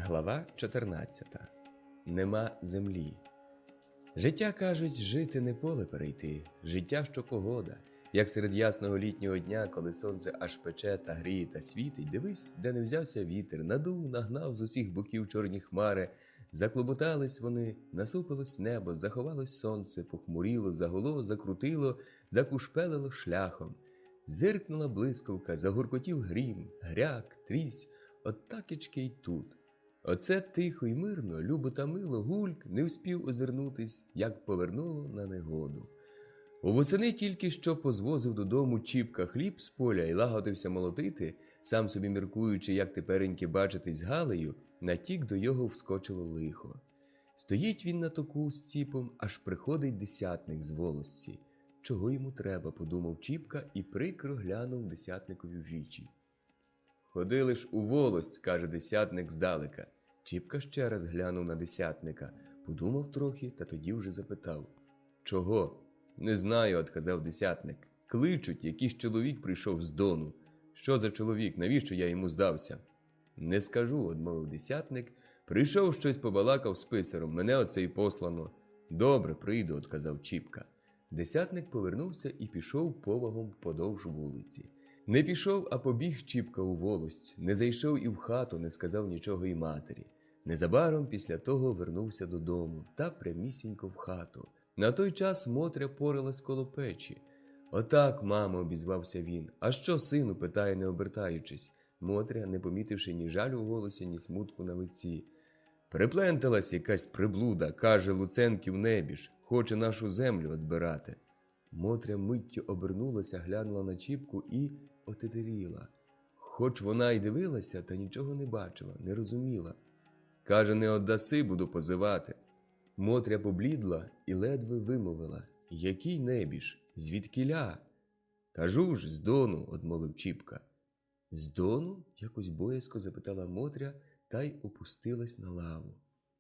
Глава 14. Нема землі. Життя, кажуть, жити не поле перейти, життя, що погода. Як серед ясного літнього дня, коли сонце аж пече та гріє та світить, дивись, де не взявся вітер, надув, нагнав з усіх боків чорні хмари, заклоботались вони, насупилось небо, заховалось сонце, похмуріло, загуло, закрутило, закушпелило шляхом. Зиркнула блискавка, загуркотів грім, гряк, трісь, от такічки й тут. Оце тихо й мирно, любо та мило, гульк не вспів озирнутись, як повернуло на негоду. У восени тільки що позвозив додому Чіпка хліб з поля і лагодився молотити, сам собі міркуючи, як тепереньки бачитись з Галею, натік до його вскочило лихо. Стоїть він на току з ціпом, аж приходить десятник з волосці. Чого йому треба, подумав Чіпка і прикро глянув десятникові в вічі. «Ходили ж у волость», – каже десятник здалека. Чіпка ще раз глянув на десятника, подумав трохи та тоді вже запитав. «Чого?» «Не знаю», – odказав десятник. «Кличуть, якийсь чоловік прийшов з Дону». «Що за чоловік? Навіщо я йому здався?» «Не скажу», – одмовив десятник. «Прийшов щось побалакав з писарем, мене оце й послано». «Добре, прийду», – odказав Чіпка. Десятник повернувся і пішов повагом подовж вулиці. Не пішов, а побіг Чіпка у волость, не зайшов і в хату, не сказав нічого й матері. Незабаром після того вернувся додому та прямісінько в хату. На той час Мотря поралась коло печі. «Отак, мамо», – обізвався він. «А що, сину?» – питає, не обертаючись. Мотря, не помітивши ні жалю в голосі, ні смутку на лиці. «Припленталась якась приблуда, каже, Луценків небіж, хоче нашу землю одбирати». Мотря миттю обернулася, глянула на Чіпку і отетеріла. Хоч вона й дивилася, та нічого не бачила, не розуміла. Каже, не оддаси, буду позивати. Мотря поблідла і ледве вимовила. Який небіж? Звідкіля? Кажу ж, з Дону, одмовив Чіпка. З Дону? Якось боязко запитала Мотря та й опустилась на лаву.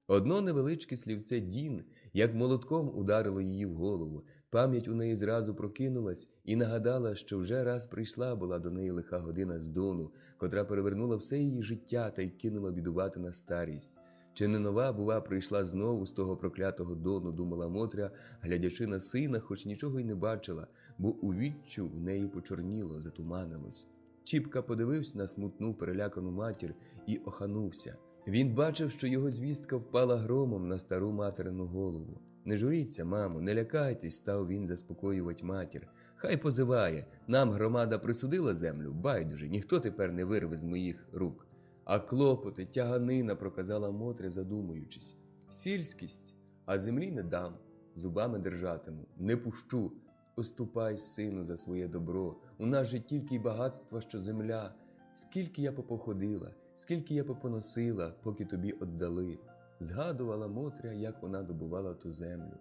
Одно невеличке слівце «дін», як молотком ударило її в голову. Пам'ять у неї зразу прокинулась і нагадала, що вже раз прийшла була до неї лиха година з Дону, котра перевернула все її життя та й кинула бідувати на старість. Чи не нова, бува, прийшла знову з того проклятого Дону, думала Мотря, глядячи на сина, хоч нічого й не бачила, бо у віччю в неї почорніло, затуманилось. Чіпка подивився на смутну, перелякану матір і оханувся. Він бачив, що його звістка впала громом на стару материну голову. «Не журіться, мамо, не лякайтесь», – став він заспокоювати матір. «Хай позиває, нам громада присудила землю, байдуже, ніхто тепер не вирве з моїх рук». «А клопоти, тяганина», – проказала Мотря, задумуючись. «Сільськість, а землі не дам, зубами держатиму, не пущу. Оступай, сину, за своє добро, у нас же тільки й багатства, що земля. Скільки я попоходила, скільки я попоносила, поки тобі отдали». Згадувала Мотря, як вона добувала ту землю.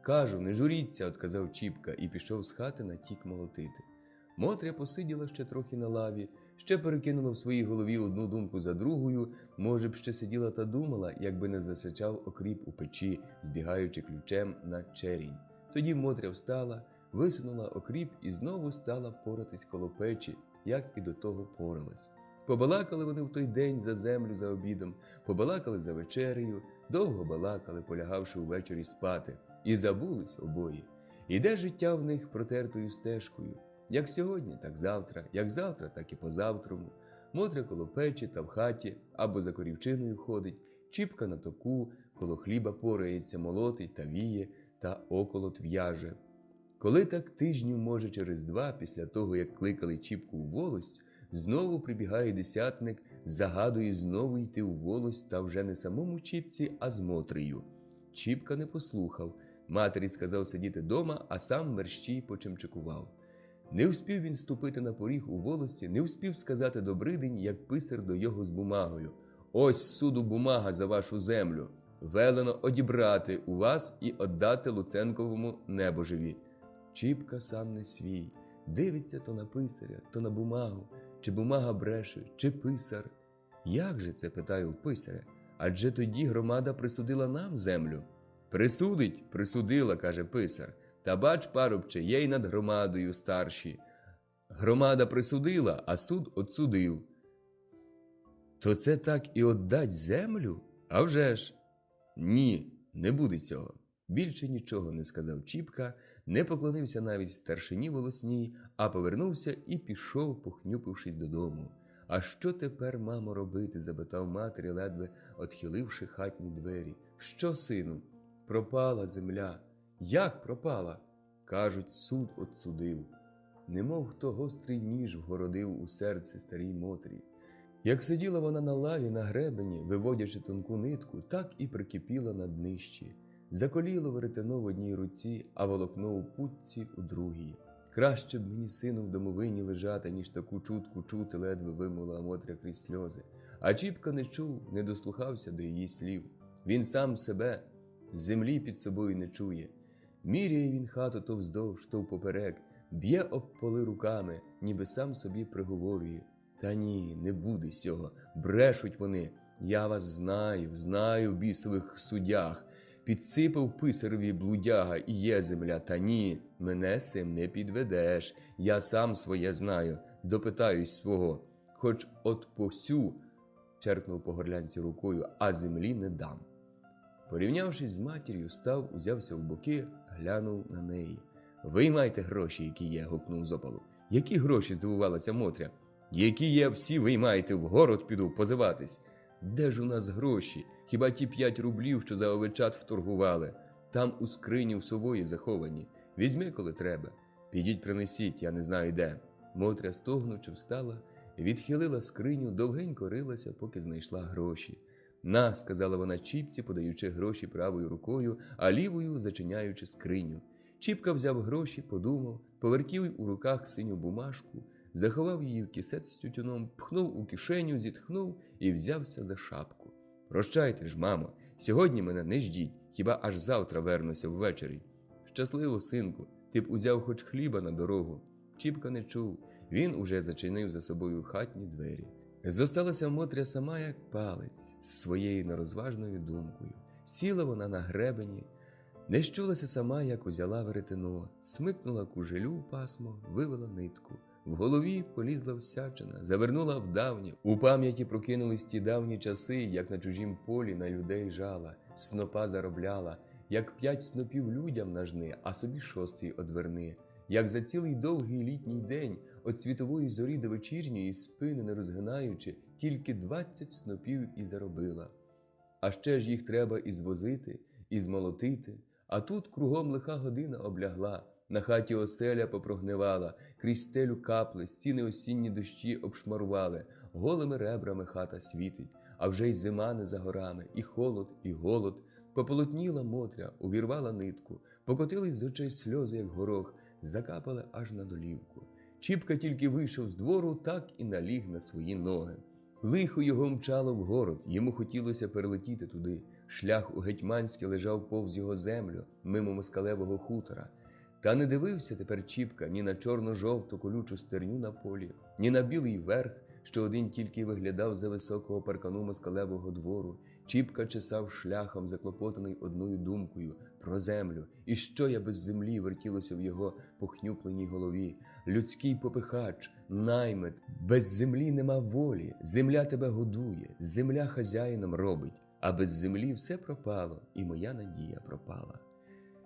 «Кажу, не журіться», – odказав Чіпка і пішов з хати на тік молотити. Мотря посиділа ще трохи на лаві, ще перекинула в своїй голові одну думку за другою, може б ще сиділа та думала, якби не засичав окріп у печі, збігаючи ключем на черінь. Тоді Мотря встала, висунула окріп і знову стала поратись коло печі, як і до того поралась. Побалакали вони в той день за землю за обідом, побалакали за вечерею, довго балакали, полягавши увечері спати, і забулись обоє. Іде життя в них протертою стежкою. Як сьогодні, так завтра, як завтра, так і позавтрому. Мотря коло печі та в хаті, або за корівчиною ходить, Чіпка на току, коло хліба порається, молотить та віє, та околот в'яже. Коли так тижнів, може, через 2, після того, як кликали Чіпку у волость, знову прибігає десятник, загадує знову йти у волость, та вже не самому Чіпці, а з Мотрею. Чіпка не послухав, матері сказав сидіти дома, а сам мерщій почимчикував. Не вспів він ступити на поріг у волості, не вспів сказати добридень, як писар до його з бумагою. «Ось суду бумага за вашу землю. Велено одібрати у вас і отдати Луценковому небожеві». Чіпка сам не свій. Дивиться то на писаря, то на бумагу. Чи бумага бреше, чи писар? «Як же це?» – питаю в писаря. «Адже тоді громада присудила нам землю». «Присудить?» – «Присудила», – каже писар. «Та бач, парубче, є й над громадою старші. Громада присудила, а суд отсудив». То це так і отдать землю? А вже ж! Ні, не буде цього. Більше нічого не сказав Чіпка, не поклонився навіть старшині волосній, а повернувся і пішов, похнюпившись додому. А що тепер, мамо, робити? Запитав матері, ледве отхиливши хатні двері. Що, сину? Пропала земля. Як пропала? Кажуть, суд отсудив. Немов хто гострий ніж вгородив у серці старій Мотрі. Як сиділа вона на лаві на гребені, виводячи тонку нитку, так і прикипіла на днищі. Заколіло веретено в одній руці, а волокно у путці у другій. Краще б мені, сину, в домовині лежати, ніж таку чутку чути, ледве вимовила Мотря крізь сльози. А Чіпка не чув, не дослухався до її слів. Він сам себе, землі під собою не чує. Міряє він хату то вздовж, то впоперек, б'є об поли руками, ніби сам собі приговорює. Та ні, не буде сього, брешуть вони. Я вас знаю в бісових судях. Підсипав писареві блудяга і є земля. Та ні, мене сим не підведеш. Я сам своє знаю, допитаюсь свого. Хоч от посю, черкнув по горлянці рукою, а землі не дам. Порівнявшись з матір'ю, став, узявся в боки, глянув на неї. Виймайте гроші, які є, гукнув з опалу. Які гроші? Здивувалася Мотря. Які є, всі виймайте, в город піду позиватись. Де ж у нас гроші? Хіба ті 5 рублів, що за овечат вторгували? Там у скрині в сової заховані. Візьми, коли треба. Підіть принесіть, я не знаю де. Мотря, стогнучи, встала, відхилила скриню, довгенько рилася, поки знайшла гроші. На, сказала вона Чіпці, подаючи гроші правою рукою, а лівою зачиняючи скриню. Чіпка взяв гроші, подумав, повертів у руках синю бумажку, заховав її в кисет з тютюном, пхнув у кишеню, зітхнув і взявся за шапку. Прощайте ж, мамо, сьогодні мене не ждіть, хіба аж завтра вернуся ввечері. Щасливо, синку, ти б узяв хоч хліба на дорогу. Чіпка не чув, він уже зачинив за собою хатні двері. Зосталася Мотря сама, як палець, з своєю нерозважною думкою. Сіла вона на гребені, не щулася сама, як узяла веретено, смикнула кужелю в пасмо, вивела нитку. В голові полізла всячина, завернула в давнє. У пам'яті прокинулись ті давні часи, як на чужім полі на людей жала, снопа заробляла, як 5 снопів людям нажни, а собі 6-й одверни. Як за цілий довгий літній день, от світової зорі до вечірньої, спини не розгинаючи, тільки 20 снопів і заробила. А ще ж їх треба і звозити, і змолотити, а тут кругом лиха година облягла. На хаті оселя попрогнивала, крізь стелю капли, стіни осінні дощі обшмарували, голими ребрами хата світить, а вже й зима не за горами, і холод, і голод. Пополотніла Мотря, увірвала нитку, покотились з очей сльози, як горох, закапали аж на долівку. Чіпка тільки вийшов з двору, так і наліг на свої ноги. Лихо його мчало в город, йому хотілося перелетіти туди. Шлях у Гетьманське лежав повз його землю, мимо москалевого хутора. Та не дивився тепер Чіпка ні на чорно-жовту колючу стерню на полі, ні на білий верх, що один тільки виглядав за високого паркану москалевого двору. Чіпка чесав шляхом, заклопотаний одною думкою – про землю. І що я без землі, вертілося в його похнюпленій голові. Людський попихач, наймит, без землі нема волі, земля тебе годує, земля хазяїном робить, а без землі все пропало, і моя надія пропала.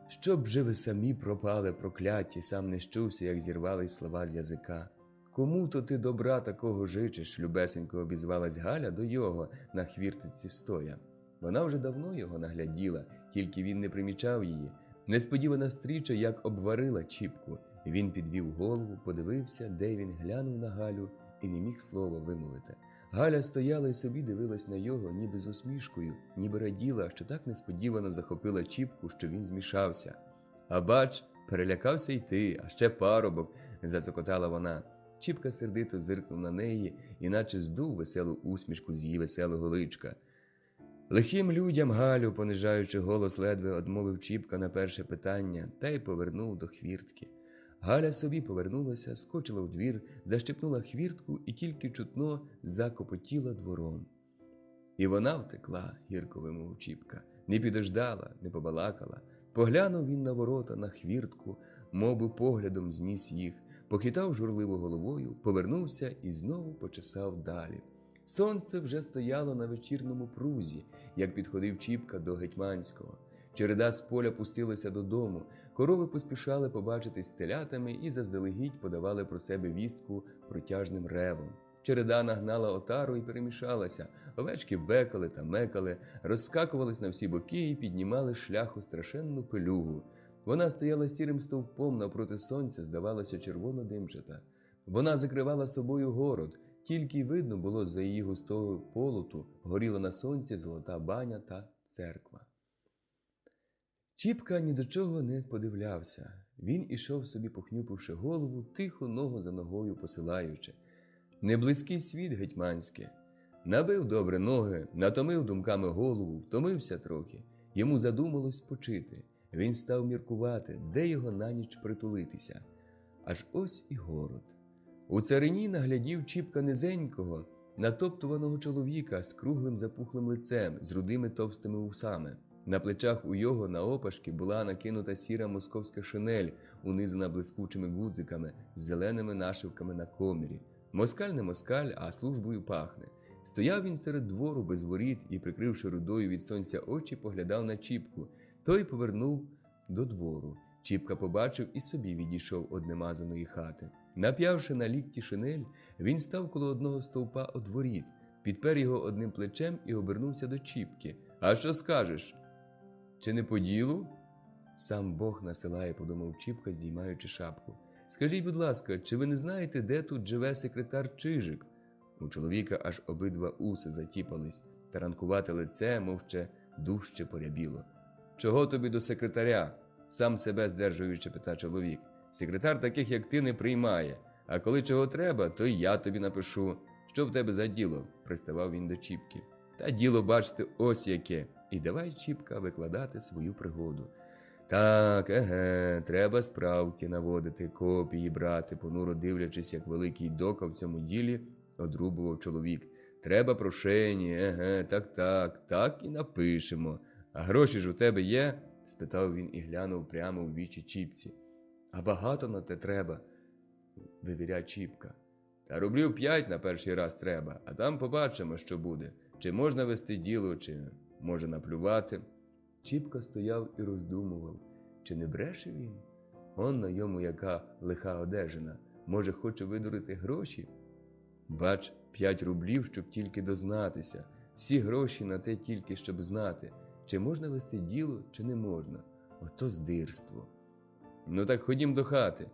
Щоб же ви самі пропали, прокляті, сам не щувся, як зірвались слова з язика. Кому-то ти добра такого жичиш, любесенько обізвалась Галя до його на хвіртиці стоя. Вона вже давно його нагляділа, тільки він не примічав її. Несподівана стріча, як обварила Чіпку. Він підвів голову, подивився, де він глянув на Галю і не міг слова вимовити. Галя стояла і собі дивилась на його, ніби з усмішкою, ніби раділа, що так несподівано захопила Чіпку, що він змішався. «А бач, перелякався й ти, а ще парубок», – зацокотала вона. Чіпка сердито зиркнув на неї, іначе здув веселу усмішку з її веселого личка. «Лихим людям, Галю», – понижаючи голос, ледве одмовив Чіпка на перше питання, та й повернув до хвіртки. Галя собі повернулася, скочила в двір, защепнула хвіртку і тільки чутно закопотіла двором. І вона втекла, гірко вимовив Чіпка, не підождала, не побалакала. Поглянув він на ворота, на хвіртку, мовби поглядом зніс їх, похитав журливо головою, повернувся і знову почесав далі. Сонце вже стояло на вечірному прузі, як підходив Чіпка до Гетьманського. Череда з поля пустилася додому, корови поспішали побачитись з телятами і заздалегідь подавали про себе вістку протяжним ревом. Череда нагнала отару і перемішалася, овечки бекали та мекали, розскакувались на всі боки і піднімали з шляху страшенну пилюгу. Вона стояла сірим стовпом навпроти сонця, здавалося, червоно-димчата. Вона закривала собою город, тільки й видно було з-за її густого полоту горіла на сонці золота баня та церква. Чіпка ні до чого не подивлявся. Він ішов собі, похнюпивши голову, тихо ногу за ногою посилаючи. Неблизький світ гетьманське. Набив добре ноги, натомив думками голову, втомився трохи. Йому задумалось спочити. Він став міркувати, де його на ніч притулитися. Аж ось і город. У царині наглядів Чіпка низенького, натоптуваного чоловіка з круглим запухлим лицем, з рудими товстими вусами. На плечах у його наопашки була накинута сіра московська шинель, унизана блискучими гудзиками з зеленими нашивками на комірі. Москаль не москаль, а службою пахне. Стояв він серед двору без воріт і, прикривши рудою від сонця очі, поглядав на Чіпку. Той повернув до двору. Чіпка побачив і собі відійшов од немазаної хати. Нап'явши на лікті шинель, він став коло одного стовпа од воріт, підпер його одним плечем і обернувся до Чіпки. «А що скажеш? Чи не по ділу?» «Сам Бог насилає», – подумав Чіпка, здіймаючи шапку. «Скажіть, будь ласка, чи ви не знаєте, де тут живе секретар Чижик?» У чоловіка аж обидва уси затіпались, та ранкувате лице, мовче, дужче порябіло. «Чого тобі до секретаря?» – сам себе здержуючи, пита чоловік. «Секретар таких, як ти, не приймає. А коли чого треба, то й я тобі напишу. Що в тебе за діло?» – приставав він до Чіпки. «Та діло, бачите, ось яке». І давай Чіпка викладати свою пригоду. «Так, треба справки наводити, копії брати», понуро дивлячись, як великий дока в цьому ділі, одрубував чоловік. «Треба прошені, так і напишемо. А гроші ж у тебе є?» – спитав він і глянув прямо в вічі Чіпці. «А багато на те треба?» – вивіряв Чіпка. «Та рублів 5 на перший раз треба, а там побачимо, що буде. Чи можна вести діло, чи може наплювати?» Чіпка стояв і роздумував. Чи не бреше він? Он на йому яка лиха одежина. Може, хоче видурити гроші? Бач, 5 рублів, щоб тільки дознатися. Всі гроші на те тільки, щоб знати, чи можна вести діло, чи не можна. Ото здирство. «Ну так ходім до хати».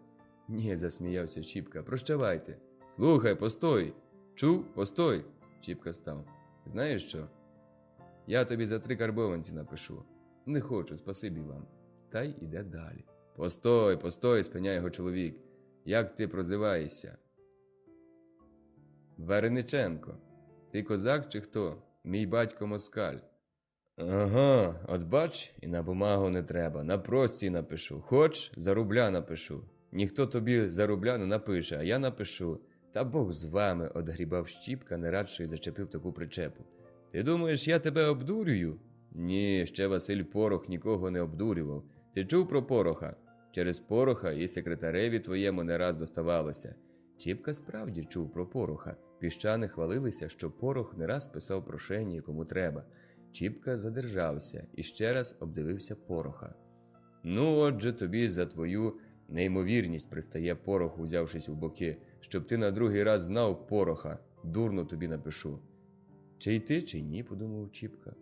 «Ні», – засміявся Чіпка, – «прощавайте». «Слухай, постой!» «Чув? Постой!» Чіпка став. «Знаєш що? Я тобі за 3 карбованці напишу. Не хочу, спасибі вам». Та й іде далі. Постой, спиняє його чоловік. «Як ти прозиваєшся?» «Варениченко. Ти козак чи хто? Мій батько москаль». «Ага, от бач, і на бумагу не треба, на простій напишу. Хоч, за рубля напишу. Ніхто тобі за рубля не напише, а я напишу. Та Бог з вами», – одгрібав Чіпка, не радше й зачепив таку причепу. «Ти думаєш, я тебе обдурюю?» «Ні, ще Василь Порох нікого не обдурював. Ти чув про Пороха? Через Пороха і секретареві твоєму не раз доставалося». Чіпка справді чув про Пороха. Піщани хвалилися, що Порох не раз писав прошення, кому треба. Чіпка задержався і ще раз обдивився Пороха. «Ну, отже, тобі за твою неймовірність пристає Порох, узявшись у боки, щоб ти на другий раз знав Пороха. Дурно тобі напишу». «Чи йти, чи ні?» – подумав Чіпка.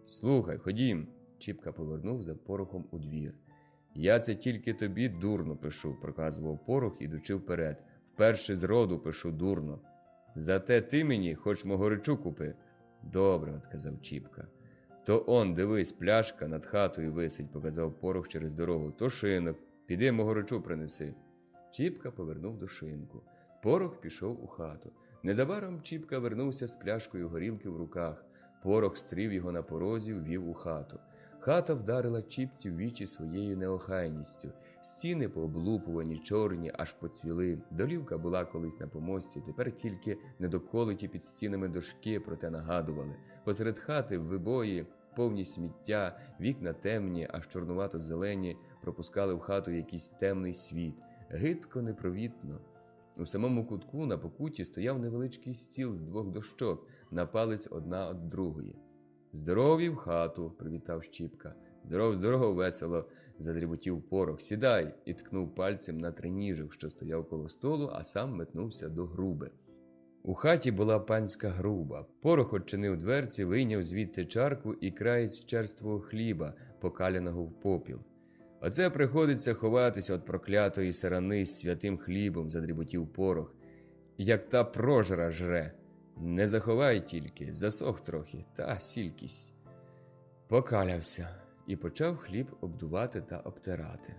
«Слухай, ходім». Чіпка повернув за Порохом у двір. «Я це тільки тобі дурно пишу», – проказував Порох, ідучи вперед. «Вперше з роду пишу дурно. Зате ти мені хоч могоричу купи». «Добре», – отказав Чіпка. «То он, дивись, пляшка над хатою висить», – показав Порох через дорогу. «То шинок. Піди могоричу принеси». Чіпка повернув до шинку. Порох пішов у хату. Незабаром Чіпка вернувся з пляшкою горілки в руках. Порох стрів його на порозі, ввів у хату. Хата вдарила Чіпці в вічі своєю неохайністю. Стіни пооблупувані, чорні, аж поцвіли. Долівка була колись на помості, тепер тільки недоколиті під стінами дошки, проте нагадували. Посеред хати в вибої повні сміття, вікна темні, аж чорнувато-зелені, пропускали в хату якийсь темний світ. Гидко, непровітно. У самому кутку на покуті стояв невеличкий стіл з 2 дощок, на палець одна від другої. «Здорові в хату!» – привітав Щіпка. «Здоров, здоров, весело!» – задріботів Порох. «Сідай!» – і ткнув пальцем на триніжок, що стояв коло столу, а сам метнувся до груби. У хаті була панська груба. Порох odчинив дверці, вийняв звідти чарку і краєць черствого хліба, покаляного в попіл. «Оце приходиться ховатися від проклятої сарани з святим хлібом», – задріботів Порох. «Як та прожра жре. Не заховай тільки, засох трохи, та сількість». Покалявся і почав хліб обдувати та обтирати.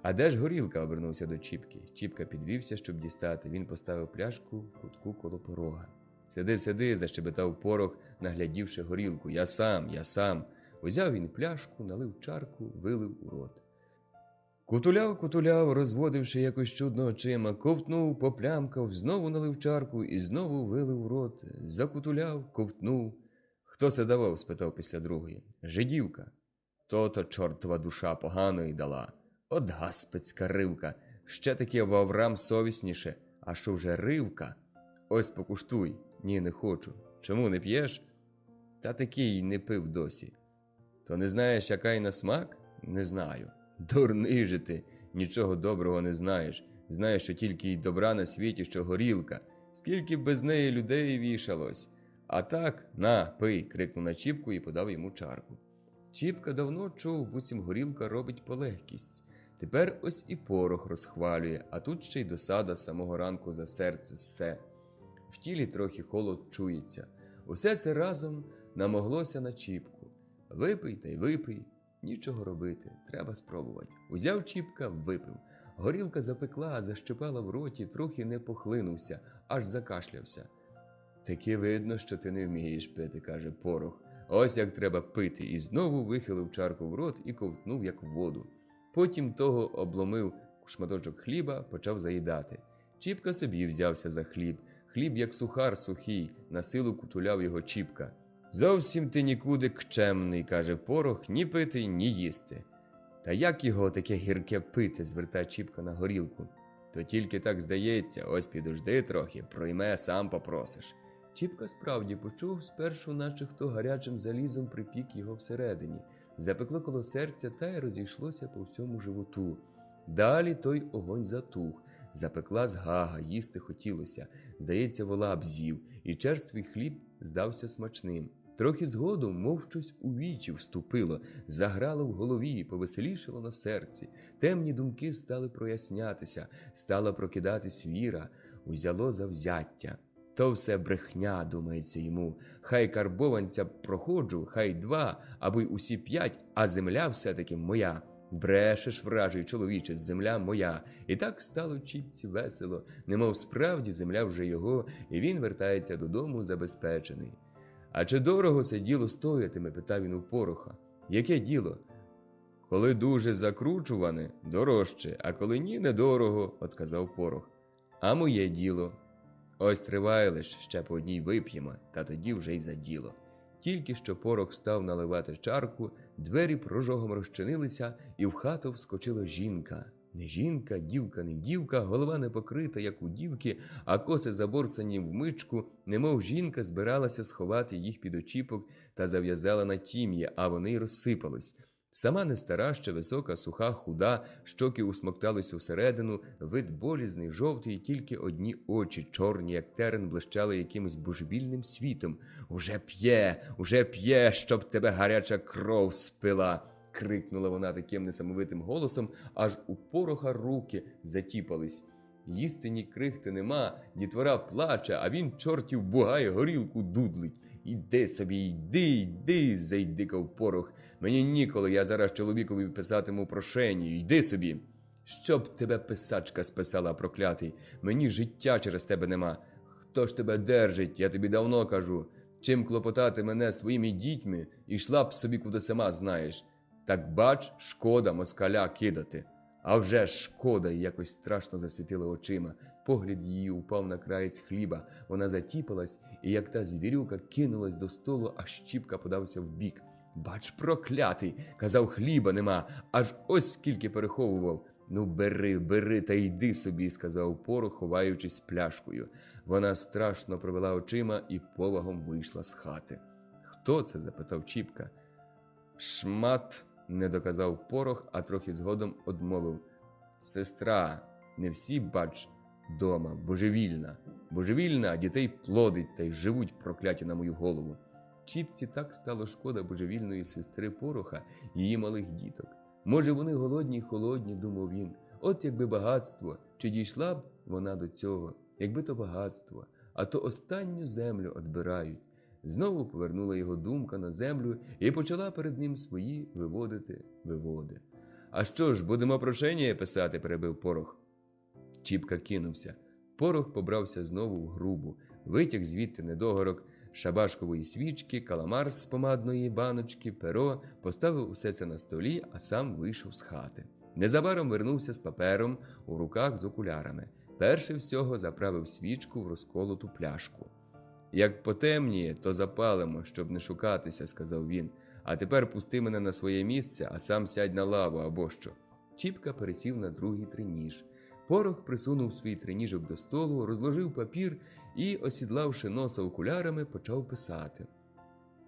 «А де ж горілка?» – обернувся до Чіпки. Чіпка підвівся, щоб дістати. Він поставив пляшку в кутку коло порога. «Сиди, сиди!» – защебетав Порох, наглядівши горілку. Я сам!» Узяв він пляшку, налив чарку, вилив у рот. Кутуляв, розводивши якось чудно очима, ковтнув, поплямкав, знову налив чарку і знову вилив у рот. Закутуляв, ковтнув. «Хто се давав?» – спитав після другої. «Жидівка». «То-то чортова душа поганої дала. От гаспецька ривка. Ще таки в Аврам совісніше. А що вже ривка? Ось покуштуй». «Ні, не хочу». «Чому не п'єш?» «Та такий не пив досі». «То не знаєш, яка й на смак?» «Не знаю». «Дурний же ти, нічого доброго не знаєш. Знаєш, що тільки й добра на світі, що горілка. Скільки б без неї людей вішалось. А так, на, пий», – крикнув на Чіпку і подав йому чарку. Чіпка давно чув, буцім горілка робить полегкість. Тепер ось і Порох розхвалює, а тут ще й досада з самого ранку за серце ссе. В тілі трохи холод чується. Усе це разом намоглося на Чіпку. Випий та й випий. Нічого робити, треба спробувати. Узяв Чіпка, випив. Горілка запекла, защепала в роті, трохи не похлинувся, аж закашлявся. «Таки видно, що ти не вмієш пити», – каже Порох. «Ось як треба пити». І знову вихилив чарку в рот і ковтнув, як воду. Потім того обломив шматочок хліба, почав заїдати. Чіпка собі взявся за хліб. Хліб, як сухар сухий, на силу кутуляв його Чіпка. «Зовсім ти нікуди кчемний», – каже Порох, – «ні пити, ні їсти». «Та як його таке гірке пити?» – звертає Чіпка на горілку. «То тільки так здається, ось підожди трохи, пройме, сам попросиш». Чіпка справді почув спершу, наче хто гарячим залізом припік його всередині. Запекло коло серця та й розійшлося по всьому животу. Далі той огонь затух. Запекла згага, їсти хотілося. Здається, вола бзів, і черствий хліб здався смачним. Трохи згодом, мов щось у вічі вступило, заграло в голові, повеселішало на серці. Темні думки стали прояснятися, стала прокидатись віра, узяло завзяття. То все брехня, думається йому. Хай карбованця проходжу, хай 2, або й усі 5, а земля все-таки моя. Брешеш, вражий чоловіче, земля моя. І так стало Чіпці весело, немов справді земля вже його, і він вертається додому забезпечений. «А чи дорого це діло стоятиме?» – питав він у Пороха. «Яке діло?» «Коли дуже закручуване, дорожче, а коли ні, недорого», – отказав Порох. «А моє діло?» «Ось тривай лиш, ще по одній вип'ємо, та тоді вже й за діло». Тільки що Порох став наливати чарку, двері прожогом розчинилися, і в хату вскочила жінка. Не жінка, дівка не дівка, голова не покрита, як у дівки, а коси заборсані в мичку, немов жінка збиралася сховати їх під очіпок та зав'язала на тім'я, а вони й розсипались. Сама не стара, ще висока, суха, худа, щоки усмоктались усередину, вид болізний, жовтий, тільки одні очі, чорні, як терен, блищали якимось божевільним світом. Уже п'є, щоб тебе гаряча кров спила!» – крикнула вона таким несамовитим голосом, аж у Пороха руки затіпались. Їсти ні крихти нема, дітвора плаче, а він, чортів бугай, горілку дудлить. «Іди собі, йди, зайдикав Порох. «Мені ніколи, я зараз чоловікові писатиму прошені, йди собі». «Щоб тебе писачка списала, проклятий, мені життя через тебе нема. Хто ж тебе держить, я тобі давно кажу. Чим клопотати мене своїми дітьми, ішла б собі, куди сама знаєш. Так бач, шкода москаля кидати». «А вже ж шкода!» – якось страшно засвітила очима. Погляд її упав на краєць хліба. Вона затіпалась, і як та звірюка кинулась до столу, а Щіпка подався вбік. «Бач, проклятий! Казав, хліба нема, аж ось скільки переховував. Ну, бери, бери та йди собі, сказав Порох, ховаючись з пляшкою. Вона страшно провела очима і повагом вийшла з хати. Хто це? Запитав Чіпка. Шмат, не доказав Порох, а трохи згодом одмовив. Сестра, не всі, бач, дома, божевільна. Божевільна, а дітей плодить, та й живуть прокляті на мою голову. Чіпці так стало шкода божевільної сестри Пороха, її малих діток. Може, вони голодні й холодні, думав він. От якби багатство, чи дійшла б вона до цього, якби то багатство, а то останню землю одбирають. Знову повернула його думка на землю і почала перед ним свої виводити виводи. А що ж, будемо прошення писати, перебив Порох. Чіпка кинувся. Порох побрався знову в грубу, витяг звідти недогорок шабашкової свічки, каламар з помадної баночки, перо, поставив усе це на столі, а сам вийшов з хати. Незабаром вернувся з папером у руках з окулярами. Перше всього заправив свічку в розколоту пляшку. Як потемніє, то запалимо, щоб не шукатися, сказав він. А тепер пусти мене на своє місце, а сам сядь на лаву або що. Чіпка пересів на другий триніж. Порох присунув свій триніжок до столу, розложив папір і, осідлавши носа окулярами, почав писати.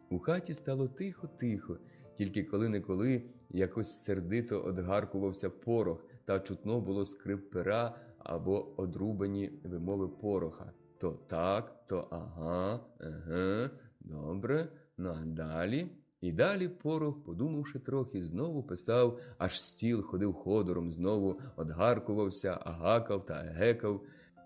У хаті стало тихо-тихо, тільки коли-неколи якось сердито одгаркувався Порох, та чутно було скрип пера або одрубані вимови Пороха. То так, то ага, добре, ну а далі? І далі Порох, подумавши трохи, знову писав, аж стіл ходив ходором, знову одгаркувався, агакав та егекав.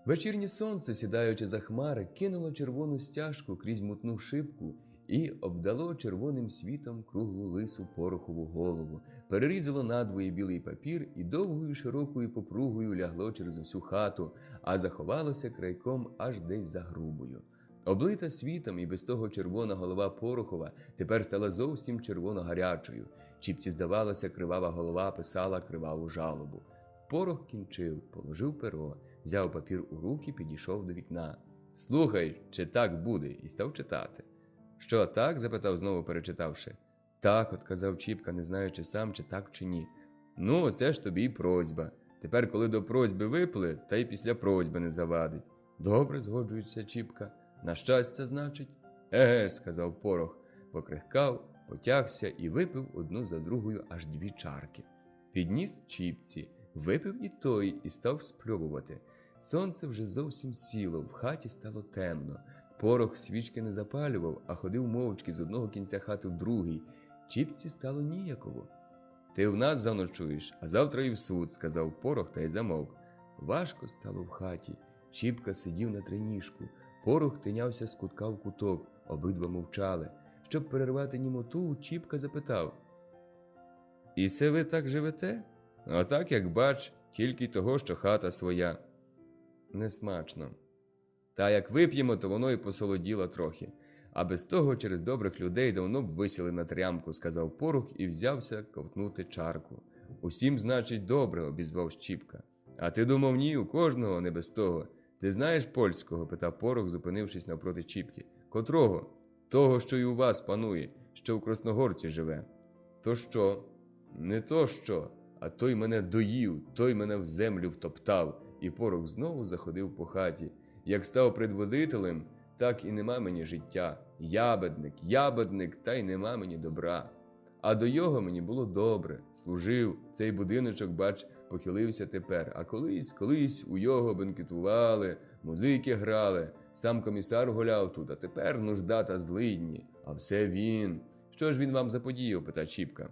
Вечірнє сонце, сідаючи за хмари, кинуло червону стяжку крізь мутну шибку і обдало червоним світом круглу лису Порохову голову, перерізало надвоє білий папір і довгою широкою попругою лягло через усю хату, а заховалося крайком аж десь за грубою. Облита світом і без того червона голова Порохова тепер стала зовсім червоно-гарячою. Чіпці, здавалося, кривава голова писала криваву жалобу. Порох кінчив, положив перо, взяв папір у руки, підійшов до вікна. «Слухай, чи так буде?» і став читати. «Що, так?» – запитав, знову перечитавши. «Так», – отказав Чіпка, не знаючи сам, чи так, чи ні. «Ну, це ж тобі й просьба. Тепер, коли до просьби випили, та й після просьби не завадить». «Добре», – згоджується Чіпка. «На щастя, значить?» «Еге ж», – сказав Порох, покрихкав, потягся і випив одну за другою аж 2 чарки. Підніс Чіпці, випив і той, і став спльовувати. Сонце вже зовсім сіло, в хаті стало темно. Порох свічки не запалював, а ходив мовчки з одного кінця хати в другий. Чіпці стало ніяково. «Ти в нас заночуєш, а завтра і в суд», – сказав Порох та й замовк. Важко стало в хаті. Чіпка сидів на триніжку. Порох тинявся з кутка в куток, обидва мовчали. Щоб перервати німоту, Чіпка запитав. «І це ви так живете?» «А так, як бач, тільки й того, що хата своя». «Несмачно. Та як вип'ємо, то воно й посолоділо трохи. А без того через добрих людей давно б висіли на трямку», – сказав Порох і взявся ковтнути чарку. «Усім, значить, добре», – обізвав Чіпка. «А ти думав, ні, у кожного, не без того. Ти знаєш польського?» – питав Порох, зупинившись навпроти Чіпки. «Котрого?» «Того, що й у вас панує, що в Красногорці живе». «То що?» «Не то що, а той мене доїв, той мене в землю втоптав». І Порох знову заходив по хаті. «Як став предводителем, так і нема мені життя. Ябедник, та й нема мені добра. А до його мені було добре. Служив, цей будиночок, бач, похилився тепер. А колись у його бенкетували, музики грали, сам комісар гуляв тут, а тепер нужда та злидні. А все він. Що ж він вам заподіяв?» – питав Чіпка.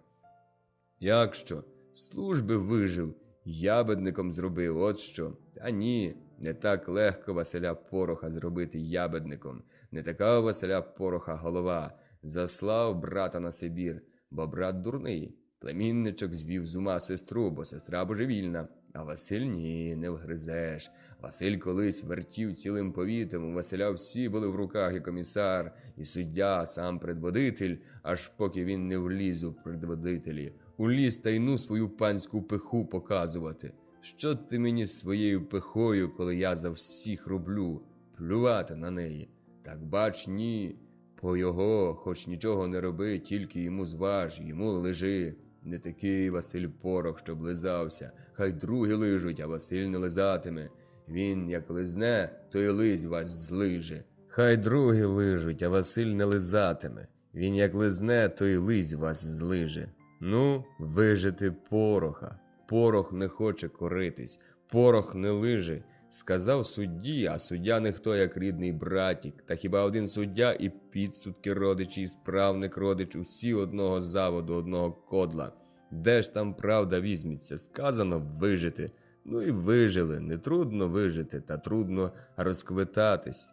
«Як що? Служби вижив, ябедником зробив, от що. Та ні, не так легко Василя Пороха зробити ябедником. Не така у Василя Пороха голова. Заслав брата на Сибір, бо брат дурний. Племінничок звів з ума сестру, бо сестра божевільна. А Василь ні, не вгризеш. Василь колись вертів цілим повітом, у Василя всі були в руках і комісар, і суддя, сам предводитель, аж поки він не вліз у предводителі. Уліз та й ну свою панську пиху показувати. Що ти мені своєю пихою, коли я за всіх роблю? Плювати на неї. Так бач, ні. По його, хоч нічого не роби, тільки йому зваж, йому лежи. Не такий Василь Порох, щоб лизався. Хай другі лижуть, а Василь не лизатиме. Він, як лизне, то й лизь вас злиже. Хай другі лижуть, а Василь не лизатиме. Він, як лизне, то й лизь вас злиже. Ну, вижити Пороха. Порох не хоче коритись, Порох не лиже. Сказав судді, а суддя не хто, як рідний братік. Та хіба один суддя і підсудки родичі, і справник родич, усі одного заводу, одного кодла. Де ж там правда візьметься? Сказано вижити. Ну і вижили. Не трудно вижити, та трудно розквитатись.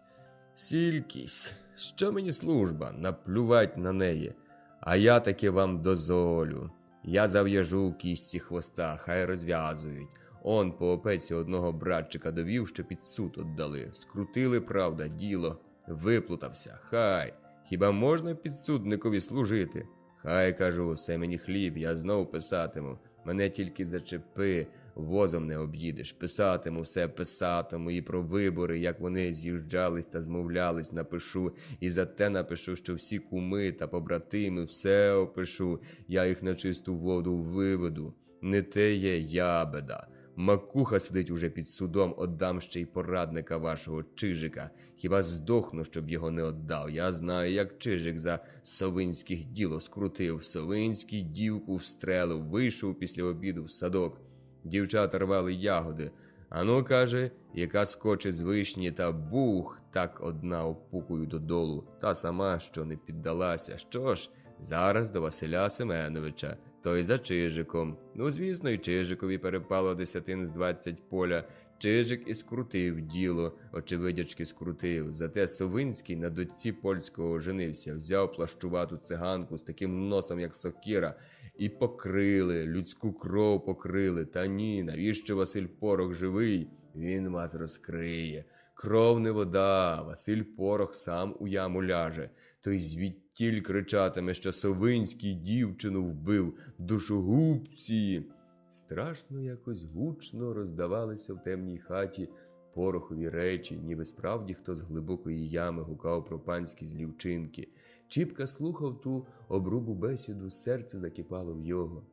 Сількість. Що мені служба? Наплювать на неї. А я таки вам дозволю. Я зав'яжу в кістці хвоста, хай розв'язують. Он по опеці одного братчика довів, що під суд отдали. Скрутили, правда, діло. Виплутався. Хай. Хіба можна підсудникові служити? Хай, кажу, все мені хліб, я знов писатиму. Мене тільки зачепи, возом не об'їдеш. Писатиму, все писатиму, і про вибори, як вони з'їжджались та змовлялись, напишу. І за те напишу, що всі куми та побратими, все опишу. Я їх на чисту воду виведу. Не те є ябеда. Макуха сидить уже під судом, отдам ще й порадника вашого Чижика. Хіба здохну, щоб його не отдав? Я знаю, як Чижик за Совинських діло скрутив. Совинський дівку встрелив, вийшов після обіду в садок. Дівчата рвали ягоди. Ану, каже, яка скоче з вишні, та бух, так одна опукою додолу. Та сама, що не піддалася. Що ж, зараз до Василя Семеновича. Той за Чижиком. Ну, звісно, й Чижикові перепало 10 з 20 поля. Чижик і скрутив діло, очевидячки скрутив. Зате Совинський на дочці польського женився, взяв плащувату циганку з таким носом, як сокира, і покрили, людську кров покрили. Та ні, навіщо Василь Порох живий? Він вас розкриє. Кров не вода, Василь Порох сам у яму ляже. Той звідтіль кричатиме, що Совинський дівчину вбив, душогубці. Страшно якось гучно роздавалися в темній хаті Порохові речі, ніби справді хто з глибокої ями гукав про панські злі вчинки. Чіпка слухав ту обрубу бесіду, серце закипало в його.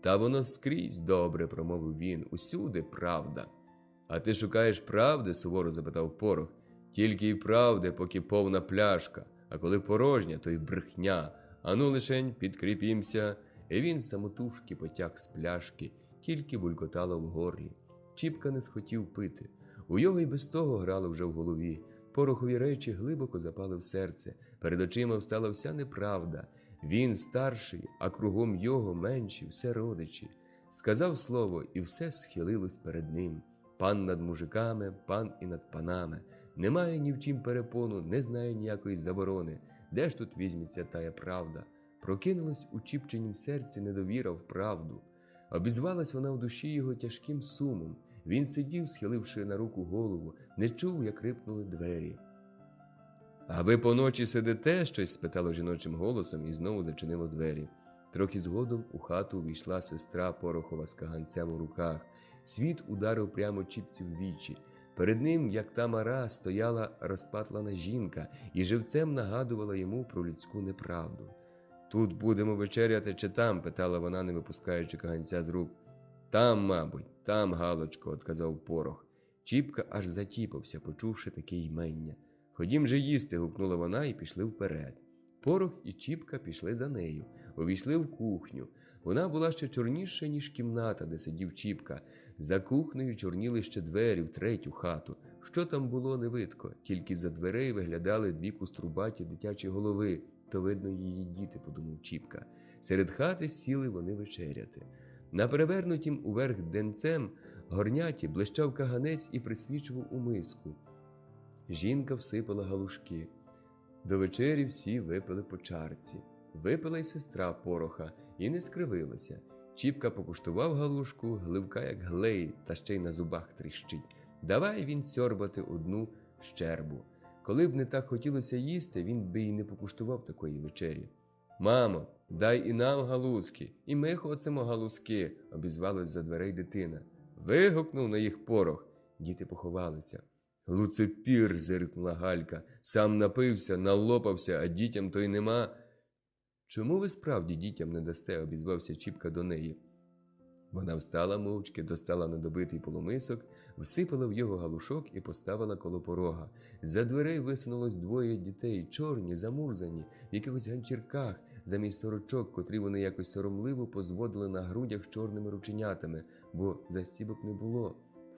Та воно скрізь добре, промовив він, усюди правда. А ти шукаєш правди? Суворо запитав Порох. Тільки й правди, поки повна пляшка, а коли порожня, то й брехня. Ану лишень підкріпімся. І він самотужки потяг з пляшки, тільки булькотало в горлі. Чіпка не схотів пити. У його й без того грало вже в голові. Порохові речі глибоко запали в серце. Перед очима встала вся неправда. Він старший, а кругом його менші, все родичі. Сказав слово, і все схилилось перед ним. Пан над мужиками, пан і над панами. Немає ні в чим перепону, не знає ніякої заборони. Де ж тут візьметься тая правда? Прокинулась у Чіпчинім серці недовіра в правду. Обізвалась вона в душі його тяжким сумом. Він сидів, схиливши на руку голову, не чув, як рипнули двері. «А ви поночі сидите?» – щось спитало жіночим голосом і знову зачинило двері. Трохи згодом у хату увійшла сестра Порохова з каганцем у руках. Світ ударив прямо Чіпці в вічі. Перед ним, як та мара, стояла розпатлана жінка і живцем нагадувала йому про людську неправду. «Тут будемо вечеряти чи там?» – питала вона, не випускаючи каганця з рук. «Там, мабуть, там, Галочко», – отказав Порох. Чіпка аж затіпався, почувши таке ймення. «Ходім же їсти», – гукнула вона і пішли вперед. Порох і Чіпка пішли за нею, увійшли в кухню. Вона була ще чорніша, ніж кімната, де сидів Чіпка. За кухнею чорніли ще двері в третю хату. Що там було, не видко, тільки за дверей виглядали дві куструбаті дитячі голови. То, видно, її діти, подумав Чіпка. Серед хати сіли вони вечеряти. На перевернутім уверх денцем горняті блищав каганець і присвічував у миску. Жінка всипала галушки. До вечері всі випили по чарці. Випила й сестра Пороха і не скривилася. Чіпка покуштував галушку, гливка як глей, та ще й на зубах тріщить. Давай він сьорбати одну щербу. Коли б не так хотілося їсти, він би й не покуштував такої вечері. «Мамо, дай і нам галузки, і ми хочемо галузки», – обізвалась за дверей дитина. Вигукнув на їх Порох. Діти поховалися. «Луцепір», – зиркнула Галька, – «сам напився, налопався, а дітям то й нема». Чому ви справді дітям не дасте, обізвався Чіпка до неї. Вона встала мовчки, достала недобитий полумисок, всипала в його галушок і поставила коло порога. За дверей висунулось двоє дітей, чорні, замурзані, в якихось ганчірках, замість сорочок, котрі вони якось соромливо позводили на грудях чорними рученятами, бо застібок не було.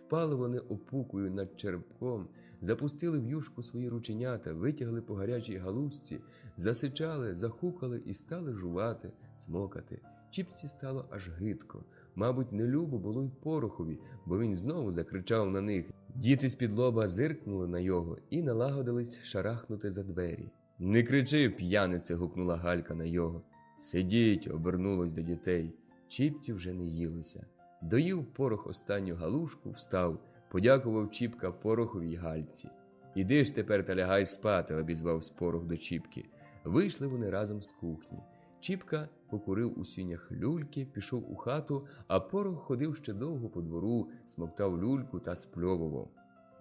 Впали вони опукою над черепком, запустили в юшку свої рученята, витягли по гарячій галузці, засичали, захукали і стали жувати, цмокати. Чіпці стало аж гидко. Мабуть, нелюбо було й Порохові, бо він знову закричав на них. Діти з-під лоба зиркнули на його і налагодились шарахнути за двері. «Не кричи, п'янице!» – гукнула Галька на його. «Сидіть!» – обернулось до дітей. Чіпці вже не їлися. Доїв Порох останню галушку, встав, подякував Чіпка Порохові й Гальці. «Іди ж тепер та лягай спати!» – обізвався Порох до Чіпки. Вийшли вони разом з кухні. Чіпка покурив у сінях люльки, пішов у хату, а Порох ходив ще довго по двору, смоктав люльку та спльовував.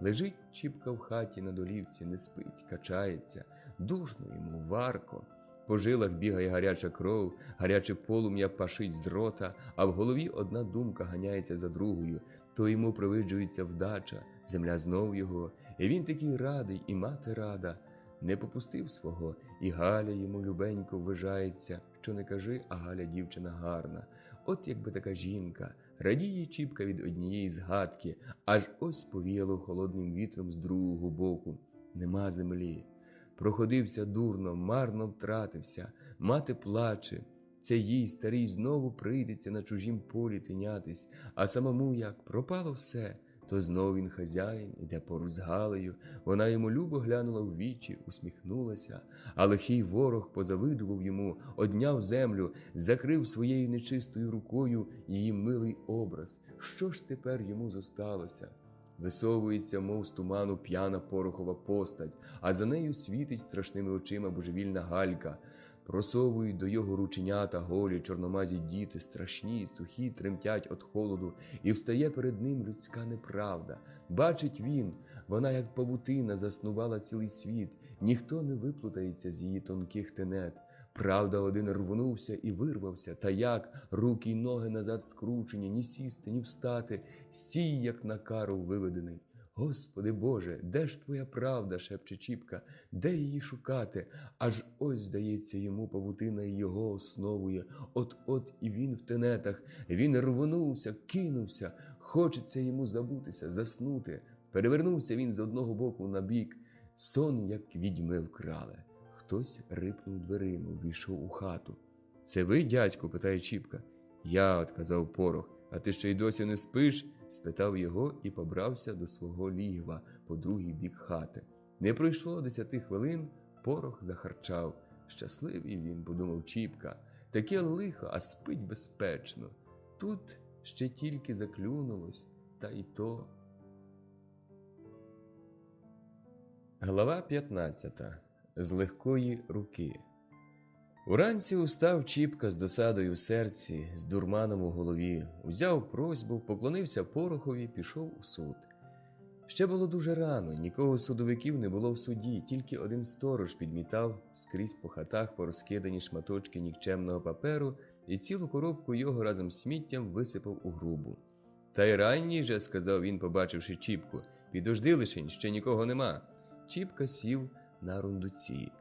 Лежить Чіпка в хаті на долівці, не спить, качається, душно йому, варко. По жилах бігає гаряча кров, гаряче полум'я пашить з рота, а в голові одна думка ганяється за другою. То йому привиджується вдача, земля знов його, і він такий радий, і мати рада. Не попустив свого, і Галя йому любенько ввижається, що не кажи, а Галя дівчина гарна. От якби така жінка, радіє Чіпка від однієї згадки, аж ось повіяло холодним вітром з другого боку. Нема землі. Проходився дурно, марно втратився, мати плаче. Це їй, старій, знову прийдеться на чужім полі тинятись, а самому як пропало все. То знов він хазяїн, іде поруч з Галею, вона йому любо глянула в вічі, усміхнулася, а лихий ворог позавидував йому, одняв землю, закрив своєю нечистою рукою її милий образ. Що ж тепер йому зосталося? Висовується, мов з туману, п'яна Порохова постать, а за нею світить страшними очима божевільна Галька. Просовують до його рученята голі чорномазі діти, страшні, сухі, тремтять від холоду, і встає перед ним людська неправда. Бачить він, вона, як павутина, заснувала цілий світ, ніхто не виплутається з її тонких тенет. Правда, один рвонувся і вирвався, та як, руки й ноги назад скручені, ні сісти, ні встати, стій, як на кару виведений. «Господи Боже, де ж твоя правда?» – шепче Чіпка, де її шукати? Аж ось, здається, йому павутина і його основує. От-от і він в тенетах, він рвонувся, кинувся, хочеться йому забутися, заснути. Перевернувся він з одного боку на бік, сон, як відьми вкрали. Хтось рипнув дверима, увійшов у хату. «Це ви, дядьку?» – питає Чіпка. «Я», – отказав Порох. «А ти ще й досі не спиш?» – спитав його і побрався до свого лігва по другий бік хати. Не пройшло 10 хвилин, Порох захарчав. Щасливий він, подумав Чіпка. Таке лихо, а спить безпечно. Тут ще тільки заклюнулось, та й то. Глава 15. З легкої руки. Уранці устав Чіпка з досадою в серці, з дурманом у голові, узяв просьбу, поклонився Порохові, пішов у суд. Ще було дуже рано, нікого з судовиків не було в суді, тільки один сторож підмітав скрізь по хатах порозкидані шматочки нікчемного паперу і цілу коробку його разом з сміттям висипав у грубу. «Та й ранній же», – сказав він, побачивши Чіпку, – «підожди лишень, ще нікого нема». Чіпка сів на рундуці.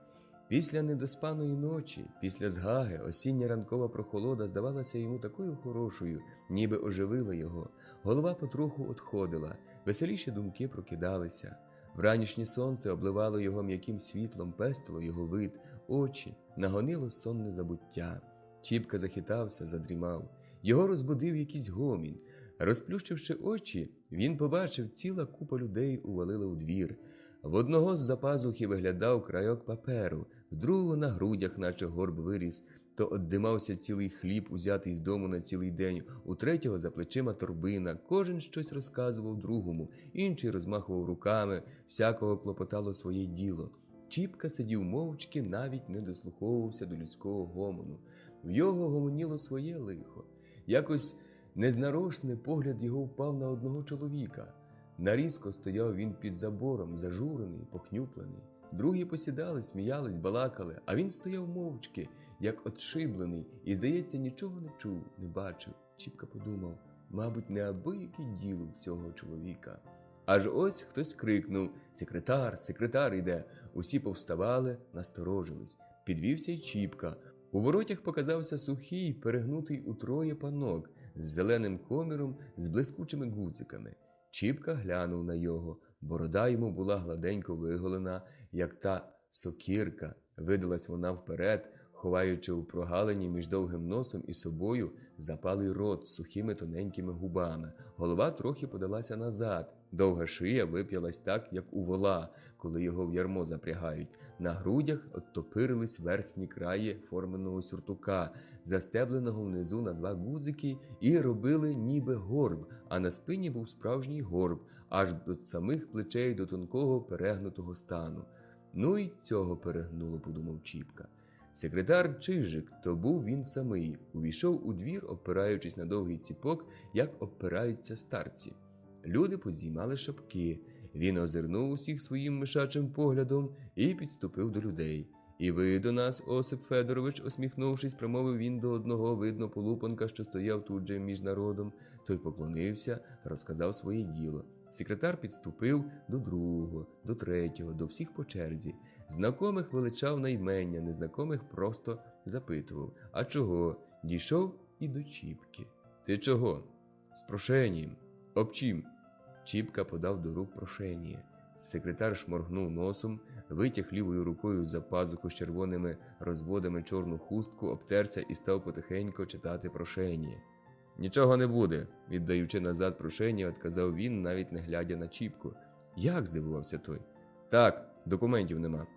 Після недоспаної ночі, після згаги, осіння ранкова прохолода здавалася йому такою хорошою, ніби оживила його. Голова потроху одходила, веселіші думки прокидалися. Вранішнє сонце обливало його м'яким світлом, пестило його вид, очі, нагонило сонне забуття. Чіпка захитався, задрімав. Його розбудив якийсь гомін. Розплющивши очі, він побачив, ціла купа людей увалила у двір. В одного з-за пазухи виглядав крайок паперу, в другого на грудях, наче горб виріс, то оддимався цілий хліб, узятий з дому на цілий день, у третього за плечима торбина, кожен щось розказував другому, інший розмахував руками, всякого клопотало своє діло. Чіпка сидів мовчки, навіть не дослуховувався до людського гомону. В його гомоніло своє лихо. Якось незнарочне погляд його впав на одного чоловіка. Нарізко стояв він під забором, зажурений, похнюплений. Другі посідали, сміялись, балакали, а він стояв мовчки, як отшиблений, і, здається, нічого не чув, не бачив. Чіпка подумав, мабуть, неабияке діло в цього чоловіка. Аж ось хтось крикнув: «Секретар, секретар іде!» Усі повставали, насторожились. Підвівся й Чіпка. У воротях показався сухий, перегнутий утроє панок з зеленим коміром, з блискучими гудзиками. Чіпка глянув на його. Борода йому була гладенько виголена, як та сокирка. Видалась вона вперед, ховаючи у прогалині між довгим носом і собою запалий рот з сухими тоненькими губами. Голова трохи подалася назад. Довга шия вип'ялась так, як у вола, коли його в ярмо запрягають. На грудях оттопирились верхні краї форменого сюртука, застебленого внизу на 2 гудзики, і робили ніби горб, а на спині був справжній горб, аж до самих плечей до тонкого перегнутого стану. Ну й цього перегнуло, подумав Чіпка. Секретар Чижик, то був він самий, увійшов у двір, опираючись на довгий ціпок, як опираються старці. Люди поздіймали шапки. Він озирнув усіх своїм мишачим поглядом і підступив до людей. «І ви до нас, Осип Федорович», усміхнувшись, промовив він до одного, видно, полупанка, що стояв тут же між народом. Той поклонився, розказав своє діло. Секретар підступив до другого, до третього, до всіх по черзі. Знакомих величав на ймення, незнакомих просто запитував. «А чого?» Дійшов і до Чіпки. «Ти чого?» «З прошенням». «Об чим?» Чіпка подав до рук прошення. Секретар шморгнув носом, витяг лівою рукою за пазуху з червоними розводами чорну хустку, обтерся і став потихеньку читати прошення. «Нічого не буде», віддаючи назад прошення, відказав він, навіть не глядя на Чіпку. «Як?» – здивувався той. «Так, документів нема».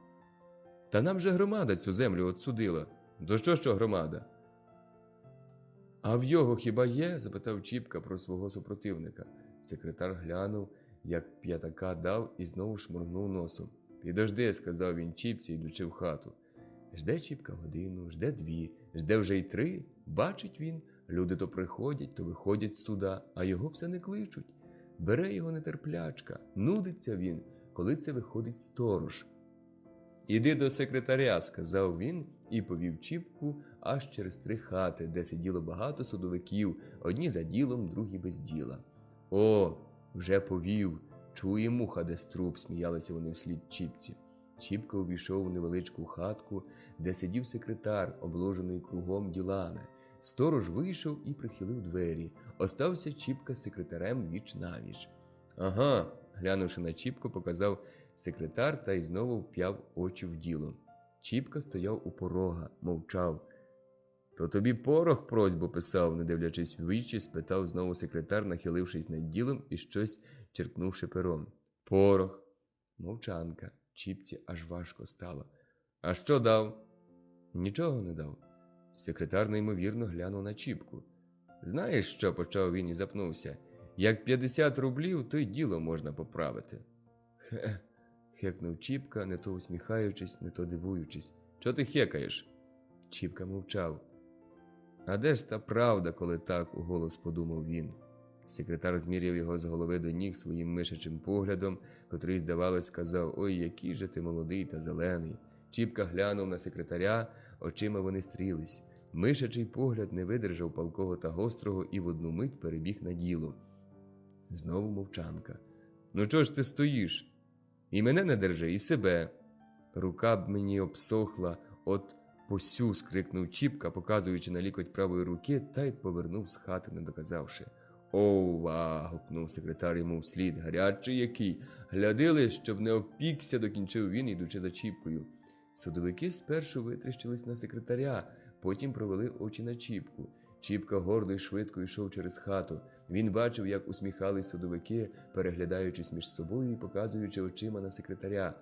«Та нам же громада цю землю отсудила». «До що громада?» «А в його хіба є?» – запитав Чіпка про свого супротивника. Секретар глянув, як п'ятака дав, і знову шморгнув носом. «Підожди», – сказав він Чіпці, йдучи в хату. Жде Чіпка годину, жде 2, жде вже й 3. Бачить він, люди то приходять, то виходять з суда, а його все не кличуть. Бере його нетерплячка, нудиться він, коли це виходить сторож. «Іди до секретаря», – сказав він і повів Чіпку аж через 3 хати, де сиділо багато судовиків, одні за ділом, другі без діла. «О, вже повів, чує муха, де струп», – сміялися вони вслід Чіпці. Чіпка увійшов у невеличку хатку, де сидів секретар, обложений кругом ділами. Сторож вийшов і прихилив двері. Остався Чіпка з секретарем віч-навіч. «Ага», – глянувши на Чіпку, показав секретар та й знову вп'яв очі в діло. Чіпка стояв у порога, мовчав. «То тобі порох просьбу писав?» – не дивлячись в вічі, спитав знову секретар, нахилившись над ділом і щось черкнувши пером. «Порох». Мовчанка. Чіпці аж важко стало. «А що дав?» «Нічого не дав». Секретар неймовірно глянув на Чіпку. «Знаєш що?» – почав він і запнувся. «Як 50 рублів, то й діло можна поправити». «Хе», – хекнув Чіпка, не то усміхаючись, не то дивуючись. «Чо ти хекаєш?» Чіпка мовчав. «А де ж та правда, коли так?» – уголос подумав він. Секретар зміряв його з голови до ніг своїм мишачим поглядом, котрий, здавалось, сказав: «Ой, який же ти молодий та зелений». Чіпка глянув на секретаря, очима вони стрілись. Мишачий погляд не видержав палкого та гострого і в одну мить перебіг на діло. Знову мовчанка. «Ну чого ж ти стоїш? І мене не держи, і себе». «Рука б мені обсохла, от посю», – скрикнув Чіпка, показуючи на лікоть правої руки, та й повернув з хати, не доказавши. «Ова!» – гукнув секретар йому вслід. «Гарячий який! Глядили, щоб не опікся», – докінчив він, ідучи за Чіпкою. Судовики спершу витріщились на секретаря, потім провели очі на Чіпку. Чіпка гордо й швидко йшов через хату. Він бачив, як усміхались судовики, переглядаючись між собою і показуючи очима на секретаря.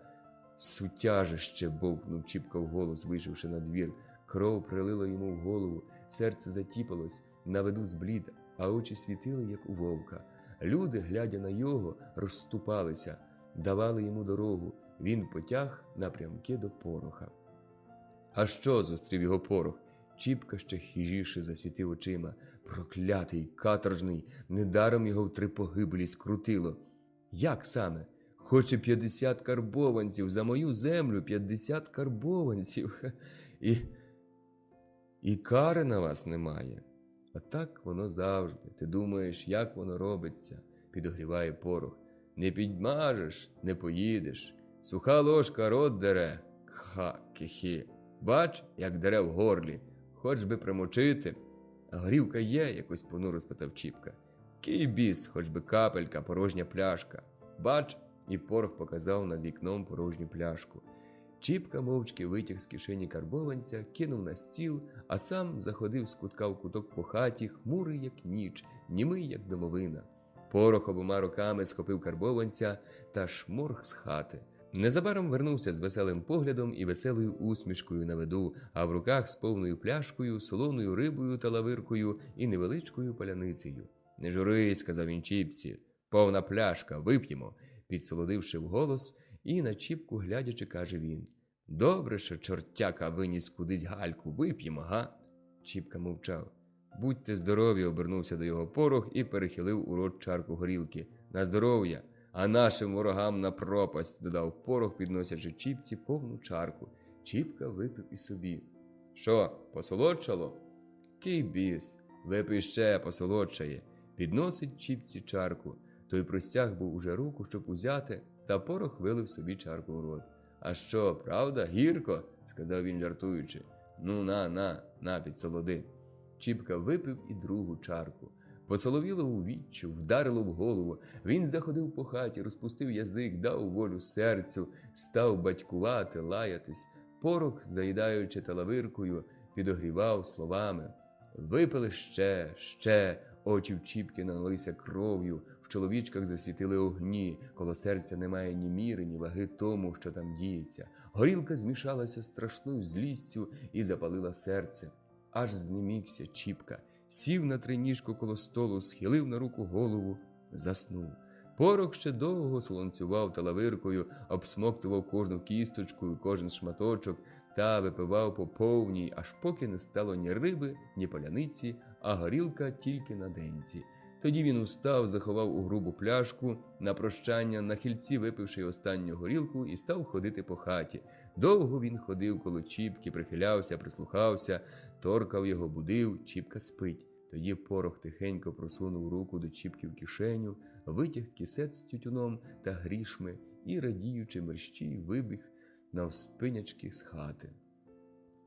«Сутяжище!» – бовкнув Чіпка вголос, вийшовши на двір. Кров прилила йому в голову, серце затіпалось, на виду зблід, а очі світили, як у вовка. Люди, глядя на його, розступалися, давали йому дорогу. Він потяг напрямки до Пороха. «А що?» – зустрів його Порох. Чіпка ще хижіше засвітив очима. Проклятий, каторжний, недаром його в 3 погибелі скрутило. «Як саме?» Хоче 50 карбованців, за мою землю 50 карбованців. І кари на вас немає. А так воно завжди. Ти думаєш, як воно робиться, підогріває порох. Не підмажеш, не поїдеш. Суха ложка рот дере. Кха-хі-хі. Бач, як дере в горлі. Хоч би примочити. А горівка є, якось понуро спитав Чіпка. Кий біс, хоч би капелька, порожня пляшка. Бач, і порох показав над вікном порожню пляшку. Чіпка мовчки витяг з кишені карбованця, кинув на стіл, а сам заходив з кутка в куток по хаті, хмурий, як ніч, німий, як домовина. Порох обома руками схопив карбованця та шморг з хати. Незабаром вернувся з веселим поглядом і веселою усмішкою на виду, а в руках з повною пляшкою, солоною рибою та лавиркою і невеличкою паляницею. «Не журись», – сказав він Чіпці, – «повна пляшка, вип'ємо», – підсолодивши вголос, і на Чіпку глядячи, каже він. «Добре, що чортяка виніс кудись гальку, вип'ємо, га?» Чіпка мовчав. «Будьте здорові», – обернувся до його порох і перехилив у рот чарку горілки. «На здоров'я, а нашим ворогам на пропасть», – додав порох, підносячи Чіпці повну чарку. Чіпка випив і собі. «Що, посолодшало?» «Кий біс, випий ще, посолодшає», – підносить Чіпці чарку. Той простяг був уже руку, щоб узяти, та порох вилив собі чарку в рот. «А що, правда, гірко?» – сказав він, жартуючи. «Ну, на, підсолоди». Чіпка випив і другу чарку. Посоловіло у віччю, вдарило в голову. Він заходив по хаті, розпустив язик, дав волю серцю, став батькувати, лаятись. Порох, заїдаючи талавиркою, підогрівав словами. Випили ще, очі в Чіпки налилися кров'ю, в чоловічках засвітили огні, коло серця немає ні міри, ні ваги тому, що там діється. Горілка змішалася страшною злістю і запалила серце. Аж знемігся Чіпка, сів на триніжку коло столу, схилив на руку голову, заснув. Порох ще довго солонцював талавиркою, обсмоктував кожну кісточку і кожен шматочок та випивав по повній, аж поки не стало ні риби, ні паляниці, а горілка тільки на денці. Тоді він устав, заховав у грубу пляшку, на прощання, на хильці випивши останню горілку, і став ходити по хаті. Довго він ходив коло Чіпки, прихилявся, прислухався, торкав його, будив, Чіпка спить. Тоді порох тихенько просунув руку до Чіпки в кишеню, витяг кисет з тютюном та грішми і, радіючи мерщій, вибіг навспинячки з хати.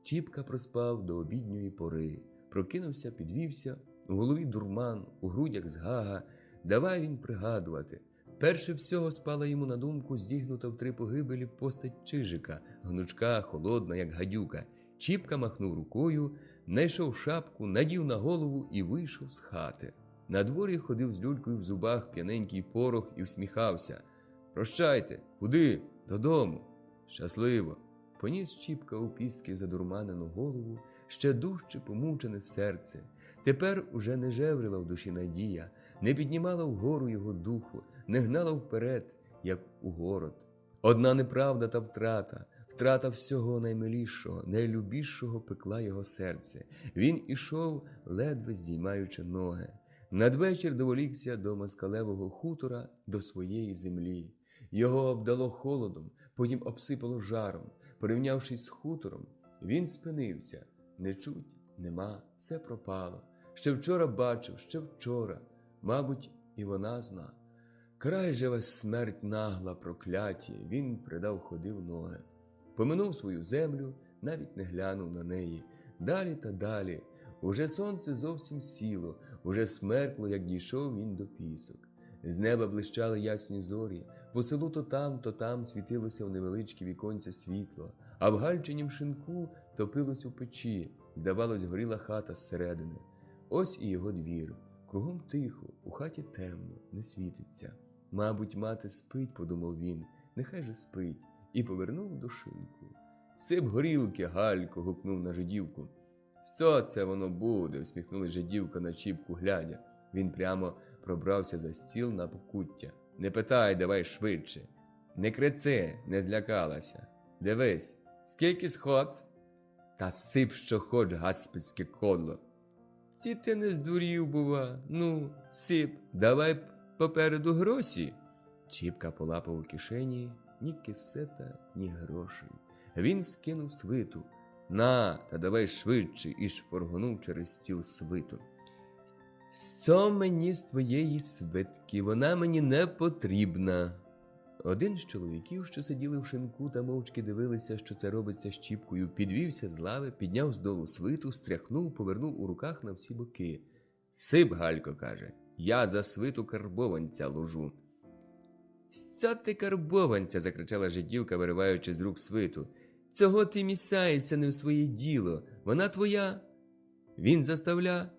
Чіпка проспав до обідньої пори, прокинувся, підвівся, у голові дурман, у грудях згага. Давай він пригадувати. Перше всього спала йому на думку зігнута в три погибелі постать Чижика, гнучка, холодна, як гадюка. Чіпка махнув рукою, знайшов шапку, надів на голову і вийшов з хати. На дворі ходив з люлькою в зубах п'яненький порох і всміхався. «Прощайте! Куди? Додому!» «Щасливо!» Поніс Чіпка у піски задурманену голову, ще дужче помучене серце. Тепер уже не жеврила в душі надія, не піднімала вгору його духу, не гнала вперед, як у город. Одна неправда та втрата, втрата всього наймилішого, найлюбішого пекла його серце. Він ішов, ледве здіймаючи ноги. Надвечір доволікся до москалевого хутора, до своєї землі. Його обдало холодом, потім обсипало жаром. Порівнявшись з хутором, він спинився. Не чуть, нема, все пропало. Ще вчора бачив, ще вчора, мабуть, і вона зна. Край же весь смерть нагла, прокляті, він придав ходи в ноги. Поминув свою землю, навіть не глянув на неї. Далі та далі. Уже сонце зовсім сіло, уже смеркло, як дійшов він до пісок. З неба блищали ясні зорі, по селу то там світилося в невеличкі віконця світло, а в гальчинім шинку топилось у печі, здавалось, горіла хата зсередини. Ось і його двір. Кругом тихо, у хаті темно, не світиться. Мабуть, мати спить, подумав він, нехай же спить, і повернув до шинку. «Сип горілки, Галько!» – гукнув на жидівку. «Що це воно буде?» – усміхнулась жидівка на Чіпку глядя. Він прямо пробрався за стіл на покуття. «Не питай, давай швидше. Не кричи, не злякалася. Дивись, скільки сходц?» «Та сип, що хоч, гаспицьке кодло!» «Ці ти не здурів, бува. Ну, сип, давай попереду гроші!» Чіпка полапав у кишені ні кисета, ні грошей. Він скинув свиту. На, та давай швидше, і шпоргонув через стіл свиту. Що мені з твоєї свитки? Вона мені не потрібна. Один з чоловіків, що сиділи в шинку та мовчки дивилися, що це робиться з Чіпкою, підвівся з лави, підняв з долу свиту, стряхнув, повернув у руках на всі боки. Сип, Галько, каже, я за свиту карбованця ложу. «Що ти карбованця?» – закричала жидівка, вириваючи з рук свиту. «Цього ти місаєшся не в своє діло. Вона твоя?» Він заставля.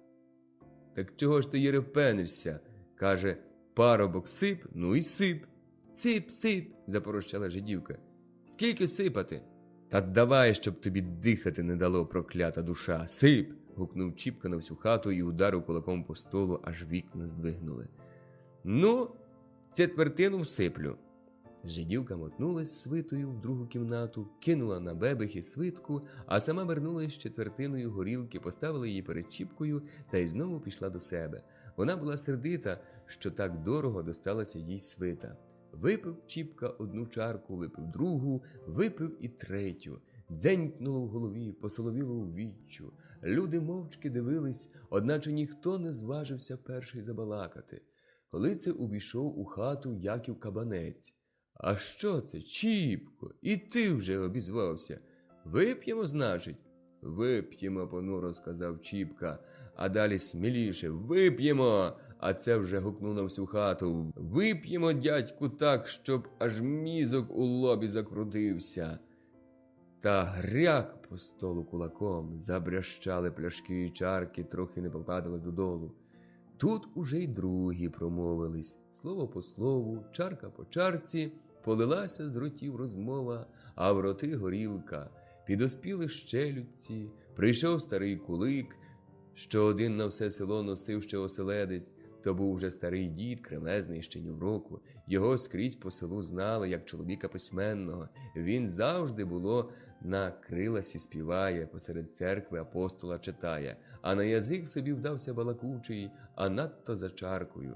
«Так чого ж ти єрепенишся?» – каже парубок. «Сип, ну і сип». «Сип, сип!» – запорощала жидівка. «Скільки сипати?» «Та давай, щоб тобі дихати не дало, проклята душа. Сип!» – гукнув Чіпка на всю хату і ударив кулаком по столу, аж вікна здвигнули. «Ну, четвертину всиплю». Жидівка мотнулась свитою в другу кімнату, кинула на бебехи свитку, а сама вернулась з четвертиною горілки, поставила її перед Чіпкою та й знову пішла до себе. Вона була сердита, що так дорого досталася їй свита. Випив Чіпка одну чарку, випив другу, випив і третю. Дзенькнуло в голові, посоловіло у віччю. Люди мовчки дивились, одначе ніхто не зважився перший забалакати. Коли це увійшов у хату Яків Кабанець. «А що це, Чіпко? І ти вже обізвався. Вип'ємо, значить?» «Вип'ємо», – понуро сказав Чіпка, а далі сміліше. «Вип'ємо!» А це вже гукнув на всю хату. «Вип'ємо, дядьку, так, щоб аж мізок у лобі закрутився». Та гряк по столу кулаком, забрящали пляшки і чарки, трохи не попадали додолу. Тут уже й другі промовились. Слово по слову, чарка по чарці, полилася з ротів розмова, а в роти горілка. Підоспіли щелюдці, прийшов старий кулик, що один на все село носив ще оселедець. То був вже старий дід, кремезний ще ні в року. Його скрізь по селу знали, як чоловіка письменного. Він завжди було на криласі співає, посеред церкви апостола читає, а на язик собі вдався балакучий, а надто за чаркою.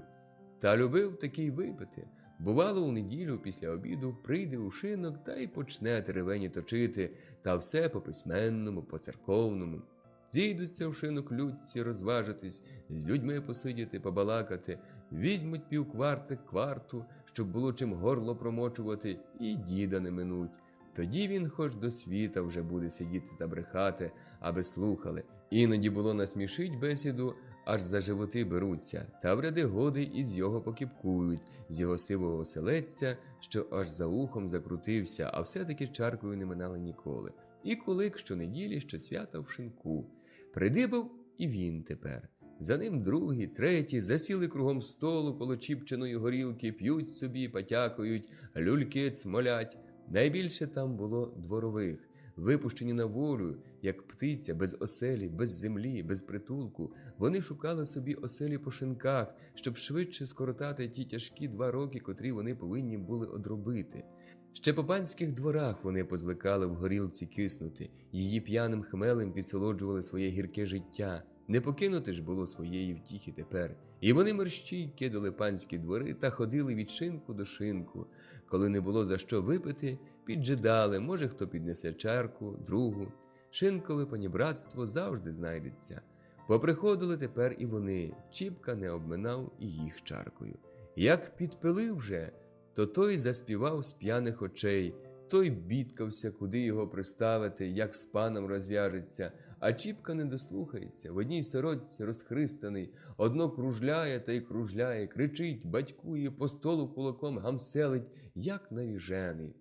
Та любив такий випити. Бувало, у неділю після обіду прийде у шинок та й почне теревені точити, та все по-письменному, по-церковному. Зійдуться в шинок людці розважитись, з людьми посидіти, побалакати, візьмуть півкварти кварту, щоб було чим горло промочувати, і діда не минуть. Тоді він хоч до світа вже буде сидіти та брехати, аби слухали. Іноді було насмішить бесіду, аж за животи беруться, та в ряди годи із його покіпкують, з його сивого оселедця, що аж за ухом закрутився, а все-таки чаркою не минали ніколи. І кулик щонеділі, щосвята в шинку. Придибав і він тепер. За ним другий, третій, засіли кругом столу коло чіпченої горілки, п'ють собі, потякають, люльки цмолять. Найбільше там було дворових, випущені на волю, як птиця, без оселі, без землі, без притулку. Вони шукали собі оселі по шинках, щоб швидше скоротати ті тяжкі 2 роки, котрі вони повинні були одробити. Ще по панських дворах вони позвикали в горілці киснути, її п'яним хмелем підсолоджували своє гірке життя. Не покинути ж було своєї втіхи тепер. І вони мерщій кидали панські двори та ходили від шинку до шинку. Коли не було за що випити, піджидали, може хто піднесе чарку, другу. Шинкове панібратство завжди знайдеться. Поприходили тепер і вони, Чіпка не обминав і їх чаркою. Як підпилив вже, то той заспівав з п'яних очей, той бідкався, куди його приставити, як з паном розв'яжеться, а Чіпка не дослухається, в одній сорочці розхристаний, одно кружляє та й кружляє, кричить, батькує, по столу кулаком гамселить, як навіжений.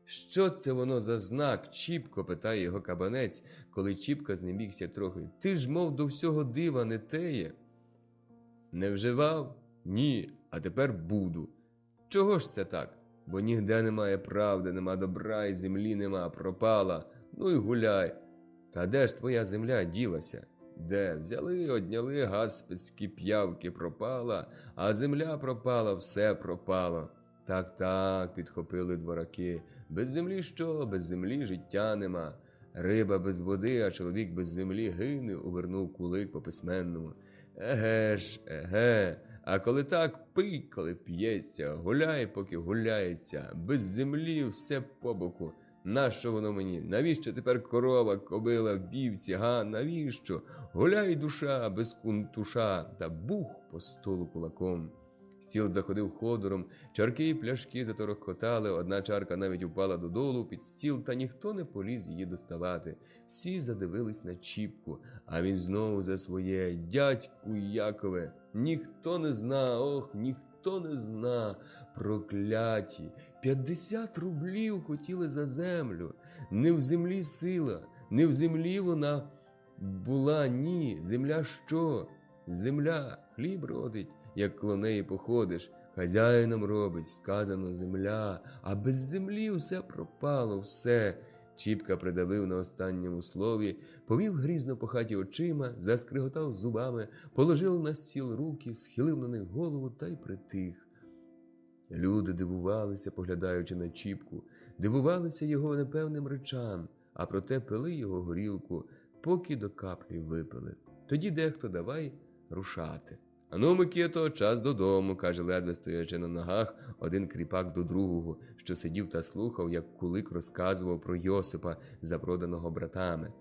«Що це воно за знак, Чіпко?» – питає його Кабанець, коли Чіпка знемігся трохи. «Ти ж, мов, до всього дива не теє». «Не вживав? Ні, а тепер буду». «Чого ж це так?» «Бо нігде немає правди, нема добра, і землі нема, пропала. Ну й гуляй». «Та де ж твоя земля ділася?» «Де? Взяли, одняли, гаспецькі п'явки пропала, а земля пропала, все пропало». «Так, – підхопили двораки. Без землі що? Без землі життя нема. Риба без води, а чоловік без землі гине», – увернув кулик по письменному. «Еге ж, еге, А коли так, пий, коли п'ється, гуляй, поки гуляється, без землі все побоку. Нащо воно мені? Навіщо тепер корова, кобила, вівці, га? Навіщо? Гуляй, душа, без кунтуша, та бух по столу кулаком. Стіл заходив ходором, чарки і пляшки заторохкотали, одна чарка навіть упала додолу під стіл, та ніхто не поліз її доставати. Всі задивились на Чіпку, а він знову за своє: дядьку Якове, ніхто не зна, ох, ніхто не зна, прокляті. 50 рублів хотіли за землю. Не в землі сила, не в землі вона була, ні. Земля що? Земля хліб родить, як коло неї походиш, хазяїном робить, сказано земля, а без землі все пропало, все. Чіпка придавив на останньому слові, повів грізно по хаті очима, заскриготав зубами, положив на стіл руки, схилив на них голову та й притих. Люди дивувалися, поглядаючи на Чіпку, дивувалися його непевним речам, а проте пили його горілку, поки до каплі випили. Тоді дехто давай рушати. «Ану, Микито, час додому», – каже, ледве стоячи на ногах, один кріпак до другого, що сидів та слухав, як Кулик розказував про Йосипа, запроданого братами.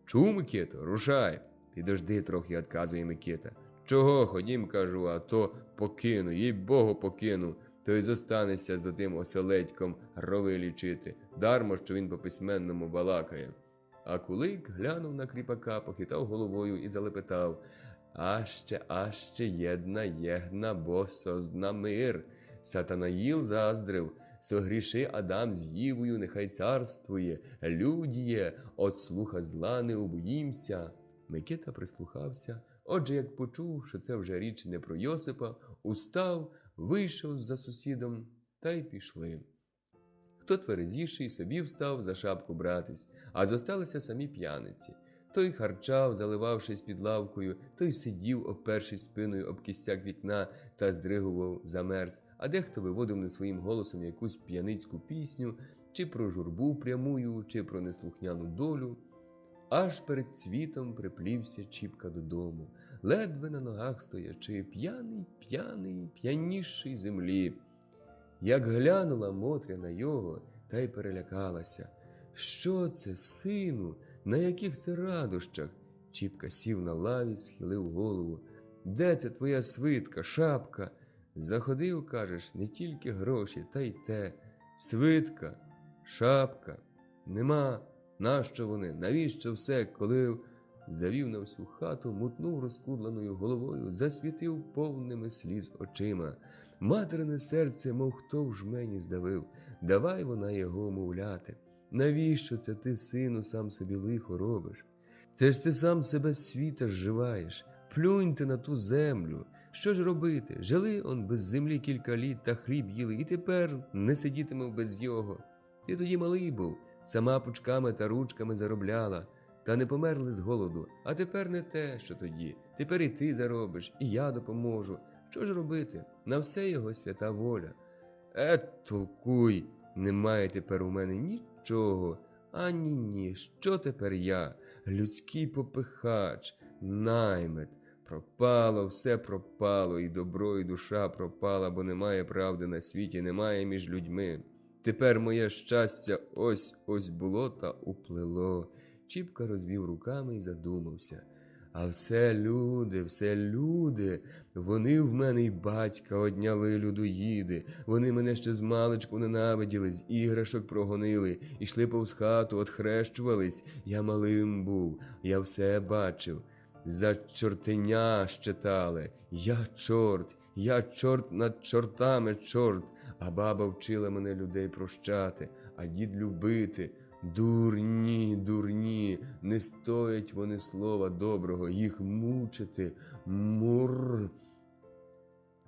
«Чув, Микито, рушай!» «Підожди трохи», – відказує Микита. «Чого? Ходім, кажу, а то покину, їй-богу, покину. То й зостанешся з отим оселедьком рови лічити, дармо, що він по-письменному балакає». А Кулик глянув на кріпака, похитав головою і залепетав: аще єдна, бо созна мир. Сатанаїл заздрив, согріши Адам з Євою, нехай царствує, людіє, от слуха зла не убоїмся. Микита прислухався, отже, як почув, що це вже річ не про Йосипа, устав, вийшов за сусідом, та й пішли. Хто тверезіший, собі встав за шапку братись, а зосталися самі п'яниці. Той харчав, заливавшись під лавкою, той сидів, опершись спиною об кістяк вікна та здригував, замерз, а дехто виводив не своїм голосом якусь п'яницьку пісню, чи про журбу прямую, чи про неслухняну долю. Аж перед світом приплівся Чіпка додому, ледве на ногах стоячи, п'яний, п'яніший землі. Як глянула Мотря на його, та й перелякалася. «Що це, сину? На яких це радощах?» Чіпка сів на лаві, схилив голову. «Де це твоя свитка, шапка?» «Заходив, кажеш, не тільки гроші, та й те. Свитка, шапка. Нема. Нащо вони? Навіщо все?» Коли завів на всю хату, мутнув розкудленою головою, засвітив повними сліз очима. Материне серце, мов хто в жмені здавив, давай вона його умовляти. «Навіщо це ти, сину, сам собі лихо робиш? Це ж ти сам себе з світа зживаєш. Плюнь ти на ту землю. Що ж робити? Жили он без землі кілька літ та хліб їли, і тепер не сидітимемо без його. Ти тоді малий був, сама пучками та ручками заробляла, та не померли з голоду. А тепер не те, що тоді. Тепер і ти заробиш, і я допоможу. Що ж робити? На все його свята воля». Толкуй, немає тепер у мене нічого. Ні, що тепер я? Людський попихач, наймит. Пропало, все пропало, і добро, і душа пропала, бо немає правди на світі, немає між людьми. Тепер моє щастя ось було та уплило. Чіпка розвів руками і задумався. А все люди, вони в мене й батька одняли людоїди, вони мене ще змалечку ненавиділи, з іграшок прогонили, ішли повз хату, отхрещувались, я малим був, я все бачив. За чортеня щитали, я чорт над чортами чорт, а баба вчила мене людей прощати, а дід любити. Дурні, не стоять вони слова доброго, їх мучити, мур.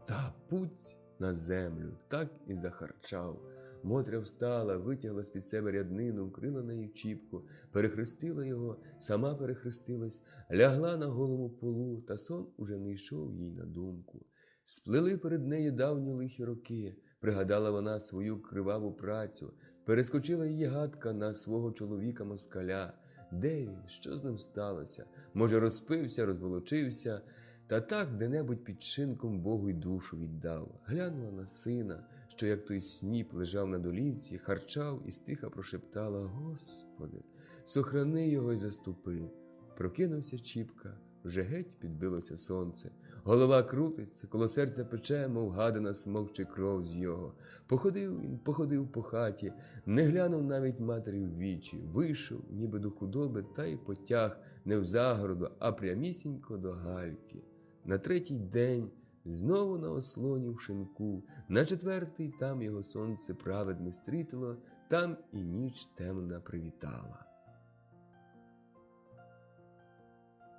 Та путь на землю, так і захарчав. Мотря встала, витягла з-під себе ряднину, вкрила нею Чіпку, перехрестила його, сама перехрестилась, лягла на голому полу, та сон уже не йшов їй на думку. Сплили перед нею давні лихі роки, пригадала вона свою криваву працю, перескочила її гадка на свого чоловіка-москаля. Де він? Що з ним сталося? Може, розпився, розволочився? та так де-небудь під шинком Богу й душу віддав. Глянула на сина, що як той сніп лежав на долівці, харчав і стиха прошептала: Господи, сохрани його й заступи. Прокинувся Чіпка, вже геть підбилося сонце. Голова крутиться, коло серця пече, мов гадана смокче кров з його. Походив він, походив по хаті, не глянув навіть матері в вічі. Вийшов, ніби до худоби, та й потяг не в загороду, а прямісінько до Гальки. На третій день знову на ослоні в шинку, на четвертий там його сонце праведне стрітило, там і ніч темна привітала.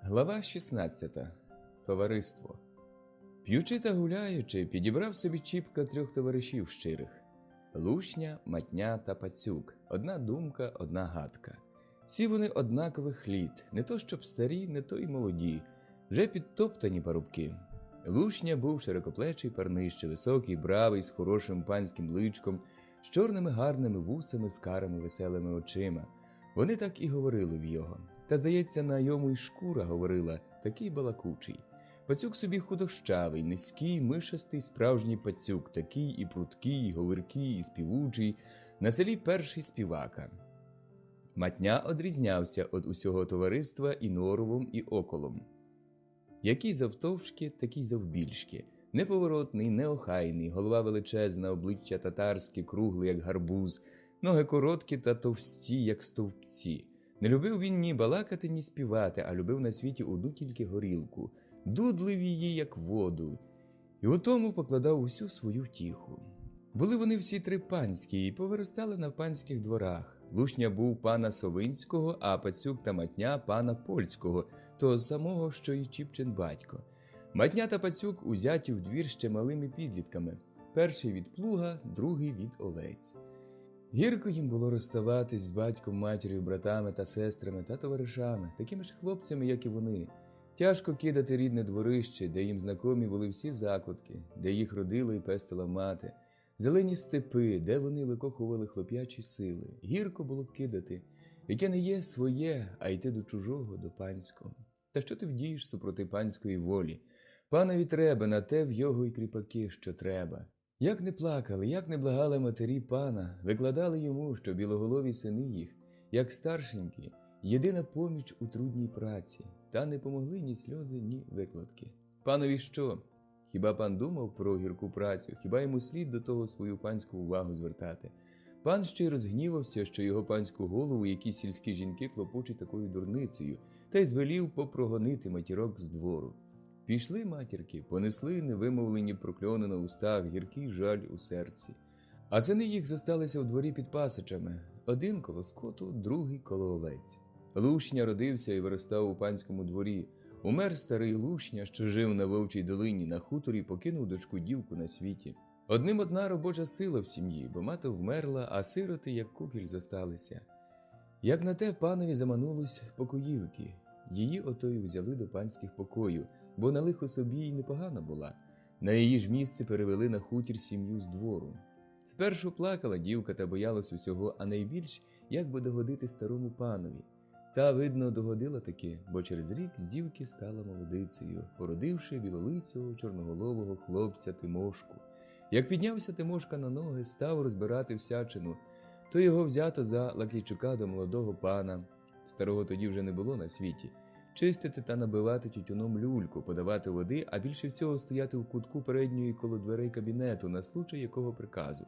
Глава 16. Товариство. П'ючи та гуляючи, підібрав собі Чіпка 3 товаришів щирих. Лушня, Матня та Пацюк. Одна думка, одна гадка. Всі вони однакових літ, не то щоб старі, не то й молоді, вже підтоптані парубки. Лушня був широкоплечий парнище, високий, бравий, з хорошим панським личком, з чорними гарними вусами, з карими веселими очима. Вони так і говорили в його. Та, здається, на йому й шкура говорила, такий балакучий. Пацюк собі худощавий, низький, мишастий, справжній пацюк, такий і пруткий, і говіркий, і співучий, на селі перший співака. Матня одрізнявся від усього товариства і норовом, і околом. Який завтовшки, такий завбільшки. Неповоротний, неохайний, голова величезна, обличчя татарське, кругле, як гарбуз, ноги короткі та товсті, як стовпці. Не любив він ні балакати, ні співати, а любив на світі одну тільки горілку, дудлив її, як воду, і у тому покладав усю свою втіху. Були вони всі 3 панські і повиростали на панських дворах. Лушня був пана Совинського, а Пацюк та Матня пана Польського, того самого, що й Чіпчин батько. Матня та Пацюк узяті в двір ще малими підлітками. Перший від плуга, другий від овець. Гірко їм було розставатись з батьком, матір'ю, братами та сестрами та товаришами, такими ж хлопцями, як і вони. Тяжко кидати рідне дворище, де їм знакомі були всі закутки, де їх родила і пестила мати, зелені степи, де вони викохували хлоп'ячі сили. Гірко було б кидати, яке не є своє, а йти до чужого, до панського. Та що ти вдієш супроти панської волі? Панові треба, на те в його й кріпаки, що треба. Як не плакали, як не благали матері пана, викладали йому, що білоголові сини їх, як старшенькі, єдина поміч у трудній праці, та не помогли ні сльози, ні викладки. Панові що? Хіба пан думав про гірку працю, хіба йому слід до того свою панську увагу звертати? Пан ще й розгнівався, що його панську голову якісь сільські жінки клопочуть такою дурницею, та й звелів попрогонити матірок з двору. Пішли матірки, понесли невимовлені прокльони на устах, гіркий жаль у серці. А сини їх зосталися в дворі під пасичами, один коло скоту, другий коло овець. Лушня родився і виростав у панському дворі. Умер старий Лушня, що жив на Вовчій долині, на хуторі, покинув дочку-дівку на світі. Одним одна робоча сила в сім'ї, бо мати вмерла, а сироти, як кукіль, зосталися. Як на те панові заманулось покоївки, її ото й взяли до панських покоїв, бо на лихо собі й непогана була. На її ж місце перевели на хутір сім'ю з двору. Спершу плакала дівка та боялась усього, а найбільш, як би догодити старому панові. Та, видно, догодила таки, бо через рік з дівки стала молодицею, породивши білолицього чорноголового хлопця Тимошку. Як піднявся Тимошка на ноги, став розбирати всячину, то його взято за Лакійчука до молодого пана. Старого тоді вже не було на світі. Чистити та набивати тютюном люльку, подавати води, а більше всього стояти в кутку передньої коло дверей кабінету, на случай якого приказу.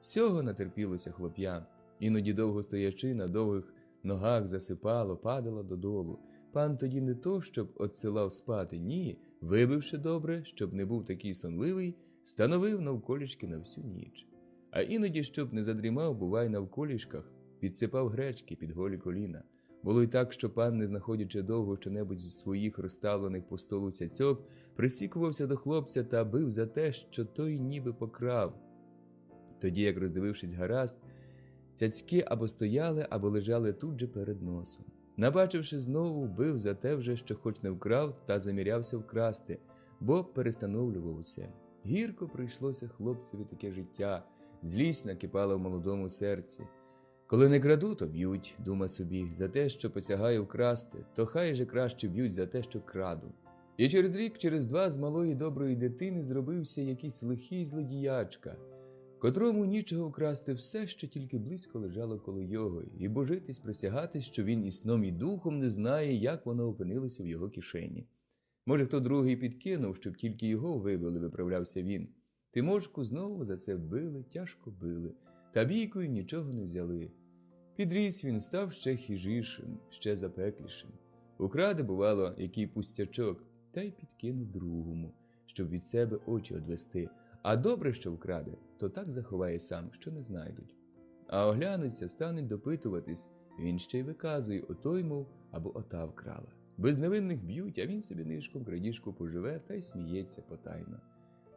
Всього натерпілося хлоп'я. Іноді довго стоячи, на довгих ногах засипало, падало додолу. Пан тоді не то, щоб отсилав спати, ні, вибивши добре, щоб не був такий сонливий, становив навколішки на всю ніч. А іноді, щоб не задрімав, бувай навколішках, підсипав гречки під голі коліна. Було й так, що пан, не знаходячи довго що-небудь зі своїх розставлених по столу сяцьок, присікувався до хлопця та бив за те, що той ніби покрав. Тоді, як роздивившись гаразд, цяцьки або стояли, або лежали тут же перед носом. Набачивши знову, бив за те вже, що хоч не вкрав, та замірявся вкрасти, бо перестановлював усе. Гірко прийшлося хлопцеві таке життя, злість накипала в молодому серці. Коли не крадуть, то б'ють, дума собі, за те, що посягає вкрасти, то хай же краще б'ють за те, що краду. І через рік, через два з малої доброї дитини зробився якийсь лихий злодіячка, котрому нічого вкрасти все, що тільки близько лежало коло його, і божитись, присягатись, що він і сном, і духом не знає, як воно опинилося в його кишені. Може, хто другий підкинув, щоб тільки його вивели, виправлявся він. Тимошку знову за це били, тяжко били, та бійкою нічого не взяли. Підріс він, став ще хижішим, ще запеклішим. Украде, бувало, який пустячок, та й підкине другому, щоб від себе очі одвести. А добре, що вкраде, то так заховає сам, що не знайдуть. А оглянуться, стануть допитуватись, він ще й виказує, отой, мов, або ота вкрала. Безневинних б'ють, а він собі нишком крадіжку поживе та й сміється потайно.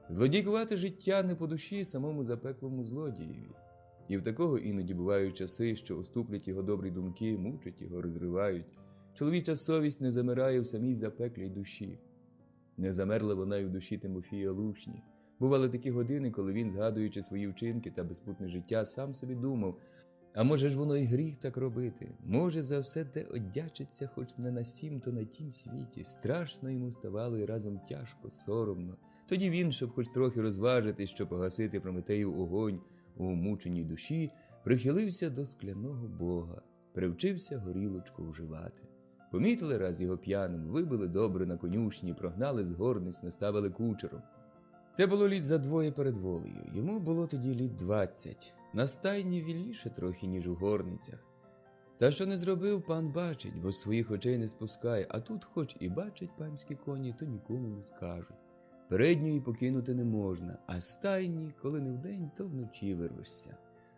Злодійкувати життя не по душі самому запеклому злодієві. І в такого іноді бувають часи, що оступлять його добрі думки, мучать його, розривають. Чоловіча совість не замирає в самій запеклій душі. Не замерла вона й в душі Тимофія Лушні. Бували такі години, коли він, згадуючи свої вчинки та безпутне життя, сам собі думав, а може ж воно й гріх так робити? Може за все те одячиться хоч не на сім, то на тім світі. Страшно йому ставало і разом тяжко, соромно. Тоді він, щоб хоч трохи розважити, щоб погасити Прометеїв огонь у мученій душі, прихилився до скляного бога, привчився горілочку вживати. Помітили раз його п'яним, вибили добре на конюшні, прогнали з горниць, наставили кучером. Це було літ за двоє перед волею, йому було тоді літ 20. На стайні вільніше трохи, ніж у горницях. Та що не зробив, пан бачить, бо своїх очей не спускає, а тут хоч і бачать панські коні, то нікому не скажуть. Передньої покинути не можна, а стайні, коли не вдень, то вночі вирвешся.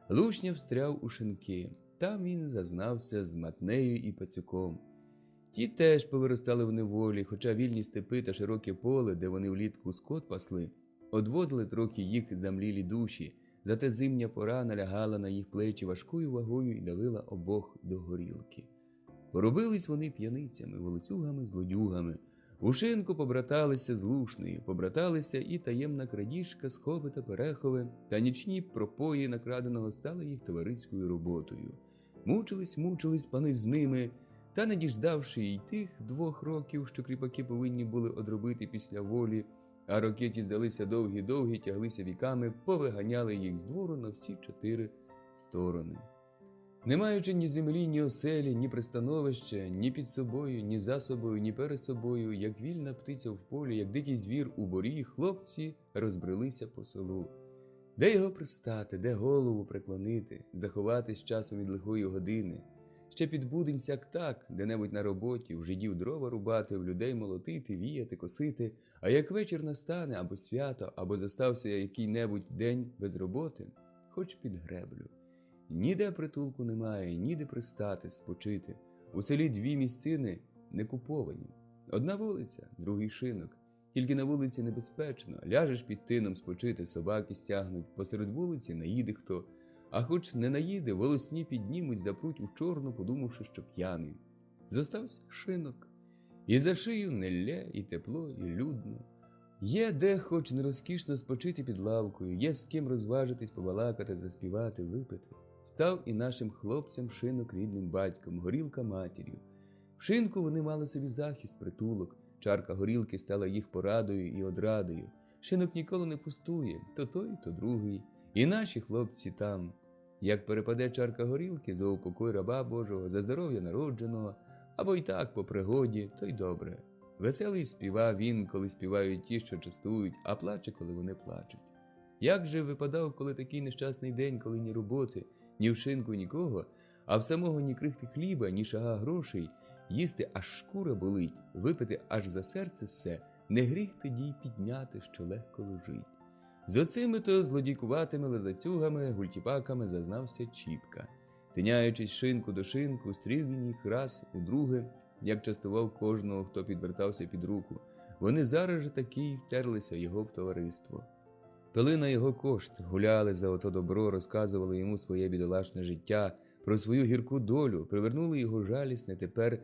Лушня встряв у шинки, там він зазнався з Матнею і Пацюком. Ті теж повиростали в неволі, хоча вільні степи та широке поле, де вони влітку скот пасли, одводили трохи їх замлілі душі, зате зимня пора налягала на їх плечі важкою вагою і давила обох до горілки. Поробились вони п'яницями, волоцюгами, злодюгами. У шинку побраталися з Лушнею, побраталися і таємна крадіжка, схоби та перехови, та нічні пропої накраденого стали їх товариською роботою. Мучились пани з ними, та не діждавши й тих 2 років, що кріпаки повинні були одробити після волі, а роки ті здалися довгі-довгі, тяглися віками, повиганяли їх з двору на всі 4 сторони. Не маючи ні землі, ні оселі, ні пристановища, ні під собою, ні за собою, ні перед собою, як вільна птиця в полі, як дикий звір у борі, хлопці розбрелися по селу. Де його пристати, де голову преклонити, заховатись часом від лихої години? Ще під будень сяк-так, де-небудь на роботі, в жидів дрова рубати, в людей молотити, віяти, косити, а як вечір настане, або свято, або застався який-небудь день без роботи, хоч під греблю. Ніде притулку немає, ніде пристати, спочити. У селі 2 місцини не куповані. Одна вулиця, другий шинок. Тільки на вулиці небезпечно, ляжеш під тином спочити, собаки стягнуть, посеред вулиці наїде хто. А хоч не наїде, волосні піднімуть, запруть у чорну, подумавши, що п'яний. Зостався шинок. І за шию нелля, і тепло, і людно. Є де хоч не розкішно спочити під лавкою, є з ким розважитись, побалакати, заспівати, випити. Став і нашим хлопцям шинок рідним батьком, горілка матір'ю. В шинку вони мали собі захист, притулок, чарка горілки стала їх порадою і одрадою. Шинок ніколи не пустує, то той, то другий. І наші хлопці там. Як перепаде чарка горілки за упокой раба Божого, за здоров'я народженого, або й так по пригоді, то й добре. Веселий співа він, коли співають ті, що частують, а плаче, коли вони плачуть. Як же випадав, коли такий нещасний день, коли ні роботи, ні в шинку нікого, а в самого ні крихти хліба, ні шага грошей, їсти аж шкура болить, випити аж за серце ссе, не гріх тоді й підняти, що легко лежить. З оцими-то злодійкуватими ледацюгами, гультіпаками зазнався Чіпка. Тиняючись шинку до шинку, стрів він їх раз, удруге, як частував кожного, хто підвертався під руку. Вони зараз же таки й втерлися його в товариство. Пили на його кошт, гуляли за ото добро, розказували йому своє бідолашне життя, про свою гірку долю, привернули його жалісне, тепер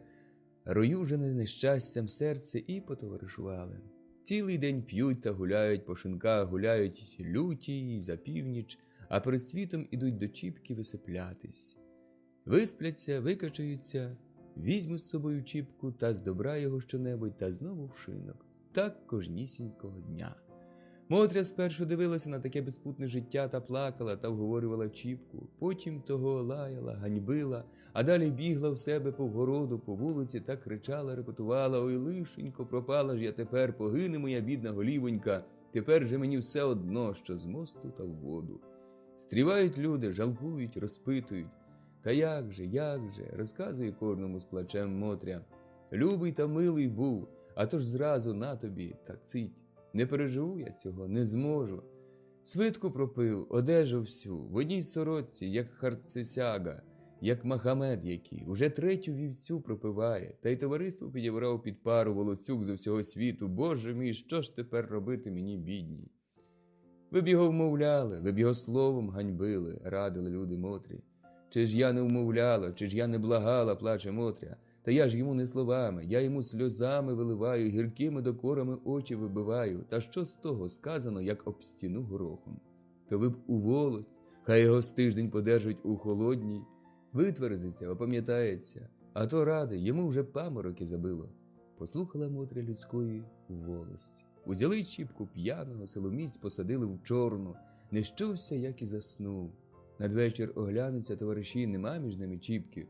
роюжене нещастям серце і потоваришували. Цілий день п'ють та гуляють по шинках, гуляють люті й за північ, а перед світом ідуть до Чіпки висиплятись. Виспляться, викачаються Візьму з собою Чіпку та здобра його щонебудь та знову в шинок. Так кожнісінького дня. Мотря спершу дивилася на таке безпутне життя та плакала та вговорювала Чіпку, потім того лаяла, ганьбила, а далі бігла в себе по вгороду, по вулиці та кричала, репетувала: «Ой, лишенько, пропала ж я тепер, погине моя бідна голівонька, тепер же мені все одно, що з мосту та в воду». Стрівають люди, жалкують, розпитують. Та як же, розказує кожному з плачем Мотря. Любий та милий був, а то ж зразу на тобі та цить. Не переживу я цього, не зможу. Свитку пропив, одежу всю, в одній сорочці, як Харцесяга, як Махамед який, уже третю вівцю пропиває, та й товариство підібрав під пару волоцюг зо всього світу. Боже мій, що ж тепер робити мені, бідній? Ви б його вмовляли, ви б його словом ганьбили, радили люди Мотрі. Чи ж я не вмовляла, чи ж я не благала, плаче Мотря. Та я ж йому не словами, я йому сльозами виливаю, гіркими докорами очі вибиваю. Та що з того сказано, як об стіну горохом? То ви б у волость, хай його з тиждень подержать у холодній. Витверзиться, опам'ятається, а то ради, йому вже памороки забило. Послухала Мотря людської у волості. Узяли Чіпку п'яного, силоміць посадили в чорну. Не щувся, як і заснув. Надвечір оглянуться товариші, нема між ними Чіпки.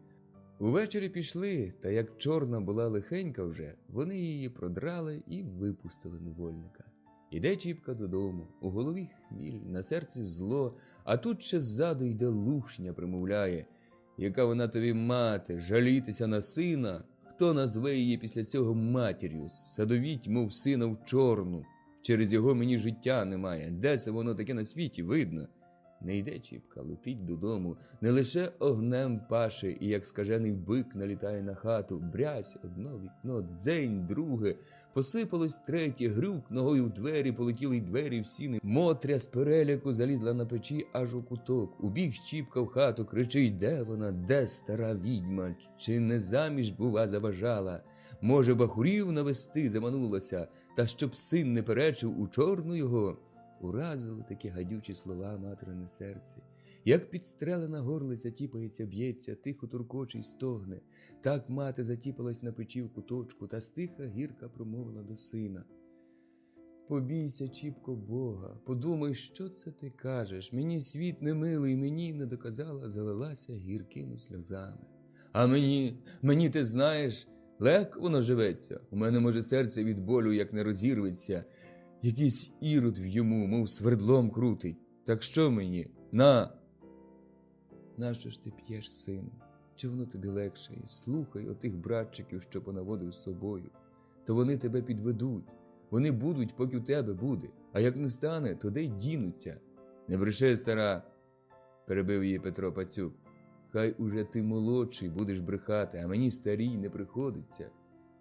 Увечері пішли, та як чорна була лихенька вже, вони її продрали і випустили невольника. Іде Чіпка додому, у голові хміль, на серці зло, а тут ще ззаду йде лушня, примовляє: «Яка вона тобі мати, жалітися на сина? Хто назве її після цього матір'ю? Садовіть, мов сина в чорну. Через його мені життя немає. Де це воно таке на світі видно?» Не йде Чіпка, летить додому, не лише огнем паше, і як скажений бик налітає на хату. Брязь, одно вікно, дзень, друге, посипалось третє, грюк, ногою в двері, полетіли й двері в сіни. Мотря з переляку залізла на печі аж у куток. Убіг Чіпка в хату, кричить: «Де вона, де стара відьма? Чи не заміж, бува, забажала? Може, бахурів навести заманулася, та щоб син не перечив у чорну його?» Уразили такі гадючі слова материне серце. Як підстрелена горлиця тіпається, б'ється, тихо туркоче й стогне. Так мати затіпалась на печі в куточку, та стиха гірка промовила до сина: «Побійся, Чіпко, Бога, подумай, що це ти кажеш. Мені світ не милий, мені не доказала», залилася гіркими сльозами. «А мені ти знаєш, легко воно живеться. У мене, може, серце від болю як не розірветься. Якийсь ірод в йому, мов свердлом крутить. Так що мені? На!» «Нащо ж ти п'єш, сину? Чи воно тобі легше? І слухай отих братчиків, що понаводив з собою. То вони тебе підведуть. Вони будуть, поки в тебе буде. А як не стане, то де й дінуться». «Не бреши, стара!» – перебив її Петро Пацюк. «Хай уже ти молодший будеш брехати, а мені старій не приходиться.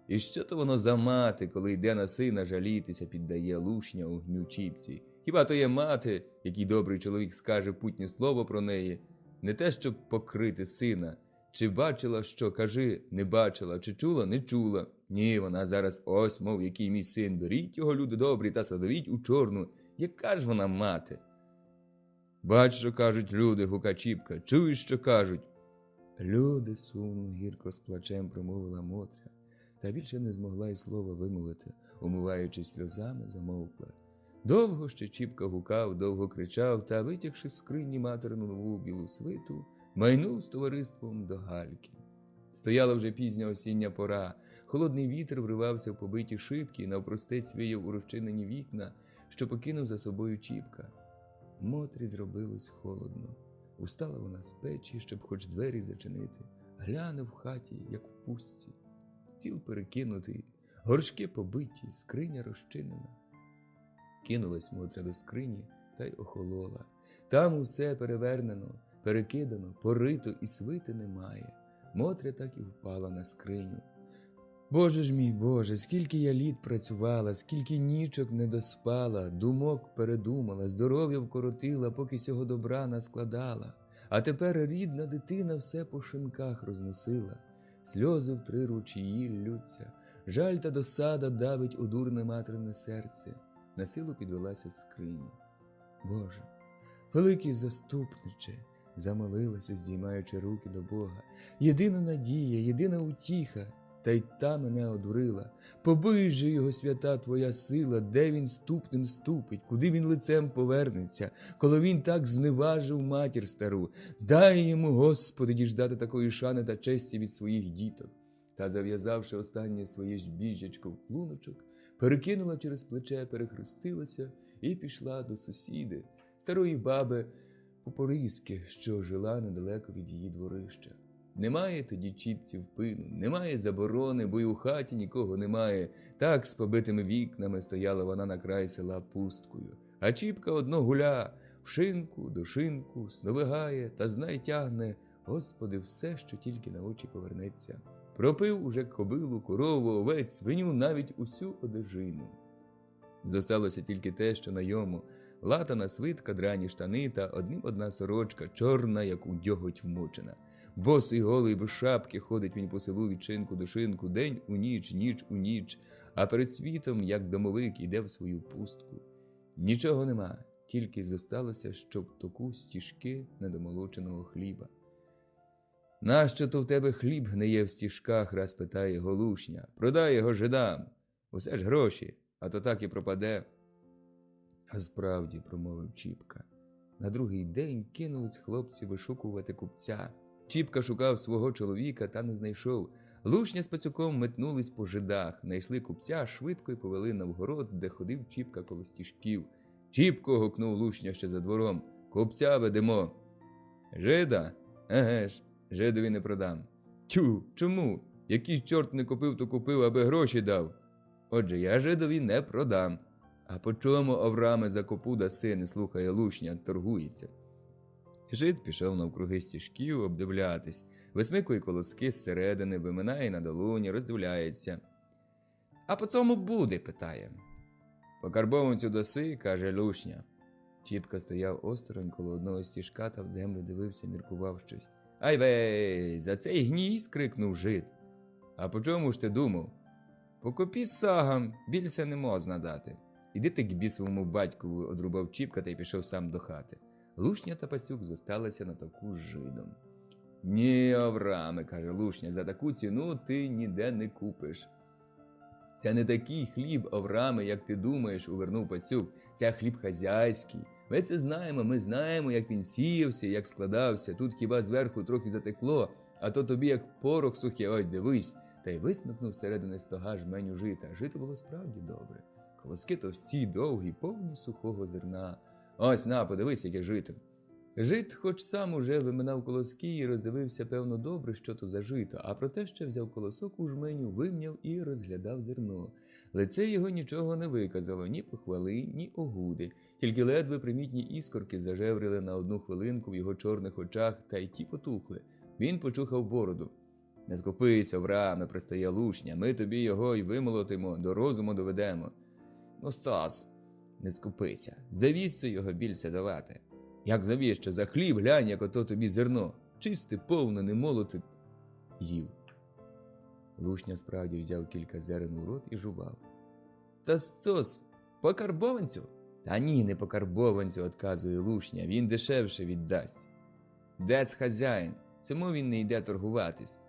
І що то воно за мати, коли йде на сина жалітися, піддає лушня огню Чіпці? Хіба то є мати, який добрий чоловік скаже путнє слово про неї? Не те, щоб покрити сина. Чи бачила що, кажи, не бачила, чи чула, не чула. Ні, вона зараз ось, мов який мій син, беріть його, люди добрі, та садовіть у чорну. Яка ж вона мати?» «Бач, що кажуть люди», – гука Чіпка. «Чуєш, що кажуть?» «Люди», – сумно, гірко з плачем промовила Мотря. Та більше не змогла й слова вимовити, умиваючись сльозами, замовкла. Довго ще Чіпка гукав, довго кричав, та, витягши з скрині материну нову білу свиту, майнув з товариством до гальки. Стояла вже пізня осіння пора, холодний вітер вривався в побиті шибки, навпростець віяв у розчинені вікна, що покинув за собою Чіпка. Мотрі зробилось холодно. Устала вона з печі, щоб хоч двері зачинити. Гляне в хаті, як в пустці. Стіл перекинутий, горшки побиті, скриня розчинена. Кинулась Мотря до скрині та й охолола. Там усе перевернено, перекидано, порито і свити немає. Мотря так і впала на скриню. «Боже ж мій Боже, скільки я літ працювала, скільки нічок не доспала, думок передумала, здоров'я вкоротила, поки сього добра наскладала. А тепер рідна дитина все по шинках розносила. Сльози в 3 ручії ллються, жаль та досада давить одурне материне серце». Насилу підвелася з скрині. «Боже, великий заступниче, Замолилася, здіймаючи руки до Бога. Єдина надія, єдина утіха, та й та мене одурила. Побий же його, свята твоя сила, де він ступнем ступить, куди він лицем повернеться, коли він так зневажив матір стару. Дай йому, Господи, діждати такої шани та честі від своїх діток. Та, зав'язавши останнє своє жбіжечко в клуночок, перекинула через плече, перехрестилася і пішла до сусіди, старої баби Попориськи, що жила недалеко від її дворища. Немає тоді чіпці в пину, немає заборони, бо й у хаті нікого немає. Так з побитими вікнами стояла вона на край села пусткою. А чіпка одно гуля, в шинку, до шинку, сновигає, та знай тягне, Господи, все, що тільки на очі повернеться. Пропив уже кобилу, корову, овець, свиню, навіть усю одежину. Зосталося тільки те, що на йому латана свитка, драні штани та одна сорочка, чорна, як у дьоготь вмочена. Босий, голий, без шапки, ходить він по селу від шинку до шинку, день у ніч, ніч у ніч, а перед світом, як домовик, іде в свою пустку. Нічого нема, тільки зосталося, щоб току стіжки недомолоченого хліба. «Нащо то в тебе хліб гниє в стіжках?» – раз питає Голушня. «Продай його жидам, усе ж гроші, а то так і пропаде». «А справді», – промовив Чіпка. На другий день кинулись хлопці вишукувати купця. Чіпка шукав свого чоловіка та не знайшов. Лушня з Пацюком метнулись по жидах, знайшли купця, швидко й повели на вгород, де ходив Чіпка коло стіжків. «Чіпко!» – гукнув Лушня ще за двором. «Купця ведемо!» «Жида? Еге ж, жидові не продам». «Тю, чому? Який чорт не купив, то купив, аби гроші дав». «Отже, я жидові не продам». «А по чому, Авраме, за копу даси?» – не слухає Лушня, торгується. Жид пішов навкруги стіжків обдивлятись, висмикує колоски зсередини, виминає на долоні, роздивляється. «А по цьому буде?» – питає. «По карбованцю даси?» – каже Лушня. Чіпка стояв осторонь коло одного стіжка та в землю дивився, міркував щось. «Ай вей, за цей гній!» – скрикнув Жид. «А по чому ж ти думав?» «По копі сагам, більше не можна дати». «Іди ти к бісовому батькову!» – одрубав Чіпка та й пішов сам до хати. Лушня та Пацюк зосталися на таку з Жидом. «Ні, Авраме, – каже Лушня, – за таку ціну ти ніде не купиш». «Це не такий хліб, Авраме, як ти думаєш, – увернув Пацюк. Це хліб хазяйський. Ми це знаємо, ми знаємо, як він сіявся, як складався. Тут хіба зверху трохи затекло, а то тобі як порох сухий, ось дивись». Та й висмикнув середини стога жменю жита. Жито було справді добре. Колоски товсті, довгі, повні сухого зерна. «Ось, на, подивись, яке жито». Жид, хоч сам уже виминав колоски і роздивився, певно, добре, що то за жито, а проте ще взяв колосок у жменю, вимняв і розглядав зерно. Лице його нічого не виказало, ні похвали, ні огуди, тільки ледве примітні іскорки зажеврили на одну хвилинку в його чорних очах, та й ті потухли. Він почухав бороду. «Не скупись, Авраме, – пристає Лушня, – ми тобі його й вимолотимо, до розуму доведемо». «Ну, стас, не скупися, завісться його більше давати». «Як завіщо? За хліб глянь, як ото тобі зерно. Чисте, повне, не молоте». Їв. Лушня справді взяв кілька зерен у рот і жував. «Та сос, по карбованцю?» «Та ні, не по карбованцю, – одказує Лушня, – він дешевше віддасть». «Десь хазяїн, цьому він не йде торгуватись».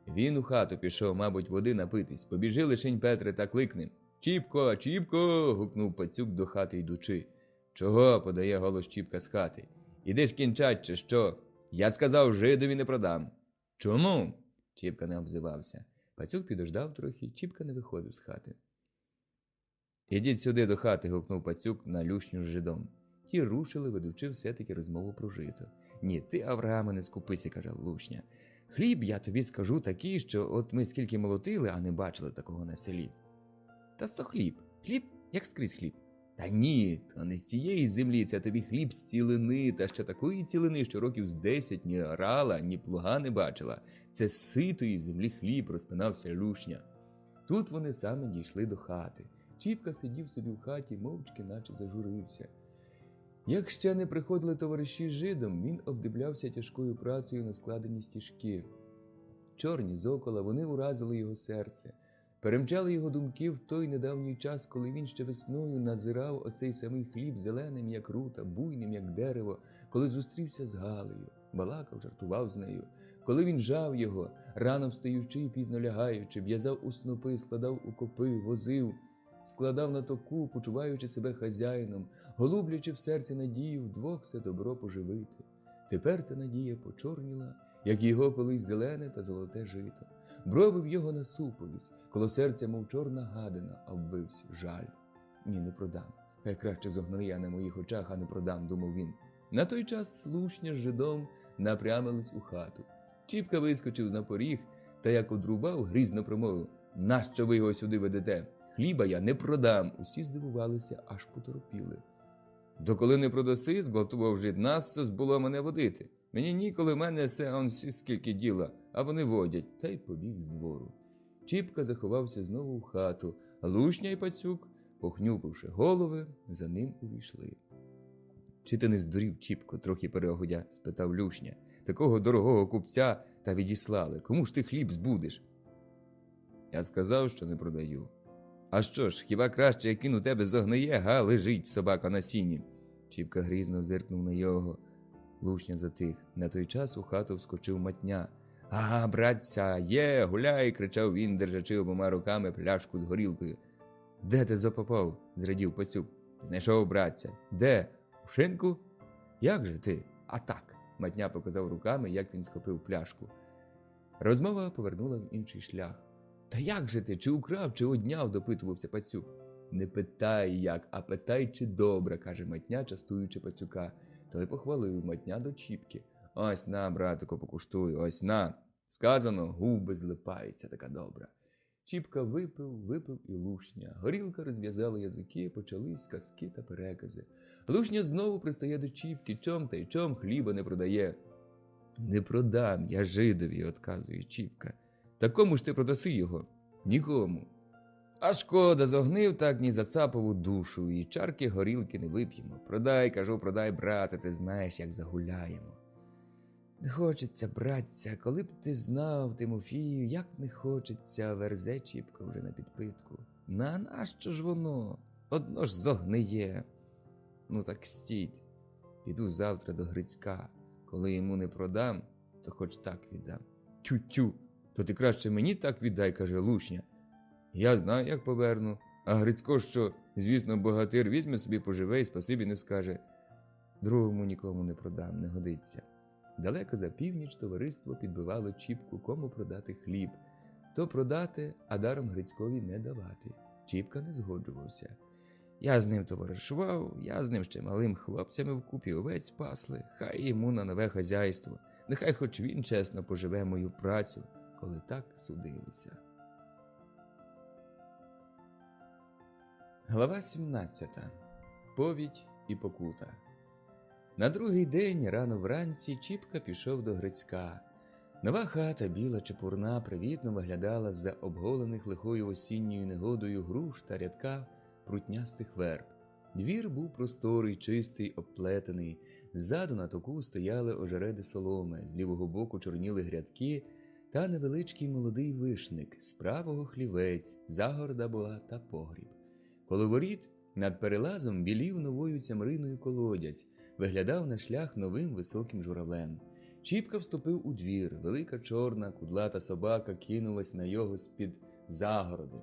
Він у хату пішов, мабуть, води напитись. Побіжи лишень, Петре, та кликни. «Чіпко, Чіпко!» – гукнув Пацюк до хати йдучи. «Чого?» – подає голос Чіпка з хати. «Іди ж кінчать, чи що? Я сказав, жидові не продам». «Чому?» – Чіпка не обзивався. Пацюк підождав трохи, Чіпка не виходив з хати. «Ідіть сюди до хати!» – гукнув Пацюк на Лушню з жидом. Ті рушили, ведучи все-таки розмову про жито. «Ні, ти, Аврааме, не скупися!» – каже Лушня. «Хліб, я тобі скажу, такий, що от ми скільки молотили, а не бачили такого на селі». «Та що хліб? Хліб, як скрізь хліб». «Та ні, то не з цієї землі, це тобі хліб з цілини, та ще такої цілини, що років з 10 ні орала, ні плуга не бачила. Це з ситої землі хліб», – розпинався Лушня. Тут вони саме дійшли до хати. Чіпка сидів собі в хаті, мовчки, наче зажурився. Як ще не приходили товариші з Жидом, він обдивлявся тяжкою працею на складені стіжки. Чорні зокола, вони уразили його серце. Перемчали його думки в той недавній час, коли він ще весною назирав оцей самий хліб зеленим, як рута, буйним, як дерево, коли зустрівся з Галею. балакав, жартував з нею. Коли він жав його, рано встаючи і пізно лягаючи, в'язав у снопи, складав у копи, возив, складав на току, почуваючи себе хазяїном, голублячи в серці надію вдвох все добро поживити. Тепер та надія почорніла, як його колись зелене та золоте жито. Брови в його насупились, коло серця, мов чорна гадина, обвився жаль. Ні, не продам. Хай краще зогнає на моїх очах, а не продам, думав він. На той час слушня з жидом напрямились у хату. Чіпка вискочив на поріг та, як одрубав, грізно промовив: «Нащо ви його сюди ведете? Хліба я не продам!» Усі здивувалися, аж поторопіли. «Доколи не продаси, – зґвалтував жид, – нащо було мене водити? Мені ніколи, мене се он скільки діла, а вони водять», та й побіг з двору. Чіпка заховався знову в хату, а Лушня і Пацюк, похнюпивши голови, за ним увійшли. «Чи ти не здурів, Чіпко?» – трохи переогодя спитав Лушня. «Такого дорогого купця та відіслали. Кому ж ти хліб збудеш?» «Я сказав, що не продаю». «А що ж, хіба краще, як він у тебе зогниє, га, лежить собака на сіні?» Чіпка грізно зиркнув на його. Лушня затих. На той час у хату вскочив Матня. «Ага, братця, є, гуляй!» – кричав він, держачи обома руками пляшку з горілкою. «Де ти запопав?» – зрадів Пацюк. «Знайшов, братця». «Де? У шинку?» «Як же ти?» «А так!» – Матня показав руками, як він схопив пляшку. Розмова повернула в інший шлях. «Та як же ти? Чи украв, чи одняв?» – допитувався Пацюк. «Не питай як, а питай, чи добре», – каже Матня, частуючи Пацюка. Той похвалив Матня до Чіпки. «Ось на, братику, покуштуй, ось на. Сказано, губи злипаються, така добра». Чіпка випив і Лушня. Горілка розв'язала язики, почались казки та перекази. Лушня знову пристає до Чіпки. «Чом та й чом хліба не продає?» «Не продам, я жидові», – отказує Чіпка. «Та кому ж ти продаси його?» «Нікому». «А шкода, зогнив так, ні зацапав у душу, і чарки горілки не вип'ємо. Продай, кажу, продай, брате, ти знаєш, як загуляємо». «Не хочеться, братця, коли б ти знав, Тимофію, як не хочеться», – верзе Чіпка вже на підпитку. «Нащо ж воно? Одно ж зогниє». «Ну так стійте, піду завтра до Грицька. Коли йому не продам, то хоч так віддам». «Тю-тю, то ти краще мені так віддай», – каже Лушня. «Я знаю, як поверну. А Грицько, що, звісно, богатир, візьме собі, поживе і спасибі не скаже. Другому нікому не продам, не годиться». Далеко за північ товариство підбивало Чіпку, кому продати хліб. То продати, а даром Грицькові не давати. Чіпка не згоджувався. «Я з ним товаришував, я з ним ще малим хлопцями вкупі овець пасли, хай йому на нове хазяйство. Нехай хоч він чесно поживе мою працю, коли так судилися». Глава 17. Повідь і покута. На другий день, рано вранці, Чіпка пішов до Грицька. Нова хата, біла, чепурна, привітно виглядала з-за обголених лихою осінньою негодою груш та рядка прутнястих верб. Двір був просторий, чистий, обплетений. Ззаду на току стояли ожереди соломи, з лівого боку чорніли грядки та невеличкий молодий вишник, з правого хлівець, загорода була та погріб. Коло воріт над перелазом білів новою цямриною колодязь, виглядав на шлях новим високим журавлем. Чіпка вступив у двір, велика чорна, кудлата собака кинулась на його з-під загороди.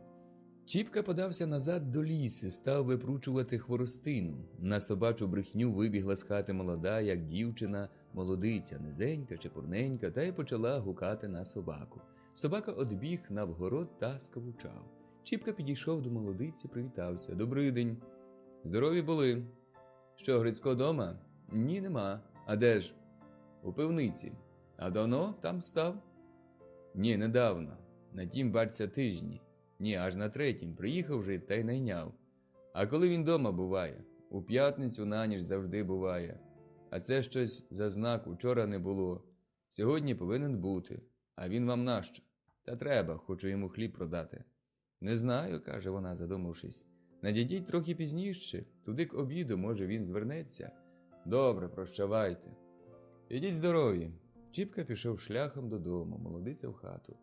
Чіпка подався назад до лісу, став випручувати хворостину. На собачу брехню вибігла з хати молода, як дівчина, молодиця, низенька, чепурненька, та й почала гукати на собаку. Собака одбіг навгород та скавучав. Чіпка підійшов до молодиці, привітався. «Добрий день». «Здорові були». «Що, Грицько дома?» «Ні, нема». «А де ж?» «У пивниці». «А давно там став?» «Ні, недавно. На тім, бачся, тижні». «Ні, аж на третім. Приїхав вже та й найняв». «А коли він дома буває?» «У п'ятницю на ніч завжди буває». «А це щось за знак, учора не було. Сьогодні повинен бути. А він вам нащо?» «Та треба, хочу йому хліб продати». «Не знаю», – каже вона, задумавшись. «Надійдіть трохи пізніше, туди к обіду, може, він звернеться». «Добре, прощавайте». «Ідіть здорові». Чіпка пішов шляхом додому, молодиця в хату.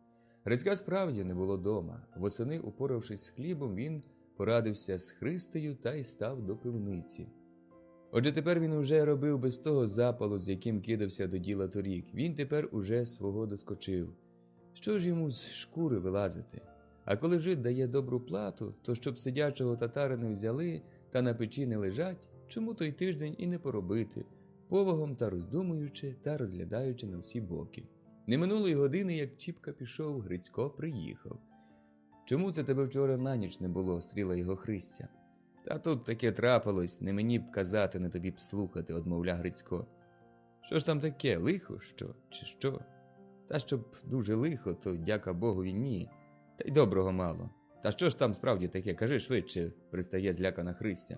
Грицька справді не було дома. Восени, упоравшись з хлібом, він порадився з Христею та й став до пивниці. Отже, тепер він уже робив без того запалу, з яким кидався до діла торік. Він тепер уже свого доскочив. Що ж йому з шкури вилазити? А коли жид дає добру плату, то щоб сидячого татара не взяли та на печі не лежать, чому той тиждень і не поробити, повагом та роздумуючи та розглядаючи на всі боки. Не минулої години, як Чіпка пішов, Грицько приїхав. «Чому це тебе вчора на ніч не було?» – стріла його Христя. «Та тут таке трапилось, не мені б казати, не тобі б слухати», – одмовля Грицько. «Що ж там таке, лихо, що, чи що?» «Та щоб дуже лихо, то, дяка Богові, ні. Та й доброго мало. Та що ж там справді таке, кажи швидше», – пристає злякана Христя.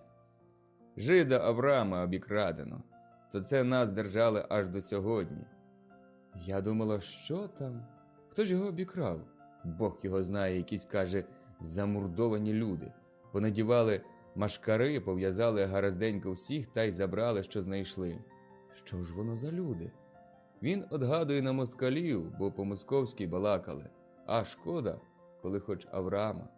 «Жида Авраама обікрадено. То це нас держали аж до сьогодні». «Я думала, що там? Хто ж його обікрав?» «Бог його знає, якісь, каже, замурдовані люди. Понадівали машкари, пов'язали гаразденько всіх та й забрали, що знайшли». «Що ж воно за люди?» «Він одгадує на москалів, бо по-московськи балакали. А шкода, коли хоч Авраама».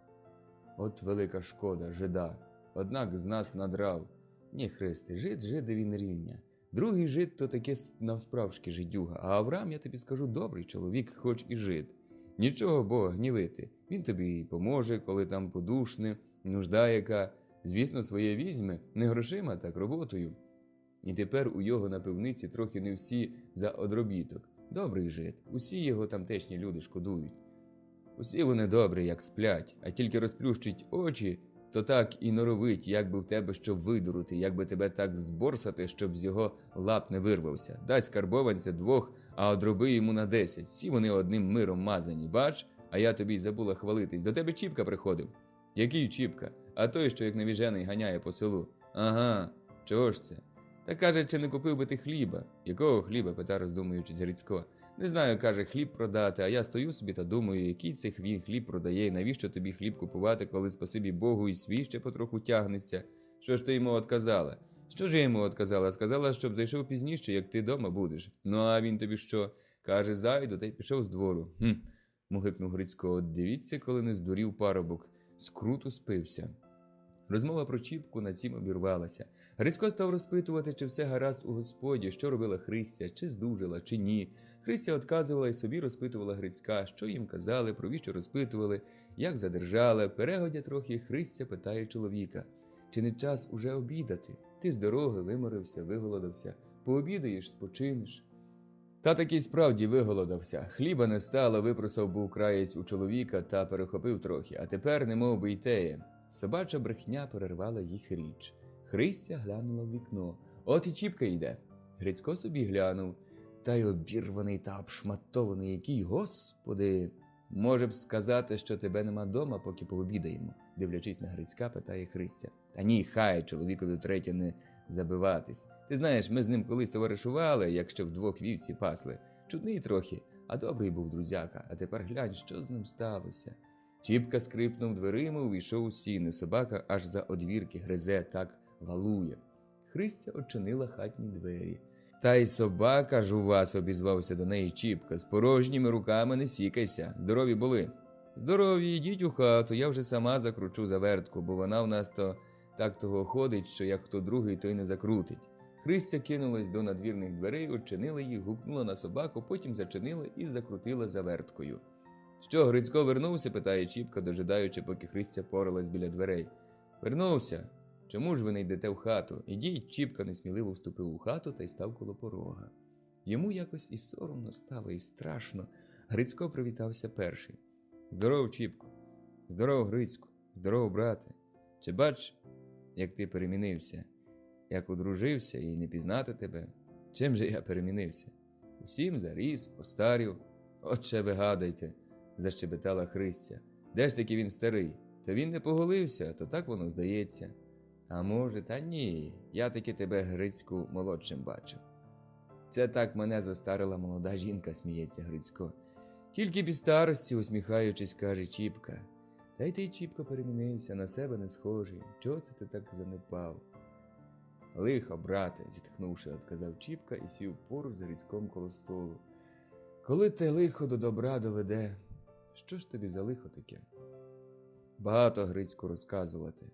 «От велика шкода, жида. Однак з нас надрав. Ні, Христе, жид жидові не рівня. Другий жид то таке навсправжки жидюга, а Авраам, я тобі скажу, добрий чоловік, хоч і жид. Нічого Бога гнівити. Він тобі і поможе, коли там подушне, нужда яка. Звісно, своє візьме, не грошима, так роботою». І тепер у його на пивниці трохи не всі за одробіток. Добрий жид, усі його тамтешні люди шкодують. Усі вони добрі, як сплять, а тільки розплющить очі, то так і норовить, як би в тебе що видурити, як би тебе так зборсати, щоб з його лап не вирвався. Дасть карбованця 2, а одроби йому на 10. Всі вони одним миром мазані. Бач, а я тобі й забула хвалитись. До тебе Чіпка приходив. «Який Чіпка? А той, що як навіжений ганяє по селу». «Ага, чого ж це?» «Та каже, чи не купив би ти хліба?» «Якого хліба?» – питає, роздумуючись Грицько. «Не знаю, каже, хліб продати, а я стою собі та думаю, який це він хліб продає, і навіщо тобі хліб купувати, коли, спасибі Богу, і свій ще потроху тягнеться. Що ж ти йому отказала?» «Що ж я йому отказала? Сказала, щоб зайшов пізніше, як ти дома будеш». «Ну, а він тобі що?» «Каже, зайду, та й пішов з двору». «Хм», – мугикнув Грицько, – «от дивіться, коли не здурів парубок, скруту спився». Розмова про Чіпку на цім обірвалася. Грицько став розпитувати, чи все гаразд у Господі, що робила Христя, чи здужала, чи ні. Христя отказувала і собі розпитувала Грицька, що їм казали, про віщо розпитували, як задержали. Перегодя трохи, Христя питає чоловіка: «Чи не час уже обідати? Ти з дороги виморився, виголодався. Пообідаєш, спочинеш». Та таки справді виголодався. Хліба не стало, випросав був краєць у чоловіка та перехопив трохи, а тепер немов би й теє. Собача брехня перервала їх річ. Христя глянула в вікно. От і Чіпка йде. Грицько собі глянув. Та й обірваний та обшматований який, Господи! Може б сказати, що тебе нема дома, поки пообідаємо? Дивлячись на Грицька, питає Христя. Та ні, хай чоловікові втретє не забиватись. Ти знаєш, ми з ним колись товаришували, як ще вдвох вівці пасли. Чудний трохи, а добрий був друзяка. А тепер глянь, що з ним сталося. Чіпка скрипнув дверима, увійшов у сіни. Собака аж за одвірки гризе, так валує. Христя очинила хатні двері. Та й собака ж у вас, обізвався до неї Чіпка. З порожніми руками не сікайся. Здорові були? Здорові, йдіть у хату, я вже сама закручу завертку, бо вона в нас то так того ходить, що як хто другий, то й не закрутить. Христя кинулась до надвірних дверей, очинила їх, гукнула на собаку, потім зачинила і закрутила заверткою. «Що, Грицько вернувся?» – питає Чіпка, дожидаючи, поки Христя поралась біля дверей. «Вернувся. Чому ж ви не йдете в хату?» «Ідіть», – Чіпка несміливо вступив у хату та й став коло порога. Йому якось і соромно стало, і страшно. Грицько привітався перший. «Здоров, Чіпку!» «Здоров, Грицьку!» «Здоров, брате!» «Чи бач, як ти перемінився? Як одружився і не пізнати тебе? Чим же я перемінився? Усім заріс, постарів. Отче вигадайте!» – защебетала Христя. «Де ж таки він старий? То він не поголився, то так воно здається». «А може, та ні, я таки тебе, Грицьку, молодшим бачив». «Це так мене застарила молода жінка», – сміється Грицько. «Тільки б старості», – усміхаючись, каже Чіпка. «Та й ти, Чіпко, перемінився, на себе не схожий. Чого це ти так занепав?» «Лихо, брате», – зітхнувши, отказав Чіпка і сів поруч з Грицьком коло столу. «Коли те лихо до добра доведе, що ж тобі за лихо таке?» «Багато, Грицьку, розказувати.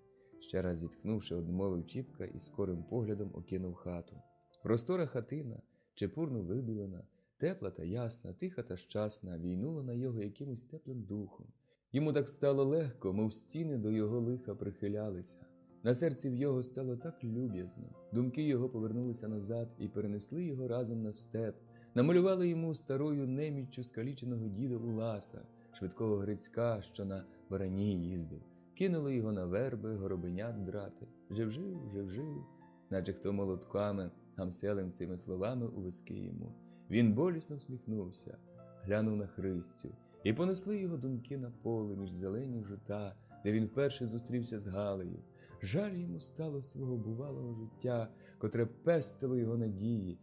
Ще раз зітхнувши, одмовив Чіпка і скорим поглядом окинув хату. Простора хатина, чепурно вибілена, тепла та ясна, тиха та щасна, війнула на його якимось теплим духом. Йому так стало легко, мов стіни до його лиха прихилялися. На серці в його стало так люб'язно. Думки його повернулися назад і перенесли його разом на степ. Намалювали йому старою неміччю скаліченого діда Уласа, швидкого Грицька, що на барані їздив. Кинули його на верби, горобенят драти. Жив, наче хто молотками, гамселем цими словами у виски йому. Він болісно всміхнувся, глянув на Христю, і понесли його думки на поле між зелені жута, де він вперше зустрівся з Галею. Жаль йому стало свого бувалого життя, котре пестило його надії.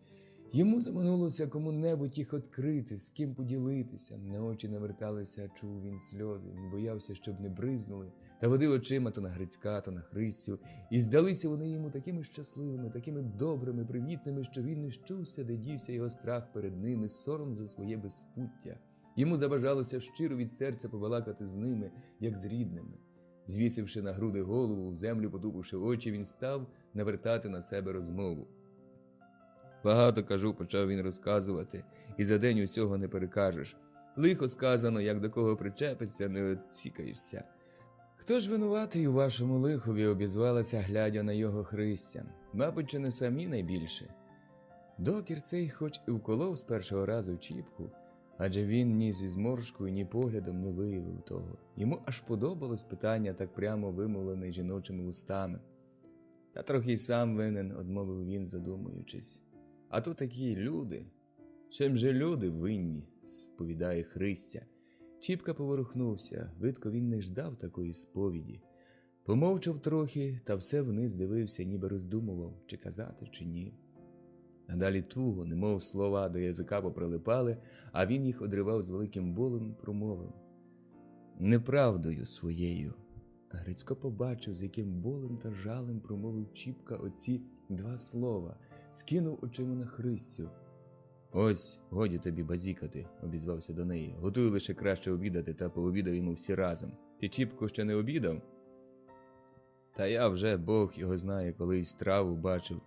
Йому заманулося кому-небудь їх відкрити, з ким поділитися. На очі наверталися, чув він сльози. Він боявся, щоб не бризнули, та водив очима то на Грицька, то на Христю. І здалися вони йому такими щасливими, такими добрими, привітними, що він не щувся, де дівся його страх перед ними, сором за своє безпуття. Йому забажалося щиро від серця побалакати з ними, як з рідними. Звісивши на груди голову, в землю потупивши очі, він став навертати на себе розмову. Багато, кажу, почав він розказувати, і за день усього не перекажеш. Лихо сказано, як до кого причепиться, не отсікаєшся. Хто ж винуватий у вашому лихові, обізвалася, глядя на його Христя. Мабуть, чи не самі найбільше. Докір цей хоч і вколов з першого разу Чіпку, адже він ні зі зморшкою, ні поглядом не виявив того. Йому аж подобалось питання, так прямо вимовлене жіночими устами. Та трохи й сам винен, одмовив він, задумуючись. А то такі люди. Чим же люди винні, сповідає Христя. Чіпка поворухнувся, видко він не ждав такої сповіді. Помовчав трохи, та все вниз дивився, ніби роздумував, чи казати, чи ні. А далі туго, немов слова до язика поприлипали, а він їх одривав з великим болем, промовив. Неправдою своєю. Грицько побачив, з яким болем та жалем промовив Чіпка оці два слова, скинув очима на Христю. Ось, годі тобі базікати, обізвався до неї. Готуй лише краще обідати, та пообідав йому всі разом. Ти, Чіпко, ще не обідав? Та я вже, Бог його знає, коли й страву бачив,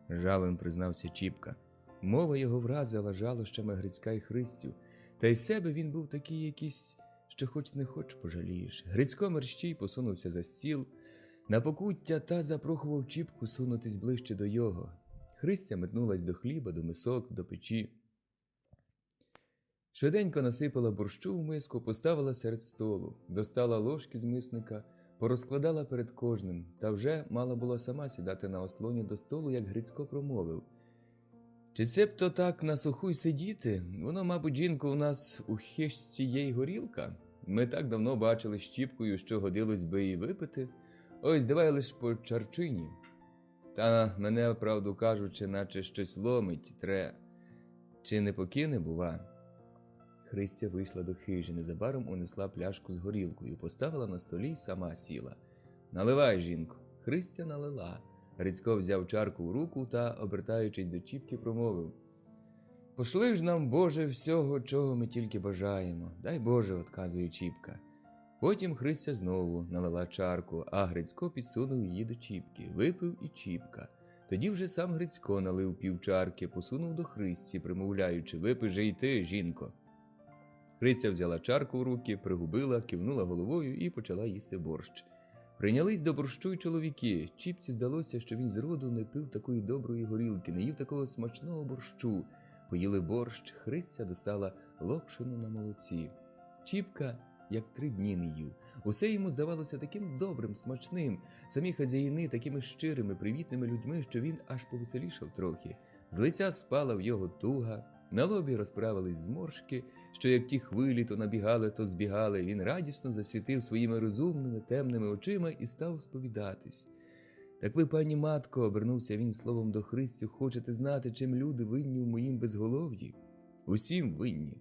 жалем признався Чіпка. Мова його вразила жалощами Грицька й Христю, та й себе він був такий якийсь, що хоч не хоч пожалієш. Грицько мерщій посунувся за стіл, на покуття та запрохував Чіпку сунутись ближче до його. Христя метнулась до хліба, до мисок, до печі. Швиденько насипала борщу в миску, поставила серед столу, достала ложки з мисника, порозкладала перед кожним, та вже мала була сама сідати на ослоні до столу, як Грицько промовив. Чи це б то так на суху й сидіти? Воно, мабуть, жінко, у нас у хижці є й горілка. Ми так давно бачили з Чіпкою, що годилось би і випити. Ось, давай лиш по чарчині. Та мене, правду кажучи, наче щось ломить, Чи не покине, бува? Христя вийшла до хижі, незабаром унесла пляшку з горілкою, поставила на столі й сама сіла. Наливай, жінко. Христя налила. Грицько взяв чарку в руку та, обертаючись до Чіпки, промовив. Пошли ж нам, Боже, всього, чого ми тільки бажаємо. Дай Боже, отказує Чіпка. Потім Христя знову налила чарку, а Грицько підсунув її до Чіпки. Випив і Чіпка. Тоді вже сам Грицько налив півчарки, посунув до Христі, примовляючи, випий же й ти, жінко. Христя взяла чарку в руки, пригубила, кивнула головою і почала їсти борщ. Прийнялись до борщу й чоловіки. Чіпці здалося, що він зроду не пив такої доброї горілки, не їв такого смачного борщу. Поїли борщ, Христя достала локшину на молоці. Чіпка як 3 дні не їв. Усе йому здавалося таким добрим, смачним, самі хазяїни такими щирими, привітними людьми, що він аж повеселішав трохи. З лиця спала в його туга, на лобі розправились зморшки, що як ті хвилі то набігали, то збігали. Він радісно засвітив своїми розумними, темними очима і став сповідатись. Так ви, пані матко, обернувся він словом до Христю, хочете знати, чим люди винні в моїм безголов'ї? Усім винні.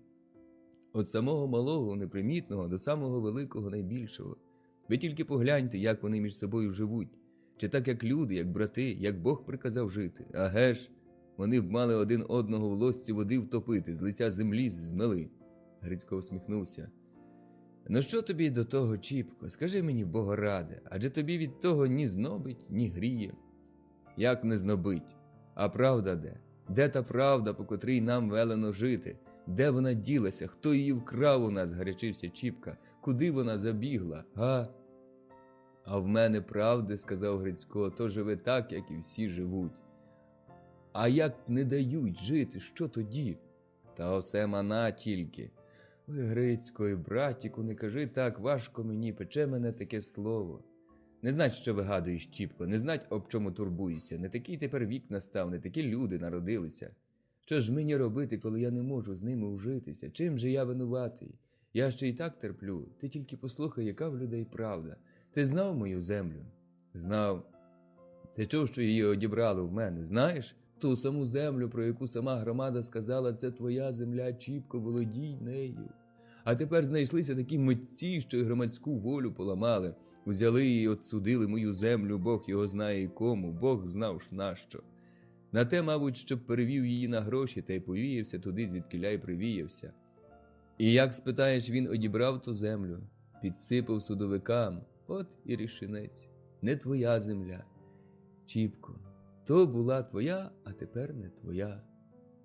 От самого малого, непримітного, до самого великого, найбільшого. Ви тільки погляньте, як вони між собою живуть. Чи так, як люди, як брати, як Бог приказав жити. Аге ж, вони б мали один одного в лосці води втопити, з лиця землі змели. Грицько усміхнувся. Ну що тобі до того, Чіпко, скажи мені, Бога ради, адже тобі від того ні знобить, ні гріє. Як не знобить? А правда де? Де та правда, по котрій нам велено жити? Де вона ділася? Хто її вкрав у нас, гарячився Чіпка? Куди вона забігла, га? А в мене правди, сказав Грицько, то живе так, як і всі живуть. А як не дають жити, що тоді? Та осе мана тільки. Ой, Грицько, і братіку, не кажи так, важко мені, пече мене таке слово. Не знать, що вигадуєш, Чіпко, не знать, об чому турбуєшся, не такий тепер вік настав, не такі люди народилися. Що ж мені робити, коли я не можу з ними вжитися? Чим же я винуватий? Я ще й так терплю, ти тільки послухай, яка в людей правда. Ти знав мою землю? Знав. Ти чув, що її одібрали в мене, знаєш? Ту саму землю, про яку сама громада сказала, це твоя земля, Чіпко, володій нею. А тепер знайшлися такі митці, що й громадську волю поламали. Узяли і отсудили мою землю, Бог його знає і кому, Бог знав ж нащо. На те, мабуть, щоб перевів її на гроші, та й повіявся туди, звідкиля й привіявся. І як, спитаєш, він одібрав ту землю, підсипав судовикам, от і рішинець, не твоя земля. Чіпко, то була твоя, а тепер не твоя.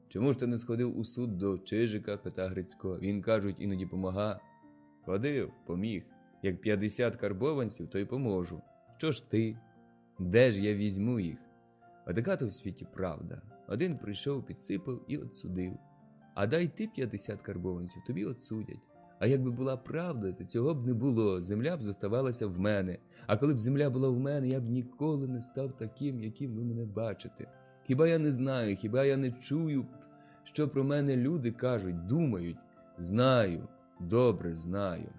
Чому ж ти не сходив у суд до Чижика, пита Грицько, він, кажуть, іноді помага. Ходив, поміг. Як 50 карбованців, то й поможу. Що ж ти? Де ж я візьму їх? Отака то в світі правда. Один прийшов, підсипав і отсудив. А дай ти 50 карбованців, тобі отсудять. А якби була правда, то цього б не було, земля б зоставалася в мене. А коли б земля була в мене, я б ніколи не став таким, яким ви мене бачите. Хіба я не знаю, хіба я не чую, що про мене люди кажуть, думають? Знаю, добре знаю.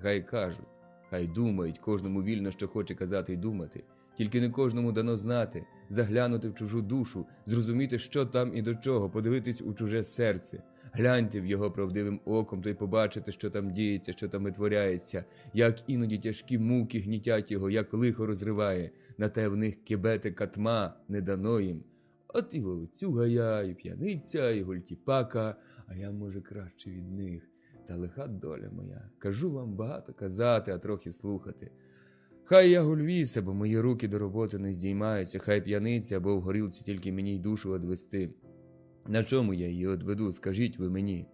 Хай кажуть, хай думають, кожному вільно, що хоче казати й думати. Тільки не кожному дано знати, заглянути в чужу душу, зрозуміти, що там і до чого, подивитись у чуже серце. Гляньте в його правдивим оком, то й побачите, що там діється, що там витворяється, як іноді тяжкі муки гнітять його, як лихо розриває. На те в них кебете катма не дано їм. От і волоцюга я, і п'яниця, і гультіпака, а я, може, краще від них. Та лиха доля моя. Кажу вам багато казати, а трохи слухати. Хай я гульвіся, бо мої руки до роботи не здіймаються, хай п'яниця або в горілці тільки мені й душу одвести. На чому я її одведу, скажіть ви мені?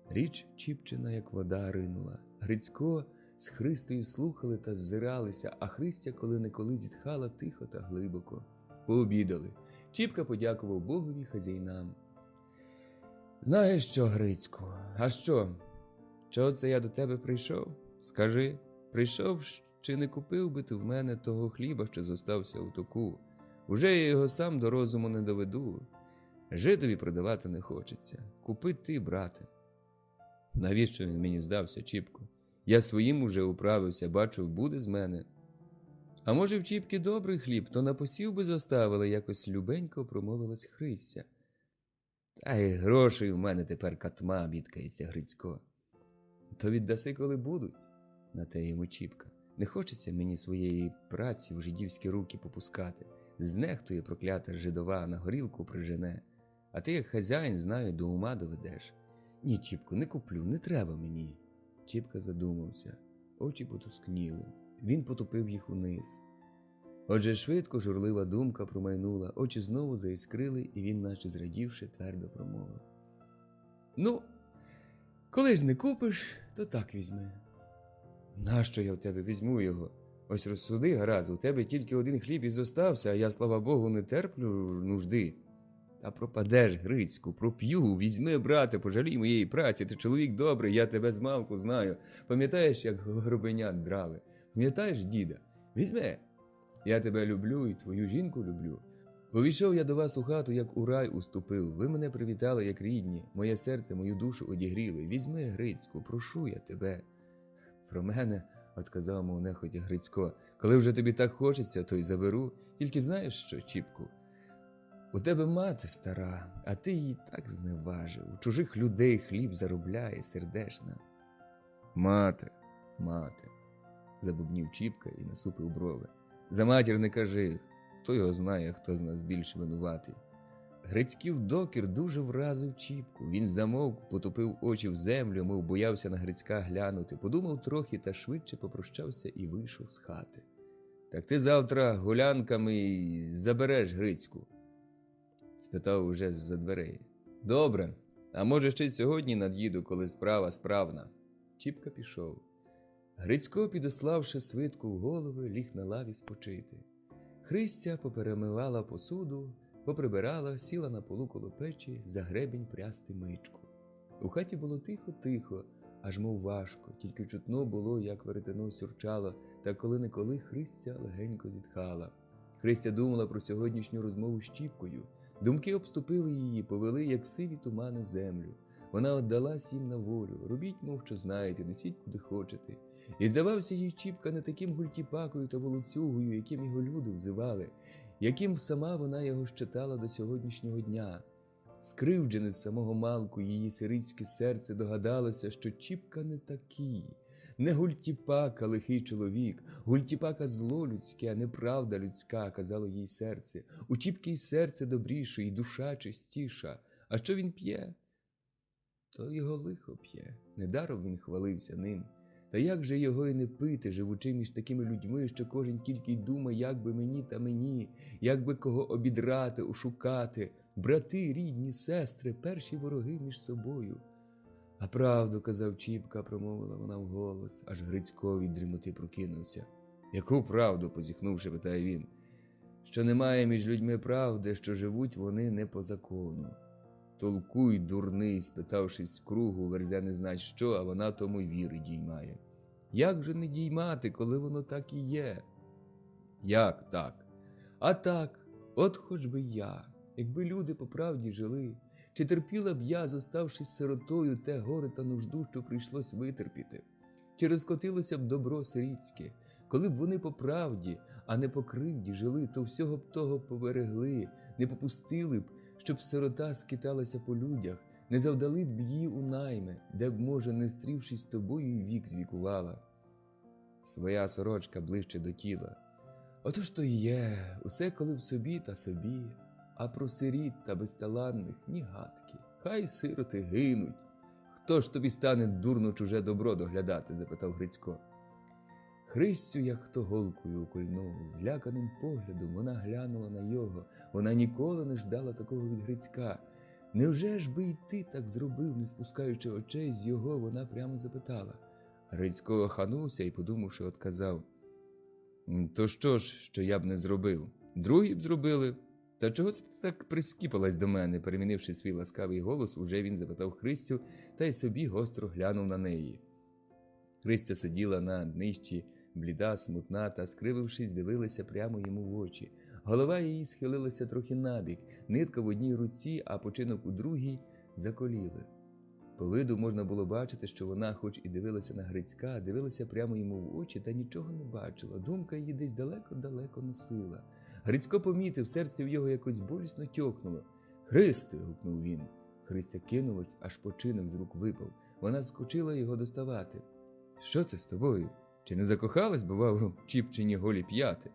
Річ Чіпчина, як вода, ринула. Грицько з Христою слухали та ззиралися, а Христя коли-неколи зітхала тихо та глибоко. Пообідали. Чіпка подякував Богові хазяйнам. Знаєш що, Грицьку, а що? Чого це я до тебе прийшов? Скажи, прийшов, чи не купив би ти в мене того хліба, що зостався у току? Уже я його сам до розуму не доведу. Жидові продавати не хочеться. Купи ти, брате. Навіщо він мені здався, Чіпку? Я своїм уже управився, бачив, буде з мене. А може, в Чіпки добрий хліб, то на посів би зоставили, якось любенько промовилась Христя. Та й грошей у мене тепер катма, бідкається Грицько. То віддаси, коли будуть, на те йому Чіпка. Не хочеться мені своєї праці в жидівські руки попускати. Знехтує проклята жидова, на горілку прижене. А ти, як хазяїн, знаю, до ума доведеш. Ні, Чіпку, не куплю, не треба мені. Чіпка задумався. Очі потускніли. Він потупив їх униз. Отже, швидко журлива думка промайнула, очі знову заіскрили, і він, наче зрадівши, твердо промовив. Ну, коли ж не купиш, то так візьми. Нащо я в тебе візьму його? Ось розсуди, гаразд, у тебе тільки один хліб і зостався, а я, слава Богу, не терплю нужди. Та пропадеш, Грицьку, проп'ю, візьми, брате, пожалій моєї праці, ти чоловік добрий, я тебе змалку знаю. Пам'ятаєш, як горобенят драли? Пам'ятаєш, діда? Візьми. Я тебе люблю і твою жінку люблю. Повійшов я до вас у хату, як у рай уступив. Ви мене привітали, як рідні. Моє серце, мою душу одігріли. Візьми, Грицьку, прошу я тебе. Про мене, отказав мов нехотя Грицько. Коли вже тобі так хочеться, то й заберу. Тільки знаєш що, Чіпку? У тебе мати стара, а ти її так зневажив. У чужих людей хліб заробляє, сердешна. Мати, забубнів Чіпка і насупив брови. За матір не кажи, хто його знає, хто з нас більш винуватий. Грицьків докір дуже вразив Чіпку. Він замовк, потупив очі в землю, мов боявся на Грицька глянути, подумав трохи та швидше попрощався і вийшов з хати. «Так ти завтра гулянками й забереш Грицьку?» – спитав уже з-за дверей. «Добре, а може ще й сьогодні над'їду, коли справа справна». Чіпка пішов. Грицько, підославши свитку в голови, ліг на лаві спочити. Христя поперемивала посуду, поприбирала, сіла на полу коло печі, за гребінь прясти мичку. У хаті було тихо-тихо, аж мов важко, тільки чутно було, як веретено сюрчало, та коли-неколи Христя легенько зітхала. Христя думала про сьогоднішню розмову з Чіпкою. Думки обступили її, повели, як сиві тумани, землю. Вона віддалась їм на волю. Робіть, мов що знаєте, несіть куди хочете. І здавався їй Чіпка не таким гультіпакою та волоцюгою, яким його люди взивали, яким сама вона його щитала до сьогоднішнього дня. Скривджене з самого малку її сирицьке серце догадалося, що Чіпка не такий, не гультіпак, а лихий чоловік. Гультіпака зло людське, а неправда людська, казало їй серце. У Чіпки й серце добріше, і душа чистіша. А що він п'є? То його лихо п'є. Недаром він хвалився ним. Та як же його і не пити, живучи між такими людьми, що кожен тільки й думає, як би мені та мені, як би кого обідрати, ошукати, брати, рідні, сестри, перші вороги між собою. А правду, казав Чіпка, промовила вона вголос, аж Грицько від дрімоти прокинувся. Яку правду, позіхнувши, питає він. Що немає між людьми правди, що живуть вони не по закону. Толкуй, дурний, спитавшись з кругу, верзя не знать що, а вона тому й віри діймає. Як же не діймати, коли воно так і є? Як так? А так, от хоч би я, якби люди по правді жили, чи терпіла б я, зоставшись сиротою, те горе та нужду, що прийшлось витерпіти? Чи розкотилося б добро сирітське? Коли б вони по правді, а не по кривді жили, то всього б того поберегли, не попустили б, щоб сирота скиталася по людях, не завдали б її у найми, де б, може, не стрівшись з тобою, й вік звікувала. Своя сорочка ближче до тіла. Отож то й є, усе коли в собі та собі, а про сиріт та безталанних ні гадки. Хай сироти гинуть. Хто ж тобі стане дурно чуже добро доглядати? Запитав Грицько. Христю, як хто голкою укольнув, зляканим поглядом вона глянула на його. Вона ніколи не ждала такого від Грицька. Невже ж би й ти так зробив, не спускаючи очей з його, вона прямо запитала. Грицько оханувся і, подумавши, отказав. То що ж, що я б не зробив? Другі б зробили. Та чого це ти так прискіпалась до мене? Перемінивши свій ласкавий голос, уже він запитав Христю, та й собі гостро глянув на неї. Христя сиділа на днищі, бліда, смутна, та, скривившись, дивилася прямо йому в очі. Голова її схилилася трохи набік, нитка в одній руці, а починок у другій заколіли. По виду можна було бачити, що вона, хоч і дивилася на Грицька, дивилася прямо йому в очі та нічого не бачила. Думка її десь далеко-далеко носила. Грицько помітив, серце в його якось болісно тьохнуло. «Христе!» – гукнув він. Христя кинулась, аж починок з рук випав. Вона скочила його доставати. «Що це з тобою? Чи не закохалась, бував, в Чіпчині голі п'яти?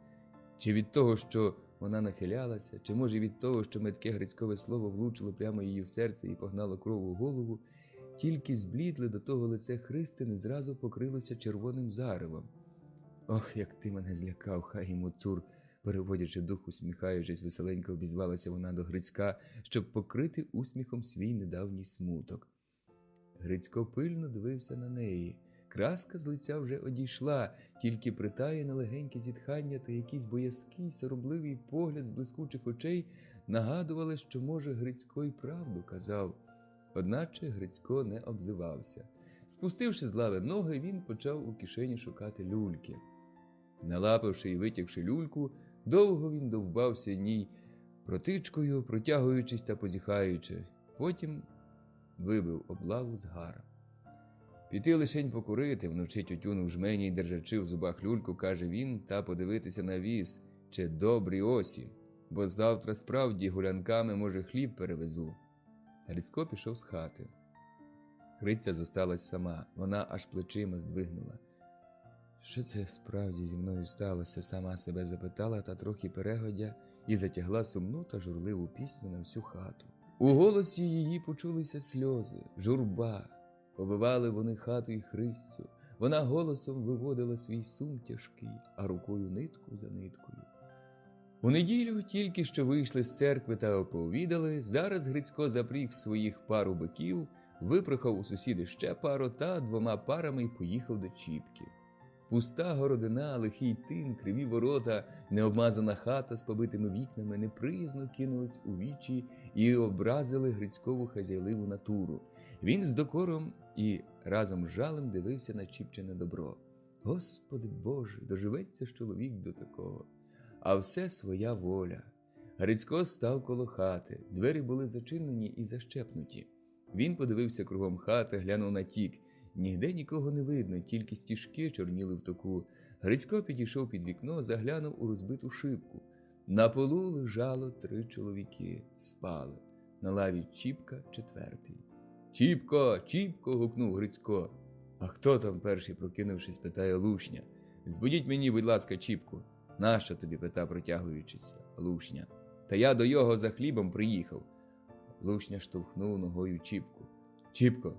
Чи від того, що вона нахилялася, чи може від того, що метке Грицькове слово влучило прямо її в серце і погнало кров у голову?» Тільки зблідле до того лице Христини зразу покрилося червоним заревом. «Ох, як ти мене злякав, хай йому цур!» Переводячи дух, усміхаючись, веселенько обізвалася вона до Грицька, щоб покрити усміхом свій недавній смуток. Грицько пильно дивився на неї. Краска з лиця вже одійшла, тільки притаєне легеньке зітхання та якийсь боязкий, соромливий погляд з блискучих очей нагадували, що, може, Грицько й правду казав. Одначе Грицько не обзивався. Спустивши з лави ноги, він почав у кишені шукати люльки. Налапивши і витягши люльку, довго він довбався ній протичкою, протягуючись та позіхаючи. Потім вибив облаву з гара. «Піти лишень покурити», вночі тютюн у жмені й держачи в зубах люльку, каже він, та подивитися на віз, чи добрі осі, бо завтра справді гулянками, може, хліб перевезу. Грицько пішов з хати. Гриця зосталась сама, вона аж плечима здвигнула. Що це справді зі мною сталося, сама себе запитала, та трохи перегодя і затягла сумну та журливу пісню на всю хату. У голосі її почулися сльози, журба. Повивали вони хату й Христю. Вона голосом виводила свій сум тяжкий, а рукою нитку за ниткою. У неділю тільки що вийшли з церкви та оповідали, зараз Грицько запріг своїх пару биків, випрохав у сусіди ще пару та 2 парами й поїхав до Чіпки. Пуста городина, лихий тин, криві ворота, необмазана хата з побитими вікнами неприязно кинулись у вічі і образили Грицькову хазяйливу натуру. Він з докором і разом з жалем дивився на Чіпчине добро. Господи Боже, доживеться ж чоловік до такого. А все своя воля. Грицько став коло хати, двері були зачинені і защепнуті. Він подивився кругом хати, глянув на тік. Нігде нікого не видно, тільки стіжки чорніли в току. Грицько підійшов під вікно, заглянув у розбиту шибку. На полу лежало 3 чоловіки, спали. На лаві Чіпка 4-й. «Чіпко! Чіпко!» – гукнув Грицько. «А хто там перший?» – прокинувшись, питає Лушня. «Збудіть мені, будь ласка, Чіпку». «Нащо тобі?» – пита, протягуючись. Лушня. «Та я до його за хлібом приїхав». Лушня штовхнув ногою Чіпку. «Чіпко,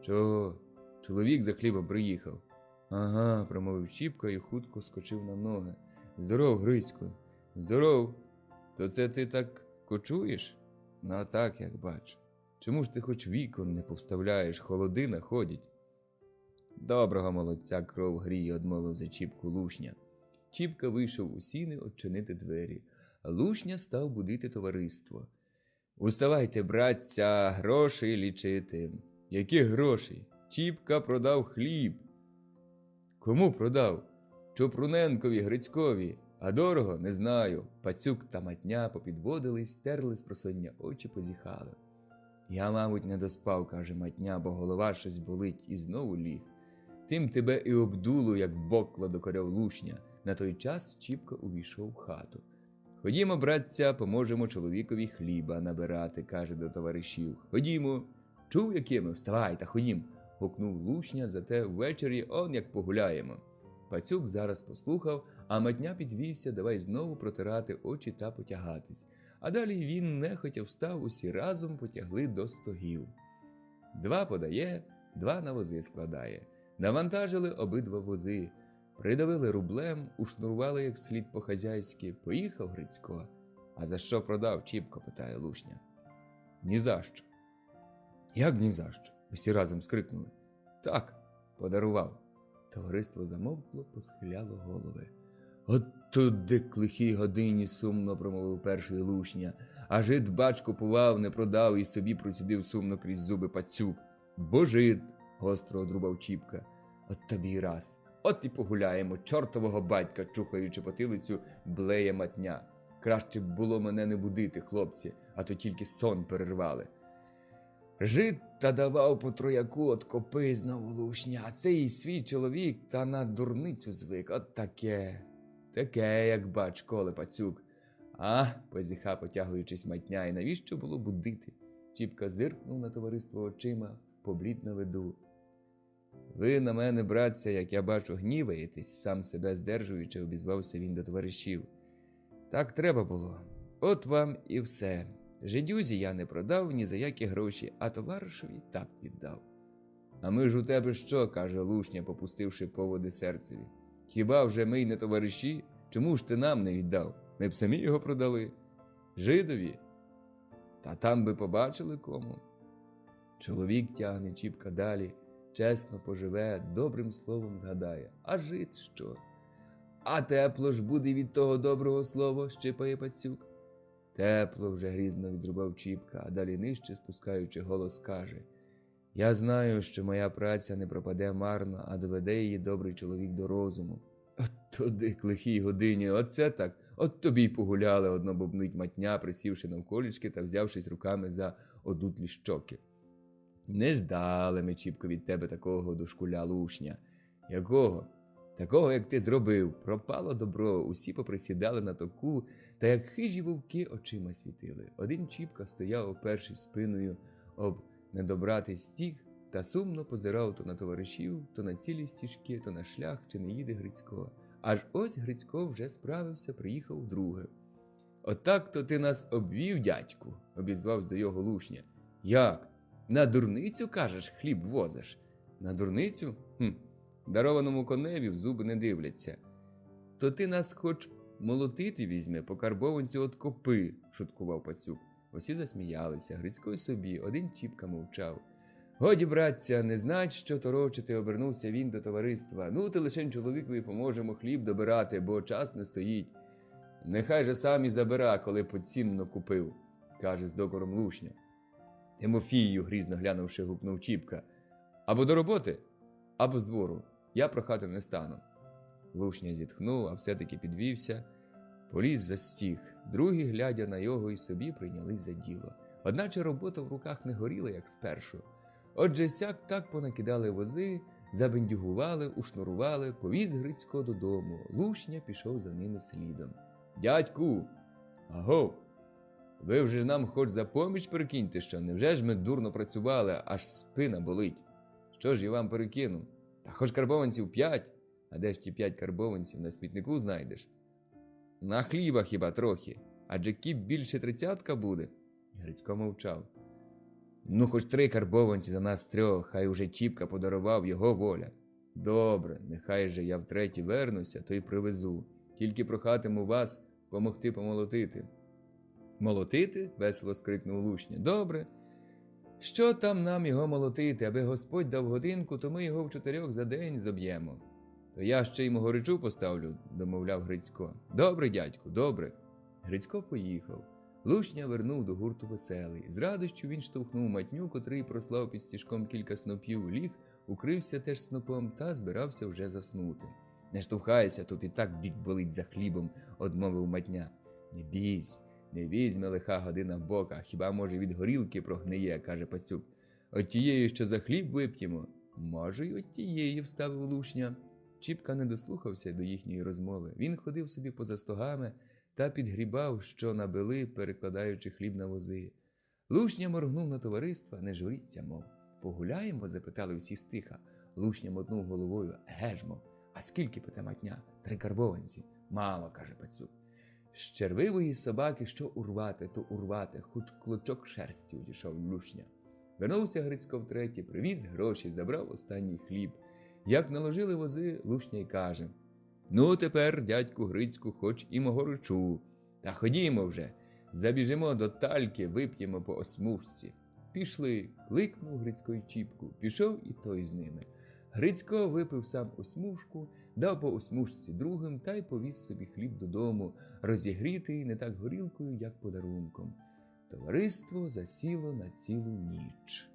чого?» «Чоловік за хлібом приїхав». «Ага», – промовив Чіпко і хутко скочив на ноги. «Здоров, Грицько». «Здоров. То це ти так кочуєш?» «Ну так, як бачу. Чому ж ти хоч вікон не повставляєш, холоди находять?» «Доброго молодця кров гріє», – одмовив за Чіпку Лушня. Чіпка вийшов у сіни odчинити двері. Лушня став будити товариство. «Уставайте, братця, гроші лічити». «Які гроші? Чіпка продав хліб». «Кому продав?» «Чупруненкові, Грицькові». «А дорого? Не знаю». Пацюк та матня попідводили, стерли з просоння очі, позіхали. «Я, мабуть, не доспав», – каже матня, бо голова щось болить, і знову ліг. «Тим тебе і обдуло, як бокла», – докоряв Лушня. На той час Чіпка увійшов в хату. «Ходімо, братця, поможемо чоловікові хліба набирати», – каже до товаришів. «Ходімо». «Чув, якими? Вставай та ходім», – гукнув Лушня, «зате ввечері он як погуляємо». Пацюк зараз послухав, а матня підвівся, давай знову протирати очі та потягатись. А далі він нехотя встав, усі разом потягли до стогів. 2 подає, 2 на вози складає. Навантажили обидва вози. Придавили рублем, ушнурували як слід по-хазяйськи. Поїхав Грицько. «А за що продав, Чіпко?» – питає Лушня. «Ні за що». «Як ні за що?» – усі разом скрикнули. «Так, подарував». Товариство замовкло, посхиляло голови. «От туди к лихій годині», – сумно промовив перший Лушня. «А жид бач купував, не продав і собі просидив сумно крізь зуби Пацюк». «Бо жид», – гостро одрубав Чіпка. «От тобі й раз. От і погуляємо, чортового батька», – чухаючи потилицю, блеє матня. «Краще б було мене не будити, хлопці, а то тільки сон перервали». «Жид та давав по трояку от копи», – знову Лушня. «А цей свій чоловік та на дурницю звик. От таке». «Таке, як бач, коле, Пацюк». «А», – позіха, потягуючись матня, – «і навіщо було будити?» Чіпка зиркнув на товариство очима, поблід на виду. «Ви на мене, братця, як я бачу, гніваєтесь», – сам себе здержуючи, обізвався він до товаришів. «Так треба було. От вам і все. Жидюзі я не продав ні за які гроші, а товаришеві так віддав». «А ми ж у тебе що?» – каже Лушня, попустивши поводи серцеві. «Хіба вже ми й не товариші? Чому ж ти нам не віддав? Ми б самі його продали». «Жидові? Та там би побачили кому». Чоловік тягне Чіпка далі, чесно поживе, добрим словом згадає. А жид що? «А тепло ж буде від того доброго слова», – щипає Пацюк. «Тепло вже», – грізно відрубав Чіпка, а далі нижче, спускаючи голос, каже. «Я знаю, що моя праця не пропаде марно, а доведе її добрий чоловік до розуму». «От туди к лихій годині, оце так, от тобі й погуляли», – одно бубнить матня, присівши навколішки та взявшись руками за одутлі щоки. «Не ждали ми, Чіпко, від тебе такого дошкуля, Лушня». «Якого?» «Такого, як ти зробив. Пропало добро, усі поприсідали на току, та як хижі вовки очима світили. Один Чіпка стояв, опершись спиною об недобратий стіг, та сумно позирав то на товаришів, то на цілі стіжки, то на шлях, чи не їде Грицько. Аж ось Грицько вже справився, приїхав вдруге. Отак-то ти нас обвів, дядьку, обізвався до його Лушня. Як? На дурницю, кажеш, хліб возиш? На дурницю? Дарованому коневі в зуби не дивляться. То ти нас хоч молотити візьме по карбованцю от копи, шуткував пацюк. Усі засміялися, Грицько й собі, один Чіпка мовчав. Годі, братця, не знать, що торочити, обернувся він до товариства. Ну, ти лишень чоловікові поможемо хліб добирати, бо час не стоїть. Нехай же сам і забира, коли поцінно купив, каже з докором Лушня. Тимофію, грізно глянувши, гукнув Чіпка. Або до роботи, або з двору. Я прохати не стану. Лушня зітхнув, а все-таки підвівся, поліз за стіг. Другі, глядя на його, і собі прийнялись за діло. Одначе робота в руках не горіла, як спершу. Отже сяк так понакидали вози, забендюгували, ушнурували, повіз Грицько додому. Лушня пішов за ними слідом. Дядьку! Аго! Ви вже нам хоч за поміч перекиньте, що невже ж ми дурно працювали, аж спина болить? Що ж я вам перекину? Та хоч карбованців 5, а де ж ті 5 карбованців на смітнику знайдеш? На хліба хіба трохи, адже кіп більше 30 буде. Грицько мовчав. Ну, хоч 3 карбованці за нас 3, хай уже Чіпка подарував, його воля. Добре, нехай же я втретє вернуся, то й привезу. Тільки прохатиму вас помогти помолотити. Молотити? Весело скрикнув Лушня. Добре. Що там нам його молотити? Аби Господь дав годинку, то ми його в 4 за день зоб'ємо. То я ще й могоричу поставлю, домовляв Грицько. Добре, дядьку, добре. Грицько поїхав. Лушня вернув до гурту веселий. З радощів він штовхнув матню, котрий прослав під стіжком кілька снопів, ліг, укрився теж снопом та збирався вже заснути. Не штовхайся, тут і так бік болить за хлібом, одмовив матня. Не візьме лиха година в бока, хіба може від горілки прогниє, каже пацюк. От тією, що за хліб вип'ємо. Може, й от тієї, вставив Лушня. Чіпка не дослухався до їхньої розмови. Він ходив собі поза стогами та підгрібав, що набили, перекладаючи хліб на вози. Лушня моргнув на товариства, не журіться, мов. Погуляємо? Запитали всі стиха. Лушня мотнув головою. Гежмо. А скільки, пита матня? 3 карбованці. Мало, каже пацюк. З червивої собаки що урвати, то урвати, хоч клочок шерсті, утішав Лушня. Вернувся Грицько втретє, привіз гроші, забрав останній хліб. Як наложили вози, Лушня й каже. Ну, тепер, дядьку Грицьку, хоч і могоричу. Та ходімо вже, забіжимо до тальки, вип'ємо по осьмушці. Пішли, кликнув Грицько й Чіпку, пішов і той з ними. Грицько випив сам осьмушку, дав по осьмушці другим та й повіз собі хліб додому, розігрітий не так горілкою, як подарунком. Товариство засіло на цілу ніч.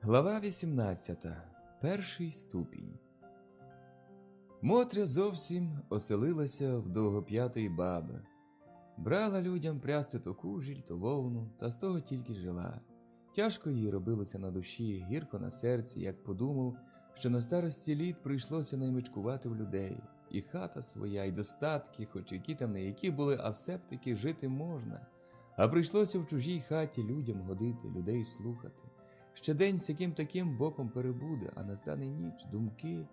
Глава 18. Перший ступінь. Мотря зовсім оселилася в довгоп'ятої баби. Брала людям прясти то кужіль, то вовну, та з того тільки жила. Тяжко їй робилося на душі, гірко на серці, як подумав, що на старості літ прийшлося наймичкувати в людей. І хата своя, і достатки, хоч які там не які були, а все-таки жити можна. А прийшлося в чужій хаті людям годити, людей слухати. Ще день сяким таким боком перебуде, а настане ніч, думки,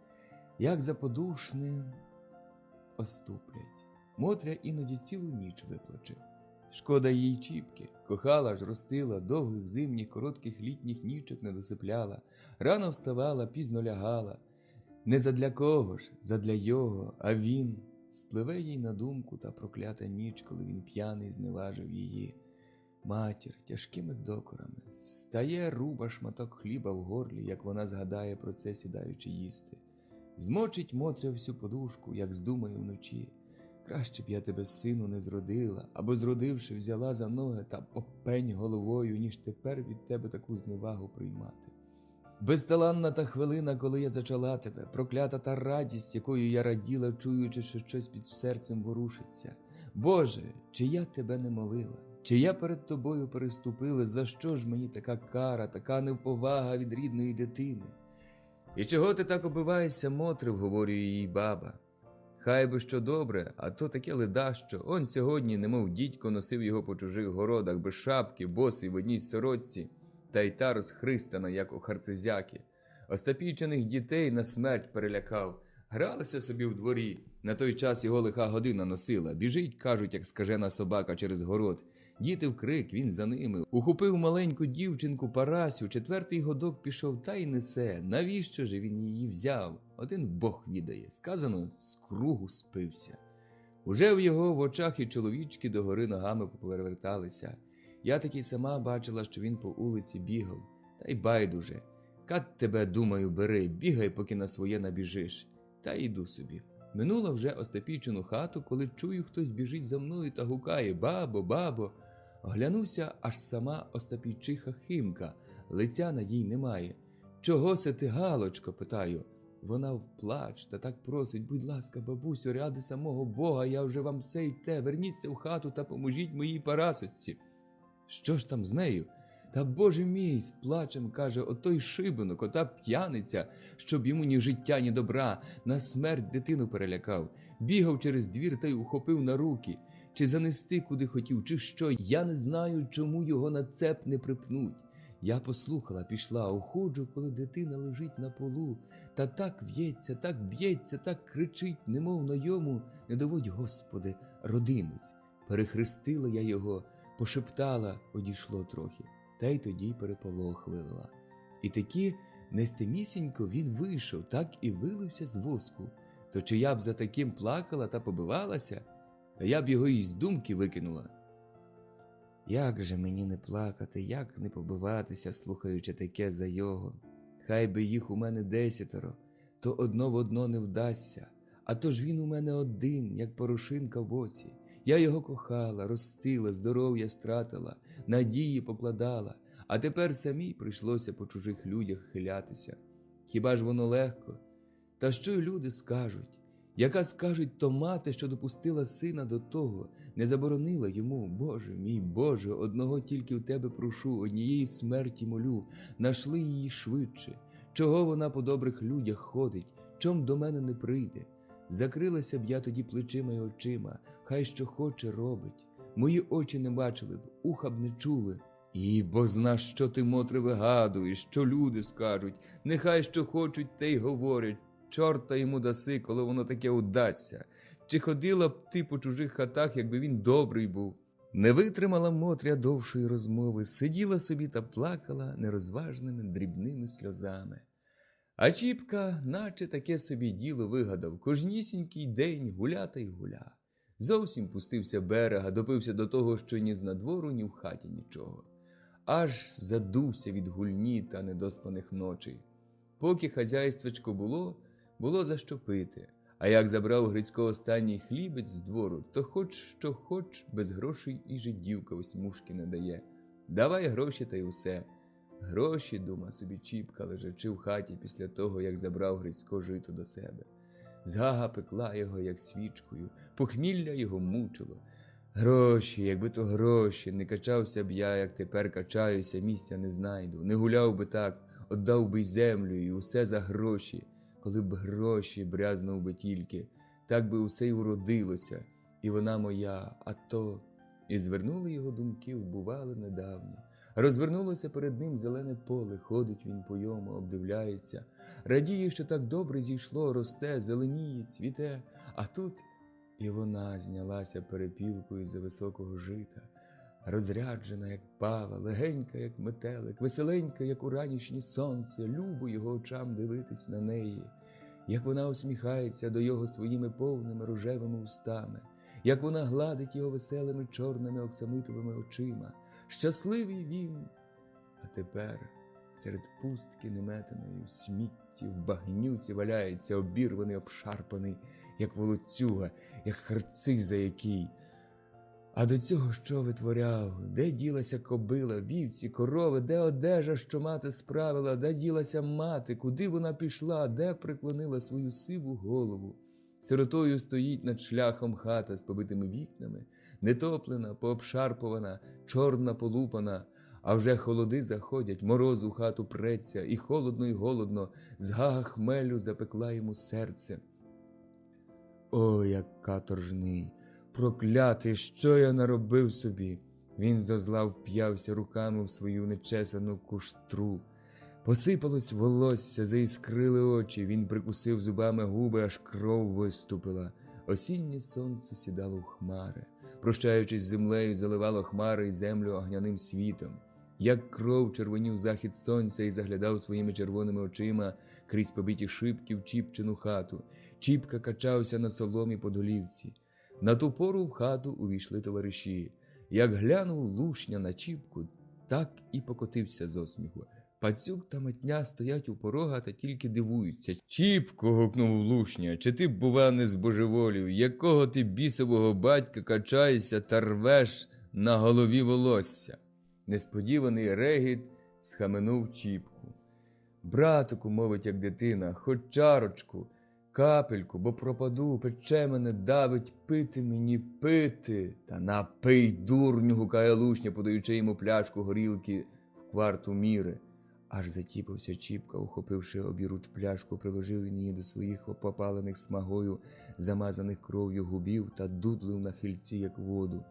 як заподушне, оступлять. Мотря іноді цілу ніч виплаче. Шкода їй Чіпки, кохала ж, ростила, довгих зимніх, коротких літніх нічок не досипляла, рано вставала, пізно лягала. Не задля кого ж, задля його, а він спливе їй на думку та проклята ніч, коли він п'яний зневажив її. Матір тяжкими докорами стає руба шматок хліба в горлі, як вона згадає про це, сідаючи їсти. Змочить Мотря всю подушку, як здумає вночі. Краще б я тебе, сину, не зродила, або, зродивши, взяла за ноги та попень головою, ніж тепер від тебе таку зневагу приймати. Безталанна та хвилина, коли я зачала тебе, проклята та радість, якою я раділа, чуючи, що щось під серцем ворушиться. Боже, чи я тебе не молила? Чи я перед тобою переступила? За що ж мені така кара, така невповага від рідної дитини? І чого ти так обиваєшся, Мотрив, говорю їй баба. Хай би що добре, а то таке ледащо. Он сьогодні, немов дідько, носив його по чужих городах, без шапки, босий в одній сорочці, та й та розхристана, як у харцезяки. Остапійчених дітей на смерть перелякав, Гралися собі в дворі. На той час його лиха година носила. Біжить, кажуть, як скажена собака через город. Діти вкрик, він за ними. Ухопив маленьку дівчинку Парасю, 4-й годок пішов та й несе. Навіщо ж він її взяв? Один Бог відає. Сказано, з кругу спився. Уже в його в очах і чоловічки догори ногами попереверталися. Я таки сама бачила, що він по вулиці бігав. Та й байдуже. Кат тебе, думаю, бери, бігай, поки на своє набіжиш. Та йду собі. Минула вже Остапійчину хату, коли чую, хтось біжить за мною та гукає: «Бабо, бабо!» Оглянувся, аж сама Остапійчиха Химка, лиця на їй немає. «Чого се ти, Галочко?» – питаю. Вона вплач та так просить: «Будь ласка, бабусю, ради самого Бога, я вже вам все йте, верніться в хату та поможіть моїй Парасочці». Що ж там з нею? Та, Боже мій, з плачем каже: «Отой шибенок, ота п'яниця, щоб йому ні життя, ні добра, на смерть дитину перелякав. Бігав через двір та й ухопив на руки. Чи занести куди хотів, чи що, я не знаю, чому його на цеп не припнуть». Я послухала, пішла, уходжу, коли дитина лежить на полу, та так в'ється, так б'ється, так кричить, немов на йому: «Не доводь, Господи, родимець». Перехрестила я його, пошептала, одійшло трохи, та й тоді переполох вилила. І таки нестемісінько він вийшов, так і вилився з воску. То чи я б за таким плакала та побивалася? Та я б його із думки викинула. Як же мені не плакати, як не побиватися, слухаючи таке за його? Хай би їх у мене 10, то одно в одно не вдасться. А то ж він у мене один, як порошинка в оці. Я його кохала, ростила, здоров'я стратила, надії покладала, а тепер самій прийшлося по чужих людях хилятися. Хіба ж воно легко? Та що й люди скажуть? Яка скажуть то мати, що допустила сина до того, не заборонила йому? Боже мій, Боже, одного тільки в тебе прошу, однієї смерті молю, нашли її швидше. Чого вона по добрих людях ходить, чом до мене не прийде? Закрилася б я тоді плечима й очима, хай що хоче робить. Мої очі не бачили б, уха б не чули. І бо зна, що ти, Мотре, вигадуєш, що люди скажуть, нехай що хочуть, те й говорять. Чорта йому даси, коли воно таке удасться. Чи ходила б ти по чужих хатах, якби він добрий був? Не витримала Мотря довшої розмови, сиділа собі та плакала нерозважними дрібними сльозами. А Чіпка, наче таке собі діло вигадав, кожнісінький день гуля та й гуля. Зовсім пустився берега, допився до того, що ні знадвору, ні в хаті нічого. Аж задувся від гульні та недоспаних ночей. Поки хазяйствечко було за що пити. А як забрав Грицько останній хлібець з двору, то хоч що хоч, без грошей і жидівка осьмушки не дає. Давай гроші та й усе. Гроші, дума собі Чіпка, лежачи в хаті після того, як забрав Грицько жито до себе. Згага пекла його, як свічкою, похмілля його мучило. Гроші, якби то гроші, не качався б я, як тепер качаюся, місця не знайду, не гуляв би так, отдав би й землю, і усе за гроші. Коли б гроші брязнув би тільки, так би усе й уродилося, і вона моя, а то... І звернули його думки в бувале недавнє. Розвернулося перед ним зелене поле, ходить він по йому, обдивляється. Радіє, що так добре зійшло, росте, зеленіє, цвіте. А тут і вона знялася перепілкою за високого жита. Розряджена, як пава, легенька, як метелик, веселенька, як уранішнє сонце, любо його очам дивитись на неї. Як вона усміхається до його своїми повними рожевими устами, як вона гладить його веселими чорними оксамитовими очима. Щасливий він, а тепер серед пустки неметаної, в смітті, в багнюці валяється, обірваний, обшарпаний, як волоцюга, як харциза який. А до цього що витворяв? Де ділася кобила, вівці, корови, де одежа, що мати справила, де ділася мати, куди вона пішла, де приклонила свою сиву голову? Сиротою стоїть над шляхом хата з побитими вікнами, нетоплена, пообшарпувана, чорна полупана, а вже холоди заходять, мороз у хату преться, і холодно, згага хмелю запекла йому серце. О, як каторжний! Проклятий, що я наробив собі? Він зо зла вп'явся руками в свою нечесану куштру. Посипалось волосся, заіскрили очі, він прикусив зубами губи, аж кров виступила. Осіннє сонце сідало в хмари. Прощаючись з землею, заливало хмари й землю огняним світом. Як кров червонів захід сонця і заглядав своїми червоними очима крізь побиті шибки в Чіпчину хату. Чіпка качався на соломі по долівці. На ту пору в хату увійшли товариші. Як глянув Лушня на Чіпку, так і покотився з осміху. Пацюк та Матня стоять у порога та тільки дивуються. «Чіпко!» – гукнув Лушня. «Чи ти, бува, не збожеволів? Якого ти бісового батька качаєшся та рвеш на голові волосся?» Несподіваний регіт схаменув Чіпку. «Братику, – мовить, як дитина, – хоч чарочку, капельку, бо пропаду, пече мене, давить, пити мені, пити!» «Та напий, дурню!» – гукає Лушня, подаючи йому пляшку горілки в кварту міри. Аж затіпався Чіпка, ухопивши обіруч пляшку, приложив він її до своїх попалених смагою, замазаних кров'ю губів та дудлив на хильці, як воду.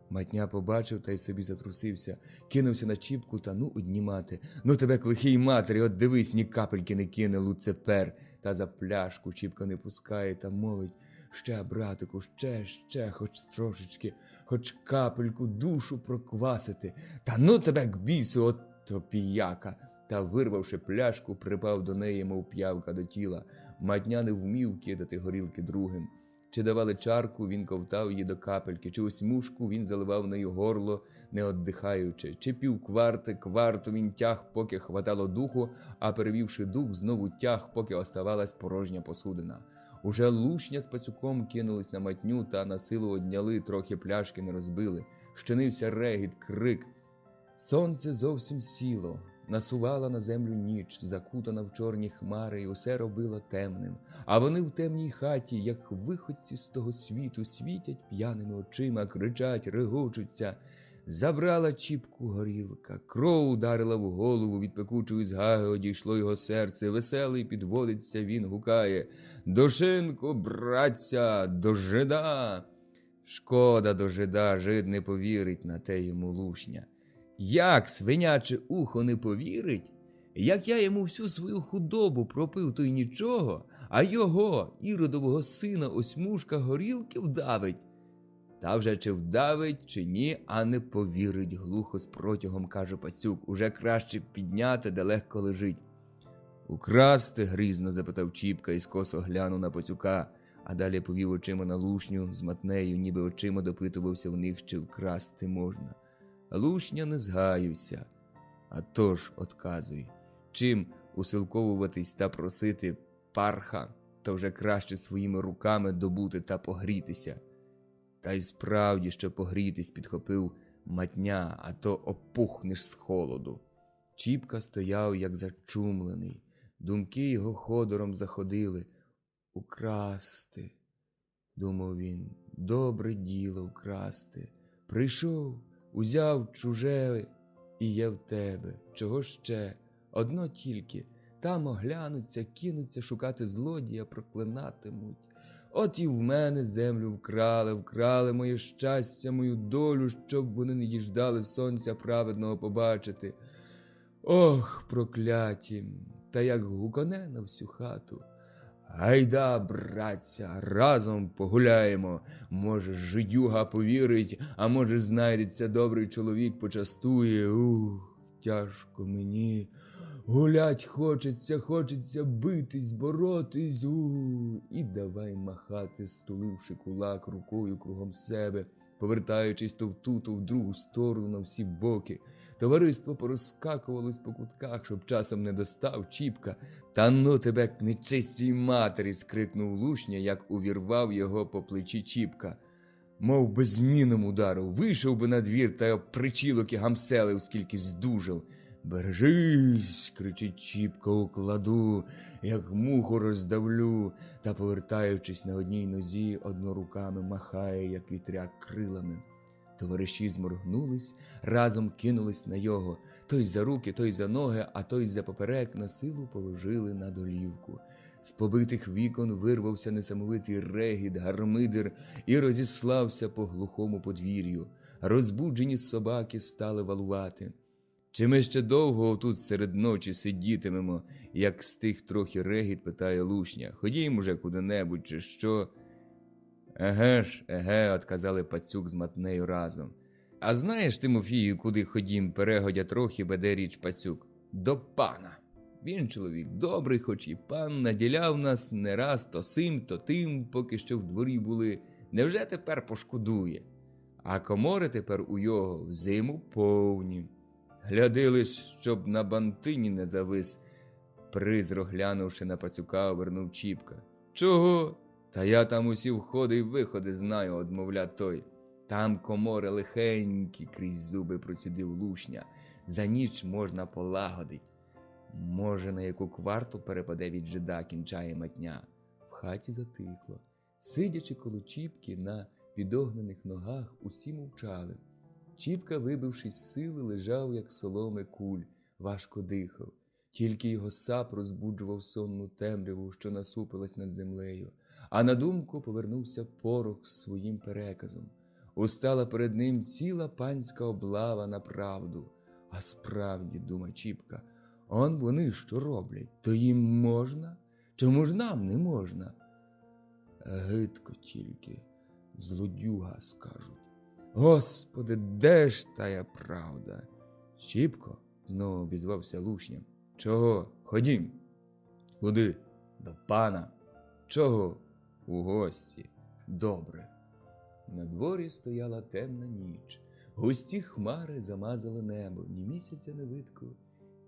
Матня побачив та й собі затрусився, кинувся на Чіпку та ну однімати. «Ну тебе к лихій матері, от дивись, ні капельки не кине, Луцифер!» Та за пляшку Чіпка не пускає та молить: «Ще, братику, ще, хоч трошечки, хоч капельку душу проквасити. Та ну тебе к бісу, от то піяка!» Та, вирвавши пляшку, припав до неї, мов п'явка до тіла. Матня не вмів кидати горілки другим. Чи давали чарку, він ковтав її до капельки, чи ось мушку він заливав нею горло, не оддихаючи, чи півкварти, кварту він тяг, поки хватало духу, а перевівши дух, знову тяг, поки оставалась порожня посудина. Уже Лушня з Пацюком кинулись на Матню та на силу одняли, трохи пляшки не розбили. Щинився регіт, крик. Сонце зовсім сіло. Насувала на землю ніч, закутана в чорні хмари, і усе робила темним. А вони в темній хаті, як виходці з того світу, світять п'яними очима, кричать, регочуться. Забрала Чіпку горілка, кров ударила в голову, від пекучої згаги одійшло його серце. Веселий підводиться він, гукає: «До шинку, братця, до жида!» Шкода до жида, жид не повірить на те йому Лушня. Як свиняче ухо не повірить? Як я йому всю свою худобу пропив, то й нічого, а його, іродового сина, ось мушка горілки вдавить. Та вже чи вдавить, чи ні, а не повірить, глухо з протягом каже Пацюк. Уже краще підняти, де легко лежить. «Украсти?» – грізно запитав Чіпка і скосо глянув на Пацюка, а далі повів очима на Лушню з Матнею, ніби очима допитувався в них, чи вкрасти можна. Лушня не згаюся, а тож отказуй. Чим усилковуватись та просити парха, то вже краще своїми руками добути та погрітися. Та й справді, що погрітись, підхопив Матня, а то опухнеш з холоду. Чіпка стояв, як зачумлений. Думки його ходором заходили. «Украсти», – думав він, – «добре діло вкрасти. Прийшов, узяв чуже, і є в тебе. Чого ще? Одно тільки. Там оглянуться, кинуться шукати злодія, проклинатимуть. От і в мене землю вкрали моє щастя, мою долю, щоб вони не діждали сонця праведного побачити. Ох, прокляті! Та як гуконе на всю хату. Гайда, братця, разом погуляємо. Може, жидюга повірить, а може, знайдеться добрий чоловік, почастує. Тяжко мені. Гулять хочеться, битись, боротись. І давай махати, стуливши кулак рукою кругом себе, повертаючись то в ту, то в другу сторону на всі боки. Товариство порозскакувалось по кутках, щоб часом не достав Чіпка. «Та ну тебе к нечистій матері!» – скрикнув Лушня, як увірвав його по плечі Чіпка. Мов би зміном ударив, вийшов би на двір та причілок і гамселив, скільки здужав. «Бережись!» – кричить Чіпка, «укладу, як муху роздавлю!» Та, повертаючись на одній нозі, одноруками махає, як вітряк, крилами. Товариші зморгнулись, разом кинулись на його. Той за руки, той за ноги, а той за поперек на силу положили на долівку. З побитих вікон вирвався несамовитий регіт, гармидер і розіслався по глухому подвір'ю. Розбуджені собаки стали валувати. Чи ми ще довго тут серед ночі сидітимемо, як стих трохи регіт, питає Лушня. Ходім уже куди-небудь, чи що? Еге ж, еге, отказали Пацюк з Матнею разом. А знаєш, Тимофію, куди ходім, перегодя трохи, веде річ Пацюк? До пана. Він чоловік добрий, хоч і пан, наділяв нас не раз то сим, то тим, поки що в дворі були. Невже тепер пошкодує? А комори тепер у його в зиму повні. Гляди лиш, щоб на бантині не завис. Призро глянувши на Пацюка, овернув Чіпка. Чого? Та я там усі входи й виходи знаю, одмовля той. Там комори лихенькі, крізь зуби процідив Лушня. За ніч можна полагодить. Може, на яку кварту перепаде від жида, кінчає Матня. В хаті затихло. Сидячи коло Чіпки на підогнених ногах, усі мовчали. Чіпка, вибившись з сили, лежав, як соломи куль, важко дихав. Тільки його сап розбуджував сонну темряву, що насупилась над землею. А на думку повернувся порох з своїм переказом. Устала перед ним ціла панська облава на правду. А справді, дума Чіпка, он вони що роблять, то їм можна? Чому ж нам не можна? Гидко тільки, злодюга скажуть. Господи, де ж тая правда? Чіпко, знову обізвався Лушня. Чого? Ходім. Куди? До пана. Чого? У гості. Добре. На дворі стояла темна ніч. Густі хмари замазали небо, ні місяця не видко,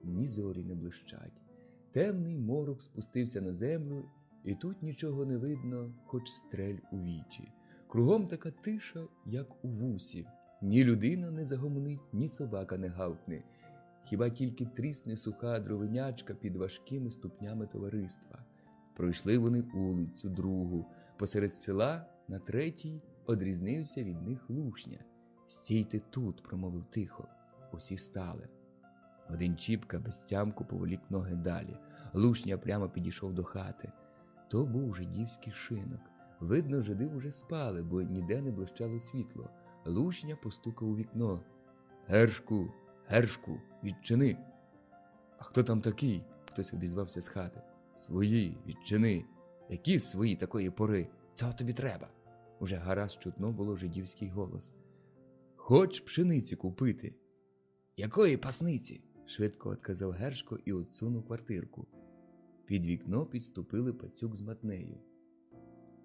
ні зорі не блищать. Темний морок спустився на землю, і тут нічого не видно, хоч стрель у вічі. Кругом така тиша, як у вусі. Ні людина не загомонить, ні собака не гавкне. Хіба тільки трісне суха дровинячка під важкими ступнями товариства. Пройшли вони улицю, другу. Посеред села на третій одрізнився від них Лушня. «Стійте тут», – промовив тихо. Усі стали. Один Чіпка без тямку поволік ноги далі. Лушня прямо підійшов до хати. То був жидівський шинок. Видно, жиди вже спали, бо ніде не блищало світло. Лушня постукав у вікно. «Гершку, Гершку, відчини!» «А хто там такий?» – хтось обізвався з хати. «Свої, відчини!» «Які свої такої пори? Цього тобі треба!» Уже гаразд чутно було жидівський голос. «Хоч пшениці купити!» «Якої пасниці?» – швидко отказав Гершко і отсунув квартирку. Під вікно підступили Пацюк з Матнею.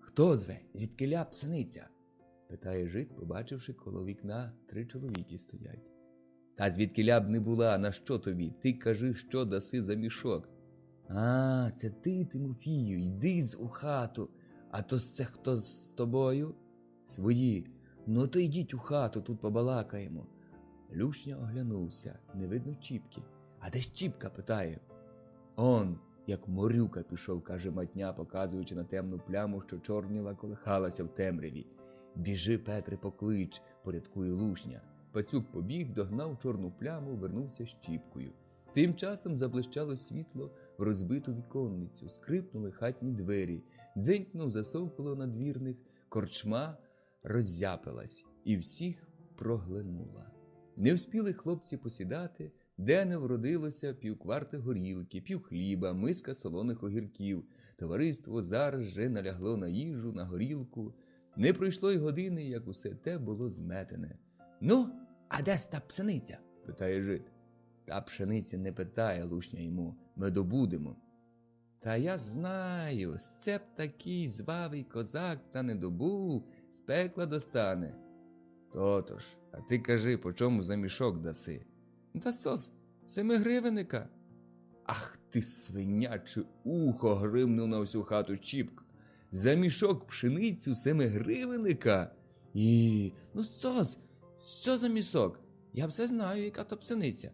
«Хто зве? Звідкиля пшениця?» – питає жид, побачивши коло вікна 3 чоловіки стоять. «Та звідкиля б не була, на що тобі? Ти кажи, що даси за мішок». «А, це ти, Тимофію, йди у хату. А то це хто з тобою?» «Свої. Ну то йдіть у хату, тут побалакаємо». Лушня оглянувся, не видно Чіпки. «А де ж Чіпка?» – питає. «Он, як морюка пішов», – каже Матня, показуючи на темну пляму, що чорніла, колихалася в темряві. «Біжи, Петре, поклич», – порядкує Лушня. Пацюк побіг, догнав чорну пляму, вернувся з Чіпкою. Тим часом заблищало світло в розбиту віконницю, скрипнули хатні двері, дзенькнув засов коло надвірних, корчма роззяпилась і всіх проглинула. Не вспіли хлопці посідати, де не вродилося півкварти горілки, півхліба, миска солоних огірків. Товариство зараз же налягло на їжу, на горілку. Не пройшло й години, як усе те було зметене. «Ну, а де ж та пшениця?» – питає жид. «Та пшениці не питає», – Лушня йому, – «ми добудемо». «Та я знаю, сцеп такий звавий козак та не добув, з пекла достане». «То-то ж, а ти кажи, по чому за мішок даси?» «Та сос, 7 гривенника». «Ах ти, свиняче ухо!» – гримнув на всю хату Чіпка. «За мішок пшеницю 7 гривеника? Ну сос, що за місок? Я все знаю, яка то пшениця.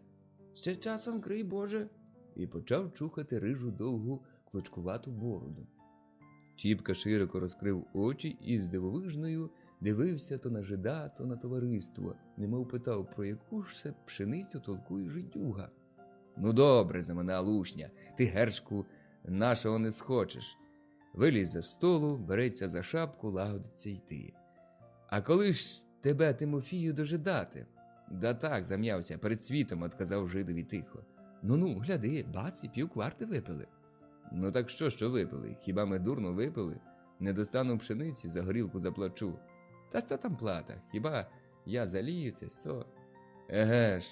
Ще часом, крий Боже». І почав чухати рижу довгу клочкувату бороду. Чіпка широко розкрив очі і з дивовижною дивився то на жида, то на товариство, немов питав, про яку ж це пшеницю толкує жидюга. «Ну добре», – замина Лушня, – «ти, Гершку, нашого не схочеш». Виліз за столу, береться за шапку, лагодиться йти. «А коли ж тебе, Тимофію, дожидати?» Да так, зам'явся, перед світом, отказав жидові тихо. Ну, гляди, бац, і півкварти випили. Ну так що випили? Хіба ми дурно випили? Не достану пшениці, за горілку заплачу. Та що там плата? Хіба я залію це, що? Еге ж,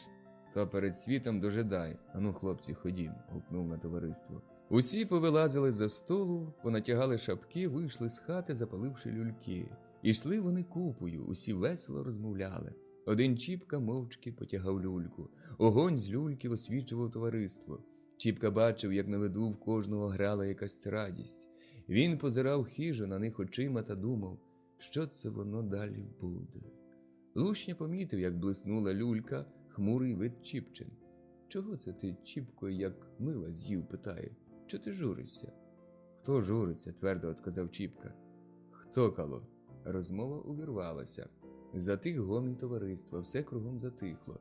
то перед світом дожидай. Ану, хлопці, ходім, гукнув на товариство. Усі повилазили за столу, понатягали шапки, вийшли з хати, запаливши люльки. Ішли вони купою, усі весело розмовляли. Один Чіпка мовчки потягав люльку. Огонь з люльки освічував товариство. Чіпка бачив, як на виду в кожного грала якась радість. Він позирав хижо на них очима та думав, що це воно далі буде. Лушня помітив, як блиснула люлька, хмурий вид Чіпчин. Чого це ти, Чіпко, як мила з'їв, питає? Чо ти журишся? Хто журиться, твердо отказав Чіпка. Хто кало? Розмова увірвалася. Затих гомін товариства, все кругом затихло.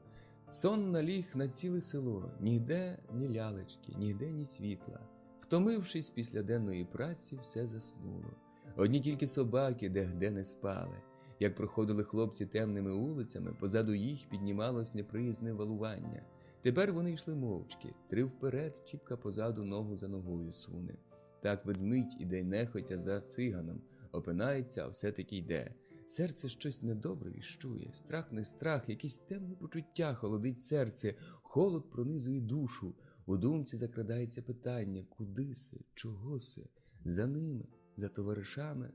Сон наліг на ціле село, нігде ні лялечки, нігде ні світла. Втомившись після денної праці, все заснуло. Одні тільки собаки де-де не спали. Як проходили хлопці темними вулицями, позаду їх піднімалось неприязне валування. Тепер вони йшли мовчки, три вперед, Чіпка позаду ногу за ногою суне. Так ведмідь іде нехотя за циганом, опинається, а все-таки йде. Серце щось недобре віщує, страх не страх, якесь темне почуття холодить серце, холод пронизує душу. У думці закрадається питання, куди се, чого се, за ними, за товаришами.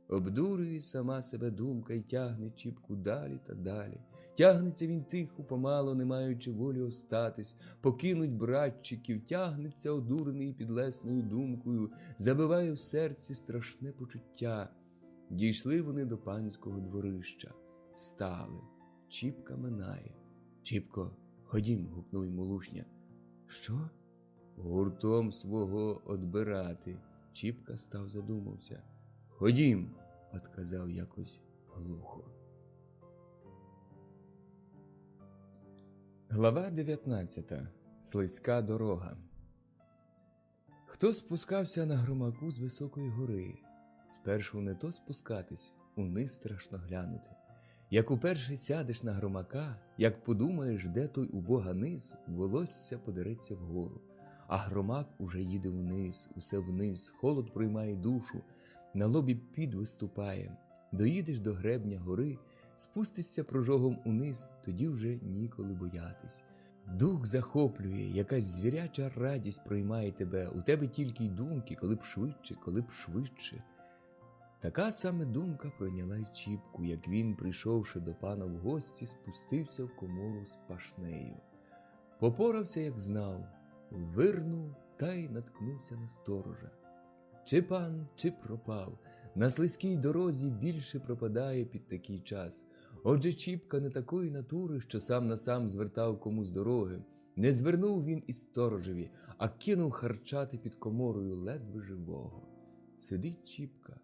Обдурює сама себе думка й тягне Чіпку далі та далі. Тягнеться він тихо, помало, не маючи волі остатись, покинуть братчиків, тягнеться одурений підлесною думкою, забиває в серці страшне почуття. Дійшли вони до панського дворища. Стали. Чіпка минає. Чіпко, ходім, гукнув йому Лушня. Що? Гуртом свого одбирати. Чіпка став, задумався. Ходім, отказав якось глухо. Глава 19. Слизька дорога. Хто спускався на громаку з високої гори? Спершу не то спускатись, униз страшно глянути. Як уперше сядеш на громака, як подумаєш, де той убога низ, волосся подереться вгору. А громак уже їде вниз, усе вниз, холод приймає душу, на лобі під виступає. Доїдеш до гребня гори, спустишся прожогом униз, тоді вже ніколи боятись. Дух захоплює, якась звіряча радість приймає тебе, у тебе тільки й думки, коли б швидше, коли б швидше. Така саме думка пройняла й Чіпку, як він, прийшовши до пана в гості, спустився в комору з пашнею. Попорався, як знав, вирнув та й наткнувся на сторожа. Чи пан, чи пропав, на слизькій дорозі більше пропадає під такий час. Отже, Чіпка не такої натури, що сам на сам звертав комусь дороги. Не звернув він і сторожеві, а кинув харчати під коморою ледве живого. Сидить Чіпка.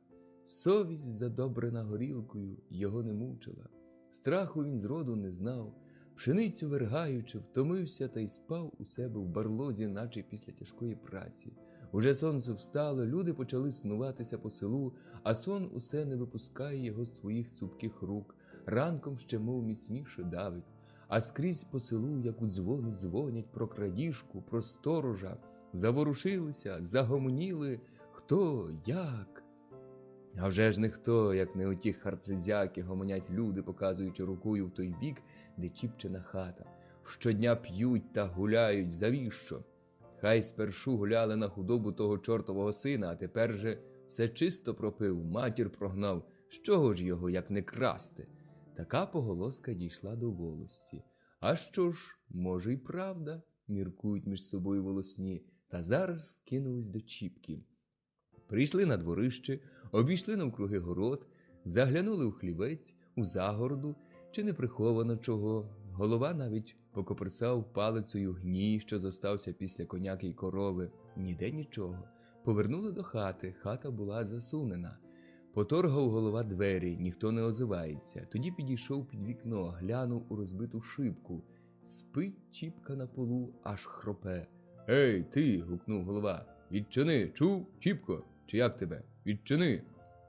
Совість, задобрена горілкою, його не мучила. Страху він зроду не знав. Пшеницю вергаючи, втомився та й спав у себе в барлозі, наче після тяжкої праці. Уже сонце встало, люди почали снуватися по селу, а сон усе не випускає його з своїх цупких рук. Ранком ще мов міцніше давить. А скрізь по селу, як у дзвони, дзвонять про крадіжку, про сторожа. Заворушилися, загомоніли. Хто, як? А вже ж ніхто, як не оті харцизяки, гомонять люди, показуючи рукою в той бік, де Чіпчина хата. Щодня п'ють та гуляють, завіщо? Хай спершу гуляли на худобу того чортового сина, а тепер же все чисто пропив, матір прогнав. З чого ж його, як не красти? Така поголоска дійшла до волості. А що ж, може й правда, міркують між собою волосні, та зараз кинулись до Чіпки. Прийшли на дворище, обійшли навкруги город, заглянули у хлівець, у загороду, чи не приховано чого. Голова навіть покоприсав палицею гній, що зостався після коняки й корови. Ніде нічого. Повернули до хати, хата була засунена. Поторгав голова двері, ніхто не озивається. Тоді підійшов під вікно, глянув у розбиту шибку. Спить Чіпка на полу, аж хропе. «Ей, ти!» – гукнув голова. «Відчини! Чув, Чіпко? Чи як тебе? Відчини!»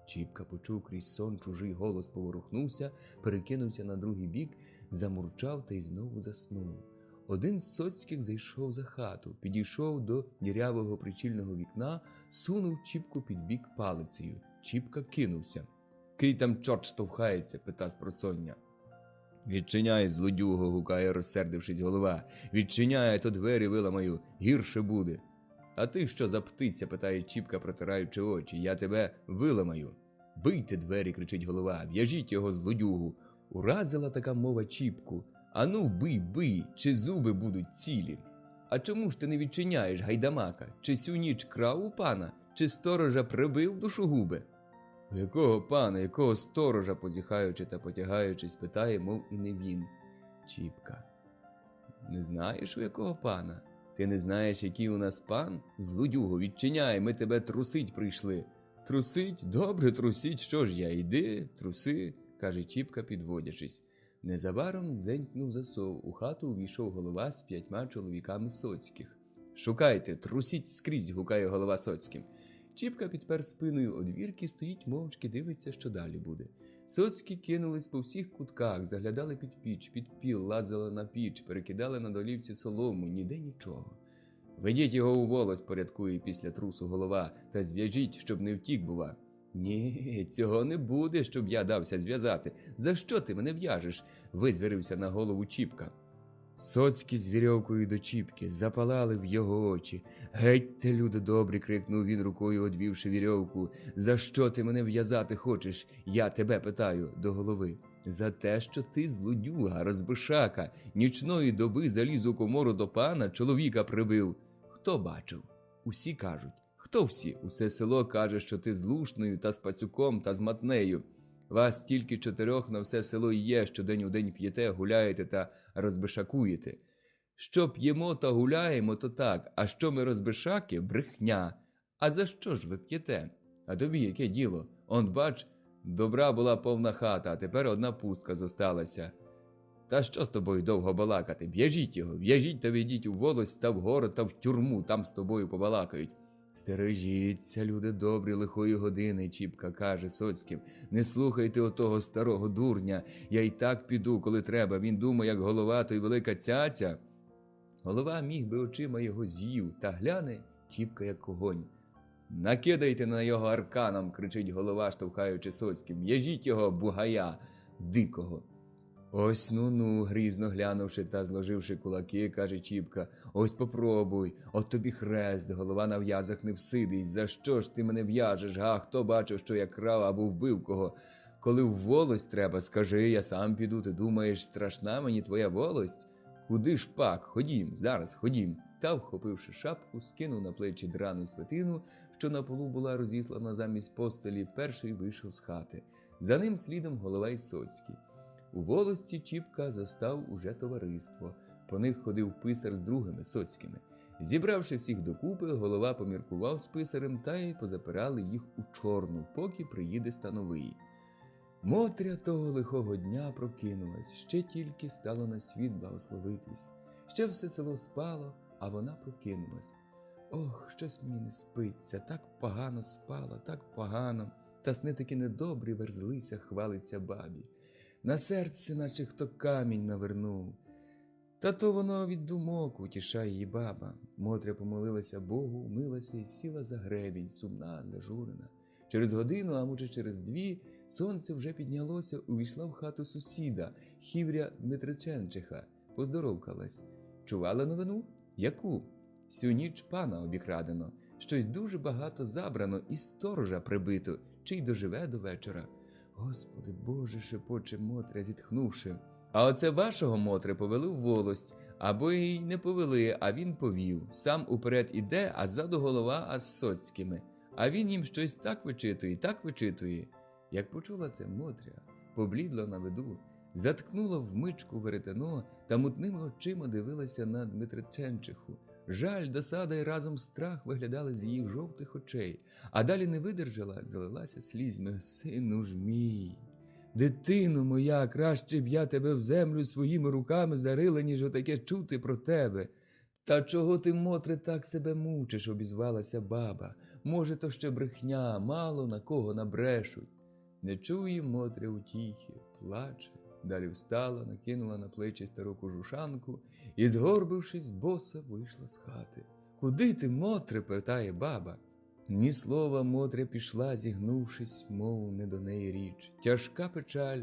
Чіпка почув крізь сон чужий голос, поворухнувся, перекинувся на другий бік. замурчав та й знову заснув. Один з соцьких зайшов за хату, підійшов до дірявого причільного вікна, сунув Чіпку під бік палицею. Чіпка кинувся. «Кий там чорт штовхається?» – пита спросоння. «Відчиняй, злодюго!» – гукає, розсердившись голова. «Відчиняй, то двері виламаю, гірше буде!» «А ти що за птиця?» – питає Чіпка, протираючи очі. «Я тебе виламаю!» «Бийте двері!» – кричить голова. «В'яжіть його, злодюгу!» Уразила така мова Чіпку. «Ану, бий, бий, чи зуби будуть цілі?» «А чому ж ти не відчиняєш, гайдамака? Чи сю ніч крав у пана? Чи сторожа прибив душогуби?» «Якого пана, якого сторожа?» – позіхаючи та потягаючись, питає, мов і не він. Чіпка. «Не знаєш, у якого пана? Ти не знаєш, який у нас пан? Злодюго, відчиняй, ми тебе трусить прийшли». «Трусить? Добре, трусіть, що ж я, йди, труси», – каже Чіпка, підводячись. Незабаром дзенькнув засов, у хату увійшов голова з 5 чоловіками соцьких. «Шукайте, трусіть скрізь!» – гукає голова соцьким. Чіпка підпер спиною одвірки, стоїть мовчки, дивиться, що далі буде. Соцькі кинулись по всіх кутках, заглядали під піч, під піл, лазили на піч, перекидали на долівці солому, ніде нічого. «Ведіть його у волость», – порядкує після трусу голова, «та зв'яжіть, щоб не втік, бува». «Ні, цього не буде, щоб я дався зв'язати. За що ти мене в'яжеш?» – визвірився на голову Чіпка. Соцькі з вірьовкою до Чіпки запалали в його очі. «Гетьте, люди добрі!» – крикнув він, рукою одвівши вірьовку. «За що ти мене в'язати хочеш? Я тебе питаю!» – до голови. «За те, що ти злодюга, розбишака, нічної доби заліз у комору до пана, чоловіка прибив». «Хто бачив?» «Усі кажуть». «Хто всі?» «Усе село каже, що ти з Лушною та з Пацюком та з Матнею. Вас тільки 4 на все село і є, що день у день п'єте, гуляєте та розбишакуєте. Що п'ємо та гуляємо, то так, а що ми розбишаки – брехня. А за що ж ви п'єте? А тобі яке діло? Он, бач, добра була повна хата, а тепер одна пустка зосталася. Та що з тобою довго балакати? В'яжіть його, в'яжіть та ведіть у волость та в город та в тюрму, там з тобою побалакають». «Стережіться, люди добрі, лихої години», – Чіпка каже соцьким. «Не слухайте отого старого дурня. Я й так піду, коли треба. Він думає, як голова, то й велика цяця». Голова міг би очима його з'їв, та гляне Чіпка, як огонь. «Накидайте на його арканом», – кричить голова, штовхаючи соцьким. «В'яжіть його, бугая, дикого». «Ось ну-ну», грізно глянувши та зложивши кулаки, каже Чіпка. «Ось попробуй, от тобі хрест, голова на в'язах не всидить. За що ж ти мене в'яжеш, га? Хто бачив, що я крав або вбив кого? Коли в волость треба, скажи, я сам піду. Ти думаєш, страшна мені твоя волость? Куди ж пак? Ходім, зараз ходім». Та, вхопивши шапку, скинув на плечі драну свитину, що на полу була розіслана замість постелі, перший вийшов з хати. За ним слідом голова й соцький. У волості Чіпка застав уже товариство. По них ходив писар з другими соцькими. Зібравши всіх докупи, голова поміркував з писарем та й позапирали їх у чорну, поки приїде становий. Мотря того лихого дня прокинулась, ще тільки стало на світ благословитись. Ще все село спало, а вона прокинулась. «Ох, щось мені не спиться, так погано спала, так погано, та сни таки недобрі верзлися, хвалиться бабі. На серце, наче хто камінь навернув. Та то воно від думок, утішає її баба». Мотря помолилася Богу, вмилася і сіла за гребінь, сумна, зажурена. Через годину, а може через 2, сонце вже піднялося, увійшла в хату сусіда, Хівря Дмитриченчиха, поздоровкалась. «Чувала новину?» «Яку?» «Сю ніч пана обікрадено, щось дуже багато забрано і сторожа прибито, чи й доживе до вечора». «Господи Боже», – шепоче Мотря, зітхнувши. «А оце вашого, Мотре, повели в волость, або й не повели, а він повів. Сам уперед іде, а ззаду голова, а з соцькими. А він їм щось так вичитує, так вичитує». Як почула це Мотря, поблідла на виду, заткнула в мичку веретено та мутними очима дивилася на Дмитриченчиху. Жаль, досада й разом страх виглядали з її жовтих очей, а далі не видержала, залилася слізьми. «Сину ж мій, дитину моя, краще б я тебе в землю своїми руками зарила, ніж отаке чути про тебе». «Та чого ти, Мотре, так себе мучиш?» – обізвалася баба. «Може, то ще брехня, мало на кого набрешуть». Не чує Мотря утіхи, плаче, Далі встала, накинула на плечі стару кожушанку і, згорбившись, боса вийшла з хати. «Куди ти, Мотре?» – питає баба. Ні слова Мотря пішла, зігнувшись, мов не до неї річ. Тяжка печаль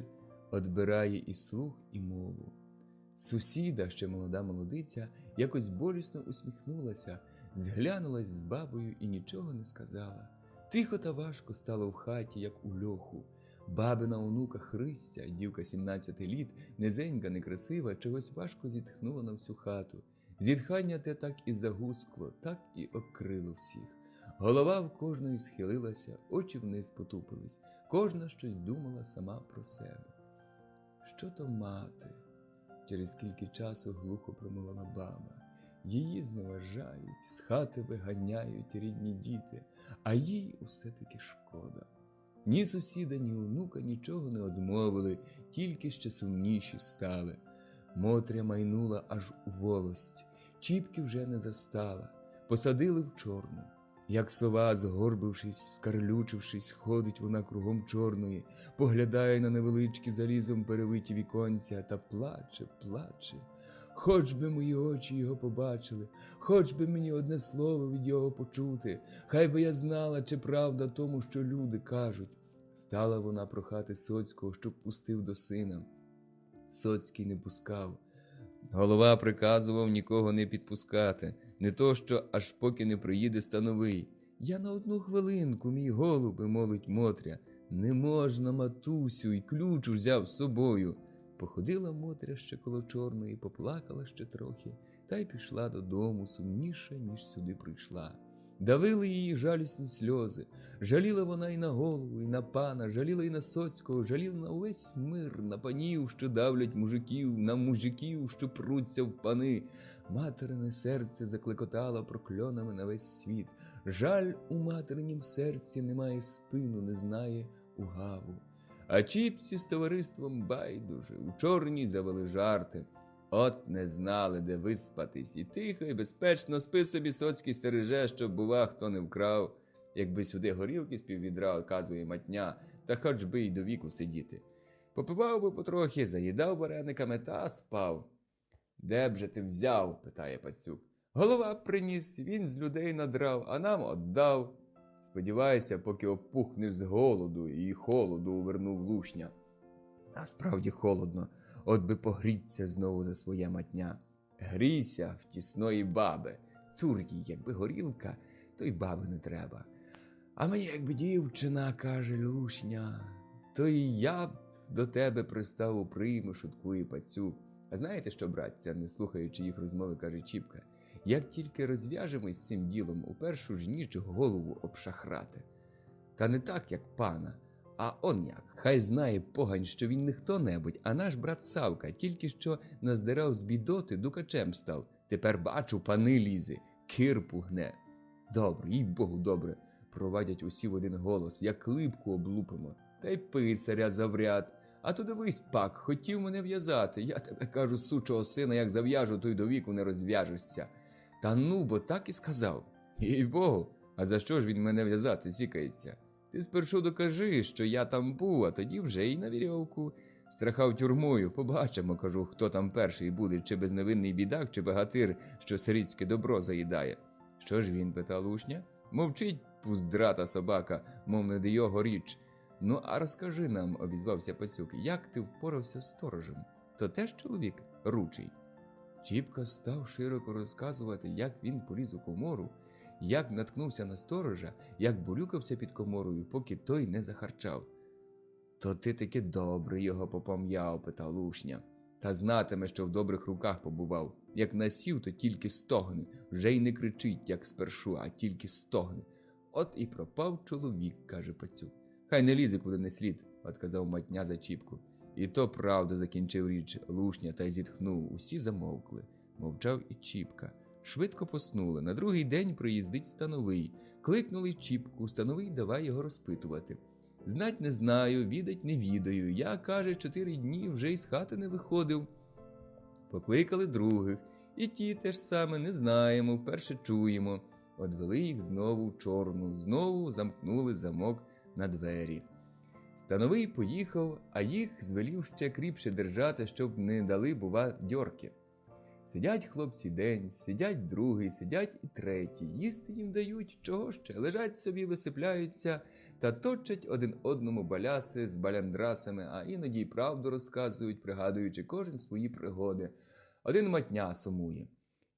одбирає і слух, і мову. Сусіда, ще молода молодиця, якось болісно усміхнулася, зглянулась з бабою і нічого не сказала. Тихо та важко стало в хаті, як у льоху. Бабина онука Христя, дівка 17 літ, низенька, некрасива, чогось важко зітхнула на всю хату. Зітхання те так і загускло, так і окрило всіх. Голова в кожної схилилася, очі вниз потупились, кожна щось думала сама про себе. «Що то мати?» – через кілька часу глухо промовила баба. «Її зневажають, з хати виганяють рідні діти, а їй усе-таки шкода». Ні сусіда, ні онука нічого не одмовили, тільки ще сумніші стали. Мотря майнула аж у волость, Чіпки вже не застала, посадили в Чорну. Як сова, згорбившись, скарлючившись, ходить вона кругом Чорної, поглядає на невеличкі залізом перевиті віконця та плаче, плаче. Хоч би мої очі його побачили, хоч би мені одне слово від його почути, хай би я знала, чи правда тому, що люди кажуть. Стала вона прохати Соцького, щоб пустив до сина. Соцький не пускав. Голова приказував нікого не підпускати, не то що аж поки не приїде становий. «Я на одну хвилинку, мій голубе», – молить Мотря. «Не можна, матусю, і ключ взяв з собою». Походила Мотря ще коло Чорної, поплакала ще трохи, та й пішла додому сумніша, ніж сюди прийшла. Давили її жалісні сльози. Жаліла вона і на голову, і на пана, жаліла і на Соцького, жаліла на увесь мир, на панів, що давлять мужиків, на мужиків, що пруться в пани. Материне серце заклекотало прокльонами на весь світ. Жаль у материнім серці немає спину, не знає угаву. А Чіпсі з товариством байдуже, у Чорній завели жарти. От не знали, де виспатись, і тихо, і безпечно спи собі Соцький стереже, щоб, бува, хто не вкрав. Якби сюди горілки з піввідра, оказує матня, та хоч би й до віку сидіти. Попивав би потрохи, заїдав варениками та спав. «Де б же ти взяв?» – питає пацюк. «Голова приніс, він з людей надрав, а нам отдав». «Сподівайся, поки опухнеш з голоду і холоду», – увернув Лушня. А справді холодно, от би погріться знову за своє матня. Грійся в тісної баби, цур їй, якби горілка, то й баби не треба. А мені, якби дівчина, каже Лушня, то і я б до тебе пристав у прийму, шуткує пацюк. А знаєте що, братця, не слухаючи їх розмови, каже Чіпка, як тільки розв'яжемось з цим ділом, у першу ж ніч голову обшахрати. Та не так, як пана, а он як. Хай знає погань, що він не хто-небудь, а наш брат Савка, тільки що наздирав з бідоти, дукачем став. Тепер бачу, пани лізе, кирпу гне. Добре, їй Богу, добре, провадять усі в один голос, як липку облупимо. Та й писаря завряд. А то дивись, пак, хотів мене в'язати. Я тебе кажу, сучого сина, як зав'яжу, то й до віку не розв'яжешся. Та ну, бо так і сказав. Їй Богу, а за що ж він мене в'язати сікається? Ти спершу докажи, що я там був, а тоді вже й на вірьовку. Страхав тюрмою, побачимо, кажу, хто там перший буде, чи безневинний бідак, чи богатир, що сирітське добро заїдає. Що ж він, питав Лушня? Мовчить пуздрата собака, мов не до його річ. Ну, а розкажи нам, обізвався пацюк, як ти впорався з сторожем? То теж чоловік ручий. Чіпка став широко розказувати, як він поліз у комору, як наткнувся на сторожа, як бурюкався під коморою, поки той не захарчав. «То ти таки добре його попам'яв», – питав Лушня. «Та знатиме, що в добрих руках побував. Як насів, то тільки стогне, вже й не кричить, як спершу, а тільки стогне. От і пропав чоловік», – каже пацюк. «Хай не лізе, куди не слід», – отказав матня за Чіпку. І то правда, закінчив річ Лушня та й зітхнув. Усі замовкли. Мовчав і Чіпка. Швидко поснули. На другий день приїздить становий. Кликнули Чіпку. Становий давай його розпитувати. «Знать не знаю, відать не відаю. Я, каже, 4 дні вже із хати не виходив». Покликали других. І ті теж саме не знаємо, вперше чуємо. Одвели їх знову в Чорну. Знову замкнули замок на двері. Становий поїхав, а їх звелів ще кріпше держати, щоб не дали, бува, дьорки. Сидять хлопці день, сидять другий, сидять і третій, їсти їм дають, чого ще, лежать собі, висипляються та точать один одному баляси з баляндрасами, а іноді й правду розказують, пригадуючи кожен свої пригоди. Один матня сумує.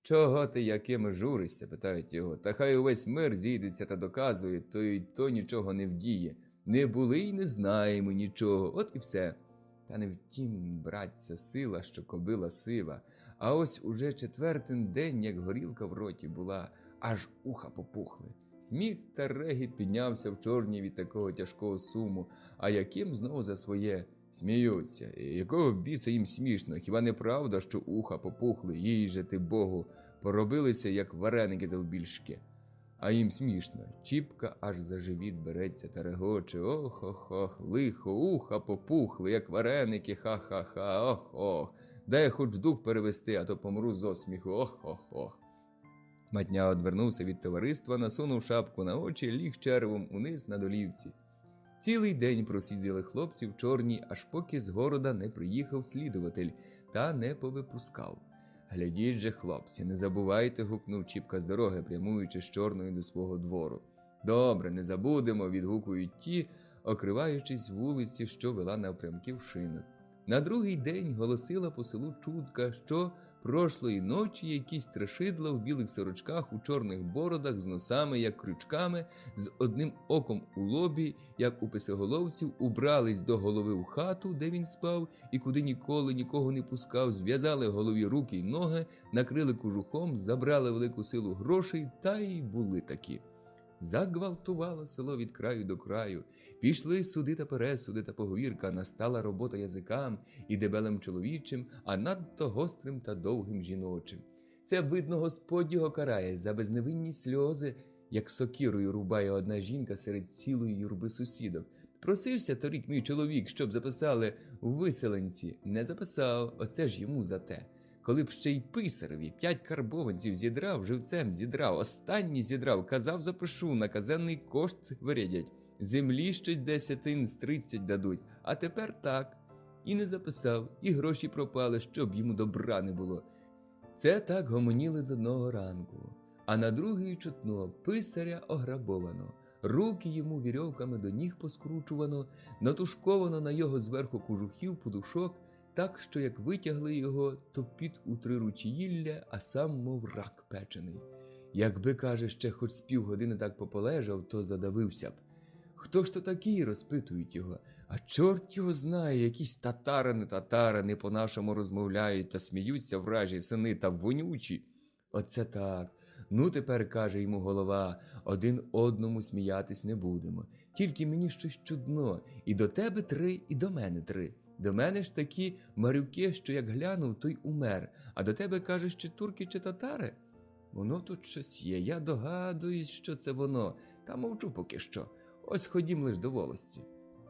«Чого ти якими журишся?» – питають його. «Та хай увесь мир зійдеться та доказує, то й то нічого не вдіє. Не були й не знаємо нічого, от і все». Та не втім, братця, сила, що кобила сива. А ось уже четвертий день, як горілка в роті була, аж уха попухли. Сміх та регіт піднявся в чорні від такого тяжкого суму, а яким знову за своє сміються. Якого біса їм смішно? Хіба не правда, що уха попухли, їй же ти Богу, поробилися, як вареники завбільшки? А їм смішно. Чіпка аж за живіт береться та регоче. Ох-ох-ох, лихо, уха попухли, як вареники, ха-ха-ха, ох-ох. Дай хоч дух перевести, а то помру з осміху, ох-ох-ох. Матня одвернувся від товариства, насунув шапку на очі, ліг червом униз на долівці. Цілий день просиділи хлопці в чорній, аж поки з города не приїхав слідуватель та не повипускав. «Глядіть же, хлопці, не забувайте», – гукнув Чіпка з дороги, прямуючи з Чорної до свого двору. «Добре, не забудемо», – відгукують ті, окриваючись вулиці, що вела напрямки в шинок. На другий день голосила по селу чутка, що прошлої ночі якісь страшидла в білих сорочках, у чорних бородах, з носами, як крючками, з одним оком у лобі, як у писоголовців, убрались до голови в хату, де він спав, і куди ніколи нікого не пускав, зв'язали голові руки й ноги, накрили кожухом, забрали велику силу грошей, та й були такі. Загвалтувало село від краю до краю. Пішли суди та пересуди та поговірка, настала робота язикам і дебелем чоловічим, а надто гострим та довгим жіночим. Це, видно, Господь його карає за безневинні сльози, як сокирою рубає одна жінка серед цілої юрби сусідок. Просився торік мій чоловік, щоб записали у виселенці. Не записав, оце ж йому за те. Коли б ще й писареві 5 карбованців зідрав, живцем зідрав, останній зідрав, казав, запишу, на казенний кошт вирядять. Землі щось десятин з 30 дадуть, а тепер так. І не записав, і гроші пропали, щоб йому добра не було. Це так гомоніли до одного ранку. А на другий чутно писаря ограбовано, руки йому вірьовками до ніг поскручувано, натушковано на його зверху кожухів, подушок, так, що як витягли його, то під у 3 ручіїлля, а сам мов рак печений. Якби, каже, ще хоч з півгодини так пополежав, то задавився б. Хто ж то такий, розпитують його, а чорт його знає, якісь татарини по-нашому розмовляють та сміються вражі сини та вонючі. Оце так. Ну тепер, каже йому голова, один одному сміятись не будемо. Тільки мені щось чудно, і до тебе 3, і до мене 3. До мене ж такі марюки, що як глянув, то й умер. А до тебе, кажеш, чи турки, чи татари? Воно тут щось є, я догадуюсь, що це воно, та мовчу поки що. Ось ходім лиш до волості.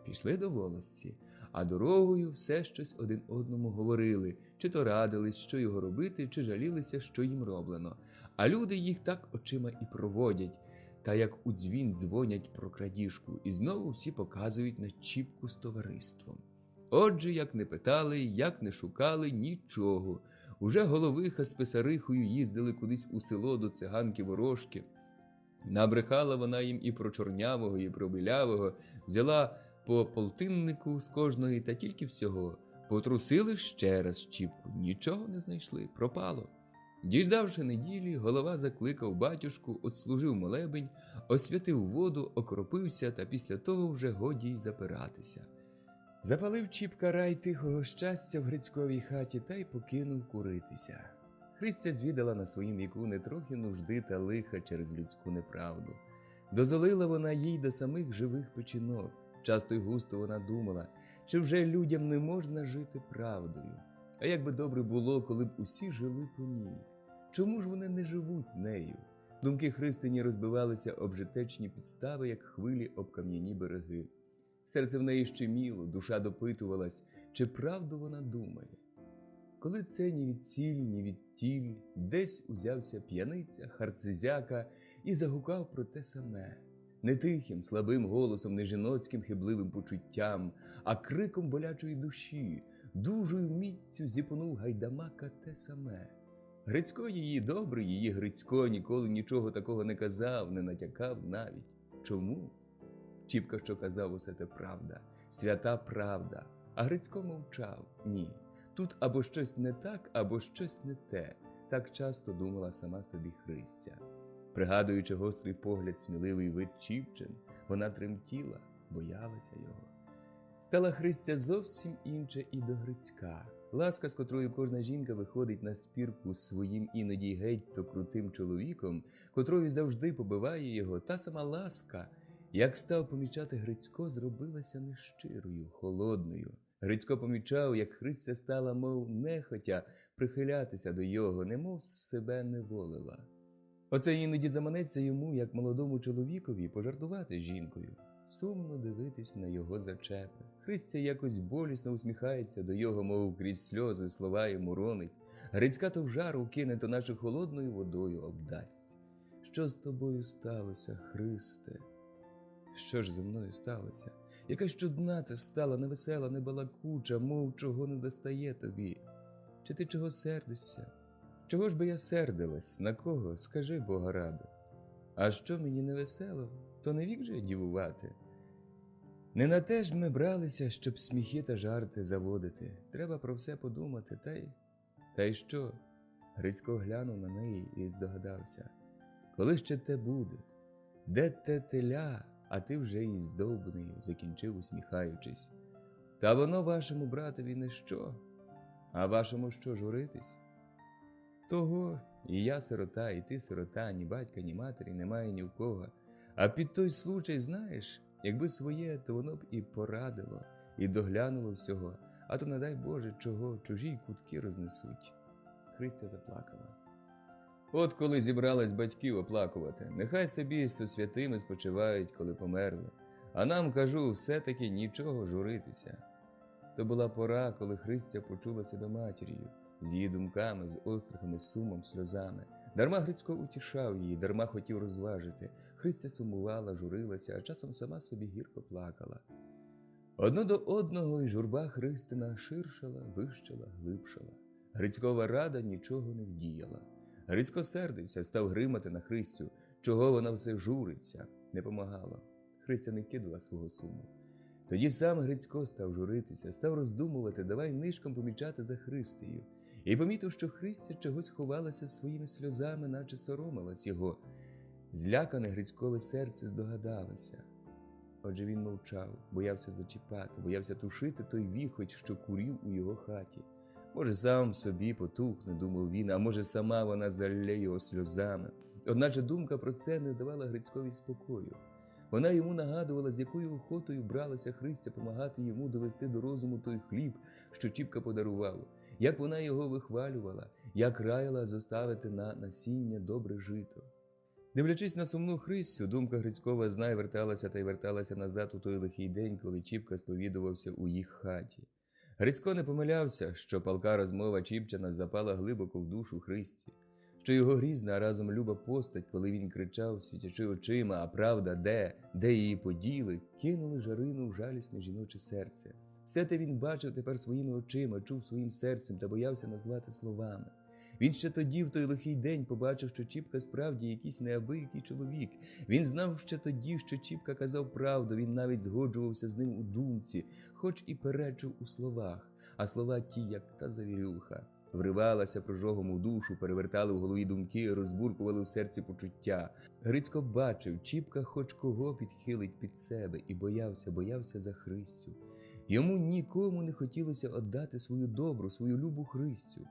Пішли до волості, а дорогою все щось один одному говорили, чи то радились, що його робити, чи жалілися, що їм роблено. А люди їх так очима і проводять, та як у дзвін дзвонять про крадіжку, і знову всі показують на Чіпку з товариством. Отже, як не питали, як не шукали, нічого. Уже головиха з писарихою їздили кудись у село до циганки Ворожки. Набрехала вона їм і про чорнявого, і про білявого, взяла по полтиннику з кожної та тільки всього. Потрусили ще раз Чіпку, нічого не знайшли, пропало. Діждавши неділі, голова закликав батюшку, отслужив молебень, освятив воду, окропився, та після того вже годі й запиратися. Запалив Чіпка рай тихого щастя в Грицьковій хаті та й покинув куритися. Христя звідала на своїм віку не трохи нужди та лиха через людську неправду. Дозолила вона їй до самих живих печінок. Часто й густо вона думала, чи вже людям не можна жити правдою. А як би добре було, коли б усі жили по ній. Чому ж вони не живуть нею? Думки Христині розбивалися об житечні підстави, як хвилі об кам'яні береги. Серце в неї щеміло, душа допитувалась, чи правду вона думає. Коли це ні від ціль, ні від тіль, десь узявся п'яниця, харцизяка і загукав про те саме. Не тихим, слабим голосом, не жіноцьким хибливим почуттям, а криком болячої душі, дужою міццю зіпонув гайдамака те саме. Грицько її добрий, її Грицько ніколи нічого такого не казав, не натякав навіть. Чому? Чіпка, що казав, усе те правда, свята правда, а Грицько мовчав. Ні, тут або щось не так, або щось не те. Так часто думала сама собі Христя. Пригадуючи гострий погляд, сміливий вид Чіпчин, вона тремтіла, боялася його. Стала Христя зовсім інша і до Грицька. Ласка, з котрою кожна жінка виходить на спірку з своїм іноді геть то крутим чоловіком, котрою завжди побиває його, та сама ласка, як став помічати Грицько, зробилася нещирою, холодною. Грицько помічав, як Христя стала, мов нехотя, прихилятися до його, немов себе неволила. Оце іноді заманеться йому, як молодому чоловікові, пожартувати з жінкою. Сумно дивитись на його зачепи. Христя якось болісно усміхається до його, мов крізь сльози, слова йому ронить. Грицька то в жару кине, то наче холодною водою обдасть. Що з тобою сталося, Христе? Що ж зі мною сталося? Якась чудна ти стала, невесела, небалакуча, мов чого не достає тобі. Чи ти чого сердишся? Чого ж би я сердилась? На кого? Скажи, Бога ради. А що мені не весело, то не вік же дівувати. Не на те ж ми бралися, щоб сміхи та жарти заводити. Треба про все подумати, та й що? Грицько глянув на неї і здогадався. Коли ще те буде? Де те теля, а ти вже із здовбнею, закінчив, усміхаючись. Та воно вашому братові не що, а вашому що, журитись? Того і я сирота, і ти сирота, ні батька, ні матері немає ні в кого. А під той случай, знаєш, якби своє, то воно б і порадило, і доглянуло всього, а то, не дай Боже, чого, чужі кутки рознесуть. Христя заплакала. От коли зібрались батьків оплакувати, нехай собі зі святими спочивають, коли померли. А нам, кажу, все-таки нічого журитися. То була пора, коли Христя почулася до матір'ю, з її думками, з острахами, з сумом, сльозами. Дарма Грицько утішав її, дарма хотів розважити. Христя сумувала, журилася, а часом сама собі гірко плакала. Одно до одного, і журба Христина ширшала, вищала, глибшала. Грицькова рада нічого не вдіяла. Грицько сердився, став гримати на Христю. Чого вона все журиться? Не помагало. Христя не кидала свого суму. Тоді сам Грицько став журитися, став роздумувати, давай нишком помічати за Христею. І помітив, що Христя чогось ховалася своїми сльозами, наче соромилась його. Злякане Грицькове серце здогадалося. Отже він мовчав, боявся зачіпати, боявся тушити той віхоть, що курів у його хаті. Може, сам собі потухне, думав він, а може, сама вона залє його сльозами. Одначе думка про це не давала Грицькові спокою. Вона йому нагадувала, з якою охотою бралася Христя помагати йому довести до розуму той хліб, що Чіпка подарував, як вона його вихвалювала, як раїла зоставити на насіння добре жито. Дивлячись на сумну Христю, думка Грицькова знай верталася та й верталася назад у той лихий день, коли Чіпка сповідувався у їх хаті. Грицько не помилявся, що палка розмова Чіпчина запала глибоко в душу Христі, що його грізна, а разом люба постать, коли він кричав, світячи очима, а правда де її поділи, кинули жарину в жалісне жіноче серце. Все те він бачив тепер своїми очима, чув своїм серцем та боявся назвати словами. Він ще тоді, в той лихий день, побачив, що Чіпка справді якийсь неабиякий чоловік. Він знав ще тоді, що Чіпка казав правду, він навіть згоджувався з ним у думці, хоч і перечив у словах, а слова ті, як та завірюха. Вривалася прожогом у душу, перевертали в голові думки, розбуркували в серці почуття. Грицько бачив, Чіпка хоч кого підхилить під себе, і боявся за Христю. Йому нікому не хотілося віддати свою добру, свою любу Христю.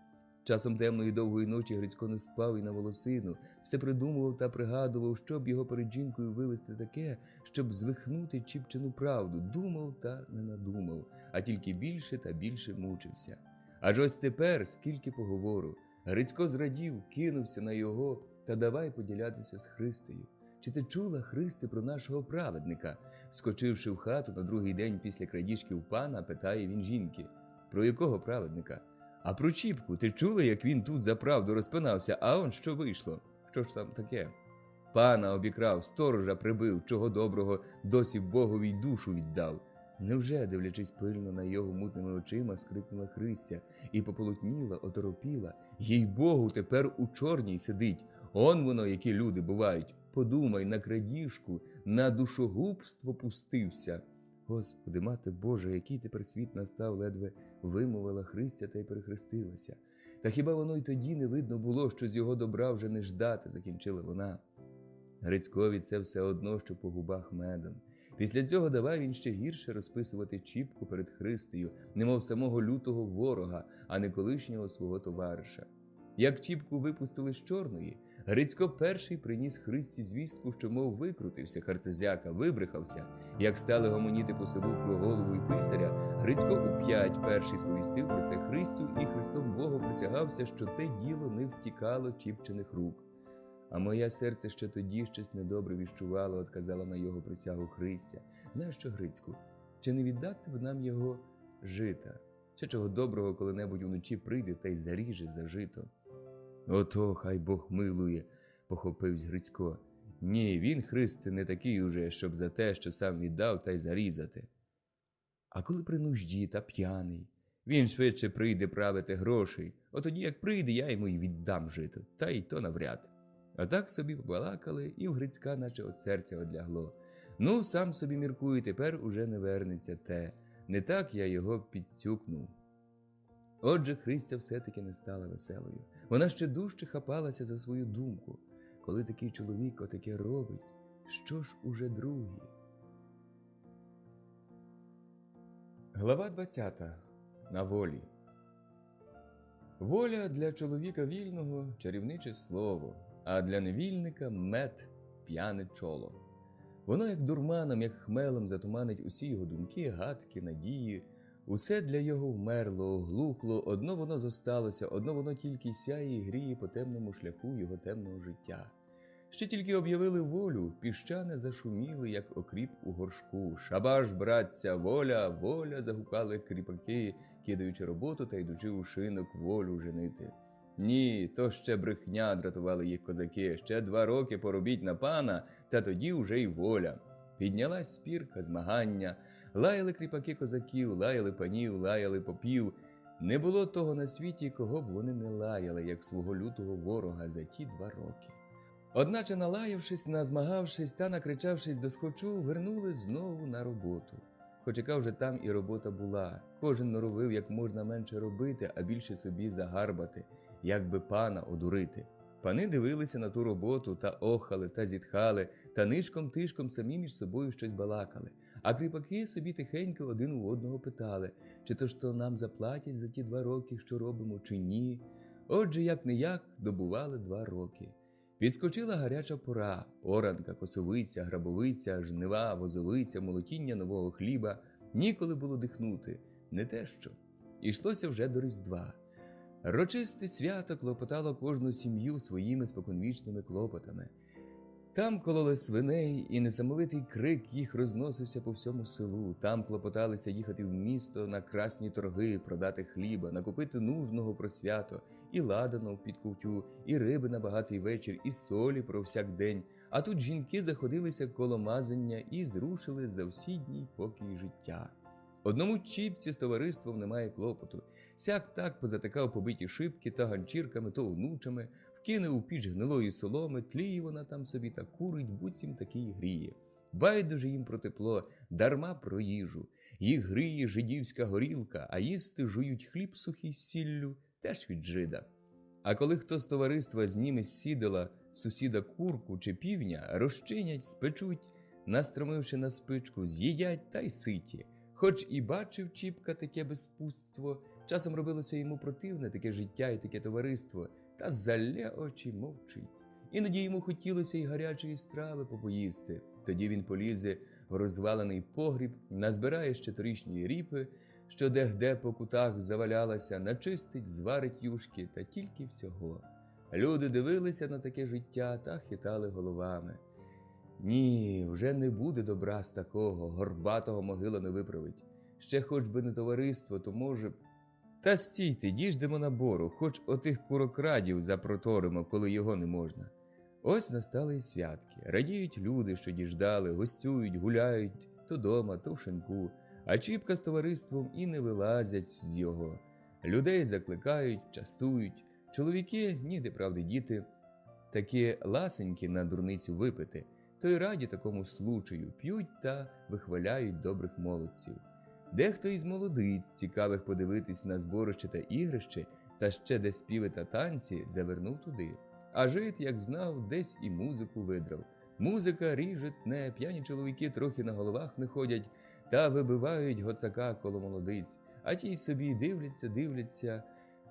Часом темної довгої ночі Грицько не спав і на волосину, все придумував та пригадував, щоб його перед жінкою вивести таке, щоб звихнути Чіпчину правду. Думав та не надумав, а тільки більше та більше мучився. Аж ось тепер, скільки поговору, Грицько зрадів, кинувся на його та давай поділятися з Христею. Чи ти чула, Христе, про нашого праведника? Скочивши в хату на другий день після крадіжки у пана, питає він жінки. Про якого праведника? А про Чіпку, ти чула, як він тут за правду розпинався, а он що вийшло? Що ж там таке? Пана обікрав, сторожа прибив, чого доброго досі Богові й душу віддав. Невже, дивлячись пильно на його мутними очима, скрикнула Христя і пополотніла, оторопіла? Їй-богу, тепер у чорній сидить. Он воно, які люди бувають. Подумай, на крадіжку, на душогубство пустився. Господи, Мати Божа, який тепер світ настав, ледве вимовила Христя та й перехрестилася. Та хіба воно й тоді не видно було, що з його добра вже не ждати, закінчила вона. Грицькові це все одно, що по губах медом. Після цього давай він ще гірше розписувати чіпку перед Христею, немов самого лютого ворога, а не колишнього свого товариша. Як чіпку випустили з чорної, Грицько перший приніс Христі звістку, що, мов, викрутився харцезяка, вибрехався. Як стали гомоніти по селу про голову й писаря, Грицько уп'ять перший сповістив про це Христю і Христом Богом присягався, що те діло не втікало чіпчених рук. А моє серце ще тоді щось недобре віщувало, отказала на його присягу Христя. Знаєш що, Грицьку, чи не віддати б нам його жита? Ще чого доброго коли-небудь уночі прийде та й заріже за жито. Ото, хай Бог милує, похопивсь Грицько. Ні, він, Христе, не такий уже, щоб за те, що сам віддав, та й зарізати. А коли при нужді та п'яний, він швидше прийде правити грошей. Отоді, як прийде, я йому й віддам жито, та й то навряд. А так собі побалакали, і в Грицька наче от серця одлягло. Ну, сам собі міркую, тепер уже не вернеться те. Не так я його підцюкнув. Отже, Христя все-таки не стала веселою. Вона ще дужче хапалася за свою думку. Коли такий чоловік отаке робить, що ж уже другий? Глава 20. На волі. Воля для чоловіка вільного – чарівниче слово, а для невільника – мед, п'яне чоло. Воно як дурманом, як хмелем затуманить усі його думки, гадки, надії. Усе для його вмерло, оглухло, одно воно зосталося, одно воно тільки сяє і гріє по темному шляху його темного життя. Ще тільки об'явили волю, піщани зашуміли, як окріп у горшку. «Шабаш, братця, воля, воля!» – загукали кріпаки, кидаючи роботу та йдучи у шинок волю женити. Ні, то ще брехня, дратували їх козаки. Ще 2 роки поробіть на пана, та тоді уже й воля. Піднялась спірка, змагання. Лаяли кріпаки козаків, лаяли панів, лаяли попів. Не було того на світі, кого б вони не лаяли, як свого лютого ворога за ті 2 роки. Одначе, налаявшись, назмагавшись та накричавшись доскочу, вернули знову на роботу. Хоч яка вже там і робота була. Кожен норовив як можна менше робити, а більше собі загарбати, як би пана одурити. Пани дивилися на ту роботу та охали, та зітхали, та нишком-тишком самі між собою щось балакали. А кріпаки собі тихенько один у одного питали, чи то що нам заплатять за ті 2 роки, що робимо, чи ні. Отже, як-не-як, добували 2 роки. Підскочила гаряча пора, оранка, косовиця, грабовиця, жнива, возовиця, молотіння нового хліба. Ніколи було дихнути, не те що. Ішлося вже до Різдва. Рочисте свято клопотало кожну сім'ю своїми споконвічними клопотами. Там кололи свиней, і несамовитий крик їх розносився по всьому селу. Там клопоталися їхати в місто на красні торги, продати хліба, накупити нужного про свято, і ладану під ковтю, і риби на багатий вечір, і солі про всякдень. А тут жінки заходилися коло мазання і зрушили завсідній покій життя. Одному чіпці з товариством немає клопоту. Сяк-так позатикав побиті шибки та ганчірками, то онучами, вкине у піч гнилої соломи, тліє вона там собі та курить, буцім такий гріє. Байдуже їм про тепло, дарма про їжу. Їх гріє жидівська горілка, а їсти жують хліб сухий з сіллю, теж від жида. А коли хто з товариства зніме з сідала в сусіда курку чи півня, розчинять, спечуть, настромивши на спичку, з'їдять та й ситі. Хоч і бачив Чіпка таке безпутство, часом робилося йому противне таке життя і таке товариство, та залє очі мовчить. Іноді йому хотілося й гарячої страви попоїсти. Тоді він полізе в розвалений погріб, назбирає ще торішньої ріпи, що де-де по кутах завалялася, начистить, зварить юшки, та тільки всього. Люди дивилися на таке життя та хитали головами. Ні, вже не буде добра з такого, горбатого могила не виправить. Ще хоч би не товариство, то може б... Та стійте, діждемо набору, хоч отих курокрадів запроторимо, коли його не можна. Ось настали й святки. Радіють люди, що діждали, гостюють, гуляють то дома, то в шинку, а Чіпка з товариством і не вилазять з його. Людей закликають, частують. Чоловіки, ніде правди діти, такі ласенькі на дурницю випити, то й раді такому случаю п'ють та вихваляють добрих молодців. Дехто із молодиць, цікавих подивитись на зборище та ігрище, та ще де співи та танці, завернув туди. А жид, як знав, десь і музику видрав. Музика ріже тне, п'яні чоловіки трохи на головах не ходять та вибивають гоцака коло молодиць, а ті й собі дивляться,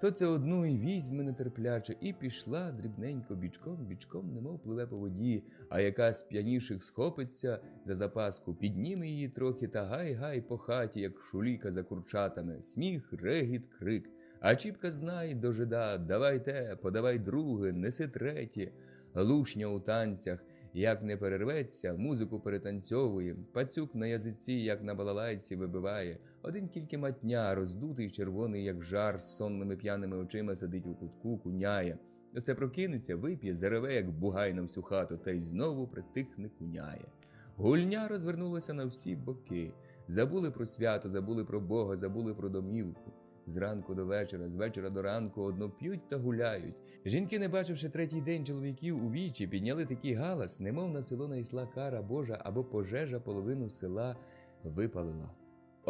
то це одну й візьме нетерпляче, і пішла дрібненько бічком, немов пливе по воді, а яка з п'яніших схопиться за запаску, підніме її трохи та гай-гай по хаті, як шуліка за курчатами, сміх, регіт, крик. А Чіпка знай до жида: давай те, подавай друге, неси третє. Лушня у танцях, як не перерветься, музику перетанцьовує, пацюк на язиці, як на балалайці, вибиває. Один тільки матня, роздутий, червоний, як жар, з сонними п'яними очима сидить у кутку, куняє. Оце прокинеться, вип'є, зареве, як бугай на всю хату, та й знову притихне, куняє. Гульня розвернулася на всі боки. Забули про свято, забули про Бога, забули про домівку. З ранку до вечора, з вечора до ранку одно п'ють та гуляють. Жінки, не бачивши третій день чоловіків у вічі, підняли такий галас, немов на село найшла кара Божа або пожежа половину села випалила.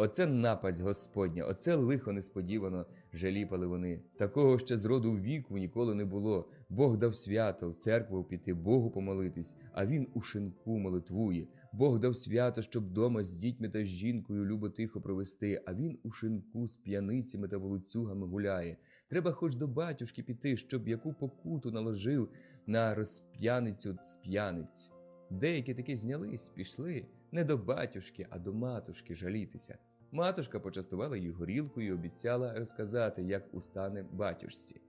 Оце напасть Господня, оце лихо несподівано, жаліпали вони. Такого ще з роду віку ніколи не було. Бог дав свято, в церкву піти, Богу помолитись, а він у шинку молитвує. Бог дав свято, щоб дома з дітьми та з жінкою любо тихо провести, а він у шинку з п'яницями та волоцюгами гуляє. Треба хоч до батюшки піти, щоб яку покуту наложив на розп'яницю з п'яниць. Деякі таки знялись, пішли не до батюшки, а до матушки жалітися. Матушка почастувала їх горілкою і обіцяла розказати, як устане батюшці.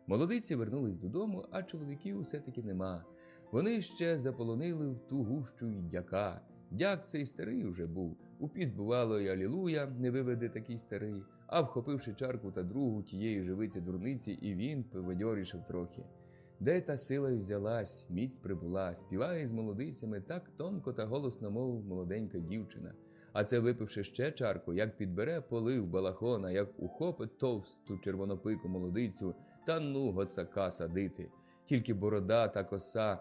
Молодиці вернулись додому, а чоловіків все-таки нема. Вони ще заполонили в ту гущу й дяка. Дяк цей старий уже був. У піст бувало й алілуя, не виведе такий старий, а вхопивши чарку та другу тієї живиці дурниці, і він поведьорішав трохи. Де та сила й взялась, міць прибула, співає з молодицями так тонко та голосно, мов молоденька дівчина. А це, випивши ще чарку, як підбере полив балахона, як ухопить товсту червонопику молодицю, та ну гоцака садити. Тільки борода та коса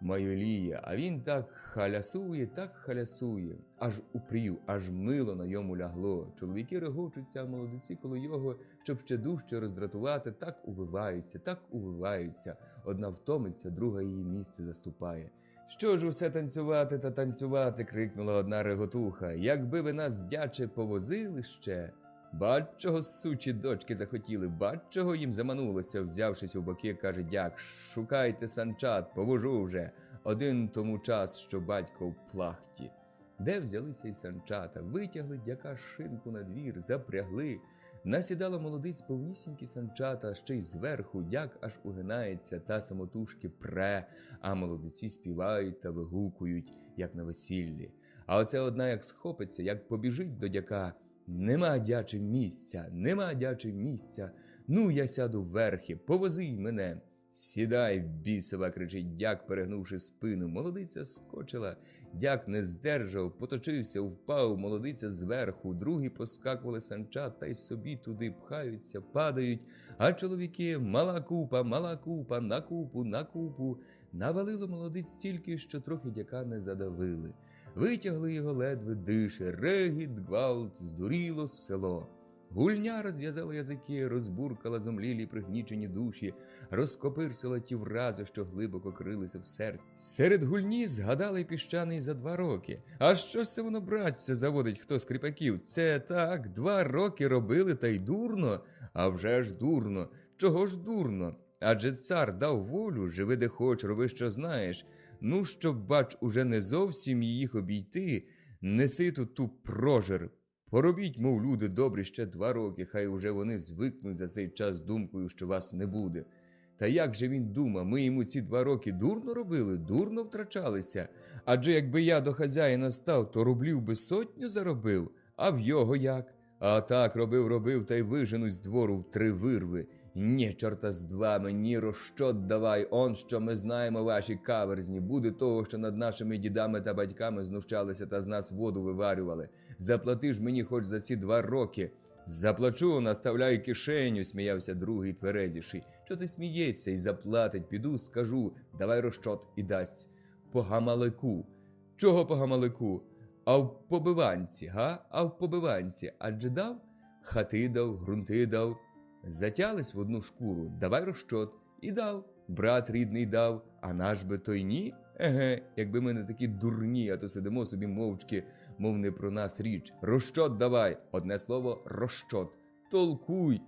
майоліє, а він так халясує, аж упрів, аж мило на йому лягло. Чоловіки регочуться, а молодиці коло його, щоб ще дужче роздратувати, так увиваються. Одна втомиться, друга її місце заступає. «Що ж усе танцювати та танцювати?» – крикнула одна реготуха. «Якби ви нас, дяче, повозили ще!» «Бач, чого сучі дочки захотіли, бач, чого їм заманулося!» Взявшись у боки, каже дяк. «Шукайте санчат, повожу вже, один тому час, що батько в плахті». Де взялися й санчата, витягли дяка шинку на двір, запрягли. Насідало молодиць повнісінькі санчата, ще й зверху дяк аж угинається та самотужки пре, а молодиці співають та вигукують, як на весіллі. А оце одна як схопиться, як побіжить до дяка. «Нема, дяче, місця, ну я сяду вверхи, повози мене». «Сідай, бісова!» – кричить дяк, перегнувши спину. Молодиця скочила, дяк не здержав, поточився, впав, молодиця зверху, другі поскакували санчат та й собі туди пхаються, падають, а чоловіки мала купа, на купу, навалило молодиць стільки, що трохи дяка не задавили. Витягли його, ледве дише, регіт, гвалт, здуріло село. Гульня розв'язала язики, розбуркала зомлілі пригнічені душі, розкопирсила ті врази, що глибоко крилися в серці. Серед гульні згадали піщаний за 2 роки. А що ж це воно, братця, заводить хто з кріпаків? Це так, 2 роки робили, та й дурно. А вже ж дурно. Чого ж дурно? Адже цар дав волю, живи де хоч, роби, що знаєш. Ну, щоб, бач, уже не зовсім їх обійти, неси тут ту прожер. Поробіть, мов люди добрі, ще 2 роки, хай уже вони звикнуть за цей час думкою, що вас не буде. Та як же він дума, ми йому ці 2 роки дурно робили, дурно втрачалися. Адже якби я до хазяїна став, то рублів би 100 заробив, а в його як? А так робив, та й виженуть з двору в 3 вирви. Ні, чорта з два, мені розчот давай, он що ми знаємо ваші каверзні. Буде того, що над нашими дідами та батьками знущалися та з нас воду виварювали. Заплати ж мені хоч за ці 2 роки. Заплачу, наставляй кишеню, сміявся другий тверезіший. Що ти смієшся і заплатить, піду, скажу, давай розчот і дасть. По гамалику. Чого по гамалику? А в побиванці, га? А в побиванці. Адже дав? Хати дав, грунти дав. Затялись в одну шкуру, давай розчот. І дав. Брат рідний дав, а наш би той ні? Еге, якби ми не такі дурні, а то сидимо собі мовчки, мов не про нас річ. Розчот давай. Одне слово – розчот. Толкуй,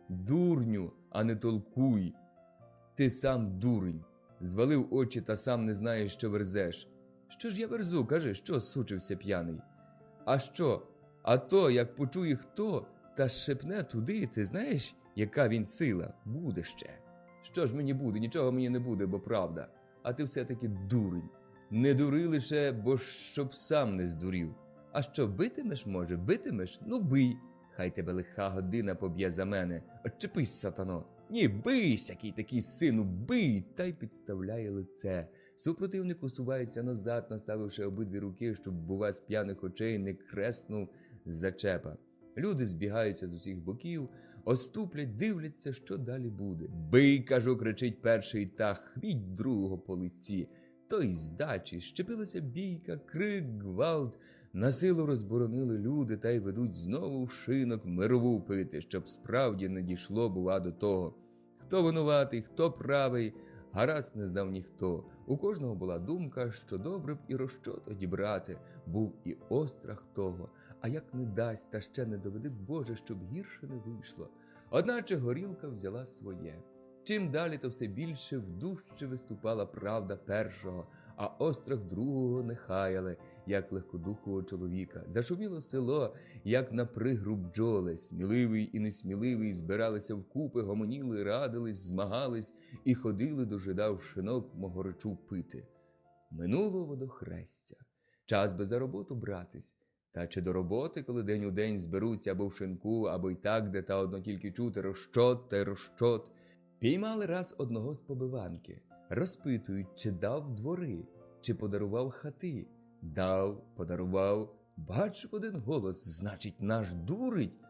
дурню, а не толкуй. Ти сам дурень. Звалив очі та сам не знаєш, що верзеш. Що ж я верзу, кажи, що сучився п'яний? А що? А то, як почує хто, та шепне туди, ти знаєш, яка він сила? Буде ще. Що ж мені буде? Нічого мені не буде, бо правда. А ти все-таки дурень. Не дури лише, бо щоб сам не здурів. А що, битимеш, може? Битимеш? Ну бий. Хай тебе лиха година поб'є за мене. Отчепись, сатано. Ні, бий, сякий такий сину, бий! Та й підставляє лице. Супротивник усувається назад, наставивши обидві руки, щоб, бува, з п'яних очей не креснув з зачепа. Люди збігаються з усіх боків, оступлять, дивляться, що далі буде. Бий, кажу, кричить перший та хвіть другого по лиці. Той здачі, щепилася бійка, крик, гвалт. Насилу розборонили люди та й ведуть знову в шинок мирову пити, щоб справді не дійшло, бува, до того. Хто винуватий, хто правий, гаразд не знав ніхто. У кожного була думка, що добре б і розчот одібрати, був і острах того. А як не дасть, та ще не доведи, Боже, щоб гірше не вийшло. Одначе горілка взяла своє. Чим далі, то все більше вдужче виступала правда першого, а острах другого не хаяли, як легкодухого чоловіка. Зашуміло село, як на пригру бджоли. Сміливий і несміливий збиралися вкупи, гомоніли, радились, змагались і ходили, дожидав шинок могоричу пити. Минуло водохрестя. Час би за роботу братись. Та чи до роботи, коли день у день зберуться або в шинку, або й так, де та одно тільки чути розчот та й розчот. Піймали раз одного з побиванки. Розпитують, чи дав двори, чи подарував хати. Дав, подарував. Бач, в один голос, значить, наш дурить.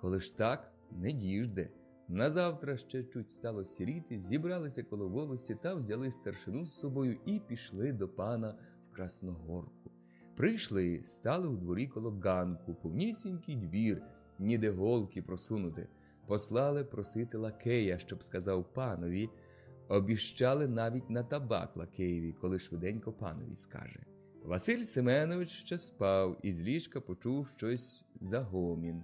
Коли ж так, не діжде. Назавтра ще чуть стало сіріти, зібралися коло волості та взяли старшину з собою і пішли до пана в Красногорку. Прийшли, стали у дворі коло ганку, повнісінький двір, ніде голки просунути. Послали просити лакея, щоб сказав панові. Обіщали навіть на табак лакеєві, коли швиденько панові скаже. Василь Семенович ще спав, і з ліжка почув щось за гомін,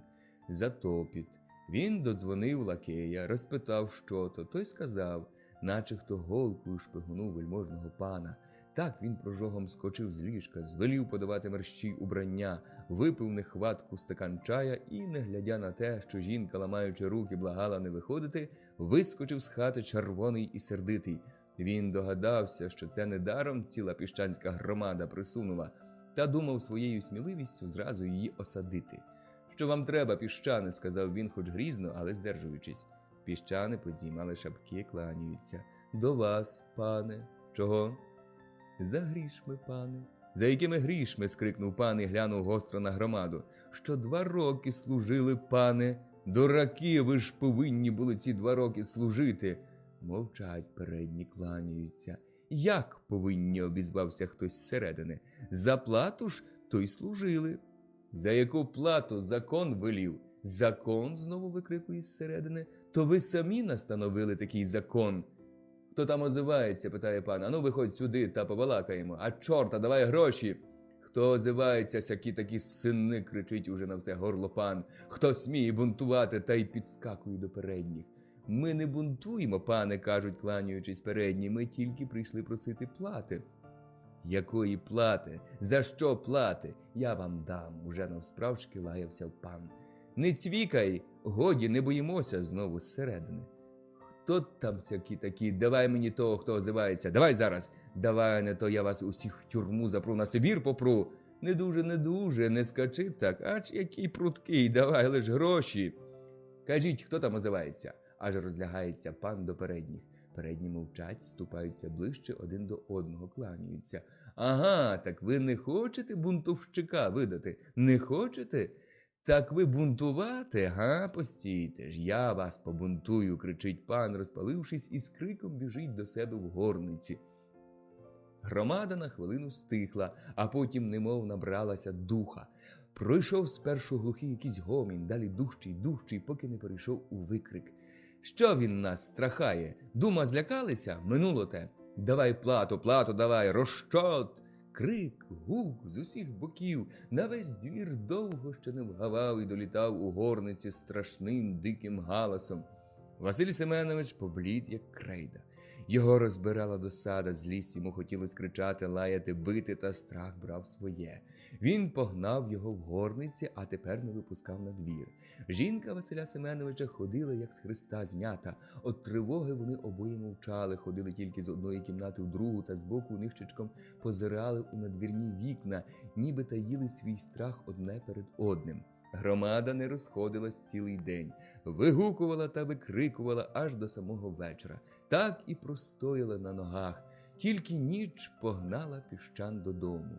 за топіт. Він додзвонив лакея, розпитав, що то. Той сказав, наче хто голкою шпигунув вельможного пана. Так він прожогом скочив з ліжка, звелів подавати мерщій убрання, випив нехватку стакан чая і, не глядя на те, що жінка, ламаючи руки, благала не виходити, вискочив з хати червоний і сердитий. Він догадався, що це недаром ціла піщанська громада присунула, та думав своєю сміливістю зразу її осадити. «Що вам треба, піщани?» – сказав він, хоч грізно, але здержуючись. Піщани поздіймали шапки, кланяються. «До вас, пане». «Чого?» «За грішми, пане». «За якими грішми?» – скрикнув пан і глянув гостро на громаду. «Що 2 роки служили, пане? Дураки, ви ж повинні були ці 2 роки служити». Мовчать, передні кланяються. «Як повинні?» – обізвався хтось зсередини. «За плату ж, то й служили». «За яку плату? Закон велів». «Закон?» – знову викрикує зсередини. «То ви самі настановили такий закон?» «Хто там озивається?» – питає пан. «Ану, виходь сюди та побалакаємо». «А чорта, давай гроші!» «Хто озивається, сякі такі сини?» – кричить уже на все горло пан. «Хто сміє бунтувати?» та й підскакує до передніх. «Ми не бунтуємо, пане», – кажуть, кланяючись передні. «Ми тільки прийшли просити плати». «Якої плати? За що плати? Я вам дам», – уже навсправжки лаявся пан. «Не цвікай, годі, не боїмося», – знову зсередини. «Хто там всякі такі? Давай мені того, хто озивається. Давай зараз. Давай, не то я вас усіх в тюрму запру, на Сибір попру». «Не дуже, не скачи так. Ач який пруткий, давай лиш гроші». «Кажіть, хто там озивається?» аж розлягається пан до передніх. Передні мовчать, ступаються ближче один до одного, кланяються. Ага, так ви не хочете бунтовщика видати? Не хочете? Так ви бунтувати, га? Постійте ж, я вас побунтую, кричить пан, розпалившись, і з криком біжить до себе в горниці. Громада на хвилину стихла, а потім немов набралася духа. Пройшов спершу глухий якийсь гомін, далі дужчий, поки не перейшов у викрик. Що він нас страхає? Дума злякалися? Минуло те. Давай плату давай, розчот! Крик, гук з усіх боків, на весь двір довго ще не вгавав і долітав у горниці страшним диким галасом. Василь Семенович поблід, як крейда. Його розбирала досада, злість йому хотілося кричати, лаяти, бити, та страх брав своє. Він погнав його в горниці, а тепер не випускав на двір. Жінка Василя Семеновича ходила, як з хреста знята. От тривоги вони обоє мовчали, ходили тільки з одної кімнати в другу, та збоку нишчичком позирали у надвірні вікна, ніби таїли свій страх одне перед одним. Громада не розходилась цілий день, вигукувала та викрикувала аж до самого вечора. Так і простояла на ногах, тільки ніч погнала піщан додому.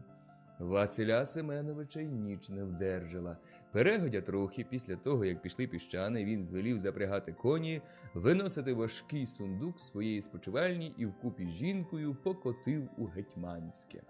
Василя Семеновича й ніч не вдержала. Перегодя трохи після того, як пішли піщани, він звелів запрягати коні, виносити важкий сундук своєї спочивальні і вкупі з жінкою покотив у Гетьманське.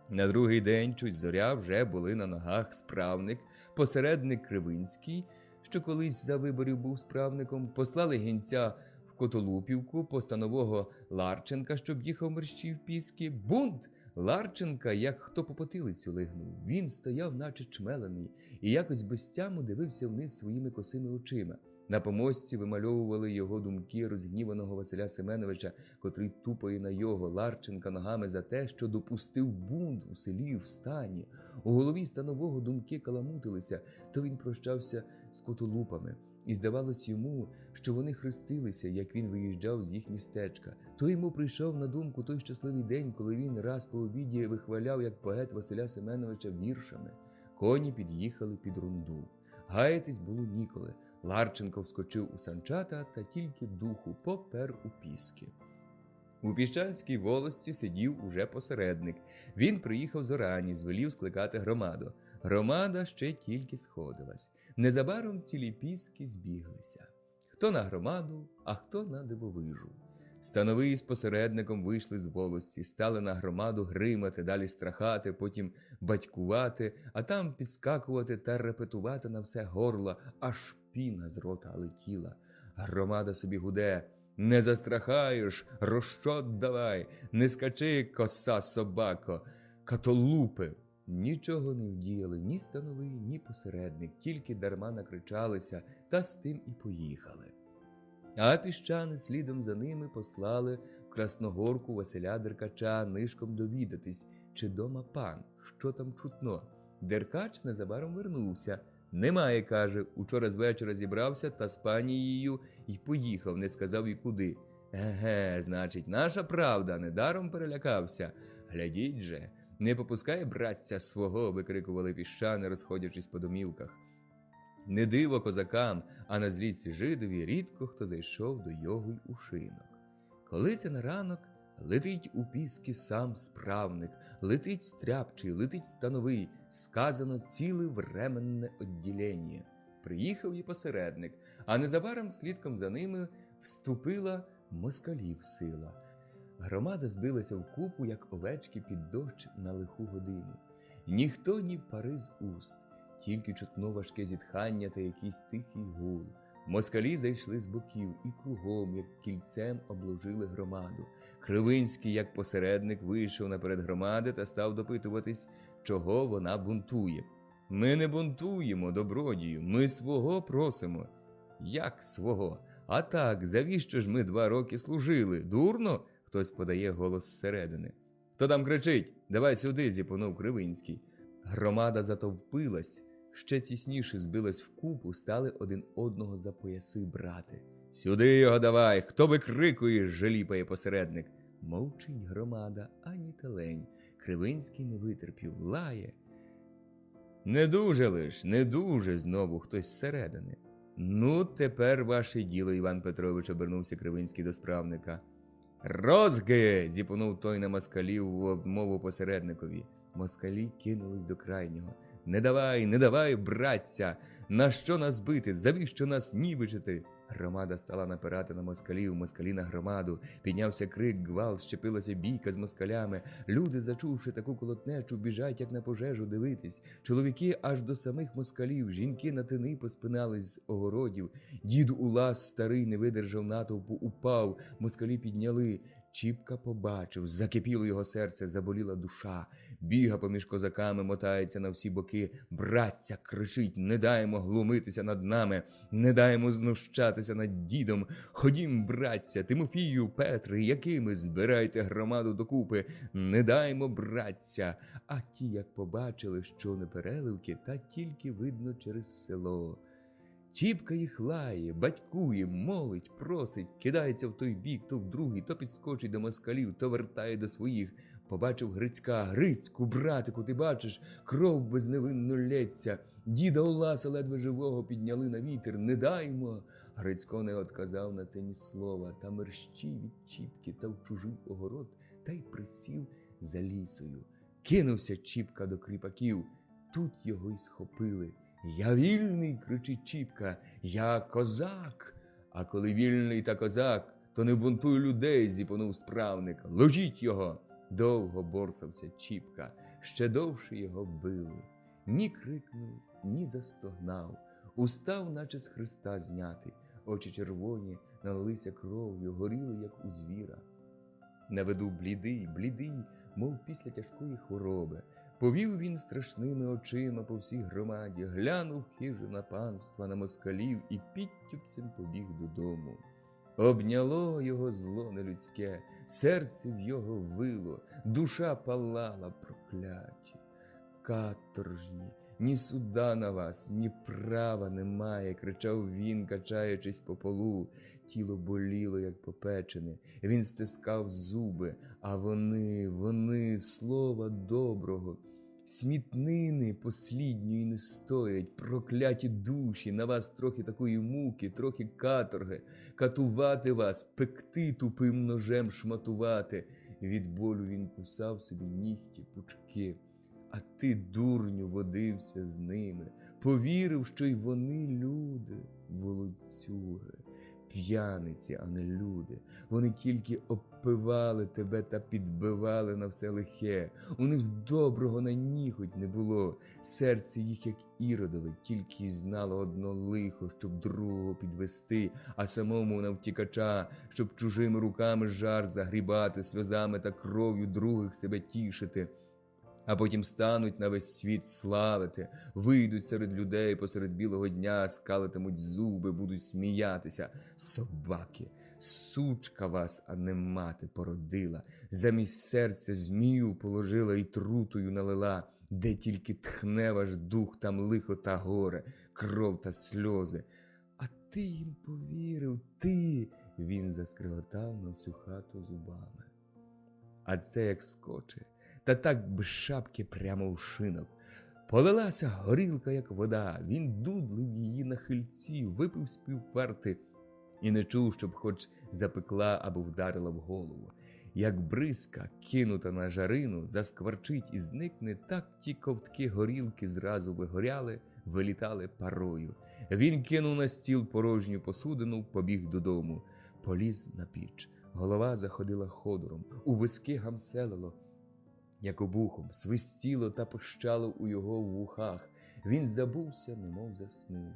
На другий день, чуть зоря, вже були на ногах справник, посередник Кривинський, що колись за виборів був справником, послали гінця в Котолупівку, постанового Ларченка, щоб їхав мерщій в Піски. Бунт! Ларченка, як хто по потилицю лигнув. Він стояв, наче чмелений, і якось без тяму дивився вниз своїми косими очима. На помостці вимальовували його думки розгніваного Василя Семеновича, котрий тупає на його, Ларченка, ногами за те, що допустив бунт у селі, в стані. У голові станового думки каламутилися, то він прощався з Котолупами. І здавалось йому, що вони хрестилися, як він виїжджав з їх містечка. То йому прийшов на думку той щасливий день, коли він раз по обіді вихваляв, як поет Василя Семеновича, віршами. Коні під'їхали під рунду. Гаятись було ніколи. Ларченко вскочив у санчата та тільки духу попер у Піски. У Піщанській волості сидів уже посередник. Він приїхав зорані, звелів скликати громаду. Громада ще тільки сходилась. Незабаром цілі Піски збіглися. Хто на громаду, а хто на дивовижу. Становий з посередником вийшли з волості, стали на громаду гримати, далі страхати, потім батькувати, а там підскакувати та репетувати на все горло, аж піна з рота летіла. Громада собі гуде: «Не застрахаєш, розчот давай, не скачи, коса собако, католупи!» Нічого не вдіяли ні становий, ні посередник, тільки дарма накричалися, та з тим і поїхали. А піщани слідом за ними послали в Красногорку Василя Деркача нишком довідатись, чи дома пан, що там чутно. Деркач незабаром вернувся. «Немає», каже, «учора з вечора зібрався та з панією й поїхав, не сказав і куди». «Еге, значить, наша правда, недаром перелякався. Глядіть же, не попускай братця свого», – викрикували піщани, розходячись по домівках. Не диво козакам, а на злість жидові рідко хто зайшов до його й ушинок. Коли це на ранок, летить у Піски сам справник, летить стряпчий, летить становий, сказано ціле временне одділення. Приїхав і посередник, а незабаром слідком за ними вступила москалів сила. Громада збилася в купу, як овечки під дощ на лиху годину. Ніхто ні пари з уст, тільки чутно важке зітхання та якийсь тихий гул. Москалі зайшли з боків і кругом, як кільцем, обложили громаду. Кривинський, як посередник, вийшов наперед громади та став допитуватись, чого вона бунтує. «Ми не бунтуємо, добродію, ми свого просимо». «Як свого? А так, завіщо ж ми 2 роки служили? Дурно?» – хтось подає голос зсередини. «Хто там кричить? Давай сюди», – зіпонув Кривинський. Громада затовпилась, ще тісніше збилась в купу, стали один одного за пояси брати. «Сюди його давай! Хто викрикує?» – жаліпає посередник. Мовчить громада, ані телень. Кривинський не витерпів, лає. «Не дуже лиш, не дуже», – знову хтось зсередини. Ну, тепер ваше діло, Іван Петрович, обернувся Кривинський до справника. Розги! Зіпонув той на москалів в обмову посередникові. Москалі кинулись до крайнього. Не давай, братця! На що нас бити? Завіщо нас нівичити? Громада стала напирати на москалів, москалі на громаду. Піднявся крик, гвалт, щепилася бійка з москалями. Люди, зачувши таку колотнечу, біжать, як на пожежу, дивитись. Чоловіки аж до самих москалів, жінки на тини поспинались з огородів. Дід Улас старий не видержав натовпу, упав, москалі підняли. Чіпка побачив, закипіло його серце, заболіла душа. Біга поміж козаками, мотається на всі боки. Братця, кричить, не даємо глумитися над нами, не даємо знущатися над дідом. Ходім, братця, Тимофію, Петре, якими збирайте громаду докупи. Не даємо, братця. А ті, як побачили, що не переливки, та тільки видно через село. Чіпка їх лає, батькує, молить, просить, кидається в той бік, то в другий, то підскочить до москалів, то вертає до своїх. Побачив Грицька. Грицьку, братику, ти бачиш, кров безневинно лється. Діда Уласа ледве живого підняли на вітер. Не даймо. Грицько не отказав на це ні слова, та мерщій від Чіпки та в чужий огород, та й присів за лісою. Кинувся Чіпка до кріпаків. Тут його й схопили. «Я вільний!» – кричить Чіпка. «Я козак!» «А коли вільний та козак, то не бунтуй людей!» – зіпонув справник. «Ложіть його!» Довго борсався Чіпка, ще довше його били. Ні крикнув, ні застогнав. Устав, наче з хреста знятий. Очі червоні, налилися кров'ю, горіли, як у звіра. На виду блідий, мов після тяжкої хвороби. Повів він страшними очима по всій громаді, глянув хижо на панства, на москалів і підтюпцем побіг додому. Обняло його зло нелюдське, серце в його вило, душа палала, прокляті. Каторжні, ні суда на вас, ні права немає, кричав він, качаючись по полу. Тіло боліло, як попечене, він стискав зуби, а вони, слова доброго, смітнини послідньої не стоять, прокляті душі, на вас трохи такої муки, трохи каторги, катувати вас, пекти тупим ножем, шматувати. Від болю він кусав собі нігті, пучки. А ти, дурню, водився з ними, повірив, що й вони люди, волоцюги, п'яниці, а не люди. Вони тільки обпивали тебе та підбивали на все лихе. У них доброго на ніготь не було. Серце їх, як Іродове, тільки й знало одно лихо, щоб другого підвести, а самому навтікача, щоб чужими руками жар загрібати, сльозами та кров'ю других себе тішити. А потім стануть на весь світ славити, вийдуть серед людей посеред білого дня, скалитимуть зуби, будуть сміятися. Собаки, сучка вас, а не мати, породила, замість серця змію положила і трутою налила. Де тільки тхне ваш дух, там лихо та горе, кров та сльози. А ти їм повірив, ти, він заскриготав на всю хату зубами. А це як скоче. Та так без шапки прямо в шинок. Полилася горілка, як вода, він дудлив її на хильці, випив з півкварти і не чув, щоб хоч запекла або вдарила в голову. Як бризка, кинута на жарину, заскварчить і зникне, так ті ковтки горілки зразу вигоряли, вилітали парою. Він кинув на стіл порожню посудину, побіг додому. Поліз на піч, голова заходила ходором, у виски гамселило, як обухом, свистіло та пищало у його вухах. Він забувся, немов заснув.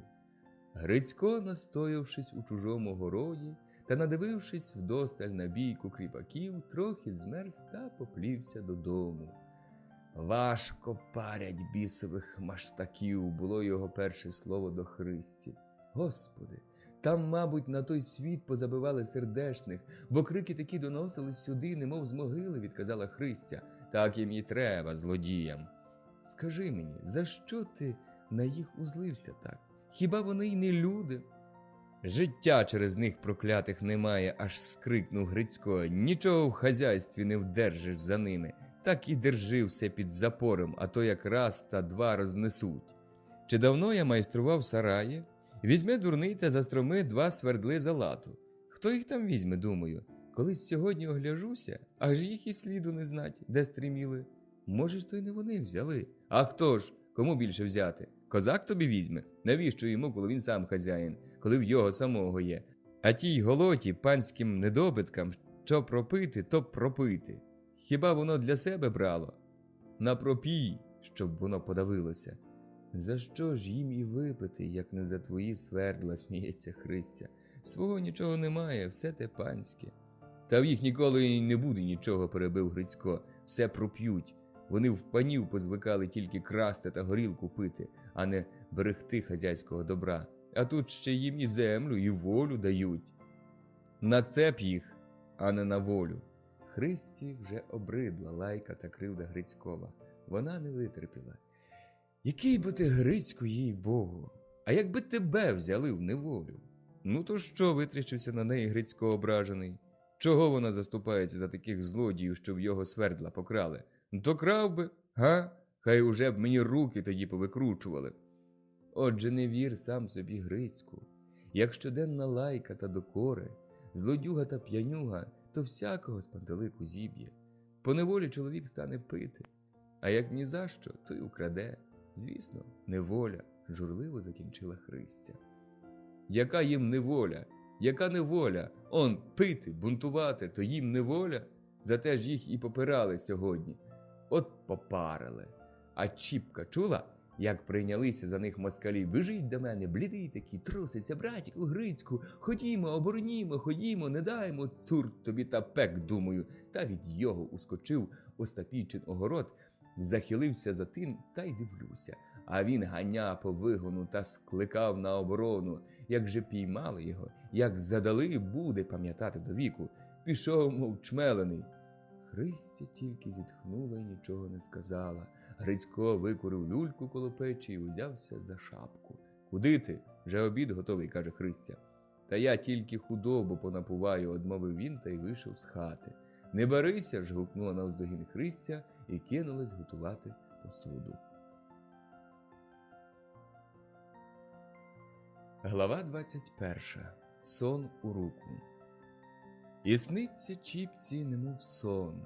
Грицько, настоявшись у чужому городі та надивившись вдосталь на бійку кріпаків, трохи змерз та поплівся додому. «Важко парять бісових маштаків» – було його перше слово до Христі. Господи, там, мабуть, на той світ позабивали сердешних, бо крики такі доносились сюди, немов з могили, відказала Христя. Так їм і треба, злодіям. Скажи мені, за що ти на їх узлився так? Хіба вони й не люди? Життя через них проклятих немає, аж скрикнув Грицько. Нічого в хазяйстві не вдержиш за ними. Так і держи все під запором, а то як раз та два рознесуть. Чи давно я майстрував в сараї? Візьме дурний та застроми 2 свердли за лату. Хто їх там візьме, думаю? Колись сьогодні огляжуся, аж їх і сліду не знать, де стриміли. Може ж, то й не вони взяли. А хто ж? Кому більше взяти? Козак тобі візьме? Навіщо йому, коли він сам хазяїн, коли в його самого є? А тій голоті, панським недобиткам, що пропити, то пропити. Хіба воно для себе брало? На пропій, щоб воно подавилося. За що ж їм і випити, як не за твої свердла, сміється Христя. Свого нічого немає, все те панське. Та в їх ніколи й не буде нічого, перебив Грицько, все проп'ють. Вони в панів позвикали тільки красти та горілку пити, а не берегти хазяйського добра. А тут ще їм і землю, і волю дають. На цеп їх, а не на волю. Христі вже обридла лайка та кривда Грицькова. Вона не витерпіла. Який би ти, Грицьку, їй Богу, а якби тебе взяли в неволю? Ну то що, витріщився на неї Грицько ображений? Чого вона заступається за таких злодіїв, що в його свердла покрали? Ну то крав би, га? Хай уже б мені руки тоді повикручували. Отже, не вір сам собі, Грицьку. Як щоденна лайка та докори, злодюга та п'янюга, то всякого з пантелику зіб'є. По неволі чоловік стане пити, а як ні за що, то й украде. Звісно, неволя, журливо закінчила Христя. Яка їм неволя? Яка неволя? Он пити, бунтувати, то їм неволя? Зате ж їх і попирали сьогодні. От попарили. А Чіпка чула, як прийнялися за них москалі? Біжить до мене, блідий такий, труситься, братіку Грицьку, ходімо, оборонімо, ходімо, не даймо, цурт тобі та пек, думаю. Та від його ускочив Остапійчин огород, захилився за тин, та й дивлюся. А він ганя по вигону та скликав на оборону. Як же піймали його, як задали, буде пам'ятати до віку. Пішов, мов чмелений. Христя тільки зітхнула і нічого не сказала. Грицько викурив люльку коло печі і узявся за шапку. «Куди ти? Вже обід готовий», – каже Христя. «Та я тільки худобу понапуваю», – одмовив він та й вийшов з хати. «Не барися ж», – гукнула навздогін Христя і кинулась готувати посуду. Глава 21. Сон у руку. І сниться Чіпці, немов сон,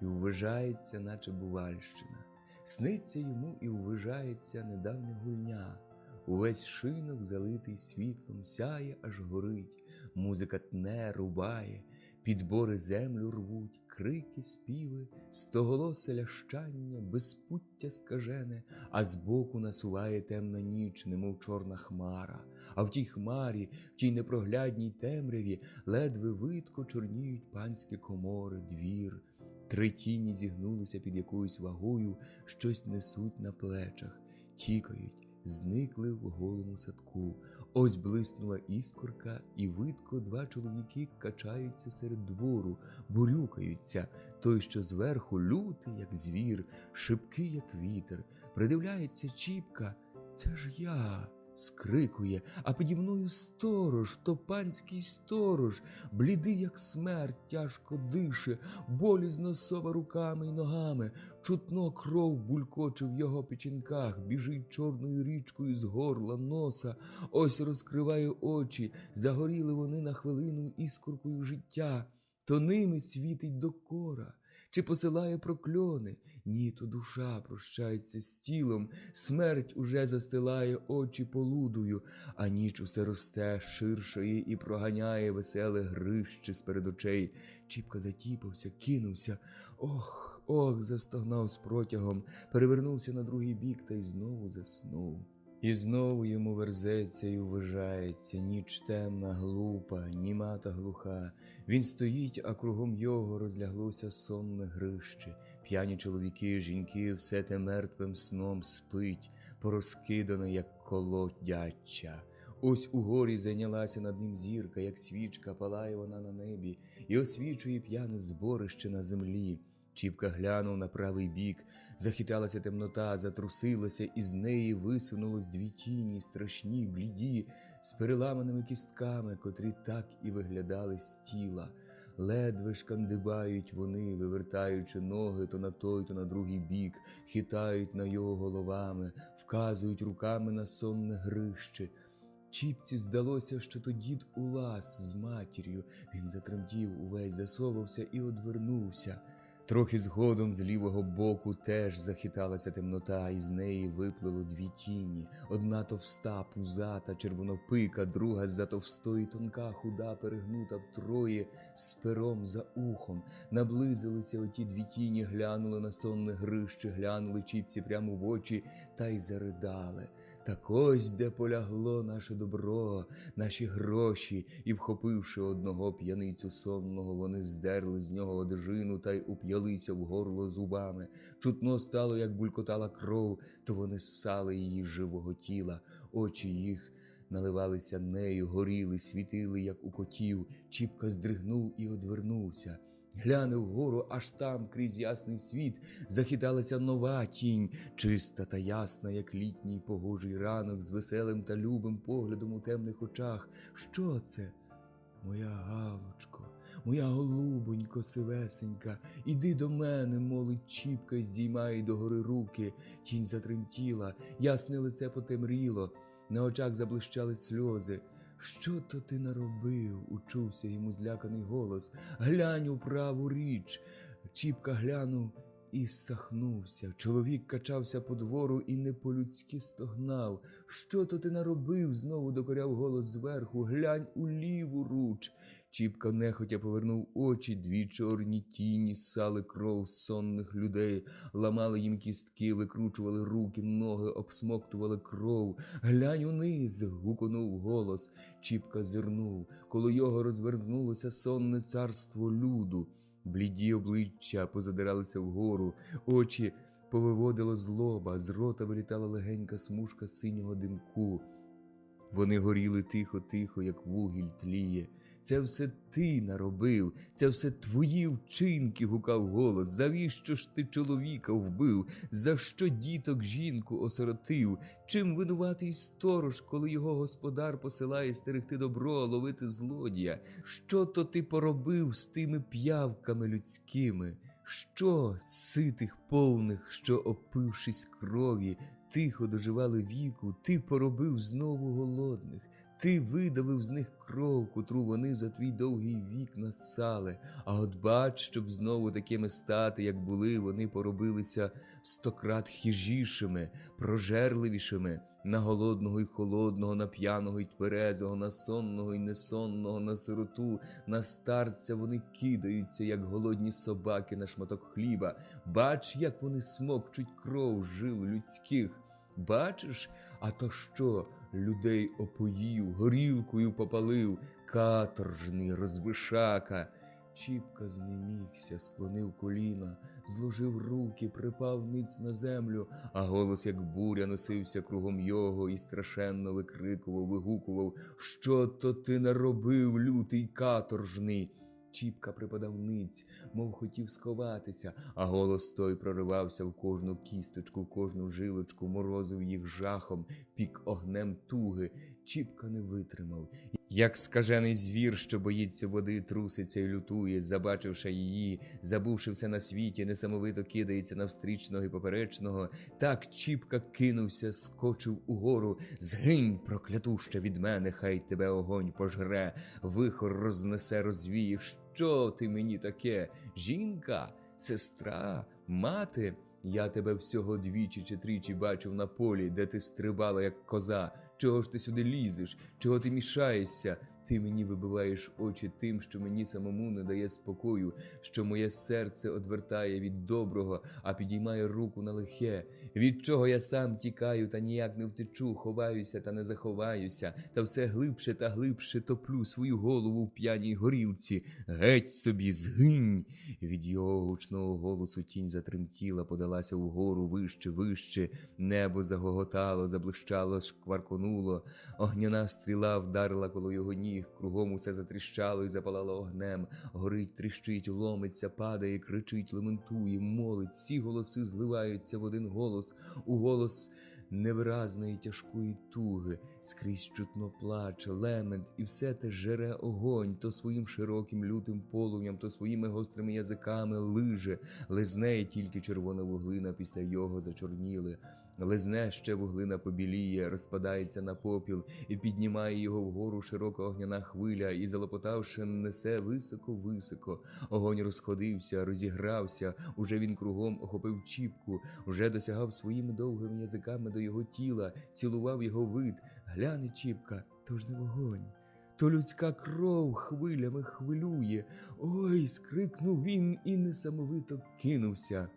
і увижається, наче бувальщина. Сниться йому і увижається недавня гульня. Увесь шинок, залитий світлом, сяє, аж горить. Музика тне, рубає, підбори землю рвуть, крики, співи, стоголосе лящання, безпуття скажене, а збоку насуває темна ніч, немов чорна хмара. А в тій хмарі, в тій непроглядній темряві ледве видко чорніють панські комори, двір. 3 тіні зігнулися під якоюсь вагою, щось несуть на плечах, тікають, зникли в голому садку. Ось блиснула іскорка, і видко 2 чоловіки качаються серед двору, бурюкаються. Той, що зверху, лютий, як звір, шибкий, як вітер. Придивляється Чіпка. «Це ж я!» скрикує, а піді мною сторож, то панський сторож, блідий, як смерть, тяжко дише, болізно сова руками й ногами, чутно кров булькоче в його печінках, біжить чорною річкою з горла, носа, ось розкриває очі, загоріли вони на хвилину іскоркою життя, то ними світить докора. Чи посилає прокльони? Ні, то душа прощається з тілом, смерть уже застилає очі полудою, а ніч усе росте, ширшає і проганяє веселе грище з-перед очей. Чіпка затіпався, кинувся. Ох, ох, застогнав з протягом, перевернувся на другий бік та й знову заснув. І знову йому верзеться і увижається, ніч темна, глупа, німа та глуха. Він стоїть, а кругом його розляглося сонне грище. П'яні чоловіки, жінки, все те мертвим сном спить, порозкидане, як колодяча. Ось угорі зайнялася над ним зірка, як свічка, палає вона на небі, і освічує п'яне зборище на землі. Чіпка глянув на правий бік, захиталася темнота, затрусилася, і з неї висунулось 2 тіні, страшні, бліді, з переламаними кістками, котрі так і виглядали з тіла. Ледве шкандибають вони, вивертаючи ноги то на той, то на другий бік, хитають на його головами, вказують руками на сонне грище. Чіпці здалося, що то дід Улас з матір'ю. Він затремтів увесь, засовався і одвернувся. Трохи згодом з лівого боку теж захиталася темнота, і з неї виплило дві тіні. Одна товста, пузата, червонопика, друга з-за товстої тонка, худа, перегнута втроє, з пером за ухом. Наблизилися оті дві тіні, глянули на сонне грище, глянули Чіпці прямо в очі та й заридали. Так ось де полягло наше добро, наші гроші, і, вхопивши одного п'яницю сонного, вони здерли з нього одежину та й уп'ялися в горло зубами. Чутно стало, як булькотала кров, то вони ссали її з живого тіла, очі їх наливалися нею, горіли, світили, як у котів. Чіпка здригнув і одвернувся. Глянув вгору, аж там, крізь ясний світ, захиталася нова тінь, чиста та ясна, як літній погожий ранок, з веселим та любим поглядом у темних очах. Що це? Моя Галочко, моя голубонько сивесенька, іди до мене, молить Чіпка й здіймає догори руки. Тінь затремтіла, ясне лице потемріло, на очах заблищали сльози. «Що то ти наробив?» – учувся йому зляканий голос. «Глянь у праву річ!» Чіпка глянув і сахнувся. Чоловік качався по двору і не по-людськи стогнав. «Що то ти наробив?» – знову докоряв голос зверху. «Глянь у ліву руч!» Чіпка нехотя повернув очі, дві чорні тіні ссали кров сонних людей, ламали їм кістки, викручували руки, ноги, обсмоктували кров. «Глянь униз!» – гуконув голос. Чіпка зирнув. Коло його розвернулося сонне царство люду. Бліді обличчя позадиралися вгору, очі повиводило злоба, з рота вилітала легенька смужка синього димку. Вони горіли тихо-тихо, як вугіль тліє. «Це все ти наробив, це все твої вчинки!» – гукав голос. «Завіщо ж ти чоловіка вбив? За що діток жінку осиротив? Чим винуватий сторож, коли його господар посилає стерегти добро, ловити злодія? Що то ти поробив з тими п'явками людськими? Що ситих повних, що, опившись крові, тихо доживали віку, ти поробив знову голодних? Ти видавив з них кров, котру вони за твій довгий вік нассали. А от бач, щоб знову такими стати, як були, вони поробилися 100-крат хижішими, прожерливішими. На голодного й холодного, на п'яного й тверезого, на сонного й несонного, на сироту, на старця вони кидаються, як голодні собаки на шматок хліба. Бач, як вони смокчуть кров жил людських. Бачиш, а то що, людей опоїв, горілкою попалив, каторжний розбишака!» Чіпка знемігся, склонив коліна, зложив руки, припав ниць на землю, а голос, як буря, носився кругом його і страшенно викрикував, вигукував: «Що то ти наробив, лютий каторжний?» Чіпка припадав ниць, мов хотів сховатися, а голос той проривався в кожну кісточку, в кожну жилочку, морозив їх жахом, пік огнем туги. Чіпка не витримав. Як скажений звір, що боїться води, труситься і лютує, забачивши її, забувши все на світі, несамовито кидається навстрічного і поперечного, так Чіпка кинувся, скочив угору: «Згинь, проклятуща, від мене, хай тебе огонь пожре, вихор рознесе, розвіє. Що ти мені таке? Жінка? Сестра? Мати? Я тебе всього двічі чи тричі бачив на полі, де ти стрибала, як коза. Чого ж ти сюди лізеш? Чого ти мішаєшся? Ти мені вибиваєш очі тим, що мені самому не дає спокою, що моє серце одвертає від доброго, а підіймає руку на лихе. Від чого я сам тікаю, та ніяк не втечу, ховаюся та не заховаюся, та все глибше та глибше топлю свою голову в п'яній горілці. Геть собі, згинь!» Від його гучного голосу тінь затремтіла, подалася вгору, вище, вище. Небо загоготало, заблищало, шкварконуло. Огняна стріла вдарила коло його ніг. Кругом усе затріщало і запалало огнем. Горить, тріщить, ломиться, падає, кричить, лементує, молить. Всі голоси зливаються в один голос, у голос невиразної тяжкої туги. Скрізь чутно плач, лемент, і все те жере огонь, то своїм широким лютим полум'ям, то своїми гострими язиками лиже, лизне, і тільки червона вуглина після його зачорніли. Лизне, ще вуглина побіліє, розпадається на попіл, і піднімає його вгору широка огняна хвиля, і, залопотавши, несе високо-високо. Огонь розходився, розігрався, уже він кругом охопив Чіпку, уже досягав своїми довгими язиками до його тіла, цілував його вид. Гляне Чіпка, то ж не вогонь. То людська кров хвилями хвилює. Ой, скрикнув він і несамовито кинувся.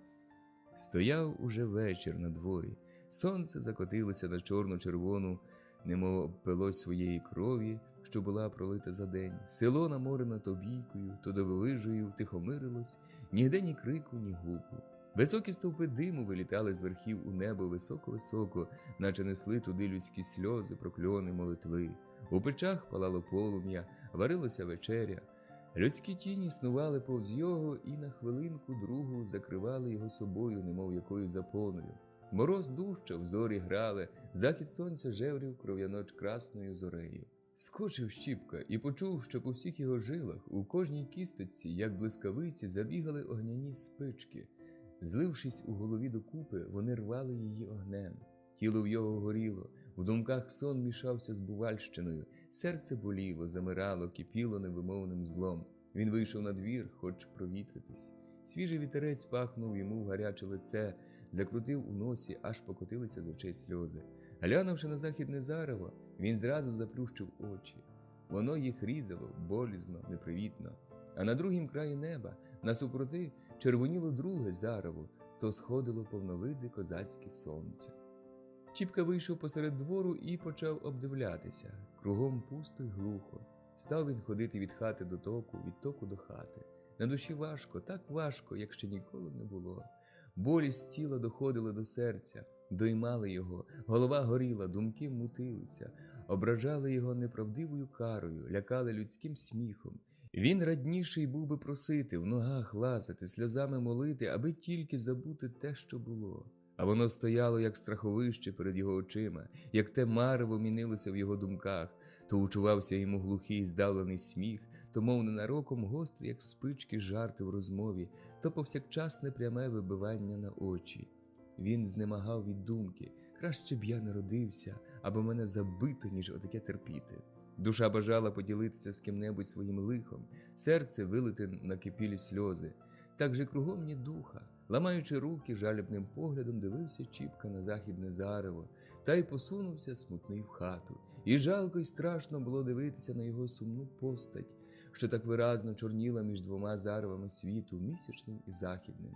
Стояв уже вечір на дворі. Сонце закотилося на чорно-червону, немов обпилось своєї крові, що була пролита за день. Село наморене то бійкою, то дивовижею тихомирилось, нігде ні крику, ні гуку. Високі стовпи диму вилітали з верхів у небо високо-високо, наче несли туди людські сльози, прокльони, молитви. У печах палало полум'я, варилася вечеря. Людські тіні снували повз його і на хвилинку другу закривали його собою, немов якою запоною. Мороз дужчав, зорі грали, захід сонця жеврів кров'яно-красною зорею. Скочив Щіпка і почув, що по всіх його жилах, у кожній кісточці, як блискавиці, забігали огняні спички. Злившись у голові докупи, вони рвали її огнем. Тіло в його горіло, в думках сон мішався з бувальщиною, серце боліло, замирало, кипіло невимовним злом. Він вийшов на двір, хоч провітритись. Свіжий вітерець пахнув йому в гаряче лице, закрутив у носі, аж покотилися з очей сльози. Глянувши на західне зарево, він зразу заплющив очі. Воно їх різало, болізно, непривітно. А на другім краї неба, насупроти, червоніло друге зарево, то сходило повновиде козацьке сонце. Чіпка вийшов посеред двору і почав обдивлятися. Кругом пусто й глухо. Став він ходити від хати до току, від току до хати. На душі важко, так важко, як ще ніколи не було. Болі з тіла доходили до серця, доймали його, голова горіла, думки мутилися, ображали його неправдивою карою, лякали людським сміхом. Він радніший був би просити, в ногах лазити, сльозами молити, аби тільки забути те, що було. А воно стояло, як страховище перед його очима, як те марево мінилося в його думках, то учувався йому глухий, здавлений сміх, то мов ненароком гострі, як спички, жарти в розмові, то повсякчасне пряме вибивання на очі. Він знемагав від думки: краще б я не родився, або мене забито, ніж отаке терпіти. Душа бажала поділитися з ким-небудь своїм лихом, серце вилити на кипілі сльози. Так же кругом ні духа. Ламаючи руки, жалібним поглядом дивився Чіпка на західне зарево, та й посунувся смутний в хату. І жалко й страшно було дивитися на його сумну постать, що так виразно чорніла між двома заревами світу, місячним і західним.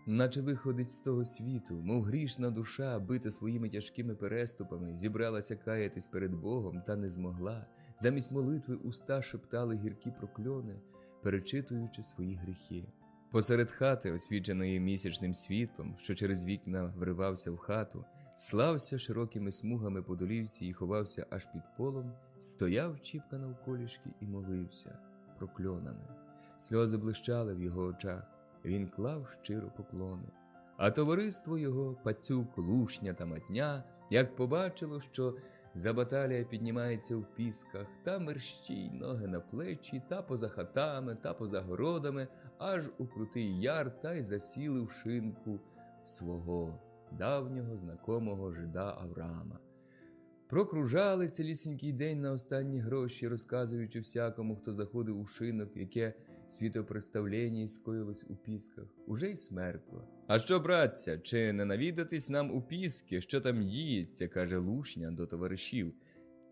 Наче виходить з того світу, мов грішна душа, бита своїми тяжкими переступами, зібралася каятись перед Богом та не змогла. Замість молитви уста шептали гіркі прокльони, перечитуючи свої гріхи. Посеред хати, освіченої місячним світлом, що через вікна вривався в хату, слався широкими смугами по долівці і ховався аж під полом, стояв Чіпка навколішки і молився прокльонами. Сльози блищали в його очах, він клав щиро поклони. А товариство його, Пацюк, Лушня та Матня, як побачило, що забаталія піднімається в пісках, та мерщій ноги на плечі, та поза хатами, та поза городами, аж у крутий яр, та й засіли в шинку свого давнього знакомого жида Авраама. Прокружали цілісінький день на останні гроші, розказуючи всякому, хто заходив у шинок, яке світопредставлення скоїлось у пісках. Уже й смеркло. «А що, братця, чи не навідатись нам у піски, що там діється?» – каже Лушня до товаришів.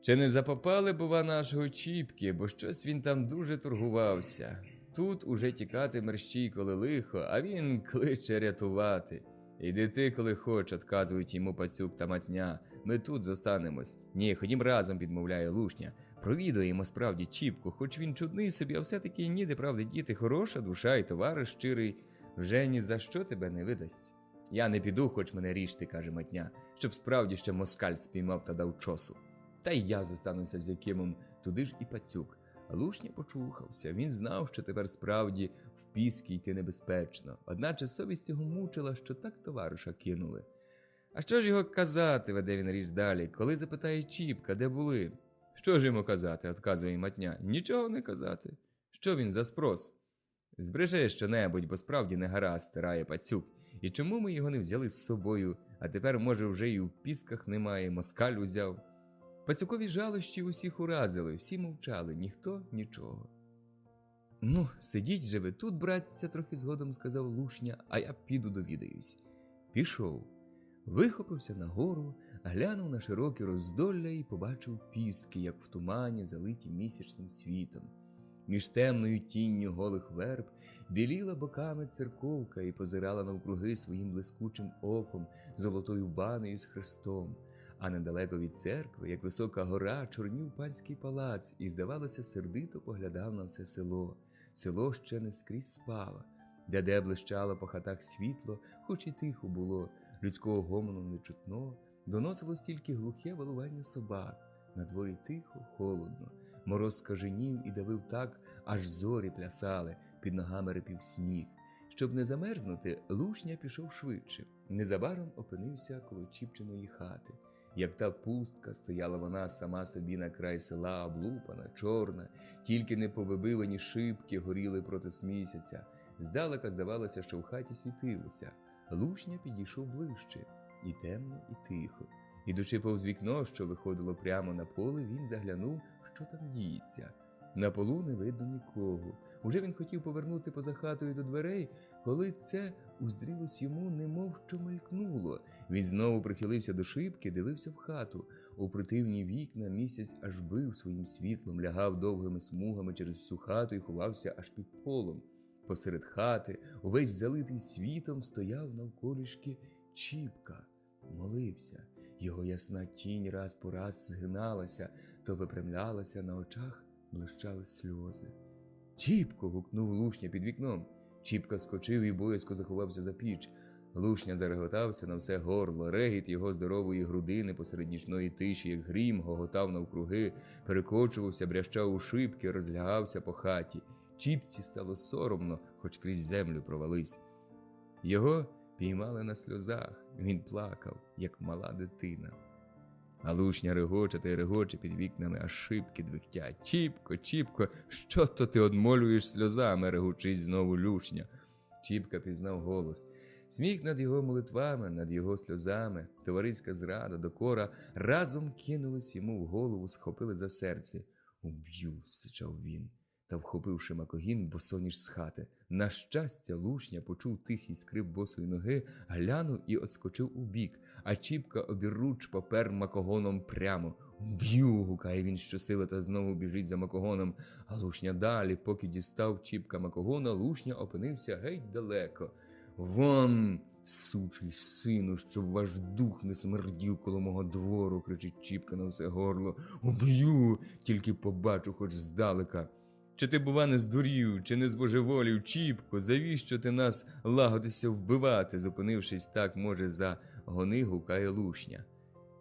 «Чи не запопали, бува, нашого Чіпки, бо щось він там дуже торгувався. Тут уже тікати мерщій, коли лихо, а він кличе рятувати. Іди ти, коли хоч», – отказують йому Пацюк та Матня. «Ми тут зостанемось». «Ні, ходім разом», – підмовляє Лушня. «Провідуємо справді Чіпку, хоч він чудний собі, а все-таки ніде, правда, діти, хороша душа і товариш щирий, вже ні за що тебе не видасть». «Я не піду, хоч мене ріжте», – каже Матня, «щоб справді ще москаль спіймав та дав чосу. Та й я зостануся з Якимом, туди ж і Пацюк». Лушня почухався, він знав, що тепер справді в піски йти небезпечно, одначе совість його мучила, що так товариша кинули. «А що ж його казати?» – веде він річ далі, коли запитає Чіпка, де були. «Що ж йому казати?» – отказує Матня. «Нічого не казати. Що він за спрос?» «Збережи що-небудь, бо справді не гаразд», – стирає Пацюк. І чому ми його не взяли з собою, а тепер, може, вже і в пісках немає, москаль узяв. Пацюкові жалощі усіх уразили, всі мовчали, ніхто нічого. Ну, сидіть же ви тут, братця, трохи згодом сказав Лушня, а я піду довідаюсь. Пішов. Вихопився нагору, глянув на широке роздолля і побачив піски, як в тумані, залиті місячним світом. Між темною тінню голих верб біліла боками церковка і позирала навкруги своїм блискучим оком, золотою банею з хрестом. А недалеко від церкви, як висока гора, чорнів панський палац і, здавалося, сердито поглядав на все село. Село ще не скрізь спало, де блищало по хатах світло, хоч і тихо було, людського гомону не чутно, доносилось тільки глухе валування собак. На дворі тихо, холодно, мороз скаженів і давив так, аж зорі плясали, під ногами рипів сніг. Щоб не замерзнути, Лушня пішов швидше. Незабаром опинився коло Чіпчиної хати. Як та пустка, стояла вона сама собі на край села, облупана, чорна, тільки не повибивані шибки горіли проти місяця. Здалека здавалося, що в хаті світилося. Лушня підійшов ближче. І темно, і тихо. Ідучи повз вікно, що виходило прямо на поле, він заглянув, що там діється. На полу не видно нікого. Уже він хотів повернути поза хатою до дверей, коли це уздрілось йому, немов що мелькнуло. Він знову прихилився до шибки, дивився в хату. У притивні вікна місяць аж бив своїм світлом, лягав довгими смугами через всю хату і ховався аж під полом. Посеред хати, увесь залитий світом, стояв навколішки Чіпка. Молився. Його ясна тінь раз по раз згиналася, то випрямлялася, на очах блищали сльози. «Чіпко!» – гукнув Лушня під вікном. Чіпка скочив і боязко заховався за піч. Лушня зареготався на все горло, регіт його здорової грудини посеред нічної тиші, як грім, гоготав навкруги, перекочувався, брящав у шибки, розлягався по хаті. Чіпці стало соромно, хоч крізь землю провались. Його піймали на сльозах, він плакав, як мала дитина. А Лушня регоче та й регоче під вікнами, аж шибки двихтять. «Чіпко, Чіпко, що то ти одмолюєш сльозами?» – регочить знову Лушня. Чіпка пізнав голос. Сміх над його молитвами, над його сльозами, товариська зрада, докора разом кинулись йому в голову, схопили за серце. «Уб'ю!» – сичав він. Та, вхопивши макогін, босоніж з хати. На щастя, Лушня почув тихий скрип босої ноги, глянув і отскочив убік, а Чіпка обіруч попер макогоном прямо. «Уб'ю!» – гукає він щосили та знову біжить за макогоном. А Лушня далі, поки дістав Чіпка макогона, Лушня опинився геть далеко. «Вон, сучий сину, щоб ваш дух не смердів коло мого двору!» – кричить Чіпка на все горло. «Уб'ю! Тільки побачу хоч здалека!» «Чи ти, бува, не здурів, чи не збожеволів, Чіпко? Завіщо ти нас лагодишся вбивати?» Зупинившись так, може, за гони, гукає Лушня.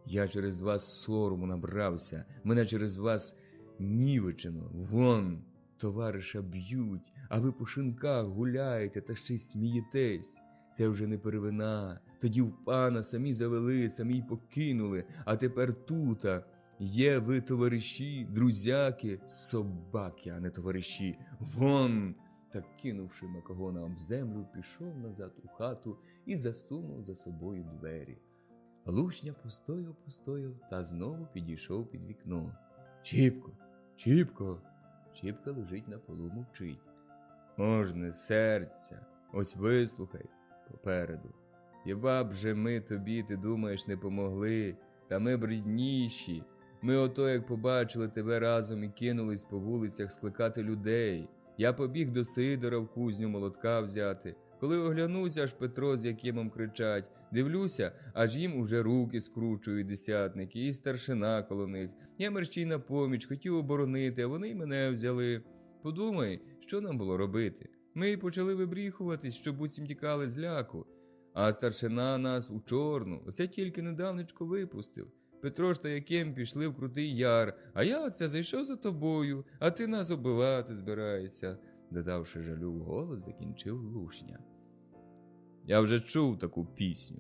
«Я через вас сорому набрався, мене через вас нівечено. Вон, товариша б'ють, а ви по шинках гуляєте та ще й смієтесь. Це вже не первина. Тоді в пана самі завели, самі й покинули, а тепер тута. Є ви товариші, друзяки, собаки, а не товариші. Вон!» Так, кинувши макогона об землю, пішов назад у хату і засунув за собою двері. Лушня постояв та знову підійшов під вікно. «Чіпко! Чіпко!» Чіпка лежить на полу, мовчить. «Можне серця, ось вислухай попереду. Єба б же ми тобі, ти думаєш, не помогли, та ми бідніші. Ми ото, як побачили тебе разом і кинулись по вулицях скликати людей. Я побіг до Сидора в кузню молотка взяти. Коли оглянуся, аж Петро з Якимом кричать. Дивлюся, аж їм уже руки скручують десятники, і старшина коло них. Я мерщій на поміч, хотів оборонити, а вони й мене взяли. Подумай, що нам було робити? Ми й почали вибріхуватись, щоб буцім тікали з ляку. А старшина нас у чорну, оце тільки недавнечко випустив. Петро ж та Яким пішли в Крутий Яр, а я оце зайшов за тобою, а ти нас убивати збираєшся», – додавши жалю в голос, закінчив Лушня. «Я вже чув таку пісню.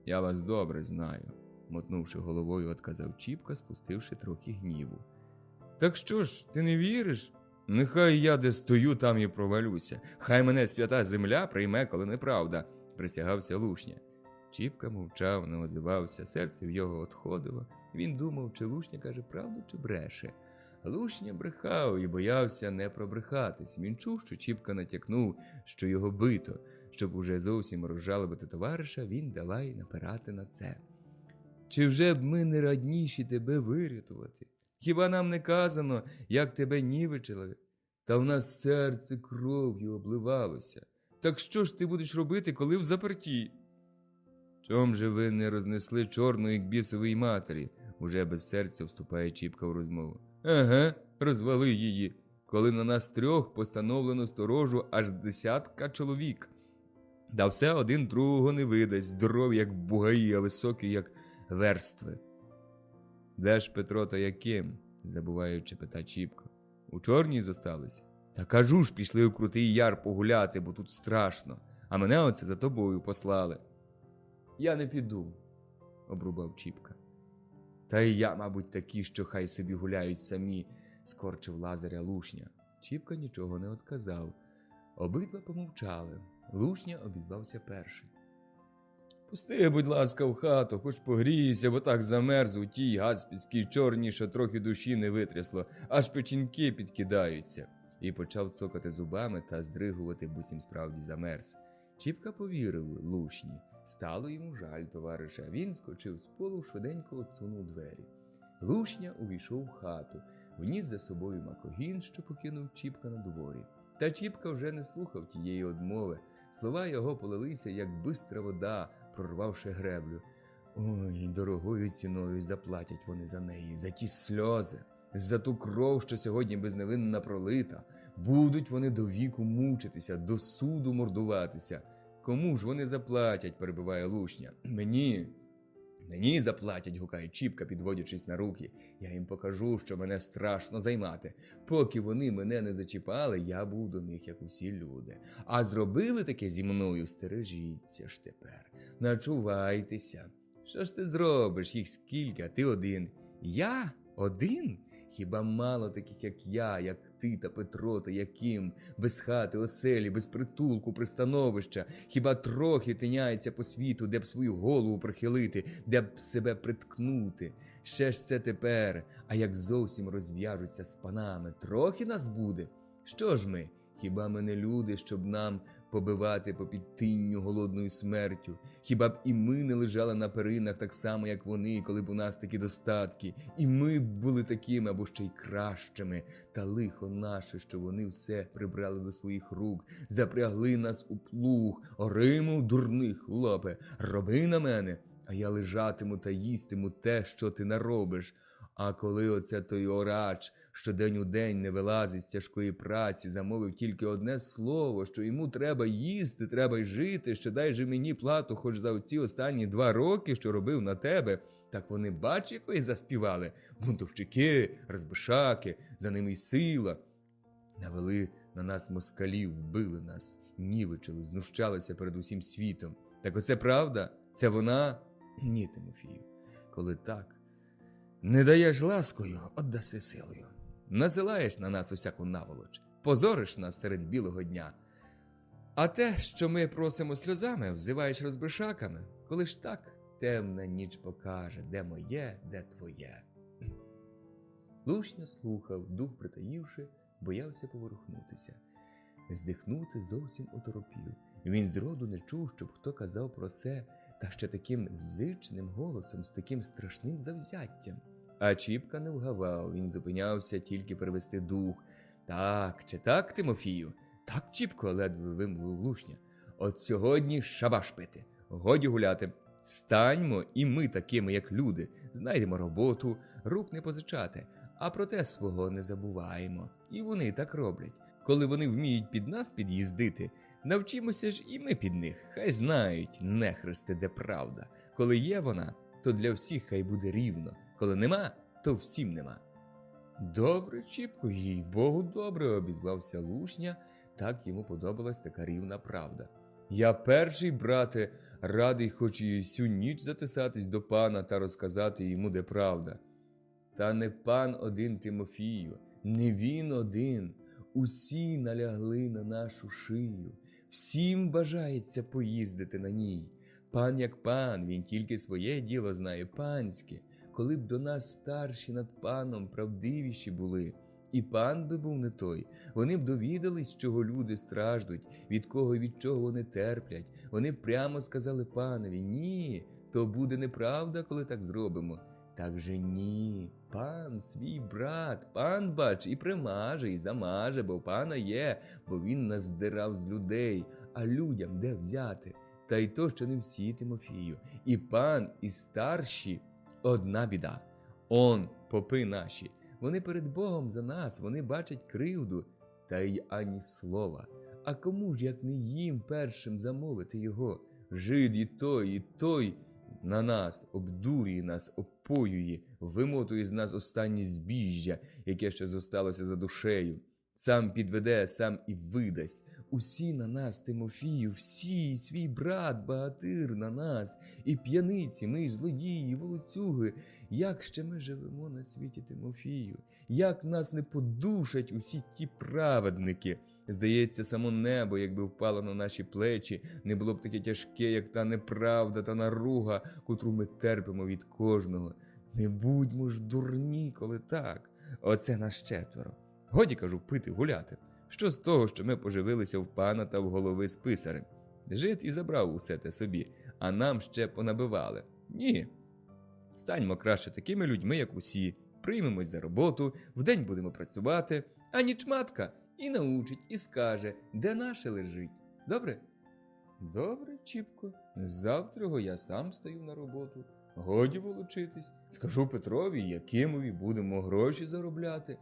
Я вас добре знаю», – мотнувши головою, отказав Чіпка, спустивши трохи гніву. «Так що ж, ти не віриш? Нехай я де стою, там і провалюся. Хай мене свята земля прийме, коли неправда. присягався Лушня. Чіпка мовчав, не озивався, серце в його отходило. Він думав, чи Лушня каже правду, чи бреше. Лушня брехав і боявся не пробрехатись. Він чув, що Чіпка натякнув, що його бито. Щоб уже зовсім розжалобити товариша, він давай напирати на це. Чи вже б ми не радніші тебе вирятувати? Хіба нам не казано, як тебе нівечили? Та в нас серце кров'ю обливалося. Так що ж ти будеш робити, коли в заперті? Чом же ви не рознесли чорної к бісовій матері? Уже без серця вступає Чіпка в розмову. Ага, розвали її. Коли на нас 3 постановлено сторожу аж 10 чоловік. Да все один другого не видасть, здорові, як бугаї, а високі, як верстви. Де ж Петро та яким? Забуваючи, пита Чіпка. У Чорній зосталися? Та кажу ж, пішли у Крутий Яр погуляти, бо тут страшно. А мене оце за тобою послали. Я не піду, обрубав Чіпка. Та й я, мабуть, такі, що хай собі гуляють самі, скорчив Лазаря Лушня. Чіпка нічого не одказав. Обидва помовчали. Лушня обізвався перший. Пусти, будь ласка, в хату, хоч погрійся, бо так замерз у тій гаспідській чорній, що трохи душі не витрясло, аж печінки підкидаються. І почав цокати зубами та здригувати, буцім справді замерз. Чіпка повірив Лушні. Стало йому жаль товариша. Він скочив з полу, швиденько отсунув двері. Лушня увійшов в хату, вніс за собою макогін, що покинув Чіпка на дворі. Та Чіпка вже не слухав тієї одмови. Слова його полилися, як бистра вода, прорвавши греблю. Ой, дорогою ціною заплатять вони за неї, за ті сльози, за ту кров, що сьогодні безневинна пролита. Будуть вони до віку мучитися, до суду мордуватися. Кому ж вони заплатять, перебиває Лушня. Мені заплатять, гукає Чіпка, підводячись на руки. Я їм покажу, що мене страшно займати. Поки вони мене не зачіпали, я був до них, як усі люди. А зробили таке зі мною, стережіться ж тепер. Начувайтеся. Що ж ти зробиш? Їх скільки, а ти один. Я? Один? Хіба мало таких, як я, як ти та Петро та Яким, без хати, оселі, без притулку, пристановища? Хіба трохи тиняється по світу, де б свою голову прихилити, де б себе приткнути? Ще ж це тепер, а як зовсім розв'яжуться з панами, трохи нас буде? Що ж ми? Хіба ми не люди, щоб нам побивати попід тинню голодною смертю? Хіба б і ми не лежали на перинах так само, як вони, коли б у нас такі достатки? І ми б були такими, або ще й кращими. Та лихо наше, що вони все прибрали до своїх рук, запрягли нас у плуг, ориму дурних хлопе, роби на мене, а я лежатиму та їстиму те, що ти наробиш. А коли оце той орач, що день у день не вилазить з тяжкої праці, замовив тільки одне слово, що йому треба їсти, треба й жити, що дай же мені плату хоч за ці останні 2 роки, що робив на тебе, так вони, бач, якої заспівали. Бунтовщики, розбишаки, за ними й сила. Навели на нас москалів, вбили нас, нівечили, знущалися перед усім світом. Так оце правда? Це вона? Ні, Тимофію, коли так, не даєш ласкою, отдаси силою. Насилаєш на нас усяку наволоч, позориш нас серед білого дня. А те, що ми просимо сльозами, взиваєш розбишаками, коли ж так, темна ніч покаже, де моє, де твоє. Лушня слухав, дух притаївши, боявся поворухнутися. Здихнути зовсім оторопів. Він зроду не чув, щоб хто казав про се, та ще таким зичним голосом, з таким страшним завзяттям. А Чіпка не вгавав, він зупинявся тільки перевести дух. Так, чи так, Тимофію? Так, Чіпко, ледве вимовив Лушня. От сьогодні шабаш пити, годі гуляти. Станьмо і ми такими, як люди, знайдемо роботу, рук не позичати, а проте свого не забуваємо. І вони так роблять. Коли вони вміють під нас під'їздити, навчимося ж і ми під них. Хай знають, нехресте, де правда. Коли є вона, то для всіх хай буде рівно. Коли нема, то всім нема. Добре, Чіпко, їй Богу, добре, обізвався Лушня. Так йому подобалась така рівна правда. Я перший, брате, радий хоч і сю ніч затисатись до пана та розказати йому, де правда. Та не пан один, Тимофію, не він один. Усі налягли на нашу шию. всім бажається поїздити на ній. Пан як пан, він тільки своє діло знає, панське. Коли б до нас старші над паном правдивіші були, і пан би був не той, вони б довідались, чого люди страждуть, від кого і від чого вони терплять. Вони б прямо сказали панові: ні, то буде неправда, коли так зробимо. Так же ні, пан свій брат, пан, бач, і примаже, і замаже, бо пана є, бо він нас здирав з людей, а людям де взяти? Та й то, що не всі, Тимофію, і пан, і старші – одна біда. Он, попи наші, вони перед Богом за нас, вони бачать кривду, та й ані слова. А кому ж, як не їм першим замовити його? Жид і той на нас обдурює нас, опоює, вимотує з нас останнє збіжжя, яке ще зосталося за душею. Сам підведе, сам і видасть. Усі на нас, Тимофію, всі, свій брат, багатир на нас, і п'яниці, ми, злодії, волоцюги. Як ще ми живемо на світі, Тимофію? Як нас не подушать усі ті праведники? Здається, само небо, якби впало на наші плечі, не було б таке тяжке, як та неправда та наруга, котру ми терпимо від кожного. Не будьмо ж дурні, коли так. Оце нас 4. Годі, кажу, пити, гуляти. Що з того, що ми поживилися в пана та в голови з писарем? Жид і забрав усе те собі, а нам ще понабивали. Ні. Станьмо краще такими людьми, як усі. Приймемось за роботу, вдень будемо працювати, а нічматка і научить, і скаже, де наше лежить. Добре? Добре, Чіпко. Завтра я сам стаю на роботу. Годі волочитись. Скажу Петрові, Якимові будемо гроші заробляти.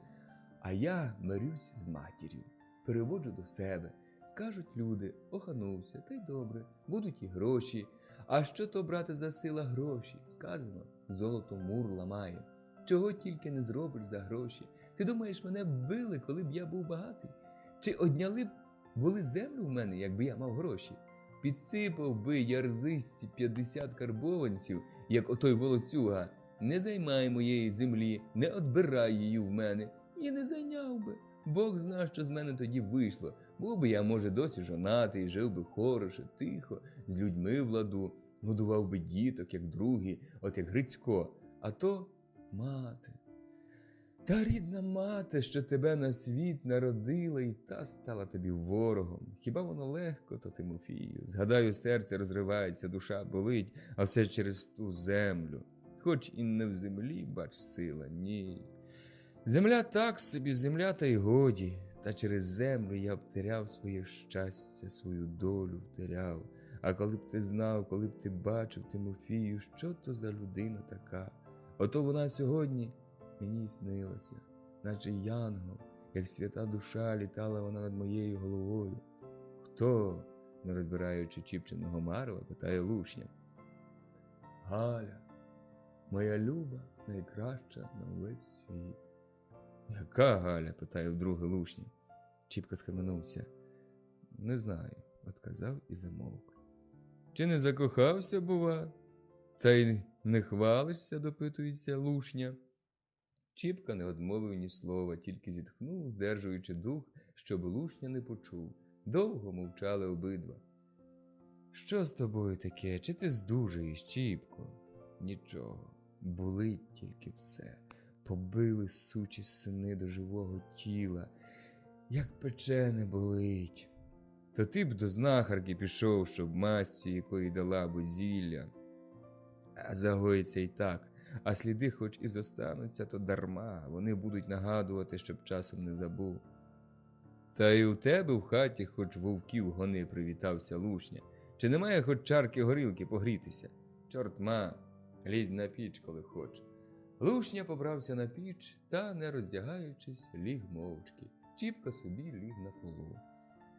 А я мирюсь з матір'ю, переводжу до себе. Скажуть люди: оханувся, та й добре, будуть і гроші. А що то, брате, за сила гроші? Сказано, золото мур ламає. Чого тільки не зробиш за гроші? Ти думаєш, мене б били, коли б я був багатий? Чи одняли б були землю в мене, якби я мав гроші? Підсипав би ярзисці 50 карбованців, як отой волоцюга. Не займай моєї землі, не одбирай її в мене. І не зайняв би. Бог зна, що з мене тоді вийшло. Був би я, може, досі жонатий, жив би хороше, тихо, з людьми в ладу, годував би діток, як другі, от як Грицько. А то мати. Та рідна мати, що тебе на світ народила, і та стала тобі ворогом. Хіба воно легко, то, Тимофію? Згадаю, серце розривається, душа болить, а все через ту землю. Хоч і не в землі, бач, сила, ні. Земля так собі, земля та й годі, та через землю я втеряв своє щастя, свою долю втеряв. А коли б ти знав, коли б ти бачив, Тимофію, що то за людина така, ото вона сьогодні мені снилася, наче янгол, як свята душа літала вона над моєю головою. Хто, не розбираючи Чіпчиного Марва, питає Лушня. Галя, моя люба, найкраща на увесь світ. Яка Галя? Питає вдруге Лушня. Чіпка схаменувся. Не знаю, отказав і замовк. Чи не закохався, бува? Та й не хвалишся, допитується Лушня. Чіпка не одмовив ні слова, тільки зітхнув, здержуючи дух, щоб Лушня не почув. Довго мовчали обидва. Що з тобою таке? Чи ти здужаєш, Чіпко? Нічого, болить тільки все. Побили сучі сини до живого тіла, як печене болить. То ти б до знахарки пішов, щоб масці якої дала б зілля. А загоїться і так, а сліди хоч і зостануться, то дарма, вони будуть нагадувати, щоб часом не забув. Та й у тебе в хаті хоч вовків гони, привітався Лушня. Чи немає хоч чарки горілки погрітися? Чортма, лізь на піч, коли хоч. Лушня побрався на піч та, не роздягаючись, ліг мовчки. Чіпка собі ліг на полу.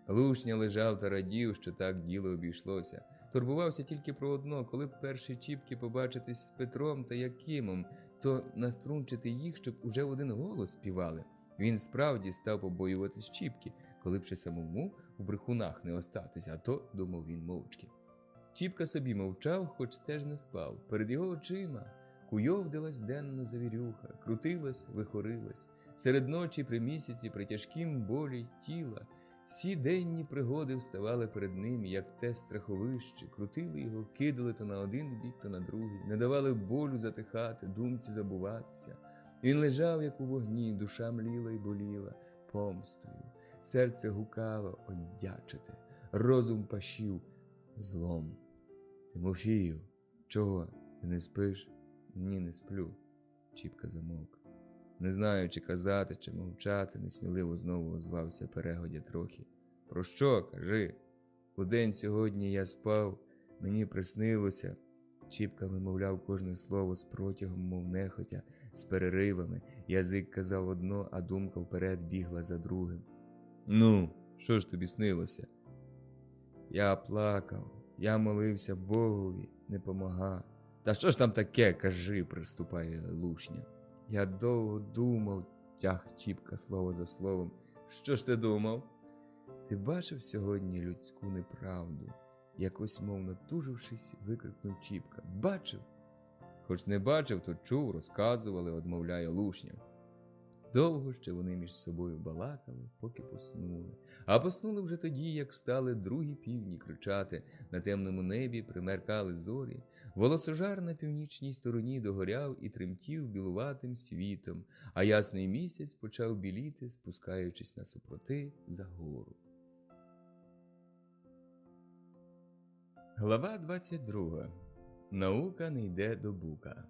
Лушня лежав та радів, що так діло обійшлося. Турбувався тільки про одно: коли б перші Чіпки побачитись з Петром та Якимом, то наструнчити їх, щоб уже в один голос співали. Він справді став побоюватись Чіпки, коли б ще самому у брехунах не остатися, а то, думав він мовчки. Чіпка собі мовчав, хоч теж не спав. Перед його очима куйовдилась денна завірюха, крутилась, вихорилась. Серед ночі при місяці, при тяжкім болі тіла, Всі денні пригоди вставали перед ним, як те страховище, крутили його, кидали то на один бік, то на другий, не давали болю затихати, думці забуватися. Він лежав, як у вогні, душа мліла й боліла помстою, серце гукало одячити, розум пашів злом. Тимофію, чого, ти не спиш? Ні, не сплю. Чіпка замовк. Не знаю, чи казати, чи мовчати, несміливо знову озвався Перегодя трохи. Про що, кажи? Удень сьогодні я спав, мені приснилося. Чіпка вимовляв кожне слово з протягом, мов нехотя, з переривами. Язик казав одно, а думка вперед бігла за другим. Ну, що ж тобі снилося? Я плакав, я молився Богові, не помагав. Та що ж там таке, кажи, приступає Лушня. Я довго думав, тяг Чіпка слово за словом. Що ж ти думав? Ти бачив сьогодні людську неправду? Якось, мов натужившись, викрикнув Чіпка. Бачив? Хоч не бачив, то чув, розказували, одмовляє Лушня. Довго ще вони між собою балакали, поки поснули. А поснули вже тоді, як стали другі півні кричати, на темному небі примеркали зорі, волосожар на північній стороні догоряв і тремтів білуватим світом, а ясний місяць почав біліти, спускаючись насупроти за гору. Глава 22. Наука не йде до бука.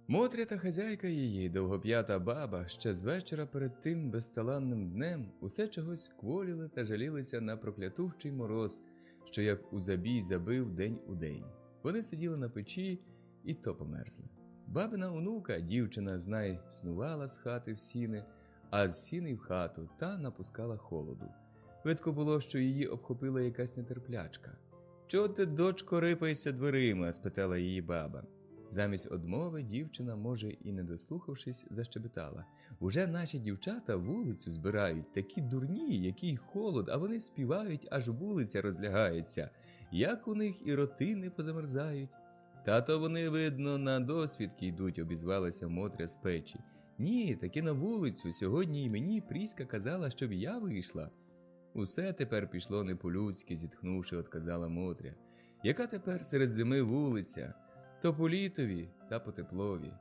Мотря та хазяйка її, довгоп'ята баба, ще з вечора перед тим безталанним днем усе чогось кволіли та жалілися на проклятущий мороз, що як у забій забив день у день. Вони сиділи на печі і то померзли. Бабина онука, дівчина, знай, снувала з хати в сіни, а з сіни в хату та напускала холоду. Видко було, що її обхопила якась нетерплячка. «Чого ти, дочко, рипаєшся дверима?» – спитала її баба. Замість одмови дівчина, може і не дослухавшись, защебетала. «Уже наші дівчата вулицю збирають, такі дурні, який холод, а вони співають, аж вулиця розлягається. Як у них і роти не позамерзають?» «Та то вони, видно, на досвідки йдуть», – обізвалася Мотря з печі. «Ні, таки на вулицю, сьогодні і мені Пріська казала, щоб я вийшла». «Усе тепер пішло не по-людськи», – зітхнувши, отказала Мотря. «Яка тепер серед зими вулиця? То по літові, та по теплові.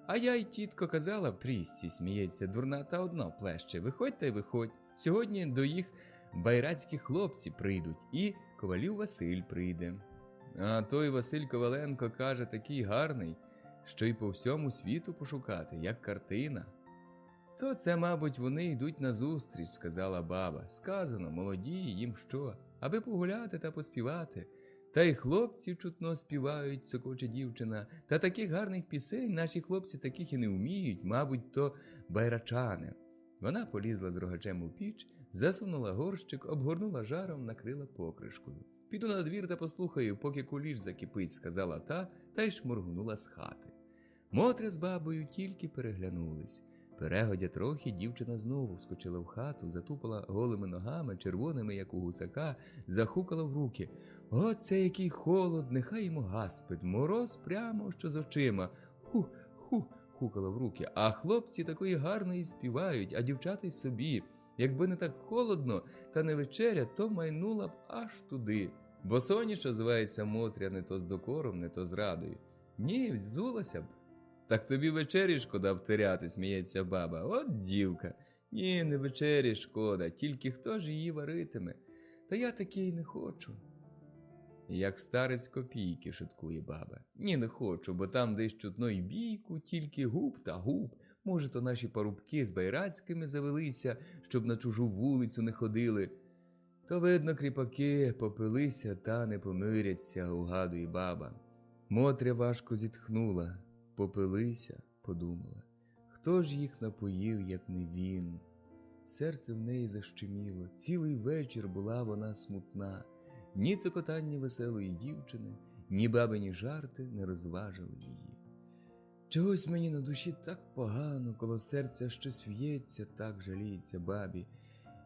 А я й тітко казала Прісці», – сміється дурна, та одно плеще. «Виходь та й виходь. Сьогодні до їх байрацькі хлопці прийдуть, і Ковалів Василь прийде. А той Василь Коваленко, каже, такий гарний, що й по всьому світу пошукати, як картина». «То це, мабуть, вони йдуть назустріч», – сказала баба. «Сказано, молоді, їм що, аби погуляти та поспівати. Та й хлопці чутно співають», – цокоче дівчина. «Та таких гарних пісень наші хлопці таких і не вміють, мабуть, то байрачани». Вона полізла з рогачем у піч, засунула горщик, обгорнула жаром, накрила покришкою. «Піду на двір та послухаю, поки куліш закипить», – сказала та й шморгнула з хати. Мотря з бабою тільки переглянулись. Перегодя трохи, дівчина знову вскочила в хату, затупала голими ногами, червоними, як у гусака, захукала в руки. «Оце який холод, нехай йому гаспить, мороз прямо що з очима. Ху-ху», хукала в руки. «А хлопці такої гарної співають, а дівчата й собі. Якби не так холодно та не вечеря, то майнула б аж туди. Бо соніша, зветься Мотря, не то з докором, не то з радою. Ні, взулася б». «Так тобі вечері шкода втеряти», – сміється баба. «От дівка! Ні, не вечері шкода, тільки хто ж її варитиме? Та я такий не хочу». «Як старець копійки», – шуткує баба. «Ні, не хочу, бо там десь чутно й бійку, тільки губ та губ. Може, то наші парубки з байрацькими завелися, щоб на чужу вулицю не ходили. То, видно, кріпаки попилися та не помиряться», – угадує баба. Мотря важко зітхнула. «Попилися», – подумала. «Хто ж їх напоїв, як не він?» Серце в неї защеміло. Цілий вечір була вона смутна. Ні цокотання веселої дівчини, ні бабині жарти не розважили її. «Чогось мені на душі так погано, коло серця щось в'ється», – так жаліється бабі,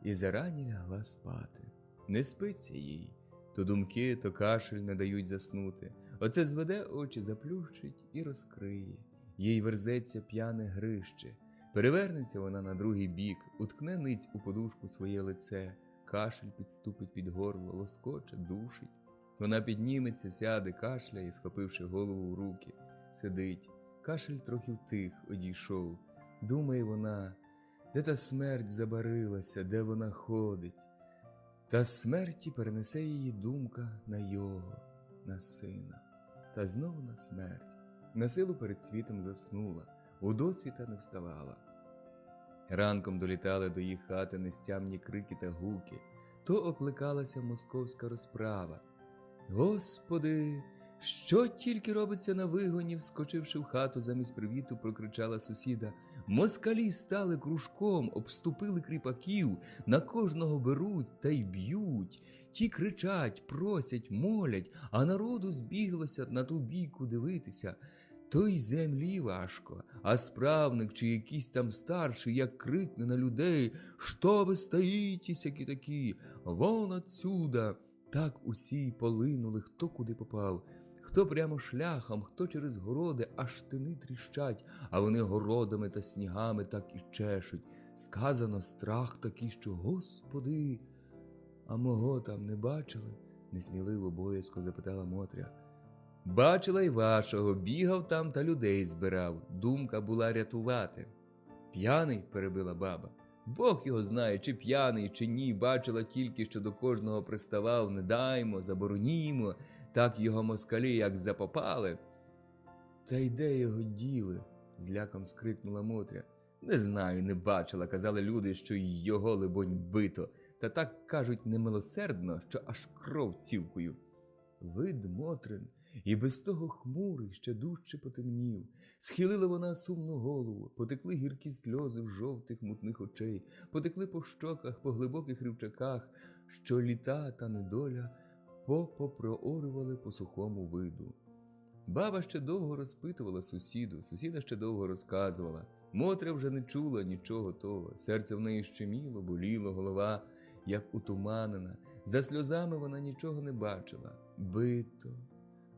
і зарані лягла спати. Не спиться їй. То думки, то кашель не дають заснути. Оце зведе очі, заплющить і розкриє. Їй верзеться п'яне грище. Перевернеться вона на другий бік, уткне ниць у подушку своє лице. кашель підступить під горло, лоскоче, душить. Вона підніметься, сяде, кашляє, схопивши голову в руки. Сидить. Кашель трохи втих, одійшов. Думає вона, де та смерть забарилася, де вона ходить. Та смерті перенесе її думка на його, на сина. Та знову на смерть. На силу перед світом заснула, удосвіта не вставала. Ранком долітали до їх хати нестямні крики та гуки. То окликалася московська розправа. Господи, що тільки робиться на вигоні, вскочивши в хату замість привіту, прокричала сусіда. Москалі стали кружком, обступили кріпаків, на кожного беруть та й б'ють. Ті кричать, просять, молять, а народу збіглося на ту бійку дивитися. То й землі важко, а справник чи якийсь там старший, як крикне на людей, «Що ви стоїтесь, які такі? Вон отсюда!» Так усі й полинули, хто куди попав. Хто прямо шляхом, хто через городи, аж тини тріщать, а вони городами та снігами так і чешуть. Сказано, страх такий, що, Господи, а мого там не бачили? Несміливо боязко запитала Мотря. Бачила й вашого, бігав там та людей збирав. Думка була рятувати. П'яний, перебила баба. Бог його знає, чи п'яний, чи ні, бачила тільки, що до кожного приставав, не даймо, заборонімо, так його москалі як запопали. Та й де його діли? Зляком скрикнула Мотря. Не знаю, не бачила, казали люди, що й його, либонь, бито, та так кажуть немилосердно, що аж кров цівкою. Вид Мотрин, і без того хмурий, ще дужче потемнів. Схилила вона сумну голову, потекли гіркі сльози в жовтих мутних очей, потекли по щоках, по глибоких рівчаках, що літа та недоля попроорювали по сухому виду. Баба ще довго розпитувала сусіду, сусіда ще довго розказувала. Мотря вже не чула нічого того, серце в неї щеміло, боліло, голова як утуманена. За сльозами вона нічого не бачила. Бито,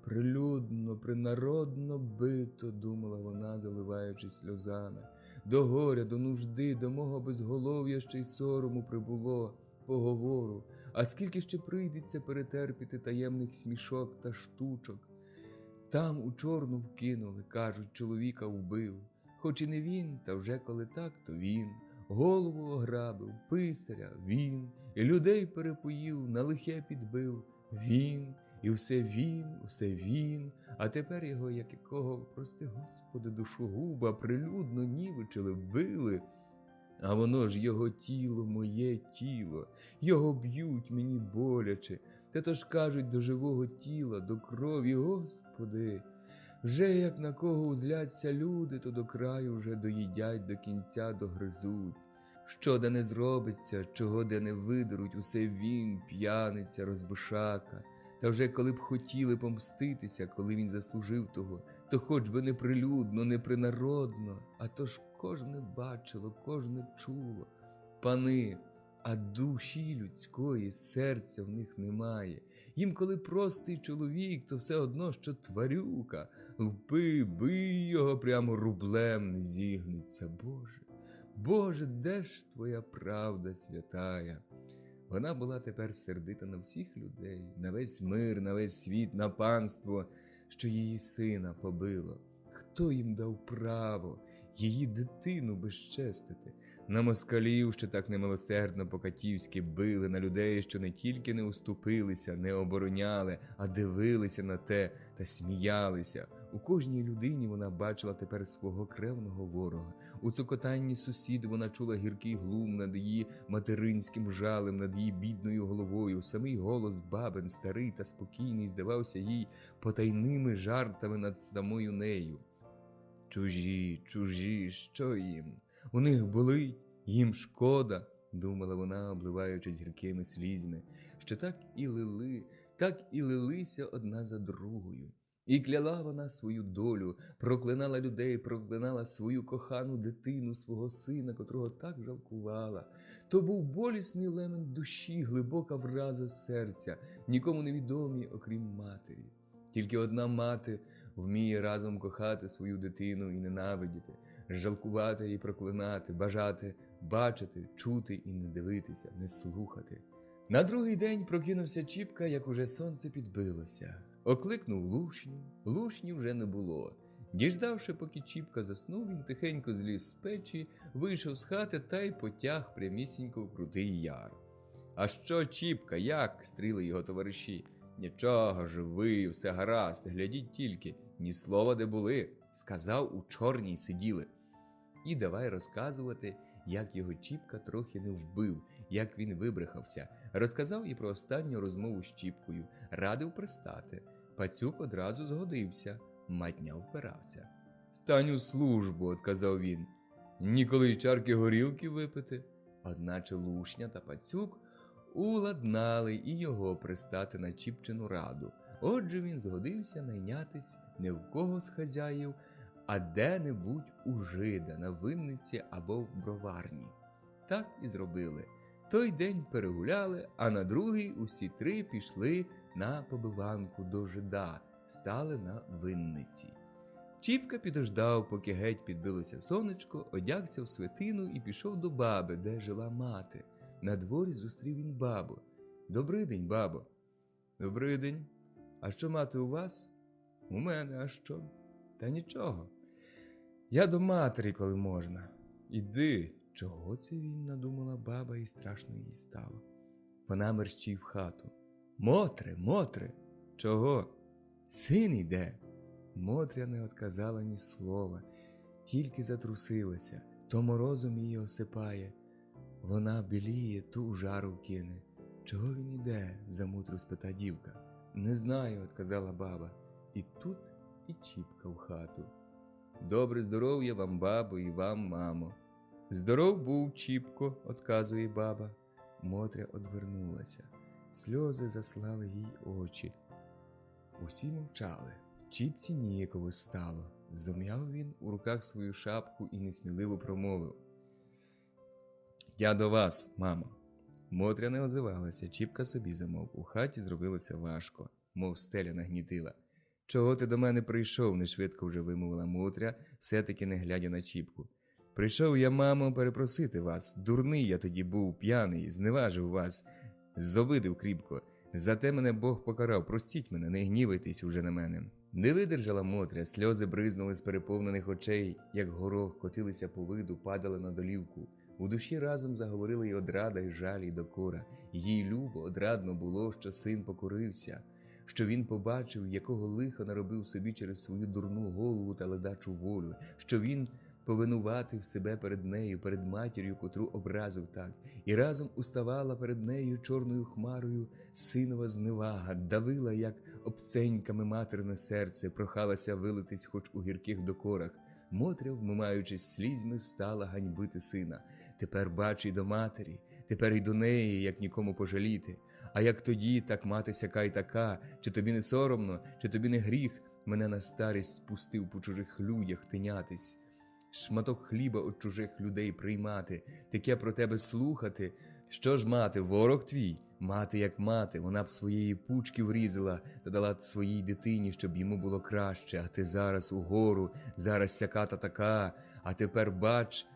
прилюдно, принародно бито, думала вона, заливаючись сльозами. До горя, до нужди, до мого безголов'я ще й сорому прибуло, поговору. А скільки ще прийдеться перетерпіти таємних смішок та штучок. Там у чорну вкинули, кажуть, чоловіка вбив. Хоч і не він, та вже коли так, то він. Голову ограбив, писаря він, і людей перепоїв, на лихе підбив. Він, і все він, а тепер його, як якого, прости Господи, душогуба, прилюдно нівечили, вбили. А воно ж його тіло, моє тіло, його б'ють мені боляче. Те то ж кажуть до живого тіла, до крові, Господи. Вже як на кого узляться люди, то до краю вже доїдять, до кінця догризуть. Що де не зробиться, чого де не видеруть, усе він, п'яниця, розбишака. Та вже коли б хотіли помститися, коли він заслужив того, то хоч би не прилюдно, не принародно, а то ж кожне бачило, кожне чуло. Пани, а душі людської, серця в них немає. Їм, коли простий чоловік, то все одно, що тварюка. Лупи, бий його, прямо рублем не зігнеться. Боже, Боже, де ж твоя правда святая? Вона була тепер сердита на всіх людей, на весь мир, на весь світ, на панство, що її сина побило. Хто їм дав право її дитину безчестити? На москалів, що так немилосердно по-катівськи били, на людей, що не тільки не уступилися, не обороняли, а дивилися на те та сміялися. У кожній людині вона бачила тепер свого кревного ворога. У цокотанні сусіда вона чула гіркий глум над її материнським жалем, над її бідною головою. Самий голос бабин, старий та спокійний, здавався їй потайними жартами над самою нею. Чужі, що їм? У них болить, їм шкода, думала вона, обливаючись гіркими слізьми, що так і лилися одна за другою. І кляла вона свою долю, проклинала людей, проклинала свою кохану дитину, свого сина, котрого так жалкувала. То був болісний лемент душі, глибока враза серця, нікому невідомі, окрім матері. Тільки одна мати вміє разом кохати свою дитину і ненавидіти, жалкувати і проклинати, бажати, бачити, чути і не дивитися, не слухати. На другий день прокинувся Чіпка, як уже сонце підбилося. Окликнув Лушню. Лушні вже не було. Діждавши, поки Чіпка заснув, він тихенько зліз з печі, вийшов з хати та й потяг прямісінько в Крутий Яр. «А що, Чіпка, як?» – стріли його товариші. «Нічого, живий, все гаразд, глядіть тільки, ні слова де були, сказав, у чорній сиділи». І давай розказувати, як його Чіпка трохи не вбив, як він вибрехався. Розказав і про останню розмову з Чіпкою, радив пристати. Пацюк одразу згодився, матня впирався. «Стань у службу», – отказав він, – «ніколи й чарки горілки випити». Одначе Лушня та Пацюк уладнали і його пристати на Чіпчину раду. Отже він згодився найнятись не в кого з хазяїв, а де-небудь у жида, на винниці або в броварні. Так і зробили. Той день перегуляли, а на другий усі три пішли на побиванку до жида, стали на винниці. Чіпка підождав, поки геть підбилося сонечко, одягся в свитину і пішов до баби, де жила мати. На дворі зустрів він бабу. «Добрий день, бабо». «Добрий день. А що, мати, у вас?» «У мене, а що?» «Та нічого. Я до матері, коли можна». «Іди». Чого це він, надумала баба, і страшно їй стало. Вона мерщій в хату. «Мотре, Мотре!» «Чого?» «Син іде». Мотря не отказала ні слова, тільки затрусилася, то морозом її осипає. Вона біліє, ту у жару вкине. «Чого він іде?» – за Мотрю спита дівка. «Не знаю», – отказала баба. І тут і Чіпка в хату. «Добре здоров'я вам, бабо, і вам, мамо». «Здоров був, Чіпко», – отказує баба. Мотря одвернулася. Сльози заслали їй очі. Усі мовчали. Чіпці ніяково стало. Зом'яв він у руках свою шапку і несміливо промовив. «Я до вас, мамо». Мотря не озивалася, Чіпка собі замовк. У хаті зробилося важко, мов стеля нагнітила. «Чого ти до мене прийшов?» – нешвидко вже вимовила Мотря, все-таки не глядя на Чіпку. «Прийшов я, мамо, перепросити вас. Дурний я тоді був, п'яний, зневажив вас, зобидив кріпко. Зате мене Бог покарав, простіть мене, не гнівайтесь уже на мене». Не видержала Мотря, сльози бризнули з переповнених очей, як горох, котилися по виду, падали на долівку. У душі разом заговорили й одрада, й жаль, і докора. Їй любо, одрадно було, що син покорився, що він побачив, якого лиха наробив собі через свою дурну голову та ледачу волю, що він повинуватив себе перед нею, перед матір'ю, котру образив так, і разом уставала перед нею чорною хмарою синова зневага, давила, як обценьками материне серце, прохалася вилитись хоч у гірких докорах. Мотря, вмиваючись слізьми, стала ганьбити сина. Тепер бач і до матері, тепер і до неї, як нікому пожаліти. А як тоді, так мати сяка й така, чи тобі не соромно, чи тобі не гріх мене на старість спустив по чужих людях тинятись, шматок хліба від чужих людей приймати, таке про тебе слухати. Що ж мати, ворог твій? Мати як мати, вона б своєї пучки врізала та дала своїй дитині, щоб йому було краще, а ти зараз угору, зараз сяка та така, а тепер бач,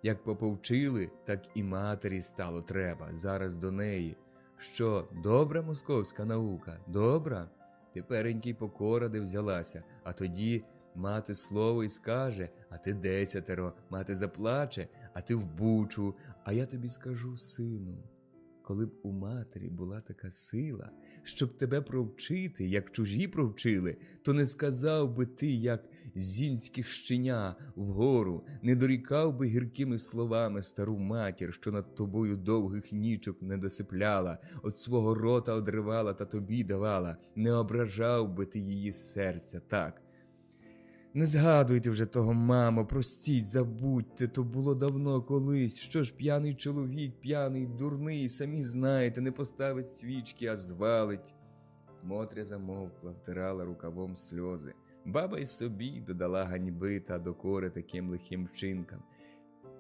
як поповчили, так і матері стало треба, зараз до неї. Що, добра московська наука? Добра? Теперенький покора де взялася, а тоді мати слово й скаже, а ти 10, мати заплаче, а ти в бучу, а я тобі скажу, сину, коли б у матері була така сила, щоб тебе провчити, як чужі провчили, то не сказав би ти, як зінських щеня вгору, не дорікав би гіркими словами стару матір, що над тобою довгих нічок не досипляла, от свого рота одривала та тобі давала, не ображав би ти її серця так. Не згадуйте вже того, мамо, простіть, забудьте, то було давно колись. Що ж п'яний чоловік, п'яний, дурний, самі знаєте, не поставить свічки, а звалить. Мотря замовкла, втирала рукавом сльози. Баба й собі додала ганьби та докори таким лихим вчинкам.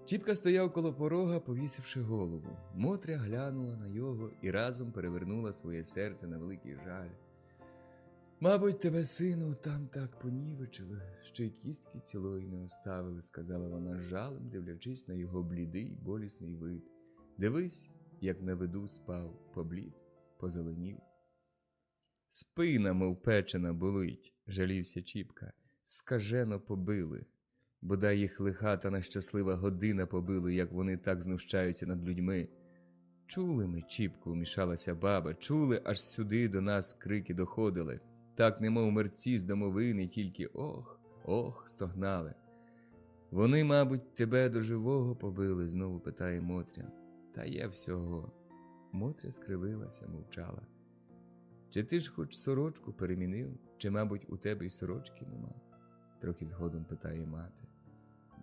Чіпка стояв коло порога, повісивши голову. Мотря глянула на його і разом перевернула своє серце на великий жаль. «Мабуть, тебе, сину, там так понівечили, що й кістки цілої не оставили», – сказала вона з жалем, дивлячись на його блідий, болісний вид. «Дивись, як на виду спав, поблід, позеленів. Спина, мов печена, болить, жалівся Чіпка, скажено побили. Бодай їх лиха та нещаслива година побили, як вони так знущаються над людьми. Чули ми, Чіпку, вмішалася баба, чули, аж сюди до нас крики доходили. Так, немов мерці з домовини, тільки ох, ох, стогнали. Вони, мабуть, тебе до живого побили, знову питає Мотря. Та є всього. Мотря скривилася, мовчала. Чи ти ж хоч сорочку перемінив, чи, мабуть, у тебе й сорочки нема? Трохи згодом питає мати.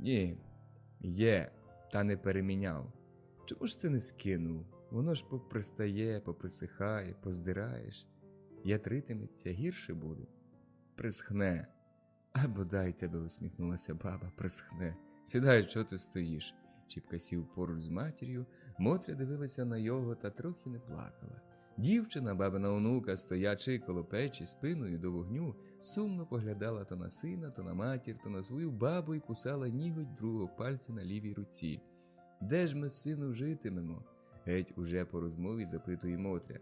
Ні, є, та не переміняв. Чому ж ти не скинув? Воно ж попристає, поприсихає, поздираєш. Ятритиметься, гірше буде. Присхне. А бодай тебе, усміхнулася баба, присхне. Сідай, чого ти стоїш? Чіпка сів поруч з матір'ю, Мотря дивилася на його та трохи не плакала. Дівчина, бабина онука, стоячи коло печі спиною до вогню, сумно поглядала то на сина, то на матір, то на свою бабу і кусала ніготь другого пальця на лівій руці. Де ж ми, сину, житимемо? Геть уже по розмові запитує Мотря.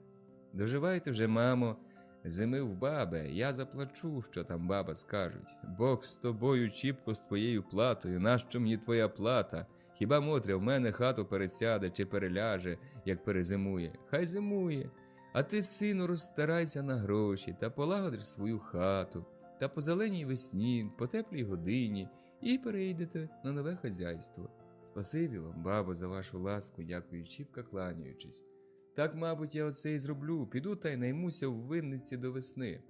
Доживайте вже, мамо, зими в баби, я заплачу, що там баба скажуть. Бог з тобою, Чіпко, з твоєю платою, нащо мені твоя плата? Хіба Мотря в мене хату пересяде чи переляже, як перезимує? Хай зимує. А ти, сину, розстарайся на гроші та полагодиш свою хату, та по зеленій весні, по теплій годині і перейдете на нове хазяйство. Спасибі вам, бабо, за вашу ласку, дякую, Чіпка, кланяючись. Так, мабуть, я оце й зроблю, піду та й наймуся в винниці до весни.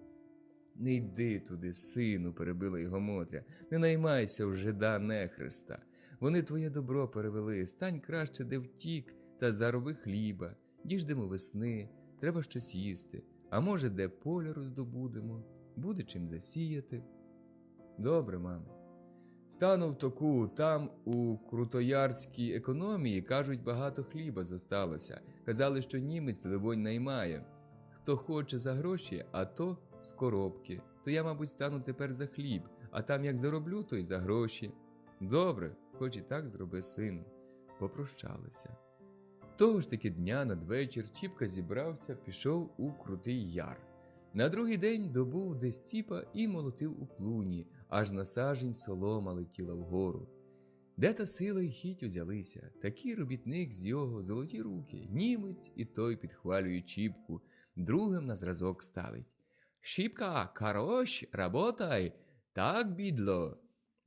Не йди туди, сину, перебила його Мотря, не наймайся в жида нехреста. Вони твоє добро перевели, стань краще, де втік, та зароби хліба, діждемо весни, треба щось їсти, а може, де поля роздобудемо, буде чим засіяти. Добре, мамо. Стану в току, там у крутоярській економії, кажуть, багато хліба зосталося. Казали, що німець, либонь, наймає. Хто хоче за гроші, а то з коробки. То я, мабуть, стану тепер за хліб, а там як зароблю, то й за гроші. Добре, хоч і так зроби, сину. Попрощалися. Того ж таки дня надвечір Чіпка зібрався, пішов у Крутий Яр. На другий день добув десь ціпа і молотив у клуні, аж на сажень солома летіла вгору. Де та сила й хіть узялися? Такий робітник з його золоті руки, німець і той підхвалює Чіпку, другим на зразок ставить. «Чіпка, хорош, работай! Так, бідло!»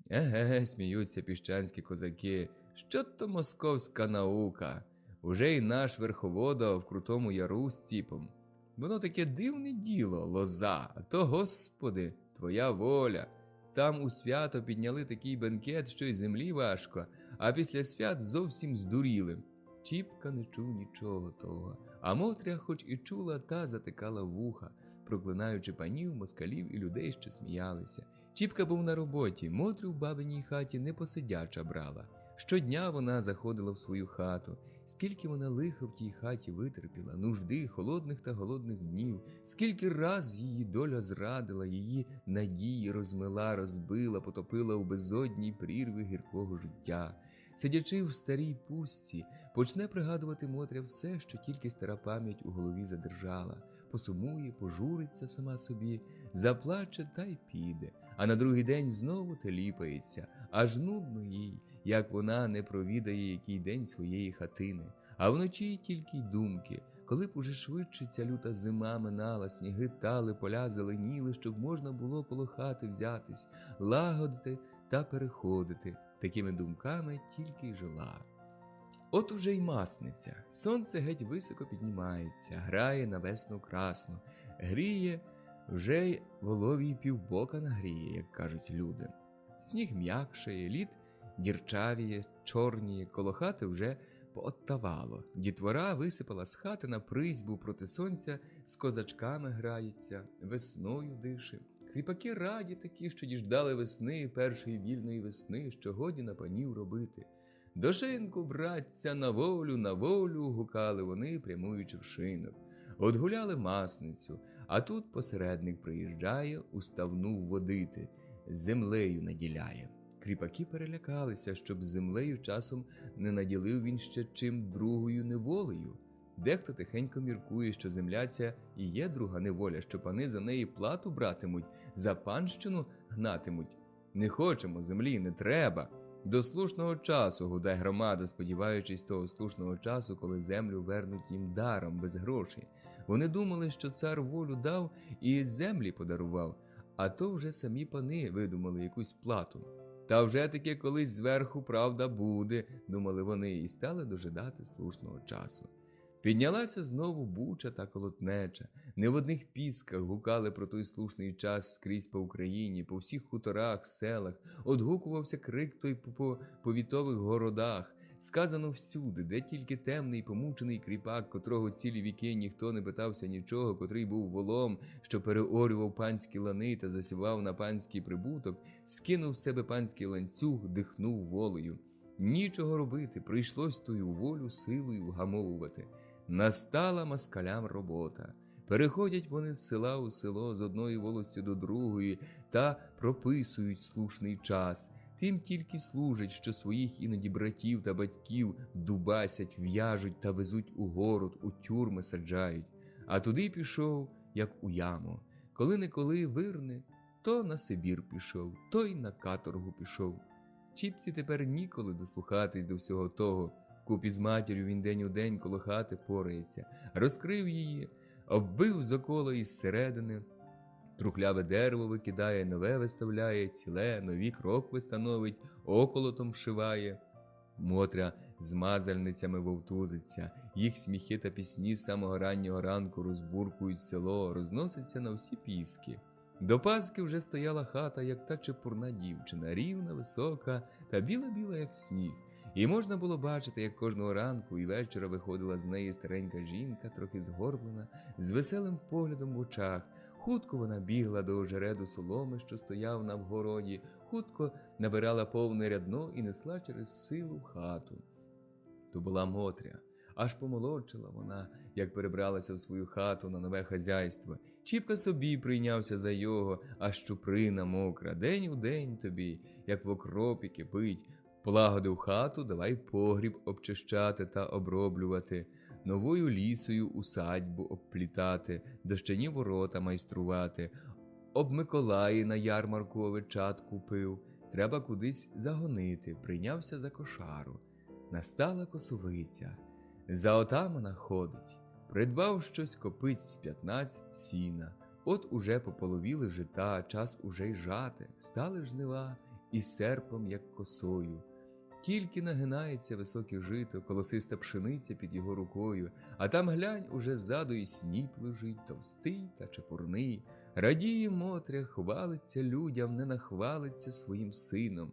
Еге, сміються піщанські козаки, що то московська наука. Уже й наш верховода в Крутому Яру з ціпом. Воно таке дивне діло, лоза, а то, Господи, твоя воля. Там у свято підняли такий бенкет, що й землі важко, а після свят зовсім здуріли. Чіпка не чув нічого того, а Мотря хоч і чула, та затикала вуха, проклинаючи панів, москалів і людей, що сміялися. Чіпка був на роботі, Мотрю в бабиній хаті непосидяча брала. Щодня вона заходила в свою хату. Скільки вона лиха в тій хаті витерпіла, нужди, холодних та голодних днів, скільки раз її доля зрадила, її надії розмила, розбила, потопила у безодній прірви гіркого життя. Сидячи в старій пустці, почне пригадувати Мотря все, що тільки стара пам'ять у голові задержала. Посумує, пожуриться сама собі, заплаче та й піде, а на другий день знову теліпається, аж нудно їй, як вона не провідає який день своєї хатини. А вночі тільки й думки, коли б уже швидше ця люта зима минала, сніги тали, поля зеленіли, щоб можна було коло хати взятись, лагодити та переходити. Такими думками тільки й жила. От уже й масниця, сонце геть високо піднімається, грає на весну красну, гріє, вже й воловій півбока нагріє, як кажуть люди. Сніг м'якшає, лід дірчавіє, чорніє, коло хати вже пооттавало. Дітвора висипала з хати на призьбу проти сонця, з козачками грається, весною дише. Кріпаки раді такі, що діждали весни, першої вільної весни, що годі на панів робити. «До шинку, братця, на волю!» гукали вони, прямуючи в шинок. Отгуляли масницю, а тут посередник приїжджає, уставну водити, землею наділяє. Кріпаки перелякалися, щоб землею часом не наділив він ще чим другою неволею. Дехто тихенько міркує, що земля ця і є друга неволя, що пани за неї плату братимуть, за панщину гнатимуть. Не хочемо землі, не треба. До слушного часу, гуде громада, сподіваючись того слушного часу, коли землю вернуть їм даром, без грошей. Вони думали, що цар волю дав і землі подарував, а то вже самі пани видумали якусь плату. Та вже таки колись зверху правда буде, думали вони, і стали дожидати слушного часу. Піднялася знову буча та колотнеча. Не в одних пісках гукали про той слушний час скрізь по Україні, по всіх хуторах, селах, одгукувався крик той по повітових городах. Сказано всюди, де тільки темний, помучений кріпак, котрого цілі віки ніхто не питався нічого, котрий був волом, що переорював панські лани та засівав на панський прибуток, скинув з себе панський ланцюг, дихнув волею. Нічого робити, прийшлось тою волю силою вгамовувати. Настала москалям робота. Переходять вони з села у село, з одної волості до другої, та прописують слушний час. Тим тільки служать, що своїх іноді братів та батьків дубасять, в'яжуть та везуть у город, у тюрми саджають. А туди пішов, як у яму. Коли-неколи вирне, то на Сибір пішов, то й на каторгу пішов. Чіпці тепер ніколи дослухатись до всього того. Вкупі з матір'ю він день у день коло хати порається. Розкрив її, оббив зокола із середини, трухляве дерево викидає, нове виставляє, ціле, нові крокви становить, околотом шиває. Мотря з мазальницями вовтузиться, їх сміхи та пісні з самого раннього ранку розбуркують село, розносяться на всі піски. До Пасхи вже стояла хата, як та чепурна дівчина, рівна, висока та біла-біла, як сніг. І можна було бачити, як кожного ранку і вечора виходила з неї старенька жінка, трохи згорблена, з веселим поглядом в очах. Хутко вона бігла до ожереду соломи, що стояв на вгороді, хутко набирала повне рядно і несла через силу в хату. То була Мотря. Аж помолодшила вона, як перебралася в свою хату на нове хазяйство. Чіпка собі прийнявся за його, а щуприна мокра, день у день тобі, як в окропі кипить. Полагодив хату, давай погріб обчищати та оброблювати, новою лісою усадьбу обплітати, дощані ворота майструвати. Об Миколаї на ярмарку овечат купив, треба кудись загонити, прийнявся за кошару. Настала косовиця. За отамана ходить, придбав щось копиць з 15 сіна. От уже пополовіли жита, час уже й жати, стали жнива і серпом, як косою. Тільки нагинається високе жито, колосиста пшениця під його рукою, а там глянь, уже ззаду і сніп лежить, товстий та чепурний. Радіє Мотря, хвалиться людям, не нахвалиться своїм сином.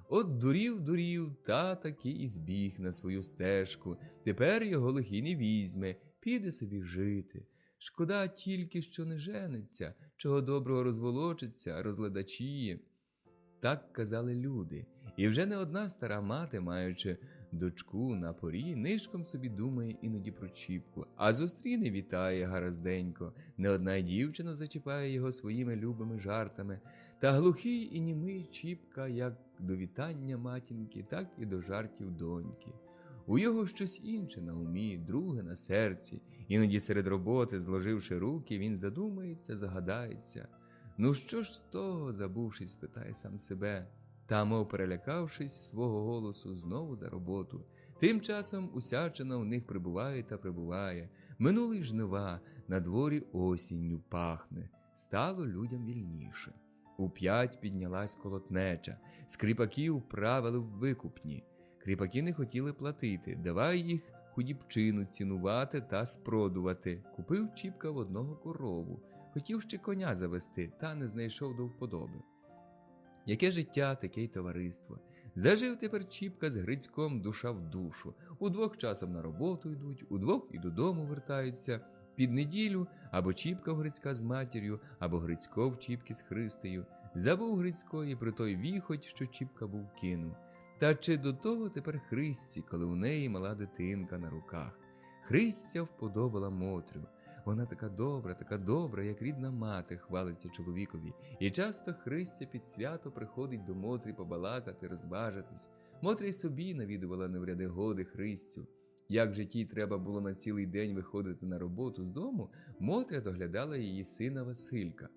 От дурів, та таки і збіг на свою стежку. Тепер його лихий не візьме, піде собі жити. Шкода тільки, що не жениться, чого доброго розволочиться, розледачіє. Так казали люди. І вже не одна стара мати, маючи дочку на порі, нишком собі думає іноді про Чіпку, а зустріне вітає гаразденько. Не одна дівчина зачіпає його своїми любими жартами. Та глухий і німий Чіпка як до вітання матінки, так і до жартів доньки. У його щось інше на умі, друге на серці. Іноді серед роботи, зложивши руки, він задумається, загадається. Ну що ж з того, забувшись, спитає сам себе, та, мов перелякавшись свого голосу, знову за роботу. Тим часом усячина в них прибуває та прибуває. Минули жнива, на дворі осінню пахне. Стало людям вільніше. У 5 піднялась колотнеча. З кріпаків правили в викупні. Кріпаки не хотіли платити, давай їх худібчину цінувати та спродувати. Купив Чіпка в одного корову. Хотів ще коня завести, та не знайшов до вподоби. Яке життя, таке й товариство. Зажив тепер Чіпка з Грицьком душа в душу. Удвох часом на роботу йдуть, удвох і додому вертаються. Під неділю або Чіпка в Грицька з матір'ю, або Грицько в Чіпки з Христею. Забув Грицько і при той віхоть, що Чіпка був кинув. Та чи до того тепер Христці, коли у неї мала дитинка на руках. Христця вподобала Мотрю. Вона така добра, як рідна мати, хвалиться чоловікові. І часто Христця під свято приходить до Мотрі побалакати, розважитись. Мотря й собі навідувала не в ряди годи Христцю. як же тій треба було на цілий день виходити на роботу з дому, Мотря доглядала її сина Василька.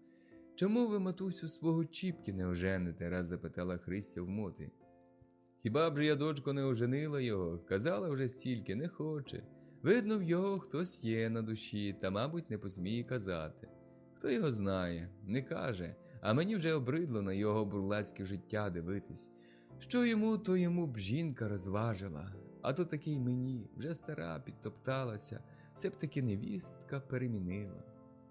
«Чому ви, матусю, свого Чіпки не ожените?» – раз запитала Христя в Мотрі. «Хіба б же я, дочко, не оженила його? Казала вже стільки, не хоче. Видно, в його хтось є на душі, та, мабуть, не посміє казати. Хто його знає, не каже, а мені вже обридло на його бурлацьке життя дивитись. Що йому, то йому б жінка розважила, а то такий мені, вже стара, підтопталася, все б таки невістка перемінила.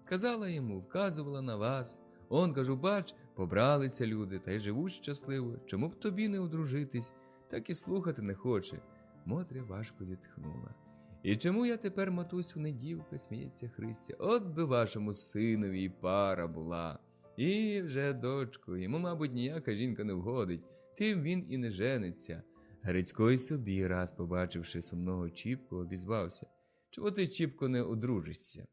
Казала йому, вказувала на вас. Он, кажу, бач, побралися люди, та й живуть щасливо, чому б тобі не одружитись, так і слухати не хоче». Мотря важко зітхнула. «І чому я тепер, матусю, не дівка?» – сміється Христя. «От би вашому синові і пара була. І вже, дочко, йому, мабуть, ніяка жінка не вгодить, тим він і не жениться». Грицько й собі, раз побачивши сумного Чіпку, обізвався. «Чого ти, Чіпко, не одружишся?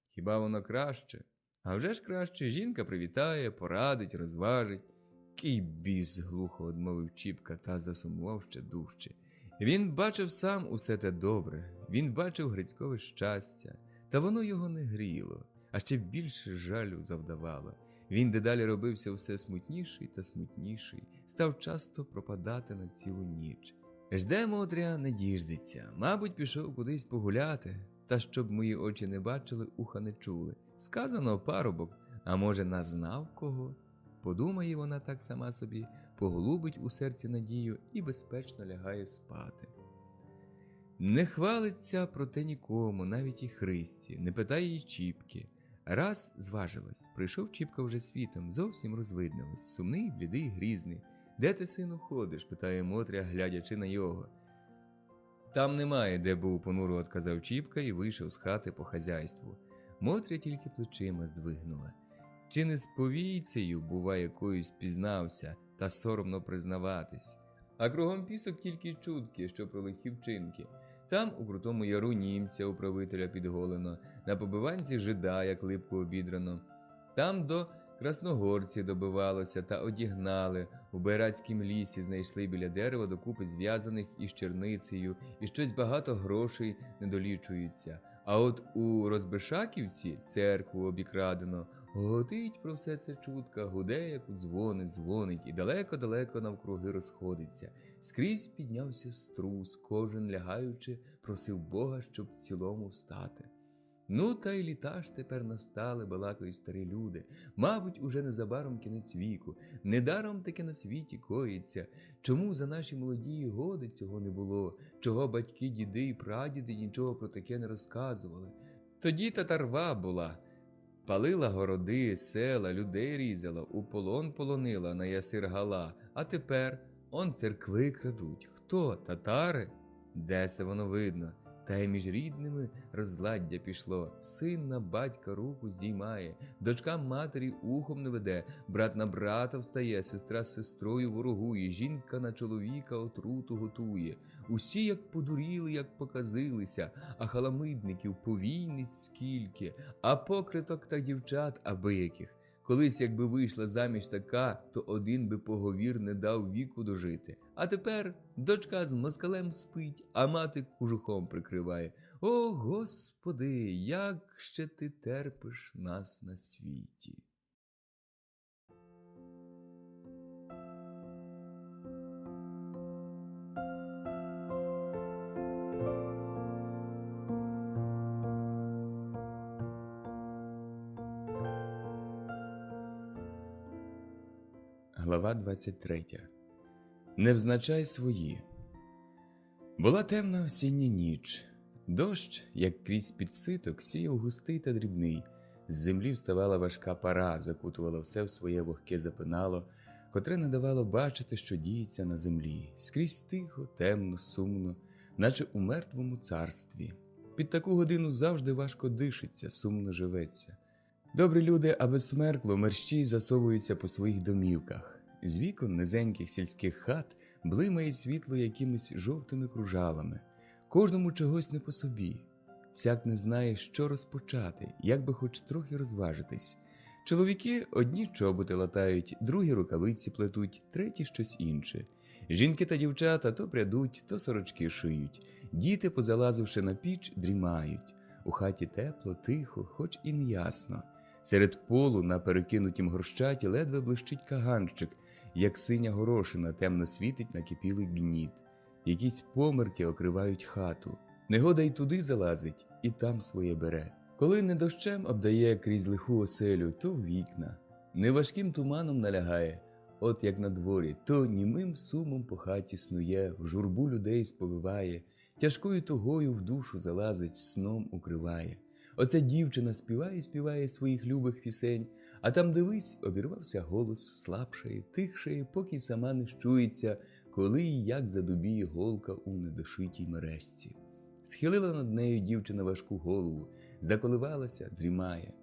Хіба воно краще?» «А вже ж краще, жінка привітає, порадить, розважить». «Кій біс!» – глухо одмовив Чіпка та засумував ще дужче. Він бачив сам усе те добре, він бачив Грицькове щастя, та воно його не гріло, а ще більше жалю завдавало. Він дедалі робився все смутніший та смутніший, став часто пропадати на цілу ніч. Жде Мотря, не діждеться, мабуть, пішов кудись погуляти, та щоб мої очі не бачили, уха не чули. Сказано парубок, а може, назнав кого? Подумає вона так сама собі, поголубить у серці надію і безпечно лягає спати. Не хвалиться про те нікому, навіть і Христі, не питає її Чіпки. Раз зважилась, прийшов Чіпка вже світом, зовсім розвиднилась, сумний, блідий, грізний. «Де ти, сину, ходиш?» – питає Мотря, глядячи на його. «Там немає, де був», – понуро отказав Чіпка і вийшов з хати по хазяйству. Мотря тільки плечима здвигнула. Чи не з повійцею, бува, якоюсь пізнався, та соромно признаватись. А кругом пісок тільки чутки, що про лихі вчинки. Там у крутому яру німця управителя підголено, на побиванці жида, як липку обідрано. Там до красногорці добивалося та одігнали, у Байрацькім лісі знайшли біля дерева докупи зв'язаних із черницею, і щось багато грошей не долічується. А от у Розбишаківці церкву обікрадено. Гоготить про все це чутка, гуде, як у дзвони, дзвонить, і далеко-далеко навкруги розходиться. Скрізь піднявся струс, кожен, лягаючи, просив Бога, щоб цілому встати. Ну, та й літа ж тепер настали, балакають старі люди. Мабуть, уже незабаром кінець віку. Недаром таке на світі коїться. Чому за наші молоді годи цього не було? Чого батьки, діди і прадіди нічого про таке не розказували? Тоді татарва була. Палила городи, села, людей різала, у полон полонила, на ясир гала. А тепер он церкви крадуть. Хто? Татари? Де се воно видно? Та й між рідними розладдя пішло. Син на батька руку здіймає, дочка матері ухом не веде, брат на брата встає, сестра з сестрою ворогує, жінка на чоловіка отруту готує. Усі як подуріли, як показилися, а халамидників повійниць скільки, а покриток та дівчат абияких. Колись, якби вийшла заміж така, то один би поговір не дав віку дожити. А тепер дочка з москалем спить, а мати кожухом прикриває. О, Господи, як ще ти терпиш нас на світі. Глава 23. Не взначай свої. Була темна осіння ніч. Дощ, як крізь підситок, сіяв густий та дрібний. З землі вставала важка пара, закутувала все в своє вогке запинало, котре не давало бачити, що діється на землі. Скрізь тихо, темно, сумно, наче у мертвому царстві. Під таку годину завжди важко дишиться, сумно живеться. Добрі люди, аби смеркло, мерщій засовуються по своїх домівках. З вікон низеньких сільських хат блимає світло якимись жовтими кружалами. Кожному чогось не по собі. Всяк не знає, що розпочати, як би хоч трохи розважитись. Чоловіки одні чоботи латають, другі рукавиці плетуть, треті щось інше. Жінки та дівчата то прядуть, то сорочки шиють. Діти, позалазивши на піч, дрімають. У хаті тепло, тихо, хоч і не ясно. Серед полу на перекинутім горщаті ледве блищить каганчик, як синя горошина темно світить накипілий гніт. Якісь померки окривають хату. Негода й туди залазить, і там своє бере. Коли не дощем обдає крізь лиху оселю, то в вікна. Неважким туманом налягає, от як на дворі, то німим сумом по хаті снує, в журбу людей сповиває, тяжкою тугою в душу залазить, сном укриває. Оця дівчина співає своїх любих пісень, а там, дивись, обірвався голос, слабшає, тихшає, поки сама не щується, коли і як задубіє голка у недошитій мережці. Схилила над нею дівчина важку голову, заколивалася, дрімає.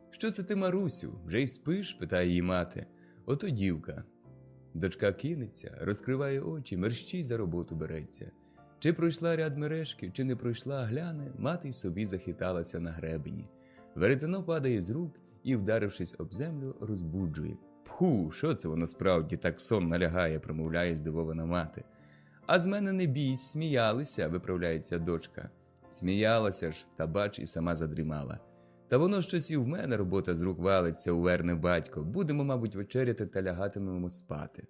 «Що це ти, Марусю, вже й спиш?» – питає її мати. Ото дівка. Дочка кинеться, розкриває очі, мерщій за роботу береться. Чи пройшла ряд мережки, чи не пройшла, гляне, мати й собі захиталася на гребені. Веретено падає з рук і, вдарившись об землю, розбуджує. «Пху, що це воно справді так сон налягає?» – промовляє здивована мати. «А з мене не бійсь, сміялися», – виправляється дочка. Сміялася ж, та бач, і сама задрімала. «Та воно щось і в мене робота з рук валиться», – уверне батько. «Будемо, мабуть, вечеряти та лягатимемо спати».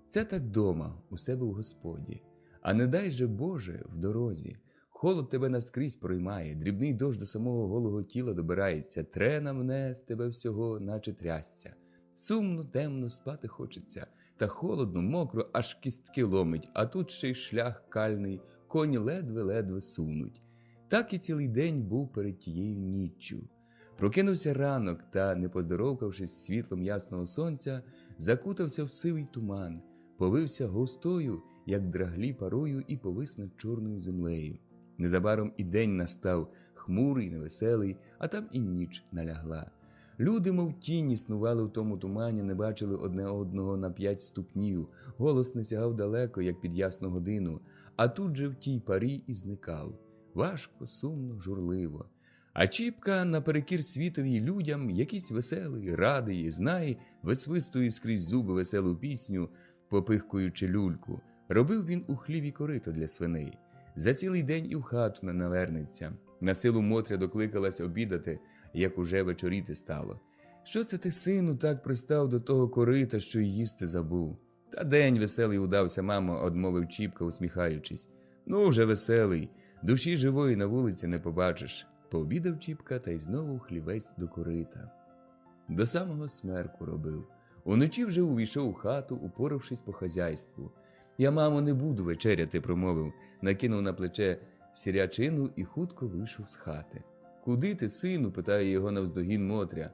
Це так дома, у себе в Господі. А не дай же Боже в дорозі. Холод тебе наскрізь проймає, дрібний дощ до самого голого тіла добирається, тре на мене з тебе всього, наче трясця. Сумно, темно, спати хочеться, та холодно, мокро, аж кістки ломить, а тут ще й шлях кальний, коні ледве-ледве сунуть. Так і цілий день був перед тією ніччю. Прокинувся ранок та, не поздоровкавшись з світлом ясного сонця, закутався в сивий туман, повився густою, як драглі парою, і повис над чорною землею. Незабаром і день настав, хмурий, невеселий, а там і ніч налягла. Люди, мов тіні, снували в тому тумані, не бачили одне одного на 5 ступнів, голос не сягав далеко, як під ясну годину, а тут же в тій парі і зникав. Важко, сумно, журливо. А Чіпка, наперекір світові й людям, якийсь веселий, радий, знає, висвистує скрізь зуби веселу пісню, попихкуючи люльку. Робив він у хліві корито для свиней. За цілий день і в хату не навернеться. На силу Мотря докликалась обідати, як уже вечоріти стало. «Що це ти, сину, так пристав до того корита, що й їсти забув?» «Та день веселий удався, мамо», – одмовив Чіпка, усміхаючись. «Ну, вже веселий. Душі живої на вулиці не побачиш». Пообідав Чіпка та й знову хлівець до корита. До самого смерку робив. Уночі вже увійшов у хату, упоравшись по хазяйству. «Я, мамо, не буду вечеряти», – промовив, накинув на плече сірячину і хутко вийшов з хати. «Куди ти, сину?» – питає його навздогін Мотря.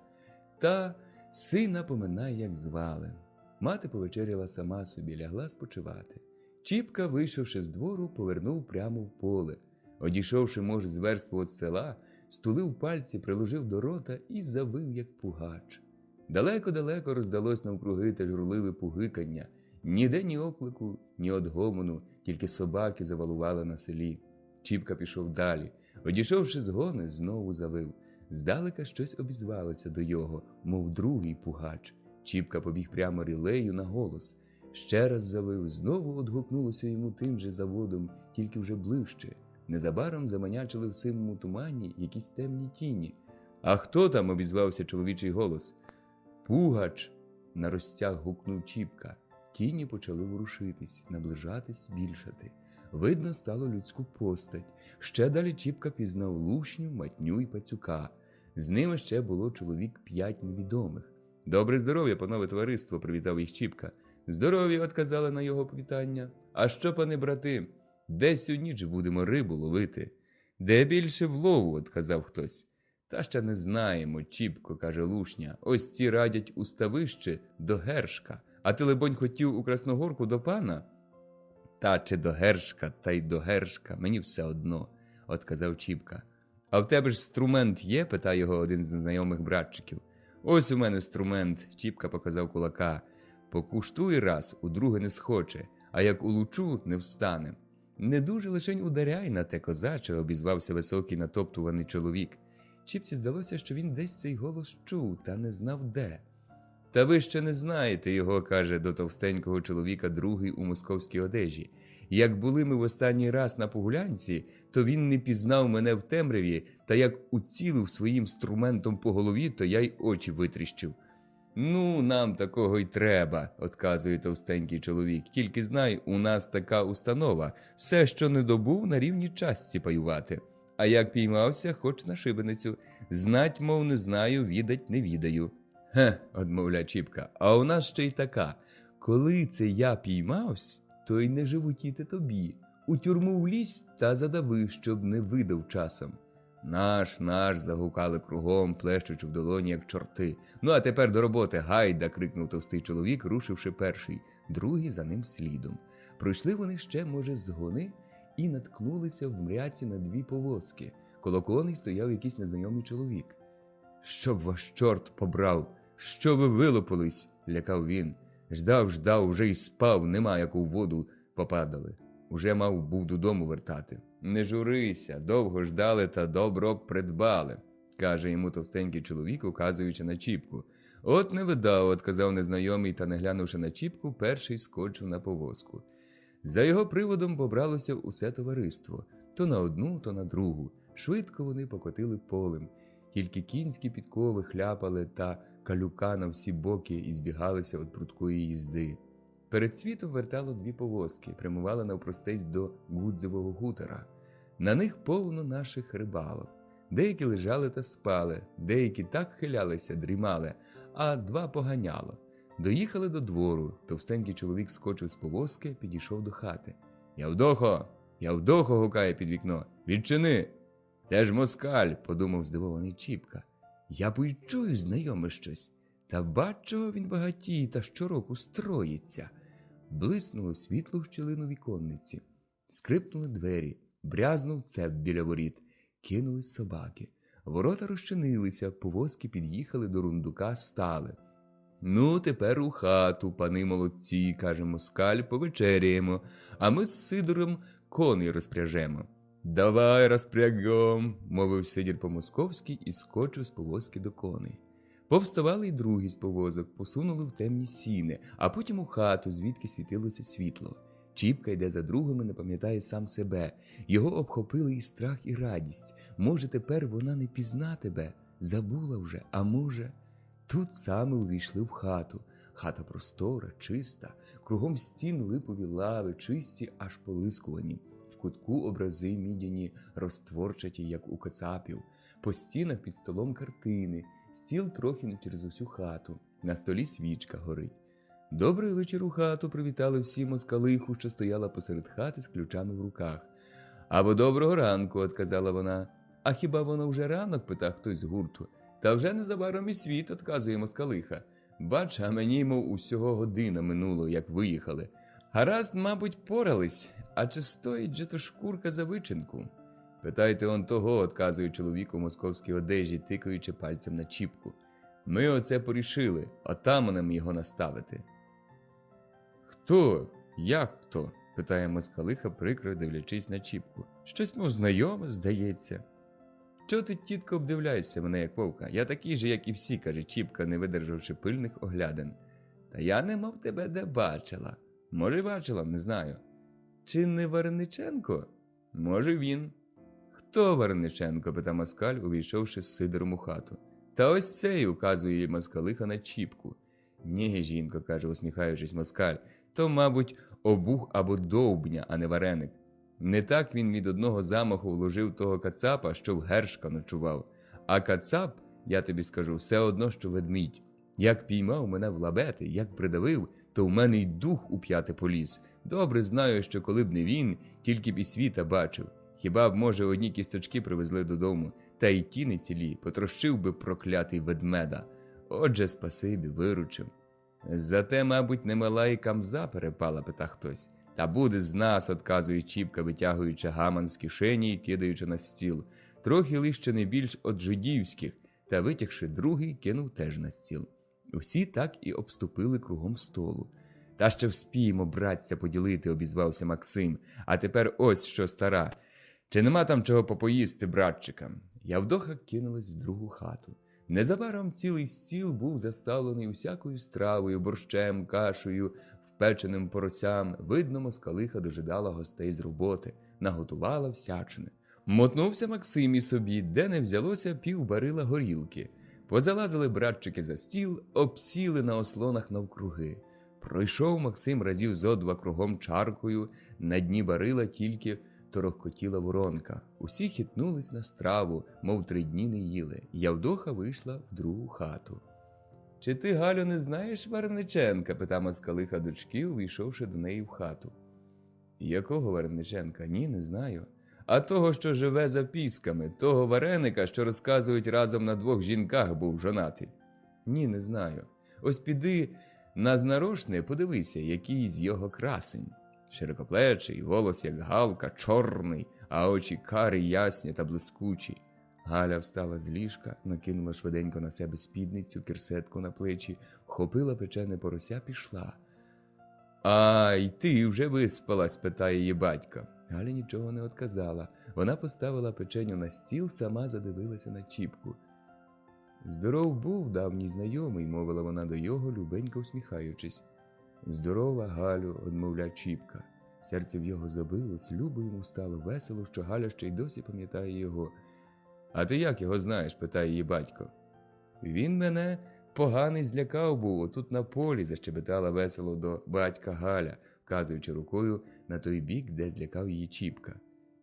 Та сина поминай, як звали. Мати повечеряла сама собі, лягла спочивати. Чіпка, вийшовши з двору, повернув прямо в поле. Одійшовши, може, з версту від села, стулив пальці, приложив до рота і завив, як пугач. Далеко-далеко роздалось навкруги те журливе пугикання. Ніде ні оклику, ні одгомону, тільки собаки завалували на селі. Чіпка пішов далі. Одійшовши з гони, знову завив. Здалека щось обізвалося до його, мов другий пугач. Чіпка побіг прямо рілею на голос. Ще раз завив, знову одгукнулося йому тим же заводом, тільки вже ближче. Незабаром заманячили в сивому тумані якісь темні тіні. «А хто там?» – обізвався чоловічий голос. «Пугач!» – на розтяг гукнув Чіпка. Тіні почали ворушитись, наближатись, більшати. Видно стало людську постать. Ще далі Чіпка пізнав Лушню, Матню й Пацюка. З ними ще було чоловік 5 невідомих. «Добре здоров'я, панове товариство!» – привітав їх Чіпка. «Здоров'я!» – відказали на його повітання. «А що, пане брати, десь у ніч будемо рибу ловити?» «Де більше влову?» – відказав хтось. «Та ще не знаємо, Чіпко», – каже Лушня. «Ось ці радять у ставище до Гершка. А ти, либонь, хотів у Красногорку до пана?» «Та чи до Гершка, та й до Гершка, мені все одно», – отказав Чіпка. «А в тебе ж струмент є?» – питає його один з знайомих братчиків. «Ось у мене струмент», – Чіпка показав кулака. «Покуштуй раз, удруге не схоче, а як улучу, не встане». «Не дуже лишень ударяй на те, козаче», – обізвався високий натоптуваний чоловік. Чіпці здалося, що він десь цей голос чув, та не знав де. Та ви ще не знаєте його, каже до товстенького чоловіка другий у московській одежі. Як були ми в останній раз на погулянці, то він не пізнав мене в темряві, та як уцілив своїм струментом по голові, то я й очі витріщив. Ну, нам такого й треба, отказує товстенький чоловік. Тільки знай, у нас така установа. Все, що не добув, на рівні частці паювати. А як піймався, хоч на шибеницю. Знать, мов, не знаю, відать не відаю. Хе, одмовляє Чіпка, а у нас ще й така. Коли це я піймавсь, то й не животіти тобі. У тюрму влізь та задави, щоб не видав часом. Наш, загукали кругом, плещучи в долоні, як чорти. Ну, а тепер до роботи, гайда, крикнув товстий чоловік, рушивши перший, другий за ним слідом. Пройшли вони ще, може, згони, і наткнулися в мряці на дві повозки. Коло коней стояв якийсь незнайомий чоловік. «Щоб ваш чорт побрав, що ви вилопились?» – лякав він. Ждав, вже й спав, нема, як у воду попадали. Уже мав був додому вертати. «Не журися, довго ждали та добро придбали», – каже йому товстенький чоловік, указуючи на Чіпку. «От не видав», – отказав незнайомий, та, не глянувши на Чіпку, перший скочив на повозку. За його приводом побралося усе товариство. То на одну, то на другу. Швидко вони покотили полем. Тільки кінські підкови хляпали та калюка на всі боки і збігалися від прудкої їзди. Перед світом вертало дві повозки, прямували навпростець до Гудзевого хутора. На них повно наших рибалок. Деякі лежали та спали, деякі так хилялися, дрімали, а два поганяло. Доїхали до двору, товстенький чоловік скочив з повозки, підійшов до хати. Явдохо, гукає під вікно, відчини! Це ж москаль, подумав здивований Чіпка. Я б і чую знайоме щось. Та бачу, він багатій та щороку строїться. Блиснуло світло в щілину віконниці. Скрипнули двері, брязнув цеп біля воріт. Кинулись собаки. Ворота розчинилися, повозки під'їхали до рундука, стали. «Ну, тепер у хату, пани молодці», – каже москаль, – «повечеряємо, а ми з Сидором коней розпряжемо». «Давай розпрягом», – мовив Сидір по-московськи і скочив з повозки до коней. Повставали й другі з повозок, посунули в темні сіни, а потім у хату, звідки світилося світло. Чіпка йде за другими, не пам'ятає сам себе. Його обхопили і страх, і радість. Може, тепер вона не пізна тебе, забула вже, а може... Тут саме увійшли в хату. Хата простора, чиста, кругом стін липові лави, чисті, аж полискувані. В кутку образи мідяні, розтворчаті, як у кацапів. По стінах під столом картини, стіл трохи не через усю хату. На столі свічка горить. «Добрий вечір у хату», – привітали всі москалиху, що стояла посеред хати з ключами в руках. «Або доброго ранку», – отказала вона. «А хіба воно вже ранок?» – питав хтось з гурту. «Та вже незабаром і світ», – отказує москалиха. «Бач, а мені, мов, усього година минуло, як виїхали. Гаразд, мабуть, порались, а чи стоїть же то шкурка за вичинку?» «Питайте он того», – отказує чоловік у московській одежі, тикаючи пальцем на Чіпку. «Ми оце порішили, отаманам його наставити». «Хто? Як хто?» – питає москалиха, прикро дивлячись на Чіпку. «Щось, мов, знайоме, здається». «Чого ти, тітко, обдивляєшся мене, як вовка? Я такий же, як і всі», – каже Чіпка, не видержавши пильних оглядин. «Та я немов тебе де бачила». «Може, бачила, не знаю». «Чи не Варениченко?» «Може, він». «Хто Варениченко?» – питає москаль, увійшовши з Сидором у хату. «Та ось цей», – указує їй москалиха на Чіпку. «Ні, жінко», – каже, усміхаючись москаль, – «то, мабуть, обух або довбня, а не вареник. Не так він від одного замаху вложив того кацапа, що в Гершка ночував. А кацап, я тобі скажу, все одно, що ведмідь. Як піймав мене в лабети, як придавив, то в мене й дух у п'яте поліз. Добре знаю, що коли б не він, тільки б і світа бачив. Хіба б, може, одні кісточки привезли додому, та й ті не цілі, потрощив би проклятий ведмеда. Отже, спасибі, виручив». «Зате, мабуть, немала і камза перепала», – пита хтось. «Та буде з нас», – отказує Чіпка, витягуючи гаман з кишені і кидаючи на стіл. Трохи лише не більш от жидівських, та, витягши другий, кинув теж на стіл. Усі так і обступили кругом столу. «Та ще вспіємо, братця, поділити», – обізвався Максим. «А тепер ось що, стара. Чи нема там чого попоїсти братчикам?» Явдоха кинулась в другу хату. Незабаром цілий стіл був заставлений усякою стравою, борщем, кашею, впеченим поросям. Видно, москалиха дожидала гостей з роботи, наготувала всячини. Мотнувся Максим і собі, де не взялося півбарила горілки. Позалазили братчики за стіл, обсіли на ослонах навкруги. Пройшов Максим разів зо два кругом чаркою, на дні барила тільки торохкотіла воронка. Усі хитнулись на страву, мов 3 дні не їли. Явдоха вийшла в другу хату. «Чи ти, Галю, не знаєш Варениченка?» – питав москалиха дочки, увійшовши до неї в хату. «Якого Варениченка? Ні, не знаю. А того, що живе за пісками, того вареника, що розказують, разом на 2 жінках був жонатий». «Ні, не знаю. Ось піди на знарошне, подивися, який з його красень. Широкоплечий, волос як галка, чорний, а очі карі, ясні та блискучі». Галя встала з ліжка, накинула швиденько на себе спідницю, кірсетку на плечі, вхопила печене порося, пішла. «Ай, ти вже виспалась?» – питає її батько. Галя нічого не отказала. Вона поставила печеню на стіл, сама задивилася на Чіпку. «Здоров був давній знайомий», – мовила вона до його, любенько усміхаючись. «Здорова, Галю», – одмовляв Чіпка. Серце в його забилось, любо йому стало весело, що Галя ще й досі пам'ятає його. «А ти як його знаєш?» – питає її батько. «Він мене поганий злякав був, отут на полі», – защебетала весело до батька Галя, вказуючи рукою на той бік, де злякав її Чіпка.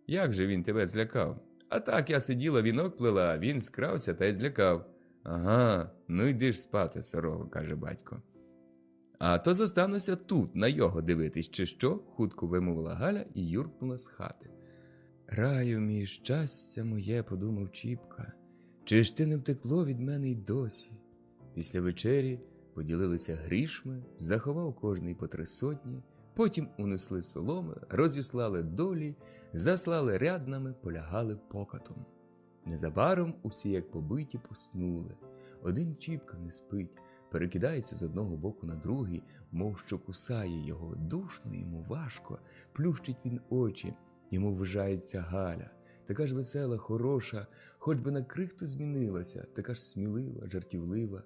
«Як же він тебе злякав?» «А так, я сиділа, вінок плела, а він скрався та й злякав». «Ага, ну йди ж спати, сорого», – каже батько. «А то зостануся тут, на його дивитись, чи що?» – хутко вимовила Галя і юркнула з хати. «Раю мій, щастя моє», – подумав Чіпка, – «чи ж ти не втекло від мене й досі?» Після вечері поділилися грішми, заховав кожний по 3 сотні, потім унесли соломи, розіслали долі, заслали ряднами, полягали покатом. Незабаром усі, як побиті, поснули. Один Чіпка не спить, перекидається з одного боку на другий, мов що кусає його, душно йому, важко, плющить він очі, йому ввижається Галя. Така ж весела, хороша, хоч би на крихту змінилася, така ж смілива, жартівлива.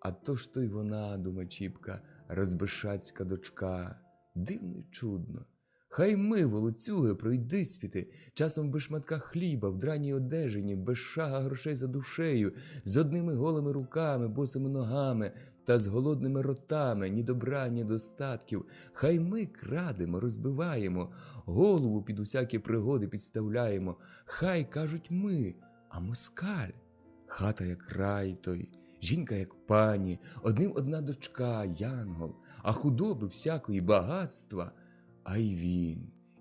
А то ж то й вона, думає Чіпка, розбишацька дочка. Дивно й чудно. Хай ми, волоцюги, пройдиспіти, часом без шматка хліба, в драній одежині, без шага грошей за душею, з одними голими руками, босими ногами та з голодними ротами, ні добра, ні достатків. Хай ми крадемо, розбиваємо, голову під усякі пригоди підставляємо. Хай, кажуть, ми, а москаль. Хата як рай той, жінка як пані, одним одна дочка, янгол, а худоби всякої, багатства. А і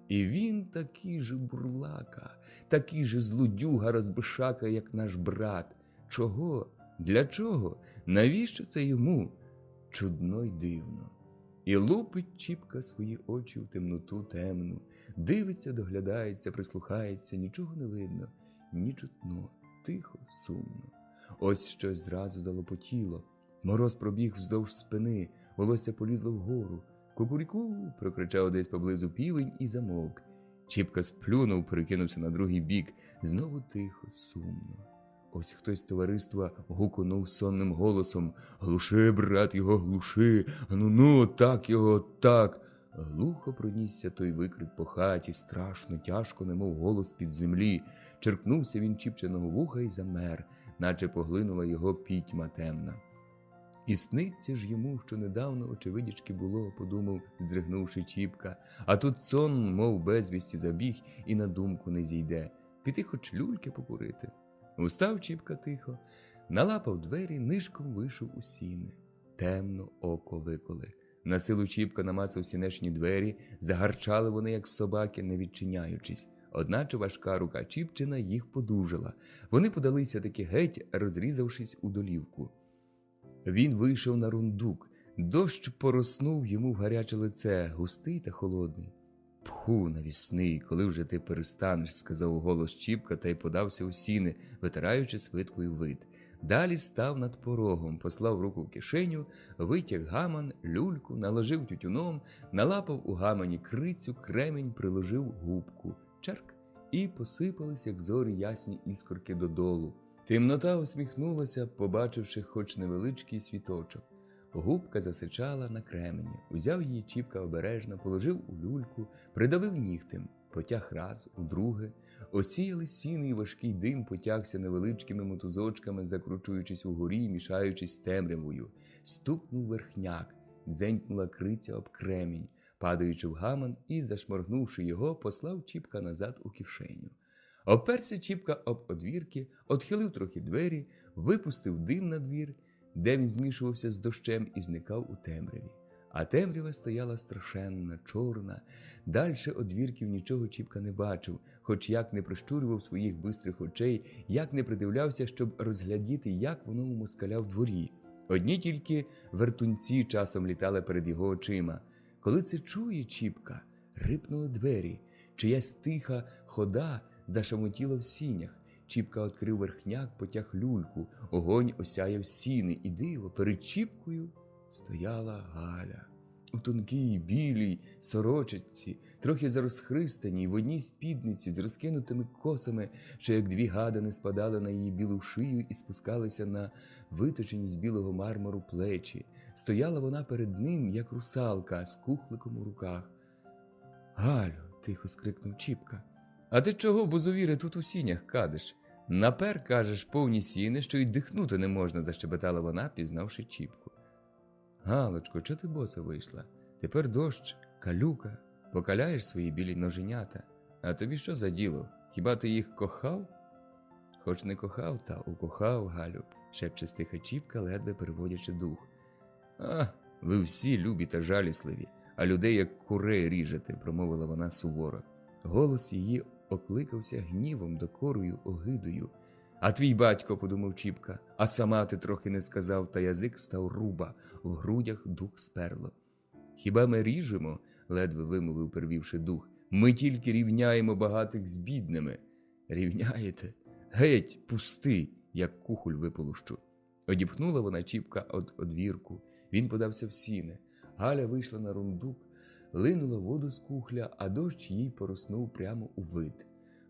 він такий же бурлака, такий же злодюга розбишака, як наш брат. Чого? Для чого? Навіщо це йому? Чудно й дивно. І лупить Чіпка свої очі в темноту темну, дивиться, доглядається, прислухається, нічого не видно, ні чутно, тихо, сумно. Ось щось зразу залопотіло, мороз пробіг вздовж спини, волосся полізло вгору. «Кукуріку!» – прокричав десь поблизу півень і замовк. Чіпка сплюнув, перекинувся на другий бік. Знову тихо, сумно. Ось хтось з товариства гуконув сонним голосом: «Глуши, брат, його глуши! Ну, так його, так!» Глухо пронісся той викрик по хаті, страшно, тяжко, немов голос під землі. Черкнувся він Чіпчиного вуха і замер, наче поглинула його пітьма темна. І сниться ж йому, що недавно очевидячки було, подумав, здригнувши Чіпка, а тут сон, мов безвісті, забіг і на думку не зійде. Піти хоч люльки покурити. Устав Чіпка тихо, налапав двері, нишком вийшов у сіни. Темно око виколи. На силу Чіпка намацав сінешні двері, загарчали вони, як собаки, не відчиняючись. Одначе важка рука Чіпчина їх подужала. Вони подалися таки геть, розрізавшись у долівку. Він вийшов на рундук. Дощ пороснув йому в гаряче лице, густий та холодний. «Пху, навісний, коли вже ти перестанеш», – сказав голос Чіпка та й подався у сіни, витираючи свиткою вид. Далі став над порогом, послав руку в кишеню, витяг гаман, люльку, наложив тютюном, налапав у гамані крицю, кремінь, приложив губку. Чарк! І посипались, як зорі, ясні іскорки додолу. Темнота усміхнулася, побачивши хоч невеличкий світочок. Губка засичала на кремені. Узяв її Чіпка обережно, положив у люльку, придавив нігтем, потяг раз, удруге. Осіяли сіни, і важкий дим потягся невеличкими мотузочками, закручуючись угорі, мішаючись з темрявою. Стукнув верхняк, дзенькнула криця об кремінь, падаючи в гаман і, зашморгнувши його, послав Чіпка назад у кишеню. Оперся Чіпка об одвірки, отхилив трохи двері, випустив дим на двір, де він змішувався з дощем і зникав у темряві. А темрява стояла страшенна, чорна. Дальше одвірків нічого Чіпка не бачив, хоч як не прищурював своїх бистрих очей, як не придивлявся, щоб розглядіти, як воно у москаля в дворі. Одні тільки вертунці часом літали перед його очима. Коли це чує Чіпка, рипнули двері, чиясь тиха хода зашамотіла в сінях. Чіпка відкрив верхняк, потяг люльку, огонь осяяв сіни, і диво, перед Чіпкою стояла Галя. У тонкій, білій сорочечці, трохи зарозхристаній, в одній спідниці з розкинутими косами, що як дві гадани спадали на її білу шию і спускалися на виточені з білого мармуру плечі. Стояла вона перед ним, як русалка, з кухликом у руках. «Галю!» – тихо скрикнув Чіпка. «А ти чого, бузовіре, тут у сінях кадиш? Напер, кажеш, повні сіни, що й дихнути не можна», – защебетала вона, пізнавши Чіпку. «Галочко, чого ти боса вийшла? Тепер дощ, калюка, покаляєш свої білі ноженята. А тобі що за діло? Хіба ти їх кохав?» «Хоч не кохав, та укохав, Галю», – шепче стиха Чіпка, ледве переводячи дух. «А, ви всі любі та жалісливі, а людей як курей ріжете», – промовила вона суворо. Голос її окликався гнівом, докорою, огидою. «А твій батько», – подумав Чіпка, – «а сама ти трохи не сказав, та язик став руба, в грудях дух сперло». «Хіба ми ріжемо?» – ледве вимовив, перевівши дух. «Ми тільки рівняємо багатих з бідними». «Рівняєте? Геть, пусти, як кухоль виполущу». Одіпхнула вона Чіпка од одвірку. Він подався в сіни. Галя вийшла на рундук, линула воду з кухля, а дощ їй пороснув прямо у вид.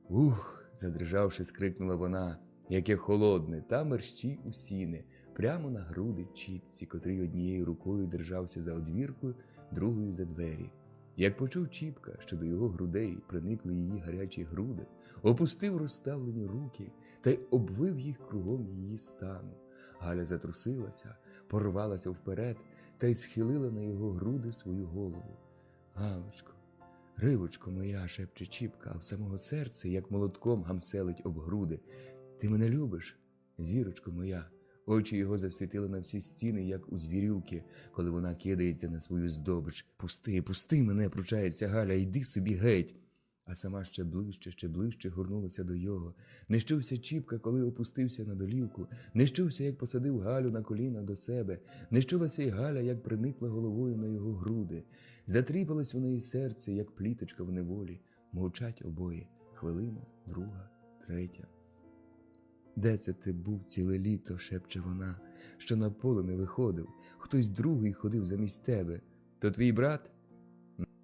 «Ух!» – задрижавши, скрикнула вона. «Яке холодне, та мерщій у сіни, прямо на груди Чіпці, котрий однією рукою держався за одвіркою, другою за двері». Як почув Чіпка, що до його грудей приникли її гарячі груди, опустив розставлені руки та й обвив їх кругом її стану. Галя затрусилася, порвалася вперед та й схилила на його груди свою голову. «Галочко, ривочко моя», – шепче Чіпка, а в самого серця, як молотком, гамселить об груди. «Ти мене любиш, зірочко моя?» Очі його засвітили на всі стіни, як у звірюки, коли вона кидається на свою здобич. «Пусти, пусти мене», – пручається Галя, – «йди собі геть». А сама ще ближче горнулася до його. Не щувся Чіпка, коли опустився на долівку, не щувся, як посадив Галю на коліна до себе, не щулася й Галя, як приникла головою на його груди. Затріпалось у неї серце, як пліточка в неволі. Мовчать обоє. Хвилина, друга, третя. «Де це ти був ціле літо?» – шепче вона, – «що на поле не виходив. Хтось другий ходив замість тебе. То твій брат?»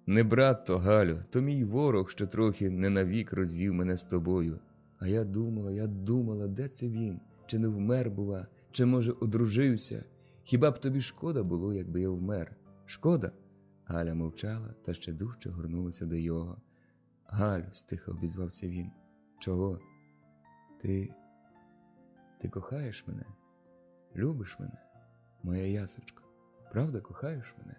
«Не брат то, Галю, то мій ворог, що трохи не навік розвів мене з тобою. А я думала, де це він? Чи не вмер, бува? Чи, може, одружився? Хіба б тобі шкода було, якби я вмер? Шкода?» Галя мовчала та ще дужче горнулася до його. «Галю», – стиха обізвався він, – «чого? Ти кохаєш мене? Любиш мене? Моя ясочко, правда кохаєш мене?»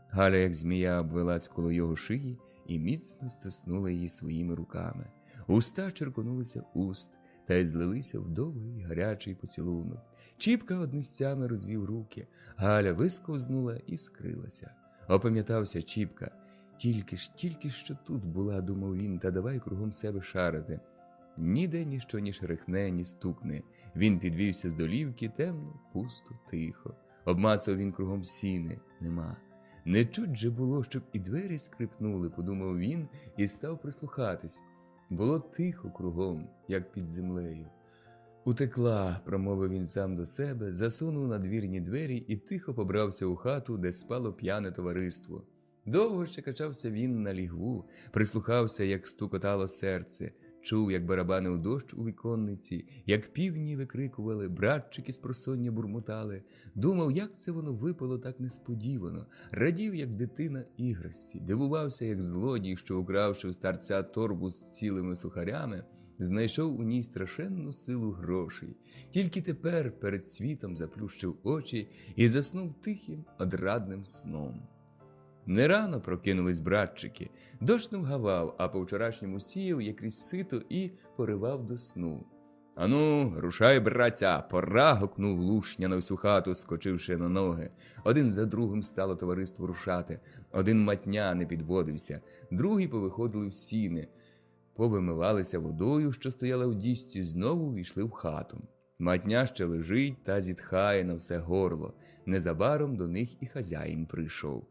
Галя, як змія, обвелась коло його шиї і міцно стиснула її своїми руками. Уста черконулися уст та й злилися в довгий гарячий поцілунок. Чіпка одністями розвів руки. Галя висковзнула і скрилася. Опам'ятався Чіпка. Тільки що тут була, думав він, та давай кругом себе шарити. Ніде ніщо ні шерехне, ні стукне. Він підвівся з долівки, темно, пусто, тихо. Обмацав він кругом сіни. Нема. Не чуть же було, щоб і двері скрипнули, подумав він і став прислухатись. Було тихо кругом, як під землею. «Утекла», – промовив він сам до себе, засунув надвірні двері і тихо побрався у хату, де спало п'яне товариство. Довго ще качався він на лігву, прислухався, як стукотало серце. чув, як барабанив дощ у віконниці, як півні викрикували, братчики з просоння бурмотали. Думав, як це воно випало так несподівано. Радів, як дитина іграшці. Дивувався, як злодій, що, укравши у старця торбу з цілими сухарями, знайшов у ній страшенну силу грошей. Тільки тепер перед світом заплющив очі і заснув тихим, одрадним сном. Не рано прокинулись братчики. Дощ не вгавав, а по-вчорашньому сіяв якесь сито і поривав до сну. «Ану, рушай, братця, пора!» – гукнув Лушня на всю хату, скочивши на ноги. Один за другим стало товариство рушати. Один Матня не підводився, другі повиходили в сіни. Повимивалися водою, що стояла в діжці, знову війшли в хату. Матня ще лежить та зітхає на все горло. Незабаром до них і хазяїн прийшов.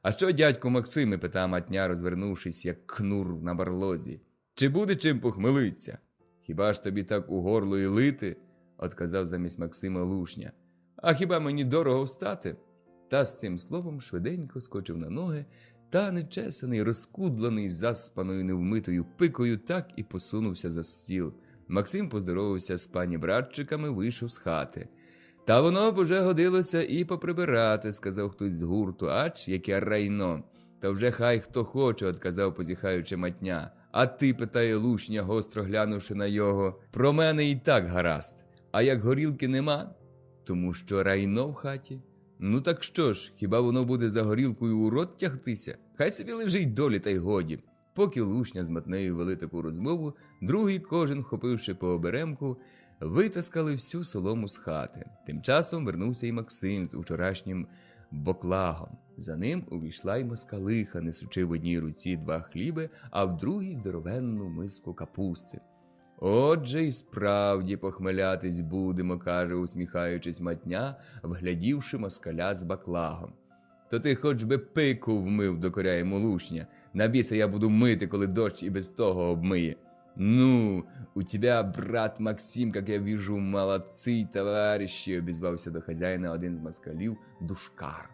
«А що, дядько Максиме?» – питав Матня, розвернувшись, як кнур на барлозі. «Чи буде чим похмелиться?» «Хіба ж тобі так у горло і лити?» – отказав замість Максима Лушня. «А хіба мені дорого встати?» Та з цим словом швиденько скочив на ноги, та нечесаний, розкудлений, заспаною невмитою пикою, так і посунувся за стіл. Максим поздоровався з пані братчиками, вийшов з хати. «Та воно б уже годилося і поприбирати», – сказав хтось з гурту. «Ач, яке райно!» «Та вже хай хто хоче», – отказав, позіхаючи Матня. «А ти?» – питає Лушня, гостро глянувши на його. «Про мене і так гаразд. А як горілки нема?» «Тому що райно в хаті». «Ну так що ж, хіба воно буде за горілкою у рот тягтися? Хай собі лежить долі та й годі». Поки Лушня з Матнею вели таку розмову, другий кожен, вхопивши по оберемку, витаскали всю солому з хати. Тим часом вернувся і Максим з вчорашнім боклагом. За ним увійшла й москалиха, несучи в одній руці 2 хліби, а в другій здоровенну миску капусти. «Отже й справді похмелятись будемо», – каже, усміхаючись Матня, вглядівши москаля з баклагом. «То ти хоч би пику вмив», – докоряє йому Лушня. «На біса я буду мити, коли дощ і без того обмиє». «Ну, у тебя, брат Максим, как я вижу, молодцы, товарищи», – обізвався до хазяїна один з москалів, Душкар.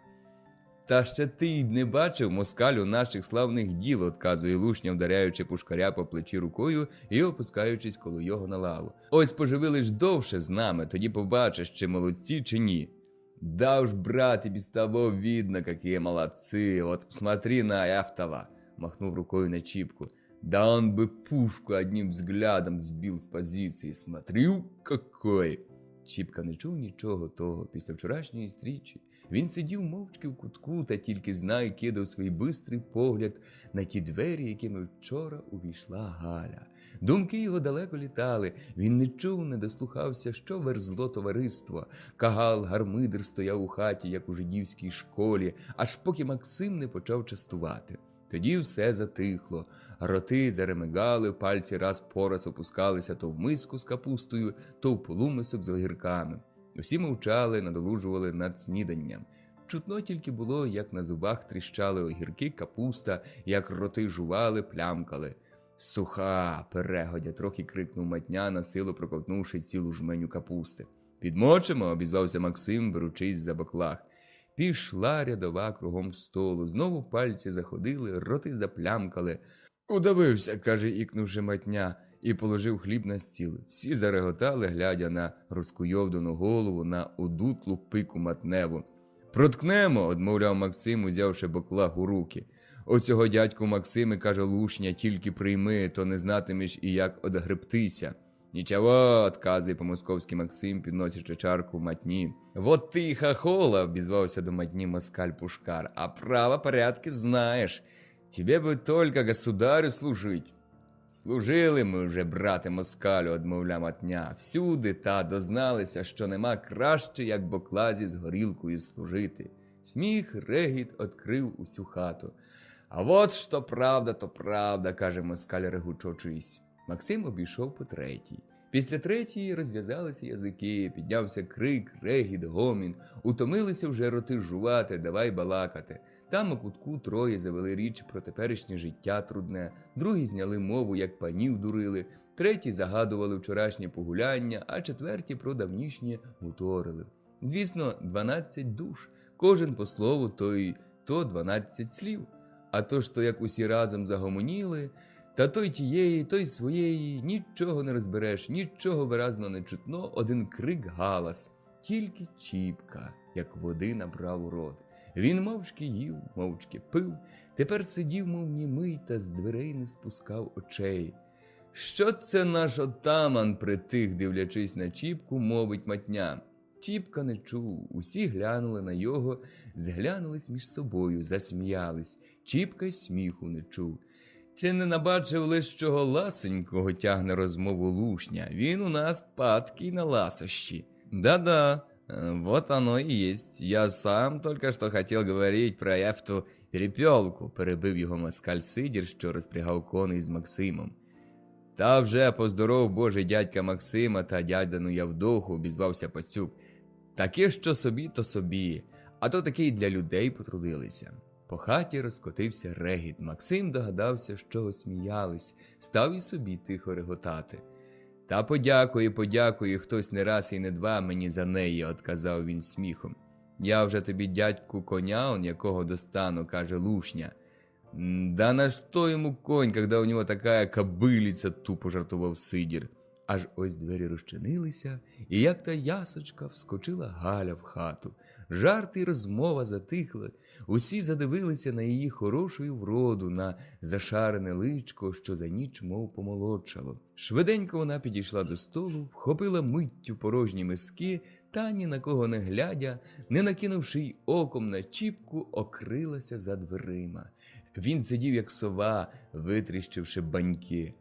«Та ще ти й не бачив, москалю, наших славних діл», – отказує Лушня, вдаряючи Пушкаря по плечі рукою і опускаючись коло його на лаву. «Ось поживи ж довше з нами, тоді побачиш, чи молодці, чи ні». «Да уж, брат, и без того видно, какие молодцы, вот посмотри на Эфтова», – махнув рукою на Чіпку. «Да он бы пушку одним взглядом сбил с позиции, смотрю, какой!» Чіпка не чув нічого того після вчорашньої стрічі. Він сидів мовчки в кутку та тільки знай кидав свій бистрий погляд на ті двері, якими вчора увійшла Галя. Думки його далеко літали, він не чув, не дослухався, що верзло товариство. Кагал, гармидер стояв у хаті, як у жидівській школі, аж поки Максим не почав частувати. Тоді все затихло, роти заремигали, пальці раз по раз опускалися то в миску з капустою, то в полумисок з огірками. Всі мовчали, надолужували над сніданням. Чутно тільки було, як на зубах тріщали огірки, капуста, як роти жували, плямкали. «Суха!» – перегодя, трохи крикнув Матня, насилу проковтнувши цілу жменю капусти. «Підмочимо?» – обізвався Максим, беручись за баклаг. Пішла рядова кругом столу, знову пальці заходили, роти заплямкали. «Удавився!» – каже, ікнувши Матня, і положив хліб на стіл. Всі зареготали, глядя на розкуйовдану голову, на одутлу пику Матневу. «Проткнемо!» – одмовляв Максим, узявши баклаг у руки. «Оцього дядьку Максиме, – каже Лушня, – тільки прийми, то не знатимеш і як одгребтися». «Нічого!» – отказує по-московськи Максим, підносячи чарку Матні. «Вот ти і хохола!» – обізвався до Матні москаль Пушкар. «А право порядки знаєш. Тебе би тільки государю служить». «Служили ми вже, брате москалю», – одмовляв Матня. «Всюди та дозналися, що нема краще, як боклазі з горілкою служити». Сміх, регіт відкрив усю хату. «А вот що правда, то правда», – каже москаль, регучочись. Максим обійшов по третій. Після третьої розв'язалися язики, піднявся крик, регіт, гомін. Утомилися вже роти жувати, давай балакати. Там у кутку троє завели річ про теперішнє життя трудне, другі зняли мову, як панів дурили, треті загадували вчорашнє погуляння, а четверті про давнішнє гуторили. Звісно, 12 душ, кожен по слову, то 12 слів. А то ж то, як усі разом загомоніли, Та той тієї, той своєї, нічого не розбереш, нічого виразно не чутно, один крик галас. Тільки Чіпка, як води набрав у рот. Він мовчки їв, мовчки пив, тепер сидів, мов німий, та з дверей не спускав очей. Що це наш отаман притих, дивлячись на Чіпку, мовить матня. Чіпка не чув, усі глянули на його, зглянулись між собою, засміялись. Чіпка й сміху не чув. Чи не набачив лиш чого ласенького, тягне розмову Лушня? Він у нас падкий на ласощі. Да-да, вот оно и есть. Я сам только что хотел говорить про эту перепелку, перебив його москаль Сидір, що розпрягав коней з Максимом. Та вже поздоров Божий дядька Максима та дядину Явдоху, обізвався пацюк. Таке, що собі, то собі, а то таки й для людей потрудилися. По хаті розкотився регіт. Максим догадався, що сміялись, став і собі тихо реготати. Та подякую, хтось не раз і не два мені за неї, отказав він сміхом. Я вже тобі, дядьку, коня, он якого достану, каже Лушня. Да на що йому конь, когда у нього така кобилиця, тупо жартував Сидір. Аж ось двері розчинилися, і як та ясочка вскочила Галя в хату. Жарти й розмова затихли, усі задивилися на її хорошу вроду, на зашарене личко, що за ніч мов помолодшало. Швиденько вона підійшла до столу, вхопила миттю порожні миски, та ні на кого не глядя, не накинувши й оком на Чіпку, окрилася за дверима. Він сидів, як сова, витріщивши баньки.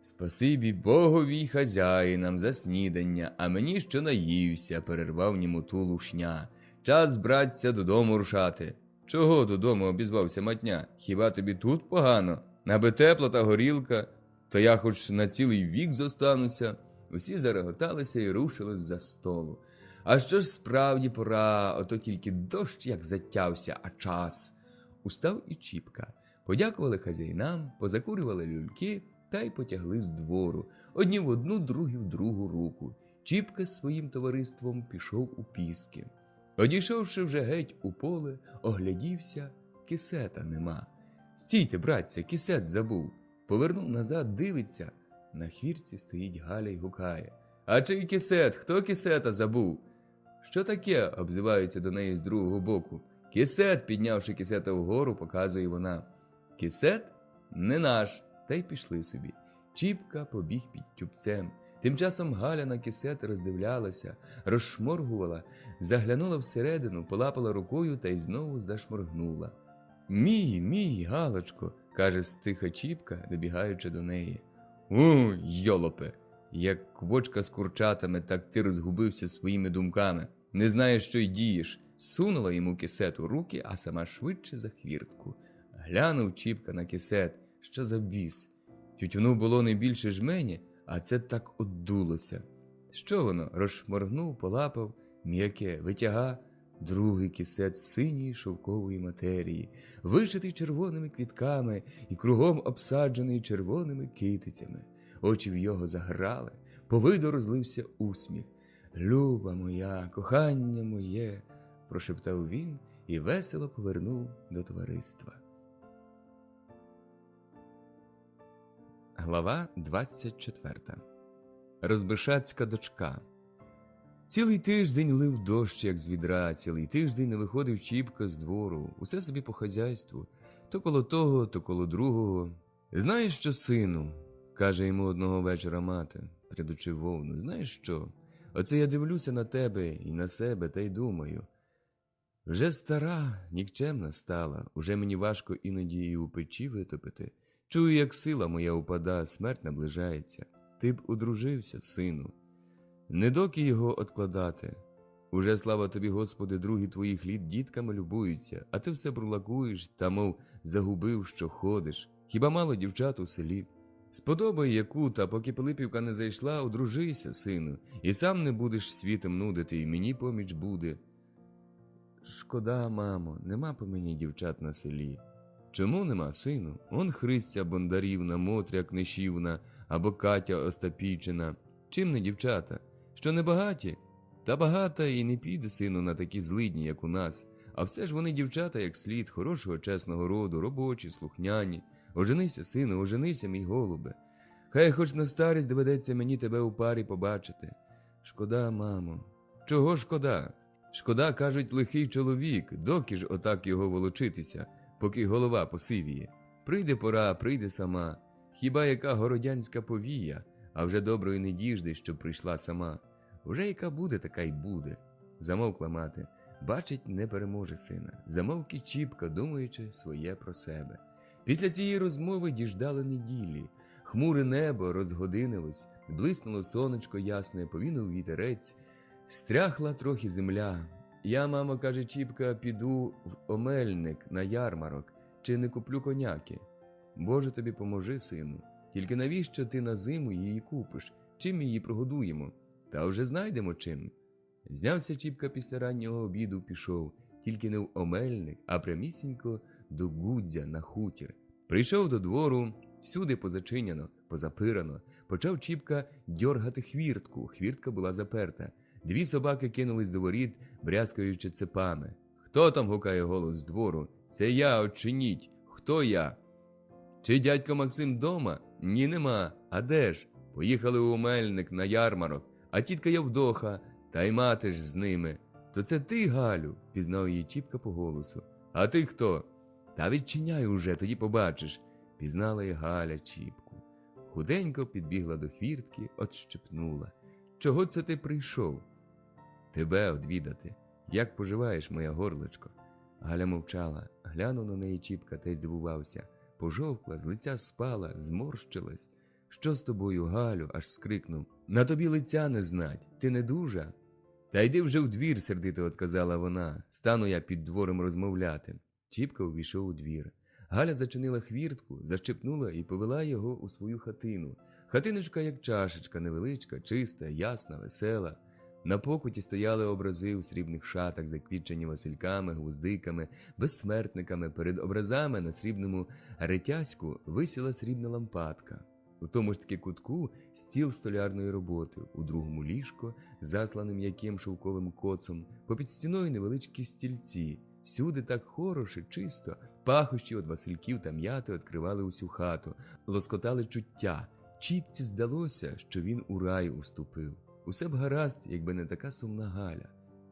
«Спасибі Богові й хазяїнам за снідання, а мені що наївся», – перервав німоту Лушня. «Час, братця, додому рушати». «Чого додому?» – обізвався матня. «Хіба тобі тут погано? Аби тепла та горілка, то я хоч на цілий вік зостануся». Усі зареготалися і рушили з-за столу. «А що ж справді пора, ото тільки дощ як затявся, а час». Устав і Чіпка. Подякували хазяїнам, позакурювали люльки, та й потягли з двору, одні в одну, другі в другу руку. Чіпка з своїм товариством пішов у піски. Одійшовши вже геть у поле, оглядівся, кисета нема. «Стійте, братця, кисет забув». Повернув назад, дивиться, на хвірці стоїть Галя й гукає. «А чий кисет? Хто кисета забув?» «Що таке?» – обзиваються до неї з другого боку. «Кисет», – піднявши кисета вгору, показує вона. «Кисет? Не наш». Та й пішли собі. Чіпка побіг під тюбцем. Тим часом Галя на кисет роздивлялася, розшморгувала, заглянула всередину, полапала рукою та й знову зашморгнула. Мій, Галочко», – каже стиха Чіпка, добігаючи до неї. Йолопе, як квочка з курчатами, так ти розгубився своїми думками. Не знаєш, що й дієш». Сунула йому кисет у руки, а сама швидше за хвіртку. Глянув Чіпка на кисет. Що за біс? Тютюну було не більше жмені, а це так оддулося. Що воно? Розшморгнув, полапав, м'яке, витяга. Другий кисет синьої шовкової матерії, вишитий червоними квітками і кругом обсаджений червоними китицями. Очі в його заграли, по виду розлився усміх. «Люба моя, кохання моє», – прошептав він і весело повернув до товариства. Глава 24. Розбишацька дочка. Цілий тиждень лив дощ, як з відра, цілий тиждень не виходив Чіпка з двору, усе собі по хазяйству, то коло того, то коло другого. «Знаєш що, сину?» – каже йому одного вечора мати, прядучи вовну. «Знаєш що? Оце я дивлюся на тебе і на себе та й думаю. Вже стара, нікчемна стала, уже мені важко іноді і у печі витопити. Чую, як сила моя упада, смерть наближається. Ти б одружився, сину. Не доки його откладати. Уже, слава тобі, Господи, другі твоїх літ дітками любуються, а ти все бурлакуєш та, мов, загубив, що ходиш. Хіба мало дівчат у селі? Сподобай яку, та поки Пилипівка не зайшла, одружися, сину, і сам не будеш світом нудити, і мені поміч буде». «Шкода, мамо, нема по мені дівчат на селі». «Чому нема, сину? Он Христя Бондарівна, Мотря Книшівна або Катя Остапійчина. Чим не дівчата? Що не багаті? Та багата і не піде, сину, на такі злидні, як у нас. А все ж вони дівчата, як слід, хорошого, чесного роду, робочі, слухняні. Оженися, сину, оженися, мій голубе. Хай хоч на старість доведеться мені тебе у парі побачити. Шкода, мамо. Чого шкода? Шкода, кажуть, лихий чоловік, доки ж отак його волочитися, поки голова посивіє. Прийде пора, прийде сама. Хіба яка городянська повія, а вже доброї не діжди, щоб прийшла сама. Уже яка буде, така й буде. Замовкла мати. Бачить, не переможе сина. Замовк і Чіпка, думаючи своє про себе. Після цієї розмови діждали неділі. Хмуре небо розгодинилось, блиснуло сонечко ясне, повінув вітерець. Стряхла трохи земля. Я, мамо, каже Чіпка, піду в Омельник на ярмарок, чи не куплю коняки. Боже тобі поможи, сину. Тільки навіщо ти на зиму її купиш? Чим її прогодуємо? Та вже знайдемо чим. Знявся Чіпка після раннього обіду, пішов, тільки не в Омельник, а прямісінько до Гудзя на хутір. Прийшов до двору, всюди позачиняно, позапирано. Почав Чіпка дьоргати хвіртку, хвіртка була заперта. Дві собаки кинулись до воріт, брязкаючи цепами. «Хто там?» – гукає голос з двору. «Це я, очиніть! Хто я?» «Чи дядько Максим дома?» «Ні, нема. А де ж?» «Поїхали у Омельник на ярмарок, а тітка Явдоха, та й мати ж з ними». «То це ти, Галю?» – пізнав її Чіпка по голосу. «А ти хто?» «Та відчиняй уже, тоді побачиш». Пізнала й Галя Чіпку. Худенько підбігла до хвіртки, отщепнула. «Чого це ти прийшов?» «Тебе одвідати. Як поживаєш, моя горличко?» Галя мовчала. Глянув на неї Чіпка та й здивувався. Пожовкла, з лиця спала, зморщилась. «Що з тобою, Галю?» – аж скрикнув. «На тобі лиця не знать. Ти не дужа?» «Та йди вже в двір», – сердито отказала вона. «Стану я під двором розмовляти». Чіпка увійшов у двір. Галя зачинила хвіртку, защепнула і повела його у свою хатину. Хатиночка, як чашечка, невеличка, чиста, ясна, весела. На покуті стояли образи у срібних шатах, заквітчені васильками, гвоздиками, безсмертниками. Перед образами на срібному ретяську висіла срібна лампадка. У тому ж таки кутку стіл столярної роботи, у другому ліжко, заслане м'яким шовковим коцом, попід стіною невеличкі стільці. Всюди так хороше, чисто, пахощі від васильків та м'яти відкривали усю хату, лоскотали чуття. Чіпці здалося, що він у рай уступив. Усе б гаразд, якби не така сумна Галя.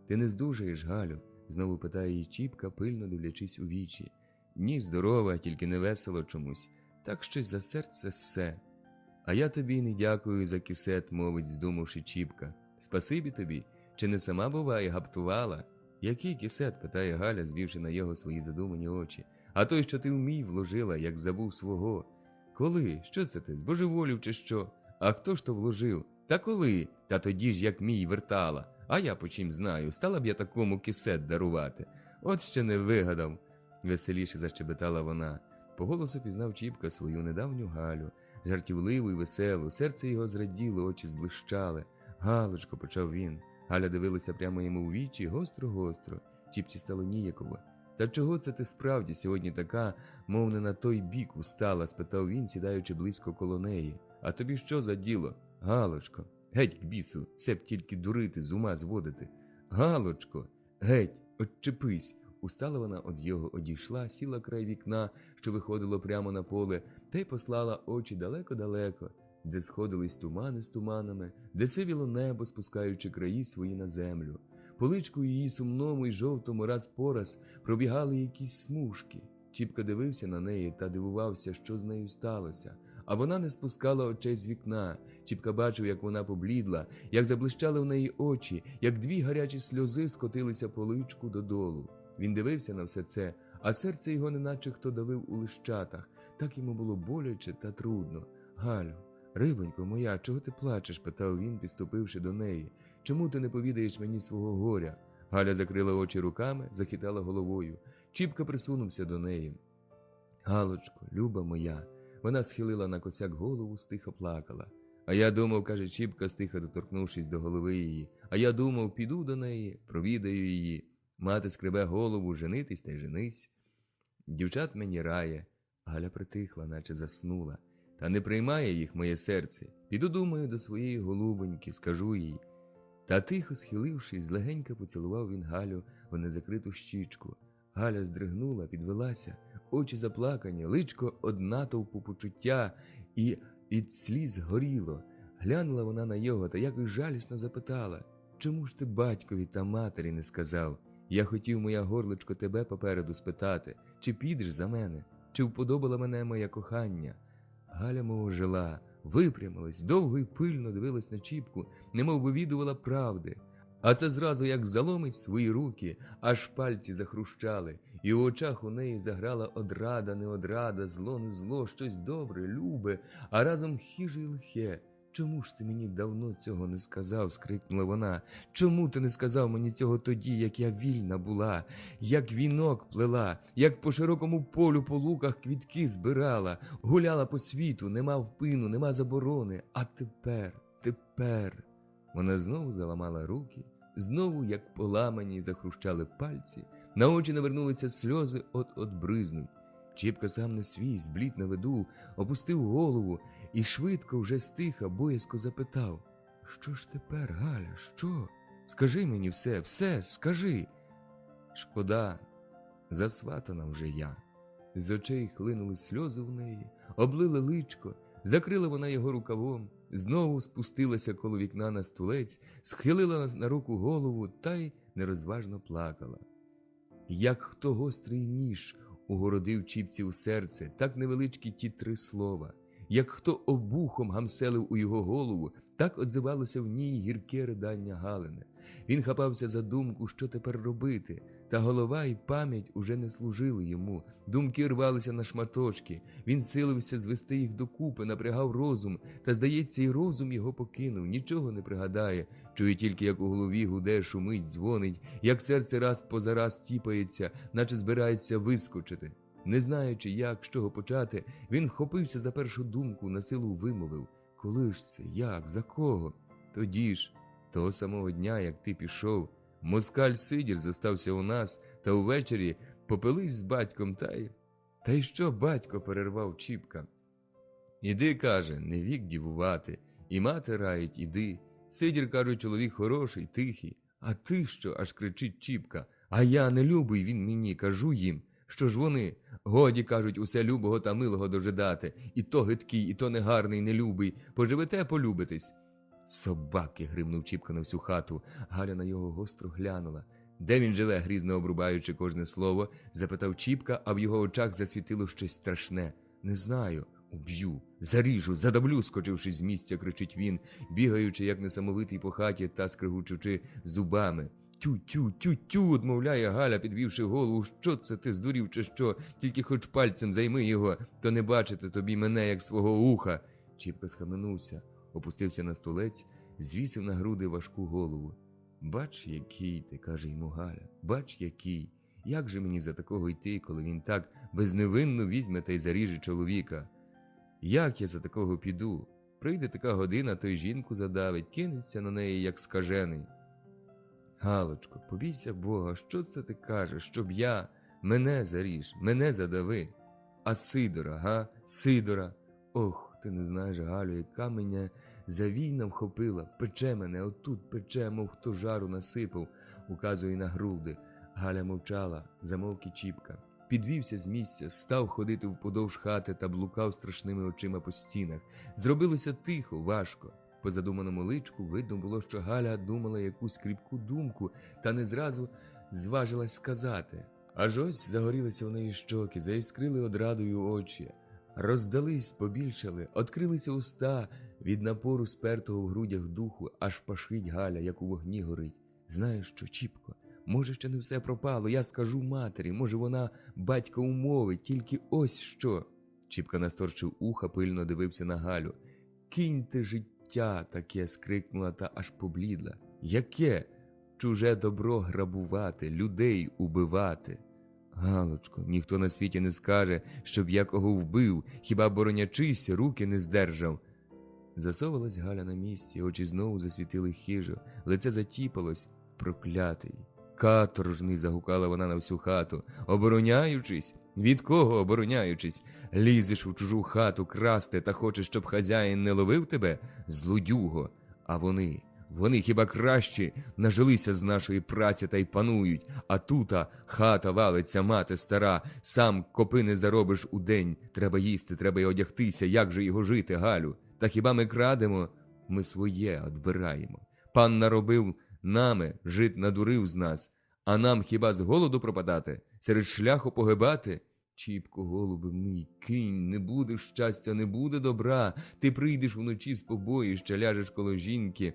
«Ти не здужаєш, Галю?» – знову питає її Чіпка, пильно дивлячись у вічі. «Ні, здорова, тільки не весело чомусь. Так щось за серце ссе». «А я тобі не дякую за кисет», – мовить, здумавши Чіпка. «Спасибі тобі. Чи не сама, буває, гаптувала?» «Який кисет?» – питає Галя, звівши на його свої задумані очі. «А той, що ти в мій вложила, як забув свого». «Коли? Що це ти, збожеволів чи що? А хто ж то вложив?» «Та коли? Та тоді ж, як мій вертала. А я по чим знаю, стала б я такому кисет дарувати. От ще не вигадав», – веселіше защебетала вона. По голосу пізнав Чіпка свою недавню Галю, жартівливу й веселу. Серце його зраділо, очі зблищали. «Галочко», – почав він. Галя дивилася прямо йому в вічі, гостро-гостро. Чіпці стало ніяково. «Та чого це ти справді сьогодні така, мов не на той бік устала?» – спитав він, сідаючи близько коло неї. «А тобі що за діло, Галочко? Геть к бісу, все б тільки дурити, з ума зводити. Галочко, геть, отчепись!» Устала вона од його, одійшла, сіла край вікна, що виходило прямо на поле, та й послала очі далеко-далеко, де сходились тумани з туманами, де сивіло небо, спускаючи краї свої на землю. По личку її сумному й жовтому раз по раз пробігали якісь смужки. Чіпка дивився на неї та дивувався, що з нею сталося. А вона не спускала очей з вікна. Чіпка бачив, як вона поблідла, як заблищали в неї очі, як дві гарячі сльози скотилися по личку додолу. Він дивився на все це, а серце його неначе хто давив у лищатах. Так йому було боляче та трудно. «Галю, рибонько моя, чого ти плачеш?» – питав він, підступивши до неї. «Чому ти не повідаєш мені свого горя?» Галя закрила очі руками, захитала головою. Чіпка присунувся до неї. «Галочко, люба моя!» Вона схилила на косяк голову, стиха плакала. «А я думав», – каже Чіпка, стиха доторкнувшись до голови її. «А я думав, піду до неї, провідаю її. Мати скребе голову, женитись та й женись. Дівчат мені рає». Галя притихла, наче заснула. «Та не приймає їх моє серце. Піду, думаю, до своєї голубоньки, скажу їй». Та тихо схилившись, легенько поцілував він Галю в незакриту щічку. Галя здригнула, підвелася. очі заплакані, личко од натовпу почуття, і від сліз горіло. Глянула вона на його та якось жалісно запитала: «Чому ж ти батькові та матері не сказав? Я хотів, моя горличко, тебе попереду спитати, чи підеш за мене, чи вподобала мене моє кохання?» Галя мов ожила, випрямилась, довго й пильно дивилась на Чіпку, немов вивідувала правди. А це зразу як заломить свої руки, аж пальці захрущали, і в очах у неї заграла одрада, не одрада, зло, не зло, щось добре, любе, а разом хиже й лихе. «Чому ж ти мені давно цього не сказав?» – скрикнула вона. «Чому ти не сказав мені цього тоді, як я вільна була, як вінок плела, як по широкому полю по луках квітки збирала, гуляла по світу, нема впину, нема заборони, а тепер…» Вона знову заламала руки, знову, як поламані, захрущали пальці, на очі навернулися сльози, от бризнуть. Чіпка сам не свій, зблід на виду, опустив голову і швидко, вже стиха, боязко запитав: «Що ж тепер, Галя, що? Скажи мені все, скажи!» «Шкода, засватана вже я». З очей хлинули сльози в неї, облили личко, закрила вона його рукавом, знову спустилася коло вікна на стулець, схилила на руку голову та й нерозважно плакала. Як хто гострий ніж угородив Чіпці у серце, так невеличкі ті 3 слова. Як хто обухом гамселив у його голову, так отзивалося в ній гірке ридання Галине. Він хапався за думку, що тепер робити, та голова і пам'ять уже не служили йому. Думки рвалися на шматочки, він силився звести їх докупи, напрягав розум, та, здається, і розум його покинув, нічого не пригадає, чує тільки, як у голові гуде, шумить, дзвонить, як серце раз позараз тіпається, наче збирається вискочити. Не знаючи, як, з чого почати, він вхопився за першу думку, насилу вимовив: «Коли ж це? Як? За кого?» «Тоді ж, того самого дня, як ти пішов, москаль Сидір зостався у нас, та увечері попились з батьком, та й що, батько?» – перервав Чіпка. «Іди, – каже, – не вік дівувати, і мати раїть, іди. Сидір, кажуть, чоловік хороший, тихий. А ти що?» – аж кричить Чіпка. «А я не любий він мені, кажу їм. Що ж вони? Годі, кажуть, усе любого та милого дожидати. І то гидкий, і то негарний, нелюбий. Поживете, полюбитесь». «Собаки!» – гримнув Чіпка на всю хату. Галя на його гостро глянула. «Де він живе?» – грізно обрубаючи кожне слово, запитав Чіпка, а в його очах засвітило щось страшне. «Не знаю. Уб'ю, заріжу, задавлю!» – скочивши з місця, кричить він, бігаючи, як несамовитий по хаті та скригучучи зубами. «Тю-тю-тю-тю!» – одмовляє Галя, підвівши голову. «Що це ти, здурів чи що? Тільки хоч пальцем займи його, то не бачити тобі мене, як свого уха!» Чіпка схаменувся, опустився на стулець, звісив на груди важку голову. «Бач, який ти!» – каже йому Галя. «Бач, який! Як же мені за такого йти, коли він так безневинно візьме та й заріже чоловіка? Як я за такого піду? Прийде така година, то й жінку задавить, кинеться на неї, як скажений». «Галочко, побійся Бога, що це ти кажеш, щоб я? Мене заріж, мене задави. А Сидора, га? Сидора? Ох, ти не знаєш, Галю, яка мене завійна вхопила. Пече мене, отут пече, мов хто жару насипав», указує на груди. Галя мовчала, замовк і Чіпка. Підвівся з місця, став ходити вподовж хати та блукав страшними очима по стінах. Зробилося тихо, важко. По задуманому личку видно було, що Галя думала якусь кріпку думку, та не зразу зважилась сказати. Аж ось загорілися в неї щоки, заіскрили одрадою очі. Роздались, побільшали, открилися уста, від напору спертого в грудях духу, аж пашить Галя, як у вогні горить. «Знаєш що, Чіпко, може, ще не все пропало, я скажу матері, може, вона батька умовить, тільки ось що». Чіпка насторчив уха, пильно дивився на Галю. «Киньте життя таке!» – скрикнула та аж поблідла. «Яке? Чуже добро грабувати, людей убивати?» «Галочко, ніхто на світі не скаже, щоб я кого вбив, хіба боронячись, руки не здержав». Засовалась Галя на місці, очі знову засвітили хижо, лице затіпалось. «Проклятий! Каторжний!» – загукала вона на всю хату. «Обороняючись? Від кого обороняючись? Лізеш у чужу хату красти та хочеш, щоб хазяїн не ловив тебе? Злодюго! А Вони хіба кращі нажилися з нашої праці та й панують, а тута хата валиться, мати стара, сам копи не заробиш у день, треба їсти, треба й одягтися, як же його жити, Галю? Та хіба ми крадемо? Ми своє одбираємо. Пан наробив нами, жит надурив з нас, а нам хіба з голоду пропадати, серед шляху погибати? Чіпко, голубе мій, кинь, не буде щастя, не буде добра, ти прийдеш вночі з побоїща, ляжеш коло жінки,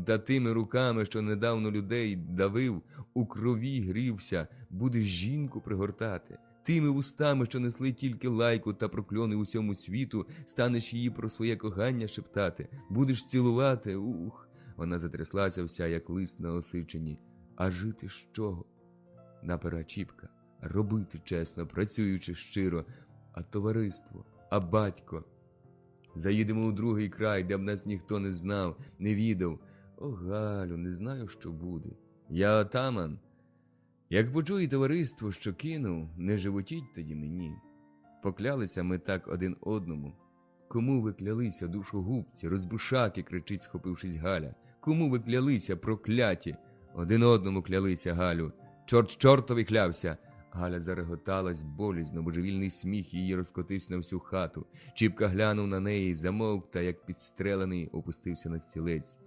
та тими руками, що недавно людей давив, у крові грівся, будеш жінку пригортати. Тими вустами, що несли тільки лайку та прокльони усьому світу, станеш її про своє кохання шептати, будеш цілувати, ух. Вона затряслася вся, як лист на осиченні. А жити з чого? Напера Чіпка. Робити чесно, працюючи щиро. А товариство, а батько. Заїдемо у другий край, де б нас ніхто не знав, не відав. О, Галю, не знаю, що буде. Я отаман. Як почує товариство, що кинув, не животіть тоді мені. Поклялися ми так один одному. Кому ви клялися, душогубці, розбушаки, кричить, схопившись Галя. Кому ви клялися, прокляті? Один одному клялися, Галю. Чорт чортові клявся. Галя зареготалась болізно, божевільний сміх її розкотився на всю хату. Чіпка глянув на неї, замовк та, як підстрелений, опустився на стілець.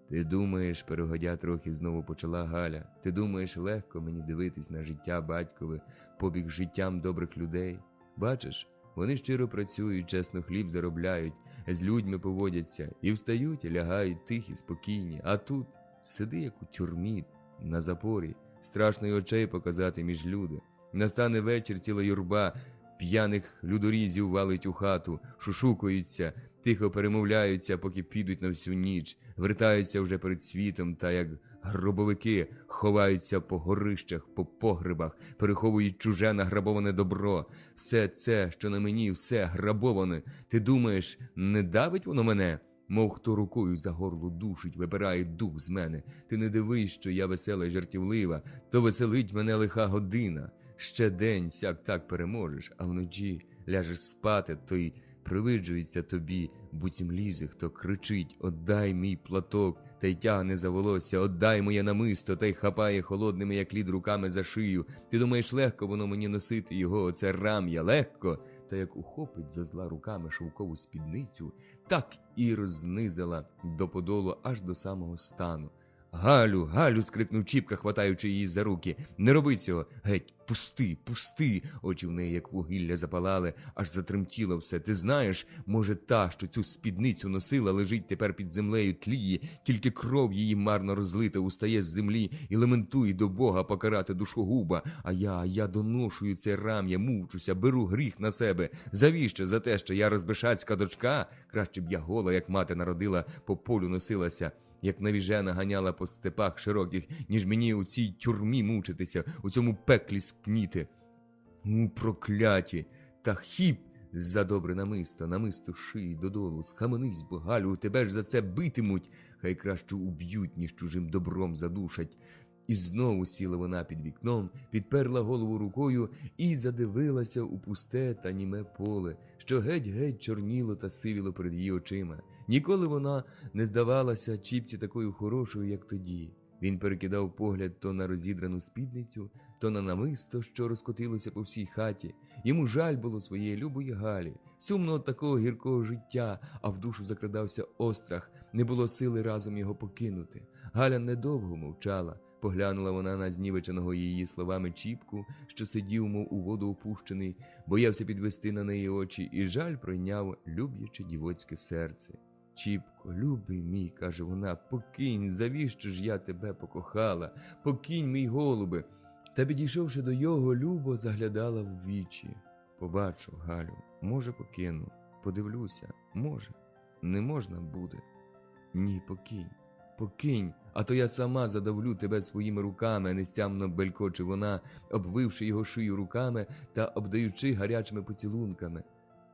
Ти думаєш, перегодя трохи, знову почала Галя, ти думаєш, легко мені дивитись на життя батькове, побіг життям добрих людей? Бачиш, вони щиро працюють, чесно хліб заробляють, з людьми поводяться, і встають, і лягають тихі, спокійні. А тут сиди, як у тюрмі, на запорі, страшно й очей показати між люди. Настане вечір, ціла юрба п'яних людорізів валить у хату, шушукаються, тихо перемовляються, поки підуть на всю ніч, вертаються вже перед світом та, як гробовики, ховаються по горищах, по погребах, переховують чуже награбоване добро. Все це, що на мені, все грабоване. Ти думаєш, не давить воно мене? Мов хто рукою за горло душить, вибирає дух з мене. Ти не дивись, що я весела й жартівлива, то веселить мене лиха година. Ще день сяк так переможеш, а вночі ляжеш спати, то й привиджується тобі, буцім лізе, хто кричить: «Отдай мій платок», та й тягне за волосся, «Отдай моє намисто», та й хапає холодними, як лід, руками за шию. Ти думаєш, легко воно мені носити його, оце рам'я, легко? Та як ухопить за зла руками шовкову спідницю, так і рознизила до подолу аж до самого стану. «Галю, Галю!» – скрикнув Чіпка, хватаючи її за руки. «Не роби цього! Геть, пусти, пусти!» Очі в неї, як вугілля, запалали, аж затремтіло все. «Ти знаєш, може, та, що цю спідницю носила, лежить тепер під землею, тліє, тільки кров її марно розлита, устає з землі і лементує до Бога покарати душогуба. А я доношую це рам'я, мучуся, беру гріх на себе. Завіщо? За те, що я розбишацька дочка? Краще б я гола, як мати народила, по полю носилася, як навіжена ганяла по степах широких, ніж мені у цій тюрмі мучитися, у цьому пеклі скніти. У прокляті! Та хіп за добре намисто шиї додолу, схаменись, бо, Галю, тебе ж за це битимуть, хай краще уб'ють, ніж чужим добром задушать. І знову сіла вона під вікном, підперла голову рукою і задивилася у пусте та німе поле, що геть-геть чорніло та сивіло перед її очима. Ніколи вона не здавалася Чіпці такою хорошою, як тоді. Він перекидав погляд то на розідрану спідницю, то на намисто, що розкотилося по всій хаті. Йому жаль було своєї любої Галі, сумно от такого гіркого життя, а в душу закрадався острах, не було сили разом його покинути. Галя недовго мовчала. Поглянула вона на знівеченого її словами Чіпку, що сидів, мов у воду опущений, боявся підвести на неї очі, і жаль пройняв любляче дівоцьке серце. «Чіпко, любий мій», – каже вона, – «покинь, завіщо ж я тебе покохала? Покинь, мій голубе». Та, підійшовши до його, любо заглядала в вічі. «Побачу, Галю, може, покину, подивлюся, може, не можна буде». «Ні, покинь, покинь, а то я сама задавлю тебе своїми руками», – нестямно белькоче вона, обвивши його шию руками та обдаючи гарячими поцілунками.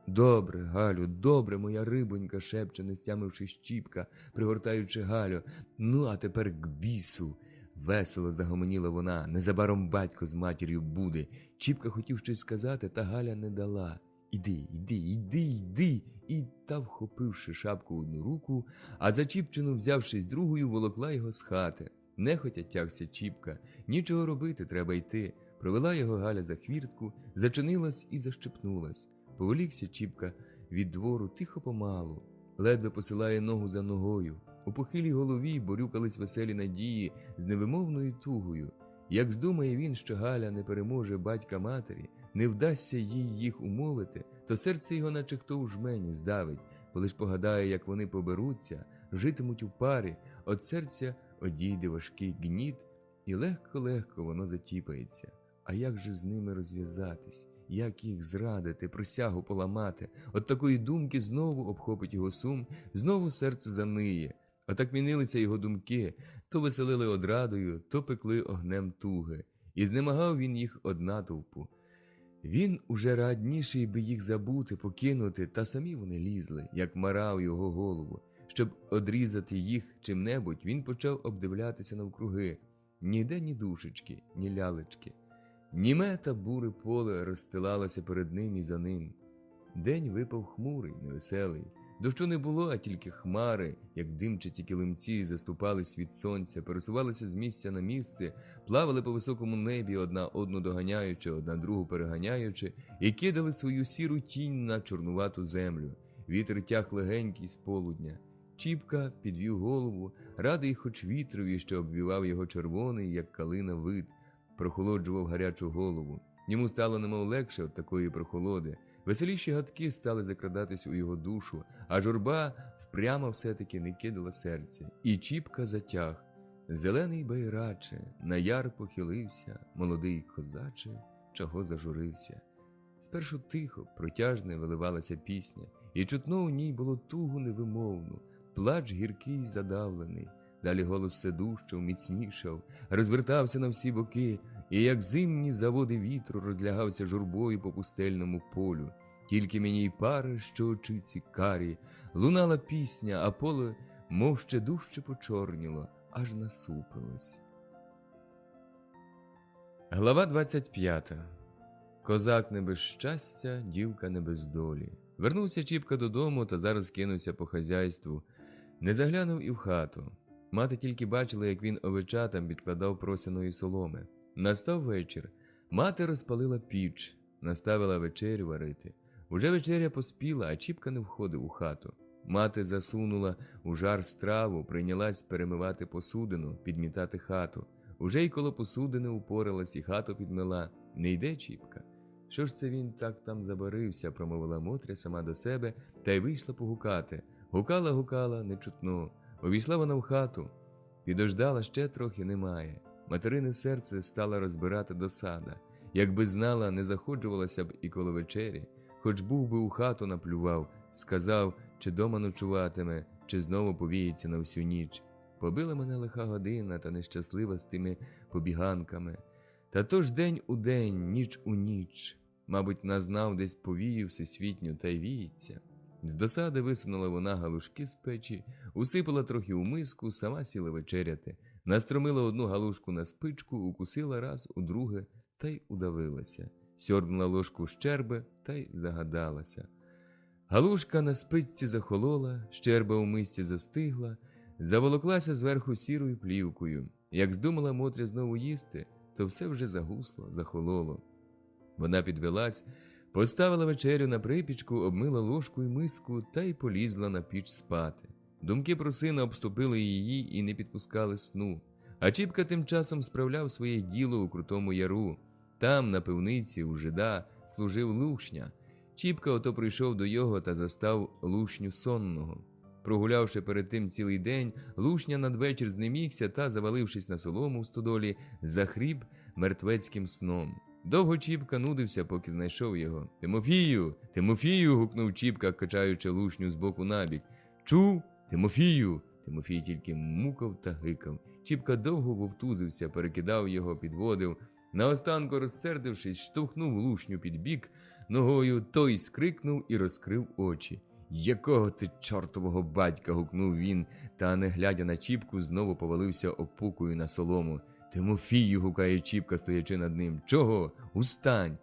«Добре, Галю, добре, моя рибонька», – шепче, не стямившись Чіпка, пригортаючи Галю. «Ну, а тепер к бісу!» – весело загомоніла вона. «Незабаром батько з матір'ю буде». Чіпка хотів щось сказати, та Галя не дала. Іди. І та, вхопивши шапку в одну руку, а за Чіпчину, взявшись другою, волокла його з хати. Нехотя тягся Чіпка. Нічого робити, треба йти. Провела його Галя за хвіртку, зачинилась і защепнулась. Повелікся Чіпка від двору тихо помалу, ледве посилає ногу за ногою. У похилій голові борюкались веселі надії з невимовною тугою. Як здумає він, що Галя не переможе батька матері, не вдасться їй їх умовити, то серце його наче хто у жмені здавить, коли ж погадає, як вони поберуться, житимуть у парі, от серця одійде важкий гніт, і легко-легко воно затіпається. А як же з ними розв'язатись? Як їх зрадити, присягу поламати? От такої думки знову обхопить його сум, знову серце заниє. Отак мінилися його думки, то веселили одрадою, то пекли огнем туги. І знемагав він їх од натовпу. Він уже радніший би їх забути, покинути, та самі вони лізли, як мара у його голову. Щоб одрізати їх чим-небудь, він почав обдивлятися навкруги. Ніде ні душечки, ні лялечки. Німе та буре поле розстилалося перед ним і за ним. День випав хмурий, невеселий. Дощу не було, а тільки хмари, як димчаті килимці, заступались від сонця, пересувалися з місця на місце, плавали по високому небі, одна одну доганяючи, одна другу переганяючи, і кидали свою сіру тінь на чорнувату землю. Вітер тяг легенький з полудня. Чіпка підвів голову, радий хоч вітрові, що обвівав його червоний, як калина, вид, прохолоджував гарячу голову. Йому стало немов легше від такої прохолоди. Веселіші гадки стали закрадатись у його душу, а журба впрямо все-таки не кидала серце. І Чіпка затяг. Зелений байраче, на яр похилився, молодий козаче, чого зажурився. Спершу тихо, протяжне виливалася пісня, і чутно у ній було тугу невимовну, плач гіркий задавлений. Далі голос все дужчав, міцнішав, розвертався на всі боки, і як зимні заводи вітру розлягався журбою по пустельному полю. Тільки мені й пари, що очиці карі, лунала пісня, а поле мов ще дужче почорніло, аж насупилось. Глава 25. Козак не без щастя, дівка не без долі. Вернувся Чіпка додому та зараз кинувся по хазяйству. Не заглянув і в хату. Мати тільки бачила, як він овечатам підкладав просяної соломи. Настав вечір. Мати розпалила піч, наставила вечерю варити. Уже вечеря поспіла, а Чіпка не входив у хату. Мати засунула у жар страву, прийнялась перемивати посудину, підмітати хату. Уже й коло посудини упоралась і хату підмила. Не йде Чіпка. Що ж це він так там забарився, промовила Мотря сама до себе, та й вийшла погукати. Гукала, не чутно. Увійшла вона в хату. Підождала, ще трохи немає. Материне серце стала розбирати досада. Якби знала, не заходжувалася б і коло вечері. Хоч був би у хату наплював, сказав, чи дома ночуватиме, чи знову повіється на всю ніч. Побила мене лиха година та нещаслива з тими побіганками. Та то ж день у день, ніч у ніч. Мабуть, назнав десь повію всесвітню та й віється. З досади висунула вона галушки з печі, усипала трохи у миску, сама сіла вечеряти. Настромила одну галушку на спичку, укусила раз, удруге, та й удавилася. Сьорбнула ложку щерби, та й загадалася. Галушка на спичці захолола, щерба у мисці застигла, заволоклася зверху сірою плівкою. Як здумала Мотря знову їсти, то все вже загусло, захололо. Вона підвелась, поставила вечерю на припічку, обмила ложку й миску та й полізла на піч спати. Думки про сина обступили її і не підпускали сну. А Чіпка тим часом справляв своє діло у Крутому Яру. Там, на пивниці, у жида, служив Лушня. Чіпка ото прийшов до його та застав Лушню сонного. Прогулявши перед тим цілий день, Лушня надвечір знемігся та, завалившись на солому в стодолі, захріп мертвецьким сном. Довго Чіпка нудився, поки знайшов його. «Тимофію! Тимофію!» – гукнув Чіпка, качаючи Лушню з боку набік. «Чув? Тимофію!» Тимофій тільки мукав та гикав. Чіпка довго вовтузився, перекидав його, підводив. Наостанку, розсердившись, штовхнув Лушню під бік ногою, той скрикнув і розкрив очі. «Якого ти чортового батька!» – гукнув він, та, не глядя на Чіпку, знову повалився опукою на солому. «Тимофію!» – гукає Чіпка, стоячи над ним. «Чого? Устань!»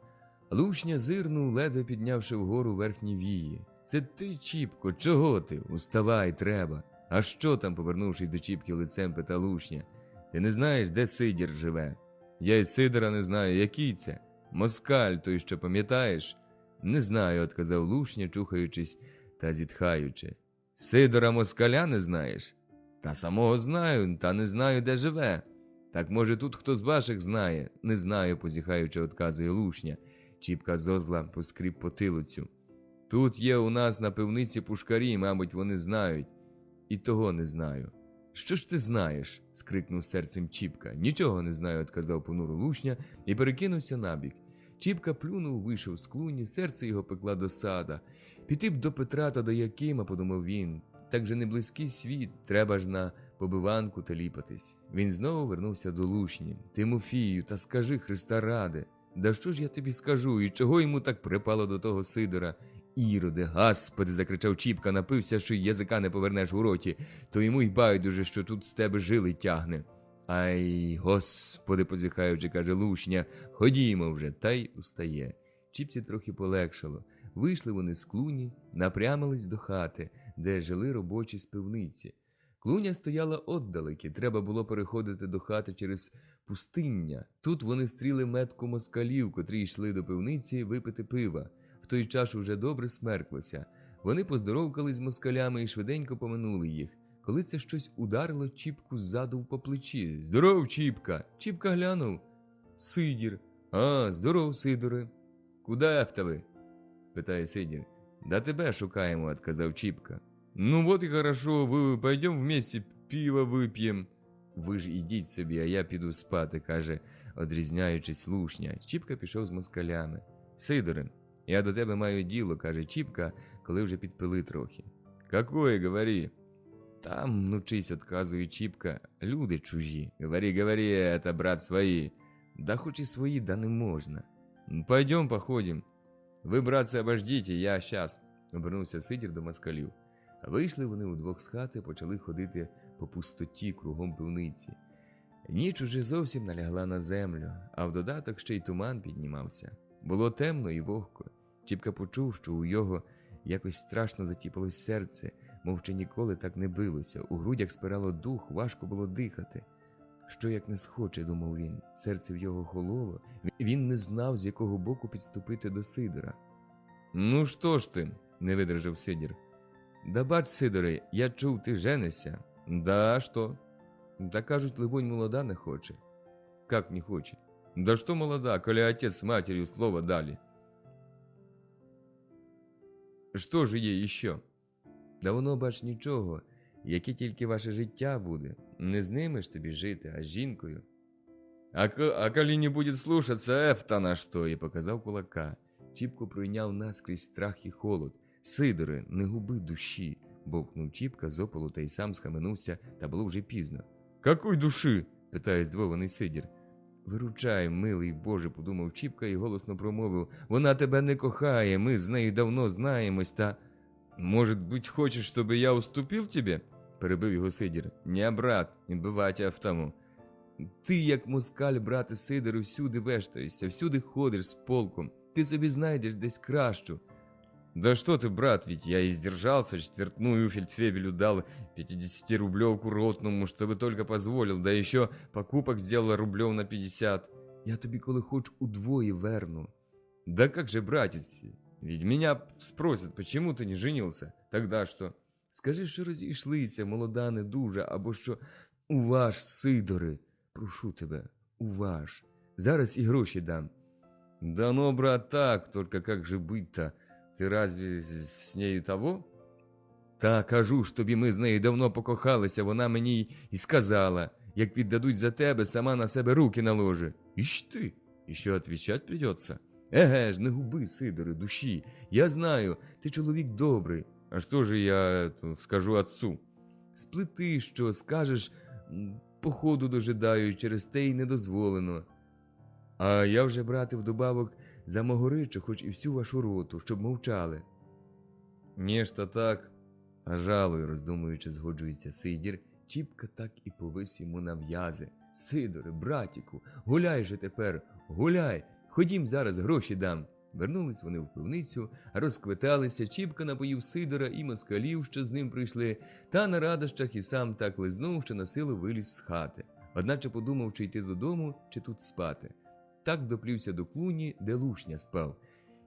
Лушня зирнув, ледве піднявши вгору верхні вії. «Це ти, Чіпко, чого ти? Уставай, треба!» «А що там?» – повернувшись до Чіпки лицем, питав Лушня. «Ти не знаєш, де Сидір живе?» «Я й Сидора не знаю. Який це?» «Москаль той, що пам'ятаєш?» «Не знаю», – отказав Лушня, чухаючись та зітхаючи. «Сидора Москаля не знаєш?» «Та самого знаю, та не знаю, де живе». «Так, може, тут хто з ваших знає?» «Не знаю», – позіхаючи, отказує Лушня. Чіпка зозла поскріб потилицю. «Тут є у нас на пивниці пушкарі, мабуть, вони знають. І того не знаю». «Що ж ти знаєш?» – скрикнув серцем Чіпка. «Нічого не знаю», – отказав понуро Лушня і перекинувся набік. Чіпка плюнув, вийшов з клуні, серце його пекла досада. Піти б до Петра та до Якима, подумав він. Так же не близький світ, треба ж на побиванку теліпатись. Він знову вернувся до Лушні. «Тимофію, та скажи, Христа ради!» «Да що ж я тобі скажу, і чого йому так припало до того Сидора?» «Іроде, Господи!» – закричав Чіпка, напився, що й язика не повернеш у роті, то йому й байдуже, що тут з тебе жили тягне. «Ай, Господи!» – позіхаючи, каже Лушня, «ходімо вже!» Та й устає. Чіпці трохи полегшало. Вийшли вони з клуні, напрямились до хати, де жили робочі з пивниці. Клуня стояла отдалеки, треба було переходити до хати через пустиння. Тут вони стріли метку москалів, котрі йшли до пивниці випити пива. В той час уже добре смерклося. Вони поздоровкались з москалями і швиденько поминули їх. Коли це щось ударило Чіпку ззаду по плечі. «Здоров, Чіпка!» Чіпка глянув. «Сидір!» «А, здоров, Сидоре!» «Куда в ви?» – питає Сидір. «Да тебе шукаємо», – отказав Чіпка. «Ну вот и хорошо, вы пойдем вместе пиво вип'єм». «Ви ж ідіть собі, а я піду спати», – каже, одрізняючись Лушня. Чіпка пішов з москалями. «Сидоре, я до тебе маю діло», – каже Чіпка, коли вже підпили трохи. «Какое, говори?» «Там, внучись», – отказує Чіпка, – «люди чужі». «Говори, говори, это, брат, свої». «Да хоч і свої, да не можна». «Пойдем походим». «Ви, братці, обождіть, я щас», – обернувся Сидір до москалів. Вийшли вони удвох з хати, почали ходити по пустоті кругом пивниці. Ніч уже зовсім налягла на землю, а в додаток ще й туман піднімався. Було темно і вогко. Чіпка почув, що у його якось страшно затіпалось серце, мов чи ніколи так не билося. У грудях спирало дух, важко було дихати. Що як не схоче, думав він. Серце в його хололо. Він не знав, з якого боку підступити до Сидора. «Ну що ж ти?» – не видержав Сидір. «Да бач, Сидоре, я чув, ти женишся». «Да, що?» «Да кажуть, либонь, молода не хоче». «Как не хоче?» «Да что молода, коли отец с матерью слово дали?» «Що ж є іще?» «Да воно, бач, нічого, яке тільки ваше життя буде. Не з ними ж тобі жити, а з жінкою». «А коли не буде слушаться, ефта на що?» – і показав кулака. Чіпку пройняв наскрізь страх і холод. «Сидоре, не губи душі», – бовкнув Чіпка з ополу та й сам схаменувся, та було вже пізно. «Какой душі?» – питає здивований Сидір. «Виручай, милий Боже», – подумав Чіпка і голосно промовив. «Вона тебе не кохає, ми з нею давно знаємось, та...» «Может быть, хочеш, щоб я уступив тебе?» – перебив його Сидір. «Не, брат, не бивайте в тому. Ти, як москаль, брате Сидоре, всюди вештаєшся, всюди ходиш з полком. Ти собі знайдеш десь кращу». «Да что ты, брат, ведь я и сдержался, четвертную фельдфебелю дал 50-рублевку ротному, чтобы только позволил, да еще покупок сделал рублев на 50. Я тобі, коли хоч, удвоє верну». «Да как же, братец, ведь меня спросят, почему ты не женился? Тогда что?» «Скажи, що розійшлися, молода не дуже, або що уваж, Сидоре, прошу тебе, уваж, зараз і гроші дам». «Да ну, брат, так, только как же быть-то? Ти разве з нею того?» «Та кажу ж тобі, ми з нею давно покохалися, вона мені і сказала, як віддадуть за тебе, сама на себе руки наложи». «Іщ ти, іще отвечать придется». «Еге ж, не губи, Сидоре, душі, я знаю, ти чоловік добрий». «А що ж я скажу отцу?» «Сплети, що скажеш, походу дожидаю, через те й не дозволено. А я вже, брате, вдобавок замогоричу, хоч і всю вашу роту, щоб мовчали». «Нєшта так, а жалую», роздумуючи, згоджується Сидір. Чіпка так і повис йому на в'язи. «Сидоре, братіку, гуляй же тепер, гуляй, ходім зараз, гроші дам». Вернулись вони в пивницю, розквиталися, Чіпка напоїв Сидора і москалів, що з ним прийшли, та на радощах і сам так лизнув, що на силу виліз з хати. Одначе подумав, чи йти додому, чи тут спати. Так доплівся до клуні, де Лушня спав.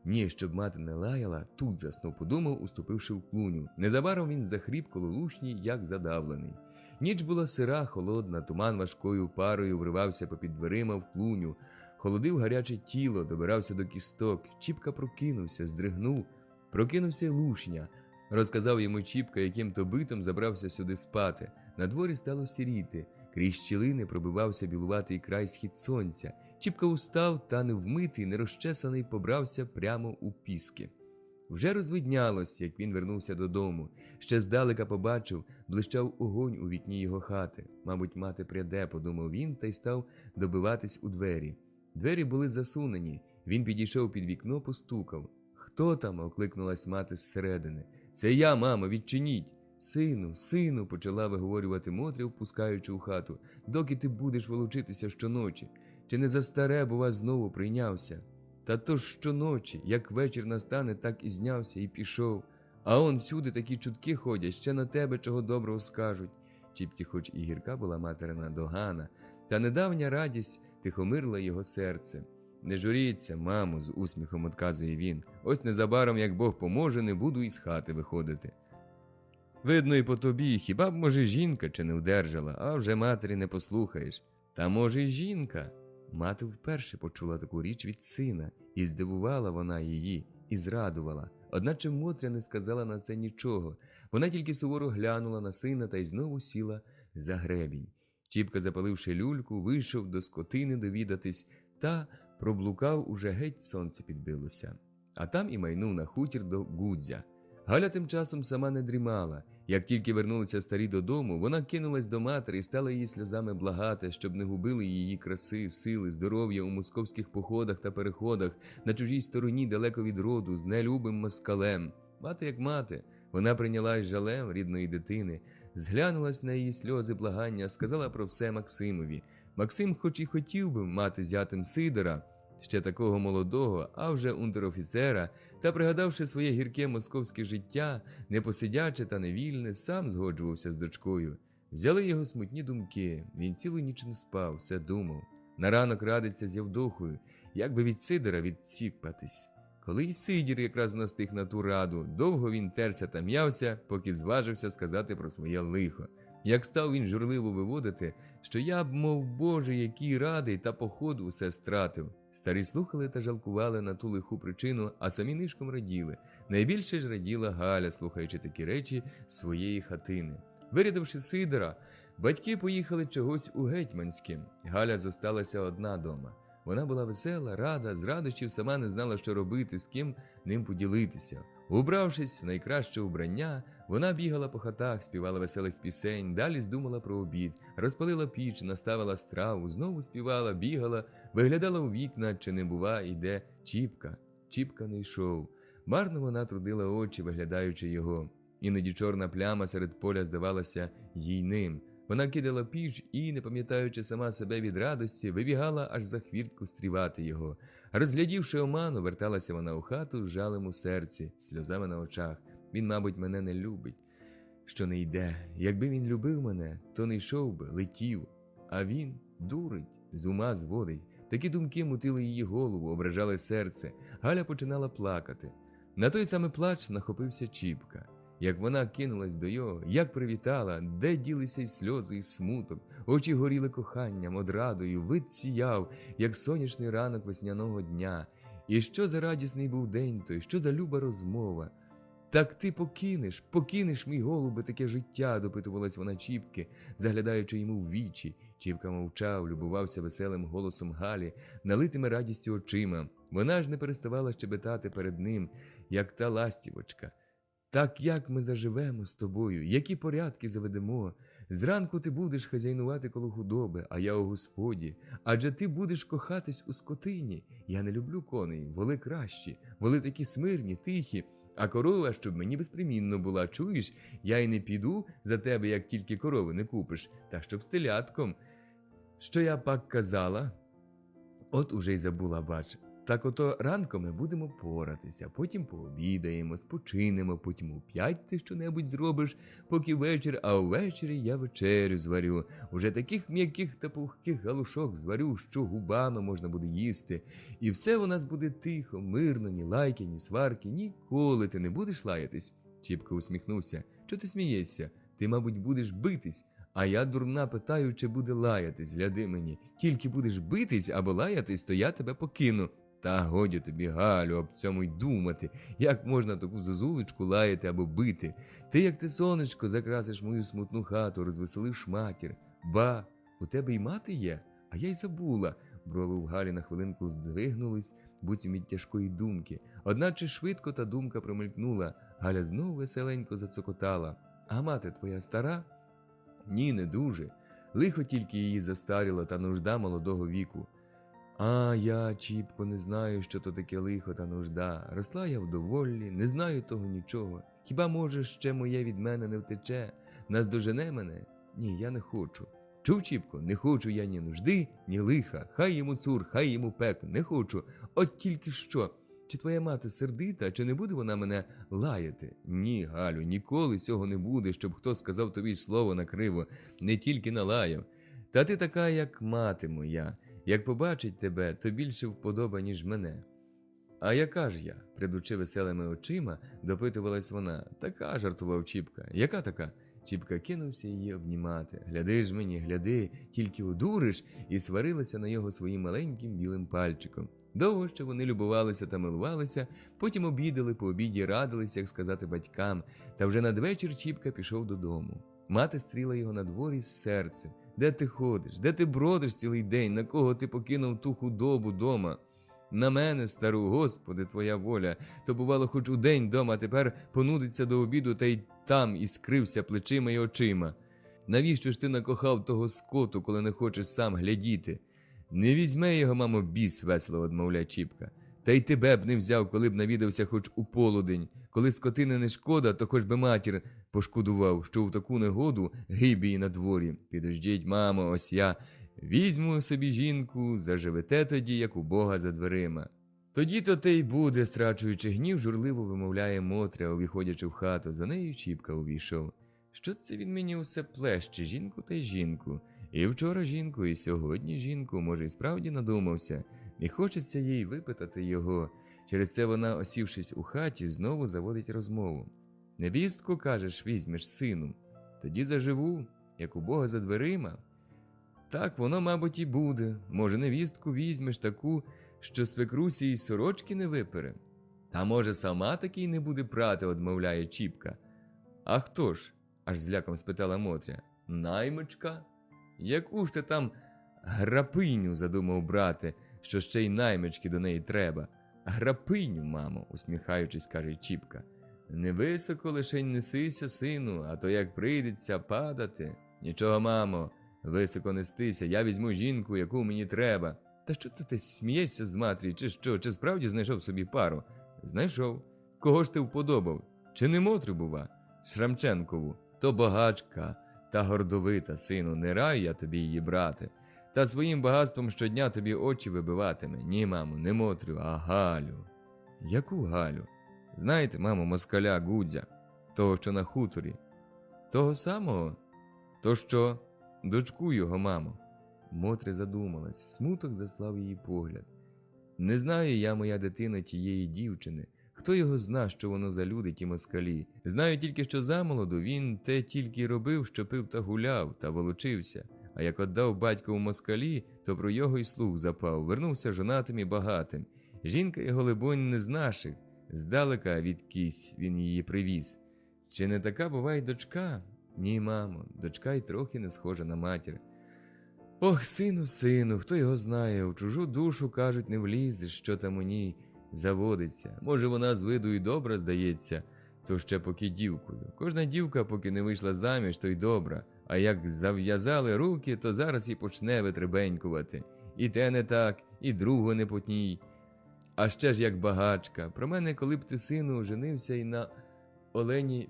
Ні, щоб мати не лаяла, тут заснув, подумав, уступивши в клуню. Незабаром він захріп коло Лушні, як задавлений. Ніч була сира, холодна, туман важкою парою вривався попід дверима в клуню. Холодив гаряче тіло, добирався до кісток. Чіпка прокинувся, здригнув. Прокинувся й Лушня. Розказав йому Чіпка, яким то битом забрався сюди спати. На дворі стало сіріти. Крізь щілини пробивався білуватий край схід сонця. Чіпка устав та невмитий, нерозчесаний побрався прямо у піски. Вже розвиднялось, як він вернувся додому. Ще здалека побачив, блищав огонь у вікні його хати. Мабуть, мати пряде, подумав він, та й став добиватись у двері. Двері були засунені. Він підійшов під вікно, постукав. «Хто там?» – окликнулась мати зсередини. «Це я, мамо, відчиніть!» «Сину, сину!» – почала виговорювати Мотря, впускаючи у хату. «Доки ти будеш волочитися щоночі? Чи не за старе, бува, знову прийнявся?» «Та то ж щоночі, як вечір настане, так і знявся і пішов. А он всюди такі чутки ходять, ще на тебе чого доброго скажуть». Чіпці хоч і гірка була материна догана, та недавня радість тихомирила його серце. «Не журіться, мамо», – з усміхом одказує він. «Ось незабаром, як Бог поможе, не буду із хати виходити». «Видно і по тобі, хіба б, може, жінка чи не вдержала, а вже матері не послухаєш». «Та може й жінка». Мати вперше почула таку річ від сина, і здивувала вона її, і зрадувала. Одначе Мотря не сказала на це нічого. Вона тільки суворо глянула на сина та й знову сіла за гребінь. Чіпка, запаливши люльку, вийшов до скотини довідатись та проблукав, уже геть сонце підбилося. А там і майнув на хутір до Гудзя. Галя тим часом сама не дрімала. Як тільки вернулися старі додому, вона кинулась до матері і стала її сльозами благати, щоб не губили її краси, сили, здоров'я у московських походах та переходах, на чужій стороні далеко від роду, з нелюбим москалем. Мати як мати, вона прийнялась жалем рідної дитини, зглянулась на її сльози благання, сказала про все Максимові. Максим хоч і хотів би мати зятем Сидора, ще такого молодого, а вже унтер-офіцера, та, пригадавши своє гірке московське життя, непосидяче та невільне, сам згоджувався з дочкою. Взяли його смутні думки, він цілу ніч не спав, все думав. На ранок радиться з Євдохою, як би від Сидора відсіпатись. Коли й Сидір якраз настиг на ту раду, довго він терся та м'явся, поки зважився сказати про своє лихо. Як став він журливо виводити, що я б, мов Боже, який радий, та походу усе стратив. Старі слухали та жалкували на ту лиху причину, а самі нишком раділи. Найбільше ж раділа Галя, слухаючи такі речі своєї хатини. Вирядивши Сидора, батьки поїхали чогось у Гетьманське. Галя зосталася одна дома. Вона була весела, рада, з радощів сама не знала, що робити, з ким ним поділитися. Убравшись в найкраще убрання, вона бігала по хатах, співала веселих пісень, далі здумала про обід, розпалила піч, наставила страву, знову співала, бігала, виглядала у вікна, чи не бува, іде Чіпка. Чіпка не йшов. Марно вона трудила очі, виглядаючи його. Іноді чорна пляма серед поля здавалася їй ним. Вона кидала піч і, не пам'ятаючи сама себе від радості, вибігала аж за хвіртку стрівати його. Розглядівши оману, верталася вона у хату з жалем у серці, сльозами на очах. Він, мабуть, мене не любить, що не йде. Якби він любив мене, то не йшов би, летів. А він дурить, з ума зводить. Такі думки мутили її голову, ображали серце. Галя починала плакати. На той самий плач нахопився Чіпка. Як вона кинулась до його, як привітала, де ділися й сльози, й смуток, очі горіли коханням, одрадою, вид сіяв, як сонячний ранок весняного дня. І що за радісний був день той, що за люба розмова. «Так ти покинеш, мій голубе, таке життя», – допитувалась вона Чіпки, заглядаючи йому в вічі. Чіпка мовчав, любувався веселим голосом Галі, налитими радістю очима. Вона ж не переставала щебетати перед ним, як та ластівочка. «Так як ми заживемо з тобою, які порядки заведемо? Зранку ти будеш хазяйнувати коло худоби, а я у господі. Адже ти будеш кохатись у скотині. Я не люблю коней, воли кращі, воли такі смирні, тихі. А корова, щоб мені безпримінно була, чуєш? Я й не піду за тебе, як тільки корови не купиш, та щоб з телятком. Що я пак казала?» От уже й забула, бач. Так ото ранком ми будемо поратися, потім пообідаємо, спочинемо, потім у 5 ти щонебудь зробиш, поки вечір, а ввечері я вечерю зварю. Уже таких м'яких та пухких галушок зварю, що губами можна буде їсти. І все у нас буде тихо, мирно, ні лайки, ні сварки, ніколи ти не будеш лаятись. Чіпко усміхнувся. Чого ти смієшся? Ти, мабуть, будеш битись. А я, дурна, питаю, чи буде лаятись, гляди мені. Тільки будеш битись або лаятись, то я тебе покину. Та годі тобі, Галю, об цьому й думати. Як можна таку зозулечку лаяти або бити? Ти, як ти, сонечко, закрасиш мою смутну хату, розвеселиш матір. Ба, у тебе й мати є? А я й забула. Брови в Галі на хвилинку здвигнулись, буцім від тяжкої думки. Одначе швидко та думка промелькнула. Галя знову веселенько зацокотала. А мати твоя стара? Ні, не дуже. Лихо тільки її застаріло та нужда молодого віку. А я, Чіпко, не знаю, що то таке лихо та нужда. Росла я вдоволі, не знаю того нічого. Хіба, може, ще моє від мене не втече? Наздожене мене? Ні, я не хочу. Чув, Чіпко, не хочу я ні нужди, ні лиха. Хай йому цур, хай йому пек, не хочу. От тільки що. Чи твоя мати сердита, чи не буде вона мене лаяти? Ні, Галю, ніколи цього не буде, щоб хто сказав тобі слово накриво, не тільки налаяв. Та ти така, як мати моя. Як побачить тебе, то більше вподоба, ніж мене. А яка ж я? Придучи веселими очима, допитувалась вона. Така, жартував Чіпка. Яка така? Чіпка кинувся її обнімати. Гляди ж мені, гляди, тільки одуриш, і сварилася на його своїм маленьким білим пальчиком. Довго ще вони любувалися та милувалися, потім обідали, по обіді радилися, як сказати батькам, та вже надвечір Чіпка пішов додому. Мати стріла його на дворі з серцем. Де ти ходиш? Де ти бродиш цілий день? На кого ти покинув ту худобу дома? На мене, стару, Господи, твоя воля. То, бувало, хоч удень дома, а тепер понудиться до обіду та й там і скрився плечима й очима. Навіщо ж ти накохав того скоту, коли не хочеш сам глядіти? Не візьме його, мамо, біс, весело одмовляє Чіпка. Та й тебе б не взяв, коли б навідався хоч у полудень. Коли скотини не шкода, то хоч би матір пошкодував, що в таку негоду гиб її на дворі. Підождіть, мамо, ось я візьму собі жінку, заживете тоді, як у Бога за дверима. Тоді-то те й буде, страчуючи гнів, журливо вимовляє Мотря, увіходячи в хату. За нею Чіпка увійшов. Що це він мені усе плеще, жінку та й жінку? І вчора жінку, і сьогодні жінку, може, і справді надумався. Не хочеться їй випитати його. Через це вона, осівшись у хаті, знову заводить розмову. Невістку, кажеш, візьмеш, сину. Тоді заживу, як у Бога за дверима. Так воно, мабуть, і буде. Може, невістку візьмеш таку, що свекрусі й сорочки не випере. Та, може, сама такий не буде прати, одмовляє Чіпка. А хто ж? Аж зляком спитала Мотря. Наймичка? Яку ж ти там грапиню задумав брати, що ще й наймички до неї треба? Грапиню, мамо, усміхаючись, каже Чіпка. Невисоко лишень несися, сину, а то як прийдеться падати. Нічого, мамо, високо нестися, я візьму жінку, яку мені треба. Та що це ти смієшся з матері, чи що, чи справді знайшов собі пару? Знайшов. Кого ж ти вподобав? Чи не Мотрю, бува? Шрамченкову. То багачка, та гордовита, сину, не раю я тобі її брати. Та своїм багатством щодня тобі очі вибиватиме. Ні, мамо, не Мотрю, а Галю. Яку Галю? Знаєте, мамо, москаля Гудзя, того, що на хуторі. Того самого? То що? Дочку його, мамо. Мотря задумалась, смуток заслав її погляд. Не знаю я, моя дитина, тієї дівчини. Хто його зна, що воно за люди, ті москалі. Знаю тільки, що замолоду він те тільки й робив, що пив та гуляв, та волочився. А як отдав батько в москалі, то про його й слух запав, вернувся жонатим і багатим. Жінка його, либонь, не з наших, здалека відкись він її привіз. Чи не така буває дочка? Ні, мамо, дочка й трохи не схожа на матір. Ох, сину, сину, хто його знає, у чужу душу, кажуть, не влізеш, що там у ній заводиться. Може, вона з виду і добра здається, то ще поки дівкою. Кожна дівка, поки не вийшла заміж, то й добра, а як зав'язали руки, то зараз і почне витребенькувати. І те не так, і другу не потній. А ще ж як багачка. Про мене, коли б ти, сину, женився і на Олені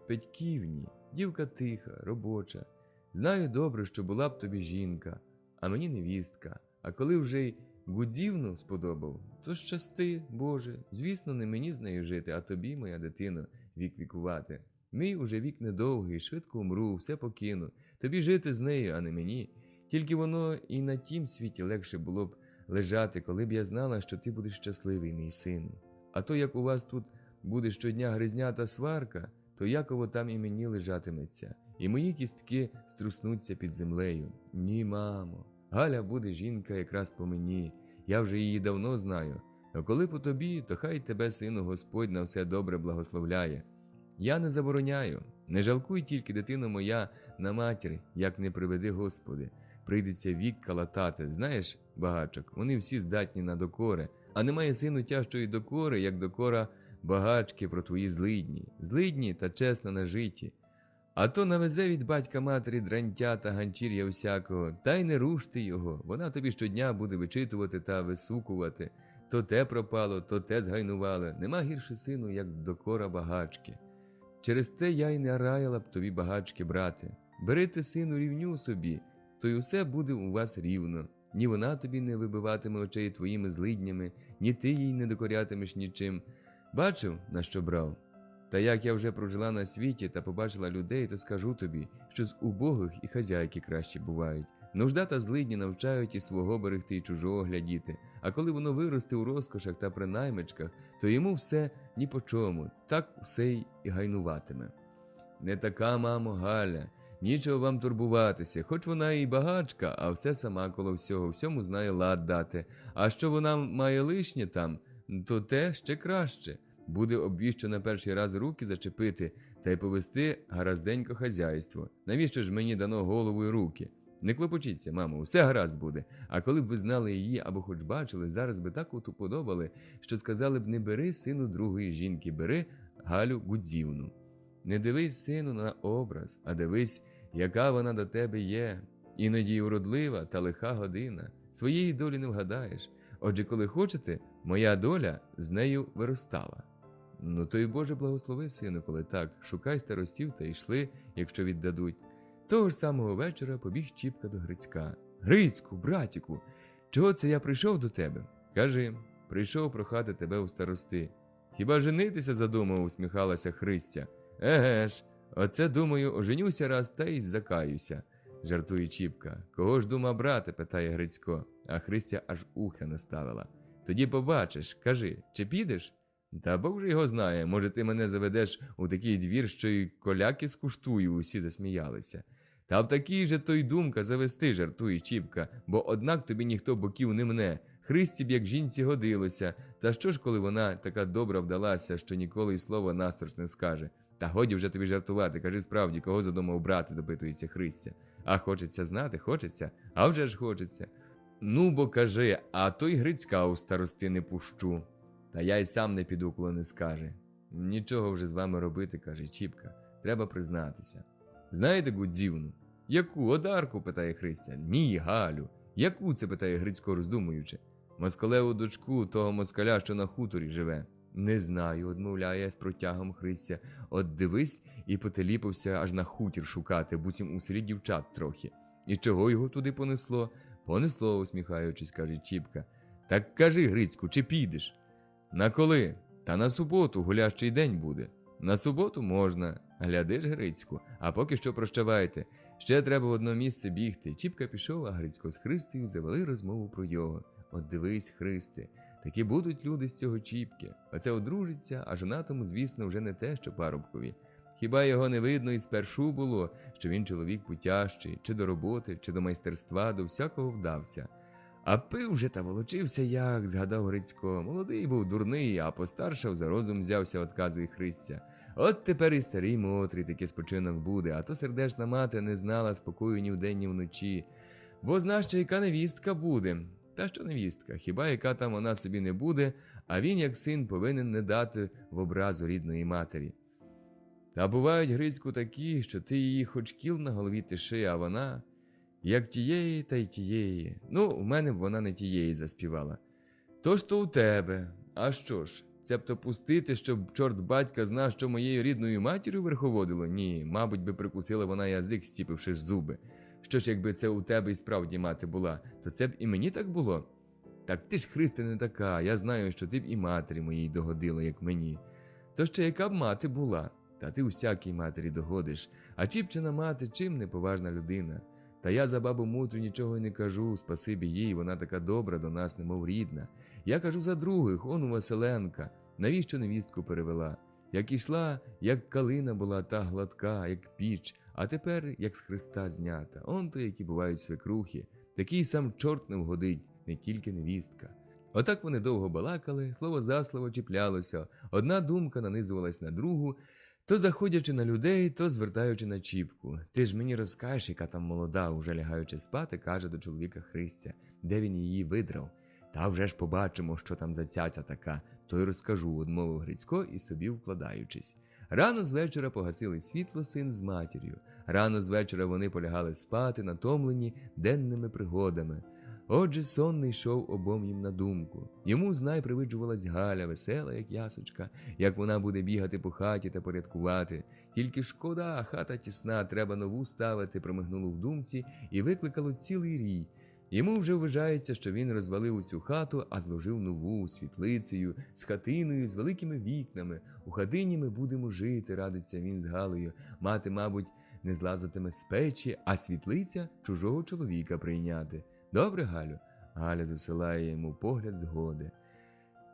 Петьківні. Дівка тиха, робоча. Знаю добре, що була б тобі жінка, а мені невістка. А коли вже й Гудзівну сподобав, то щасти, Боже, звісно, не мені з нею жити, а тобі, моя дитино, вік вікувати. Мій уже вік недовгий, швидко умру, все покину. Тобі жити з нею, а не мені. Тільки воно і на тім світі легше було б лежати, коли б я знала, що ти будеш щасливий, мій сину. А то, як у вас тут буде щодня гризня та сварка, то яково там і мені лежатиметься, і мої кістки струснуться під землею. Ні, мамо, Галя буде жінка якраз по мені, я вже її давно знаю. А коли по тобі, то хай тебе, сину, Господь на все добре благословляє. Я не забороняю, не жалкуй тільки, дитино моя, на матір, як не приведи, Господи. Прийдеться вік калатати. Знаєш, багачок, вони всі здатні на докори, а немає, сину, тяжчої докори, як докора багачки про твої злидні. Злидні та чесно нажиті. А то навезе від батька матері дрантя та ганчір'я всякого, та й не рушти його, вона тобі щодня буде вичитувати та висукувати. То те пропало, то те згайнували. Нема гірше, сину, як докора багачки. Через те я й не раяла б тобі багачки брати. Бери ти, сину, рівню собі, то й усе буде у вас рівно. Ні вона тобі не вибиватиме очей твоїми злиднями, ні ти їй не докорятимеш нічим. Бачив, на що брав? Та як я вже прожила на світі та побачила людей, то скажу тобі, що з убогих і хазяйки кращі бувають. Нужда та злидні навчають і свого берегти, і чужого глядіти, а коли воно виросте у розкошах та при наймичках, то йому все ні по чому, так усе й гайнуватиме. Не така, мамо, Галя, нічого вам турбуватися, хоч вона і багачка, а все сама коло всього, всьому знає лад дати, а що вона має лишнє там, то те ще краще. Буде обвіщо на перший раз руки зачепити та й повести гаразденько хазяйство. Навіщо ж мені дано голову й руки? Не клопочіться, мамо, все гаразд буде. А коли б ви знали її або хоч бачили, зараз би так от уподобали, що сказали б: не бери, сину, другої жінки, бери Галю Гудзівну. Не дивись, сину, на образ, а дивись, яка вона до тебе є. Іноді й уродлива та лиха година. Своєї долі не вгадаєш. Отже, коли хочете, моя доля з нею виростала. Ну то й Боже благослови, сину, коли так. Шукай старостів та йшли, якщо віддадуть. Того ж самого вечора побіг Чіпка до Грицька. Грицьку, братіку, чого це я прийшов до тебе? Кажи, прийшов прохати тебе у старости. Хіба женитися задумав, усміхалася Христя. Еге ж, оце, думаю, оженюся раз та й закаюся, жартує Чіпка. Кого ж дума брати, питає Грицько, а Христя аж ухи наставила. Тоді побачиш, кажи, чи підеш? Та Бог же його знає, може ти мене заведеш у такий двір, що й коляки скуштую, усі засміялися. Та в такій же то й думка завести, жартує Чіпка, бо однак тобі ніхто боків не мне. Христі б як жінці годилося, та що ж, коли вона така добра вдалася, що ніколи й слова насторож не скаже. Та годі вже тобі жартувати, кажи справді, кого задумав брати, допитується Христя. А хочеться знати, хочеться, а вже ж хочеться. Ну, бо кажи, а то й Грицька у старости не пущу. Та я й сам не піду, коли не скаже. Нічого вже з вами робити, каже Чіпка, треба признатися. Знаєте Гудзівну? Яку? Одарку, питає Христя. Ні, Галю. Яку це, питає Грицько, роздумуючи. Москалеву дочку того москаля, що на хуторі живе. Не знаю, одмовляє з протягом Христя. От дивись, і потеліпався аж на хутір шукати, буцім у селі дівчат трохи. І чого його туди понесло? Понесло, усміхаючись, каже Чіпка. Так кажи, Грицьку, чи підеш? На коли? Та на суботу, гулящий день буде. На суботу можна. Глядиш, Грицьку, а поки що прощавайте. Ще треба в одно місце бігти. Чіпка пішов, а Грицько з Христею завели розмову про його. От дивись, Христе, такі будуть люди з цього Чіпки. Оце одружиться, а жонатому, звісно, вже не те, що парубкові. Хіба його не видно і спершу було, що він чоловік путящий, чи до роботи, чи до майстерства, до всякого вдався. А пив вже та волочився як, згадав Грицько. Молодий був дурний, а постаршав, за розум взявся, отказує Христя. От тепер і старий Мотрій такий спочинок буде, а то сердешна мати не знала спокою ні вдень, ні вночі. Бо зна ще, яка невістка буде. Та що невістка, хіба яка там вона собі не буде, а він, як син, повинен не дати в образу рідної матері. Та бувають, Грицьку, такі, що ти її хоч кіл на голові тиши, а вона... як тієї, та й тієї. Ну, в мене б вона не тієї заспівала. Тож то у тебе. А що ж, цебто пустити, щоб чорт батька знав, що моєю рідною матір'ю верховодило? Ні, мабуть би прикусила вона язик, стіпивши ж зуби. Що ж, якби це у тебе і справді мати була, то це б і мені так було? Так ти ж, Христе, не така, я знаю, що ти б і матері моїй догодила, як мені. То ще яка б мати була? Та ти усякій матері догодиш. А Чіпчина мати чим неповажна людина. Та я за бабу Мутрю нічого й не кажу, спасибі їй, вона така добра до нас, немов рідна. Я кажу за других, он у Василенка, навіщо невістку перевела? Як ішла, як калина була та гладка, як піч, а тепер як з хреста знята. Он то, які бувають свекрухи, такий сам чорт не вгодить, не тільки невістка. Отак вони довго балакали, слово за слово чіплялося, одна думка нанизувалась на другу, то заходячи на людей, то звертаючи на Чіпку. Ти ж мені розкажеш, яка там молода, уже лягаючи спати, каже до чоловіка Христя, де він її видрав. Та вже ж побачимо, що там за цяця така, то й розкажу, одмовив Грицько і собі вкладаючись. Рано з вечора погасили світло син з матір'ю. Рано з вечора вони полягали спати, натомлені денними пригодами. Отже, сон не йшов обом їм на думку. Йому знай привиджувалась Галя, весела, як ясочка, як вона буде бігати по хаті та порядкувати. Тільки шкода, хата тісна, треба нову ставити, промигнуло в думці і викликало цілий рій. Йому вже вважається, що він розвалив усю хату, а зложив нову, світлицею, з хатиною, з великими вікнами. У хатині ми будемо жити, радиться він з Галею. Мати, мабуть, не злазитиме з печі, а світлиця чужого чоловіка прийняти. Добре, Галю? Галя засилає йому погляд згоди.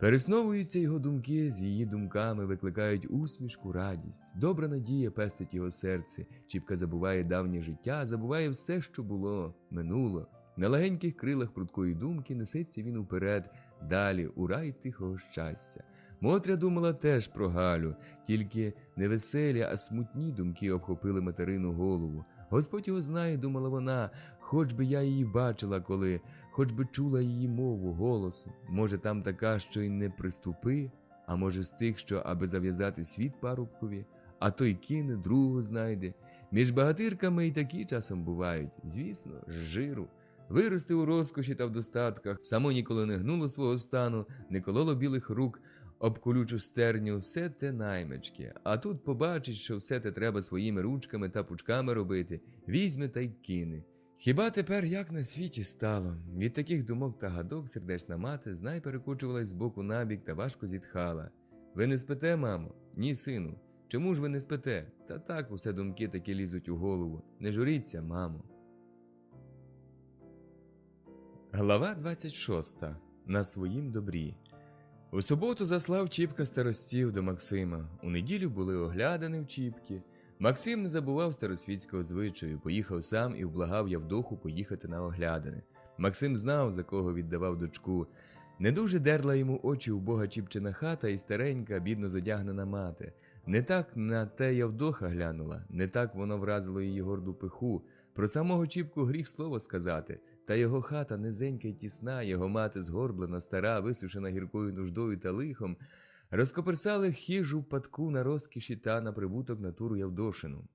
Пересновуються його думки з її думками, викликають усмішку, радість. Добра надія пестить його серце. Чіпка забуває давнє життя, забуває все, що було, минуло. На легеньких крилах прудкої думки несеться він уперед, далі, у рай тихого щастя. Мотря думала теж про Галю, тільки не веселі, а смутні думки обхопили материну голову. Господь його знає, думала вона, хоч би я її бачила коли, хоч би чула її мову, голос. Може, там така, що й не приступи, а може з тих, що аби зав'язати світ парубкові, а той кине, другого знайде. Між багатирками й такі часом бувають, звісно, з жиру. Вирости у розкоші та в достатках, само ніколи не гнуло свого стану, не кололо білих рук об колючу стерню, все те наймички. А тут побачить, що все те треба своїми ручками та пучками робити, візьме та й кине. Хіба тепер як на світі стало? Від таких думок та гадок сердечна мати знай перекочувалась з боку на бік та важко зітхала. Ви не спите, мамо? Ні, сину. Чому ж ви не спите? Та так усе думки таки лізуть у голову. Не журіться, мамо. Глава 26. На своїм добрі. У суботу заслав Чіпка старостів до Максима. У неділю були оглядини в Чіпки. Максим не забував старосвітського звичаю, поїхав сам і вблагав Явдоху поїхати на оглядини. Максим знав, за кого віддавав дочку. Не дуже дерла йому очі убога Чіпчина хата і старенька, бідно зодягнена мати. Не так на те Явдоха глянула, не так воно вразило її горду пиху. Про самого Чіпку гріх слово сказати. Та його хата низенька й тісна, його мати згорблена, стара, висушена гіркою нуждою та лихом, розкоперсали хижу падку на розкіші та на прибуток натуру Явдошину.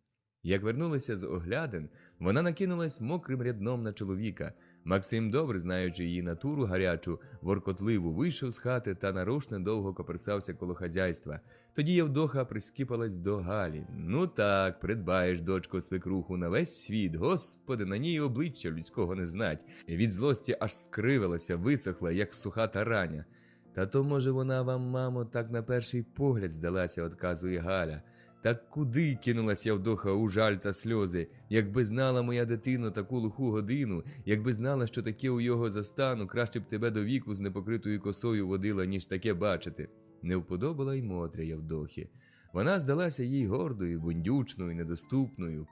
Як вернулися з оглядин, вона накинулась мокрим рядном на чоловіка. Максим, добре знаючи її натуру гарячу, воркотливу, вийшов з хати та нарочно довго коперсався коло хазяйства. Тоді Явдоха прискіпалась до Галі. «Ну так, придбаєш, дочко, свекруху на весь світ, Господи, на ній обличчя людського не знать». Від злості аж скривилася, висохла, як суха тараня. «Та то, може, вона вам, мамо, так на перший погляд здалася», – одказує Галя. Так куди кинулась Явдоха у жаль та сльози? Якби знала моя дитино таку лиху годину, якби знала, що таке у його застану, краще б тебе до віку з непокритою косою водила, ніж таке бачити. Не вподобала й Мотря Явдохі. Вона здалася їй гордою, бундючною, недоступною.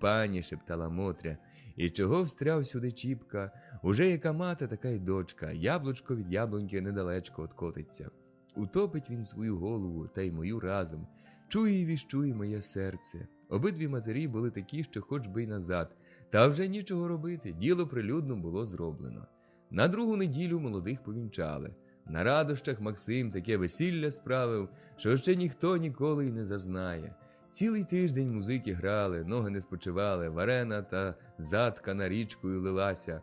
Пані, шептала Мотря. І чого встряв сюди Чіпка? Уже яка мати, така й дочка. Яблучко від яблуньки недалечко откотиться. Утопить він свою голову, та й мою разом. Чує і віщує моє серце. Обидві матері були такі, що хоч би й назад. Та вже нічого робити, діло прилюдно було зроблено. На другу неділю молодих повінчали. На радощах Максим таке весілля справив, що ще ніхто ніколи й не зазнає. Цілий тиждень музики грали, ноги не спочивали, варена та заткана річкою лилася.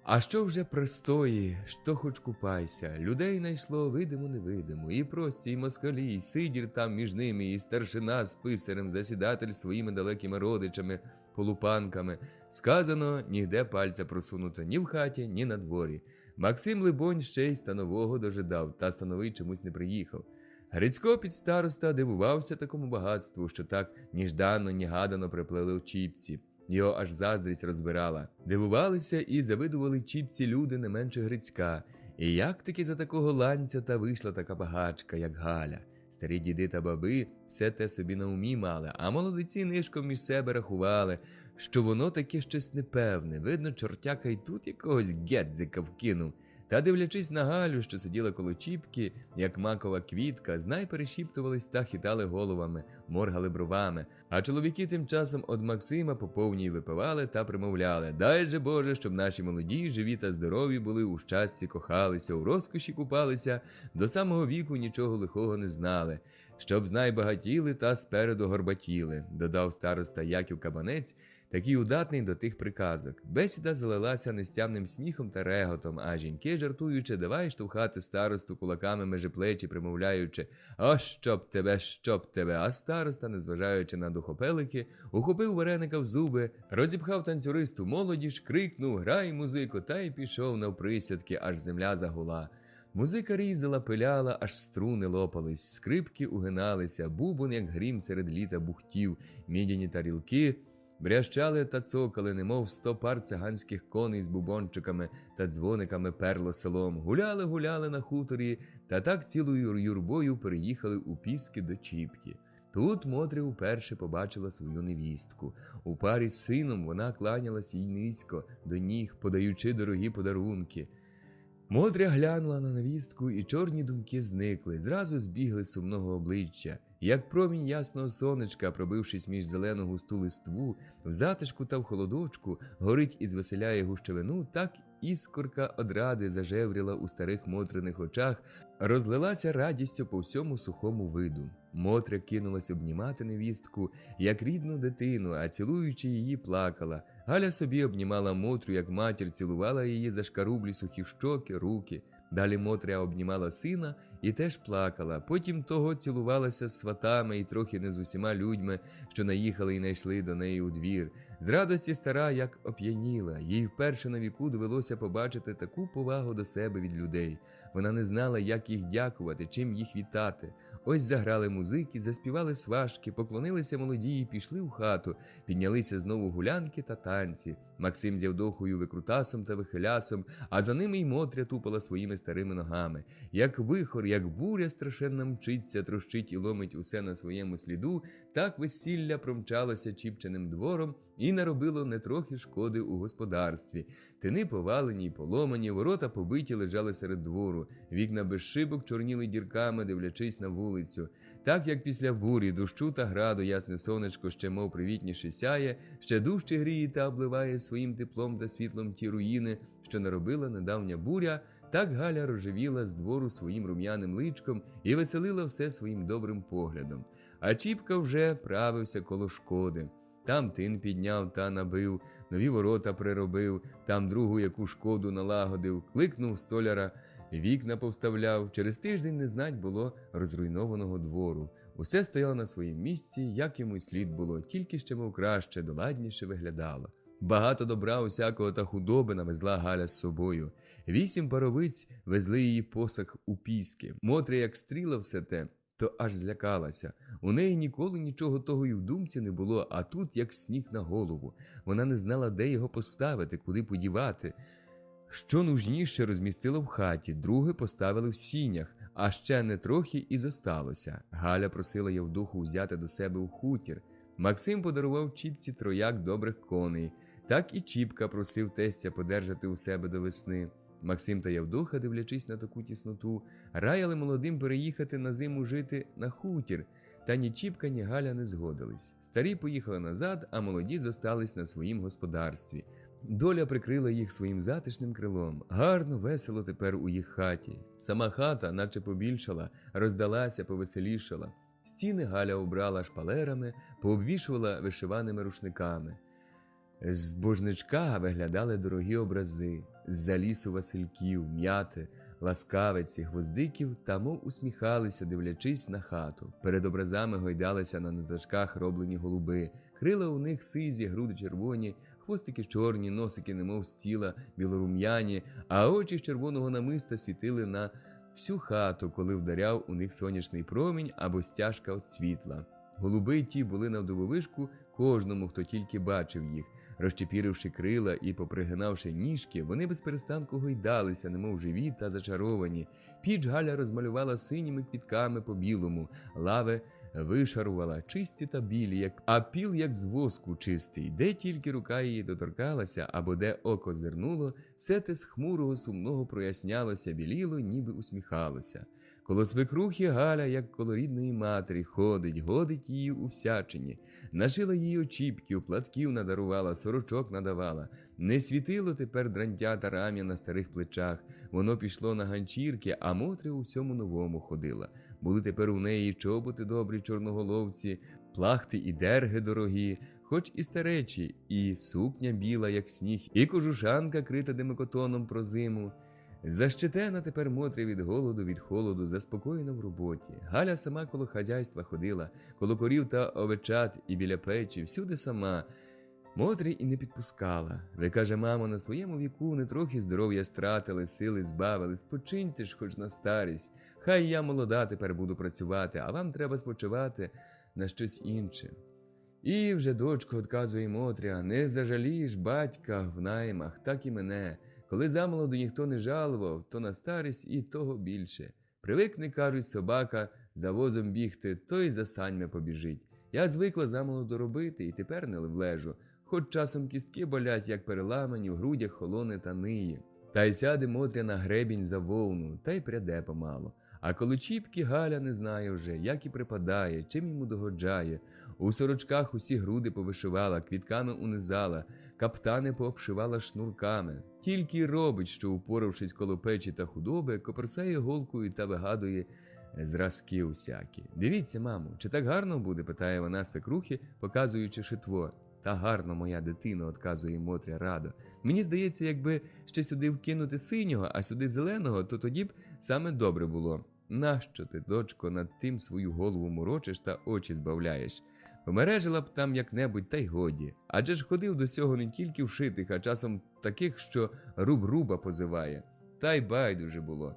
А що вже простої, що хоч купайся, людей найшло видимо-невидимо, і прості, і москалі, і сидір там між ними, і старшина з писарем, засідатель своїми далекими родичами, полупанками. Сказано, нігде пальця просунуто ні в хаті, ні на дворі. Максим, либонь, ще й станового дожидав, та становий чомусь не приїхав. Грицько підстароста дивувався такому багатству, що так ніждано-нігадано приплели в Чіпці. Його аж заздрість розбирала. Дивувалися і завидували Чіпці люди не менше Грицька. І як таки за такого ланця та вийшла така багачка, як Галя. Старі діди та баби все те собі на умі мали, а молодиці нишком між себе рахували, що воно таке щось непевне. Видно, чортяка й тут якогось гедзика вкинув. Та, дивлячись на Галю, що сиділа коло Чіпки, як макова квітка, знай перешіптувались та хитали головами, моргали бровами. А чоловіки тим часом од Максима по повній випивали та примовляли: «Дай же Боже, щоб наші молоді, живі та здорові були, у щасті кохалися, у розкоші купалися, до самого віку нічого лихого не знали, щоб знай багатіли та спереду горбатіли», – додав староста Яків Кабанець, такий удатний до тих приказок. Бесіда залилася нестямним сміхом та реготом, а жінки, жартуючи, давай штовхати старосту кулаками межи плечі, примовляючи: «О, щоб тебе!», а староста, незважаючи на духопелики, ухопив вареника в зуби, розіпхав танцюристу молодіж, крикнув: «Грай, музико!» та й пішов навприсядки, аж земля загула. Музика різала, пиляла, аж струни лопались, скрипки угиналися, бубон, як грім серед літа бухтів, мідяні тарілки брящали та цокали, немов 100 пар циганських коней з бубончиками та дзвониками перло селом. Гуляли на хуторі, та так цілою юрбою переїхали у Піски до Чіпки. Тут Мотря вперше побачила свою невістку. У парі з сином вона кланялась їй низько, до ніг, подаючи дорогі подарунки. Мотря глянула на невістку, і чорні думки зникли, зразу збігли з сумного обличчя. Як промінь ясного сонечка, пробившись між зелену густу листву, в затишку та в холодочку, горить і звеселяє гущавину, так іскорка одради зажевріла у старих Мотриних очах, розлилася радістю по всьому сухому виду. Мотря кинулась обнімати невістку, як рідну дитину, а цілуючи її, плакала. Галя собі обнімала Мотрю, як матір цілувала її за шкарублі сухі щоки, руки. Далі Мотря обнімала сина і теж плакала. Потім того цілувалася з сватами і трохи не з усіма людьми, що наїхали і найшли до неї у двір. З радості стара як оп'яніла. Їй вперше на віку довелося побачити таку повагу до себе від людей. Вона не знала, як їх дякувати, чим їх вітати. Ось заграли музики, заспівали свашки, поклонилися молоді і пішли в хату. Піднялися знову гулянки та танці. Максим з Явдохою викрутасом та вихилясом, а за ними й Мотря тупала своїми старими ногами. Як вихор, як буря страшенна мчиться, трощить і ломить усе на своєму сліду, так весілля промчалося Чіпчиним двором і наробило не трохи шкоди у господарстві. Тини повалені й поломані, ворота побиті лежали серед двору, вікна без шибок чорніли дірками, дивлячись на вулицю. Так, як після бурі, дощу та граду ясне сонечко ще мов привітніше сяє, ще дужче гріє та обливає своїм теплом та світлом ті руїни, що наробила недавня буря, так Галя розживіла з двору своїм рум'яним личком і веселила все своїм добрим поглядом. А Чіпка вже правився коло шкоди. Там тин підняв та набив, нові ворота приробив, там другу яку шкоду налагодив, кликнув столяра, вікна повставляв. Через тиждень не знать було розруйнованого двору. Усе стояло на своїм місці, як йому й слід було, тільки ще мов краще, доладніше виглядало. Багато добра усякого та худоби навезла Галя з собою. 8 паровиць везли її посаг у Піски. Мотря, як стріла все те, то аж злякалася. У неї ніколи нічого того й в думці не було, а тут як сніг на голову. Вона не знала, де його поставити, куди подівати. Що нужніше розмістила в хаті, друге поставили в сінях, а ще не трохи і зосталося. Галя просила Явдоху взяти до себе у хутір. Максим подарував Чіпці трояк добрих коней. Так і Чіпка просив тестя подержати у себе до весни. Максим та Явдоха, дивлячись на таку тісноту, раяли молодим переїхати на зиму жити на хутір. Та ні Чіпка, ні Галя не згодились. Старі поїхали назад, а молоді зостались на своїм господарстві. Доля прикрила їх своїм затишним крилом. Гарно, весело тепер у їх хаті. Сама хата, наче побільшала, роздалася, повеселішала. Стіни Галя убрала шпалерами, пообвішувала вишиваними рушниками. З божничка виглядали дорогі образи, з-за лісу васильків, м'яти, ласкавиці, гвоздиків та мов усміхалися, дивлячись на хату. Перед образами гойдалися на ниточках роблені голуби, крила у них сизі, груди червоні, хвостики чорні, носики немов з тіла, білорум'яні, а очі з червоного намиста світили на всю хату, коли вдаряв у них сонячний промінь або стяжка від світла. Голуби ті були навдивовишку кожному, хто тільки бачив їх. Розчепіривши крила і попригинавши ніжки, вони безперестанку гойдалися, немов живі та зачаровані. Піч Галя розмалювала синіми квітками по білому, лави вишарувала, чисті та білі, а піл як з воску чистий. Де тільки рука її доторкалася, або де око зирнуло, все те з хмурого сумного прояснялося, біліло, ніби усміхалося. Коло свекрухи Галя, як коло рідної матері, ходить, годить її у всячині. Нашила їй очіпків, платків надарувала, сорочок надавала. Не світило тепер дрантя та рам'я на старих плечах. Воно пішло на ганчірки, а Мотря у всьому новому ходила. Були тепер у неї чоботи добрі чорноголовці, плахти і дерги дорогі, хоч і старечі, і сукня біла, як сніг, і кожушанка, крита демикотоном про зиму. Защетена тепер Мотря від голоду, від холоду, заспокоєна в роботі. Галя сама коло хазяйства ходила, коло корів та овечат і біля печі, всюди сама. Мотрі і не підпускала. Ви, каже, мамо, на своєму віку не трохи здоров'я стратили, сили збавили, спочиньте ж хоч на старість. Хай я молода тепер буду працювати, а вам треба спочивати на щось інше. І вже, дочко, одказує Мотря, не зажалієш батька в наймах, так і мене. Коли замолоду ніхто не жалував, то на старість і того більше. Привикне, кажуть, собака за возом бігти, то й за саньми побіжить. Я звикла замолоду робити і тепер не влежу, хоч часом кістки болять, як переламані, в грудях холоне та ниє. Та й сяде Мотря на гребінь за вовну, та й пряде помало. А коло чіпки Галя не знає вже, як і припадає, чим йому догоджає. У сорочках усі груди повишивала, квітками унизала, каптани пообшивала шнурками. Тільки й робить, що, упоравшись коло печі та худоби, коперсає голкою та вигадує зразки усякі. «Дивіться, мамо, чи так гарно буде?» – питає вона свекрухи, показуючи шитво. «Та гарно, моя дитино», – одказує Мотря радо. «Мені здається, якби ще сюди вкинути синього, а сюди зеленого, то тоді б саме добре було. Нащо ти, дочко, над тим свою голову морочиш та очі збавляєш? Помережила б там як-небудь, та й годі. Адже ж ходив до сього не тільки вшитих, а часом таких, що руб-руба позиває. Та й байдуже було.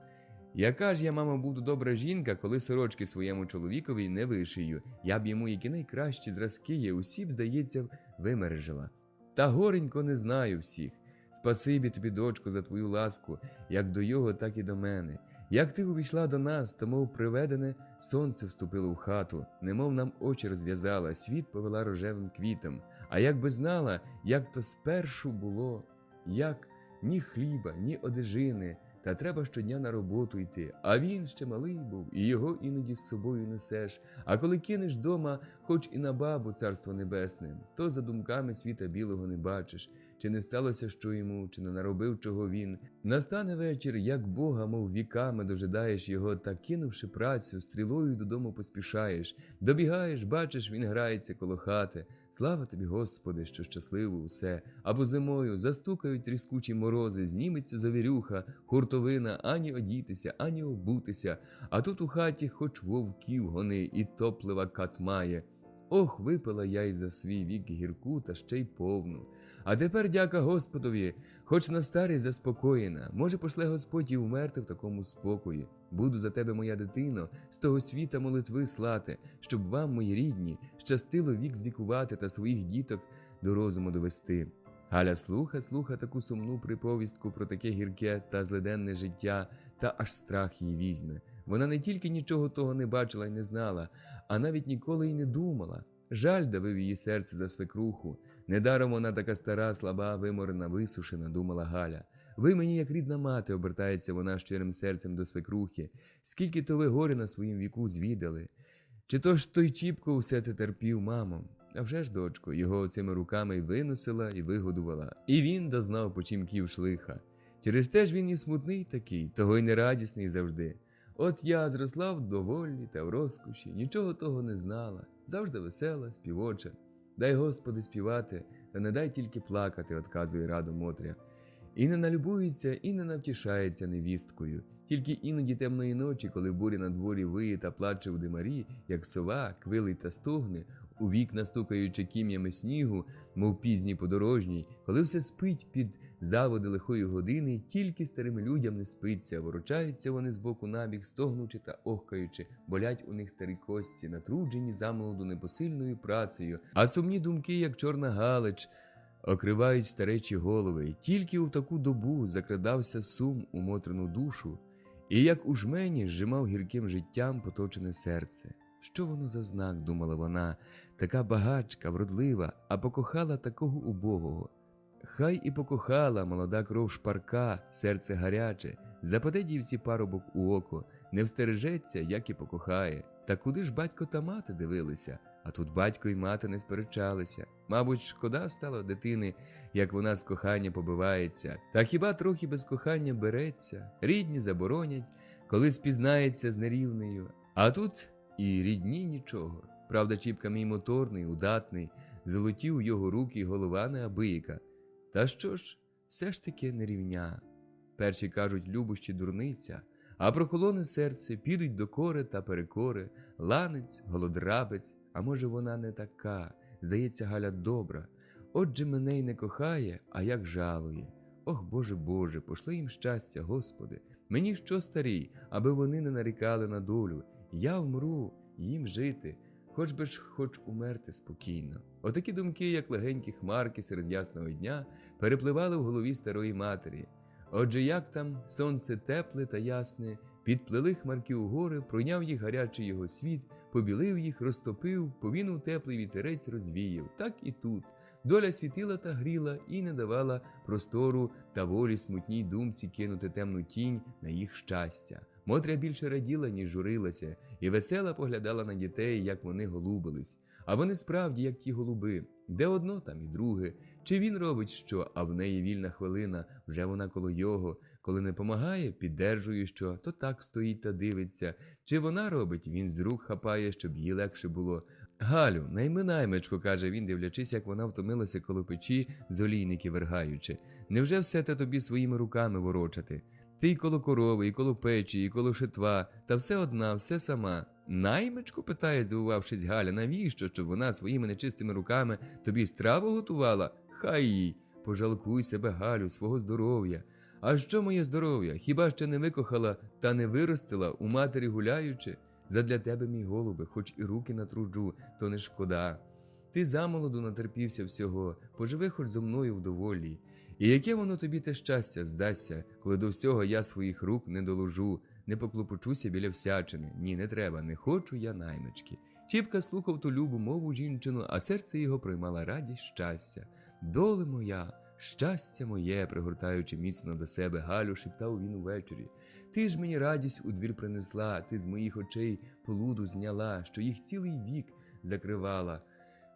Яка ж я, мамо, буду добра жінка, коли сорочки своєму чоловікові не вишию? Я б йому які найкращі зразки є, усі б, здається, вимережила. Та горенько не знаю всіх. Спасибі тобі, дочко, за твою ласку, як до його, так і до мене. Як ти увійшла до нас, то, мов приведене, сонце вступило в хату, немов нам очі розв'язала, світ повела рожевим квітом. А як би знала, як то спершу було, як ні хліба, ні одежини, та треба щодня на роботу йти. А він ще малий був, і його іноді з собою несеш. А коли кинеш дома, хоч і на бабу, царство небесне, то за думками світа білого не бачиш. Чи не сталося що йому, чи не наробив чого він. Настане вечір, як Бога, мов віками дожидаєш його, та кинувши працю, стрілою додому поспішаєш. Добігаєш, бачиш, він грається коло хати. Слава тобі, Господи, що щасливо усе. Або зимою застукають тріскучі морози, зніметься завірюха, хуртовина, ані одітися, ані обутися. А тут у хаті хоч вовків гони, і топлива кат має. Ох, випила я й за свій вік гірку, та ще й повну. А тепер, дяка Господові, хоч на старість заспокоєна, може пошле Господь і вмерти в такому спокої. Буду за тебе, моя дитино, з того світа молитви слати, щоб вам, мої рідні, щастило вік звікувати та своїх діток до розуму довести. Галя слуха таку сумну приповістку про таке гірке та злиденне життя, та аж страх її візьме. Вона не тільки нічого того не бачила й не знала, а навіть ніколи й не думала. Жаль давив її серце за свекруху. Недаром вона така стара, слаба, виморена, висушена, думала Галя. Ви мені, як рідна мати, обертається вона щирим серцем до свекрухи. Скільки то ви горя на своїм віку звідали? Чи то ж той Чіпко усе те терпів, мамо? А вже ж, дочко, його оцими руками й виносила, і вигодувала. І він дознав почимків шлиха. Через те ж він і смутний такий, того й нерадісний завжди. От я зросла в доволі та в розкоші, нічого того не знала, завжди весела, співоча. Дай, Господи, співати, та не дай тільки плакати, одказує радо Мотря. І не налюбується, і не навтішається невісткою. Тільки іноді темної ночі, коли буря на дворі виє та плаче в димарі, як сова, квилить та стогне, у вікна стукаючи кім'ями снігу, мов пізній подорожній, коли все спить під заводи лихої години, тільки старим людям не спиться, ворочаються вони з боку на бік, стогнучи та охкаючи, болять у них старі кості, натруджені замолоду непосильною працею, а сумні думки, як чорна галич, окривають старечі голови. Тільки у таку добу закрадався сум у Мотрину душу, і як у жмені зжимав гірким життям поточене серце. Що воно за знак, думала вона, така багачка, вродлива, а покохала такого убогого. Хай і покохала, молода кров шпарка, серце гаряче, западе дівці парубок у око, не встережеться, як і покохає. Та куди ж батько та мати дивилися? А тут батько і мати не сперечалися. Мабуть, шкода стало дитини, як вона з кохання побивається. Та хіба трохи без кохання береться? Рідні заборонять, коли спізнається з нерівнею. А тут і рідні нічого. Правда, Чіпка мій моторний, удатний, золоті у його руки й голова неабияка. Та що ж, все ж таки нерівня. Перші кажуть, любощі дурниця, а прохолоне серце, підуть докори та перекори, ланець, голодрабець, а може вона не така, здається, Галя добра. Отже мене й не кохає, а як жалує. Ох, Боже, Боже, пошли їм щастя, Господи. Мені що старій, аби вони не нарікали на долю. Я вмру, їм жити, хоч умерти спокійно. Отакі думки, як легенькі хмарки серед ясного дня, перепливали в голові старої матері. Отже, як там сонце тепле та ясне, підплили хмарки у гори, пройняв їх гарячий його світ, побілив їх, розтопив, повінув теплий вітерець розвіяв. Так і тут. Доля світила та гріла і не давала простору та волі смутній думці кинути темну тінь на їх щастя. Мотря більше раділа, ніж журилася, і весела поглядала на дітей, як вони голубились. А вони справді, як ті голуби. Де одно, там і друге. Чи він робить що, а в неї вільна хвилина, вже вона коло його. Коли не помагає, піддержує що, то так стоїть та дивиться. Чи вона робить, він з рук хапає, щоб їй легше було. Галю, найми наймичку, каже він, дивлячись, як вона втомилася коло печі, з олійники вергаючи. Невже все те тобі своїми руками ворочати? Ти й коло корови, і коло печі, і коло шитва, та все одна, все сама. Наймичку, питає, здивувавшись Галя, навіщо, щоб вона своїми нечистими руками тобі страву готувала? Хай їй, пожалкуй себе, Галю, свого здоров'я. А що моє здоров'я? Хіба ще не викохала та не виростила, у матері гуляючи? Задля тебе, мій голубе, хоч і руки натруджу, то не шкода. Ти замолоду натерпівся всього, поживи хоч зо мною в доволі. І яке воно тобі те щастя здасться, коли до всього я своїх рук не доложу, не поклопочуся біля всячини. Ні, не треба, не хочу я наймички. Чіпка слухав ту любу мову жінчину, а серце його приймала радість щастя. Доле моя, щастя моє, пригортаючи міцно до себе Галю, шептав він увечері. Ти ж мені радість у двір принесла, ти з моїх очей полуду зняла, що їх цілий вік закривала.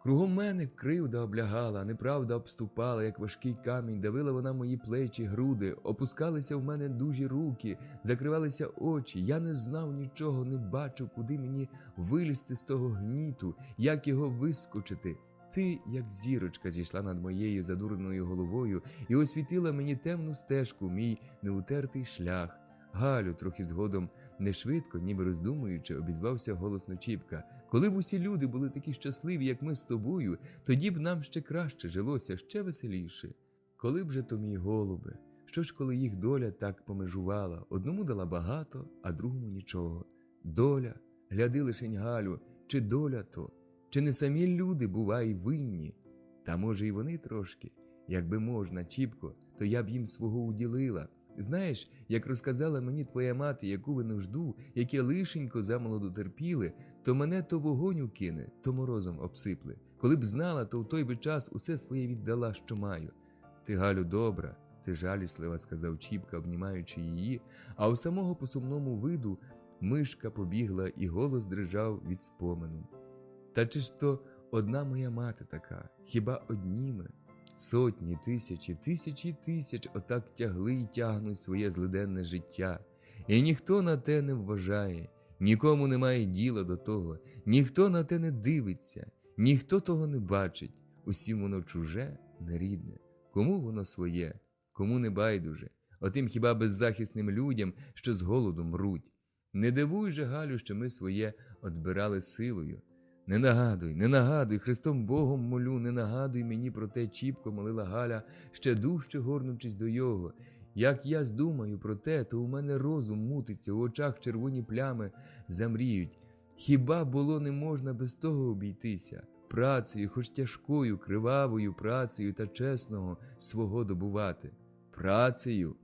Кругом мене кривда облягала, неправда обступала, як важкий камінь, давила вона мої плечі, груди, опускалися в мене дужі руки, закривалися очі, я не знав нічого, не бачив, куди мені вилізти з того гніту, як його вискочити. Ти, як зірочка, зійшла над моєю задуреною головою і освітила мені темну стежку, мій неутертий шлях. Галю, трохи згодом, не швидко, ніби роздумуючи, обізвався голосно Чіпка. Коли б усі люди були такі щасливі, як ми з тобою, тоді б нам ще краще жилося, ще веселіше. Коли б же то, мій голубе, що ж, коли їх доля так помежувала, одному дала багато, а другому нічого. Доля, гляди лишень, Галю, чи доля то, чи не самі люди, бувай, винні? Та може і вони трошки. Якби можна, Чіпко, то я б їм свого уділила. Знаєш, як розказала мені твоя мати, яку ви нужду, яке лишенько замолоду терпіли, то мене то вогонь кине, то морозом обсипле. Коли б знала, то в той би час усе своє віддала, що маю. Ти, Галю, добра, ти жаліслива, сказав Чіпка, обнімаючи її, а у самого по сумному виду мишка побігла і голос дрижав від спомену. Та чи ж то одна моя мати така, хіба одні ми? Сотні, тисячі тисяч отак тягли й тягнуть своє злиденне життя. І ніхто на те не вважає, нікому немає діла до того, ніхто на те не дивиться, ніхто того не бачить. Усім воно чуже, нерідне. Кому воно своє, кому не байдуже. Отим хіба беззахисним людям, що з голоду мруть. Не дивуй же, Галю, що ми своє одбирали силою. Не нагадуй, Христом Богом молю, не нагадуй мені про те, Чіпко, молила Галя, ще дужче горнучись до його. Як я здумаю про те, то у мене розум мутиться, у очах червоні плями замріють. Хіба було не можна без того обійтися? Працею, хоч тяжкою, кривавою працею та чесного свого добувати. Працею?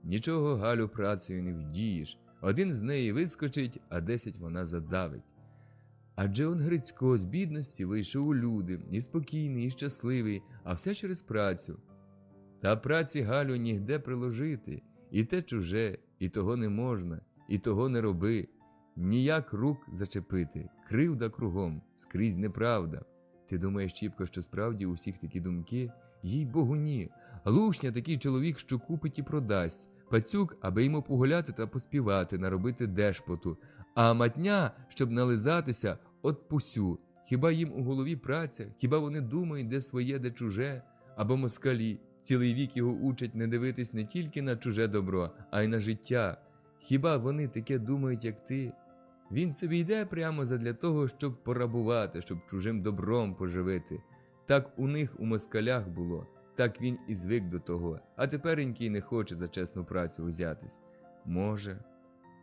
Нічого, Галю, працею не вдієш. Один з неї вискочить, а 10 вона задавить. Адже он Грицько з бідності вийшов у люди, і спокійний, і щасливий, а все через працю. Та праці, Галю, нігде приложити, і те чуже, і того не можна, і того не роби. Ніяк рук зачепити, кривда кругом, скрізь неправда. Ти думаєш, Чіпко, що справді у всіх такі думки? Їй Богу, ні. Лушня такий чоловік, що купить і продасть. Пацюк, аби йому погуляти та поспівати, наробити дешпоту. А матня, щоб нализатися, от пусю. Хіба їм у голові праця? Хіба вони думають, де своє, де чуже? Або москалі. Цілий вік його учать не дивитись не тільки на чуже добро, а й на життя. Хіба вони таке думають, як ти? Він собі йде прямо задля того, щоб порабувати, щоб чужим добром поживити. Так у них у москалях було, так він і звик до того, а теперенький не хоче за чесну працю узятись. Може,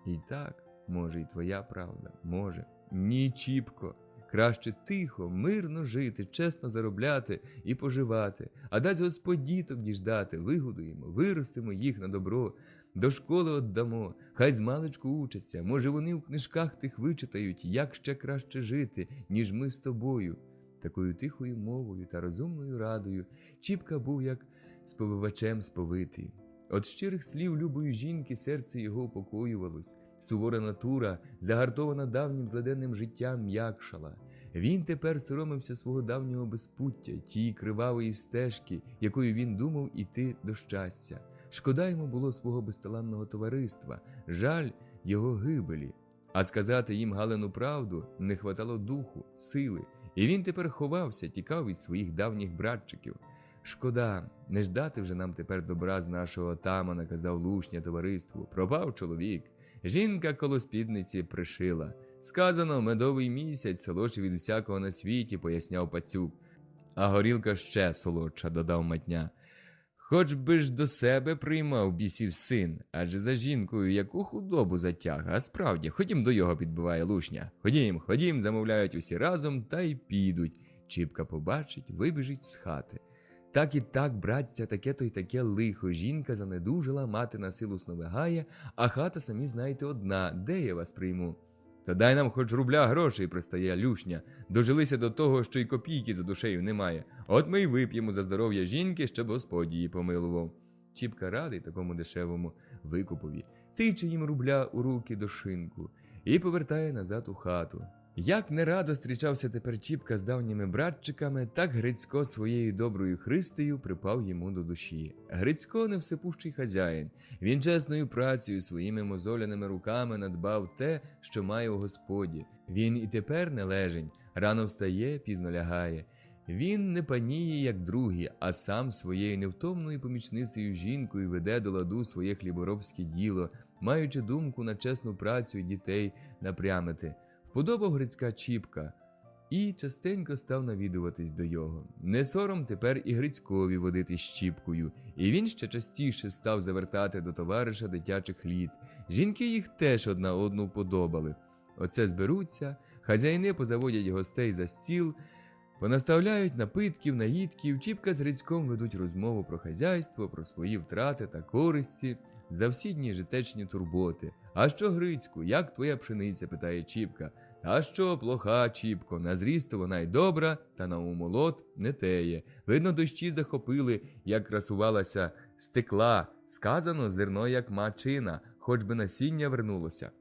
і так, може, і твоя правда, може. Ні, Чіпко, краще тихо, мирно жити, чесно заробляти і поживати, а дасть Господь діток діждати, вигодуємо, виростимо їх на добро, до школи отдамо, хай змалечку учаться, може вони в книжках тих вичитають, як ще краще жити, ніж ми з тобою. Такою тихою мовою та розумною радою Чіпка був як сповивачем сповитий. От щирих слів любої жінки серце його упокоювалось, сувора натура, загартована давнім злиденним життям, м'якшала. Він тепер соромився свого давнього безпуття, тієї кривавої стежки, якою він думав іти до щастя. Шкода йому було свого безталанного товариства, жаль його гибелі. А сказати їм Галину правду не хватало духу, сили, і він тепер ховався, тікав від своїх давніх братчиків. Шкода, не ждати вже нам тепер добра з нашого отамана, казав Лушня товариству. Пропав чоловік. Жінка коло спідниці пришила. Сказано, медовий місяць солодший від усякого на світі, поясняв Пацюк. А горілка ще солодша, додав Матня. Хоч би ж до себе приймав бісів син, адже за жінкою яку худобу затяг. А справді, ходім до його, підбиває Лушня. Ходім, замовляють усі разом та й підуть. Чіпка побачить, вибіжить з хати. Так і так, братця, таке-то й таке лихо. Жінка занедужила, мати на силу сновигає, а хата, самі знаєте, одна. Де я вас прийму? Та дай нам хоч рубля грошей, пристає Люшня. Дожилися до того, що й копійки за душею немає. От ми й вип'ємо за здоров'я жінки, щоб Господь її помилував. Чіпка радий такому дешевому викупові. Тиче їм рубля у руки до шинку і повертає назад у хату. Як не радо зустрічався тепер Чіпка з давніми братчиками, так Грицько своєю доброю Христею припав йому до душі. Грицько не всепущий хазяїн. Він чесною працею, своїми мозоляними руками надбав те, що має у Господі. Він і тепер не лежень, рано встає, пізно лягає. Він не паніє, як другі, а сам своєю невтомною помічницею жінкою веде до ладу своє хліборобське діло, маючи думку на чесну працю і дітей напрямити. Вподобав Грицька Чіпка і частенько став навідуватись до його. Не сором тепер і Грицькові водити з Чіпкою, і він ще частіше став завертати до товариша дитячих літ. Жінки їх теж одна одну вподобали. Оце зберуться, хазяїни позаводять гостей за стіл, понаставляють напитків, наїдків, Чіпка з Грицьком ведуть розмову про хазяйство, про свої втрати та користі, за всі дні житечні турботи. «А що, Грицьку, як твоя пшениця?» – питає Чіпка. «А що, плоха, Чіпко, на зрісту вона й добра, та на умолот не теє. Видно, дощі захопили, як красувалася, стекла. Сказано, зерно як мачина, хоч би насіння вернулося».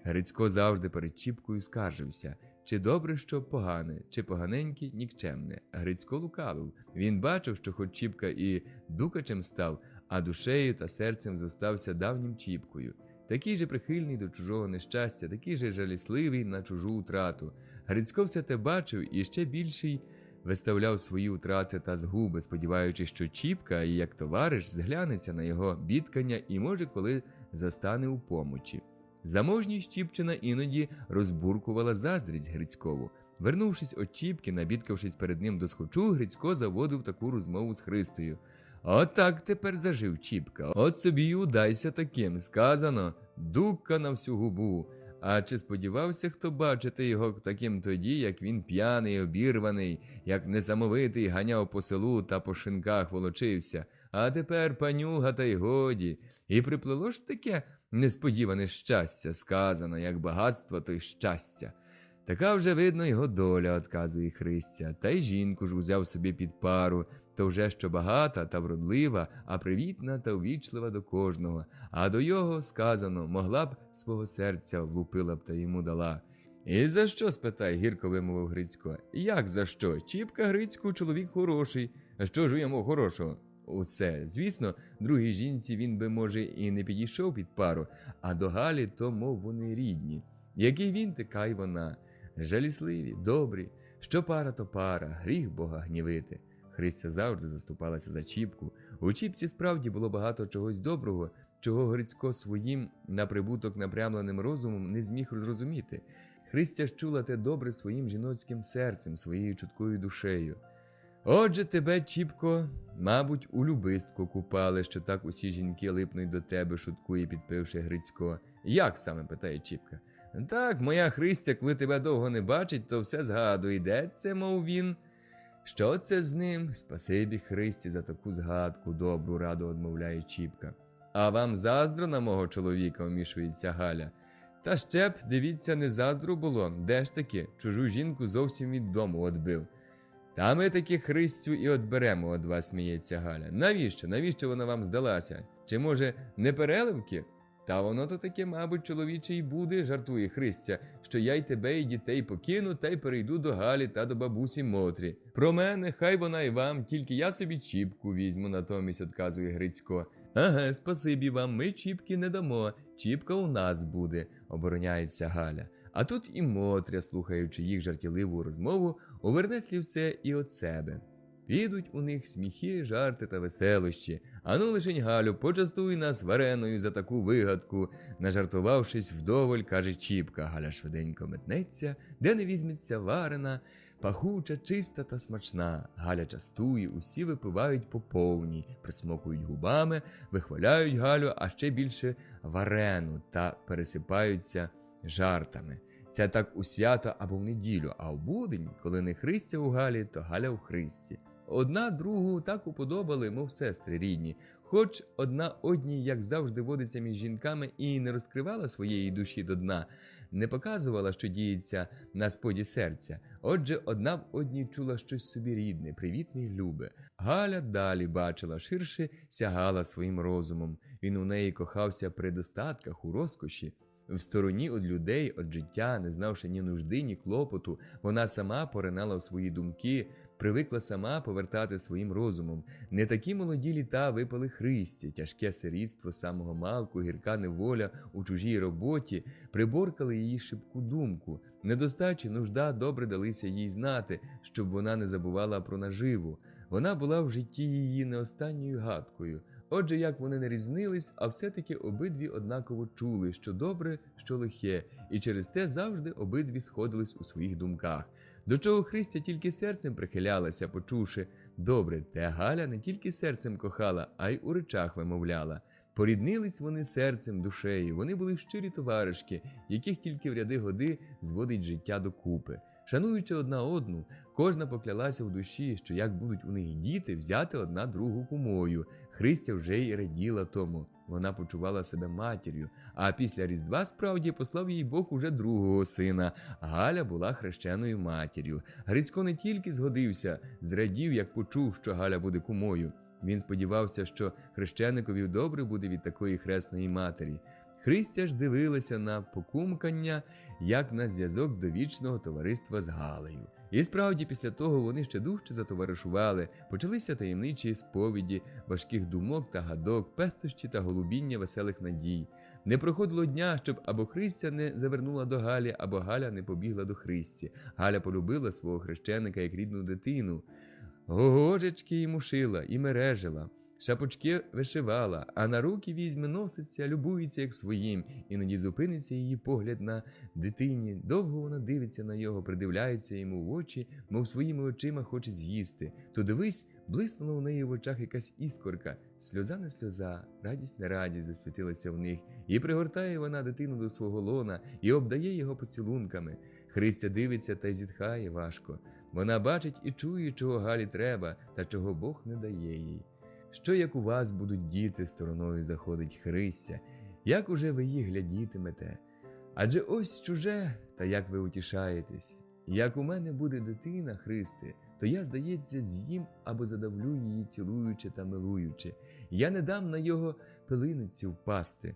Грицько завжди перед Чіпкою скаржився. Чи добре, що погане, чи поганеньке, нікчемне. Грицько лукавив. Він бачив, що хоч Чіпка і дукачем став, а душею та серцем зостався давнім Чіпкою. Такий же прихильний до чужого нещастя, такий же жалісливий на чужу утрату. Грицько все те бачив і ще більший виставляв свої утрати та згуби, сподіваючись, що Чіпка, і як товариш, зглянеться на його бідкання і, може, коли застане у помочі. Заможність Чіпчина іноді розбуркувала заздрість Грицькову. Вернувшись від Чіпки, набідкавшись перед ним досхочу, Грицько заводив таку розмову з Христою. Отак тепер зажив Чіпка, от собі й удайся таким, сказано, дукка на всю губу. А чи сподівався хто бачити його таким тоді, як він п'яний, обірваний, як несамовитий ганяв по селу та по шинках волочився, а тепер панюга та й годі. І приплило ж таке несподіване щастя, сказано, як багатство, то й щастя. Така вже, видно, його доля, отказує Христя, та й жінку ж узяв собі під пару, то вже що багата та вродлива, а привітна та увічлива до кожного, а до його, сказано, могла б свого серця влупила б та йому дала. І за що, спитай, гірко вимовив Грицько. Як за що? Чіпка Грицьку чоловік хороший, а що ж у йому хорошого? Усе. Звісно, другій жінці він би, може, і не підійшов під пару, а до Галі то, мов вони рідні. Який він, така й вона. Жалісливі, добрі, що пара, то пара, гріх Бога гнівити. Христя завжди заступалася за Чіпку. У Чіпці справді було багато чогось доброго, чого Грицько своїм на прибуток напрямленим розумом не зміг зрозуміти. Христя ж чула те добре своїм жіноцьким серцем, своєю чуткою душею. Отже, тебе, Чіпко, мабуть, у любистку купали, що так усі жінки липнуть до тебе, шуткує, підпивши Грицько. Як саме, питає Чіпка. Так, моя Христя, коли тебе довго не бачить, то все згадує, де це, мов він. Що це з ним? Спасибі Христі за таку згадку, добру раду одмовляє Чіпка. А вам заздро на мого чоловіка, вмішується Галя. Та ще б, дивіться, не заздро було, де ж таки, чужу жінку зовсім від дому одбив. Та ми таки Христю і одберемо від вас, сміється Галя. Навіщо? Навіщо вона вам здалася? Чи, може, не переливки? Та воно то таке, мабуть, чоловіче й буде, жартує Христя, що я й тебе, і дітей покину, та й перейду до Галі та до бабусі Мотрі. Про мене, хай вона й вам, тільки я собі Чіпку візьму, натомість одказує Грицько. Ага, спасибі вам, ми Чіпки не дамо, Чіпка у нас буде, обороняється Галя. А тут і Мотря, слухаючи їх жартівливу розмову, уверне слівце і от себе. Підуть у них сміхи, жарти та веселощі. Ану лишень, Галю, почастуй нас вареною за таку вигадку. Нажартувавшись вдоволь, каже Чіпка. Галя швиденько метнеться, де не візьметься варена, пахуча, чиста та смачна. Галя частує, усі випивають по повній, присмокують губами, вихваляють Галю, а ще більше варену та пересипаються жартами. Це так у свято або в неділю, а в будень, коли не Христя у Галі, то Галя у Христі. Одна другу так уподобали, мов сестри рідні, хоч одна одній, як завжди водиться між жінками, і не розкривала своєї душі до дна, не показувала, що діється на споді серця. Отже, одна в одній чула щось собі рідне, привітне й любе. Галя далі бачила, ширше сягала своїм розумом. Він у неї кохався при достатках, у розкоші. В стороні від людей, від життя, не знавши ні нужди, ні клопоту, вона сама поринала в свої думки, привикла сама повертати своїм розумом. Не такі молоді літа випали Христі, тяжке сирітство самого малку, гірка неволя у чужій роботі, приборкали її шибку думку. Недостачі, нужда добре далися їй знати, щоб вона не забувала про наживу. Вона була в житті її не останньою гадкою. Отже, як вони не різнились, а все-таки обидві однаково чули, що добре, що лихе, і через те завжди обидві сходились у своїх думках. До чого Христя тільки серцем прихилялася, почувши добре, те Галя не тільки серцем кохала, а й у речах вимовляла. Поріднились вони серцем, душею, вони були щирі товаришки, яких тільки в ряди годи зводить життя докупи. Шануючи одна одну, кожна поклялася в душі, що як будуть у них діти, взяти одна другу кумою. Христя вже й раділа тому. Вона почувала себе матір'ю, а після Різдва справді послав їй Бог уже другого сина. Галя була хрещеною матір'ю. Грицько не тільки згодився, зрадів, як почув, що Галя буде кумою. Він сподівався, що хрещеникові добре буде від такої хресної матері. Христя ж дивилася на покумкання, як на зв'язок до вічного товариства з Галею. І справді, після того вони ще дужче затоваришували, почалися таємничі сповіді, важких думок та гадок, пестощі та голубіння веселих надій. Не проходило дня, щоб або Христя не завернула до Галі, або Галя не побігла до Христі. Галя полюбила свого хрещеника як рідну дитину. Гогожечки йому шила і мережила. шапочки вишивала, а на руки візьме, носиться, любується як своїм. Іноді зупиниться її погляд на дитині. Довго вона дивиться на його, придивляється йому в очі, мов своїми очима хоче з'їсти. То дивись, блиснула у неї в очах якась іскорка. Сльоза не сльоза, радість не радість засвітилася в них. І пригортає вона дитину до свого лона, і обдає його поцілунками. Христя дивиться та й зітхає важко. Вона бачить і чує, чого Галі треба, та чого Бог не дає їй. Що як у вас будуть діти, стороною заходить Христя, як уже ви їх глядітимете? Адже ось чуже, та як ви утішаєтесь. Як у мене буде дитина, Христе, то я, здається, з'їм або задавлю її, цілуючи та милуючи. Я не дам на його пилиниці впасти.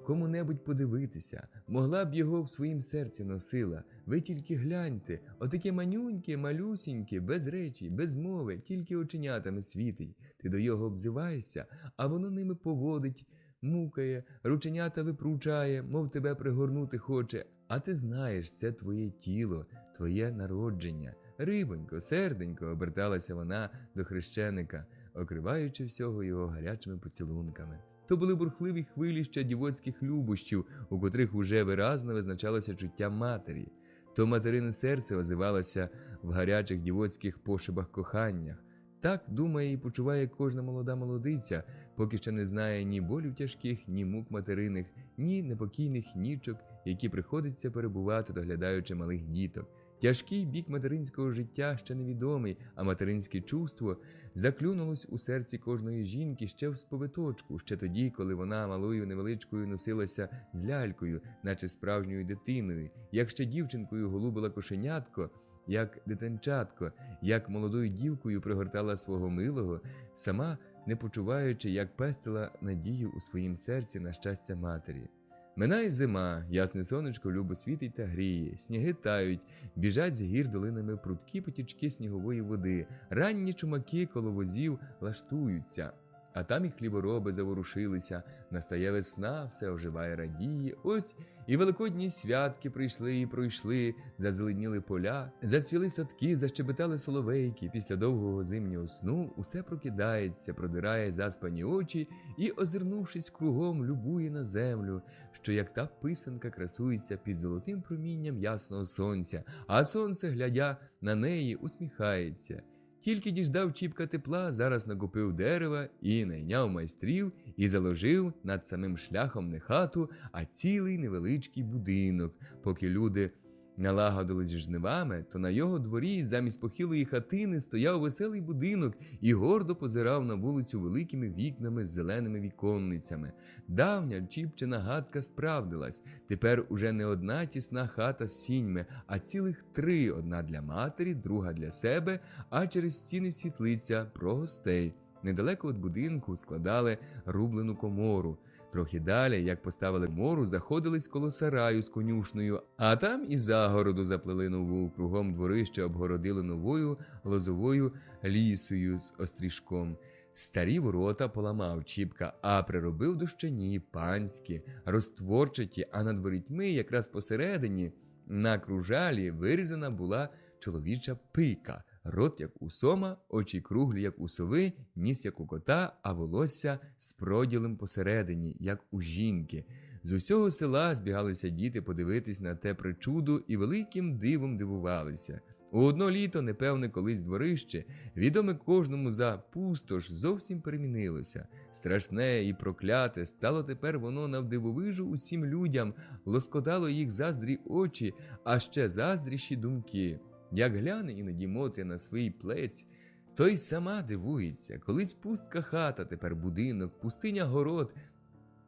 Кому-небудь подивитися, могла б його в своїм серці носила. Ви тільки гляньте, отаке манюньке, малюсіньке, без речі, без мови, тільки оченятами світить. Ти до його обзиваєшся, а воно ними поводить, мукає, рученята випручає, мов тебе пригорнути хоче. А ти знаєш, це твоє тіло, твоє народження. Рибонько, серденько, оберталася вона до хрещеника, окриваючи всього його гарячими поцілунками. То були бурхливі хвилі ще дівоцьких любощів, у котрих уже виразно визначалося чуття матері. То материне серце озивалося в гарячих дівоцьких пошибах коханнях. Так думає і почуває кожна молода молодиця, поки ще не знає ні болів тяжких, ні мук материних, ні непокійних нічок, які приходиться перебувати, доглядаючи малих діток. Тяжкий бік материнського життя ще невідомий, а материнське чувство заклюнулось у серці кожної жінки ще в сповиточку, ще тоді, коли вона малою невеличкою носилася з лялькою, наче справжньою дитиною, як ще дівчинкою голубила кошенятко, як дитинчатко, як молодою дівкою пригортала свого милого, сама не почуваючи, як пестила надію у своїм серці на щастя матері. Минає зима, ясне сонечко любо світить та гріє, сніги тають, біжать з гір долинами прудкі потічки снігової води, ранні чумаки коло возів лаштуються, а там і хлібороби заворушилися, настає весна, все оживає, радіє, ось і великодні святки прийшли і пройшли, зазеленіли поля, зацвіли садки, защебетали соловейки, після довгого зимнього сну усе прокидається, продирає заспані очі і, озирнувшись кругом, любує на землю, що як та писанка красується під золотим промінням ясного сонця, а сонце, глядя на неї, усміхається. Тільки діждав Чіпка тепла, зараз накупив дерева і найняв майстрів і заложив над самим шляхом не хату, а цілий невеличкий будинок. Поки люди налагодились жнивами, то на його дворі замість похилої хатини стояв веселий будинок і гордо позирав на вулицю великими вікнами з зеленими віконницями. Давня Чіпчина гадка справдилась. Тепер уже не одна тісна хата з сіньми, а цілих три: одна для матері, друга для себе, а через стіни світлиця про гостей. Недалеко від будинку складали рублену комору. Трохи далі, як поставили мору, заходились коло сараю з конюшнею, а там і загороду заплели нову, кругом дворище обгородили новою лозовою лісою з острішком. Старі ворота поламав Чіпка, а приробив дощані, панські, розтворчаті, а над ворітьми, якраз посередині, на кружалі, вирізана була чоловіча пика. Рот, як у сома, очі круглі, як у сови, ніс, як у кота, а волосся з проділем посередині, як у жінки. З усього села збігалися діти подивитись на те причуду і великим дивом дивувалися. У одно літо, непевне колись дворище, відоме кожному за пустош, зовсім перемінилося. Страшне і прокляте стало тепер воно навдивовижу усім людям, лоскотало їх заздрі очі, а ще заздріші думки. Як гляне іноді Мотря на свій плець, то й сама дивується. Колись пустка хата, тепер будинок, пустиня город,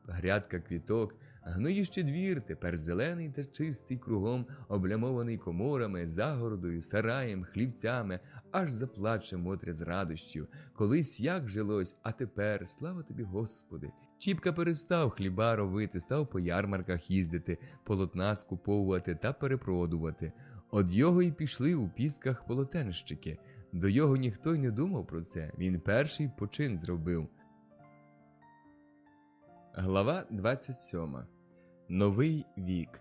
грядка квіток, гноїще двір, тепер зелений та чистий кругом, облямований коморами, загородою, сараєм, хлівцями, аж заплаче Мотря з радощів. Колись як жилось, а тепер, слава тобі, Господи. Чіпка перестав хліба робити, став по ярмарках їздити, полотна скуповувати та перепродувати. Од його й пішли у пісках полотенщики. До його ніхто й не думав про це, він перший почин зробив. Глава 27. Новий вік.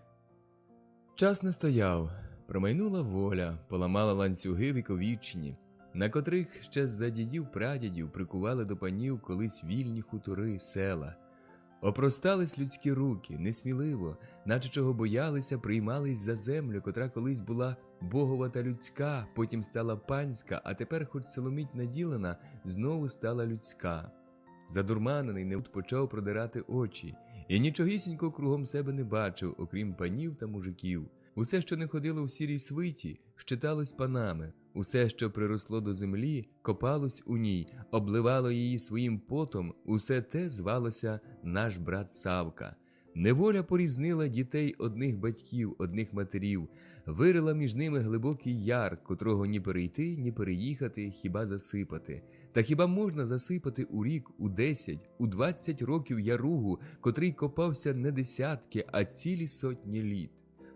Час не стояв, промайнула воля, поламала ланцюги віковічні. на котрих ще з-за дідів-прадідів прикували до панів колись вільні хутори, села. Опростались людські руки, несміливо, наче чого боялися, приймались за землю, котра колись була богова та людська, потім стала панська, а тепер, хоч силомить наділена, знову стала людська. Задурманений Неуд почав продирати очі, і нічогісінько кругом себе не бачив, окрім панів та мужиків. Усе, що не ходило в сірій свиті, щиталось панами, усе, що приросло до землі, копалось у ній, обливало її своїм потом, усе те звалося наш брат Савка. Неволя порізнила дітей одних батьків, одних матерів, вирила між ними глибокий яр, котрого ні перейти, ні переїхати, хіба засипати. Та хіба можна засипати у рік, у 10, у 20 років яругу, котрий копався не десятки, а цілі сотні літ?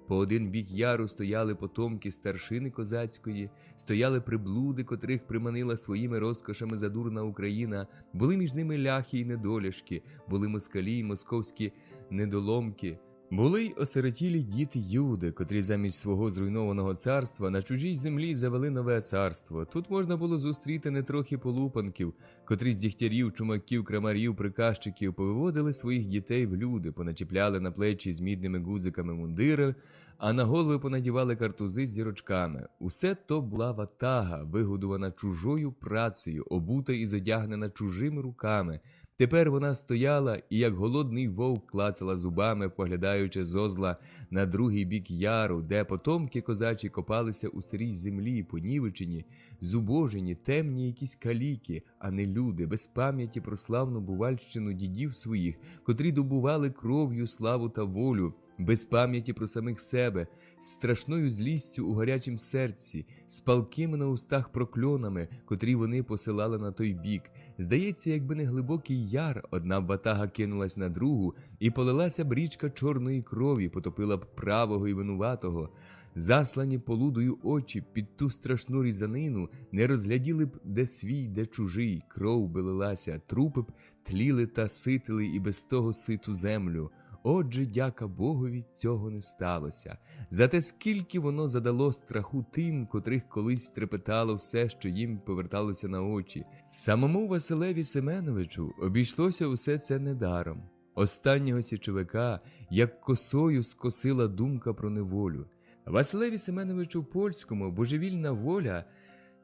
По один бік яру стояли потомки старшини козацької, стояли приблуди, котрих приманила своїми розкошами задурна Україна, були між ними ляхи й недоляшки, були москалі й московські недоломки, були й осиротілі діти Юди, котрі замість свого зруйнованого царства на чужій землі завели нове царство. Тут можна було зустріти не трохи полупанків, котрі з дігтярів, чумаків, крамарів, приказчиків повиводили своїх дітей в люди, поначіпляли на плечі з мідними гудзиками мундири, а на голови понадівали картузи з зірочками. Усе то була ватага, вигодувана чужою працею, обута і зодягнена чужими руками. Тепер вона стояла і, як голодний вовк, клацала зубами, поглядаючи зозла на другий бік яру, де потомки козачі копалися у сирій землі, понівечені, зубожені, темні якісь каліки, а не люди, без пам'яті про славну бувальщину дідів своїх, котрі добували кров'ю славу та волю, без пам'яті про самих себе, з страшною злістю у гарячім серці, з палкими на устах прокльонами, котрі вони посилали на той бік. Здається, якби не глибокий яр, одна б ватага кинулась на другу, і полилася б річка чорної крові, потопила б правого і винуватого. Заслані полудою очі під ту страшну різанину не розгляділи б, де свій, де чужий, кров би лилася, трупи б тліли та ситили і без того ситу землю. Отже, дяка Богові, цього не сталося. Зате скільки воно задало страху тим, котрих колись трепетало все, що їм поверталося на очі. Самому Василеві Семеновичу обійшлося усе це недаром. Останнього січовика, як косою, скосила думка про неволю. Василеві Семеновичу Польському божевільна воля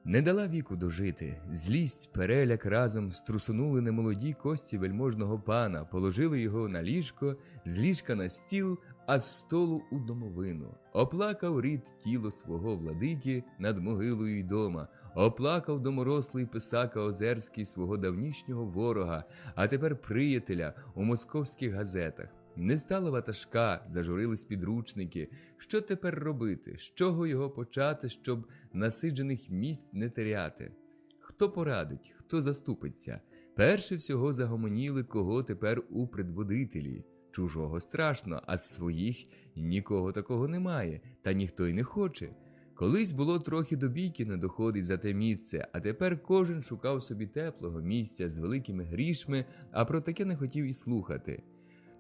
не дала віку дожити. Злість, переляк разом струсунули немолоді кості вельможного пана, положили його на ліжко, з ліжка на стіл, а з столу у домовину. Оплакав рід тіло свого владики над могилою й дома, оплакав доморослий писака Озерський свого давнішнього ворога, а тепер приятеля у московських газетах. Не стало ватажка, зажурились підручники. Що тепер робити? З чого його почати, щоб насиджених місць не теряти? Хто порадить, хто заступиться? Перше всього загомоніли, кого тепер у предводителі. Чужого страшно, а з своїх нікого такого немає, та ніхто й не хоче. Колись було трохи до бійки не доходить за те місце, а тепер кожен шукав собі теплого місця з великими грішми, а про таке не хотів і слухати.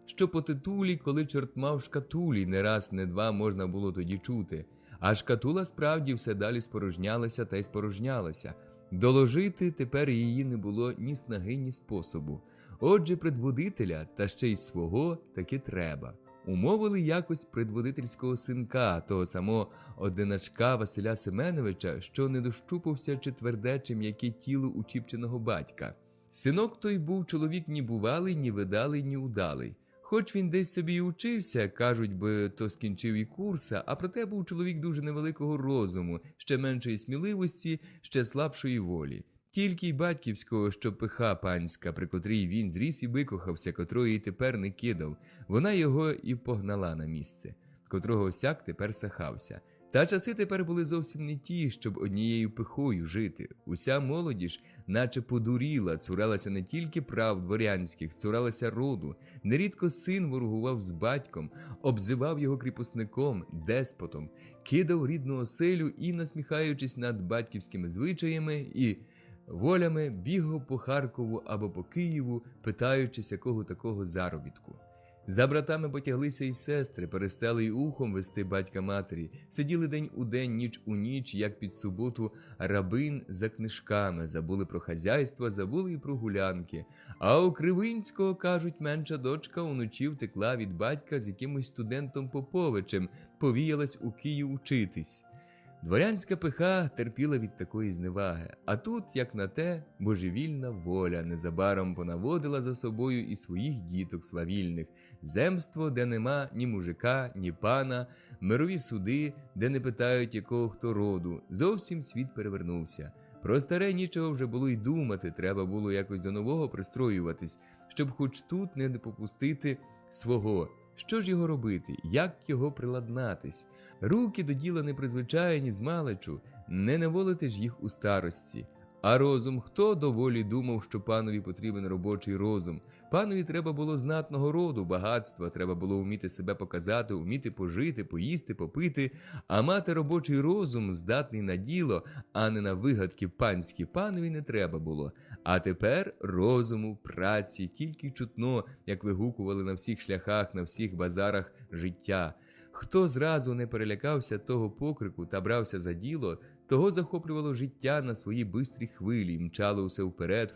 Що по титулі, коли чорт мав шкатулі, не раз, не два можна було тоді чути. А шкатула справді все далі спорожнялася та й спорожнялася. Доложити тепер її не було ні снаги, ні способу. Отже, предводителя, та ще й свого, таки треба. Умовили якось предводительського синка, того самого одиначка Василя Семеновича, що не дощупався чи тверде, чи м'яке тіло учіпченого батька. Синок той був чоловік ні бувалий, ні видалий, ні удалий. Хоч він десь собі і учився, кажуть би, то скінчив і курса, а проте був чоловік дуже невеликого розуму, ще меншої сміливості, ще слабшої волі. Тільки й батьківського, що пиха панська, при котрій він зріс і викохався, котрої й тепер не кидав, вона його і погнала на місце, котрого всяк тепер сахався. Та часи тепер були зовсім не ті, щоб однією пихою жити. Уся молодіж, наче подуріла, цуралася не тільки прав дворянських, цуралася роду. Нерідко син ворогував з батьком, обзивав його кріпосником, деспотом, кидав рідну оселю і, насміхаючись над батьківськими звичаями і волями, бігав по Харкову або по Києву, питаючись якого такого заробітку. За братами потяглися й сестри, перестали й ухом вести батька матері, сиділи день у день, ніч у ніч, як під суботу рабин за книжками, забули про хазяйство, забули й про гулянки. А у Кривинського, кажуть, менша дочка уночі втекла від батька з якимось студентом Поповичем, повіялась у Київ учитись. Дворянська пиха терпіла від такої зневаги, а тут, як на те, божевільна воля незабаром понаводила за собою і своїх діток свавільних, земство, де нема ні мужика, ні пана, мирові суди, де не питають, якого хто роду, зовсім світ перевернувся. Про старе нічого вже було й думати, треба було якось до нового пристроюватись, щоб хоч тут не попустити свого. Що ж його робити? Як його приладнатись? Руки до діла не призвичаєні змалечу, не неволити ж їх у старості. А розум? Хто доволі думав, що панові потрібен робочий розум? Панові треба було знатного роду, багатства, треба було вміти себе показати, вміти пожити, поїсти, попити, а мати робочий розум, здатний на діло, а не на вигадки панські, панові не треба було. А тепер розуму, праці, тільки чутно, як вигукували на всіх шляхах, на всіх базарах життя. Хто зразу не перелякався того покрику та брався за діло, того захоплювало життя на свої бистрі хвилі, мчало усе вперед,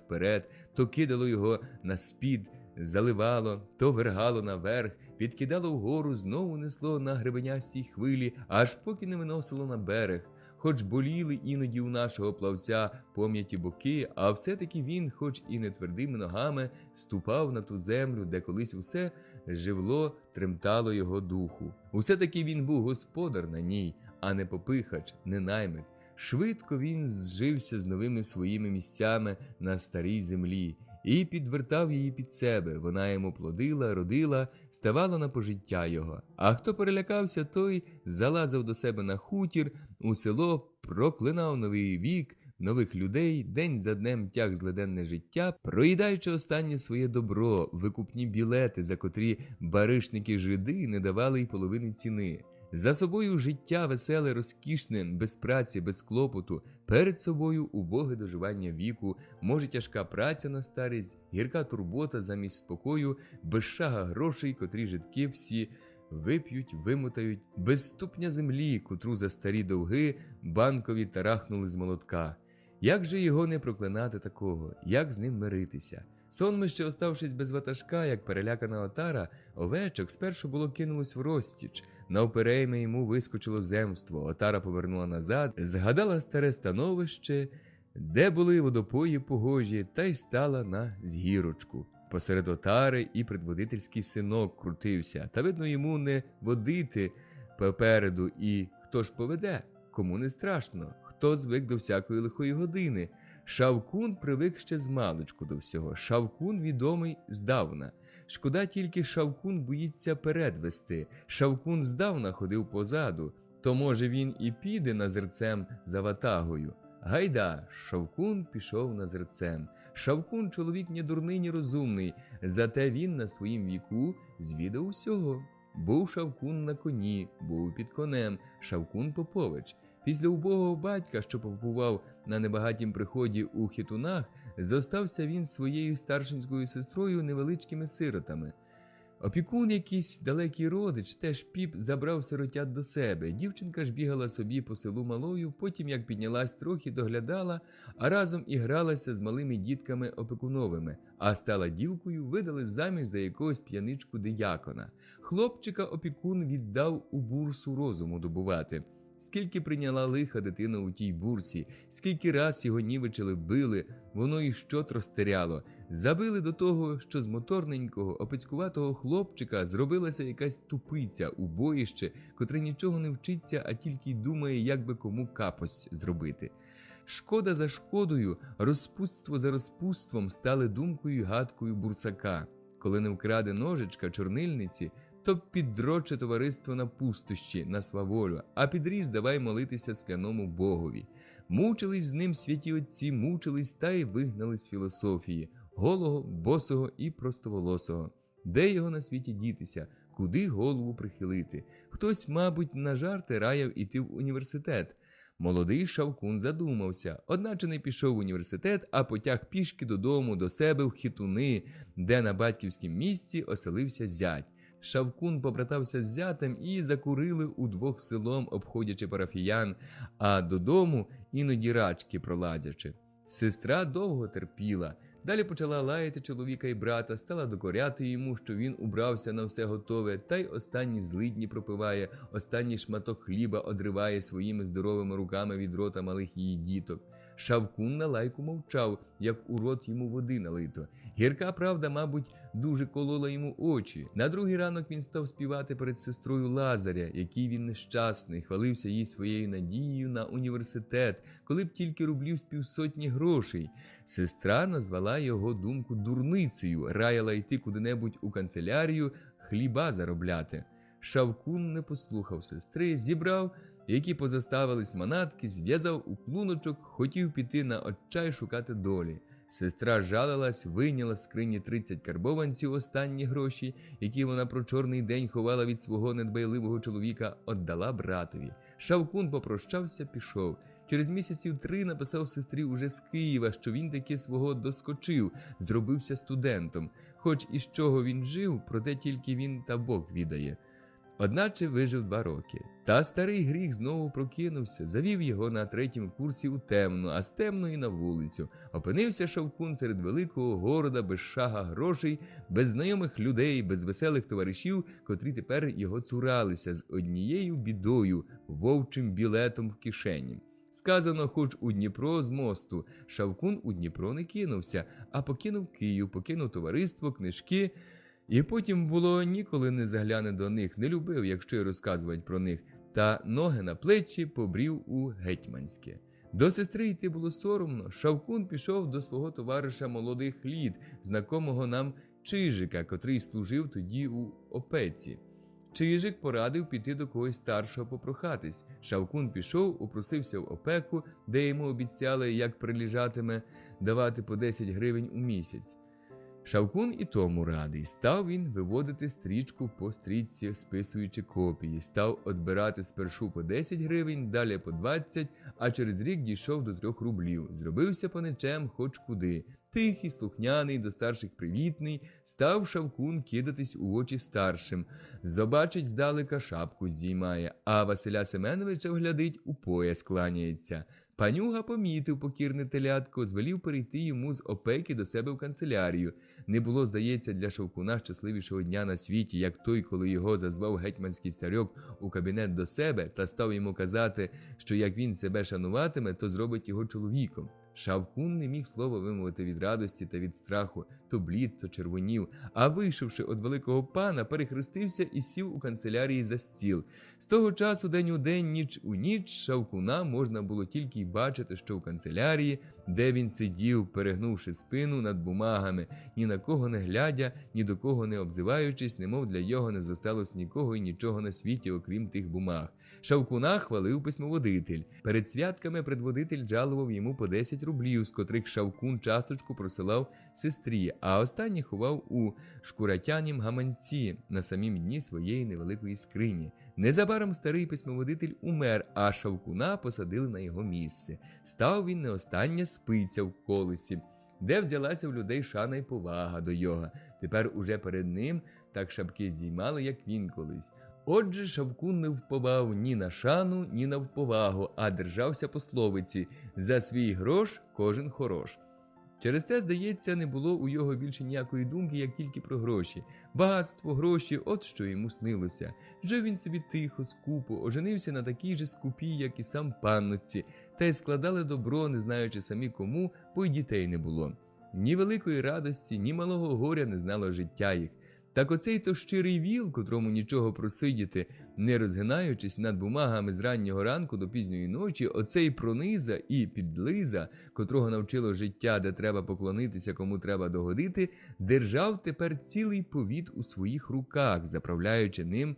то кидало його на спід, заливало, то вергало наверх, підкидало вгору, знову несло на гребенястій хвилі, аж поки не виносило на берег. Хоч боліли іноді у нашого плавця пом'яті боки, а все-таки він, хоч і не твердими ногами, ступав на ту землю, де колись усе живло, тремтало його духу. Усе-таки він був господар на ній, а не попихач, не наймит. Швидко він зжився з новими своїми місцями на старій землі і підвертав її під себе. Вона йому плодила, родила, ставала на пожиття його. А хто перелякався, той залазив до себе на хутір, у село, проклинав новий вік, нових людей, день за днем тяг злиденне життя, проїдаючи останнє своє добро, викупні білети, за котрі баришники-жиди не давали й половини ціни. За собою життя веселе, розкішне, без праці, без клопоту, перед собою убоге доживання віку, може тяжка праця на старість, гірка турбота замість спокою, без шага грошей, котрі житки всі вип'ють, вимотають, без ступня землі, котру за старі довги банкові тарахнули з молотка. Як же його не проклинати такого? Як з ним миритися? Сонмище, оставшись без ватажка, як перелякана отара, овечок спершу було кинулось в розтіч. Навперейми йому вискочило земство. Отара повернула назад, згадала старе становище, де були водопої погожі, та й стала на згірочку. Посеред отари і предводительський синок крутився, та видно йому не водити попереду, і хто ж поведе? Кому не страшно? Хто звик до всякої лихої години? Шавкун привик ще змалечку до всього. Шавкун відомий здавна. Шкода тільки, Шавкун боїться перед вести. Шавкун здавна ходив позаду. То, може, він і піде назирцем за ватагою. Гайда, Шавкун пішов назирцем. Шавкун чоловік ні дурний, ні розумний. Зате він на своїм віку звідав усього. Був Шавкун на коні, був під конем, Шавкун Попович. Після убогого батька, що побував на небагатім приході у Хитунах, зостався він з своєю старшинською сестрою невеличкими сиротами. Опікун, якийсь далекий родич, теж піп, забрав сиротят до себе. Дівчинка ж бігала собі по селу малою, потім, як піднялась, трохи доглядала, а разом і гралася з малими дітками опекуновими, а стала дівкою, видали заміж за якогось п'яничку диякона. Хлопчика опікун віддав у бурсу розуму добувати. Скільки прийняла лиха дитина у тій бурсі, скільки раз його нівечили, били, воно і щот розтеряло. Забили до того, що з моторненького, опецькуватого хлопчика зробилася якась тупиця, убоїще, котре нічого не вчиться, а тільки й думає, як би кому капость зробити. Шкода за шкодою, розпутство за розпутством стали думкою й гадкою бурсака. Коли не вкраде ножичка чорнильниці, то піддроче товариство на пустощі, на сваволю, а підріз давай молитися скляному богові. Мучились з ним святі отці, мучились та й вигнали з філософії, голого, босого і простоволосого. Де його на світі дітися? Куди голову прихилити? Хтось, мабуть, на жарти раяв іти в університет. Молодий Шавкун задумався, одначе не пішов в університет, а потяг пішки додому, до себе в Хитуни, де на батьківськім місці оселився зять. Шавкун побратався з зятем і закурили удвох селом, обходячи парафіян, а додому іноді рачки пролазячи. Сестра довго терпіла. Далі почала лаяти чоловіка і брата, стала докоряти йому, що він убрався на все готове, та й останні злидні пропиває, останній шматок хліба одриває своїми здоровими руками від рота малих її діток. Шавкун на лайку мовчав, як у рот йому води налито. Гірка правда, мабуть, дуже колола йому очі. На другий ранок він став співати перед сестрою Лазаря, який він нещасний, хвалився їй своєю надією на університет, коли б тільки рублів з 500 грошей. Сестра назвала його думку дурницею, раяла йти куди-небудь у канцелярію хліба заробляти. Шавкун не послухав сестри, зібрав, які позаставились манатки, зв'язав у клуночок, хотів піти на отчай шукати долі. Сестра жалилась, вийняла з скрині 30 карбованців, останні гроші, які вона про чорний день ховала від свого недбайливого чоловіка, віддала братові. Шавкун попрощався, пішов. Через місяців 3 написав сестрі уже з Києва, що він таки свого доскочив, зробився студентом. Хоч із чого він жив, проте тільки він та Бог відає. Одначе вижив 2 роки. Та старий гріх знову прокинувся, завів його на 3-му курсі у темну, а з темної на вулицю. Опинився Шавкун серед великого города, без шага грошей, без знайомих людей, без веселих товаришів, котрі тепер його цуралися, з однією бідою – вовчим білетом в кишені. Сказано, хоч у Дніпро з мосту. Шавкун у Дніпро не кинувся, а покинув Київ, покинув товариство, книжки. І потім було ніколи не загляне до них, не любив, якщо й розказувати про них, та ноги на плечі побрів у Гетьманське. До сестри йти було соромно. Шавкун пішов до свого товариша молодих літ, знакомого нам Чижика, котрий служив тоді у опеці. Чижик порадив піти до когось старшого попрохатись. Шавкун пішов, упросився в опеку, де йому обіцяли, як прилежатиме, давати по 10 гривень у місяць. Шавкун і тому радий. Став він виводити стрічку по стрічці, списуючи копії. Став одбирати спершу по 10 гривень, далі по 20, а через рік дійшов до 3 рублів. Зробився паничем хоч куди. Тихий, слухняний, до старших привітний, став Шавкун кидатись у очі старшим. Побачить здалека, шапку здіймає, а Василя Семеновича вглядить, у пояс кланяється. Панюга помітив покірне телятко, звелів перейти йому з опеки до себе в канцелярію. Не було, здається, для Шавкуна щасливішого дня на світі, як той, коли його зазвав гетьманський царьок у кабінет до себе та став йому казати, що як він себе шануватиме, то зробить його чоловіком. Шавкун не міг слова вимовити від радості та від страху, то блід, то червонів, а вийшовши від великого пана, перехрестився і сів у канцелярії за стіл. З того часу день у день, ніч у ніч Шавкуна можна було тільки й бачити, що в канцелярії, де він сидів, перегнувши спину над бумагами, ні на кого не глядя, ні до кого не обзиваючись, немов для його не зосталось нікого і нічого на світі, окрім тих бумаг. Шавкуна хвалив письмоводитель. Перед святками предводитель жалував йому по 10 рублів, з котрих Шавкун часточку просилав сестрі, а останні ховав у шкуратянім гаманці на самім дні своєї невеликої скрині. Незабаром старий письмоводитель умер, а Шавкуна посадили на його місце. Став він не остання спиця в колесі, де взялася в людей шана й повага до його. Тепер уже перед ним так шапки здіймали, як він колись. Отже, Шавкун не вповав ні на шану, ні на вповагу, а держався пословиці «За свій грош кожен хорош». Через те, здається, не було у його більше ніякої думки, як тільки про гроші. Багатство, гроші – от що йому снилося. Жив він собі тихо, скупо, оженився на такій же скупій, як і сам панноці, та й складали добро, не знаючи самі кому, бо й дітей не було. Ні великої радості, ні малого горя не знало життя їх. Так оцей то щирий віл, котрому нічого просидіти, не розгинаючись над бумагами з раннього ранку до пізньої ночі, оцей прониза і підлиза, котрого навчило життя, де треба поклонитися, кому треба догодити, держав тепер цілий повіт у своїх руках, заправляючи ним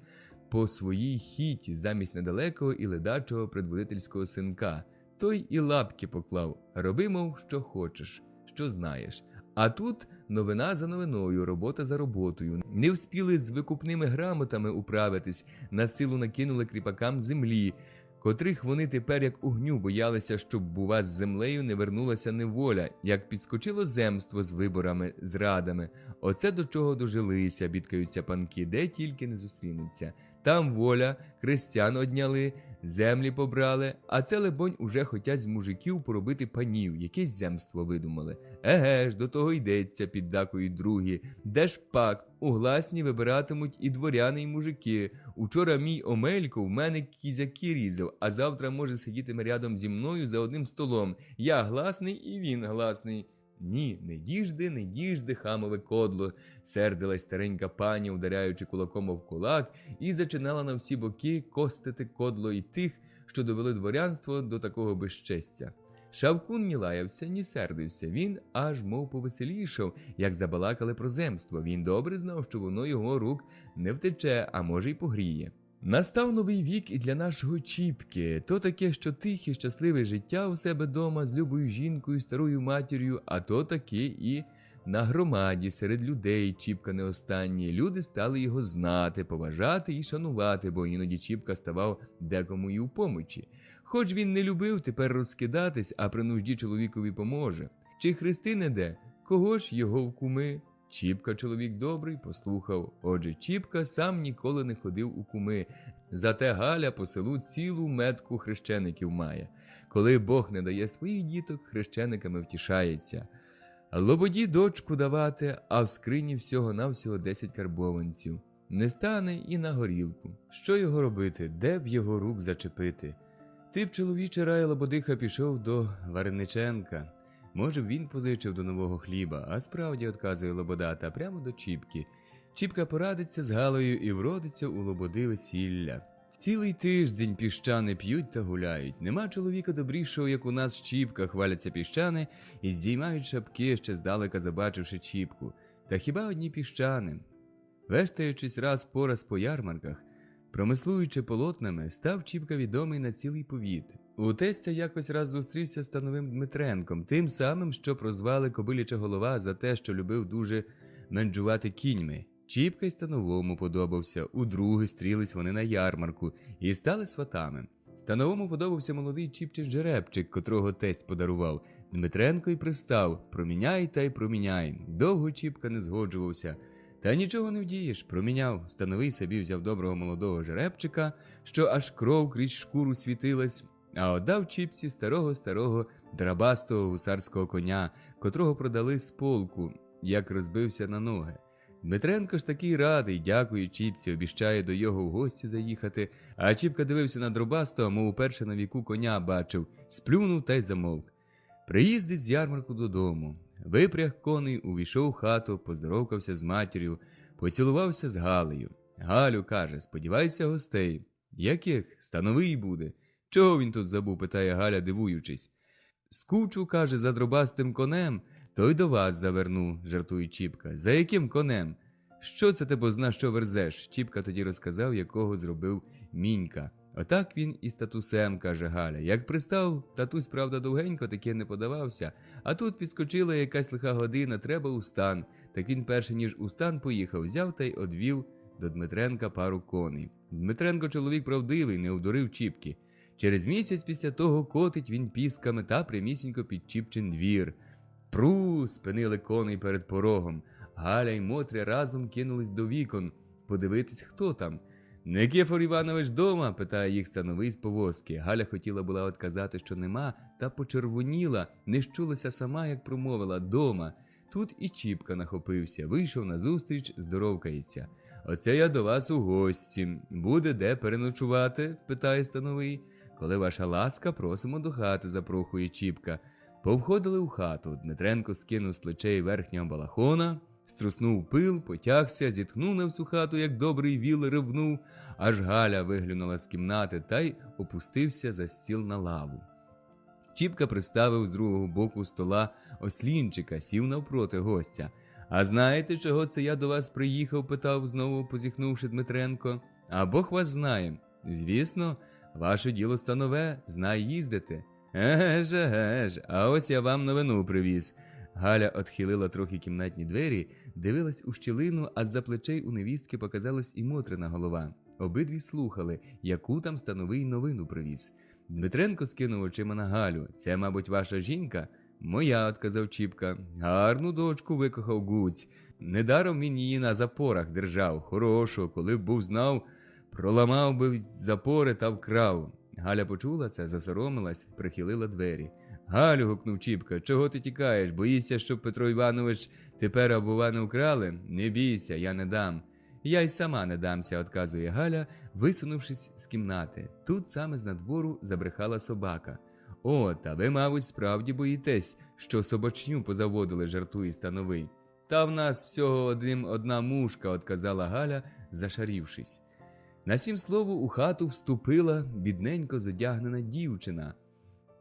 по своїй хіті замість недалекого і ледачого предводительського синка. Той і лапки поклав: роби, мов, що хочеш, що знаєш. А тут новина за новиною, робота за роботою. Не вспіли з викупними грамотами управитись, на силу накинули кріпакам землі. котрих вони тепер як огню боялися, щоб, бува, з землею не вернулася неволя, як підскочило земство з виборами, зрадами. Оце до чого дожилися, бідкаються панки, де тільки не зустрінуться. Там воля, християн одняли, землі побрали, а це, либонь, уже хотять з мужиків поробити панів, якесь земство видумали. Еге ж, до того йдеться, піддакують другі. Де ж пак, у гласні вибиратимуть і дворяни, і мужики. Учора мій Омелько в мене кізяки різав, а завтра може сидітиме рядом зі мною за одним столом. Я гласний і він гласний. Ні, не діжди, хамове кодло, сердилась старенька пані, ударяючи кулаком об кулак, і зачинала на всі боки костити кодло і тих, що довели дворянство до такого безчестя. Шавкун ні лаявся, ні сердився, він аж мов повеселішав, як забалакали про земство. Він добре знав, що воно його рук не втече, а може й погріє. Настав новий вік і для нашого Чіпки. То таке, що тихе, щасливе життя у себе дома з любою жінкою, старою матір'ю, а то таке і на громаді, серед людей Чіпка не останній. Люди стали його знати, поважати і шанувати, бо іноді Чіпка ставав декому і у помочі. Хоч він не любив тепер розкидатись, а при нужді чоловікові поможе. Чи хрести не де? Кого ж його в куми? Чіпка чоловік добрий, послухав. Отже, Чіпка сам ніколи не ходив у куми. Зате Галя по селу цілу метку хрещеників має. Коли Бог не дає своїх діток, хрещениками втішається. Лободі дочку давати, а в скрині всього-навсього 10 карбованців. Не стане і на горілку. Що його робити? Де б його рук зачепити? Ти б, чоловіче, рай, Лободиха, пішов до Варениченка. Може б він позичив до нового хліба, а справді, отказує Лобода, та прямо до Чіпки. Чіпка порадиться з Галою і вродиться у Лободи весілля. Цілий тиждень піщани п'ють та гуляють. Нема чоловіка добрішого, як у нас Чіпка, хваляться піщани і здіймають шапки, ще здалека забачивши Чіпку. Та хіба одні піщани? Вештаючись раз по раз по ярмарках, промислуючи полотнами, став Чіпка відомий на цілий повіт. У тестя якось раз зустрівся з Становим Дмитренком, тим самим, що прозвали Кобиляча голова за те, що любив дуже менджувати кіньми. Чіпка й Становому подобався, удруге стрілись вони на ярмарку і стали сватами. Становому подобався молодий Чіпчин жеребчик, котрого тесть подарував. Дмитренко й пристав: проміняй та й проміняй. Довго Чіпка не згоджувався. Та нічого не вдієш, проміняв. Становий собі взяв доброго молодого жеребчика, що аж кров крізь шкуру світилась, а отдав Чіпці старого драбастого гусарського коня, котрого продали з полку, як розбився на ноги. Дмитренко ж такий радий, дякує Чіпці, обіщає до його в гості заїхати, а Чіпка дивився на дробастого, мов уперше на віку коня бачив, сплюнув та й замовк. Приїздить з ярмарку додому. Випряг коней, увійшов в хату, поздоровкався з матір'ю, поцілувався з Галею. Галю, каже, сподівайся гостей. Яких? Становий буде. Чого він тут забув, питає Галя, дивуючись. Скучу, каже, за дробастим конем, то й до вас заверну, жартує Чіпка. За яким конем? Що це ти бозна, що верзеш? Чіпка тоді розказав, якого зробив Мінька. Отак він і з татусем, каже Галя. Як пристав, татусь, правда, довгенько таки не подавався, а тут підскочила якась лиха година, треба у стан. Так він перше, ніж у стан поїхав, взяв та й одвів до Дмитренка пару коней. Дмитренко чоловік правдивий, не вдурив Чіпки. Через місяць після того котить він пісками та прямісінько під Чіпчин двір. Пру! Спинили коней перед порогом. Галя й Мотря разом кинулись до вікон. Подивитись, хто там. «Никифор Іванович дома?» – питає їх Становий з повозки. Галя хотіла була отказати, що нема, та почервоніла, не щулася сама, як промовила «дома». Тут і Чіпка нахопився, вийшов назустріч, здоровкається. «Оце я до вас у гості. Буде де переночувати?» – питає Становий. «Коли ваша ласка, просимо до хати», – запрохує Чіпка. Повходили у хату. Дмитренко скинув з плечей верхнього балахона, струснув пил, потягся, зітхнув на всю хату, як добрий віл ревнув, аж Галя виглянула з кімнати та й опустився за стіл на лаву. Чіпка приставив з другого боку стола ослінчика, сів навпроти гостя. «А знаєте, чого це я до вас приїхав?» – питав, знову позіхнувши Дмитренко. «А Бог вас знає. Звісно, ваше діло станове, знай їздити». Еге ж, а ось я вам новину привіз. Галя отхилила трохи кімнатні двері, дивилась у щілину, а з-за плечей у невістки показалась і Мотрина голова. Обидві слухали, яку там становий новину привіз. Дмитренко скинув очима на Галю. «Це, мабуть, ваша жінка?» «Моя», – отказав Чіпка. «Гарну дочку викохав Гуць. Недаром він її на запорах держав. Хорошого, коли б був знав, проламав би запори та вкрав». Галя почула це, засоромилась, прихилила двері. «Галю», – гукнув Чіпка, – «чого ти тікаєш? Боїшся, щоб Петро Іванович тепер абува не вкрали? Не бійся, я не дам». «Я й сама не дамся», – отказує Галя, висунувшись з кімнати. Тут саме з надвору забрехала собака. «О, та ви, мабуть, справді боїтесь, що собачню позаводили», – жартує становий. «Та в нас всього одна мушка», – отказала Галя, зашарівшись. На сім слову у хату вступила бідненько зодягнена дівчина.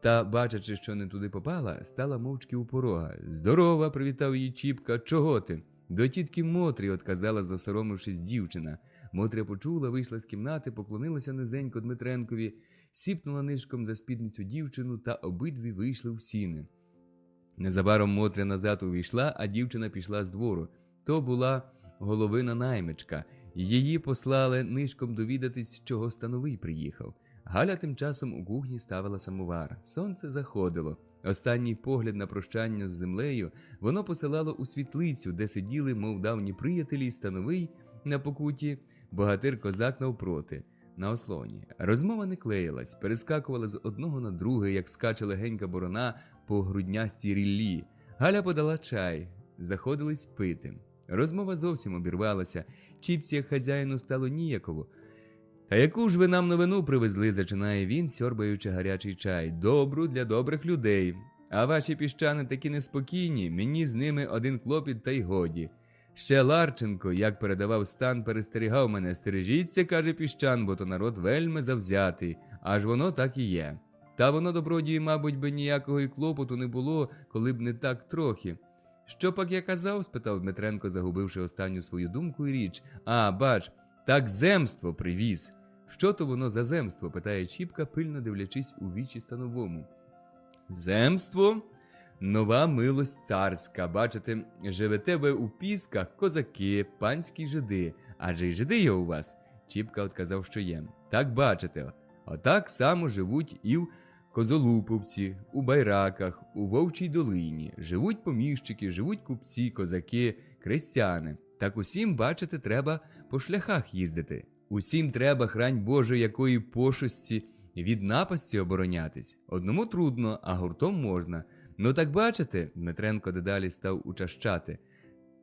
Та, бачачи, що не туди попала, стала мовчки у порога. «Здорова», – привітав її Чіпка, – «чого ти?» «До тітки Мотрі», – отказала, засоромившись, дівчина. Мотря почула, вийшла з кімнати, поклонилася низенько Дмитренкові, сіпнула нишком за спідницю дівчину, та обидві вийшли в сіни. Незабаром Мотря назад увійшла, а дівчина пішла з двору. То була головина наймичка. Її послали нишком довідатись, чого становий приїхав. Галя тим часом у кухні ставила самовар. Сонце заходило. Останній погляд на прощання з землею воно посилало у світлицю, де сиділи, мов давні приятелі, становий на покуті, богатир-козак навпроти, на ослоні. Розмова не клеїлась, перескакувала з одного на друге, як скаче легенька борона по груднястій ріллі. Галя подала чай, заходились пити. Розмова зовсім обірвалася, Чіпці, як хазяїну, стало ніяково. «Та яку ж ви нам новину привезли?» – зачинає він, сьорбаючи гарячий чай. «Добру для добрих людей. А ваші піщани такі неспокійні, мені з ними один клопіт та й годі. Ще Ларченко, як передавав стан, перестерігав мене. Стережіться, каже піщан, бо то народ вельми завзятий. Аж воно так і є. Та воно, добродії, мабуть, би ніякого й клопоту не було, коли б не так трохи». «Що пак я казав?» – спитав Дмитренко, загубивши останню свою думку і річ. «А, бач, так земство привіз». «Що то воно за земство?» – питає Чіпка, пильно дивлячись у вічі становому. «Земство? Нова милость царська. Бачите, живете ви у Пісках, козаки, панські жиди. Адже й жиди є у вас?» Чіпка отказав, що є. «Так бачите, отак само живуть і в Козолуповці, у Байраках, у Вовчій долині. Живуть поміщики, живуть купці, козаки, крестьяни. Так усім, бачите, треба по шляхах їздити. Усім треба, хрань Боже, якої пошесті від напасті оборонятись. Одному трудно, а гуртом можна. Ну так бачите?» Дмитренко дедалі став учащати.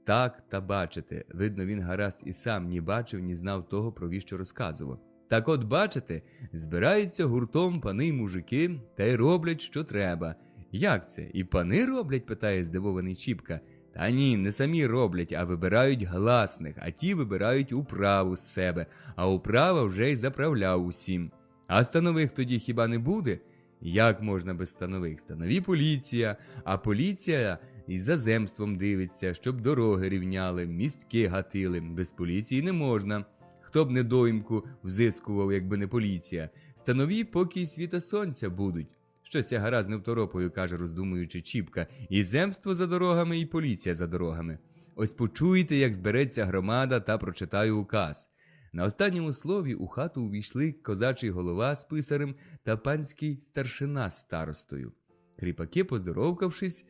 «Так, та бачите». Видно, він гаразд і сам ні бачив, ні знав того, про віщо розказував. «Так от бачите, збираються гуртом пани й мужики, та й роблять, що треба». «Як це? І пани роблять?» – питає здивований Чіпка. «Та ні, не самі роблять, а вибирають гласних, а ті вибирають управу з себе, а управа вже й заправляв усім. А станових тоді хіба не буде?» «Як можна без станових? Станові поліція, а поліція із за земством дивиться, щоб дороги рівняли, містки гатили. Без поліції не можна. Хто б недоїмку взискував, якби не поліція? Станові поки й світа сонця будуть». «Щось я гаразд не второпаю», – каже, роздумуючи Чіпка. «І земство за дорогами, і поліція за дорогами. Ось почуєте, як збереться громада, та прочитаю указ». На останньому слові у хату увійшли козачий голова з писарем та панський старшина з старостою. Кріпаки, поздоровкавшись,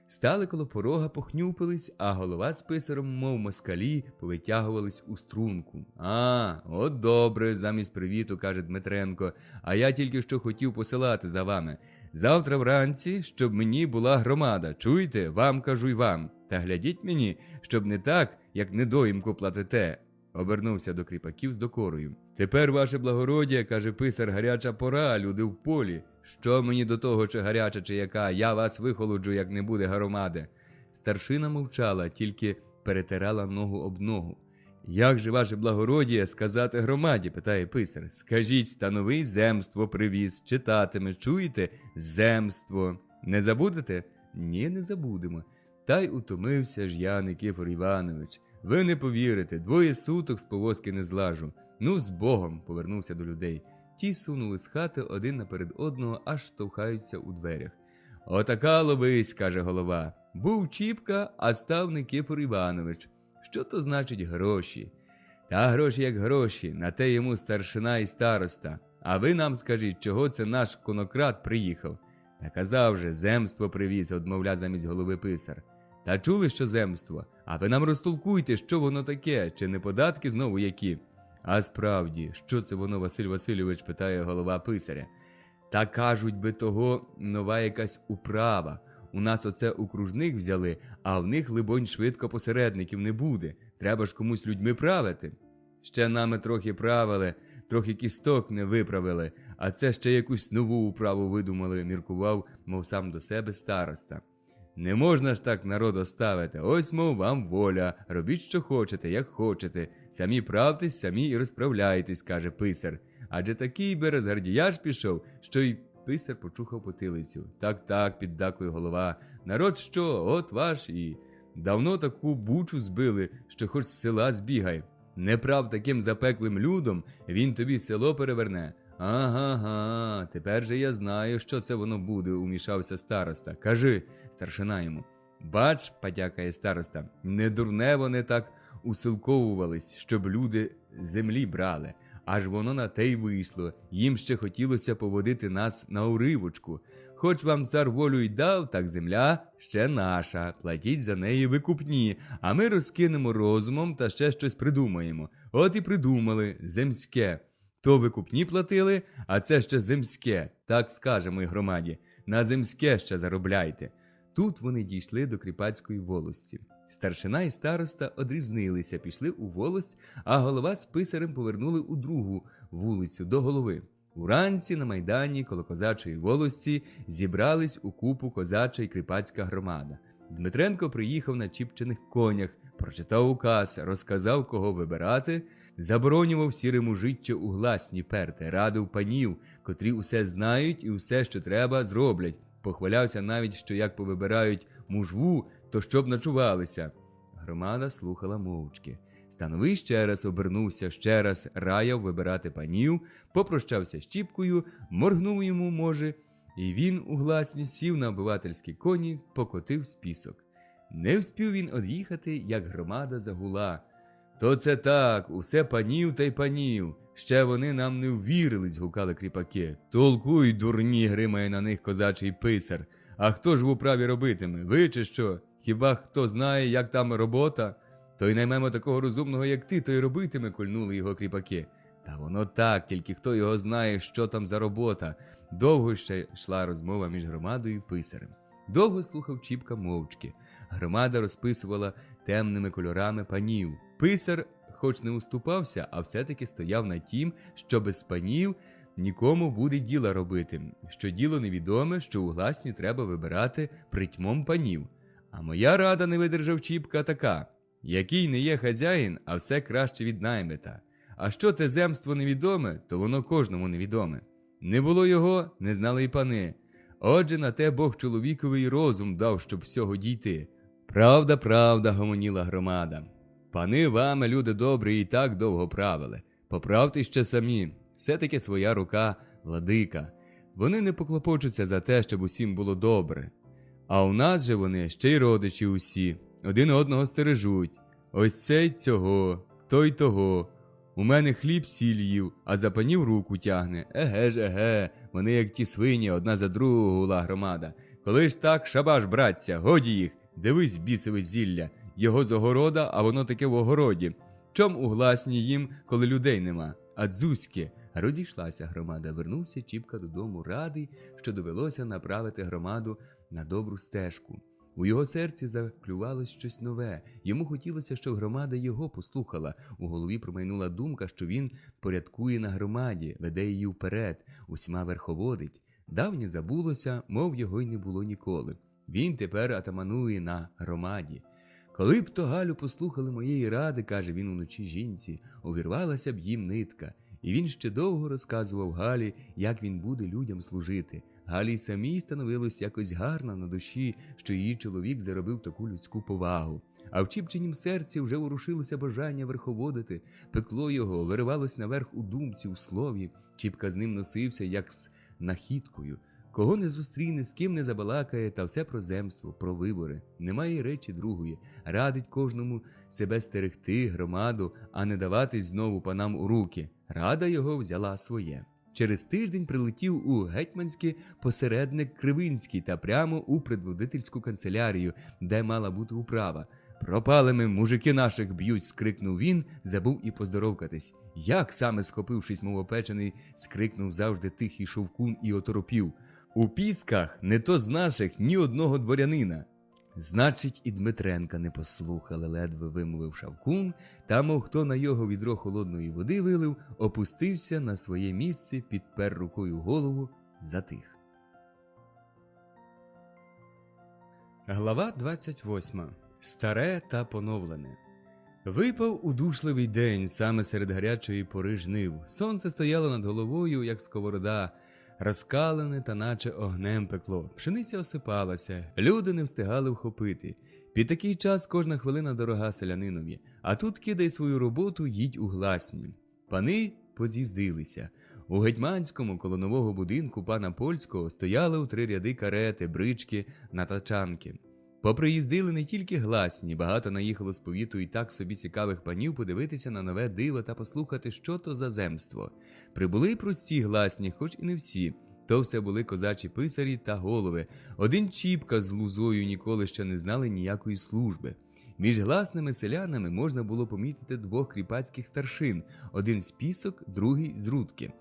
стали коло порога, похнюпились, а голова з писарем, мов москалі, повитягувались у струнку. «А, от добре», – замість привіту, каже Дмитренко, «а я тільки що хотів посилати за вами. Завтра вранці, щоб мені була громада. Чуєте? Вам кажу й вам. Та глядіть мені, щоб не так, як недоїмку платите». Обернувся до кріпаків з докорою. «Тепер, ваше благородія, – каже писар, – гаряча пора, люди в полі. Що мені до того, чи гаряча, чи яка? Я вас вихолоджу, як не буде громади». Старшина мовчала, тільки перетирала ногу об ногу. «Як же, ваше благородія, сказати громаді?» – питає писар. «Скажіть, становий земство привіз, читатиме, чуєте? Земство. Не забудете?» «Ні, не забудемо. Та й утомився ж я, Никифор Іванович. Ви не повірите, 2 суток з повозки не злажу. Ну, з Богом», – повернувся до людей. Ті сунули з хати один наперед одного, аж штовхаються у дверях. Отака ловись, каже голова. Був Чіпка, а став Никифор Іванович. Що то значить гроші? Та гроші як гроші, на те йому старшина і староста. А ви нам скажіть, чого це наш конокрад приїхав? Та казав же, земство привіз, одмовля замість голови писар. Та чули, що земство? А ви нам розтолкуйте, що воно таке, чи не податки знову які? А справді, що це воно, Василь Васильович, питає голова писаря. Та кажуть би того, нова якась управа. У нас оце окружних взяли, а в них, либонь, швидко посередників не буде. Треба ж комусь людьми правити. Ще нами трохи правили, трохи кісток не виправили, а це ще якусь нову управу видумали, міркував, мов сам до себе староста. Не можна ж так народ оставити, ось, мов, вам воля, робіть, що хочете, як хочете, самі правтесь, самі і розправляйтесь, каже писар. Адже такий би розгардіяж пішов, що й писар почухав потилицю. Так, піддакує голова, народ що, от ваш і давно таку бучу збили, що хоч з села збігай. Неправ таким запеклим людом, він тобі село переверне. Ага, тепер же я знаю, що це воно буде, умішався староста. Кажи, старшина йому. Бач, потякає староста, не дурне вони так усилковувались, щоб люди землі брали. Аж воно на те й вийшло, їм ще хотілося поводити нас на уривочку. Хоч вам цар волю й дав, так земля ще наша, платіть за неї викупні, а ми розкинемо розумом та ще щось придумаємо. От і придумали, земське. То викупні платили, а це ще земське, так скажемо й громаді. На земське ще заробляйте. Тут вони дійшли до кріпацької волості. Старшина і староста одрізнилися, пішли у волость, а голова з писарем повернули у другу вулицю до голови. Уранці на майдані коло козачої волості зібрались у купу козача й кріпацька громада. Дмитренко приїхав на чіпчених конях, прочитав указ, розказав, кого вибирати, заборонював сірому життю у гласні перти, радив панів, котрі усе знають і усе, що треба, зроблять. Похвалявся навіть, що як повибирають мужву, то щоб ночувалися. Громада слухала мовчки. Становий ще раз обернувся, ще раз раяв вибирати панів, попрощався з Чіпкою, моргнув йому, може, і він у гласні сів на обивательські коні, покотив спісок. Не вспів він од'їхати, як громада загула. То це так, усе панів та й панів. Ще вони нам не ввірились, гукали кріпаки. Толкуй, дурні, гримає на них козачий писар. А хто ж в управі робитиме? Ви чи що? Хіба хто знає, як там робота? То й наймемо такого розумного, як ти, то й робитиме, кольнули його кріпаки. Та воно так, тільки хто його знає, що там за робота. Довго ще йшла розмова між громадою і писарем. Довго слухав Чіпка мовчки. Громада розписувала темними кольорами панів. Писар хоч не уступався, а все-таки стояв на тім, що без панів нікому буде діла робити, що діло невідоме, що у гласні треба вибирати притьмом панів. А моя рада, не видержав Чіпка, така: який не є хазяїн, а все краще від наймита. А що те земство невідоме, то воно кожному невідоме. Не було його, не знали й пани. Отже, на те Бог чоловікові й розум дав, щоб всього дійти. Правда, правда, гомоніла громада. Пани вами, люди добрі, і так довго правили. Поправте ще самі, все-таки своя рука владика. Вони не поклопочуться за те, щоб усім було добре. А у нас же вони ще й родичі усі, один одного стережуть. Ось цей цього, той того. У мене хліб сіль їв, а за панів руку тягне. Еге, вони як ті свині, одна за другу, гула громада. Коли ж так, шабаш, братця, годі їх, дивись, бісове зілля. Його з огорода, а воно таке в огороді. Чом у гласні їм, коли людей нема? А дзузьки. Розійшлася громада. Вернувся Чіпка додому радий, що довелося направити громаду на добру стежку. У його серці заклювалось щось нове. Йому хотілося, щоб громада його послухала. У голові промайнула думка, що він порядкує на громаді, веде її вперед, усіма верховодить. Давнє забулося, мов його й не було ніколи. Він тепер атаманує на громаді. Коли б то, Галю, послухали моєї ради, каже він уночі жінці, увірвалася б їм нитка. І він ще довго розказував Галі, як він буде людям служити. Галі й самій становилось якось гарно на душі, що її чоловік заробив таку людську повагу. А в Чіпчинім серці вже ворушилося бажання верховодити, пекло його, виривалось наверх у думці, у слові. Чіпка з ним носився, як з нахідкою. Кого не зустріне, з ким не забалакає, та все про земство, про вибори. Немає речі другої. Радить кожному себе стерегти, громаду, а не даватись знову панам у руки. Рада його взяла своє. Через тиждень прилетів у гетьманське посередник Кривинський та прямо у предводительську канцелярію, де мала бути управа. «Пропали ми, мужики наших б'ють!» – скрикнув він, забув і поздоровкатись. «Як?» – саме схопившись, мов опечений, скрикнув завжди тихий Шовкун і оторопів. «У Пісках не то з наших ні одного дворянина!» Значить, і Дмитренка не послухали, ледве вимовив Шавкун, та, мов хто на його відро холодної води вилив, опустився на своє місце, підпер рукою голову, затих. Глава 28. Старе та поновлене. Випав удушливий день, саме серед гарячої пори жнив. Сонце стояло над головою, як сковорода, розкалене та наче огнем пекло. Пшениця осипалася, люди не встигали вхопити. Під такий час кожна хвилина дорога селянинові, а тут кидай свою роботу, їдь у Гласні. Пани поз'їздилися. У гетьманському коло нового будинку пана Польського стояли у 3 ряди карети, брички, натачанки. Поприїздили не тільки Гласні, багато наїхало з повіту і так собі цікавих панів подивитися на нове диво та послухати, що то за земство. Прибули й прості Гласні, хоч і не всі. То все були козачі писарі та голови. Один Чіпка з Лузою ніколи ще не знали ніякої служби. Між гласними селянами можна було помітити 2 кріпацьких старшин, один з Пісок, другий з Рудки.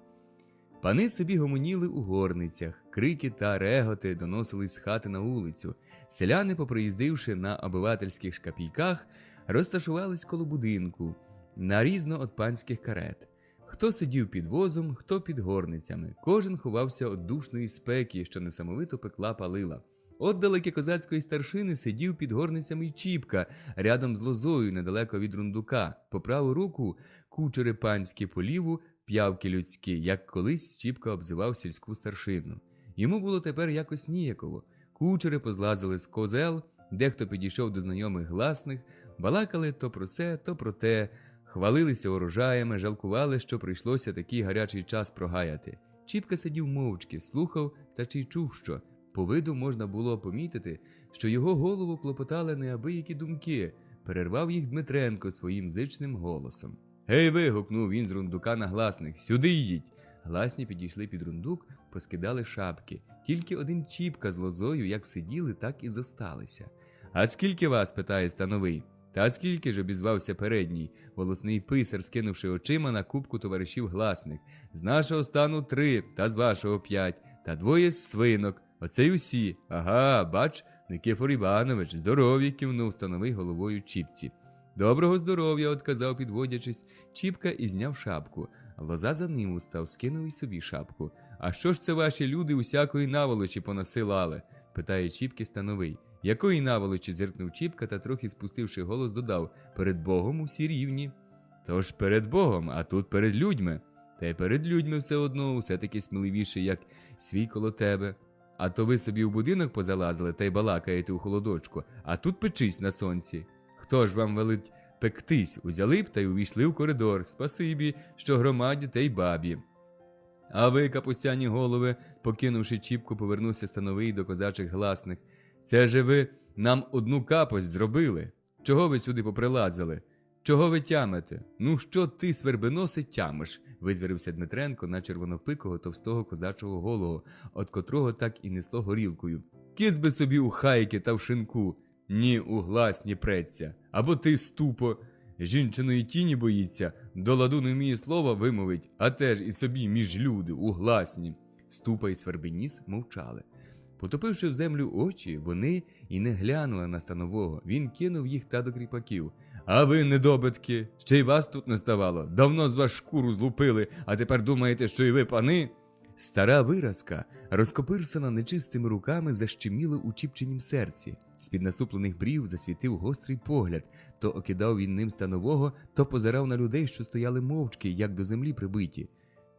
Пани собі гомоніли у горницях, крики та реготи доносились з хати на вулицю. Селяни, поприїздивши на обивательських шкапійках, розташувались коло будинку, нарізно від панських карет. Хто сидів під возом, хто під горницями. Кожен ховався від душної спеки, що несамовито пекла палила. От далекі козацької старшини сидів під горницями й Чіпка, рядом з Лозою, недалеко від рундука. По праву руку кучери панські, по ліву п'явки людські, як колись Чіпка обзивав сільську старшину. Йому було тепер якось ніяково. Кучери позлазили з козел, дехто підійшов до знайомих гласних, балакали то про се, то про те, хвалилися урожаями, жалкували, що прийшлося такий гарячий час прогаяти. Чіпка сидів мовчки, слухав та чи й чув що. По виду можна було помітити, що його голову клопотали неабиякі думки. Перервав їх Дмитренко своїм зичним голосом. «Гей ви!» – гукнув він з рундука на гласних. «Сюди їдь!» Гласні підійшли під рундук, поскидали шапки. Тільки один Чіпка з Лозою як сиділи, так і зосталися. «А скільки вас?» – питає становий. «Та скільки ж?» – обізвався передній, голосний писар, скинувши очима на купку товаришів гласних. «З нашого стану 3, та з вашого 5, та 2 з свинок. Оце й усі. Ага, бач, Никифор Іванович, здоров'я!» – кивнув становий головою Чіпці. «Доброго здоров'я!» – отказав, підводячись. Чіпка і зняв шапку. Лоза за ним устав, скинув і собі шапку. «А що ж це ваші люди усякої наволочі понасилали?» – питає Чіпки становий. «Якої наволочі?» – зиркнув Чіпка та, трохи спустивши голос, додав. «Перед Богом усі рівні». «Тож перед Богом, а тут перед людьми». «Та й перед людьми все одно, все-таки сміливіше, як свій коло тебе. А то ви собі в будинок позалазили та й балакаєте у холодочку, а тут печись на сонці. Хто ж вам велить пектись? Узяли б та й увійшли в коридор. Спасибі, що громаді та й бабі». «А ви, капустяні голови», покинувши Чіпку, повернувся становий до козачих гласних. «Це же ви нам одну капость зробили. Чого ви сюди поприлазили? Чого ви тямите? Ну що ти, свербеносе, тямиш?» – визвірився Дмитренко на червонопикого товстого козачого голову, от котрого так і несло горілкою. «Кіз би собі у хайки та в шинку. Ні, у Гласні преться. Або ти, ступо, жінчиної тіні боїться, до ладу не вміє слова вимовить, а теж і собі між люди, у Гласні». Ступа і Свербеніс мовчали. Потопивши в землю очі, вони і не глянули на станового. Він кинув їх та до кріпаків. «А ви, недобитки, ще й вас тут не ставало. Давно з вас шкуру злупили, а тепер думаєте, що і ви пани?» Стара виразка, розкопирсана нечистими руками, защеміла у Чіпчинім серці. З-під насуплених брів засвітив гострий погляд. То окидав він ним станового, то позирав на людей, що стояли мовчки, як до землі прибиті.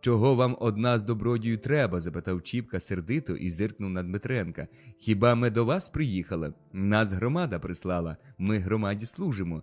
«Чого вам од нас, добродію, треба?» – запитав Чіпка сердито і зиркнув на Дмитренка. «Хіба ми до вас приїхали? Нас громада прислала. Ми громаді служимо».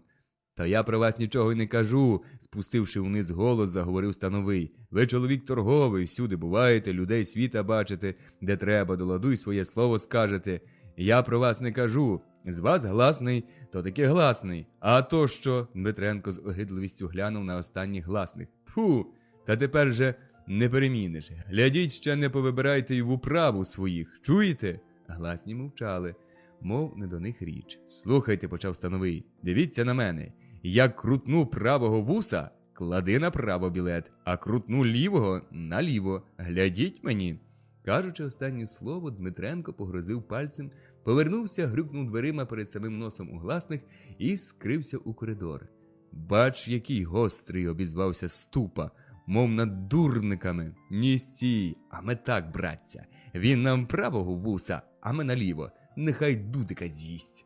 «Та я про вас нічого й не кажу», – спустивши вниз голос, заговорив становий. «Ви чоловік торговий, всюди буваєте, людей світа бачите, де треба, до ладу й своє слово скажете. Я про вас не кажу. З вас гласний, то таки гласний. А то що?» – Дмитренко з огидливістю глянув на останніх гласних. «Тьфу, та тепер же не переміниш. Глядіть, ще не повибирайте й в управу своїх. Чуєте?» Гласні мовчали, мов не до них річ. «Слухайте», – почав становий, – «дивіться на мене. Як крутну правого вуса, клади на право білет, а крутну лівого – наліво. Глядіть мені». Кажучи останнє слово, Дмитренко погрозив пальцем, повернувся, грюкнув дверима перед самим носом у гласних і скрився у коридор. «Бач, який гострий», – обізвався Ступа, мов над дурниками. «Ні стій, а ми так, братця. Він нам правого вуса, а ми наліво. Нехай дудика з'їсть».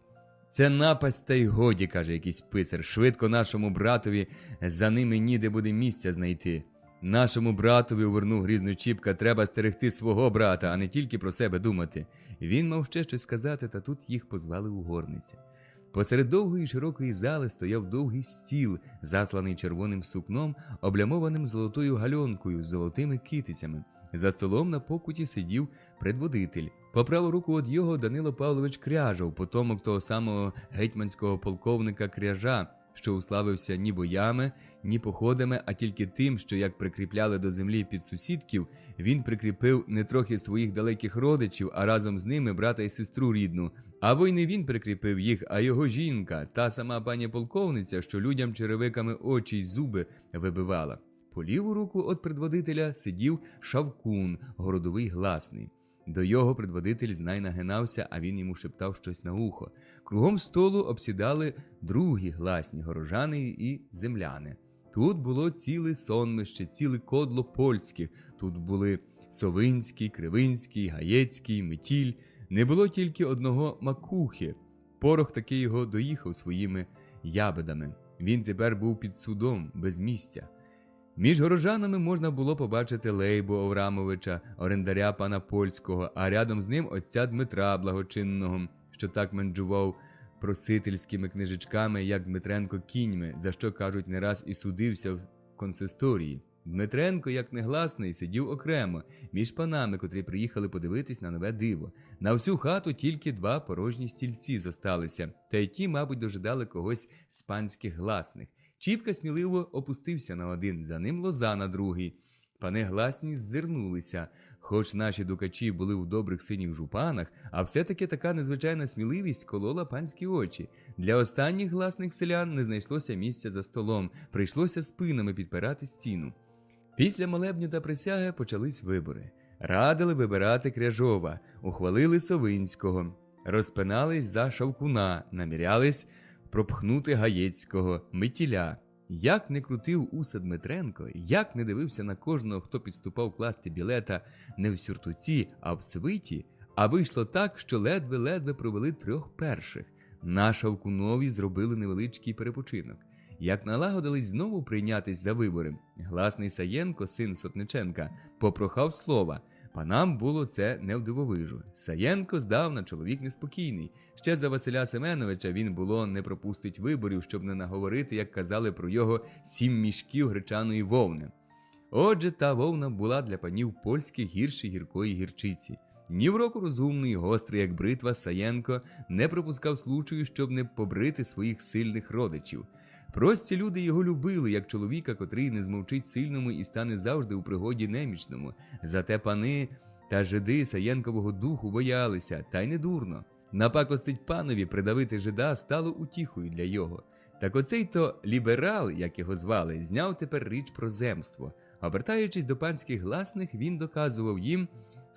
«Це напасть та й годі», – каже якийсь писар. «Швидко нашому братові, за ними ніде буде місця знайти». «Нашому братові», – увернув грізно Чіпка, – «треба стерегти свого брата, а не тільки про себе думати». Він мав ще щось сказати, та тут їх позвали у горниці. Посеред довгої широкої зали стояв довгий стіл, засланий червоним сукном, облямованим золотою гальонкою з золотими китицями. За столом на покуті сидів предводитель. По праву руку від його Данило Павлович Кряжов, потомок того самого гетьманського полковника Кряжа, що уславився ні боями, ні походами, а тільки тим, що як прикріпляли до землі під сусідків, він прикріпив не трохи своїх далеких родичів, а разом з ними брата і сестру рідну. Або й не він прикріпив їх, а його жінка, та сама пані полковниця, що людям черевиками очі й зуби вибивала. По ліву руку від предводителя сидів Шавкун, городовий гласний. До його предводитель знай нагинався, а він йому шептав щось на ухо. Кругом столу обсідали другі гласні горожани і земляни. Тут було ціле сонмище, ціле кодло польських. Тут були Совинський, Кривинський, Гаєцький, Метіль. Не було тільки одного Макухи. Порох таки його доїхав своїми ябедами. Він тепер був під судом, без місця. Між горожанами можна було побачити Лейбу Оврамовича, орендаря пана польського, а рядом з ним отця Дмитра Благочинного, що так менджував просительськими книжечками, як Дмитренко кіньми, за що, кажуть, не раз і судився в консисторії. Дмитренко, як негласний, сидів окремо, між панами, котрі приїхали подивитись на нове диво. На всю хату тільки два порожні стільці зосталися, та й ті, мабуть, дожидали когось з панських гласних. Чіпка сміливо опустився на один, за ним Лоза на другий. Пани гласні ззирнулися. Хоч наші дукачі були у добрих синіх жупанах, а все-таки така незвичайна сміливість колола панські очі. Для останніх гласних селян не знайшлося місця за столом, прийшлося спинами підпирати стіну. Після молебню та присяги почались вибори. Радили вибирати Кряжова, ухвалили Совинського, розпинались за Шавкуна, намірялись пропхнути Гаєцького, Метіля. Як не крутив уса Дмитренко, як не дивився на кожного, хто підступав класти білета не в сюртуці, а в свиті, а вийшло так, що ледве-ледве провели трьох перших. На Шавкунові зробили невеличкий перепочинок. Як налагодились знову прийнятись за вибори, гласний Саєнко, син Сотниченка, попрохав слова. Панам було це не вдивовижу. Саєнко здавна чоловік неспокійний. Ще за Василя Семеновича він було не пропустить виборів, щоб не наговорити, як казали про його 7 мішків гречаної вовни. Отже, та вовна була для панів польських гірше гіркої гірчиці. Ні в року розумний, гострий, як бритва, Саєнко не пропускав случаю, щоб не побрити своїх сильних родичів. Прості люди його любили, як чоловіка, котрий не змовчить сильному і стане завжди у пригоді немічному. Зате пани та жиди Саєнкового духу боялися, та й не дурно. Напакостить панові, придавити жида стало утіхою для його. Так оцей-то ліберал, як його звали, зняв тепер річ про земство. Обертаючись до панських гласних, він доказував їм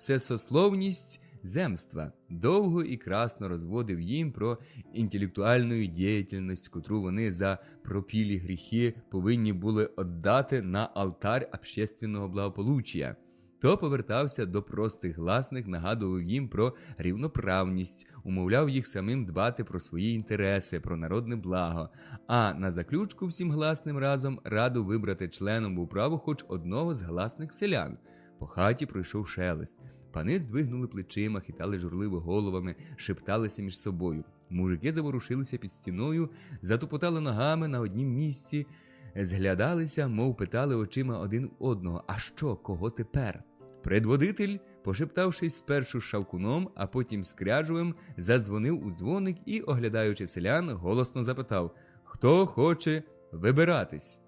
всесословність земства, довго і красно розводив їм про інтелектуальну діяльність, котру вони за пропілі гріхи повинні були віддати на алтарь общественного благополуччя. То повертався до простих гласних, нагадував їм про рівноправність, умовляв їх самим дбати про свої інтереси, про народне благо, а на заключку всім гласним разом радив вибрати членом в управу хоч одного з гласних селян. По хаті пройшов шелест. Пани здвигнули плечима, хитали журливо головами, шепталися між собою. Мужики заворушилися під стіною, затупотали ногами на однім місці, зглядалися, мов питали очима один одного: «А що, кого тепер?» Предводитель, пошептавшись спершу з Шавкуном, а потім з Кряжовим, задзвонив у дзвоник і, оглядаючи селян, голосно запитав: «Хто хоче вибиратись?»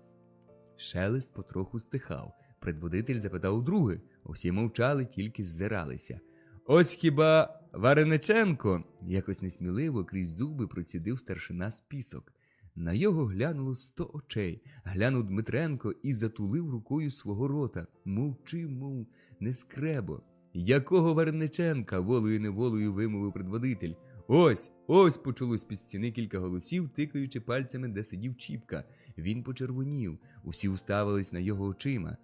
Шелест потроху стихав. Предводитель запитав удруге. Усі мовчали, тільки ззиралися. «Ось хіба Варениченко?» – якось несміливо крізь зуби процідив старшина з Пісок. На його глянуло 100 очей. Глянув Дмитренко і затулив рукою свого рота. Мовчи, мов нескребо. «Якого Варениченка?» – волею-неволею вимовив предводитель. «Ось, ось!» – почулось під стіни кілька голосів, тикаючи пальцями, де сидів Чіпка. Він почервонів. Усі уставились на його очима.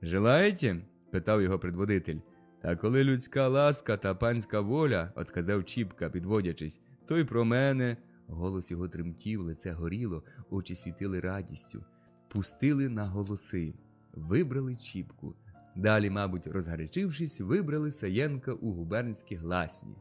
«Желаєте?» – питав його предводитель. «Та коли людська ласка та панська воля», – отказав Чіпка, підводячись, – «то й про мене». Голос його тремтів, лице горіло, очі світили радістю. Пустили на голоси. Вибрали Чіпку. Далі, мабуть, розгарячившись, вибрали Саєнка у губернські гласні.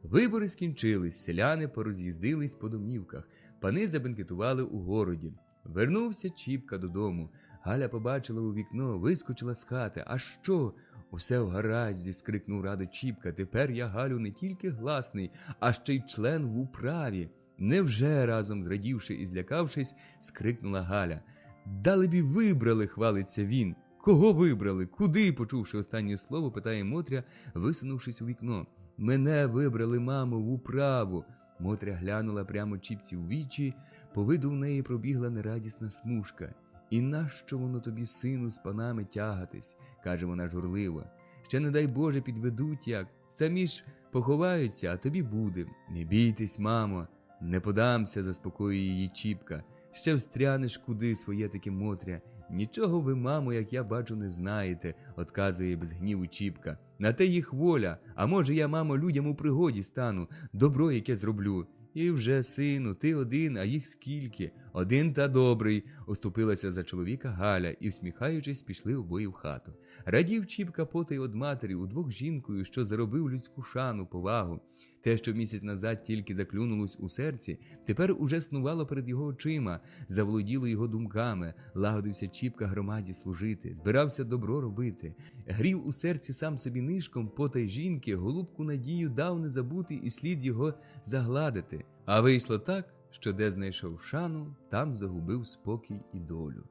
Вибори скінчились, селяни пороз'їздились по домівках, пани забенкетували у городі. Вернувся Чіпка додому. Галя побачила у вікно, вискочила з хати. «А що?» «Усе в гаразді», – скрикнув радо Чіпка. «Тепер я, Галю, не тільки гласний, а ще й член в управі». «Невже?» – разом зрадівши і злякавшись, скрикнула Галя. «Далебі вибрали», – хвалиться він. «Кого вибрали? Куди?» – почувши останнє слово, питає Мотря, висунувшись у вікно. «Мене вибрали, мамо, в управу». Мотря глянула прямо Чіпці в вічі, по виду в неї пробігла нерадісна смужка. «І нащо воно тобі, сину, з панами тягатись?» – каже вона журливо. «Ще, не дай Боже, підведуть як. Самі ж поховаються, а тобі буде». «Не бійтесь, мамо, не подамся», – заспокоює її Чіпка. «Ще встрянеш куди своє таке, Мотря. Нічого ви, мамо, як я бачу, не знаєте», – отказує без гніву Чіпка. «На те їх воля, а може я, мамо, людям у пригоді стану, добро яке зроблю». «І вже, сину, ти один, а їх скільки?» «Один та добрий», – оступилася за чоловіка Галя і, всміхаючись, пішли обоє в хату. Радів Чіпка потай од матері, удвох жінкою, що заробив людську шану, повагу. Те, що місяць назад тільки заклюнулось у серці, тепер уже снувало перед його очима, заволоділо його думками. Лагодився Чіпка громаді служити, збирався добро робити. Грів у серці сам собі нишком потай жінки, голубку надію дав не забути і слід його загладити. А вийшло так, що де знайшов шану, там загубив спокій і долю.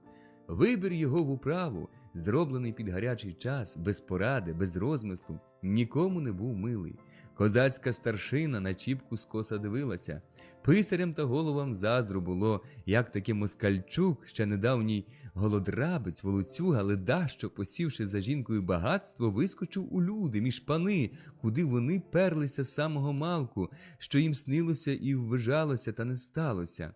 Вибір його в управу, зроблений під гарячий час, без поради, без розмислу, нікому не був милий. Козацька старшина на Чіпку скоса дивилася. Писарям та головам заздру було, як таки москальчук, ще недавній голодрабець, волоцюга, леда, що, посівши за жінкою багатство, вискочив у люди, між пани, куди вони перлися з самого малку, що їм снилося і ввижалося, та не сталося.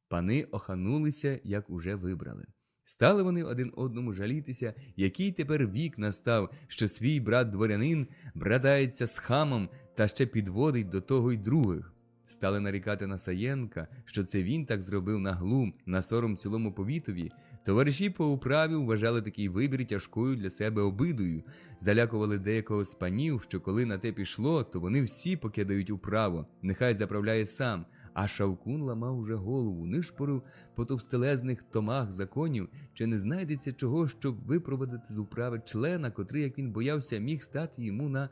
Пани оханулися, як уже вибрали. Стали вони один одному жалітися, який тепер вік настав, що свій брат-дворянин братається з хамом та ще підводить до того й других. Стали нарікати на Саєнка, що це він так зробив на глум, на сором цілому повітові. Товариші по управі вважали такий вибір тяжкою для себе обидою. Залякували деякого з панів, що коли на те пішло, то вони всі покидають управу, нехай заправляє сам. А Шавкун ламав уже голову, нишпорив по товстелезних томах законів, чи не знайдеться чого, щоб випровадити з управи члена, котрий, як він боявся, міг стати йому на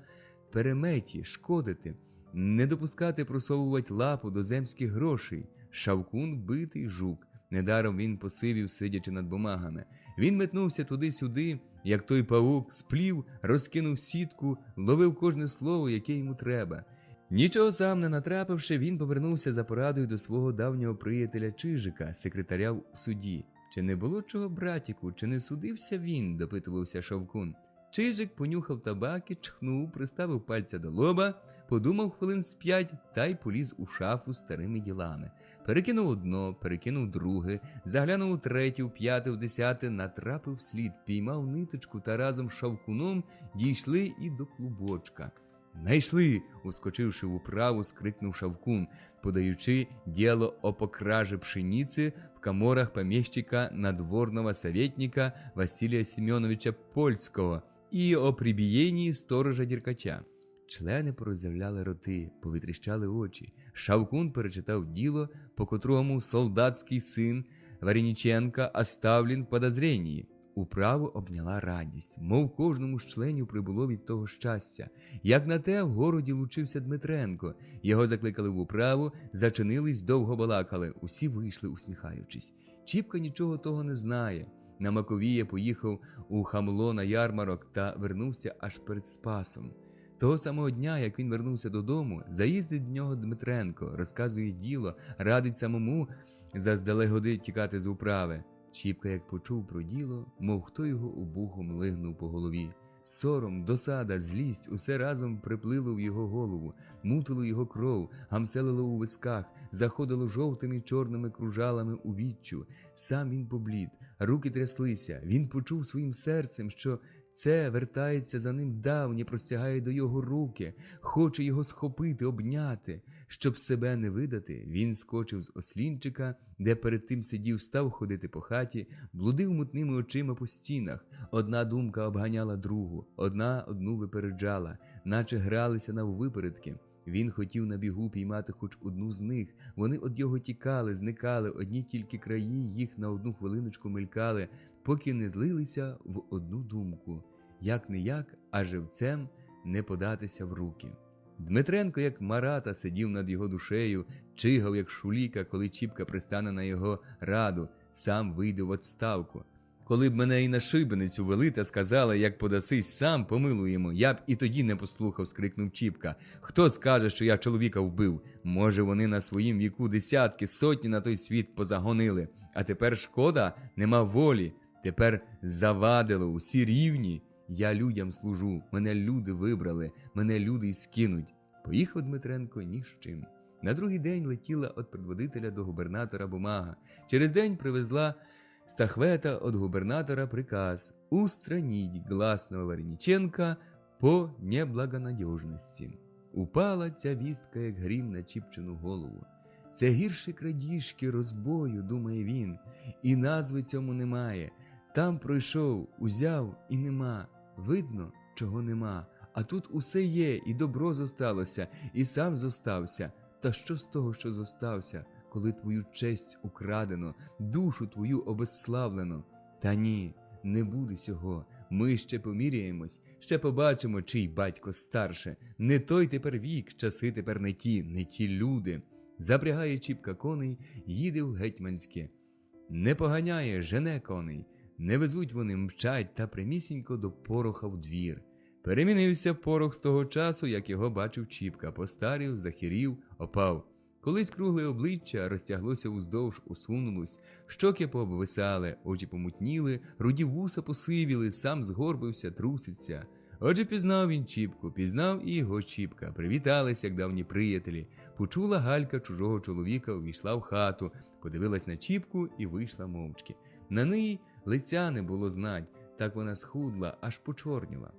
переметі, шкодити, не допускати просовувати лапу до земських грошей. Шавкун – битий жук. Недаром він посивів, сидячи над бумагами. Він метнувся туди-сюди, як той павук, сплів, розкинув сітку, ловив кожне слово, яке йому треба. Нічого сам не натрапивши, він повернувся за порадою до свого давнього приятеля Чижика, секретаря в суді. «Чи не було чого, братіку, чи не судився він?» – допитувався Шавкун. Чижик понюхав табаки, чхнув, приставив пальця до лоба, подумав хвилин з 5 та й поліз у шафу з старими ділами. Перекинув одно, перекинув друге, заглянув у третє, в п'яте, в десяте, натрапив слід, піймав ниточку та разом з Шавкуном дійшли і до клубочка. «Найшли!» – ускочивши в управу, скрикнув Шавкун, подаючи діло о покраже пшениці в коморах помещика надворного советника Василия Семеновича Польського і о прибієнні сторожа Діркача. Члени пороззявляли роти, повитріщали очі. Шавкун перечитав діло, по котрому солдатський син Вареніченка оставлен в подозренні. Управу обняла радість, мов кожному з членів прибуло від того щастя. Як на те, в городі лучився Дмитренко. Його закликали в управу, зачинились, довго балакали. Усі вийшли, усміхаючись. Чіпка нічого того не знає. На Маковіє поїхав у Хамло на ярмарок та вернувся аж перед Спасом. Того самого дня, як він вернувся додому, заїздить до нього Дмитренко, розказує діло, радить самому заздалегоди тікати з управи. Чіпка, як почув про діло, мов хто його обухом лигнув по голові. Сором, досада, злість – усе разом приплило в його голову, мутило його кров, гамселило у висках, заходило жовтими й чорними кружалами у віччю. Сам він поблід, руки тряслися. Він почув своїм серцем, що це вертається за ним давнє, простягає до його руки, хоче його схопити, обняти. Щоб себе не видати, він скочив з ослінчика, де перед тим сидів, став ходити по хаті, блудив мутними очима по стінах. Одна думка обганяла другу, одну випереджала, наче гралися наввипередки. Він хотів на бігу піймати хоч одну з них. Вони од його тікали, зникали, одні тільки краї їх на одну хвилиночку мелькали, поки не злилися в одну думку. Як-не-як, а живцем не податися в руки. Дмитренко, як Марата, сидів над його душею, чигав, як шуліка, коли Чіпка пристане на його раду, сам вийде в відставку. Коли б мене і на шибеницю вели та сказали, як подасись сам, помилуємо, я б і тоді не послухав, скрикнув Чіпка. Хто скаже, що я чоловіка вбив? Може, вони на своїм віку десятки, сотні на той світ позагонили. А тепер шкода, нема волі. Тепер завадило, усі рівні. Я людям служу, мене люди вибрали, мене люди й скинуть. Поїхав Дмитренко ні з чим. На другий день летіла від предводителя до губернатора бумага. Через день привезла стахвета от губернатора приказ устранить гласного Вареніченка по неблагонадежності. Упала ця вістка, як грім на Чіпчину голову. Це гірше крадіжки, розбою, думає він, і назви цьому немає. Там пройшов, узяв і нема. Видно, чого нема. А тут усе є, і добро зосталося, і сам зостався. Та що з того, що зостався, коли твою честь украдено, душу твою обезславлено? Та ні, не буде сього. Ми ще поміряємось, ще побачимо, чий батько старше. Не той тепер вік, часи тепер не ті люди. Запрягає Чіпка коней, їде в гетьманське. Не поганяє, жене коней. Не везуть вони, мчать та прямісінько до Пороха в двір. Перемінився Порох з того часу, як його бачив Чіпка, постарів, захирів, опав. Колись кругле обличчя розтяглося уздовж, усунулось, щоки пообвисали, очі помутніли, руді вуса посивіли, сам згорбився, труситься. Отже, пізнав він Чіпку, пізнав і його Чіпка. Привіталися, як давні приятелі. Почула Галька чужого чоловіка, увійшла в хату, подивилась на Чіпку і вийшла мовчки. На неї лиця не було знать, так вона схудла, аж почорніла.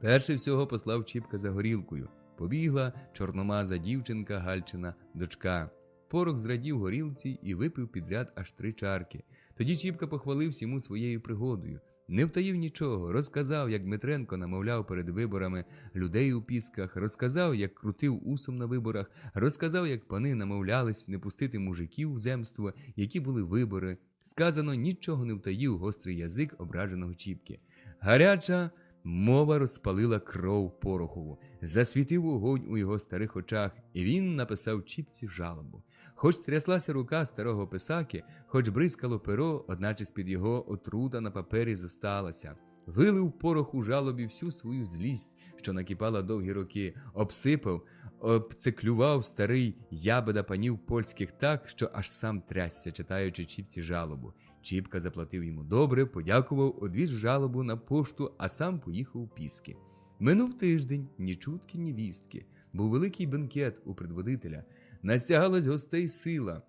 Перше всього послав Чіпка за горілкою. Побігла чорномаза дівчинка Гальчина дочка. Порох зрадів горілці і випив підряд аж 3 чарки. Тоді Чіпка похвалився йому своєю пригодою. Не втаїв нічого, розказав, як Дмитренко намовляв перед виборами людей у Пісках, розказав, як крутив усом на виборах, розказав, як пани намовлялись не пустити мужиків в земство, які були вибори. Сказано, нічого не втаїв гострий язик ображеного Чіпки. Гаряча мова розпалила кров Порохову, засвітив вогонь у його старих очах, і він написав Чіпці жалобу. Хоч тряслася рука старого писаки, хоч бризкало перо, одначе з-під його отрута на папері зосталася. Вилив Порох у жалобі всю свою злість, що накипала довгі роки, обсипав, обцеклював старий ябеда панів польських так, що аж сам трясся, читаючи Чіпці жалобу. Чіпка заплатив йому добре, подякував, одвіз жалобу на пошту, а сам поїхав у Піски. Минув тиждень, ні чутки, ні вістки. Був великий бенкет у предводителя. Настягалась гостей сила.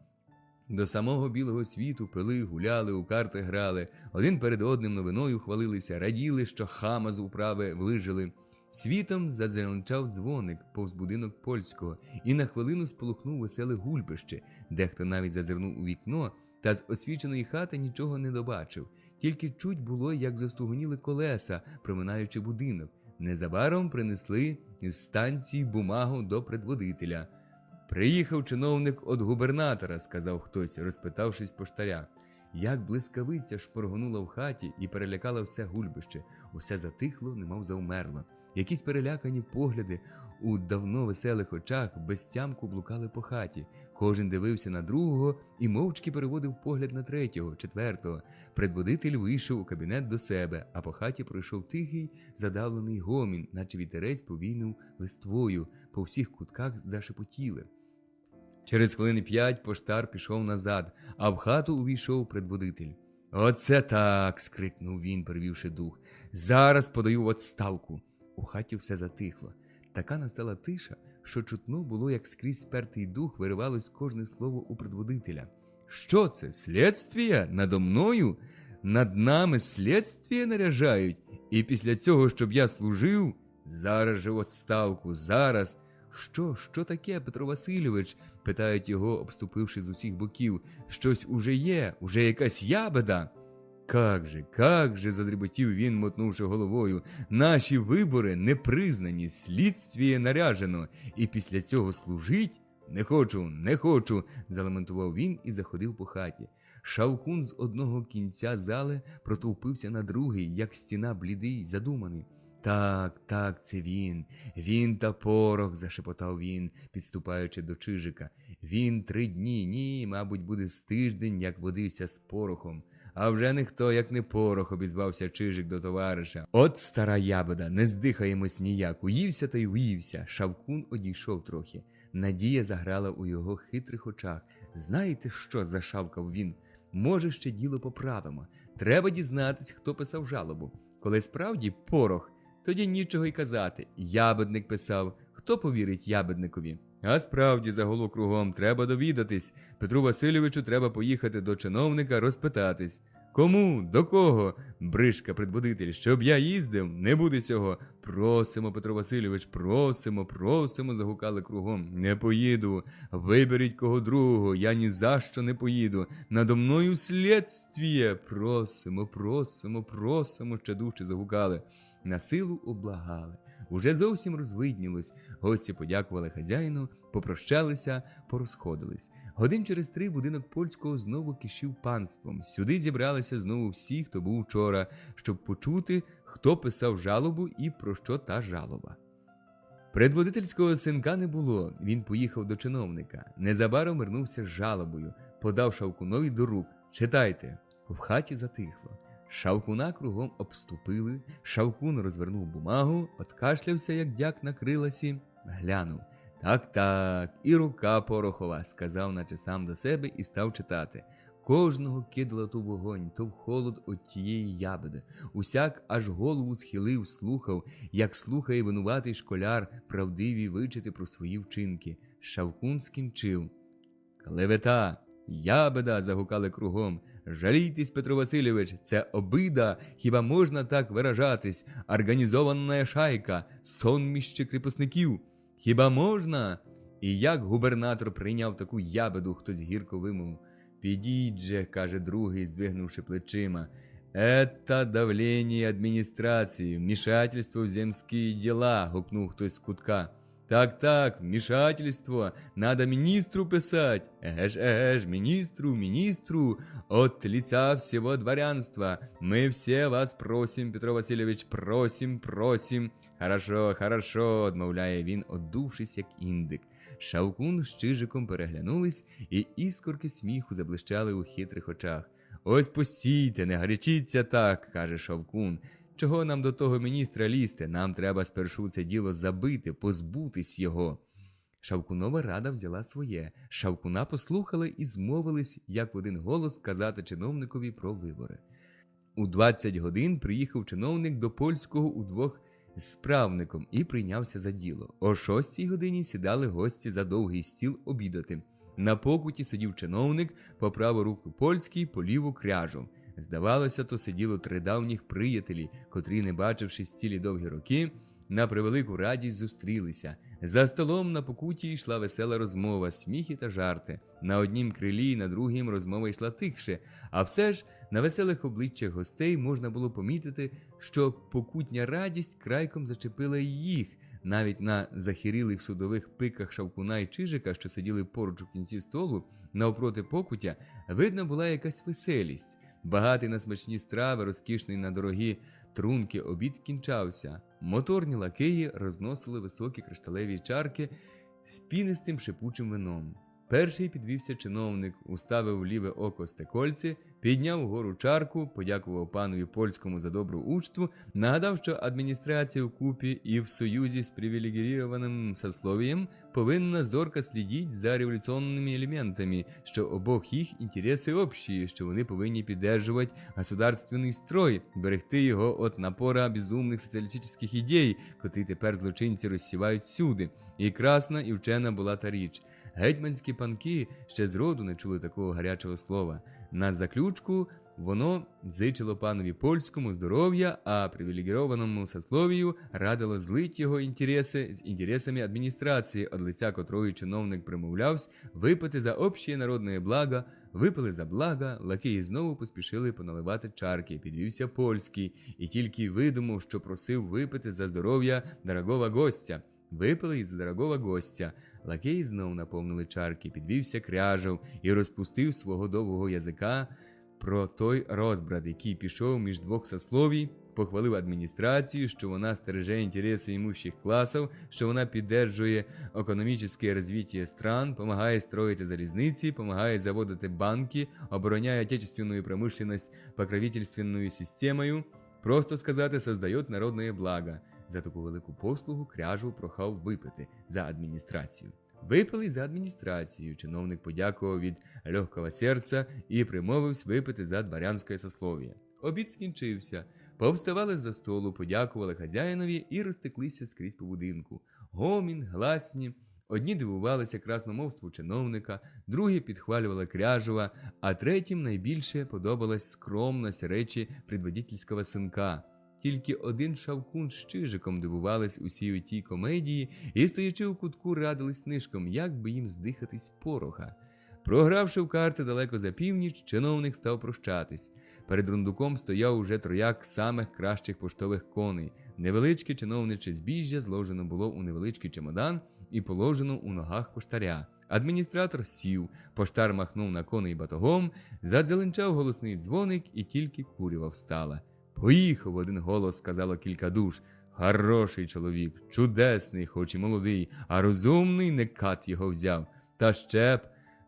До самого білого світу пили, гуляли, у карти грали. Один перед одним новиною хвалилися, раділи, що хама з управи вижили. Світом зазеленчав дзвоник повз будинок польського, і на хвилину сполохнув веселе гульбище. Дехто навіть зазирнув у вікно, та з освіченої хати нічого не добачив. Тільки чуть було, як застугоніли колеса, проминаючи будинок. Незабаром принесли з станції бумагу до предводителя. «Приїхав чиновник від губернатора», – сказав хтось, розпитавшись поштаря. Як блискавиця шпоргонула в хаті і перелякала все гульбище. Усе затихло, немов завмерло. Якісь перелякані погляди у давно веселих очах безтямку блукали по хаті. Кожен дивився на другого і мовчки переводив погляд на третього, четвертого. Предводитель вийшов у кабінет до себе, а по хаті пройшов тихий, задавлений гомін, наче вітерець повійнув листвою, по всіх кутках зашепотіли. Через хвилин 5 поштар пішов назад, а в хату увійшов предводитель. «Оце так!» – скрикнув він, перевівши дух. «Зараз подаю в відставку!» У хаті все затихло. Така настала тиша, що чутно було, як скрізь спертий дух виривалось кожне слово у предводителя. «Що це? Слідствія? Надо мною? Над нами слідствія наряжають? І після цього, щоб я служив? Зараз же в відставку, зараз!» Що таке, Петро Васильович?» – питають його, обступивши з усіх боків. «Щось уже є, уже якась ябеда!» Как же, задріботів він, мотнувши головою. «Наші вибори не признані, слідствіє наряжено, і після цього служить? Не хочу», – залементував він і заходив по хаті. Шавкун з одного кінця зали протовпився на другий, як стіна блідий, задуманий. Так, це він та порох», – зашепотав він, підступаючи до Чижика. «Він 3 дні, ні, мабуть, буде з тиждень, як водився з порохом». «А вже ніхто, як не порох», – обізвався Чижик до товариша. «От стара ябеда, не здихаємось ніяк, уївся та й уївся». Шавкун одійшов трохи. Надія заграла у його хитрих очах. «Знаєте що?» – зашавкав він. «Може, ще діло поправимо. Треба дізнатись, хто писав жалобу. Коли справді порох, тоді нічого й казати. Ябедник писав. Хто повірить ябедникові? А справді, загуло кругом, треба довідатись. Петру Васильовичу треба поїхати до чиновника розпитатись. Кому? До кого? Бришка, предводитель, щоб я їздив? Не буде цього. Просимо, Петро Васильович, просимо, загукали кругом. Не поїду. Виберіть кого другого, я ні за що не поїду. Надо мною слідствіє. Просимо, ще дужче загукали. На силу облагали. Уже зовсім розвиднілось. Гості подякували хазяїну, попрощалися, порозходились. Годин через 3 будинок польського знову кишів панством. Сюди зібралися знову всі, хто був вчора, щоб почути, хто писав жалобу і про що та жалоба. Предводительського синка не було, він поїхав до чиновника. Незабаром вернувся з жалобою, подав Шавкунові до рук. «Читайте». В хаті затихло. Шавкуна кругом обступили, Шавкун розвернув бумагу, откашлявся, як дяк на криласі, глянув. Так, і рука порохова, сказав наче сам до себе і став читати. Кожного кидало то в вогонь, то в холод от тієї ябеди. Усяк аж голову схилив, слухав, як слухає винуватий школяр правдиві вичити про свої вчинки. Шавкун скінчив. «Клевета! Ябеда!» – загукали кругом. «Жалійтесь, Петро Васильович, це обида, хіба можна так виражатись? Організована шайка, сонміще кріпосників. Хіба можна?» І як губернатор прийняв таку ябеду, хтось гірко вимовив. «Підіть же», – каже другий, здвигнувши плечима. «Это давлення адміністрації, вмішательство в земські діла», – гукнув хтось з кутка. Так, вмешательство, надо министру писать. Эге ж, министру, от лица всего дворянства. Мы все вас просим, Петро Васильевич, просим. Хорошо, одмовляє він, одувшись, як індик. Шавкун з Чижиком переглянулись, і іскорки сміху заблищали у хитрих очах. «Ось постійте, не гарячіться так», – каже Шавкун. «Чого нам до того міністра лізти? Нам треба спершу це діло забити, позбутись його». Шавкунова рада взяла своє. Шавкуна послухали і змовились, як в один голос сказати чиновникові про вибори. У 20 годин приїхав чиновник до польського удвох з справником і прийнявся за діло. О 6 годині сідали гості за довгий стіл обідати. На покуті сидів чиновник, по праву руку польський, по ліву кряжов. Здавалося, то сиділо 3 давніх приятелі, котрі, не бачившись цілі довгі роки, на превелику радість зустрілися. За столом на покуті йшла весела розмова, сміхи та жарти. На однім крилі, на другім розмова йшла тихше, а все ж на веселих обличчях гостей можна було помітити, що покутня радість крайком зачепила і їх. Навіть на захирілих судових пиках Шавкуна і Чижика, що сиділи поруч у кінці столу, навпроти покутя, видно була якась веселість. Багатий на смачні страви, розкішний на дорогі трунки обід кінчався. Моторні лакеї розносили високі кришталеві чарки з пінистим шипучим вином. Перший підвівся чиновник, уставив ліве око стекольці, підняв угору чарку, подякував панові польському за добру учту, нагадав, що адміністрація вкупі і в союзі з привілегірованим сословієм повинна зорко слідити за революційними елементами, що обох їх інтереси общі, що вони повинні підтримувати государственний строй, берегти його від напора безумних соціалістичних ідей, котрі тепер злочинці розсівають всюди. І красна, і вчена була та річ. Гетьманські панки ще зроду не чули такого гарячого слова. На заключку воно зичило панові польському здоров'я, а привілегірованому сословію радило злить його інтереси з інтересами адміністрації, від лиця котрої чиновник примовлявся випити за общее народне благо. Випили за благо, лакеї знову поспішили поналивати чарки, підвівся польський, і тільки видумав, що просив випити за здоров'я дорогого гостя. Випили із дорогого гостя. Лакеї знов наповнили чарки, підвівся Кряжов і розпустив свого довгого язика про той розбрат, який пішов між двох сословій, похвалив адміністрацію, що вона стереже інтереси імущих класів, що вона підтримує економічне розвиття стран, допомагає строїти залізниці, допомагає заводити банки, обороняє отечественную промышленность покровительственную системою, просто сказати, создає народне благо. За таку велику послугу Кряжов прохав випити за адміністрацію. Випили за адміністрацію. Чиновник подякував від легкого серця і примовився випити за дворянське сослов'я. Обід скінчився. Повставали за столу, подякували хазяїнові і розтеклися скрізь по будинку. Гомін, гласні. Одні дивувалися красномовству чиновника, другі підхвалювали Кряжова, а третім найбільше подобалась скромність речі предводительського синка. Тільки один Шавкун з Чижиком дивувались усій тій комедії і, стоячи у кутку, радились нишком, як би їм здихатись пороха. Програвши в карти далеко за північ, чиновник став прощатись. Перед рундуком стояв уже трояк самих кращих поштових коней. Невеличке чиновниче збіжжя зложено було у невеличкий чемодан і положено у ногах поштаря. Адміністратор сів, поштар махнув на коней батогом, задзеленчав голосний дзвоник, і тільки курява встала. «Поїхав!» – в один голос сказало кілька душ. «Хороший чоловік, чудесний, хоч і молодий, а розумний не кат його взяв. Та ще б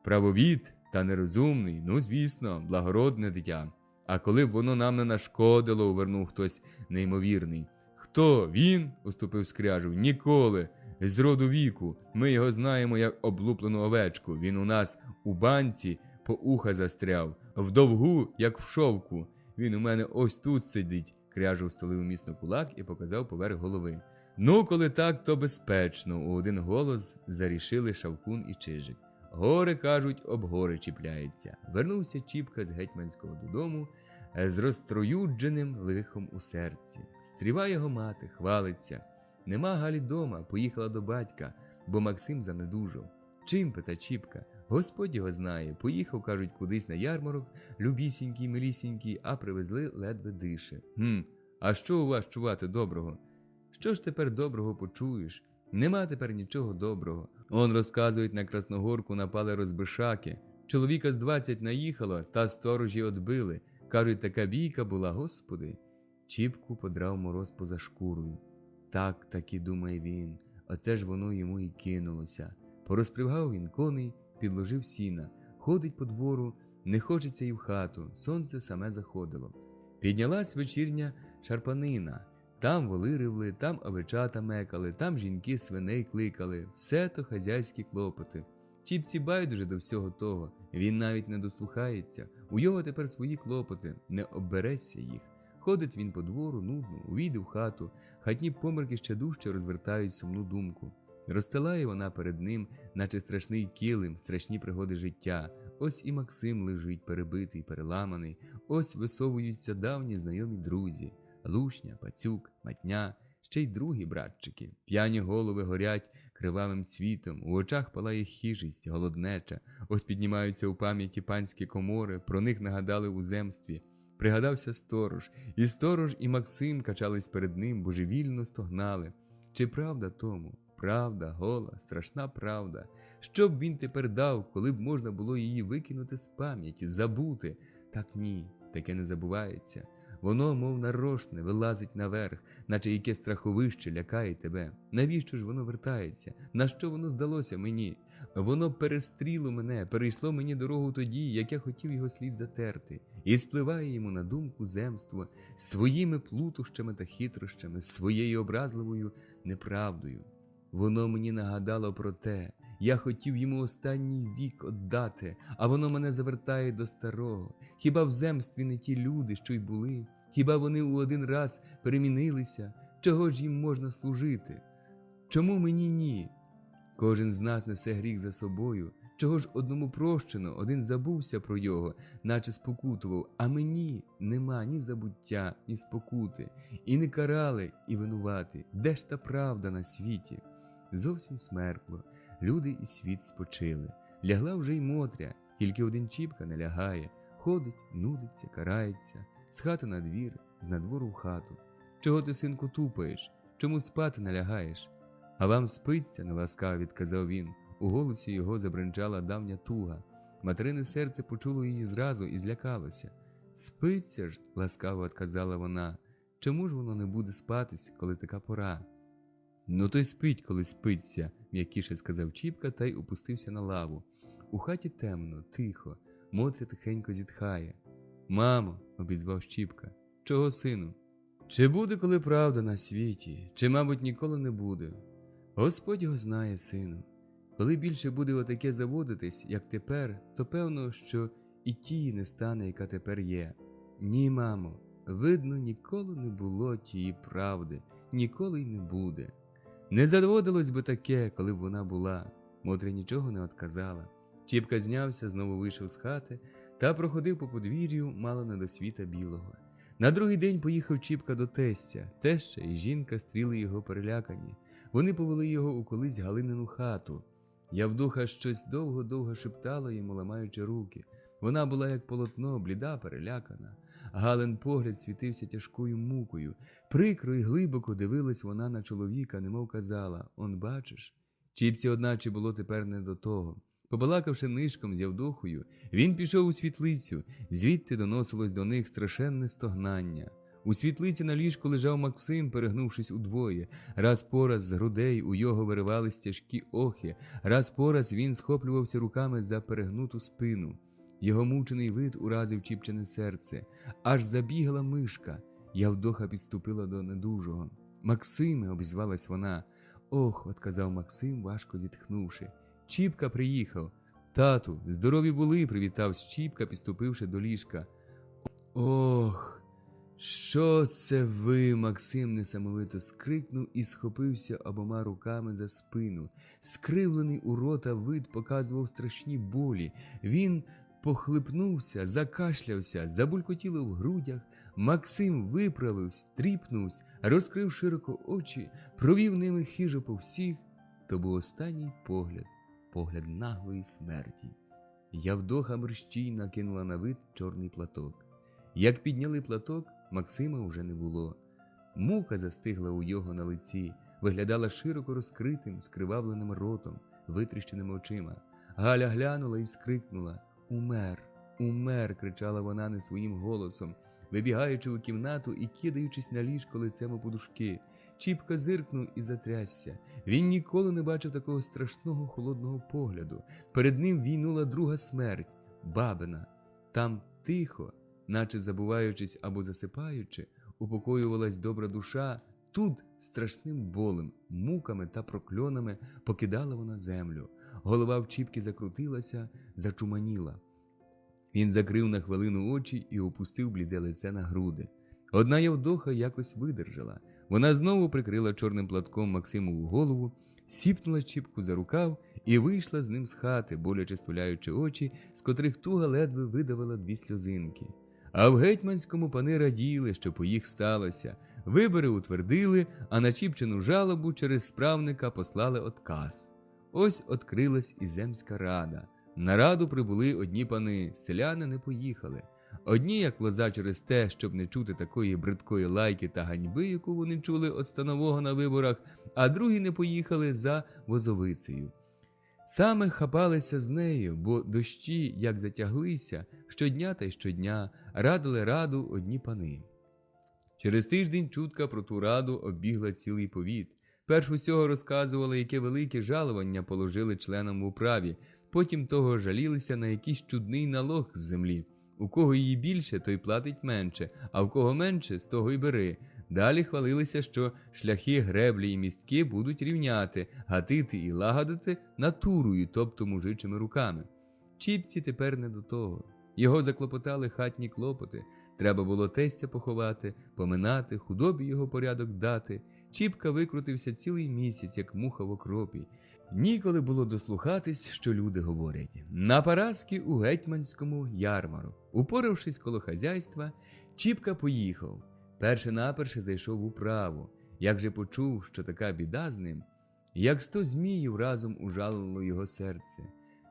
правовід та нерозумний, ну, звісно, благородне дитя. А коли б воно нам не нашкодило», – увернув хтось неймовірний. «Хто? Він?» – уступив Скряжов. «Ніколи. З роду віку. Ми його знаємо як облуплену овечку. Він у нас у банці по уха застряв, в довгу, як в шовку. Він у мене ось тут сидить», – Кряжов столив міцно кулак і показав поверх голови. «Ну, коли так, то безпечно», – у один голос зарішили Шавкун і Чижик. «Горе, кажуть, об гори чіпляється». Вернувся Чіпка з гетьманського додому з розтроюдженим лихом у серці. Стріва його мати, хвалиться. Нема Галі дома, поїхала до батька, бо Максим занедужав. «Чим?» – пита Чіпка. «Господь його знає. Поїхав, кажуть, кудись на ярмарок, любісінький, милісінький, а привезли ледве дише». А що у вас чувати доброго?» «Що ж тепер доброго почуєш? Нема тепер нічого доброго. Он, розказують, на Красногорку напали розбишаки. Чоловіка з 20 наїхало, та сторожі отбили. Кажуть, така бійка була, господи». Чіпку подрав мороз поза шкурою. Так і думає він. Оце ж воно йому і кинулося. Порозпрягав він коней, підложив сіна. Ходить по двору, не хочеться і в хату. Сонце саме заходило. Піднялась вечірня шарпанина. Там воли ривли, там овечата мекали, там жінки свиней кликали. Все то хазяйські клопоти. Чіпці байдуже до всього того. Він навіть не дослухається. У його тепер свої клопоти, не обберешся їх. Ходить він по двору, нудно, увійде в хату. Хатні померки ще дужче розвертають сумну думку. Розстилає вона перед ним, наче страшний килим, страшні пригоди життя. Ось і Максим лежить, перебитий, переламаний. Ось висовуються давні знайомі друзі. Лушня, Пацюк, Матня. ще й другі братчики. П'яні голови горять кривавим цвітом, у очах палає хижість, голоднеча. Ось піднімаються у пам'яті панські комори, про них нагадали у земстві. Пригадався сторож, і Максим качались перед ним, божевільно стогнали. Чи правда тому? Правда, гола, страшна правда. Що б він тепер дав, коли б можна було її викинути з пам'яті, забути? Так ні, таке не забувається. Воно, мов нарочне, вилазить наверх, наче яке страховище лякає тебе. Навіщо ж воно вертається? На що воно здалося мені? Воно перестріло мене, перейшло мені дорогу тоді, як я хотів його слід затерти. І спливає йому на думку земство своїми плутощами та хитрощами, своєю образливою неправдою. Воно мені нагадало про те, я хотів йому останній вік отдати, а воно мене завертає до старого. Хіба в земстві не ті люди, що й були? Хіба вони у один раз перемінилися? Чого ж їм можна служити? Чому мені ні? Кожен з нас несе гріх за собою. Чого ж одному прощено, один забувся про його, наче спокутував, а мені нема ні забуття, ні спокути. І не карали, і винувати. Де ж та правда на світі? Зовсім смеркло. Люди і світ спочили. Лягла вже й Мотря, тільки один Чіпка не лягає. Ходить, нудиться, карається, з хати на двір, з надвору в хату. Чого ти, синку, тупаєш? Чому спати не лягаєш? А вам спиться, неласкаво відказав він. У голосі його забринчала давня туга. Материне серце почуло її зразу і злякалося. Спиться ж, ласкаво відказала вона. Чому ж воно не буде спатись, коли така пора? Ну то й спить, коли спиться, м'якіше сказав Чіпка та й опустився на лаву. У хаті темно, тихо, Мотря тихенько зітхає. Мамо, обізвав Чіпка. Чого, сину? Чи буде коли правда на світі, чи, мабуть, ніколи не буде? Господь його знає, сину. Коли більше буде отаке заводитись, як тепер, то певно, що і тії не стане, яка тепер є. Ні, мамо, видно, ніколи не було тієї правди, ніколи й не буде. Не заводилось би таке, коли б вона була. Мотря нічого не отказала. Чіпка знявся, знову вийшов з хати та проходив по подвір'ю мало не до світа білого. На другий день поїхав Чіпка до тестя. Теща і жінка стріли його перелякані. Вони повели його у колись Галинину хату. Явдуха щось довго-довго шептала йому, ламаючи руки. Вона була як полотно, бліда, перелякана. Галин погляд світився тяжкою мукою. Прикро і глибоко дивилась вона на чоловіка, немов казала: «Он бачиш?» Чіпці, одначе, було тепер не до того. Побалакавши нишком з Явдохою, він пішов у світлицю, звідти доносилось до них страшенне стогнання. У світлиці на ліжку лежав Максим, перегнувшись удвоє. Раз по раз з грудей у його виривались тяжкі охи, раз по раз він схоплювався руками за перегнуту спину. Його мучений вид уразив Чіпчине серце. Аж забігла мишка. Явдоха підступила до недужого. «Максиме!» – обізвалась вона. «Ох!» – отказав Максим, важко зітхнувши. «Чіпка приїхав!» «Тату, здорові були!» – привітався Чіпка, підступивши до ліжка. «Ох! Що це ви?» – Максим несамовито скрикнув і схопився обома руками за спину. Скривлений у рота вид показував страшні болі. Він похлипнувся, закашлявся, забулькотіло в грудях. Максим виправився, тріпнувся, розкрив широко очі, провів ними хижо по всіх. То був останній погляд наглої смерті. Явдоха мерщій накинула на вид чорний платок. Як підняли платок, Максима вже не було. Мука застигла у його на лиці, виглядала широко розкритим, скривавленим ротом, витріщеними очима. Галя глянула і скрикнула: «Умер! Умер!» – кричала вона не своїм голосом, вибігаючи у кімнату і кидаючись на ліжко лицем у подушки. Чіпка зиркнув і затрясся. Він ніколи не бачив такого страшного холодного погляду. Перед ним війнула друга смерть – бабина. Там тихо, наче забуваючись або засипаючи, упокоювалась добра душа. Тут страшним болем, муками та прокльонами покидала вона землю. Голова в Чіпки закрутилася, зачуманіла. Він закрив на хвилину очі і опустив бліде лице на груди. Одна Явдоха якось видержала. Вона знову прикрила чорним платком Максимову голову, сіпнула Чіпку за рукав і вийшла з ним з хати, боляче стуляючи очі, з котрих туга ледве видавила 2 сльозинки. А в Гетьманському пани раділи, що по їх сталося. Вибори утвердили, а на Чіпчину жалобу через справника послали отказ. Ось открилась і земська рада. На раду прибули одні пани, селяни не поїхали. Одні, як лоза через те, щоб не чути такої бридкої лайки та ганьби, яку вони чули від станового на виборах, а другі не поїхали за возовицею. Саме хапалися з нею, бо дощі, як затяглися, щодня та й щодня радили раду одні пани. Через тиждень чутка про ту раду оббігла цілий повіт. Перш усього розказували, яке велике жалування положили членам в управі, потім того жалілися на якийсь чудний налог з землі. У кого її більше, той платить менше, а в кого менше, з того й бери. Далі хвалилися, що шляхи, греблі і містки будуть рівняти, гатити і лагодити натурою, тобто мужичими руками. Чіпці тепер не до того. Його заклопотали хатні клопоти. Треба було тестя поховати, поминати, худобі його порядок дати. Чіпка викрутився цілий місяць, як муха в окропі. Ніколи було дослухатись, що люди говорять. На Параски у гетьманському ярмарок. Упоравшись коло хазяйства, Чіпка поїхав. Перше-наперше зайшов в управу. Як же почув, що така біда з ним, як 100 зміїв разом ужалило його серце.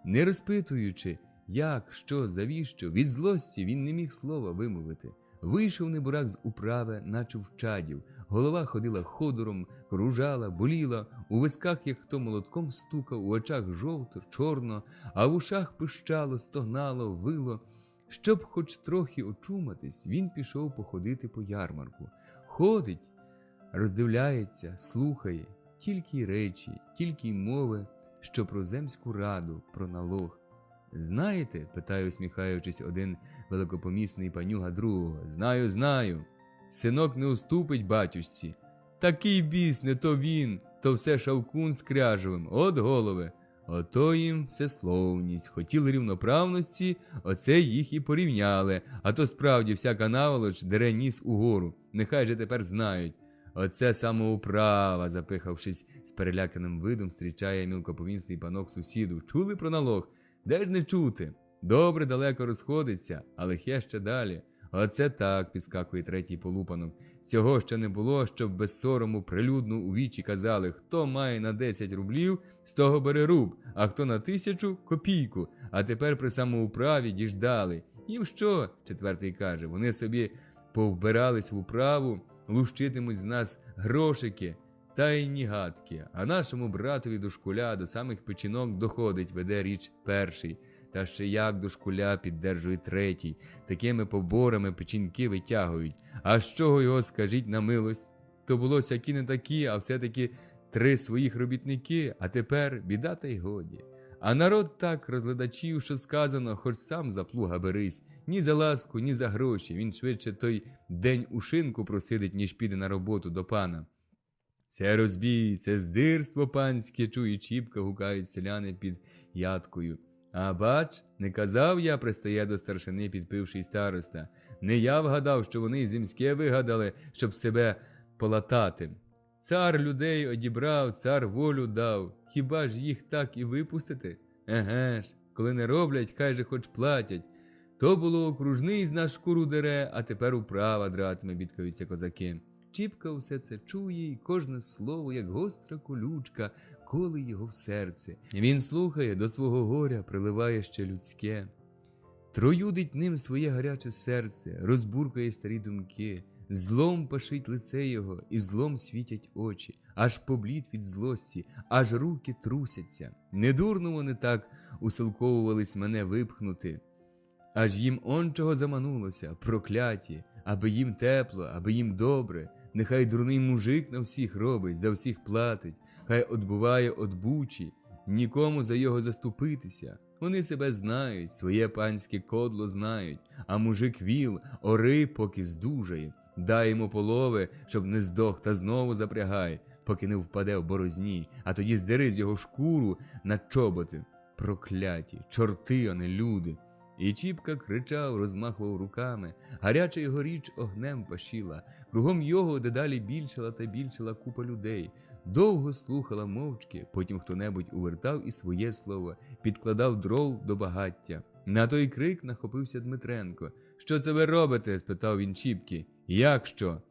Не розпитуючи, як, що, завіщо, від злості він не міг слова вимовити. Вийшов небурак з управи, наче вчадів. Голова ходила ходором, кружала, боліла, у висках, як хто молотком стукав, у очах жовто, чорно, а в ушах пищало, стогнало, вило. Щоб хоч трохи очуматись, він пішов походити по ярмарку. Ходить, роздивляється, слухає, тільки й речі, тільки й мови, що про земську раду, про налог. «Знаєте?» – питає, усміхаючись, один великопомісний панюга другого. «Знаю, знаю. Синок не уступить батюшці. Такий біс, не то він, то все шавкун з кряжевим, от голови. Ото їм всесловність, хотіли рівноправності, оце їх і порівняли, а то справді всяка наволоч дере ніс угору, нехай же тепер знають. Оце самоуправа», – запихавшись з переляканим видом, зустрічає мілкопомісний панок сусіду. «Чули про налог? Де ж не чути? Добре далеко розходиться, а лихе ще далі». «Оце так», – підскакує третій полупанок. «Цього ще не було, щоб без сорому прилюдно у вічі казали, хто має на 10 рублів, з того бере руб, а хто на 1000 – копійку. А тепер при самоуправі діждали. Їм що?» – четвертий каже. «Вони собі повбирались в управу, лущитимуть з нас грошики, та й ні гадки. А нашому братові дошкуля до самих печінок доходить, веде річ перший. Та ще як дошкуля піддержує третій. Такими поборами печінки витягують. А з чого його, скажіть на милость? То було сякі не такі, а все-таки 3 своїх робітники, а тепер біда та й годі. А народ так розглядачів, що сказано, хоч сам за плуга берись. Ні за ласку, ні за гроші. Він швидше той день у шинку просидить, ніж піде на роботу до пана». «Це розбій, це здирство панське», – чує Чіпка, гукають селяни під ядкою. «А бач, не казав я», – пристає до старшини підпивший староста. «Не я вгадав, що вони земське вигадали, щоб себе полатати. Цар людей одібрав, цар волю дав. Хіба ж їх так і випустити? Еге ж, коли не роблять, хай же хоч платять. То було окружний з нас шкуру дере, а тепер управа дратиме», – бідкаються козаки. Чіпка все це чує, і кожне слово, як гостра колючка, коле його в серце. Він слухає, до свого горя приливає ще людське. Троюдить ним своє гаряче серце, розбуркає старі думки. Злом пашить лице його, і злом світять очі, аж поблід від злості, аж руки трусяться. Недурно вони так усилковувались мене випхнути. Аж їм он чого заманулося, прокляті, аби їм тепло, аби їм добре. Нехай дурний мужик на всіх робить, за всіх платить, хай одбуває од бучі, нікому за його заступитися. Вони себе знають, своє панське кодло знають, а мужик віл, ори, поки здужає. Дай йому полови, щоб не здох, та знову запрягай, поки не впаде в борозні, а тоді здери з його шкуру на чоботи. Прокляті, чорти, а не люди. І Чіпка кричав, розмахував руками, гаряча його річ огнем пашіла, кругом його дедалі більшала та більшала купа людей. Довго слухала мовчки, потім хто-небудь увертав і своє слово, підкладав дров до багаття. На той крик нахопився Дмитренко. «Що це ви робите?» – спитав він Чіпки. «Як що?»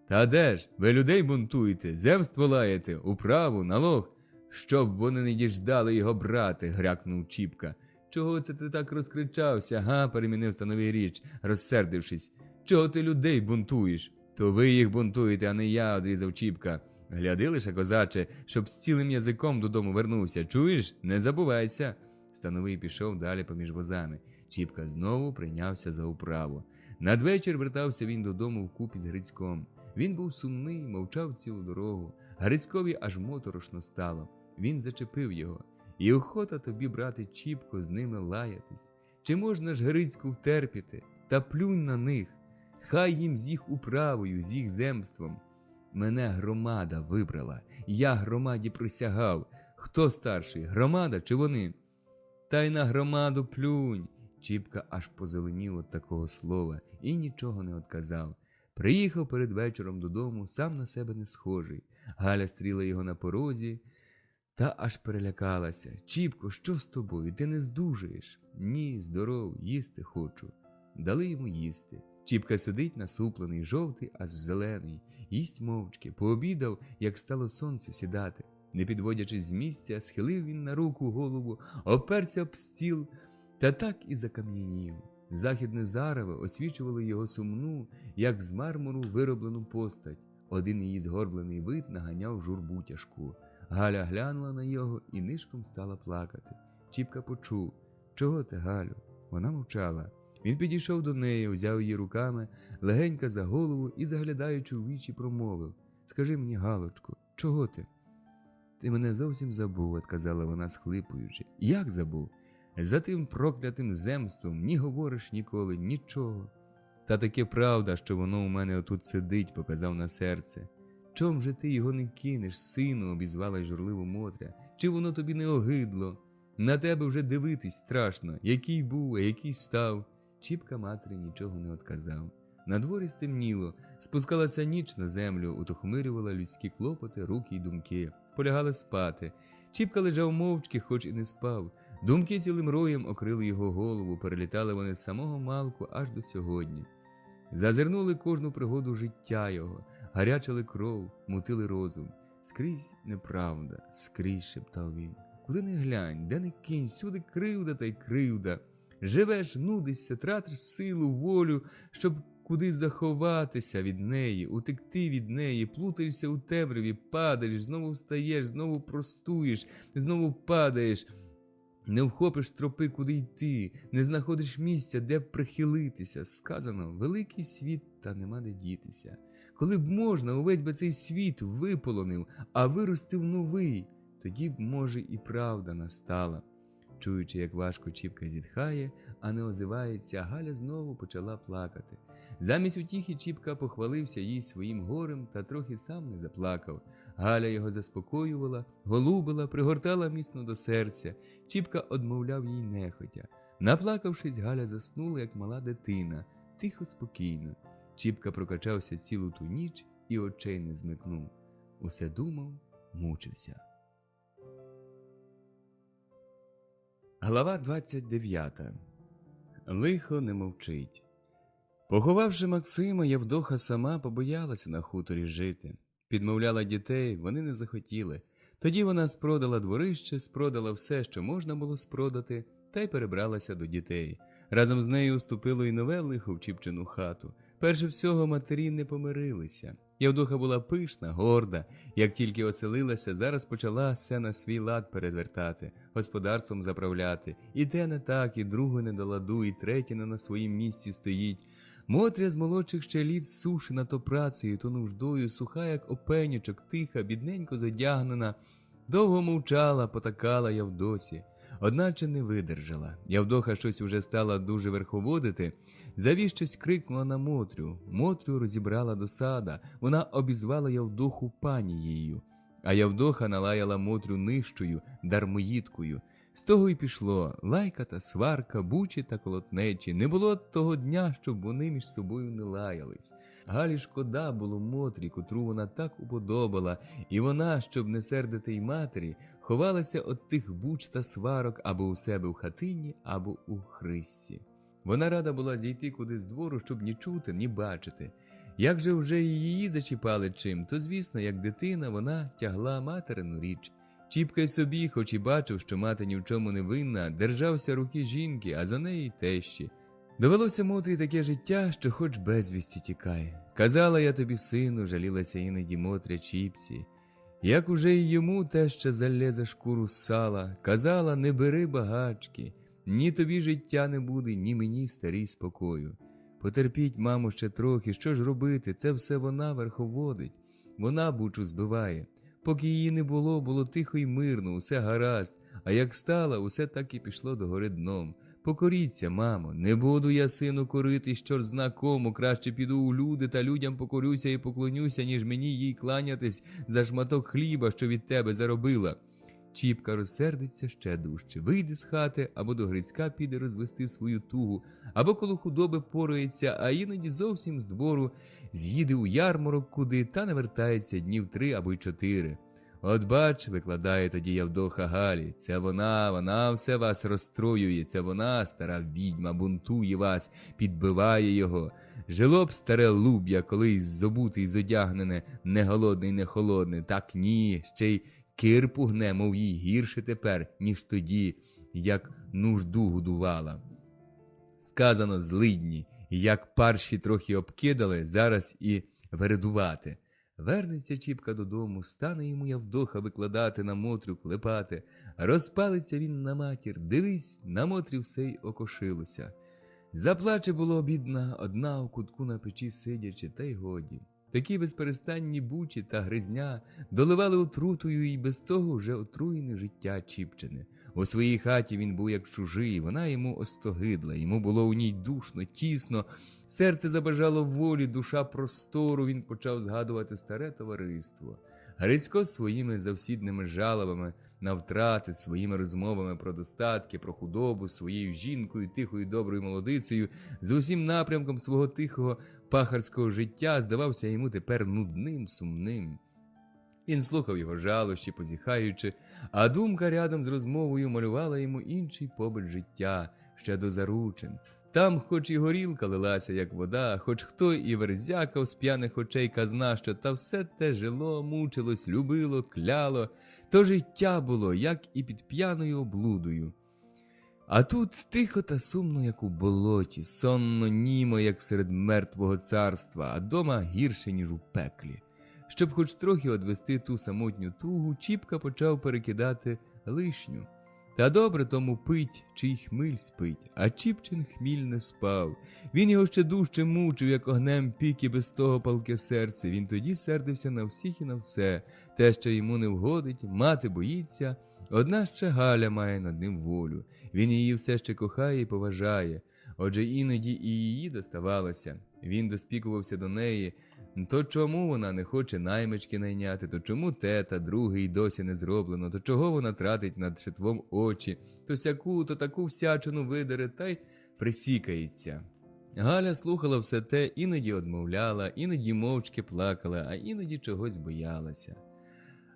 «Та де ж? Ви людей бунтуєте, земство лаєте, управу, налог, щоб вони не діждали його брати», – грякнув Чіпка. «Чого це ти так розкричався, га?» – перемінив становий річ, розсердившись. «Чого ти людей бунтуєш?» «То ви їх бунтуєте, а не я», – одрізав Чіпка. «Гляди лише, козаче, щоб з цілим язиком додому вернувся. Чуєш? Не забувайся». Становий пішов далі поміж возами. Чіпка знову прийнявся за управу. Надвечір вертався він додому вкупі з Грицьком. Він був сумний, мовчав цілу дорогу. Грицькові аж моторошно стало. Він зачепив його. «І охота тобі, брате Чіпко, з ними лаятись. Чи можна ж Грицьку втерпіти? Та плюнь на них. Хай їм з їх управою, з їх земством. Мене громада вибрала. Я громаді присягав. Хто старший, громада чи вони?» «Та й на громаду плюнь!» Чіпка аж позеленів від такого слова і нічого не одказав. Приїхав перед вечором додому, сам на себе не схожий. Галя стріла його на порозі та аж перелякалася. «Чіпко, що з тобою? Ти не здужаєш?» «Ні, здоров, їсти хочу». Дали йому їсти. Чіпка сидить насуплений, жовтий, аж зелений. Їсть мовчки, пообідав, як стало сонце сідати. Не підводячись з місця, схилив він на руку голову, оперся об стіл, та так і закам'янів. Західне зарево освічувало його сумну, як з мармуру вироблену постать. Один її згорблений вид наганяв журбу тяжку. Галя глянула на його і нишком стала плакати. Чіпка почув: «Чого ти, Галю?» Вона мовчала. Він підійшов до неї, взяв її руками, легенько за голову і, заглядаючи у вічі, промовив: «Скажи мені, Галочко, чого ти?» «Ти мене зовсім забув», – отказала вона, схлипуючи. «Як забув? За тим проклятим земством ні говориш ніколи, нічого». «Та таки правда, що воно у мене отут сидить», – показав на серце. «Чом же ти його не кинеш, сину?» – обізвалась журливо Мотря. «Чи воно тобі не огидло? На тебе вже дивитись страшно, який був, а який став». Чіпка матері нічого не одказав. Надворі стемніло, спускалася ніч на землю, утохмирювала людські клопоти, руки й думки. Полягали спати. Чіпка лежав мовчки, хоч і не спав. Думки цілим роєм окрили його голову, перелітали вони з самого малку аж до сьогодні. Зазирнули кожну пригоду життя його, гарячили кров, мутили розум. «Скрізь неправда, скрізь», – шептав він. «Куди не глянь, де не кинь, сюди кривда та й кривда. Живеш, нудишся, тратиш силу, волю, щоб кудись заховатися від неї, утекти від неї, плутаєшся у темряві, падаєш, знову встаєш, знову простуєш, знову падаєш, не вхопиш тропи, куди йти, не знаходиш місця, де прихилитися. Сказано: великий світ, та нема де дітися. Коли б можна, увесь би цей світ виполонив, а виростив новий, тоді б, може, і правда настала». Чуючи, як важко Чіпка зітхає, а не озивається, Галя знову почала плакати. Замість утіхи Чіпка похвалився їй своїм горем та трохи сам не заплакав. Галя його заспокоювала, голубила, пригортала міцно до серця. Чіпка одмовляв їй нехотя. Наплакавшись, Галя заснула, як мала дитина, тихо, спокійно. Чіпка прокачався цілу ту ніч і очей не змикнув. Усе думав, мучився. Глава 29. Лихо не мовчить. Поховавши Максима, Явдоха сама побоялася на хуторі жити. Підмовляла дітей, вони не захотіли. Тоді вона спродала дворище, спродала все, що можна було спродати, та й перебралася до дітей. Разом з нею уступило й нове лихо в Чіпчину хату. Перше всього матері не помирилися. Явдоха була пишна, горда. Як тільки оселилася, зараз почала все на свій лад перевертати, господарством заправляти. І те не так, і друге не до ладу, і третє не на своїм місці стоїть. Мотря з молодших ще літ сушена то працею, то нуждою, суха, як опенючок, тиха, бідненько задягнена. Довго мовчала, потакала Явдосі. Одначе не видержала. Явдоха щось уже стала дуже верховодити. Завіщось крикнула на Мотрю. Мотрю розібрала досада. Вона обізвала Явдоху панією. А Явдоха налаяла Мотрю нищою, дармоїдкою. З того й пішло лайка та сварка, бучі та колотнечі. Не було того дня, щоб вони між собою не лаялись. Галі шкода було Мотрі, котру вона так уподобала, і вона, щоб не сердити й матері, ховалася від тих буч та сварок або у себе в хатині, або у Христі. Вона рада була зійти куди з двору, щоб ні чути, ні бачити. Як же вже і її зачіпали чим, то, звісно, як дитина, вона тягла материну річ. Чіпка й собі, хоч і бачив, що мати ні в чому не винна, держався руки жінки, а за неї й тещі. Довелося Мотрі таке життя, що хоч безвісті тікай. Казала я тобі, сину, жалілася іноді Мотря Чіпці. Як уже й йому теща залє за шкуру сала, казала, не бери багачки, ні тобі життя не буде, ні мені старій спокою. Потерпіть, мамо, ще трохи, що ж робити, це все вона верховодить, вона бучу збиває. Поки її не було, було тихо й мирно, усе гаразд, а як стала, усе так і пішло догори дном. Покоріться, мамо, не буду я, сину, коритись, чорт зна кому, краще піду у люди та людям покорюся і поклонюся, ніж мені їй кланятись за шматок хліба, що від тебе заробила. Чіпка розсердиться ще дужче, вийде з хати, або до Грицька піде розвести свою тугу, або коло худоби порається, а іноді зовсім з двору з'їде у ярмарок куди та не вертається днів 3 або й 4. От бач, викладає тоді Явдоха Галі, це вона все вас розстроює, це вона, стара відьма, бунтує вас, підбиває його. Жило б старе луб'я, колись зобутий, зодягнене, не голодний, не холодний, так ні, ще й кирпу гне, мов їй гірше тепер, ніж тоді, як нужду годувала. Сказано злидні, як парші трохи обкидали, зараз і вередувати. Вернеться Чіпка додому, стане йому Явдоха викладати, на Мотрю клепати. Розпалиться він на матір, дивись, на Мотрі все й окошилося. Заплаче було бідна, одна у кутку на печі сидячи, та й годі. Такі безперестанні бучі та гризня доливали отрутою і без того вже отруєне життя Чіпчини. У своїй хаті він був як чужий, вона йому остогидла, йому було у ній душно, тісно, серце забажало волі, душа простору, він почав згадувати старе товариство. Грицько своїми завсідними жалобами на втрати, своїми розмовами про достатки, про худобу, своєю жінкою, тихою доброю молодицею, з усім напрямком свого тихого пахарського життя здавався йому тепер нудним, сумним. Він слухав його жалощі, позіхаючи, а думка рядом з розмовою малювала йому інший побит життя, ще до заручин. Там хоч і горілка лилася, як вода, хоч хто і верзякав з п'яних очей казна, що та все те жило, мучилось, любило, кляло, то життя було, як і під п'яною облудою. А тут тихо та сумно, як у болоті, сонно німо, як серед мертвого царства, а дома гірше, ніж у пеклі. Щоб хоч трохи одвести ту самотню тугу, Чіпка почав перекидати лишню. Та добре тому пить, чий хмиль спить, а Чіпчин хміль не спав. Він його ще дужче мучив, як огнем пік, і без того палке серце. Він тоді сердився на всіх і на все. Те, що йому не вгодить, мати боїться. Одна ще Галя має над ним волю. Він її все ще кохає і поважає. Отже, іноді і її доставалося. Він доспікувався до неї. То чому вона не хоче наймички найняти, то чому те та друге й досі не зроблено, то чого вона тратить над шитвом очі, то сяку, то таку всячину видере, та й присікається. Галя слухала все те, іноді одмовляла, іноді мовчки плакала, а іноді чогось боялася.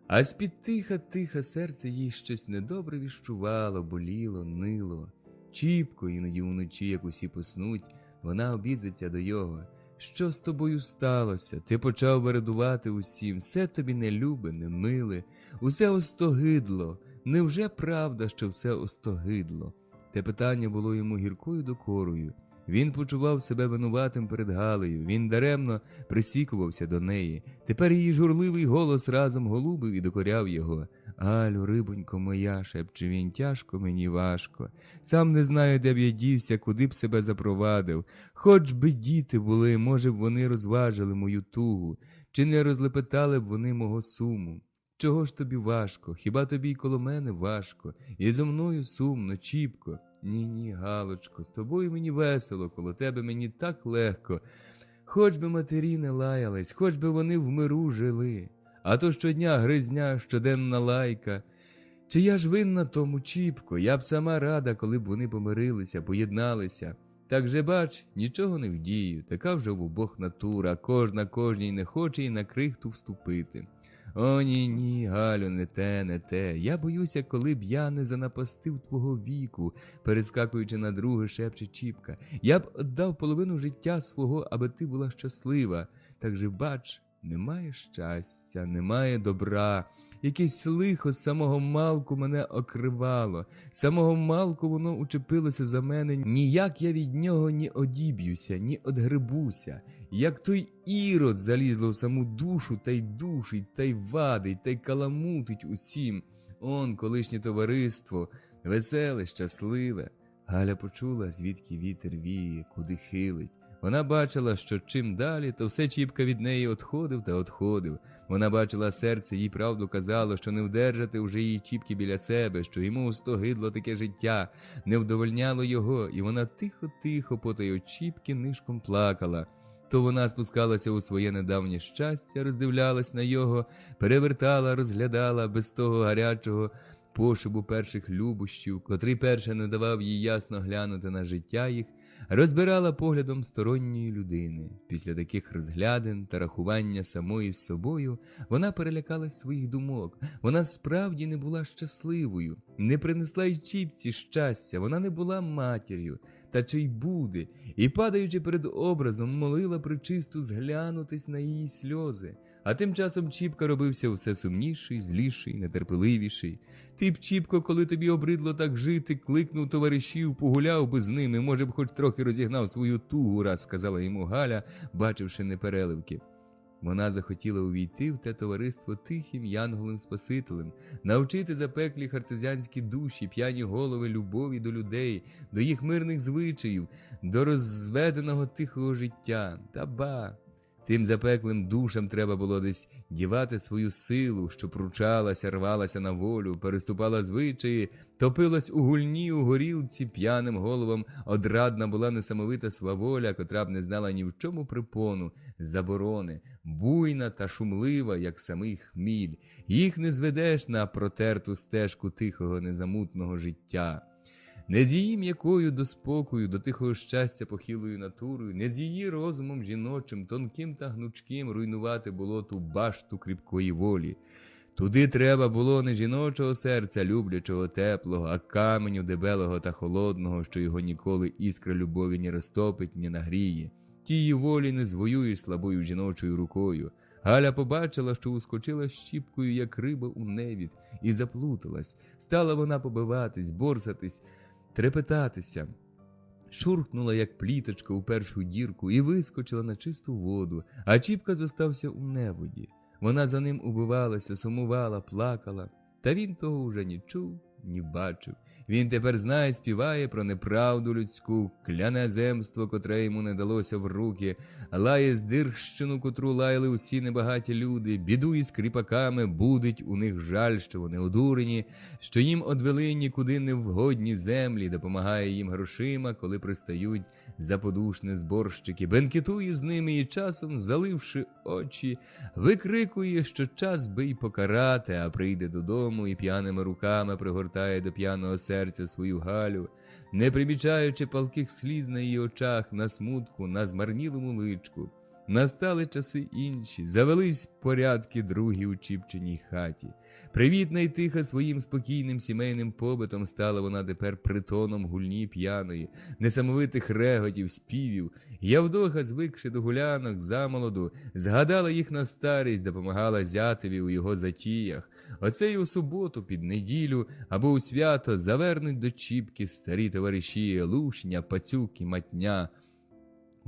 А з-під тиха серце їй щось недобре віщувало, боліло, нило. Чіпко, іноді вночі, як усі поснуть, вона обізветься до його. Що з тобою сталося? Ти почав вередувати усім, все тобі не любе, не миле, усе остогидло. Невже правда, що все остогидло? Те питання було йому гіркою докорою. Він почував себе винуватим перед Галею, він даремно присікувався до неї. Тепер її журливий голос разом голубив і докоряв його. «Галю, рибонько моя», – шепче він, – «тяжко мені, важко. Сам не знаю, де б я дівся, куди б себе запровадив. Хоч би діти були, може б вони розважили мою тугу, чи не розлепетали б вони мого суму. Чого ж тобі важко? Хіба тобі й коло мене важко? І зо мною сумно, Чіпко. Ні, Галочко, з тобою мені весело, коло тебе мені так легко. Хоч би матері не лаялись, хоч би вони в миру жили. А то щодня гризня, щоденна лайка. Чи я ж винна тому, Чіпко? Я б сама рада, коли б вони помирилися, поєдналися. Так же, бач, нічого не вдію, така вже в обох натура, кожна кожній не хоче і на крихту вступити. О, ні, Галю, не те, не те. Я боюся, коли б я не занапастив твого віку, перескакуючи на друге, шепче Чіпка. Я б віддав половину життя свого, аби ти була щаслива. Так же, бач, немає щастя, немає добра. Якесь лихо з самого малку мене окривало. З самого малку воно учепилося за мене. Ніяк я від нього ні одіб'юся, ні одгребуся. Як той ірод залізло в саму душу, та й душить, та й вадить, та й каламутить усім. Он, колишнє товариство, веселе, щасливе. Галя почула, звідки вітер віє, куди хилить. Вона бачила, що чим далі, то все Чіпка від неї одходив та одходив. Вона бачила, серце їй правду казало, що не вдержати вже її Чіпки біля себе, що йому остогидло таке життя, не вдовольняло його, і вона тихо-тихо потай от Чіпки нишком плакала. То вона спускалася у своє недавнє щастя, роздивлялась на його, перевертала, розглядала без того гарячого пошибу перших любощів, котрий перше не давав їй ясно глянути на життя їх, розбирала поглядом сторонньої людини. Після таких розглядин та рахування самої з собою вона перелякалась своїх думок. Вона справді не була щасливою, не принесла й Чіпці щастя, вона не була матір'ю, та чи й буде, і, падаючи перед образом, молила пречисту зглянутись на її сльози. А тим часом Чіпка робився все сумніший, зліший, нетерпеливіший. Ти б, Чіпко, коли тобі обридло так жити, кликнув товаришів, погуляв би з ними, може б хоч трохи розігнав свою тугу, раз сказала йому Галя, бачивши непереливки. Вона захотіла увійти в те товариство тихим янголем-спасителем, навчити запеклі харцизянські душі, п'яні голови любові до людей, до їх мирних звичаїв, до розведеного тихого життя. Та ба! Тим запеклим душам треба було десь дівати свою силу, що пручалася, рвалася на волю, переступала звичаї, топилась у гульні, у горілці, п'яним головам одрадна була несамовита сваволя, котра б не знала ні в чому припону, заборони, буйна та шумлива, як самий хміль. Їх не зведеш на протерту стежку тихого незамутного життя. Не з її м'якою до спокою, до тихого щастя похилою натурою, не з її розумом жіночим, тонким та гнучким руйнувати було ту башту кріпкої волі. Туди треба було не жіночого серця, люблячого, теплого, а каменю дебелого та холодного, що його ніколи іскра любові ні розтопить, ні нагріє. Тієї волі не звоюєш слабою жіночою рукою. Галя побачила, що ускочила щіпкою, як риба у невід, і заплуталась. Стала вона побиватись, борсатись, трепетатися. Шурхнула, як пліточка, у першу дірку і вискочила на чисту воду, а Чіпка зостався у неводі. Вона за ним убивалася, сумувала, плакала, та він того вже ні чув, ні бачив. Він тепер знає, співає про неправду людську, кляне земство, котре йому не далося в руки, лає здирщину, котру лаяли усі небагаті люди, бідує з кріпаками, будить у них жаль, що вони одурені, що їм одвели нікуди не вгодні землі, допомагає їм грошима, коли пристають за подушне зборщики, бенкетує з ними і часом, заливши очі, викрикує, що час би й покарати, а прийде додому і п'яними руками пригортає до п'яного серця свою Галю, не примічаючи палких сліз на її очах, на смутку, на змарнілому личку. Настали часи інші, завелись порядки другі у Чіпчиній хаті. Привітна й тиха своїм спокійним сімейним побитом стала вона тепер притоном гульні п'яної, несамовитих реготів, співів. Явдоха, звикши до гулянок замолоду, згадала їх на старість, допомагала зятеві у його затіях. Оце й у суботу, під неділю або у свято завернуть до Чіпки старі товариші Лушня, Пацюк і Матня.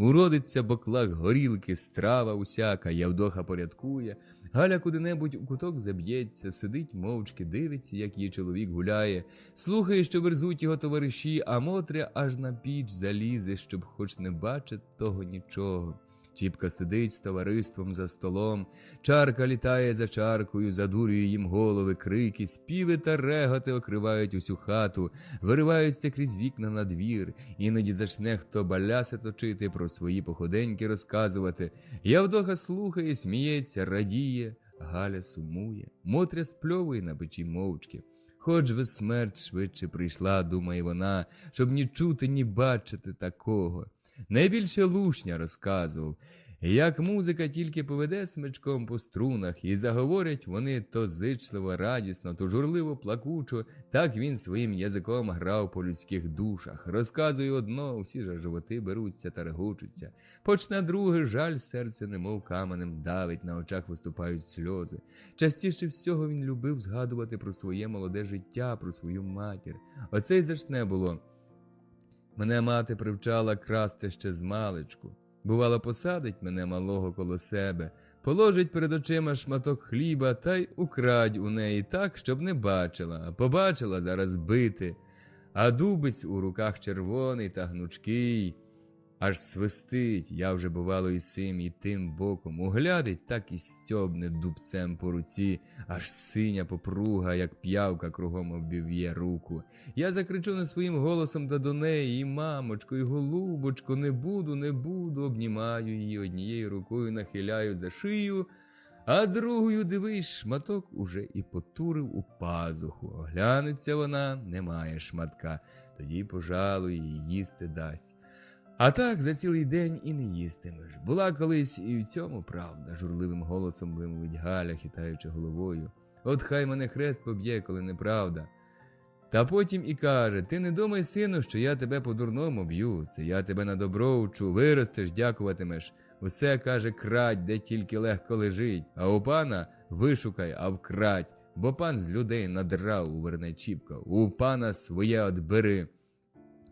Уродиться боклак горілки, страва усяка, Явдоха порядкує. Галя куди-небудь у куток заб'ється, сидить мовчки, дивиться, як її чоловік гуляє, слухає, що верзуть його товариші, а Мотря аж на піч залізе, щоб хоч не бачить того нічого. Чіпка сидить з товариством за столом, чарка літає за чаркою, задурює їм голови, крики, співи та реготи окривають усю хату, вириваються крізь вікна на двір, іноді зачне хто баляси точити, про свої походеньки розказувати. Явдоха слухає, сміється, радіє, Галя сумує, Мотря спльовує на печі мовчки. Хоч би смерть швидше прийшла, думає вона, щоб ні чути, ні бачити такого. Найбільше Лушня розказував, як музика тільки поведе смичком по струнах, і заговорять вони то зичливо, радісно, то журливо, плакучо, так він своїм язиком грав по людських душах. Розказує одно, усі ж животи беруться та регочуться. Почне друге, жаль, серце немов каменем давить, на очах виступають сльози. Частіше всього він любив згадувати про своє молоде життя, про свою матір. Оце й зачне було. Мене мати привчала красти ще змалечку. Бувало, посадить мене малого коло себе, положить перед очима шматок хліба та й украдь у неї так, щоб не бачила, а побачила зараз бити. А дубець у руках червоний та гнучкий, аж свистить, я вже бувало і сим, і тим боком. Углядить, так і стьобне дубцем по руці, аж синя попруга, як п'явка, кругом обів'є руку. Я закричу не своїм голосом та до неї: і мамочко, і голубочко, не буду, обнімаю її, однією рукою нахиляю за шию, а другою, дивись, шматок уже і потурив у пазуху. Оглянеться вона, немає шматка, тоді, пожалуй, її їсти дасть. А так за цілий день і не їстимеш. Була колись і в цьому правда, журливим голосом вимовить Галя, хитаючи головою. От хай мене хрест поб'є, коли неправда. Та потім і каже: ти не думай, сину, що я тебе по-дурному б'ю, це я тебе на добро вчу, виростеш, дякуватимеш. Усе, каже, крадь, де тільки легко лежить, а у пана вишукай, а вкрадь, бо пан з людей надрав, уверне Чіпка, у пана своє отбери.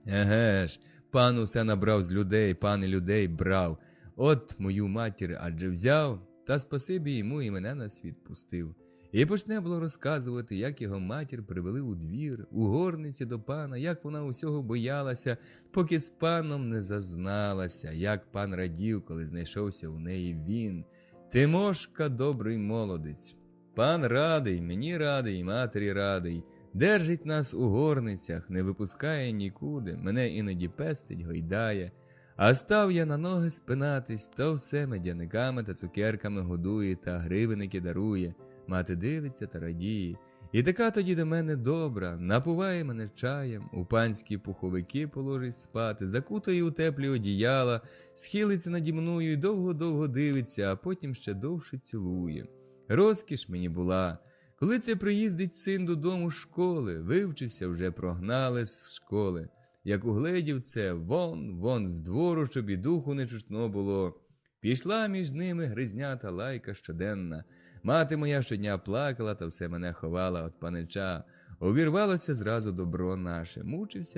Еге ж, пан усе набрав з людей, пан і людей брав. От мою матір адже взяв, та спасибі йому і мене на світ пустив. І почне було розказувати, як його матір привели у двір, у горниці до пана, як вона усього боялася, поки з паном не зазналася, як пан радів, коли знайшовся у неї він. Тимошка добрий молодець. Пан радий, мені радий, матері радий. Держить нас у горницях, не випускає нікуди, мене іноді пестить, гойдає. А став я на ноги спинатись, то все медяниками та цукерками годує та гривенники дарує. Мати дивиться та радіє. І така тоді до мене добра, напуває мене чаєм, у панські пуховики положить спати, закутає у теплі одіяла, схилиться наді мною і довго-довго дивиться, а потім ще довше цілує. Розкіш мені була. Коли це приїздить син додому з школи, вивчився вже, прогнали з школи. Як угледів це, вон з двору, щоб і духу не чутно було. Пішла між ними гризнята лайка щоденна. Мати моя щодня плакала та все мене ховала від панича. Увірвалося зразу добро наше.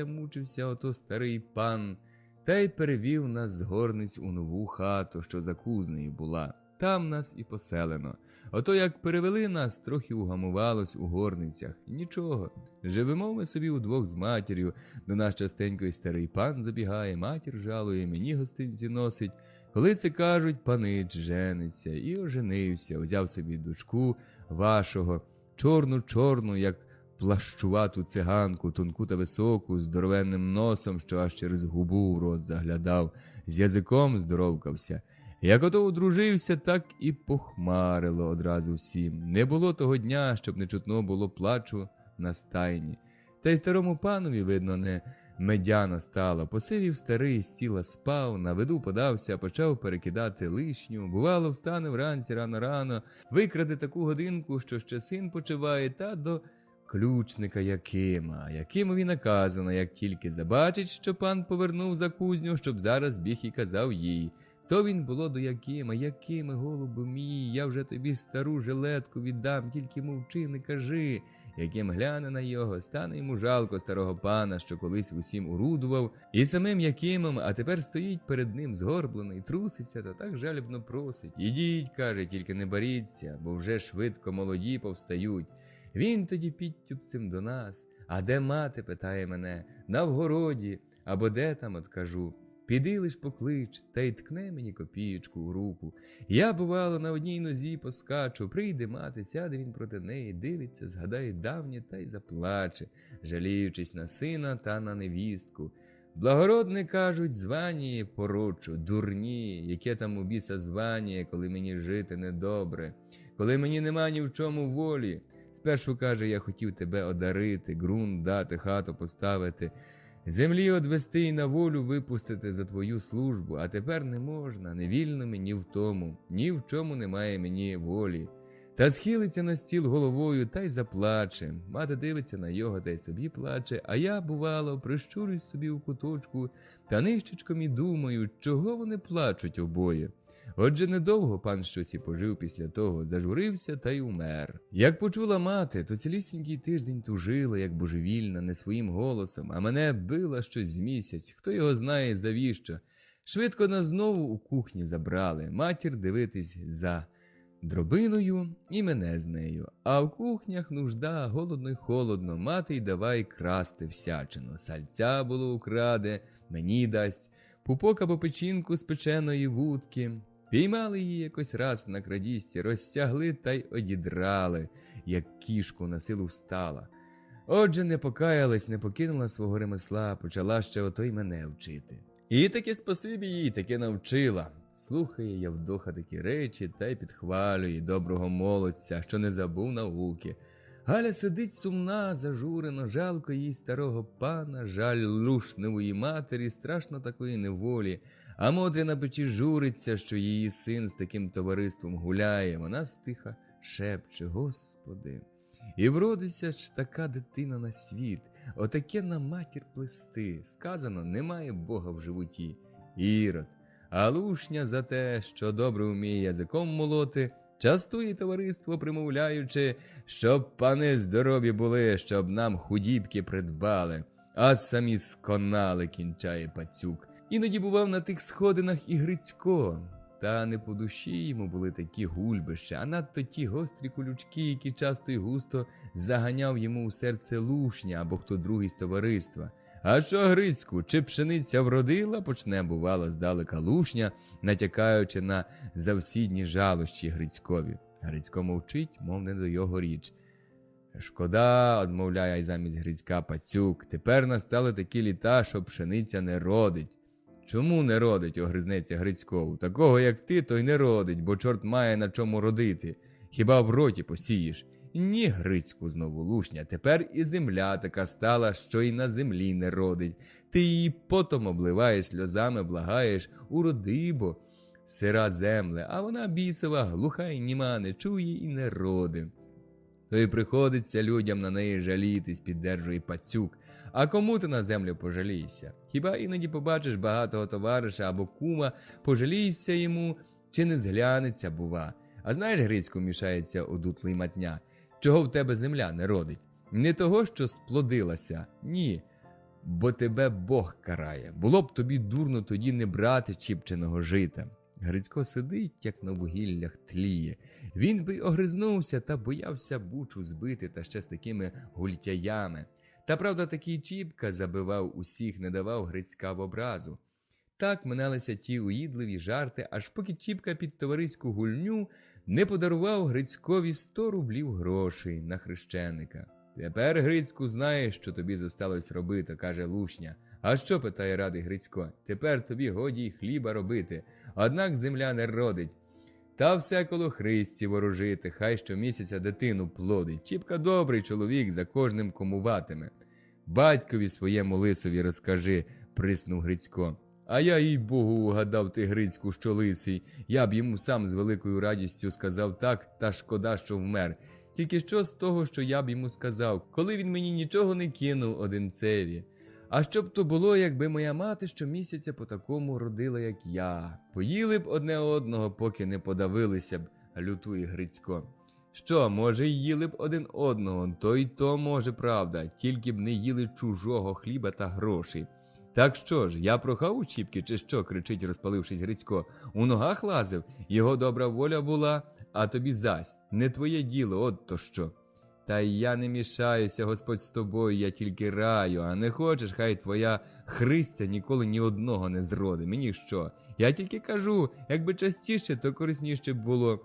Мучився ото старий пан, та й перевів нас з горниць у нову хату, що за кузнею була. Там нас і поселено. Ото як перевели нас, трохи угамувалось у горницях. Нічого, живемо ми собі удвох з матір'ю. До нас частенько й старий пан забігає, матір жалує, мені гостинці носить. Коли це кажуть, панич жениться, і оженився, взяв собі дочку вашого, чорну, як плащувату циганку, тонку та високу, з здоровенним носом, що аж через губу в рот заглядав, з язиком здоровкався. Як ото одружився, так і похмарило одразу всім. Не було того дня, щоб не чутно було плачу на стайні. Та й старому панові, видно, не медяно стало. Посивів старий, з тіла спав, на виду подався, почав перекидати лишню. Бувало, встане вранці рано-рано, викраде таку годинку, що ще син почиває, та до ключника Якима. Якимові наказано, як тільки забачить, що пан повернув за кузню, щоб зараз біг і казав їй. То він було до Якима: Якиме, голубу мій, я вже тобі стару жилетку віддам, тільки мовчи, не кажи. Яким гляне на його, стане йому жалко старого пана, що колись усім орудував, і самим Якимом, а тепер стоїть перед ним згорблений, труситься та так жалібно просить. Ідіть, каже, тільки не боріться, бо вже швидко молоді повстають. Він тоді підтюпцем до нас. А де мати, питає мене, на вгороді, або де там, от кажу. Піди лиш поклич, та й ткне мені копієчку у руку. Я, бувало, на одній нозі поскачу, прийде мати, сяде він проти неї, дивиться, згадає давнє та й заплаче, жаліючись на сина та на невістку. Благородне, кажуть, званіє порочу, дурні, яке там у біса званіє, коли мені жити недобре, коли мені нема ні в чому волі. Спершу, каже, я хотів тебе одарити, ґрунт дати, хату поставити, землі одвести і на волю випустити за твою службу, а тепер не можна, не вільно мені в тому, ні в чому немає мені волі. Та схилиться на стіл головою та й заплаче. Мати дивиться на його та й собі плаче, а я, бувало, прищурюсь собі у куточку та нищечком і думаю, чого вони плачуть обоє. Отже, недовго пан щось і пожив після того, зажурився та й умер. Як почула мати, то цілісінький тиждень тужила, як божевільна, не своїм голосом, а мене била щось з місяць, хто його знає завіщо. Швидко нас знову у кухні забрали, матір дивитись за дробиною і мене з нею. А в кухнях нужда, голодно й холодно, мати й давай красти всячину. Сальця було украде, мені дасть, пупок або печінку з печеної вудки. Піймали її якось раз на крадісті, розтягли та й одідрали, як кішку на силу встала. Отже, не покаялась, не покинула свого ремесла, почала ще ото й мене вчити. І таке спасибі їй, таке навчила. Слухає Явдоха такі речі та й підхвалює доброго молодця, що не забув науки. Галя сидить сумна, зажурено, жалко їй старого пана, жаль лушневої матері, страшно такої неволі. А Мотря на печі журиться, що її син з таким товариством гуляє. Вона стиха шепче: Господи, і вродиться ж така дитина на світ, отаке на матір плести. Сказано, немає Бога в животі. Ірод. А Лушня за те, що добре вміє язиком молоти, частує товариство, примовляючи, щоб пани здорові були, щоб нам худібки придбали, а самі сконали, кінчає пацюк. Іноді бував на тих сходинах і Грицько, та не по душі йому були такі гульбища, а надто ті гострі колючки, які часто й густо заганяв йому у серце Лушня або хто другий з товариства. А що, Грицьку, чи пшениця вродила, почне, бувало, здалека Лушня, натякаючи на завсідні жалощі Грицькові. Грицько мовчить, мов не до його річ. Шкода, одмовляє замість Грицька пацюк, тепер настали такі літа, що пшениця не родить. Чому не родить, огризнеться Грицько? Такого, як ти, то й не родить, бо чорт має на чому родити. Хіба в роті посієш? Ні, Грицьку, знову Лушня, тепер і земля така стала, що й на землі не родить. Ти її потом обливаєш сльозами, благаєш, уроди бо, сира земле, а вона бісова, глуха й німа, не чує і не роди. То й приходиться людям на неї жалітись, піддержує пацюк. А кому ти на землю пожалійся? Хіба іноді побачиш багатого товариша або кума, пожалійся йому, чи не зглянеться, бува. А знаєш, Грицьку, мішається одутлий матня, чого в тебе земля не родить? Не того, що сплодилася, ні, бо тебе Бог карає. Було б тобі дурно тоді не брати чіпченого жита. Грицько сидить, як на вугіллях тліє. Він би огризнувся та боявся бучу збити, та ще з такими гультяями. Та правда, такий Чіпка забивав усіх, не давав Грицька в образу. Так миналися ті уїдливі жарти, аж поки Чіпка під товариську гульню не подарував Грицькові 100 рублів грошей на хрещеника. Тепер, Грицьку, знаєш, що тобі зосталось робити, каже Лушня. А що, питає радий Грицько, тепер тобі годі й хліба робити, однак земля не родить. Та все коло Христі ворожити, хай щомісяця дитину плодить. Чіпка добрий чоловік, за кожним комуватиме. Батькові своєму лисові розкажи, приснув Грицько. А я, їй Богу, угадав ти, Грицьку, що лисий. Я б йому сам з великою радістю сказав так, та шкода, що вмер. Тільки що з того, що я б йому сказав, коли він мені нічого не кинув одинцеві. А що б то було, якби моя мати щомісяця по такому родила, як я. Поїли б одне одного, поки не подавилися б, лютує Грицько. Що, може, й їли б один одного, то й то, може, правда, тільки б не їли чужого хліба та грошей. Так що ж, я прохав у Чіпки, чи що, кричить, розпалившись Грицько. У ногах лазив, його добра воля була, а тобі зась, не твоє діло, от то що. Та я не мішаюся, Господь з тобою, я тільки раю, а не хочеш, хай твоя Христя ніколи ні одного не зроди. Мені що? Я тільки кажу, якби частіше, то корисніше б було.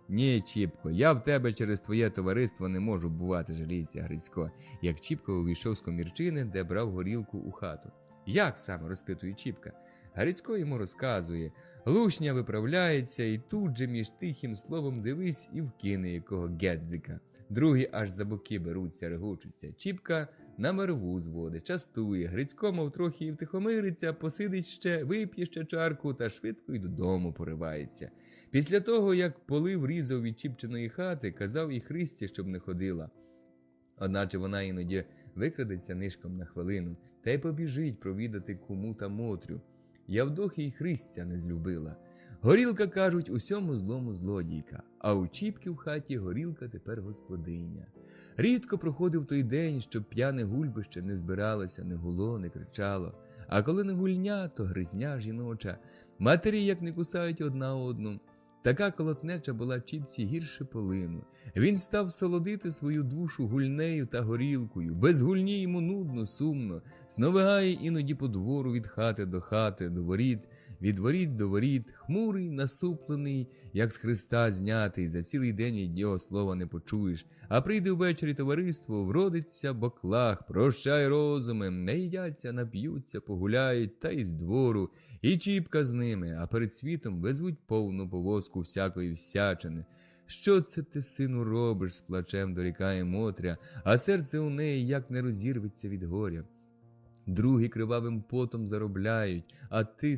Ні, Чіпко, я в тебе через твоє товариство не можу бувати, жаліється Грицько, як Чіпко увійшов з комірчини, де брав горілку у хату. Як саме, розпитує Чіпка. Грицько йому розказує. Лушня виправляється і тут же між тихим словом дивись і вкине якого гедзика. другі аж за боки беруться, регочуться. Чіпка на мерву зводить, частує, Грицько, мов трохи і втихомириться, посидить ще, вип'є ще чарку та швидко й додому поривається. Після того, як полив різав від Чіпчиної хати, казав і Христі, щоб не ходила. Одначе вона іноді викрадеться нишком на хвилину, та й побіжить провідати куму та Мотрю. Явдохи й Христя не злюбила. Горілка, кажуть, усьому злому злодійка, а у Чіпки в хаті горілка тепер господиня. Рідко проходив той день, щоб п'яне гульбище не збиралося, не гуло, не кричало. А коли не гульня, то гризня жіноча. Матері як не кусають одна одну. Така колотнеча була Чіпці гірше полину. Він став солодити свою душу гульнею та горілкою. Без гульні йому нудно, сумно. Сновигає іноді по двору від хати до хати, до воріт, від воріт до воріт, хмурий, насуплений, як з хреста знятий, за цілий день від його слова не почуєш. А прийде ввечері товариство, вродиться баклах, прощай розуми, не їдяться, нап'ються, погуляють, та й з двору. І Чіпка з ними, а перед світом везуть повну повозку всякої всячини. Що це ти, сину, робиш, з плачем дорікає Мотря, а серце у неї як не розірветься від горя. Другі кривавим потом заробляють, а ти,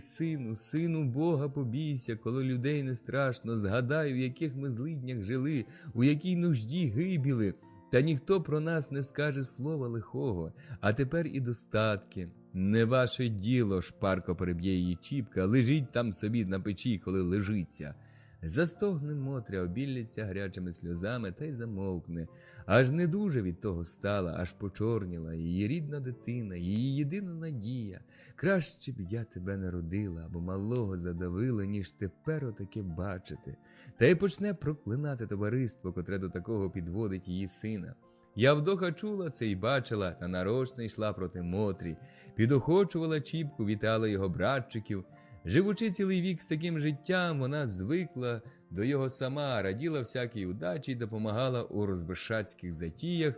сину Бога побійся, коли людей не страшно, згадай, у яких ми злиднях жили, у якій нужді гибіли, та ніхто про нас не скаже слова лихого, а тепер і достатки. Не ваше діло, шпарко переб'є її Чіпка, лежіть там собі на печі, коли лежиться. Застогне Мотря, обілляться гарячими сльозами та й замовкне. Аж не дуже від того стала, аж почорніла її рідна дитина, її єдина надія. Краще б я тебе не родила, або малого задавила, ніж тепер отаке бачити. Та й почне проклинати товариство, котре до такого підводить її сина. Явдоха чула це й бачила, та нарочно йшла проти Мотрі, підохочувала Чіпку, вітала його братчиків. Живучи цілий вік з таким життям, вона звикла до його сама, раділа всякій удачі й допомагала у розбишацьких затіях.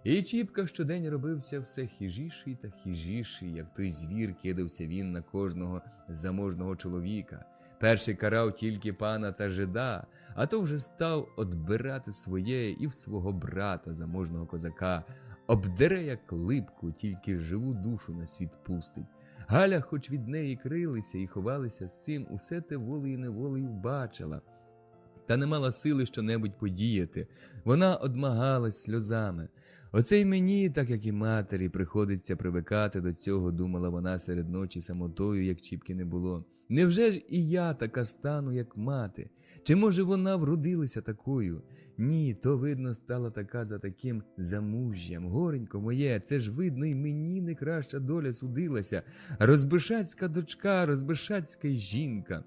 І Чіпка щодень робився все хижіший та хижіший, як той звір кидався він на кожного заможного чоловіка. Перший карав тільки пана та жида, а то вже став одбирати своє і в свого брата, заможного козака. Обдере, як липку, тільки живу душу на світ пустить. Галя, хоч від неї крилися і ховалися з цим, усе те волею-неволею бачила, та не мала сили що-небудь подіяти. Вона одмагалась сльозами. Оце й мені, так як і матері, приходиться привикати до цього, думала вона серед ночі самотою, як Чіпки не було. Невже ж і я така стану, як мати? Чи, може, вона вродилася такою? Ні, то, видно, стала така за таким замужжям. Горенько моє, це ж, видно, і мені не краща доля судилася. Розбишацька дочка, розбишацька жінка.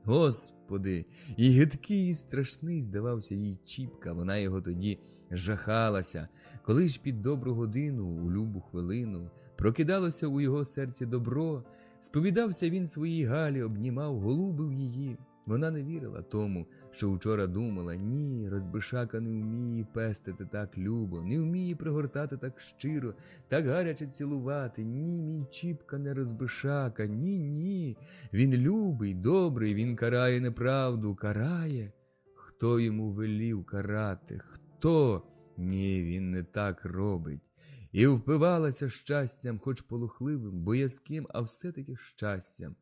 Господи, і гидкий, і страшний здавався їй Чіпка, вона його тоді жахалася. Коли ж під добру годину, у любу хвилину, прокидалося у його серці добро, сповідався він своїй Галі, обнімав, голубив її. Вона не вірила тому, що вчора думала: ні, розбишака не вміє пестити так любо, не вміє пригортати так щиро, так гаряче цілувати. Ні, мій Чіпка не розбишака, ні. Він любий, добрий, він карає неправду, карає. Хто йому велів карати? Хто? Ні, він не так робить. І впивалася щастям, хоч полохливим, боязким, а все-таки щастям.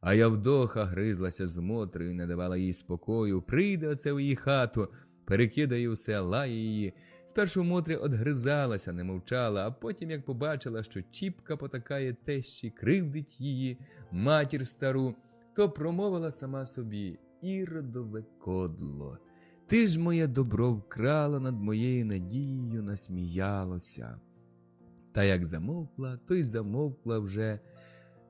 А Явдоха гризлася з Мотрею, не давала їй спокою. Прийде оце в її хату, перекидає усе, лає її. Спершу Мотря одгризалася, не мовчала, а потім, як побачила, що Чіпка потакає тещі, кривдить її, матір стару, то промовила сама собі: «Іродове кодло, ти ж моє добро вкрала, над моєю надією насміялося». Та як замовкла, то й замовкла вже.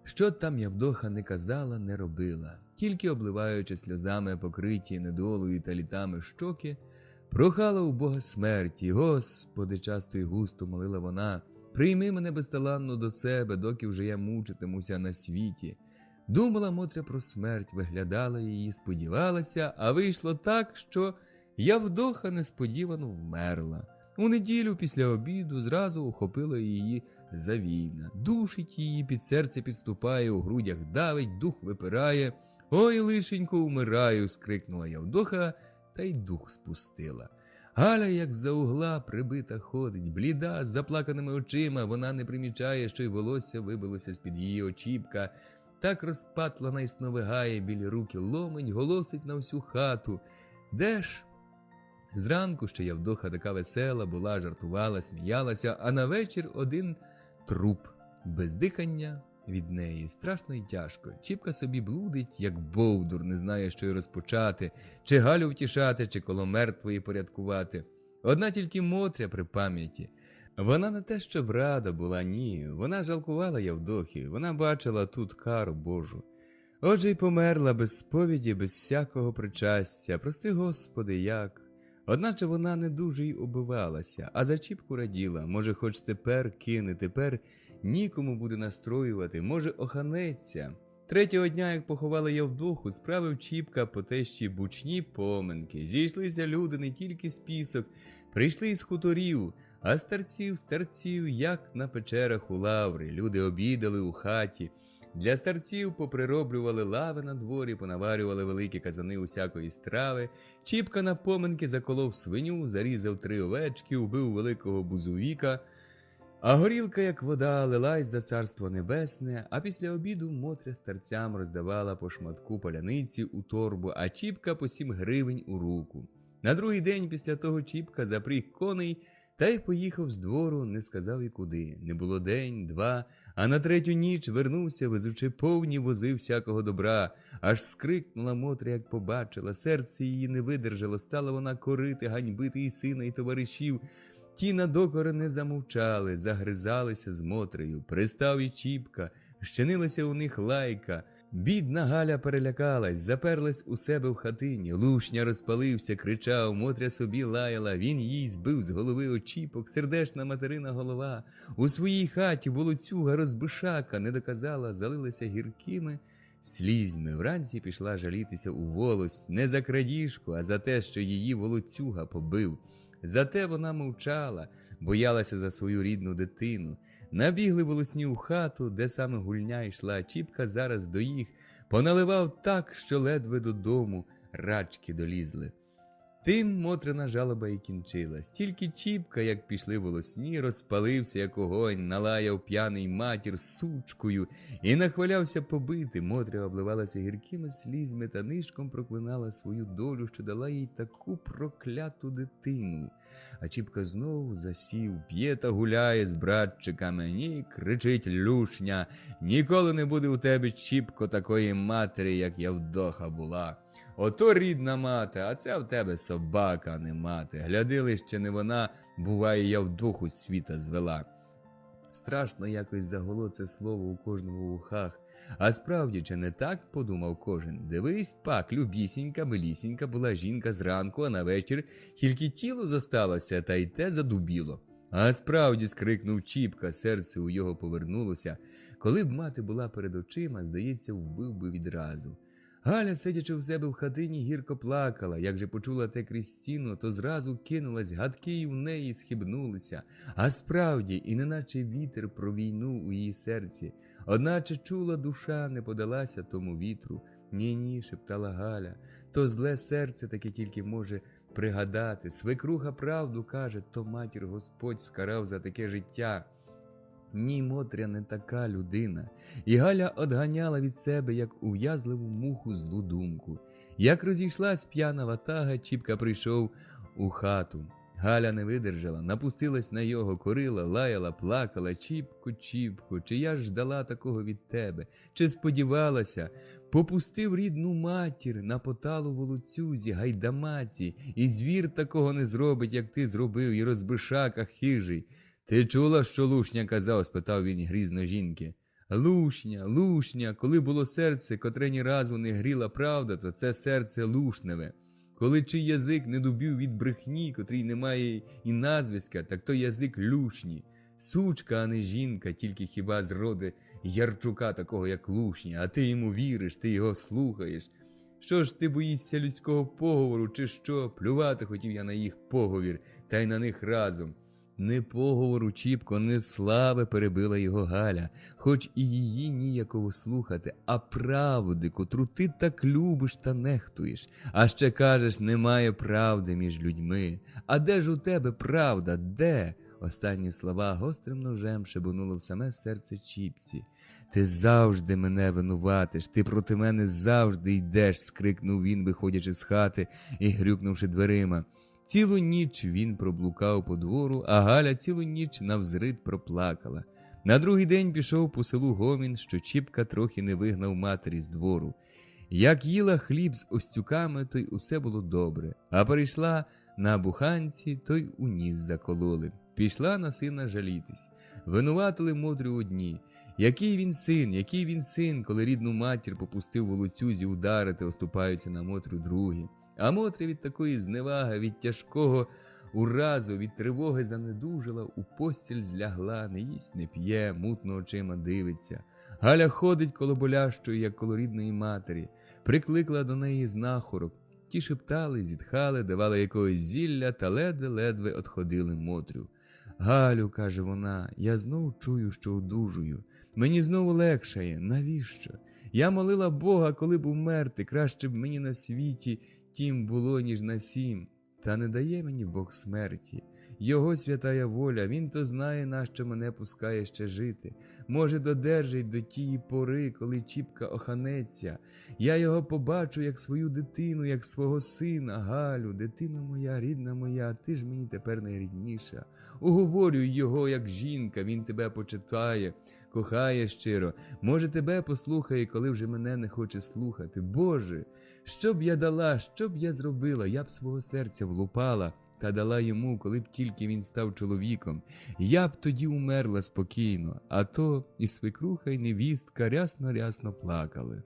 Що там Явдоха не казала, не робила. Тільки, обливаючи сльозами покриті недолою та літами щоки, прохала у Бога смерті. Господи, часто й густо молила вона: «Прийми мене безталанно до себе, доки вже я мучитимуся на світі». Думала Мотря про смерть, виглядала її, сподівалася, а вийшло так, що Явдоха несподівано вмерла. У неділю після обіду зразу охопила її завійна. Душить її, під серце підступає, у грудях давить, дух випирає. «Ой, лишенько, умираю!» – скрикнула Явдоха, та й дух спустила. Галя, як за угла, прибита ходить, бліда, з заплаканими очима, вона не примічає, що й волосся вибилося з-під її очіпка. Так розпатлана й сновигає, білі руки ломить, голосить на всю хату. Де ж? Зранку ще Явдоха така весела була, жартувала, сміялася, а на вечір один труп, без дихання від неї, страшно й тяжко. Чіпка собі блудить, як бовдур, не знає, що й розпочати, чи Галю втішати, чи коло мертвої порядкувати. Одна тільки Мотря при пам'яті. Вона не те, що рада була, ні, вона жалкувала Явдохи, вона бачила тут кару Божу. Отже й померла без сповіді, без всякого причастя. Прости, Господи, як? Одначе вона не дуже й обивалася, а за Чіпку раділа. Може, хоч тепер кине, тепер нікому буде настроювати, може, оханеться. Третього дня, як поховали Явдоху, справив Чіпка по тещі бучні поминки. Зійшлися люди не тільки з пісок, прийшли із хуторів, а старців, як на печерах у лаври. Люди обідали у хаті. Для старців поприроблювали лави на дворі, понаварювали великі казани усякої страви. Чіпка на поминки заколов свиню, зарізав 3 овечки, убив великого бузовіка. А горілка, як вода, лилась за царство небесне, а після обіду Мотря старцям роздавала по шматку паляниці у торбу, а Чіпка по 7 гривень у руку. На другий день після того Чіпка запріг коней та й поїхав з двору, не сказав і куди. Не було день, 2, а на 3-ю ніч вернувся, везучи повні вози всякого добра. Аж скрикнула Мотря, як побачила, серце її не видержало, стала вона корити, ганьбити і сина, і товаришів. Ті на докори не замовчали, загризалися з Мотрею. Пристав і Чіпка, щинилася у них лайка. Бідна Галя перелякалась, заперлась у себе в хатині. Лушня розпалився, кричав, Мотря собі лаяла, він їй збив з голови очіпок, сердечна материна голова. У своїй хаті волоцюга розбишака не доказала, залилася гіркими слізьми. Вранці пішла жалітися у волость, не за крадіжку, а за те, що її волоцюга побив. Зате вона мовчала, боялася за свою рідну дитину. Набігли волосні у хату, де саме гульня йшла. Чіпка зараз до їх поналивав так, що ледве додому рачки долізли. Тим Мотрина жалоба і кінчилась. Тільки Чіпка, як пішли волосні, розпалився, як огонь, налаяв п'яний матір сучкою і нахвалявся побити. Мотря обливалася гіркими слізьми та нишком проклинала свою долю, що дала їй таку прокляту дитину. А Чіпка знову засів, п'є та гуляє з братчиками. Ні, кричить Лушня, ніколи не буде у тебе, Чіпко, такої матері, як Явдоха була. Ото рідна мати, а це в тебе собака, а не мати. Глядили, ще не вона, буває, Явдоху світа звела. Страшно якось загуло це слово у кожному в ухах. А справді, чи не так, подумав кожен. Дивись, пак, любісінька, милісінька була жінка зранку, а на вечір тільки тіло зосталося, та й те задубіло. А справді, скрикнув Чіпка, серце у його повернулося. Коли б мати була перед очима, здається, вбив би відразу. Галя, сидячи в себе в хатині, гірко плакала. Як же почула те крізь стіну, то зразу кинулась, гадки й в неї схибнулися. А справді, і неначе вітер провійнув у її серці. Одначе чула душа, не подалася тому вітру. Ні, шептала Галя, то зле серце таке тільки може пригадати. Свекруха правду каже, то матір Господь скарав за таке життя. Ні, Мотря не така людина. І Галя одганяла від себе, як ув'язливу муху, злу думку. Як розійшлась п'яна ватага, Чіпка прийшов у хату. Галя не видержала, напустилась на його, корила, лаяла, плакала. Чіпку, Чіпку, чи я ж ждала такого від тебе? Чи сподівалася? Попустив рідну матір на поталу волоцюзі, гайдамаці, і звір такого не зробить, як ти зробив, і розбишака хижий. Ти чула, що Лушня казав? – спитав він грізно жінки. Лушня, коли було серце, котре ні разу не гріла правда, то це серце лушневе. Коли чий язик не дубів від брехні, котрій немає і назвиська, так то язик Лушні. Сучка, а не жінка, тільки хіба з роди Ярчука такого, як Лушня, а ти йому віриш, ти його слухаєш. Що ж ти боїшся людського поговору, чи що? Плювати хотів я на їх поговір, та й на них разом. Не поговору, Чіпко, не слави, перебила його Галя, хоч і її ніяково слухати, а правди, котру ти так любиш та нехтуєш. А ще кажеш, немає правди між людьми. А де ж у тебе правда, де? Останні слова гострим ножем шибонуло в саме серце Чіпці. Ти завжди мене винуватиш, ти проти мене завжди йдеш, скрикнув він, виходячи з хати і грюкнувши дверима. Цілу ніч він проблукав по двору, а Галя цілу ніч навзрид проплакала. На другий день пішов по селу гомін, що Чіпка трохи не вигнав матері з двору. Як їла хліб з остюками, то й усе було добре, а перейшла на буханці, то й у ніс закололи. Пішла на сина жалітись. Винуватили Мотрю одні. Який він син, коли рідну матір попустив волоцюзі ударити, оступаються на Мотрю другі. А Мотря від такої зневаги, від тяжкого уразу, від тривоги занедужала, у постіль злягла, не їсть, не п'є, мутно очима дивиться. Галя ходить коло болящої, як коло рідної матері. Прикликла до неї знахорок. Ті шептали, зітхали, давали якогось зілля та ледве-ледве отходили Мотрю. «Галю, – каже вона, – я знов чую, що одужую. Мені знову легшає. Навіщо? Я молила Бога, коли б умерти, краще б мені на світі тім було, ніж на сім. Та не дає мені Бог смерті. Його святая воля, він то знає, нащо мене пускає ще жити. Може, додержить до тієї пори, коли Чіпка оханеться. Я його побачу, як свою дитину, як свого сина. Галю, дитино моя, рідна моя, ти ж мені тепер найрідніша. Уговорюй його, як жінка, він тебе почитає, кохає щиро. Може, тебе послухає, коли вже мене не хоче слухати. Боже, що б я дала, що б я зробила, я б свого серця влупала та дала йому, коли б тільки він став чоловіком. Я б тоді умерла спокійно, а то і свекруха, і невістка рясно-рясно плакали.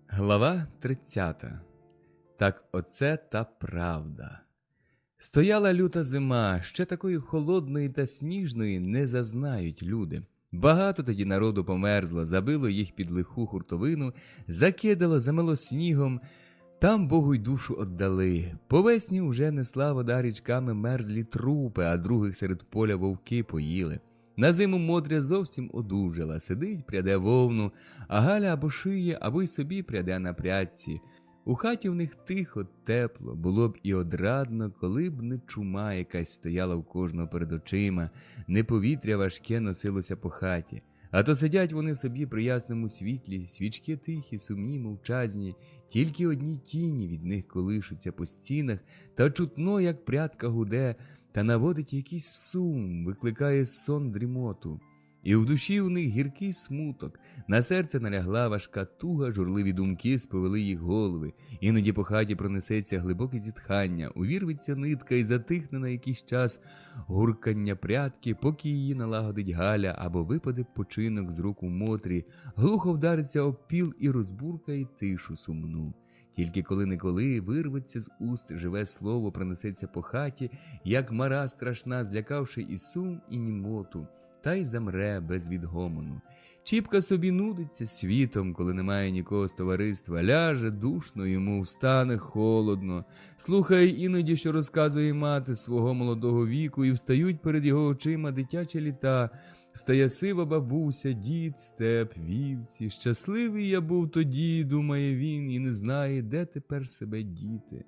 Глава 30. Так оце та правда. Стояла люта зима, ще такої холодної та сніжної не зазнають люди. Багато тоді народу померзло, забило їх під лиху хуртовину, закидало, замело снігом, там Богу й душу отдали. По весні вже несла вода річками мерзлі трупи, а других серед поля вовки поїли. На зиму Мотря зовсім одужала, сидить, пряде вовну, а Галя або шиє, або й собі пряде на прядці. У хаті в них тихо, тепло, було б і одрадно, коли б не чума якась стояла у кожного перед очима, не повітря важке носилося по хаті. А то сидять вони собі при ясному світлі, свічки тихі, сумні, мовчазні, тільки одні тіні від них колишуться по стінах, та чутно, як прядка гуде, та наводить якийсь сум, викликає сон дрімоту. І в душі у них гіркий смуток, на серце налягла важка туга, журливі думки сповели їх голови. Іноді по хаті пронесеться глибоке зітхання, увірветься нитка і затихне на якийсь час гуркання прядки, поки її налагодить Галя, або випаде починок з рук у Мотрі, глухо вдариться об піл і розбуркає тишу сумну. Тільки коли-неколи вирветься з уст живе слово, пронесеться по хаті, як мара страшна, злякавши і сум, і німоту, та й замре без відгомону. Чіпка собі нудиться світом, коли немає нікого з товариства, ляже душно йому, встане холодно, слухає іноді, що розказує мати свого молодого віку, і встають перед його очима дитячі літа, встає сива бабуся, дід, степ, вівці. Щасливий я був тоді, думає він, і не знає, де тепер себе діти.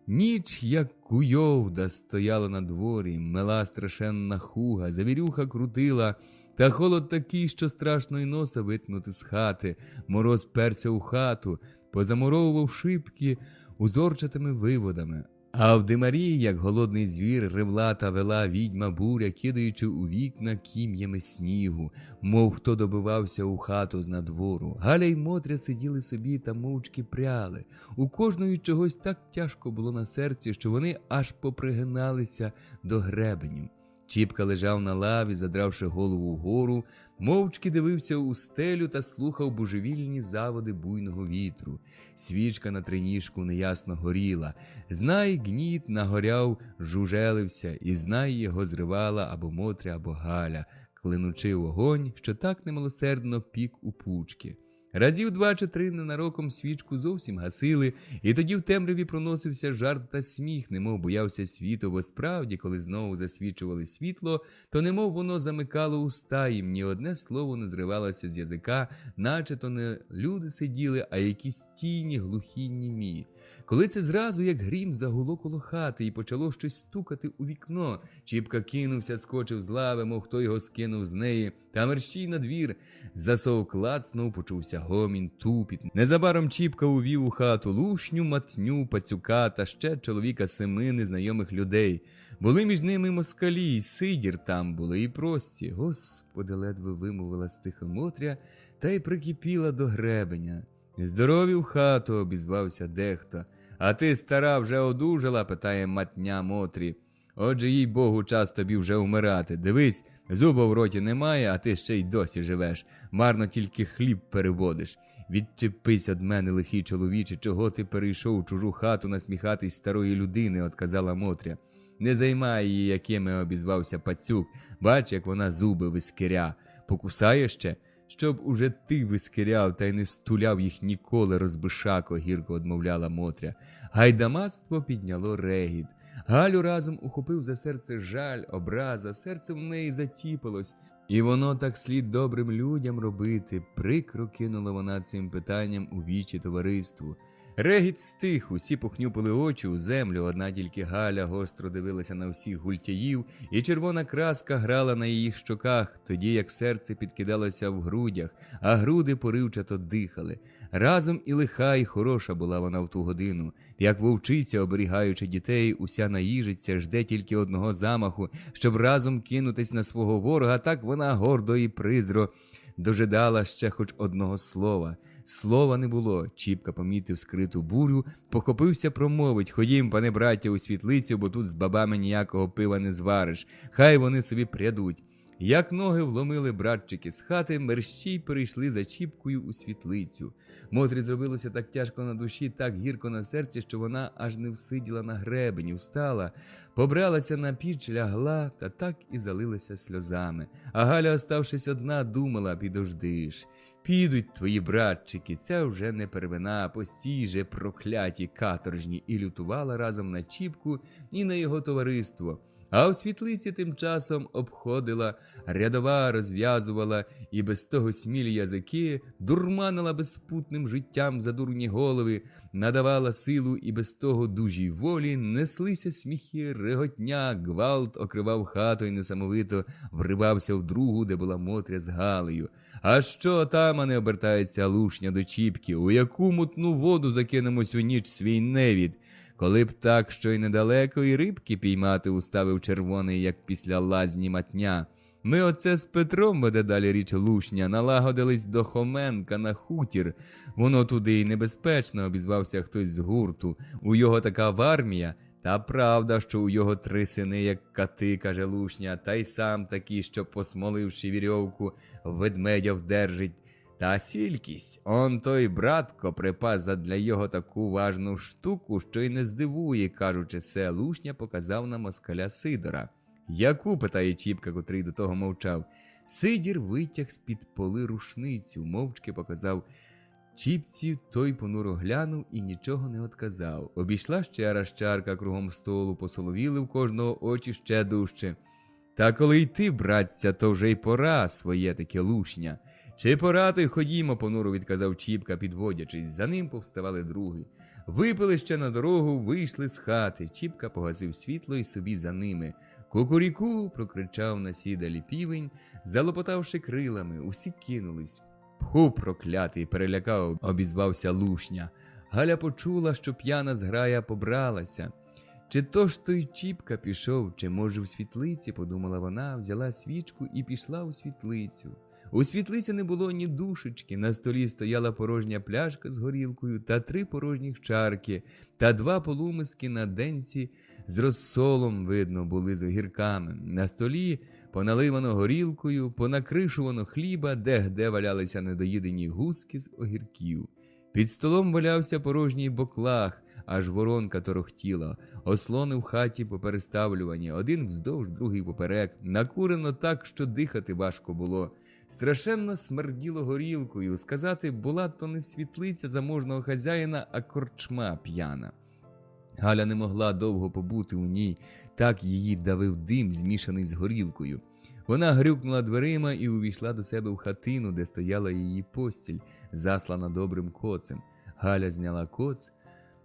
Ніч, як куйовда, стояла на дворі, мела страшенна хуга, завірюха крутила, та холод такий, що страшно й носа витнути з хати. Мороз перся у хату, позамуровував шибки узорчатими виводами. А в димарі, як голодний звір, ревла та вела відьма буря, кидаючи у вікна кім'ями снігу, мов хто добивався у хату з надвору. Галя й Мотря сиділи собі та мовчки пряли. У кожної чогось так тяжко було на серці, що вони аж попригиналися до гребеню. Чіпка лежав на лаві, задравши голову вгору, мовчки дивився у стелю та слухав божевільні заводи буйного вітру. Свічка на триніжку неясно горіла. Знай, гніт нагоряв, жужелився, і знай, його зривала або Мотря, або Галя, клинучи вогонь, що так немилосердно пік у пучки. Разів 2 чи 3 ненароком свічку зовсім гасили, і тоді в темряві проносився жарт та сміх, немов боявся світу, бо справді, коли знову засвічували світло, то немов воно замикало уста їм, ні одне слово не зривалося з язика, наче то не люди сиділи, а якісь тіні глухі німі. Коли це зразу, як грім, загуло коло хати і почало щось стукати у вікно, Чіпка кинувся, скочив з лави, мов хто його скинув з неї, та мерщій на двір. Засов клацнув, почувся гомін, тупіт. Незабаром Чіпка увів у хату Лушню, Матню, Пацюка та ще чоловіка 7 незнайомих людей. Були між ними москалі, і Сидір там були, і прості. Господи, ледве вимовила стиха Мотря, та й прикипіла до гребеня. «Здорові в хату», – обізвався дехто. «А ти, стара, вже одужала?» – питає Матня Мотрі. «Отже, їй Богу, час тобі вже вмирати. Дивись, зуба в роті немає, а ти ще й досі живеш. Марно тільки хліб переводиш. Відчепись од мене, лихий чоловіче, чого ти перейшов у чужу хату насміхатись старої людини», – отказала Мотря. «Не займай її, якими», – обізвався Пацюк. «Бач, як вона зуби вискиря. Покусає ще? Щоб уже ти вискиряв та й не стуляв їх ніколи, розбишако», – гірко одмовляла Мотря. Гайдамацтво підняло регіт. Галю разом ухопив за серце жаль, образа, серце в неї затіпалось. І воно так слід добрим людям робити, прикро кинула вона цим питанням у вічі товариству. Регіт стих, усі похнюпили очі у землю, одна тільки Галя гостро дивилася на всіх гультяїв, і червона краска грала на її щоках, тоді як серце підкидалося в грудях, а груди поривчато дихали. Разом і лиха, і хороша була вона в ту годину. Як вовчиця, оберігаючи дітей, уся наїжиться, жде тільки одного замаху, щоб разом кинутись на свого ворога, так вона гордо і призро дожидала ще хоч одного слова. Слова не було. Чіпка помітив скриту бурю, похопився промовить: «Ходім, пане браття, у світлицю, бо тут з бабами ніякого пива не звариш. Хай вони собі прядуть». Як ноги вломили братчики з хати, мерщій перейшли за Чіпкою у світлицю. Мотрі зробилося так тяжко на душі, так гірко на серці, що вона аж не всиділа на гребені, встала, побралася на піч, лягла та так і залилася сльозами. А Галя, оставшись одна, думала: «Підождиш. Підуть твої братчики, це вже не первина, постій же, прокляті каторжні», і лютувала разом на Чіпку і на його товариство. А у світлиці тим часом обходила, рядова розв'язувала і без того смілі язики, дурманила безпутним життям задурні голови, надавала силу і без того дужій волі, неслися сміхи, реготня, гвалт окривав хату і несамовито вривався в другу, де була Мотря з Галею. А що там, а не обертається Лушня до Чіпки? У яку мутну воду закинемось у ніч свій невід? Коли б так, що й недалеко, і рибки піймати уставив червоний, як після лазні Матня. Ми оце з Петром, веде далі річ Лушня, налагодились до Хоменка на хутір. Воно туди й небезпечно, обізвався хтось з гурту. У його така вармія. Та правда, що у його 3 сини, як кати, каже Лушня, та й сам такий, що, посмоливши вірьовку, ведмедя вдержить. Та сількість, он той братко припас задля його таку важну штуку, що й не здивує, кажучи се, Лушня показав на москаля Сидора. «Яку?» – питає Чіпка, котрий до того мовчав. Сидір витяг з-під поли рушницю, мовчки показав Чіпці, той понуро глянув і нічого не отказав. Обійшла ще раз чарка кругом столу, посоловіли в кожного очі ще дужче. «Та коли йти, братця, то вже й пора своє таке, Лушня». «Чи пора, то й ходімо», – понуро відказав Чіпка, підводячись. За ним повставали другі. Випили ще на дорогу, вийшли з хати. Чіпка погасив світло і собі за ними. «Кукуріку!» – прокричав на сідалі півень, залопотавши крилами. Усі кинулись. «Пху, проклятий!» – перелякав, обізвався Лушня. Галя почула, що п'яна зграя побралася. Чи то ж той Чіпка пішов, чи може в світлиці, подумала вона, взяла свічку і пішла у світлицю. У світлиці не було ні душечки, на столі стояла порожня пляшка з горілкою та 3 порожніх чарки, та 2 полумиски на денці з розсолом, видно, були з огірками. На столі поналивано горілкою, понакришувано хліба, де-де валялися недоїдені гуски з огірків. Під столом валявся порожній боклах, аж воронка торохтіла. Ослони в хаті попереставлювані, один вздовж, другий поперек. Накурено так, що дихати важко було. Страшенно смерділо горілкою. Сказати, була то не світлиця заможного хазяїна, а корчма п'яна. Галя не могла довго побути у ній, так її давив дим, змішаний з горілкою. Вона грюкнула дверима і увійшла до себе в хатину, де стояла її постіль, заслана добрим коцем. Галя зняла коц,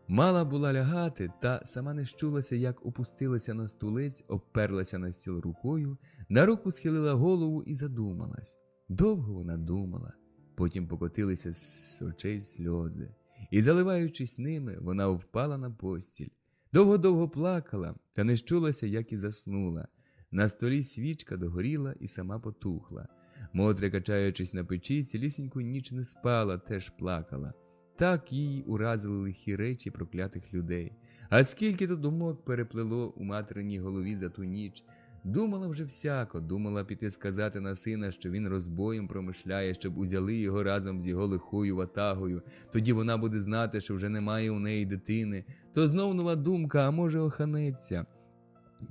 мала була лягати, та сама не щулася, як опустилася на стулець, обперлася на стіл рукою, на руку схилила голову і задумалась. Довго вона думала, потім покотилися з очей сльози. І, заливаючись ними, вона впала на постіль. Довго-довго плакала, та не щулася, як і заснула. На столі свічка догоріла і сама потухла. Мотря, качаючись на печі, цілісіньку ніч не спала, теж плакала. Так її уразили лихі речі проклятих людей. А скільки то думок переплело у материній голові за ту ніч. Думала вже всяко, думала піти сказати на сина, що він розбоєм промишляє, щоб узяли його разом з його лихою ватагою. Тоді вона буде знати, що вже немає у неї дитини. То знов нова думка, а може оханеться.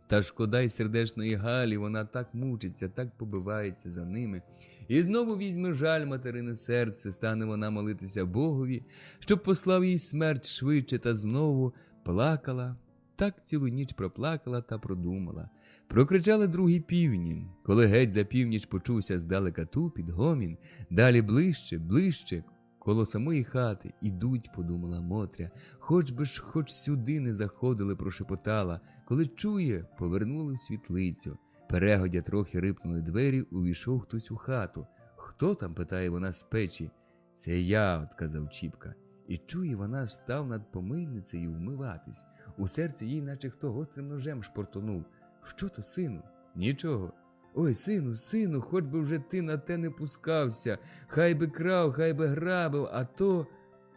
Та шкода й сердечної Галі, вона так мучиться, так побивається за ними. І знову візьме жаль материне серце, стане вона молитися Богові, щоб послав їй смерть швидше, та знову плакала. Так цілу ніч проплакала та продумала. Прокричали другі півні. Коли геть за північ почувся здалека тупіт, гомін, далі ближче, ближче, коло самої хати. Ідуть, подумала Мотря, хоч би ж хоч сюди не заходили, прошепотала. Коли чує, повернули в світлицю. Перегодя трохи рипнули двері, увійшов хтось у хату. «Хто там?» – питає вона з печі. «Це я», – отказав Чіпка. І чує, вона став над помийницею вмиватись. У серці їй наче хто гострим ножем шпортонув. «Що то, сину?» «Нічого». «Ой, сину, сину, хоч би вже ти на те не пускався. Хай би крав, хай би грабив, а то...»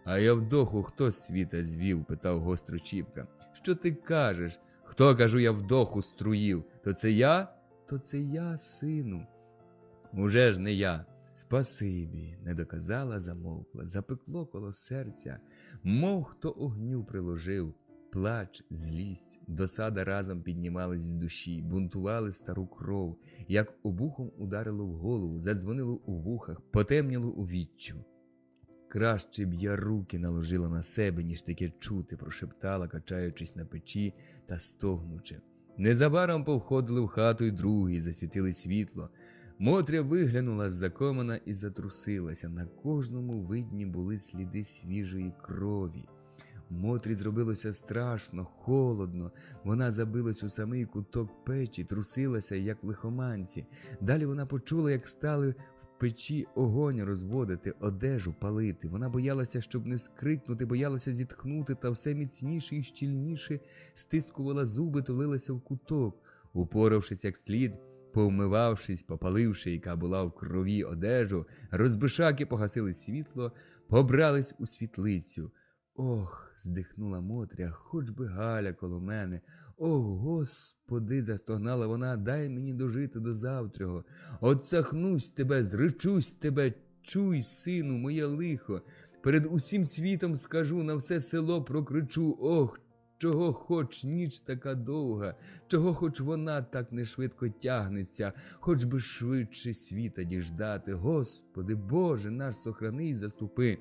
«А я вдоху хто з світа звів?» – питав гостро Чіпка. «Що ти кажеш?» «Хто, кажу, я вдоху струїв? То це я?» «То це я, сину». «Уже ж не я». «Спасибі», – не доказала, замовкла, запекло коло серця, мов хто огню приложив. Плач, злість, досада разом піднімались з душі, бунтували стару кров, як обухом ударило в голову, задзвонило у вухах, потемніло у віччю. «Краще б я руки наложила на себе, ніж таке чути», – прошептала, качаючись на печі та стогнучи. Незабаром повходили в хату й другі, засвітили світло. Мотря виглянула з-за комина і затрусилася. На кожному видні були сліди свіжої крові. Мотрі зробилося страшно, холодно. Вона забилась у самий куток печі, трусилася, як в лихоманці. Далі вона почула, як стали в печі огонь розводити, одежу палити. Вона боялася, щоб не скрикнути, боялася зітхнути, та все міцніше і щільніше стискувала зуби, тулилася в куток. Упоравшись як слід, повмивавшись, попаливши, яка була в крові одежу, розбишаки погасили світло, побрались у світлицю. «Ох», – здихнула Мотря, – «хоч би Галя коло мене». «Ох, Господи», – застогнала вона, – «дай мені дожити до завтрього. Отсахнусь тебе, зречусь тебе, чуй, сину, моє лихо. Перед усім світом скажу, на все село прокричу. Ох, чого хоч ніч така довга, чого хоч вона так не швидко тягнеться, хоч би швидше світа діждати. Господи, Боже наш, сохрани й заступи».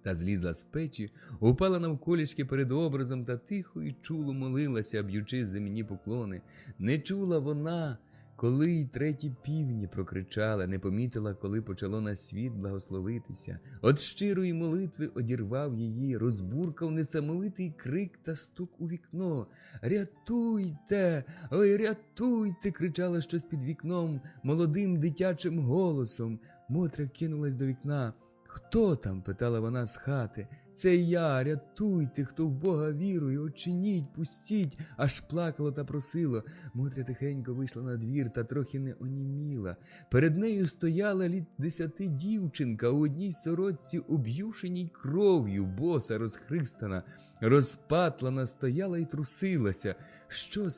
Та злізла з печі, упала навколішки перед образом та тихо і чуло молилася, б'ючи земні поклони. Не чула вона, коли й треті півні прокричали, не помітила, коли почало на світ благословитися. От щирої молитви одірвав її, розбуркав несамовитий крик та стук у вікно. «Рятуйте! Ой, рятуйте!» – кричала щось під вікном молодим дитячим голосом. Мотря кинулась до вікна. «Хто там?» – питала вона з хати. «Це я, рятуйте, хто в Бога вірує, очиніть, пустіть!» Аж плакало та просило. Мотря тихенько вийшла на двір та трохи не оніміла. Перед нею стояла літ 10 дівчинка у одній сорочці, об'юшеній кров'ю, боса, розхристана, розпатлана, стояла і трусилася. Що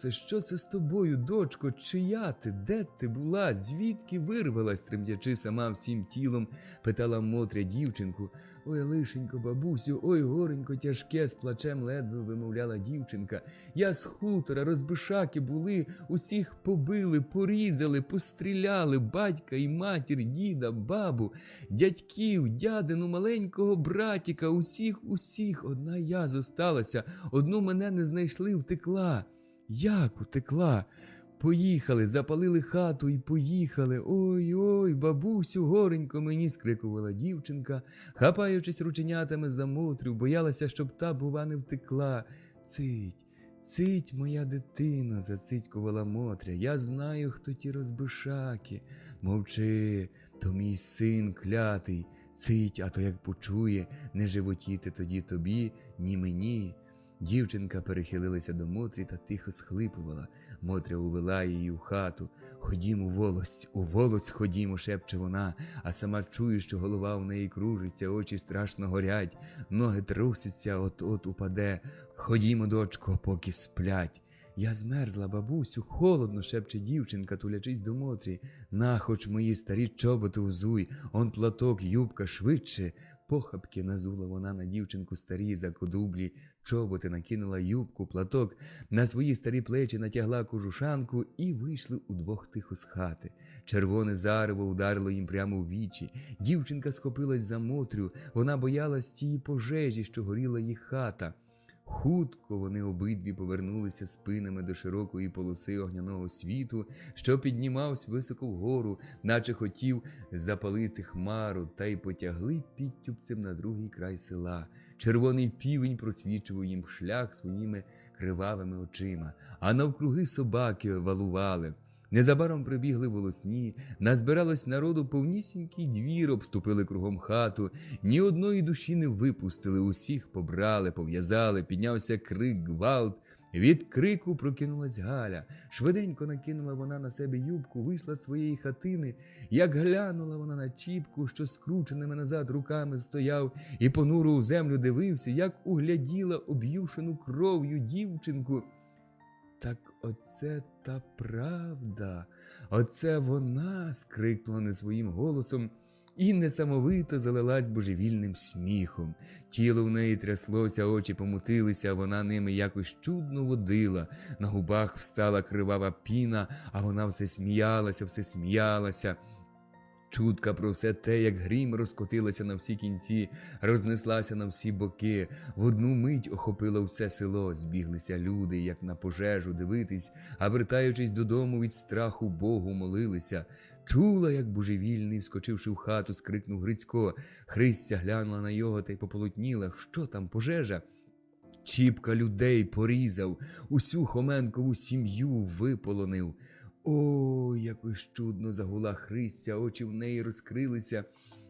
це з тобою, дочко? Чия ти? Де ти була? Звідки вирвалась?» – тремтячи сама всім тілом, питала Мотря дівчинку. Ой, лишенько, бабусю, ой, горенько тяжке, з плачем ледве вимовляла дівчинка. Я з хутора, розбишаки були, усіх побили, порізали, постріляли, батька і матір, діда, бабу, дядьків, дядину, маленького братіка, усіх, одна я зосталася, одну мене не знайшли, втекла. Як утекла? Поїхали, запалили хату і поїхали. Ой-ой, бабусю, горенько мені, скрикувала дівчинка, хапаючись рученятами за Мотрю, боялася, щоб та, бува, не втекла. Цить, цить, моя дитино, зацитькувала Мотря, я знаю, хто ті розбишаки. Мовчи, то мій син клятий, цить, а то як почує, не животіти тоді тобі, ні мені. Дівчинка перехилилася до Мотрі та тихо схлипувала. Мотря увела її в хату. Ходімо, у волость ходімо, шепче вона, а сама чує, що голова в неї кружиться, очі страшно горять, ноги трусяться, от-от упаде. Ходімо, дочко, поки сплять. Я змерзла, бабусю, холодно, шепче дівчинка, тулячись до Мотрі. На, хоч мої старі чоботи взуй, он платок, юбка, швидше. Похапки назула вона на дівчинку старі закодублі чоботи, накинула юбку, платок, на свої старі плечі натягла кожушанку і вийшли удвох тихо з хати. Червоне зарево ударило їм прямо в вічі. Дівчинка схопилась за Мотрю, вона боялась тієї пожежі, що горіла їх хата. Хутко вони обидві повернулися спинами до широкої полоси огняного світу, що піднімався високо вгору, наче хотів запалити хмару, та й потягли підтюпцем на другий край села. Червоний півень просвічував їм шлях своїми кривавими очима, а навкруги собаки валували. Незабаром прибігли волосні, назбиралось народу повнісінький двір, обступили кругом хату, ні одної душі не випустили, усіх побрали, пов'язали, піднявся крик, гвалт. Від крику прокинулась Галя. Швиденько накинула вона на себе юбку, вийшла з своєї хатини. Як глянула вона на Чіпку, що скрученими назад руками стояв і понуро у землю дивився, як угляділа об'юшену кров'ю дівчинку. Так оце та правда, оце вона, скрикнула не своїм голосом і несамовито залилась божевільним сміхом. Тіло в неї тряслося, очі помутилися, а вона ними якось чудно водила. На губах встала кривава піна, а вона все сміялася. Чутка про все те, як грім, розкотилася на всі кінці, рознеслася на всі боки. В одну мить охопило все село, збіглися люди, як на пожежу дивитись, а вертаючись додому від страху Богу молилися. Чула, як божевільний, вскочивши в хату, скрикнув Грицько. Христя глянула на його та й пополотніла. Що там, пожежа? Чіпка людей порізав, усю Хоменкову сім'ю виполонив. Ой, якось чудно загула Христя, очі в неї розкрилися.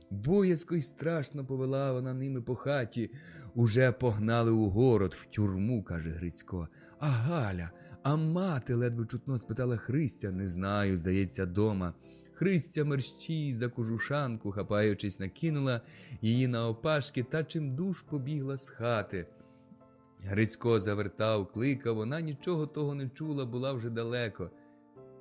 Боязко й страшно повела вона ними по хаті. Уже погнали у город, в тюрму, каже Грицько. А Галя, а мати, ледве чутно спитала Христя. Не знаю, здається, дома. Христя мерщій за кожушанку, хапаючись, накинула її на опашки та чимдуж побігла з хати. Грицько завертав, кликав, вона нічого того не чула, була вже далеко.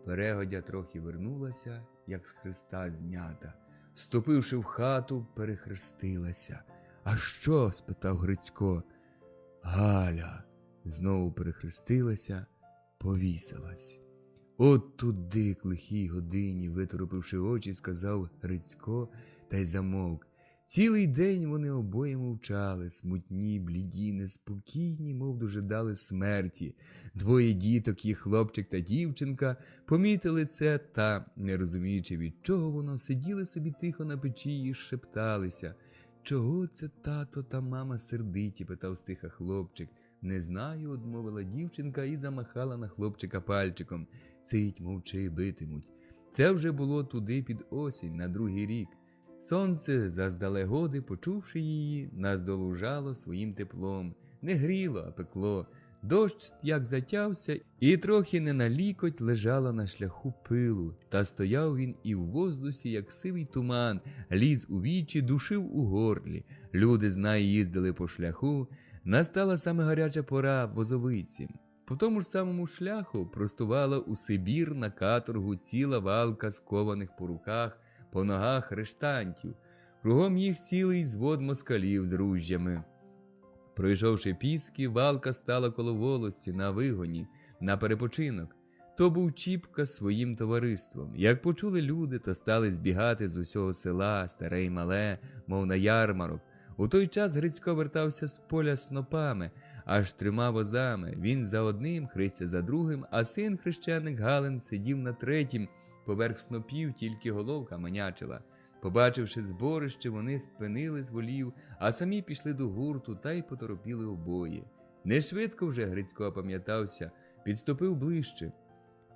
Перегодя трохи вернулася, як з хреста знята. Вступивши в хату, перехрестилася. «А що?» – спитав Грицько. «Галя!» Знову перехрестилася, повісилась. От туди, к лихій годині, виторопивши очі, сказав Грицько та й замовк. Цілий день вони обоє мовчали, смутні, бліді, неспокійні, мов дожидали смерті. Двоє діток, їх хлопчик та дівчинка, помітили це та, не розуміючи, від чого воно, сиділи собі тихо на печі і шепталися. «Чого це тато та мама сердиті?» – питав стиха хлопчик. «Не знаю», – одмовила дівчинка і замахала на хлопчика пальчиком. «Цить, мовчи, битимуть». Це вже було туди під осінь, на другий рік. Сонце заздалегоди, почувши її, наздолужало своїм теплом. Не гріло, а пекло. Дощ як затявся, і трохи не на лікоть лежала на шляху пилу. Та стояв він і в воздусі, як сивий туман, ліз у вічі, душив у горлі. Люди, знай, їздили по шляху. Настала саме гаряча пора возовиці. По тому ж самому шляху простувала у Сибір на каторгу ціла валка скованих по руках, по ногах рештантів. Кругом їх цілий звод москалів з ружжями. Пройшовши піски, Валка стала коло волості на вигоні, на перепочинок. То був Чіпка своїм товариством. Як почули люди, то стали збігати з усього села, старе й мале, мов на ярмарок. У той час Грицько вертався з поля снопами, аж 3 возами. Він за одним, Христя за другим, а син хрещеник Галин сидів на третім. Поверх снопів тільки головка манячила. Побачивши зборище, вони спинили з волів, а самі пішли до гурту та й поторопіли обоє. Нешвидко вже Грицько опам'ятався, підступив ближче.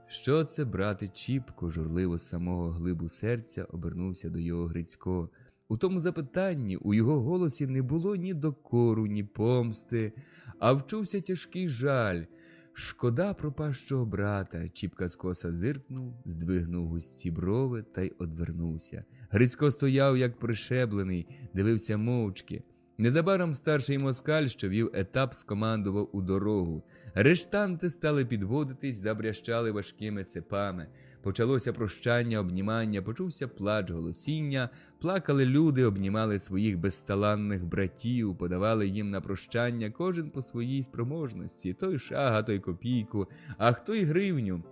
«Що це, брате Чіпко?» – журливо з самого глибу серця обернувся до його Грицько. У тому запитанні у його голосі не було ні докору, ні помсти, а вчувся тяжкий жаль. Шкода пропащого брата. Чіпка скоса зиркнув, здвигнув густі брови та й одвернувся. Грицько стояв, як пришеблений, дивився мовчки. Незабаром старший москаль, що вів етап, скомандував у дорогу. Арештанти стали підводитись, забрящали важкими цепами. Почалося прощання, обнімання, почувся плач, голосіння. Плакали люди, обнімали своїх безталанних братів, подавали їм на прощання, кожен по своїй спроможності. Той шага, той копійку, а хто й гривню.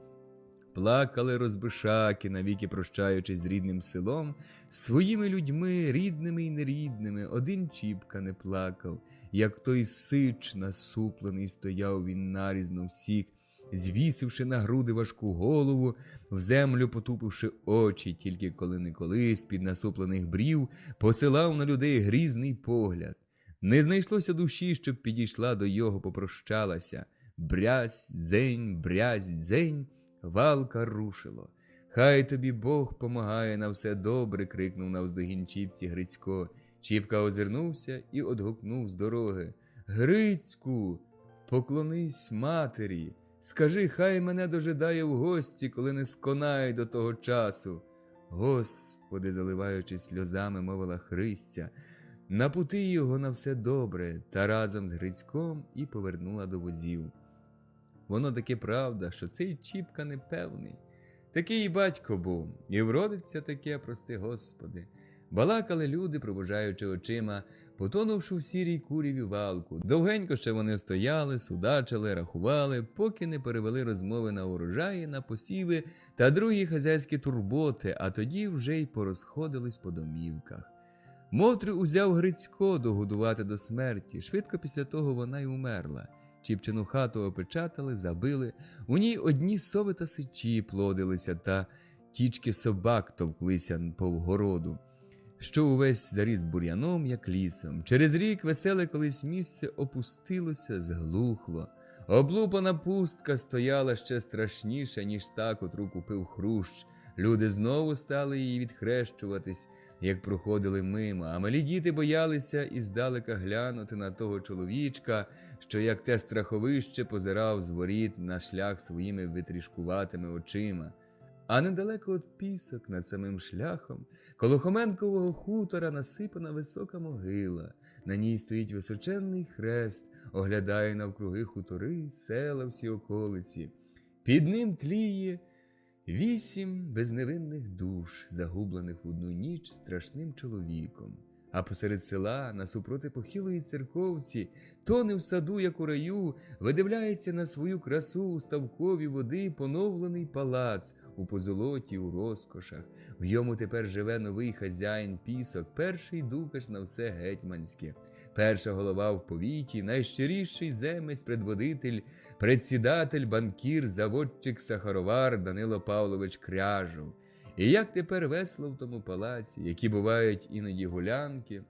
Плакали розбишаки, навіки прощаючись з рідним селом, своїми людьми, рідними й нерідними. Один Чіпка не плакав, як той сич насуплений стояв він нарізно всіх, звісивши на груди важку голову, в землю потупивши очі, тільки коли-неколи з-під насуплених брів посилав на людей грізний погляд. Не знайшлося душі, щоб підійшла до його, попрощалася. Брязь, дзень, брязь, дзень. Валка рушило. «Хай тобі Бог помагає на все добре!» – крикнув навздогін Чіпці Грицько. Чіпка озирнувся і одгукнув з дороги. «Грицьку, поклонись матері! Скажи, хай мене дожидає в гості, коли не сконає до того часу!» «Господи!» – заливаючись сльозами, мовила Христя. «Напути його на все добре!» та разом з Грицьком і повернула до возів. Воно таки правда, що цей Чіпка непевний. Такий і батько був, і вродиться таке, прости Господи. Балакали люди, провожаючи очима, потонувши в сірій куряві Валку. Довгенько ще вони стояли, судачили, рахували, поки не перевели розмови на урожаї, на посіви та другі хазяйські турботи, а тоді вже й порозходились по домівках. Мотрю узяв Грицько догодувати до смерті, швидко після того вона й умерла. Чіпчину хату опечатали, забили, у ній одні сови та сичі плодилися та тічки собак товклися по вгороду, що увесь заріс бур'яном, як лісом. Через рік веселе колись місце опустилося, зглухло. Облупана пустка стояла ще страшніша, ніж та, котру купив Хрущ. Люди знову стали її відхрещуватись, як проходили мимо, а малі діти боялися і здалека глянути на того чоловічка, що, як те страховище, позирав з воріт на шлях своїми витрішкуватими очима. А недалеко від Пісок, над самим шляхом, коло Хоменкового хутора насипана висока могила. На ній стоїть височенний хрест, оглядає навкруги хутори, села, всі околиці. Під ним тліє 8 безневинних душ, загублених в одну ніч страшним чоловіком. А посеред села, насупроти похилої церковці, тоне в саду, як у раю, видивляється на свою красу у ставкові води поновлений палац у позолоті, у розкошах. В йому тепер живе новий хазяїн Пісок, перший дукач на все гетьманське. Перша голова в повіті, найщиріший земець, предводитель, предсідатель, банкір, заводчик, сахаровар Данило Павлович Кряжов. І як тепер весело в тому палаці, які бувають іноді гулянки.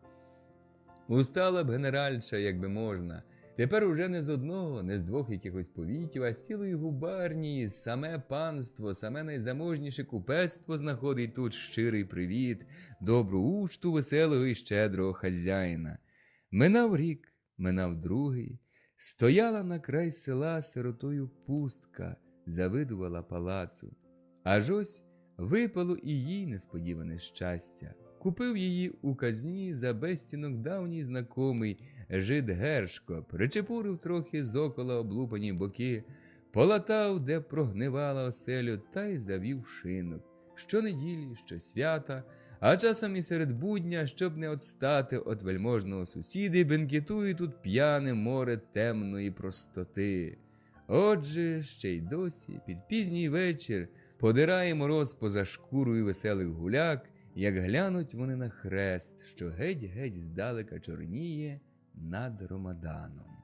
Устала б генеральша, якби можна. Тепер уже не з одного, не з двох якихось повітів, а з цілої губарнії, саме панство, саме найзаможніше купецтво знаходить тут щирий привіт, добру учту веселого і щедрого хазяїна. Минав рік, минав другий, стояла на край села сиротою пустка, завидувала палацу. Аж ось випало і їй несподіване щастя. Купив її у казні за безцінок давній знакомий жид Гершко, причепурив трохи зокола облупані боки, полатав, де прогнивала оселю, та й завів шинок. Щонеділі, щосвята, А часом і серед будня, щоб не отстати від вельможного сусіди, бенкетує тут п'яне море темної простоти. Отже, ще й досі, під пізній вечір, подирає мороз поза шкурою веселих гуляк, як глянуть вони на хрест, що геть-геть здалека чорніє над Ромаданом.